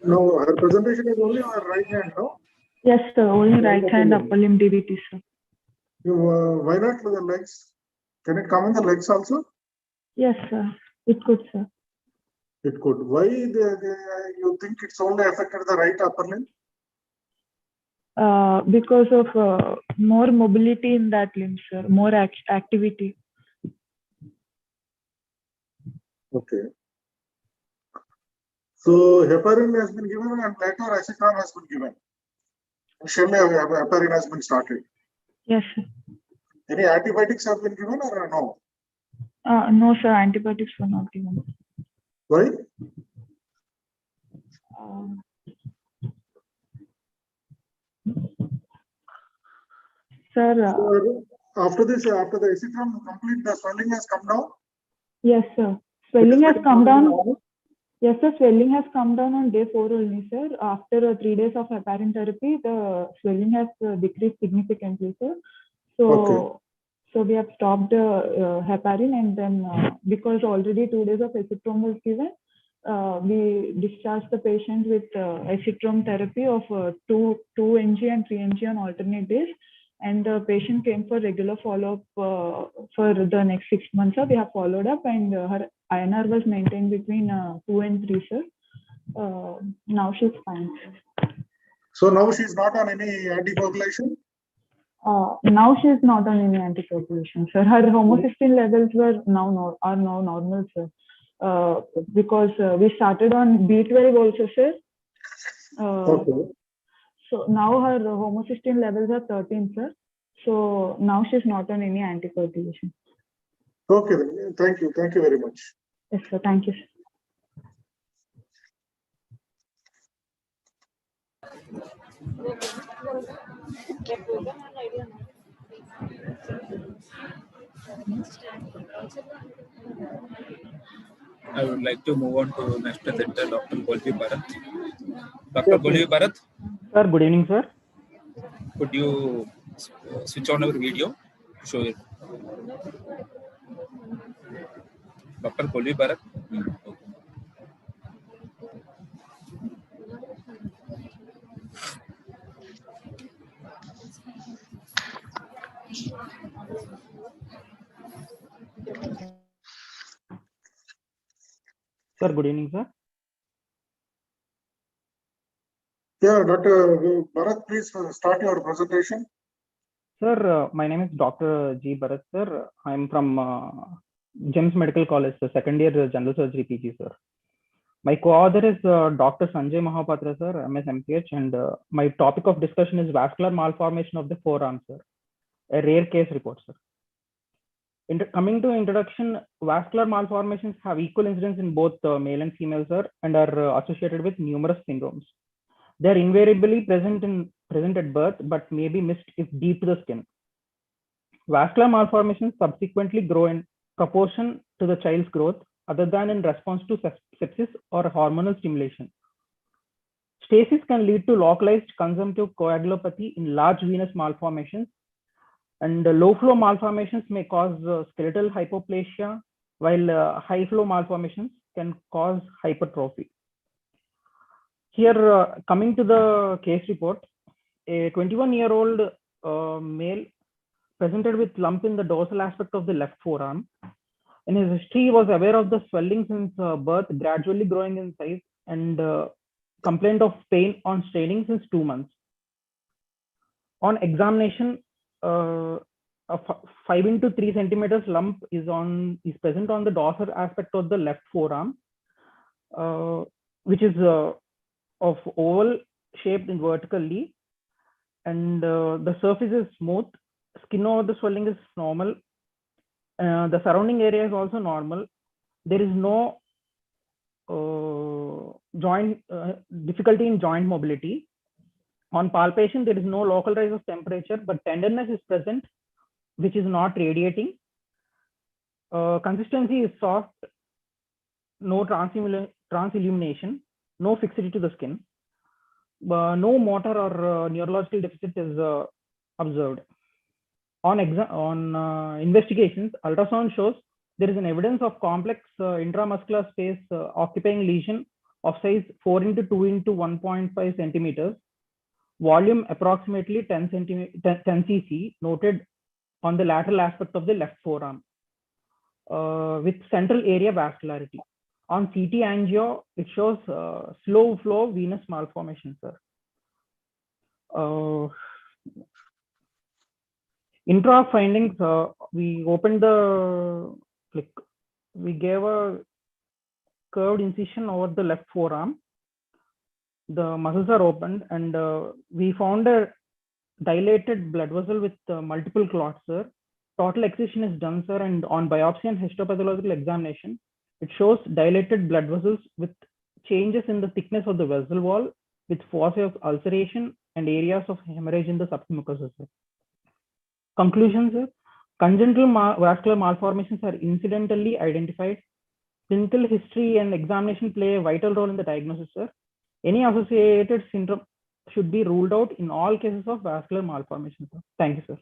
No, her presentation is only on her right hand, no? Yes, sir. Only right hand upper limb DVT, sir. Why not to the legs? Can it come in the legs also? Yes, sir. It could, sir. It could. Why you think it's only affected the right upper limb? Because of more mobility in that limb, sir. More activity. Okay. So heparin has been given and later acetron has been given. Initially heparin has been started. Yes, sir. Any antibiotics have been given or no? No, sir. Antibiotics were not given. Why? Sir, after the acetron complete, the swelling has come down? Yes, sir. Swelling has come down. Yes, sir. Swelling has come down on day 4 only, sir. After 3 days of heparin therapy, the swelling has decreased significantly, sir. So we have stopped heparin, and then because already 2 days of acetrom was given, we discharged the patient with acetrom therapy of 2 mg and 3 mg on alternate days. And the patient came for regular follow-up for the next 6 months. So we have followed up, and her INR was maintained between 2 and 3, sir. Now she's fine. So now she's not on any anticoagulation? Now she's not on any anticoagulation, sir. Her homocysteine levels are now normal, sir. Because we started on B12 also, sir. Okay. So now her homocysteine levels are 13, sir. So now she's not on any anticoagulation. Okay, then. Thank you. Thank you very much. Yes, sir. Thank you, sir. I would like to move on to next presenter, Dr. Golvi Bharat. Dr. Golvi Bharat. Sir, good evening, sir. Could you switch on your video to show it? Dr. Golvi Bharat. Sir, good evening, sir. Yeah, Dr. Bharat, please start your presentation. Sir, my name is Dr. G. Bharat, sir. I'm from GEMS Medical College, the second year General Surgery PG, sir. My co-author is Dr. Sanjay Mahapatra, sir, MS MPH, and my topic of discussion is vascular malformation of the forearm, sir. A rare case report, sir. Coming to introduction, vascular malformations have equal incidence in both male and female, sir, and are associated with numerous syndromes. They are invariably present at birth, but may be missed if deep to the skin. Vascular malformations subsequently grow in proportion to the child's growth, other than in response to sepsis or hormonal stimulation. Stasis can lead to localized consumptive coagulopathy in large venous malformations, and low flow malformations may cause skeletal hypoplasia, while high flow malformations can cause hypertrophy. Here, coming to the case report, a 21-year-old male presented with lump in the dorsal aspect of the left forearm. In his history, he was aware of the swelling since birth, gradually growing in size, and complaint of pain on staining since 2 months. On examination, a 5 into 3 centimeters lump is present on the dorsal aspect of the left forearm, which is of oval shaped and vertically, and the surface is smooth. Skin over the swelling is normal. The surrounding area is also normal. There is no difficulty in joint mobility. On palpation, there is no local rise of temperature, but tenderness is present, which is not radiating. Consistency is soft, no transillumination, no fixity to the skin. No motor or neurological deficit is observed. On investigations, ultrasound shows there is an evidence of complex intramuscular space occupying lesion of size 4 into 2 into 1.5 centimeters, volume approximately 10 cc, noted on the lateral aspect of the left forearm, with central area vascularity. On CT angio, it shows slow flow venous malformation, sir. Intra findings, we opened we gave a curved incision over the left forearm. The muscles are opened, and we found a dilated blood vessel with multiple clots, sir. Total excision is done, sir, and on biopsy and histopathological examination, it shows dilated blood vessels with changes in the thickness of the vessel wall, with foci of ulceration and areas of hemorrhage in the submucosa. Conclusions, sir. Congenital vascular malformations are incidentally identified. Clinical history and examination play a vital role in the diagnosis, sir. Any associated syndrome should be ruled out in all cases of vascular malformation, sir. Thank you, sir.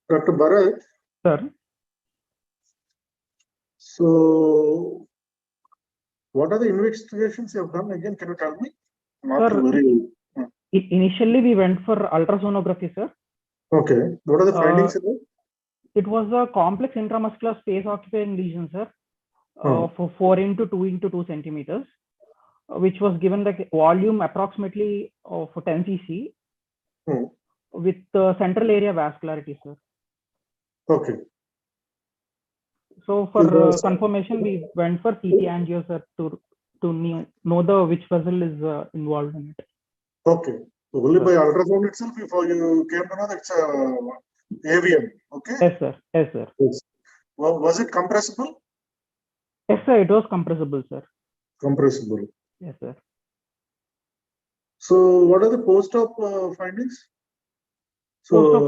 Dr. Bharat. Sir. So, what are the investigations you have done again? Can you tell me? Sir, initially we went for ultrasonography, sir. Okay. What are the findings? It was a complex intramuscular space occupying lesion, sir, for 4 into 2 into 2 centimeters, which was given like volume approximately of 10 cc with central area vascularity, sir. Okay. So for confirmation, we went for CT angio, sir, to know which vessel is involved in it. Okay. So only by ultrasound itself, if you came to know that it's AVM. Okay. Yes, sir. Yes, sir. Yes. Well, was it compressible? Yes, sir. It was compressible, sir. Compressible. Yes, sir. So what are the post-op findings? So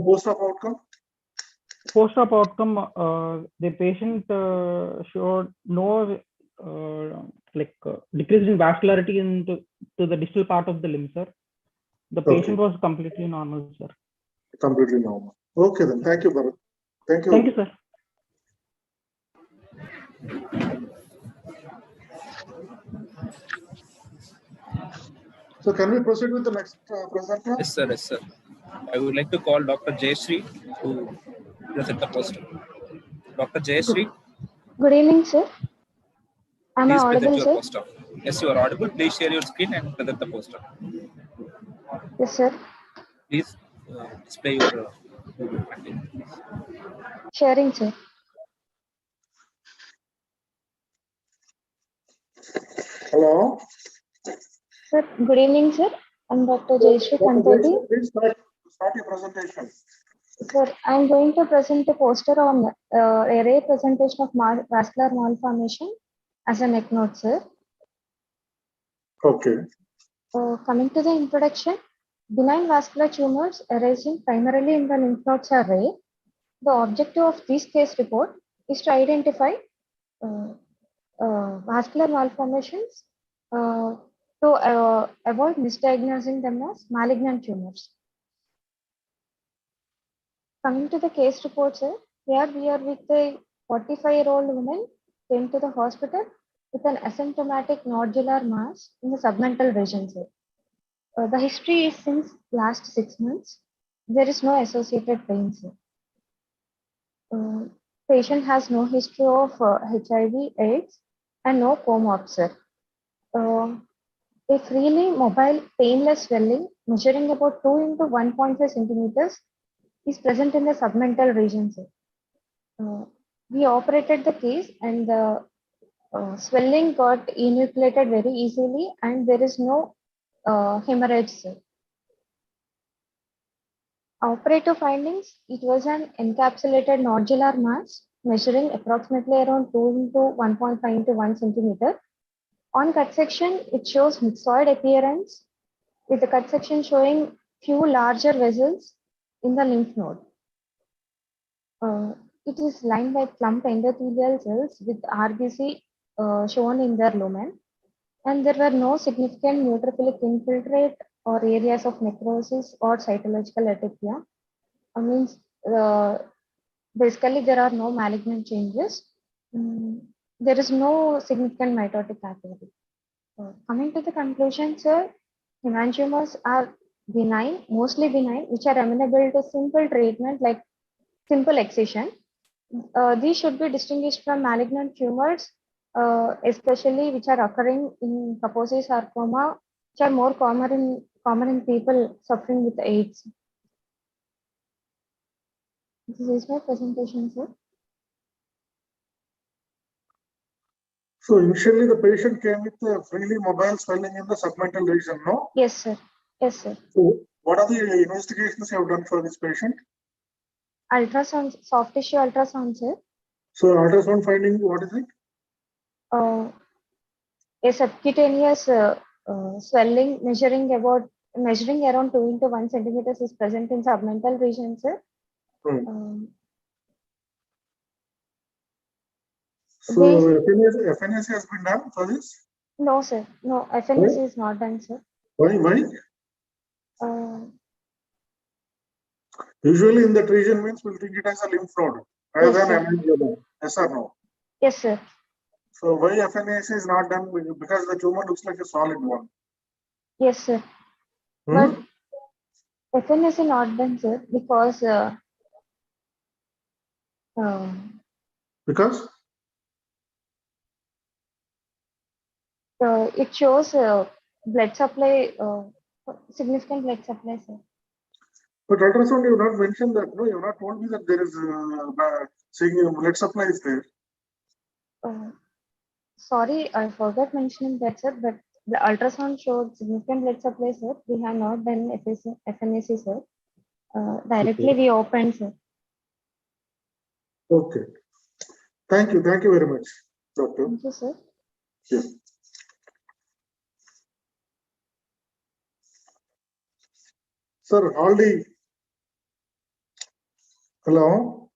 post-op outcome? Post-op outcome, the patient showed no decrease in vascularity into the distal part of the limb, sir. The patient was completely normal, sir. Completely normal. Okay then. Thank you, Bharat. Thank you. Thank you, sir. So can we proceed with the next presenter? Yes, sir. Yes, sir. I would like to call Dr. Jayashree to present the poster. Dr. Jayashree, Good evening, sir. Am I please present audible, your sir? poster. Yes, you are audible. Please share your screen and present the poster. Yes, sir. Please display your Sharing, sir. Hello. Sir, good evening, sir. I'm Dr. Jayashree Kantedi. Please start your presentation. Sir, I'm going to present a poster on array presentation of vascular malformation as a neck note, sir. Okay. Coming to the introduction, benign vascular tumors arising primarily in the lymph nodes are rare. The objective of this case report is to identify vascular malformations to avoid misdiagnosing them as malignant tumors. Coming to the case report, sir, here we are with a 45-year-old woman came to the hospital with an asymptomatic nodular mass in the submental region, sir. The history is since last 6 months. There is no associated pain, sir. Patient has no history of HIV, AIDS, and no comorbid, sir. A freely mobile, painless swelling measuring about 2 into 1.5 centimeters is present in the submental region, sir. We operated the case and the swelling got enucleated very easily and there is no hemorrhage, sir. Operative findings, it was an encapsulated nodular mass measuring approximately around 2 into 1.5 into 1 centimeter. On cut section, it shows myxoid appearance with the cut section showing few larger vessels in the lymph node. It is lined by clumped endothelial cells with RBC shown in their lumen. And there were no significant neutrophilic infiltrate or areas of necrosis or cytological atopia. Means basically there are no malignant changes. There is no significant mitotic activity. Coming to the conclusion, sir, hemangiomas are benign, mostly benign, which are amenable to simple treatment like simple excision. These should be distinguished from malignant tumors, especially which are occurring in Kaposi sarcoma, which are more common in people suffering with AIDS. This is my presentation, sir. So initially the patient came with a freely mobile swelling in the submental region, no? Yes, sir. Yes, sir. So what are the investigations you have done for this patient? Ultrasound, soft tissue ultrasound, sir. So ultrasound finding, what is it? A subcutaneous swelling measuring around 2 into 1 centimeters is present in submental region, sir. So FNAC has been done for this? No, sir. No, FNAC is not done, sir. Why? Usually in that region means we'll think it as a lymph node rather than hemangioma. Yes or no? Yes, sir. So why FNAC is not done? Because the tumor looks like a solid one. Yes, sir. But FNAC not done, sir, because because it shows blood supply, significant blood supply, sir. But ultrasound, you have not mentioned that. No, you have not told me that there is saying blood supply is there. Sorry, I forgot mentioning that, sir. But the ultrasound showed significant blood supply, sir. We have not done FNAC, sir. Directly we opened, sir. Okay. Thank you. Thank you very much, doctor. Thank you, sir. Yes. Sir, already. Hello.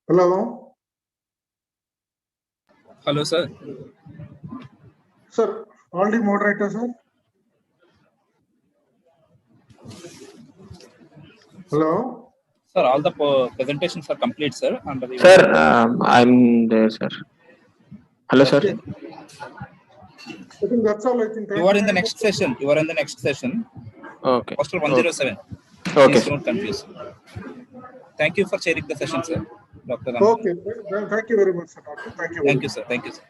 Hello. Hello, sir. Sir, already moderator, sir. Hello. Sir, all the presentations are complete, sir. And Sir, I'm there, sir. Hello, sir. I think that's all. I think. You are in the next session. You are in the next session. Okay. Postal 107. Okay. Please don't confuse. Thank you for sharing the session, sir. Dr. Ram. Okay. Thank you very much, sir. Doctor. Thank you. Thank you, sir. Thank you, sir.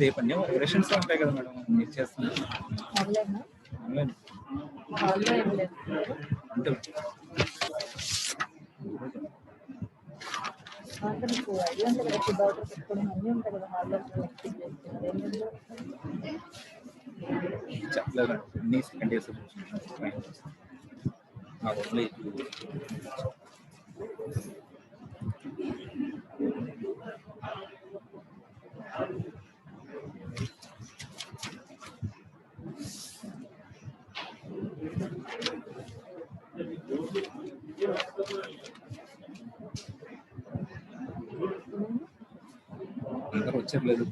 రేపు అన్నీ operations ఉంటాయి కదా madam మీరు చేస్తున్నారు online అంటే చెప్పలేదు అన్ని second years నాకు ఓన్లీ అందరూ వచ్చేట్లేదు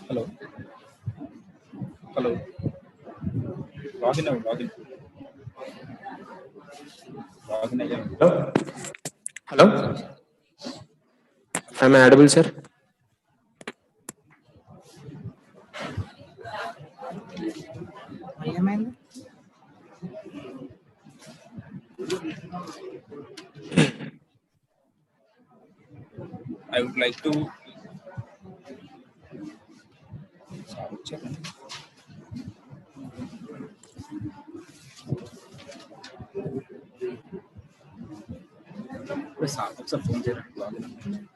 Hello. Hello. Login now. Login. Login again. Hello. Hello. Am I audible, sir? I would like to phone there. Login.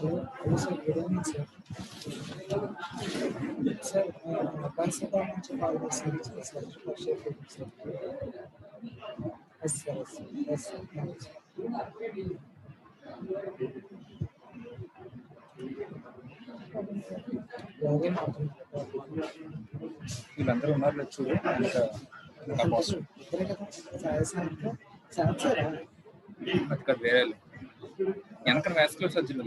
Hello, sir. Good evening, sir. Sir, Apasicon నుంచి call చేస్తున్నాను sir workshop sir. Yes sir yes login అవుతుంది. వీళ్ళందరూ ఉన్నారు చూడు అక్కడ వేరే వెనక vascular surgery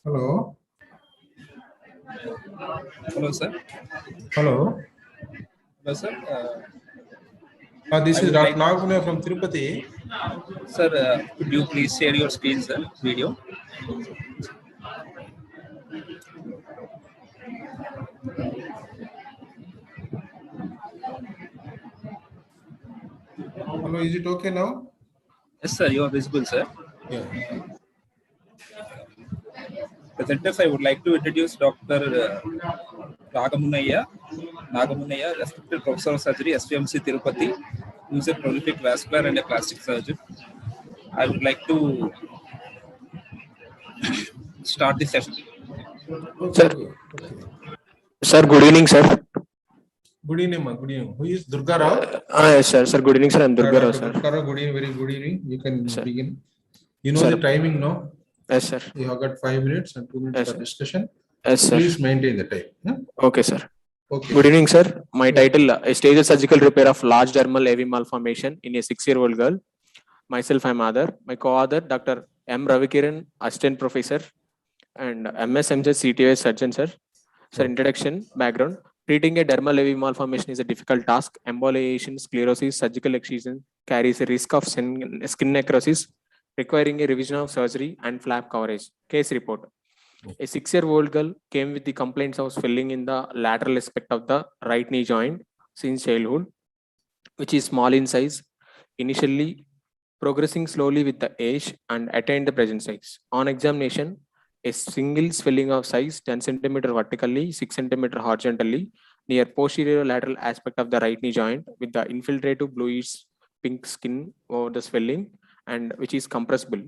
Hello. Hello, sir. Hello. Hello, sir. This is Dr. Naguna from Tirupati. Sir, could you please share your screen, sir? Video. Hello, is it okay now? Yes, sir. You are visible, sir. Yeah. Presenters, I would like to introduce Dr. Nagamunaya, respected Professor of Surgery, SVMC Tirupati, who is a prolific vascular and a plastic surgeon. I would like to start the session. Sir. Sir, good evening, sir. Good evening, ma. Good evening. Who is Durga Rao? Yes, sir. Sir, good evening, sir. I'm Durga Rao, sir. Durga Rao, good evening. Very good evening. You can begin. You know Sir. the timing, no? Yes, sir. You have got 5 minutes and 2 minutes Yes, for sir. discussion. Yes, sir. Please maintain the time. Yeah? Okay, sir. Okay. Good evening, sir. My title, a stage surgical repair of large dermal AV malformation in a 6-year-old girl. Myself, I'm Adar. My co-author, Dr. M. Ravikiran, Assistant Professor, and MS MJ CTA surgeon, sir. Sir, introduction, background. Treating a dermal AV malformation is a difficult task. Embolization, sclerosis, surgical excision carries a risk of skin necrosis, requiring a revision of surgery and flap coverage. Case report. A 6-year-old girl came with the complaints of swelling in the lateral aspect of the right knee joint since childhood, which is small in size, initially progressing slowly with the age and attained the present size. On examination, a single swelling of size 10 centimeter vertically, 6 centimeter horizontally near posterior lateral aspect of the right knee joint with the infiltrative bluish pink skin over the swelling and which is compressible.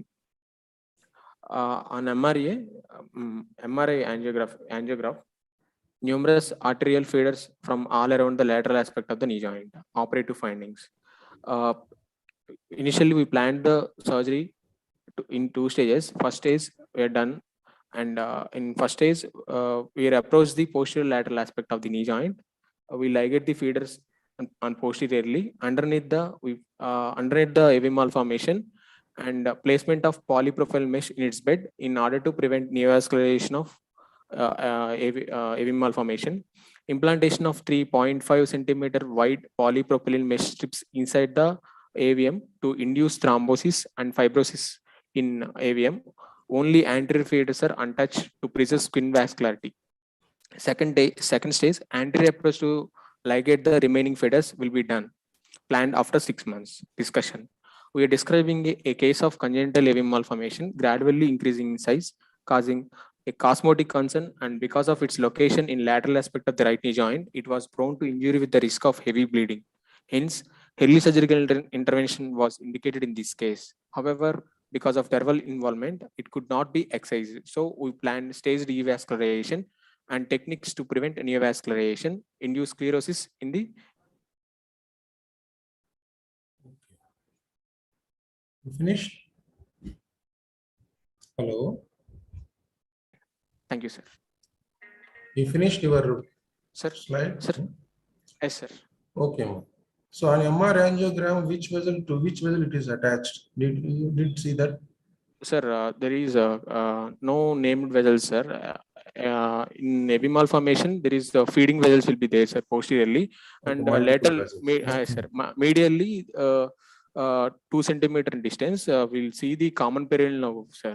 On MRI angiograph, numerous arterial feeders from all around the lateral aspect of the knee joint. Operative findings. Initially, we planned the surgery in 2 stages. First stage we are done, and in first stage we approach the posterior lateral aspect of the knee joint. We ligate the feeders on posteriorly underneath the AV malformation and placement of polyprofile mesh in its bed in order to prevent neovascularization of AV malformation. Implantation of 3.5 centimeter wide polypropylene mesh strips inside the AVM to induce thrombosis and fibrosis in AVM. Only anterior feeders are untouched to preserve skin vascularity. Second stage, anterior approach to ligate the remaining feeders will be done. Planned after 6 months. Discussion. We are describing a case of congenital AV malformation gradually increasing in size, causing a cosmetic concern, and because of its location in lateral aspect of the right knee joint, it was prone to injury with the risk of heavy bleeding. Hence, early surgical intervention was indicated in this case. However, because of dermal involvement, it could not be excised. So we planned staged revascularization and techniques to prevent neovascularization, induce sclerosis in the. You finished? Hello. Thank you, sir. You finished your slide? Sir. Yes, sir. Okay. So on MR angiogram, which vessel to which vessel it is attached? Did you see that? Sir, there is no named vessels, sir. In AV malformation, there is the feeding vessels will be there, sir, posteriorly, and lateral, sir, medially 2 centimeter distance. We'll see the common perineal nerve, sir.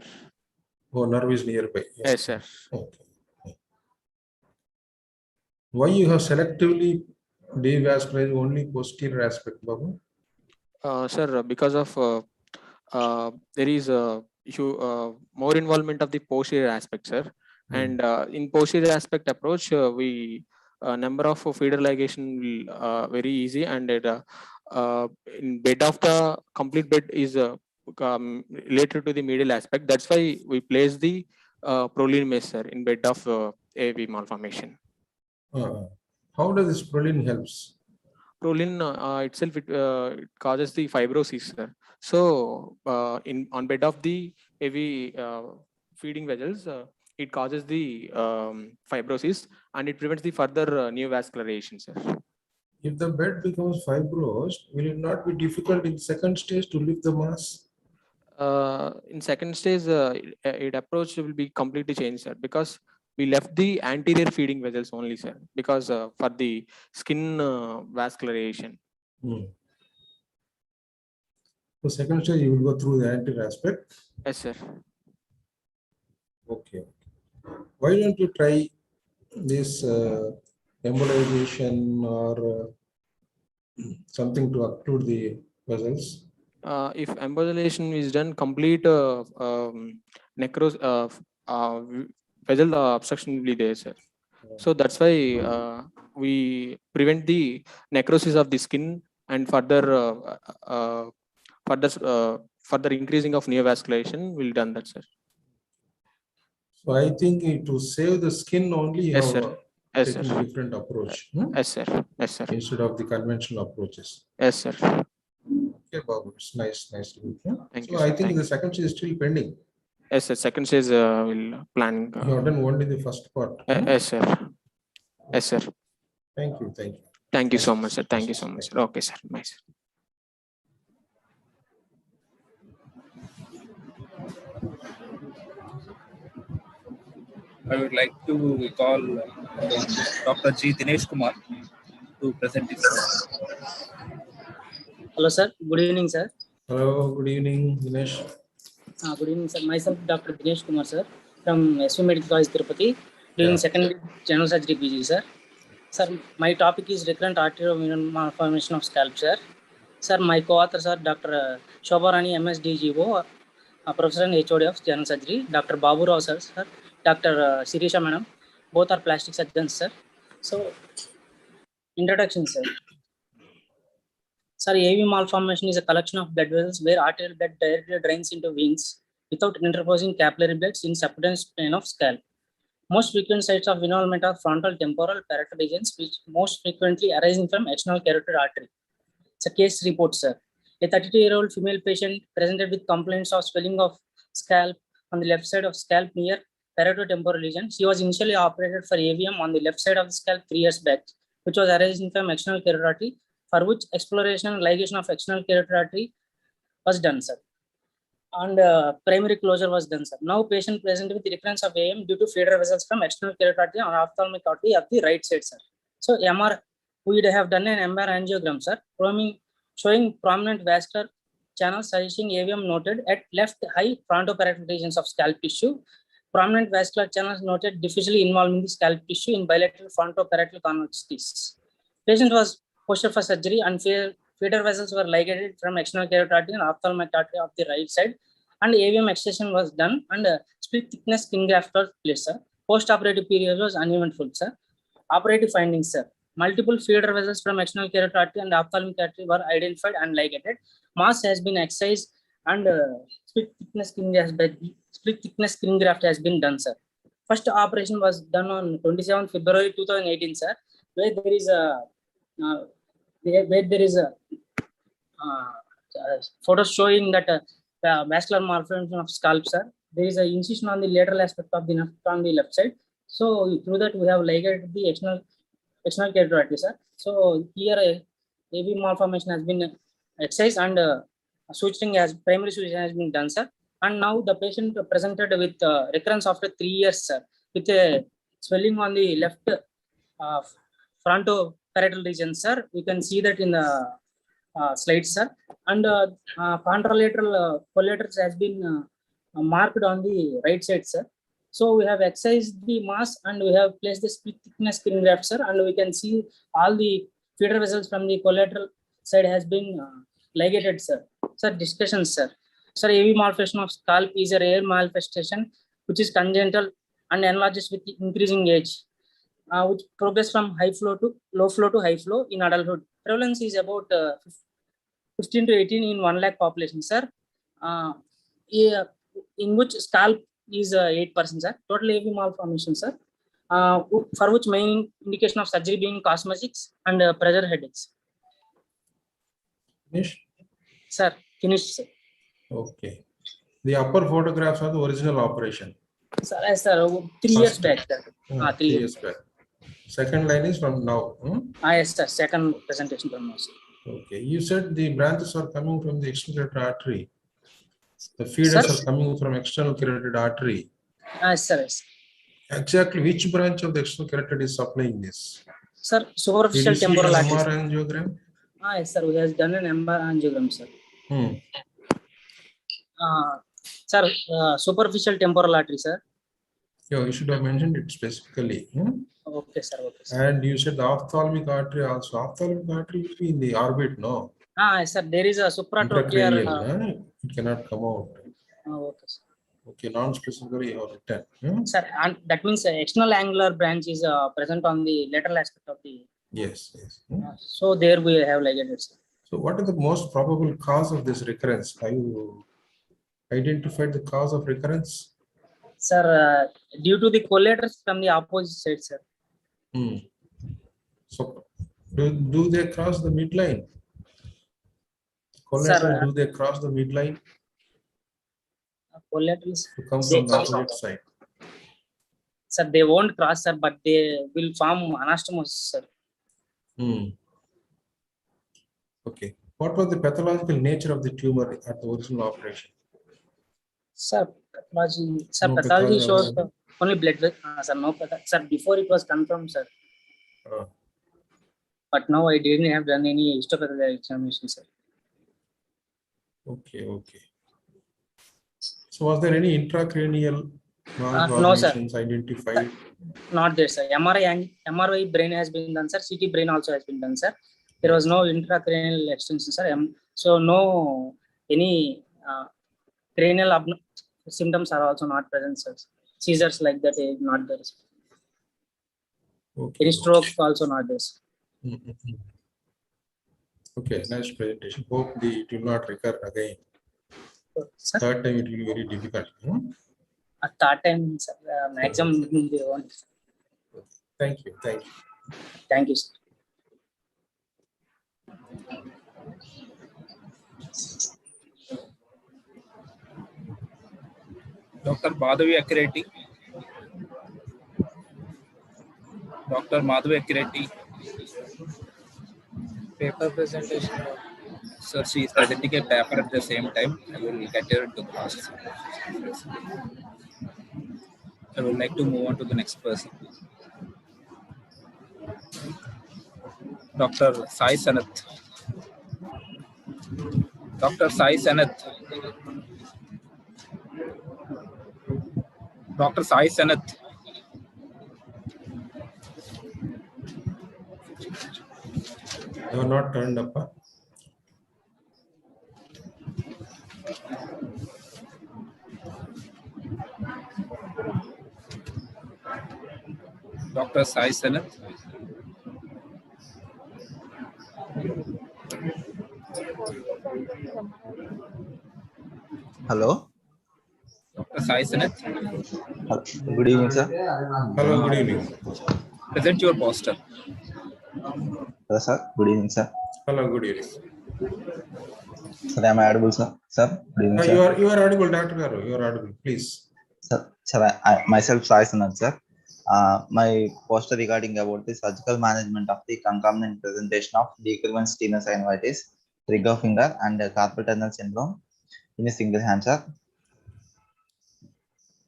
Oh, nerve is nearby. Yes, sir. Okay. Why you have selectively devascularized only posterior aspect, Babu? Sir, because of there is more involvement of the posterior aspect, sir. And in posterior aspect approach, we number of feeder ligation will very easy, and in bed of the complete bed is related to the medial aspect. That's why we place the proline mesh, sir, in bed of AV malformation. How does this proline helps? Proline itself it causes the fibrosis, sir. So on bed of the AV feeding vessels, it causes the fibrosis and it prevents the further neovascularization, sir. If the bed becomes fibrous, will it not be difficult in second stage to lift the mass? In second stage, it approach will be completely changed, sir, because we left the anterior feeding vessels only, sir, because for the skin vascularization. So second stage, you will go through the anterior aspect. Yes, sir. Okay. Why don't you try this embolization or something to occlude the vessels? If embolization is done, complete vessel obstruction will be there, sir. So that's why we prevent the necrosis of the skin and further increasing of neovascularization will done that, sir. So I think to save the skin only, you Yes, have sir. Yes, taken sir. a different approach. Yes, sir. Yes, sir. Instead of the conventional approaches. Yes, sir. Okay, Babu, it's nice to meet you. Thank So you, I sir. think the second stage is still pending. Yes, sir. Second stage will plan. You have done only the first part. Yes, sir. Yes, sir. Thank you. Thank you. Thank you so much, sir. Thank you so much, sir. Okay, sir. Bye, sir. I would like to call Dr. G. Dinesh Kumar to present his talk. Hello, sir. Good evening, sir. Hello. Good evening, Dinesh. Good evening, sir. Myself, Dr. Dinesh Kumar, sir, from SV Medical College, Tirupati, doing second general surgery PG, sir. Sir, my topic is recurrent arterial malformation of scalp, sir. Sir, my co-authors are Dr. Shobharani, MSDGO, Professor and HOD of General Surgery, Dr. Babu Rao, sir, Dr. Sirisha Madam, both are plastic surgeons, sir. So, introduction, sir. Sir, AV malformation is a collection of blood vessels where arterial blood directly drains into veins without interposing capillary beds in subcutaneous plane of scalp. Most frequent sites of involvement are frontal, temporal, parietal regions, which most frequently arising from external carotid artery. It's a case report, sir. A 32-year-old female patient presented with complaints of swelling of scalp on the left side of scalp near parieto-temporal region. She was initially operated for AVM on the left side of the scalp 3 years back, which was arising from external carotid artery, for which exploration and ligation of external carotid artery was done, sir. And primary closure was done, sir. Now patient presented with recurrence of AM due to feeder vessels from external carotid artery and ophthalmic artery of the right side, sir. So MR, we would have done an MR angiogram, sir, showing prominent vascular channels suggesting AVM noted at left high frontoparietal regions of scalp tissue. Prominent vascular channels noted diffusely involving the scalp tissue in bilateral frontoparietal convexities. Patient was posted for surgery and feeder vessels were ligated from external carotid artery and ophthalmic artery of the right side, and AVM excision was done and split thickness skin graft was placed, sir. Post-operative period was uneventful, sir. Operative findings, sir. Multiple feeder vessels from external carotid artery and ophthalmic artery were identified and ligated. Mass has been excised and split thickness skin graft has been done, sir. First operation was done on 27 February 2018, sir, where there is a photo showing that vascular malformation of scalp, sir. There is an incision on the lateral aspect of the nerve on the left side. So through that we have ligated the external carotid artery, sir. So here AV malformation has been excised and primary suturing has been done, sir. And now the patient presented with recurrence after 3 years, sir, with a swelling on the left frontoparietal region, sir. You can see that in the slides, sir. And contralateral collators has been marked on the right side, sir. So we have excised the mass and we have placed the split thickness skin graft, sir, and we can see all the feeder vessels from the collateral side has been ligated, sir. Sir, discussions, sir. Sir, AV malformation of scalp is a rare manifestation which is congenital and enlarges with increasing age, which progress from low flow to high flow in adulthood. Prevalence is about 15 to 18 in 1 lakh population, sir. In which scalp is 8%, sir. Total AV malformation, sir. For which main indication of surgery being cosmetics and pressure headaches. Finish? Sir, finished, sir. Okay. The upper photographs are the original operation. Sir, 3 years back, sir. 3 years back. Second line is from now. Yes, sir. Second presentation from now, sir. Okay. You said the branches are coming from the external carotid artery. The feeders are coming from external carotid artery. Yes, sir. Yes. Exactly which branch of the external carotid is supplying this? Sir, superficial Did you temporal see artery. MR angiogram? Yes, sir. We have done an MR angiogram, sir. Sir, superficial temporal artery, sir. Yeah, you should have mentioned it specifically. Okay, sir. Okay, sir. And you said the ophthalmic artery also. Ophthalmic artery will be in the orbit, no? Yes, sir. There is a supratrochlear. It cannot come out. Okay, sir. Okay, non-specifically or written. Sir, and that means external angular branch is present on the lateral aspect of the. Yes, yes. So there we have ligated, sir. So what is the most probable cause of this recurrence? Have you identified the cause of recurrence? Sir, due to the collators from the opposite side, sir. So do they cross the midline? Collateral, do they cross the midline? Collaterals to come from the opposite side. Sir, they won't cross, sir, but they will form anastomosis, sir. Hmm. Okay. What was the pathological nature of the tumor at the original operation? Sir, pathology, sir, No pathology pathology shows available? only blood. Sir, no pathology. Sir, before it was confirmed, sir. But now I didn't have done any histopathology examination, sir. Okay, okay. So was there any intracranial No, sir. malformations identified? Not there, sir. MRI brain has been done, sir. CT brain also has been done, sir. There was no intracranial extension, sir. So no any cranial symptoms are also not present, sir. Seizures like that is not there. Sir. Okay. Any stroke also not there. Sir. Okay, nice presentation. Hope it will not recur again. Sir? Third time it will be very difficult. At that time, sir, maximum they want. Thank you. Thank you. Thank you, sir. Dr. Madhavi Akireti. Dr. Madhavi Akireti. Paper presentation. Sir, she is presenting a paper at the same time. I will get her to class. I would like to move on to the next person. Dr. Sai Sanath. Dr. Sai Sanath. Dr. Sai Sanath. You are not turned up. Huh? Dr. Sai Sanath. Hello. Dr. Sai Sanath. Good evening, sir. Hello, good evening. Present your poster. Hello, sir. Good evening, sir. Hello, good evening. Sir, am I audible, sir? Sir, good evening, sir. You are audible, Dr. Garu. You are audible, please. Sir, I myself, Sai Sanath, sir. My poster regarding about the surgical management of the concomitant presentation of decurvent stenosynovitis, trigger finger, and carpal tunnel syndrome in a single hand, sir.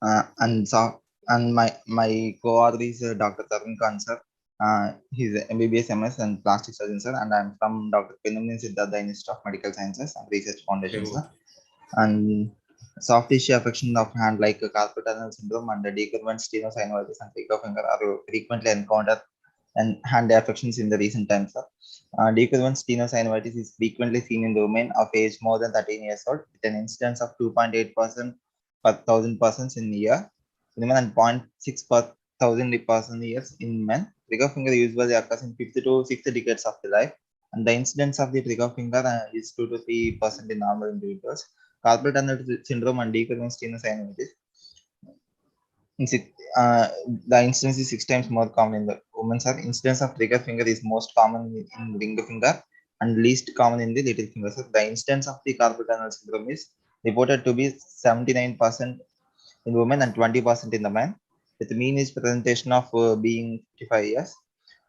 And my co-author is Dr. Tarun Khan, sir. He's MBBS MS and plastic surgeon, sir. And I'm from Dr. Pinamani Siddhartha Institute of Medical Sciences and Research Foundation, sir. And soft tissue affection of hand like carpal tunnel syndrome and decurvent stenosynovitis and trigger finger are frequently encountered and hand affections in the recent times, sir. Decurvent stenosynovitis is frequently seen in the women of age more than 13 years old with an incidence of 2.8% per 1,000 persons in a year, women and 0.6 per 1,000 person years in men. Trigger finger usually occurs in 5th to 6th decades of the life, and the incidence of the trigger finger is 2 to 3% in normal individuals. Carpal tunnel syndrome and decurvent stenosynovitis. The incidence is 6 times more common in the women. Sir, incidence of trigger finger is most common in ring finger and least common in the little finger. So the incidence of the carpal tunnel syndrome is reported to be 79% in women and 20% in the men, with the mean age presentation of being 55 years.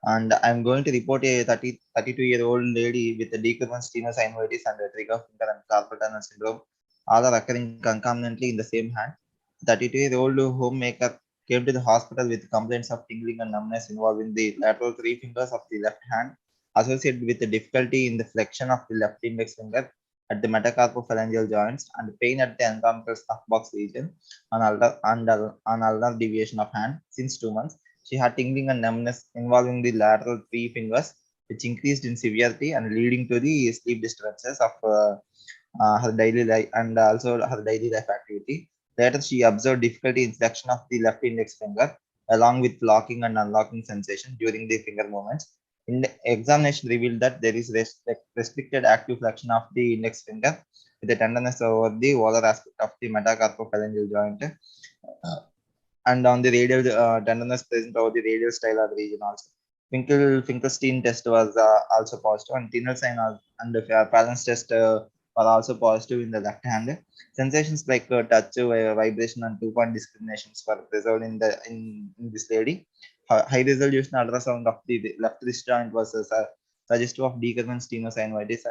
And I'm going to report a 32-year-old lady with a decurvent stenosynovitis and a trigger finger and carpal tunnel syndrome, all are occurring concomitantly in the same hand. 32-year-old homemaker came to the hospital with complaints of tingling and numbness involving the lateral 3 fingers of the left hand, associated with the difficulty in the flexion of the left index finger at the metacarpophalangeal joints and pain at the anatomical snuff box region on ulnar deviation of hand. Since 2 months, she had tingling and numbness involving the lateral 3 fingers, which increased in severity and leading to the sleep disturbances of her daily life and also her daily life activity. Later, she observed difficulty in flexion of the left index finger, along with locking and unlocking sensation during the finger movements. In the examination revealed that there is restricted active flexion of the index finger with a tenderness over the volar aspect of the metacarpophalangeal joint. And on the radial tenderness present over the radial styloid region also. Finkelstein test was also positive, and Tinel sign and the balance test were also positive in the left hand. Sensations like touch, vibration, and 2-point discriminations were present in this lady. high resolution ultrasound of the left wrist joint was suggestive of decurrent stenosynovitis.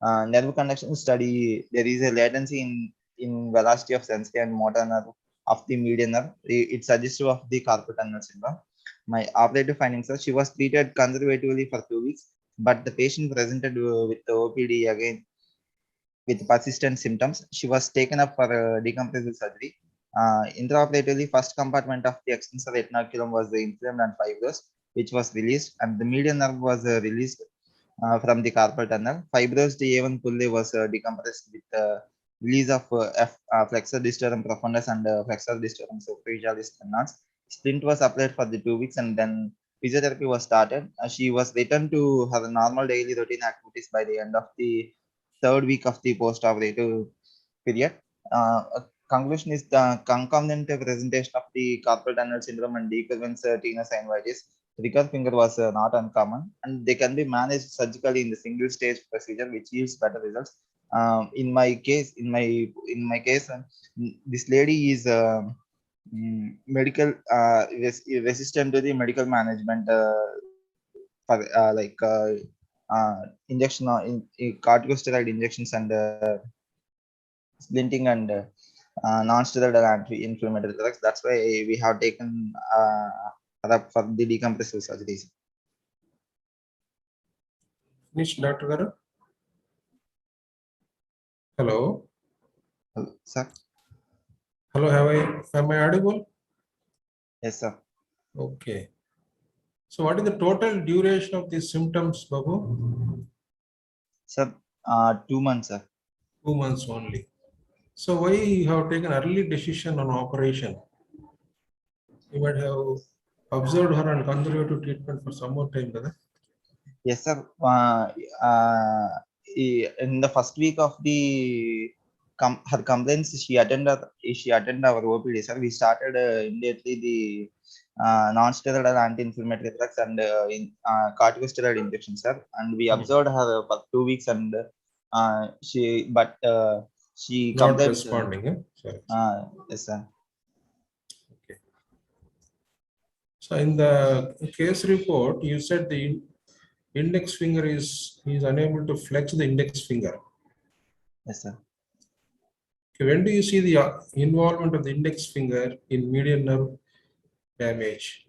And nerve conduction study, there is a latency in velocity of sensory and motor nerve of the median nerve. It's suggestive of the carpal tunnel syndrome. My operative findings are she was treated conservatively for 2 weeks, but the patient presented with the OPD again with persistent symptoms. She was taken up for decompressive surgery. Intraoperatively, first compartment of the extensor retinaculum was inflamed and fibrous, which was released, and the median nerve was released from the carpal tunnel. Fibrous A1 pulley was decompressed with release of flexor distorum profundus and flexor distorum superficialis tendons. Splint was applied for the 2 weeks, and then physiotherapy was started. She was returned to her normal daily routine activities by the end of the 3rd week of the post-operative period. Conclusion is the concomitant presentation of the carpal tunnel syndrome and decurrent tenosynovitis. Trigger finger was not uncommon, and they can be managed surgically in the single stage procedure, which yields better results. In my case, this lady is medical resistant to the medical management for injection in corticosteroid injections and splinting and non-steroidal anti-inflammatory drugs. That's why we have taken for the decompressive surgeries. Finish, Dr. Garu? Hello? Hello, sir. Hello, am I audible? Yes, sir. Okay. So what is the total duration of these symptoms, Babu? Sir, 2 months, sir. 2 months only. So why you have taken early decision on operation? You might have observed her and conservative treatment for some more time, brother. Yes, sir. In the first week of the her complaints, she attended our OPD, sir. We started immediately the non-steroidal anti-inflammatory drugs and corticosteroid injections, sir. And we observed her for 2 weeks, and she Not complained. responding. Sorry. Yes, sir. Okay. So in the case report, you said the index finger is unable to flex the index finger. Yes, sir. Okay, when do you see the involvement of the index finger in median nerve damage?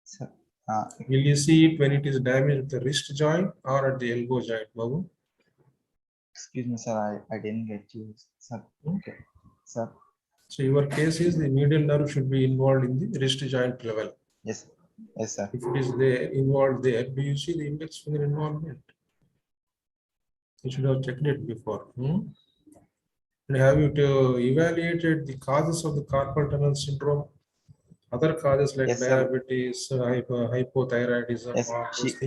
Sir, will you see it when it is damaged at the wrist joint or at the elbow joint, Babu? Excuse me, sir. I didn't get you, sir. Okay, sir. So your case is the median nerve should be involved in the wrist joint level. Yes. Yes, sir. If it is there involved there, do you see the index finger involvement? You should have checked it before. And have you evaluated the causes of the carpal tunnel syndrome? Other causes like diabetes, hypothyroidism. Yes,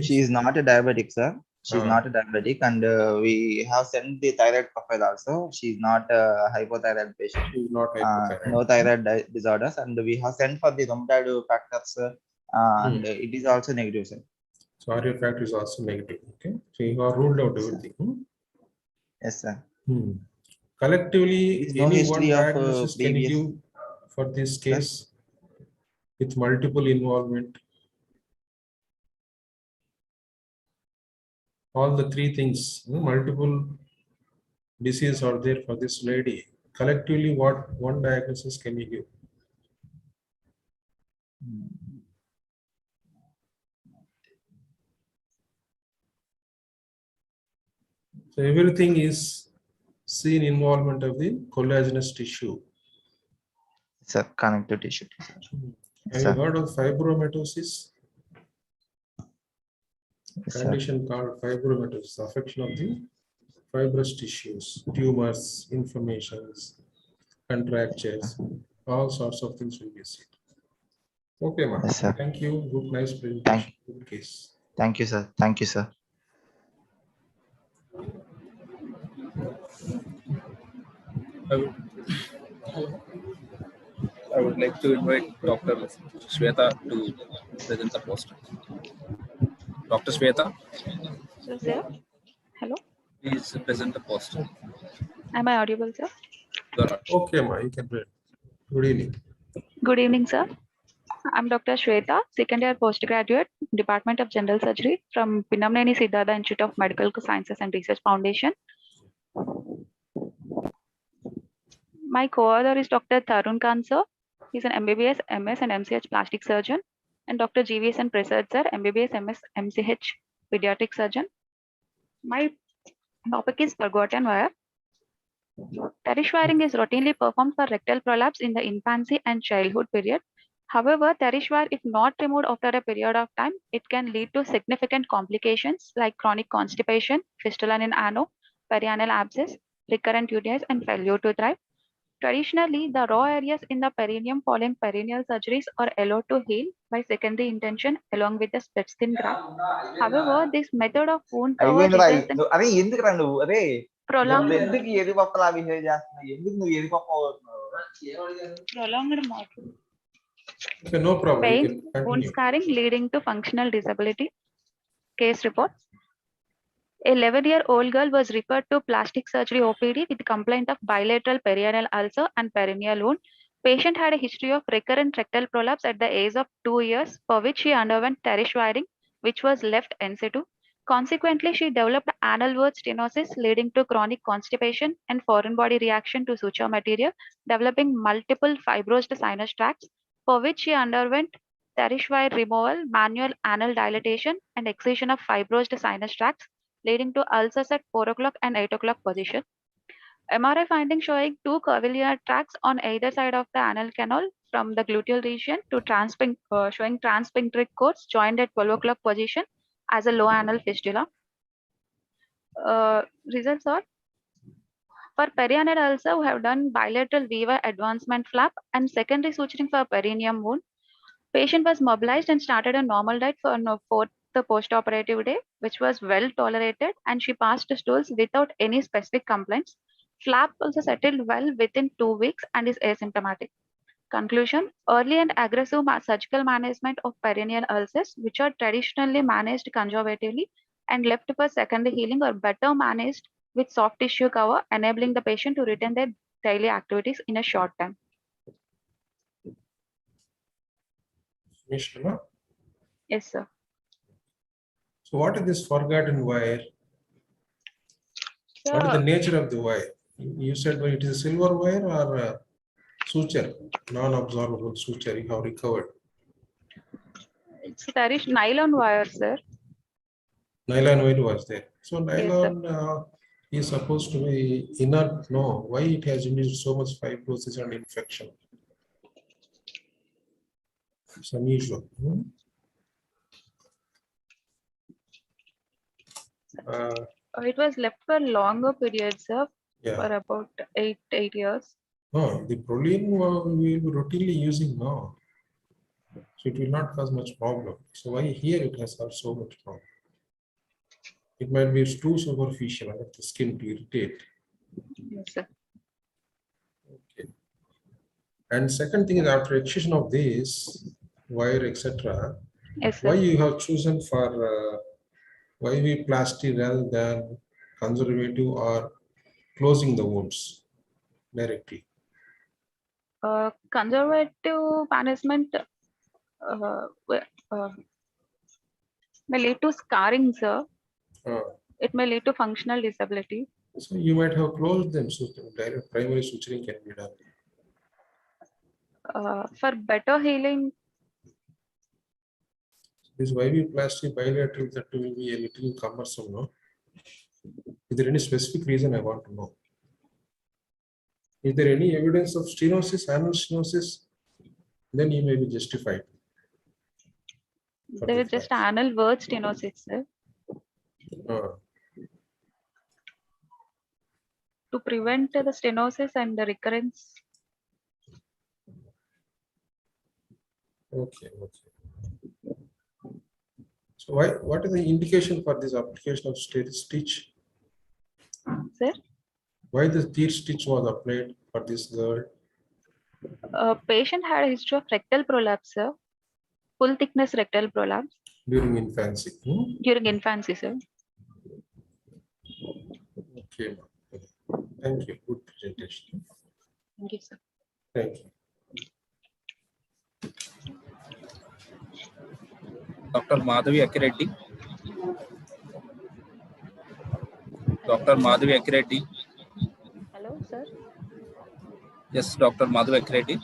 she is not a diabetic, sir. She is not a diabetic, and we have sent the thyroid profile also. She is not a hypothyroid patient. She is not hypothyroid. No thyroid disorders, and we have sent for the rheumatoid factors, and it is also negative, sir. So RA factor is also negative. Okay, so you have ruled out everything. Yes, sir. Collectively, no any history one of diagnosis can you give for this case with multiple involvement? All the three things, multiple diseases are there for this lady. Collectively, what one diagnosis can you give? So everything is seen involvement of the collagenous tissue. Sir, connective tissue. Have you heard of fibromatosis? Yes, Condition called fibromatosis, affection of the fibrous tissues, tumors, inflammations, contractures, all sorts of things will be seen. Okay, ma'am. Yes, sir. Thank you. Good, nice presentation. Good case. Thank you, sir. Thank you, sir. I would like to invite Dr. Shweta to present the poster. Dr. Shweta, Sir, there. Hello. please present the poster. Am I audible, sir? Okay, ma, you can read. Good evening. Good evening, sir. I'm Dr. Shweta, second year postgraduate, Department of General Surgery from Pinnamneni Siddhartha Institute of Medical Sciences and Research Foundation. My co-author is Dr. Tarun Khan sir. He's an MBBS, MS and MCH plastic surgeon. And Dr. GVS and Prasad sir, MBBS, MS, MCH pediatric surgeon. My topic is forgotten wire. Tertiary wiring is routinely performed for rectal prolapse in the infancy and childhood period. However, tertiary wire, if not removed after a period of time, it can lead to significant complications like chronic constipation, fistula in ano, perianal abscess, recurrent UTIs, and failure to thrive. Traditionally, the raw areas in the perineum following perineal surgeries are allowed to heal by secondary intention along with the split skin graft. However, this method of wound cover అయిపోయిందిరా results in అరే ఎందుకురా నువ్వు అరే prolonged ఎందుకు ఎది పప్పలా behave చేస్తున్నావు ఎందుకు నువ్వు ఎది పప్ప అవుతున్నావు prolonged motor Okay, no problem. You pain, can wound continue. scarring leading to functional disability. Case report. A 11-year-old girl was referred to plastic surgery OPD with complaint of bilateral perianal ulcer and perineal wound. Patient had a history of recurrent rectal prolapse at the age of 2 years, for which she underwent tertiary wiring, which was left in situ. Consequently, she developed anal word stenosis leading to chronic constipation and foreign body reaction to suture material, developing multiple fibrosed sinus tracts, for which she underwent tertiary wire removal, manual anal dilatation, and excision of fibrosed sinus tracts, leading to ulcers at 4 o'clock and 8 o'clock position. MRI findings showing two curvilinear tracts on either side of the anal canal from the gluteal region to showing transpintric cords joined at 12 o'clock position as a low anal fistula. Results are for perianal ulcer, we have done bilateral VY advancement flap and secondary suturing for perineum wound. Patient was mobilized and started a normal diet for the post-operative day, which was well tolerated, and she passed the stools without any specific complaints. Flap also settled well within 2 weeks and is asymptomatic. Conclusion: early and aggressive surgical management of perineal ulcers, which are traditionally managed conservatively and left for secondary healing, are better managed with soft tissue cover, enabling the patient to retain their daily activities in a short time. Mishma? Yes, sir. So what is this forgotten wire? What is the nature of the wire? You said well, it is a silver wire or a suture, non-absorbable suture you have recovered. There is nylon wire, sir. Nylon wire was there. So Yes, nylon is supposed to be inert. No, why it has induced so much fibrosis and infection? It's unusual. It was left for longer periods, sir, Yeah. for about eight years. No, the proline we will be routinely using now. So it will not cause much problem. So why here it has had so much problem? It might be too superficial under the skin to irritate. Yes, sir. Okay. And second thing is after excision of this wire, etc. Yes, sir. Why you have chosen for YV plastic rather than conservative or closing the wounds directly? Conservative management may lead to scarring, sir. It may lead to functional disability. So you might have closed them, so direct primary suturing can be done. For better healing, This YV plastic bilateral that will be a little cumbersome, no? Is there any specific reason I want to know? Is there any evidence of stenosis, anal stenosis? Then you may be justified. there is just anal word stenosis, sir. To prevent the stenosis and the recurrence. Okay, okay. So what is the indication for this application of stitch? Sir? Why the tear stitch was applied for this girl? Patient had a history of rectal prolapse, sir. Full thickness rectal prolapse. During infancy. During infancy, sir. Okay. Thank you. Good presentation. Thank you, sir. Thank you. Dr. Madhavi Akireddy. Dr. Madhavi Akireddy. Hello, sir. Yes, Dr. Madhavi Akireddy.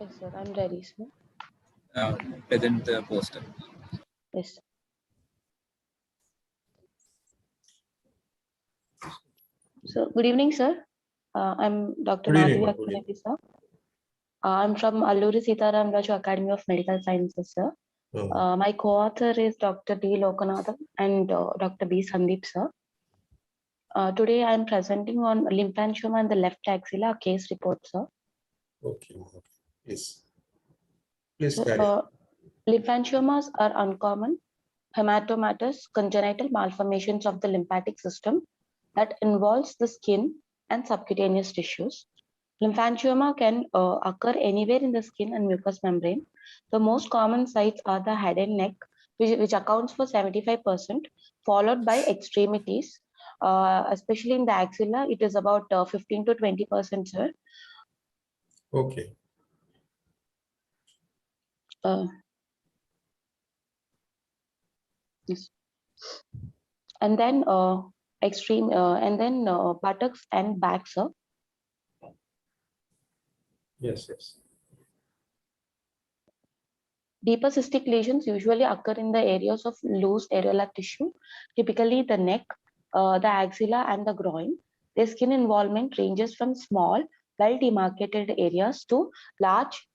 Yes, sir. I'm ready, sir. Present the poster. Yes. So, good evening, sir. I'm Dr. Good evening, Madhavi ma'am. Good evening. Akireddy, sir. I'm from Alluri Sitaram Raju Academy of Medical Sciences, sir. Oh. My co-author is Dr. D. Lokanathan and Dr. B. Sandeep, sir. Today, I'm presenting on lymphangioma and the left axilla case report, sir. Okay. Okay. Yes. Please So, carry on. lymphangiomas are uncommon hematomatous congenital malformations of the lymphatic system that involves the skin and subcutaneous tissues. Lymphangioma can occur anywhere in the skin and mucous membrane. The most common sites are the head and neck, which accounts for 75%, followed by extremities. Especially in the axilla, it is about 15 to 20%, sir. Okay. Yes. And then buttocks and back, sir. Yes, yes. Deeper cystic lesions usually occur in the areas of loose areolar tissue, typically the neck, the axilla, and the groin. Their skin involvement ranges from small, well-demarcated areas to large,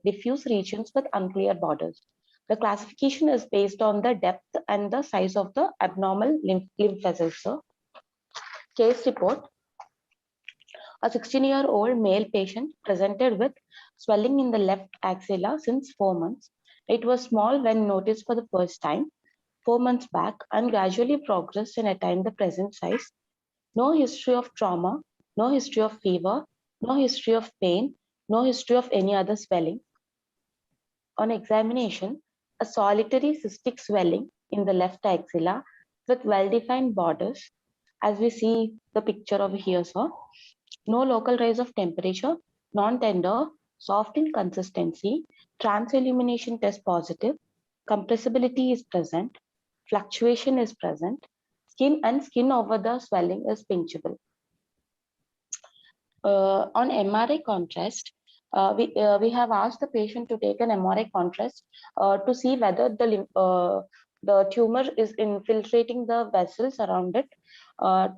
diffuse regions with unclear borders. The classification is based on the depth and the size of the abnormal lymph vessels. Sir. Case report. A 16-year-old male patient presented with swelling in the left axilla since 4 months. It was small when noticed for the first time 4 months back and gradually progressed and attained the present size. No history of trauma, no history of fever, no history of pain, no history of any other swelling. On examination, a solitary cystic swelling in the left axilla with well-defined borders, as we see the picture over here, sir. No local rise of temperature, non-tender, soft in consistency, transillumination test positive, compressibility is present, fluctuation is present, skin over the swelling is pinchable. On MRI contrast, we have asked the patient to take an MRI contrast to see whether the tumor is infiltrating the vessels around it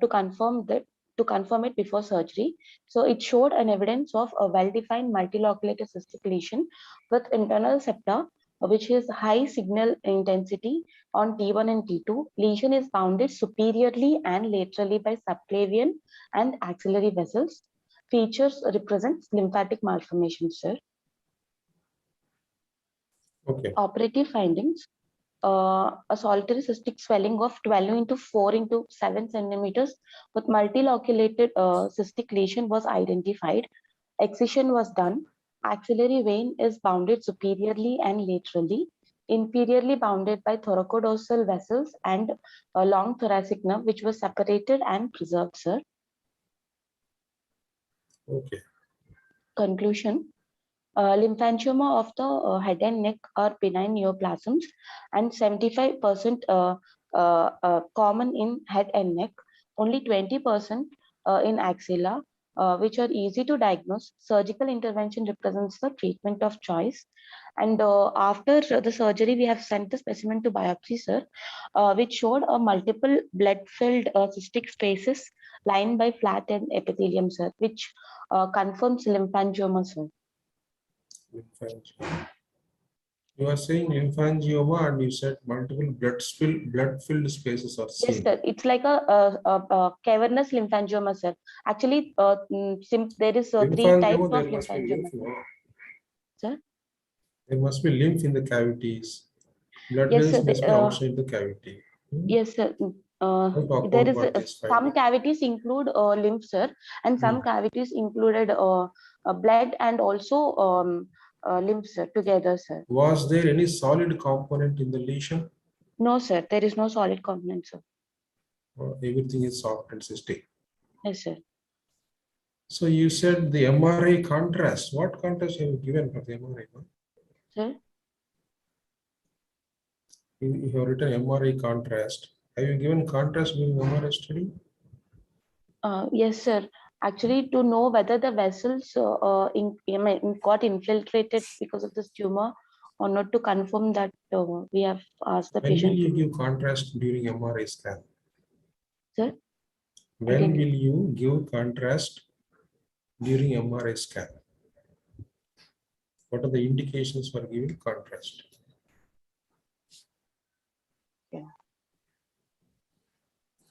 to confirm it before surgery. So it showed an evidence of a well-defined multiloculated cystic lesion with internal septa, which is high signal intensity on T1 and T2. Lesion is bounded superiorly and laterally by subclavian and axillary vessels. Features represents lymphatic malformations, sir. Okay. Operative findings. A solitary cystic swelling of 12 into 4 into 7 centimeters with multiloculated cystic lesion was identified. Excision was done. Axillary vein is bounded superiorly and laterally. Inferiorly bounded by thoracodorsal vessels and a long thoracic nerve, which was separated and preserved, sir. Okay. Conclusion. Lymphangioma of the head and neck are benign neoplasms and 75% common in head and neck, only 20% in axilla, which are easy to diagnose. Surgical intervention represents the treatment of choice. And after the surgery, we have sent the specimen to biopsy, sir, which showed a multiple blood-filled cystic spaces lined by flat end epithelium, sir, which confirms lymphangioma, sir. Lymphangioma. You are saying lymphangioma and you said multiple blood-filled spaces are seen. Yes, sir. It's like a cavernous lymphangioma, sir. Actually, there is 3 types of lymphangioma. Sir? There must be lymph in the cavities. Blood Yes, vessels sir. must be outside the cavity. Yes, sir. Don't talk There about is this some finding. cavities include lymph, sir, and some cavities included blood and also lymph, sir, together, sir. Was there any solid component in the lesion? No, sir. There is no solid component, sir. Everything is soft and cystic. Yes, sir. So you said the MRI contrast. What contrast have you given for the MRI? Sir? You have written MRI contrast. Have you given contrast during MRI study? Yes, sir. Actually, to know whether the vessels got infiltrated because of this tumor or not, to confirm that, we have asked the When will patient you to. give contrast during MRI scan? Sir? When will you give contrast during MRI scan? What are the indications for giving contrast? Yeah.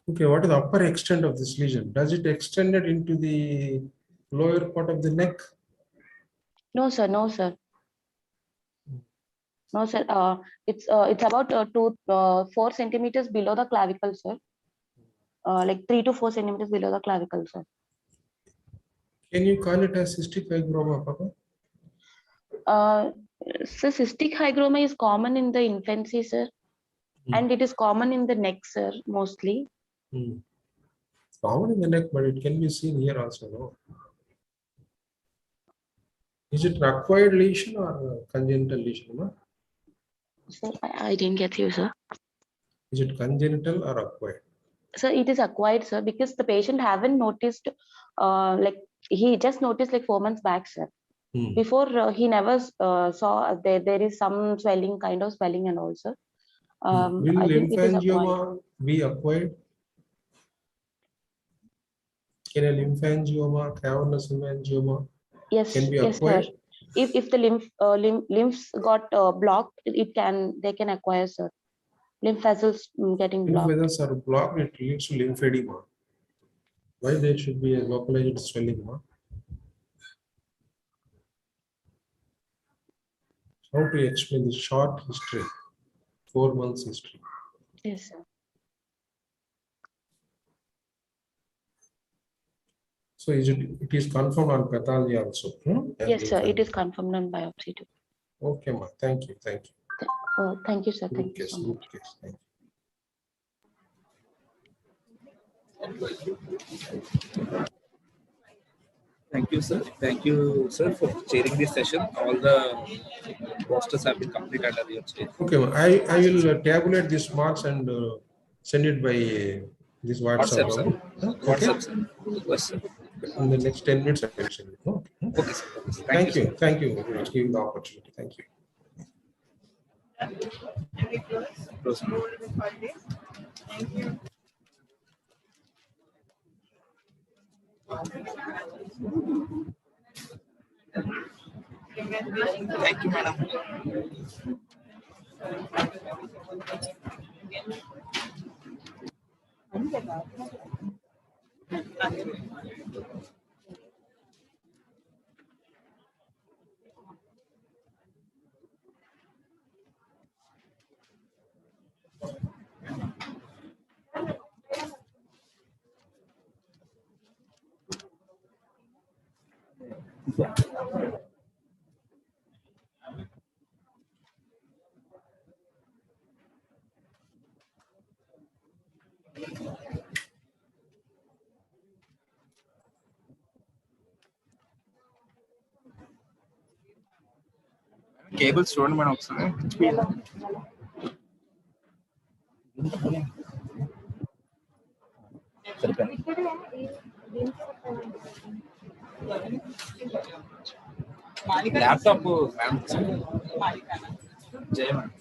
Okay, what is the upper extent of this lesion? Does it extend it into the lower part of the neck? No, sir. No, sir. No, sir. It's about 4 centimeters below the clavicle, sir. Like 3 to 4 centimeters below the clavicle, sir. Can you call it a cystic hygroma, Papa? So cystic hygroma is common in the infancy, sir, and it is common in the neck, sir, mostly. It's common in the neck, but it can be seen here also, no? Is it an acquired lesion or a congenital lesion? No? Sir, I didn't get you, sir. Is it congenital or acquired? So it is acquired, sir, because the patient haven't noticed, like he just noticed like 4 months back, sir. Before he never saw there is some swelling, kind of swelling and also. Will I think it is acquired. lymphangioma be acquired? Can a lymphangioma, cavernous lymphangioma, Yes, can be yes, sir. acquired? If the lymphs got blocked, they can acquire, sir. Lymph vessels getting Lymph blocked. vessels are blocked, it leads to lymphedema. Why there should be a localized swelling? No? How to explain the short history, 4 months history? Yes, sir. So it is confirmed on pathology also? As Yes, sir. It lymphangioma. is confirmed on biopsy too. Okay, ma. Thank you. Thank you. Thank you, sir. Good Thank you case. so much. Good case. Thank you. Thank you, sir. Thank you, sir, for chairing this session. All the posters have been completed at your stage. Okay, ma. I will tabulate these marks and send it by this WhatsApp. WhatsApp, sir. Okay? WhatsApp, sir. Yes, sir. In the next 10 minutes, I will send it. Okay, Okay, sir. Thank you. Sir. Thank you for giving the opportunity. Thank you. Thank you. Thank you, madam. Cable చూడండి madam ఒకసారి. Laptop జయ madam.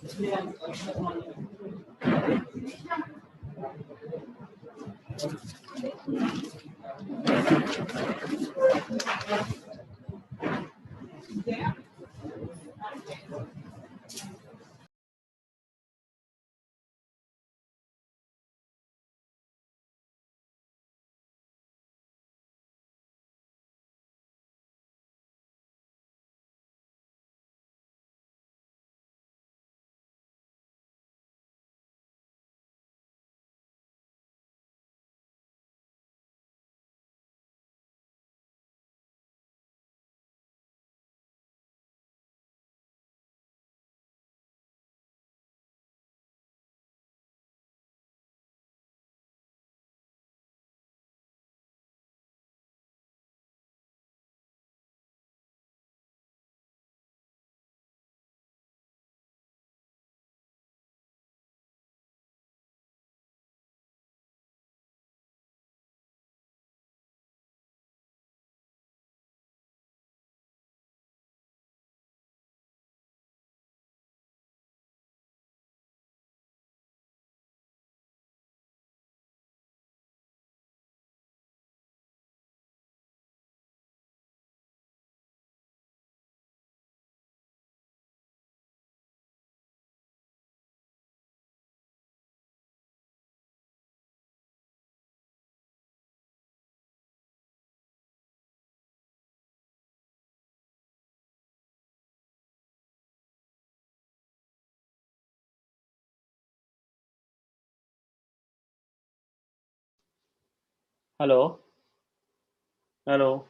Hello. Hello.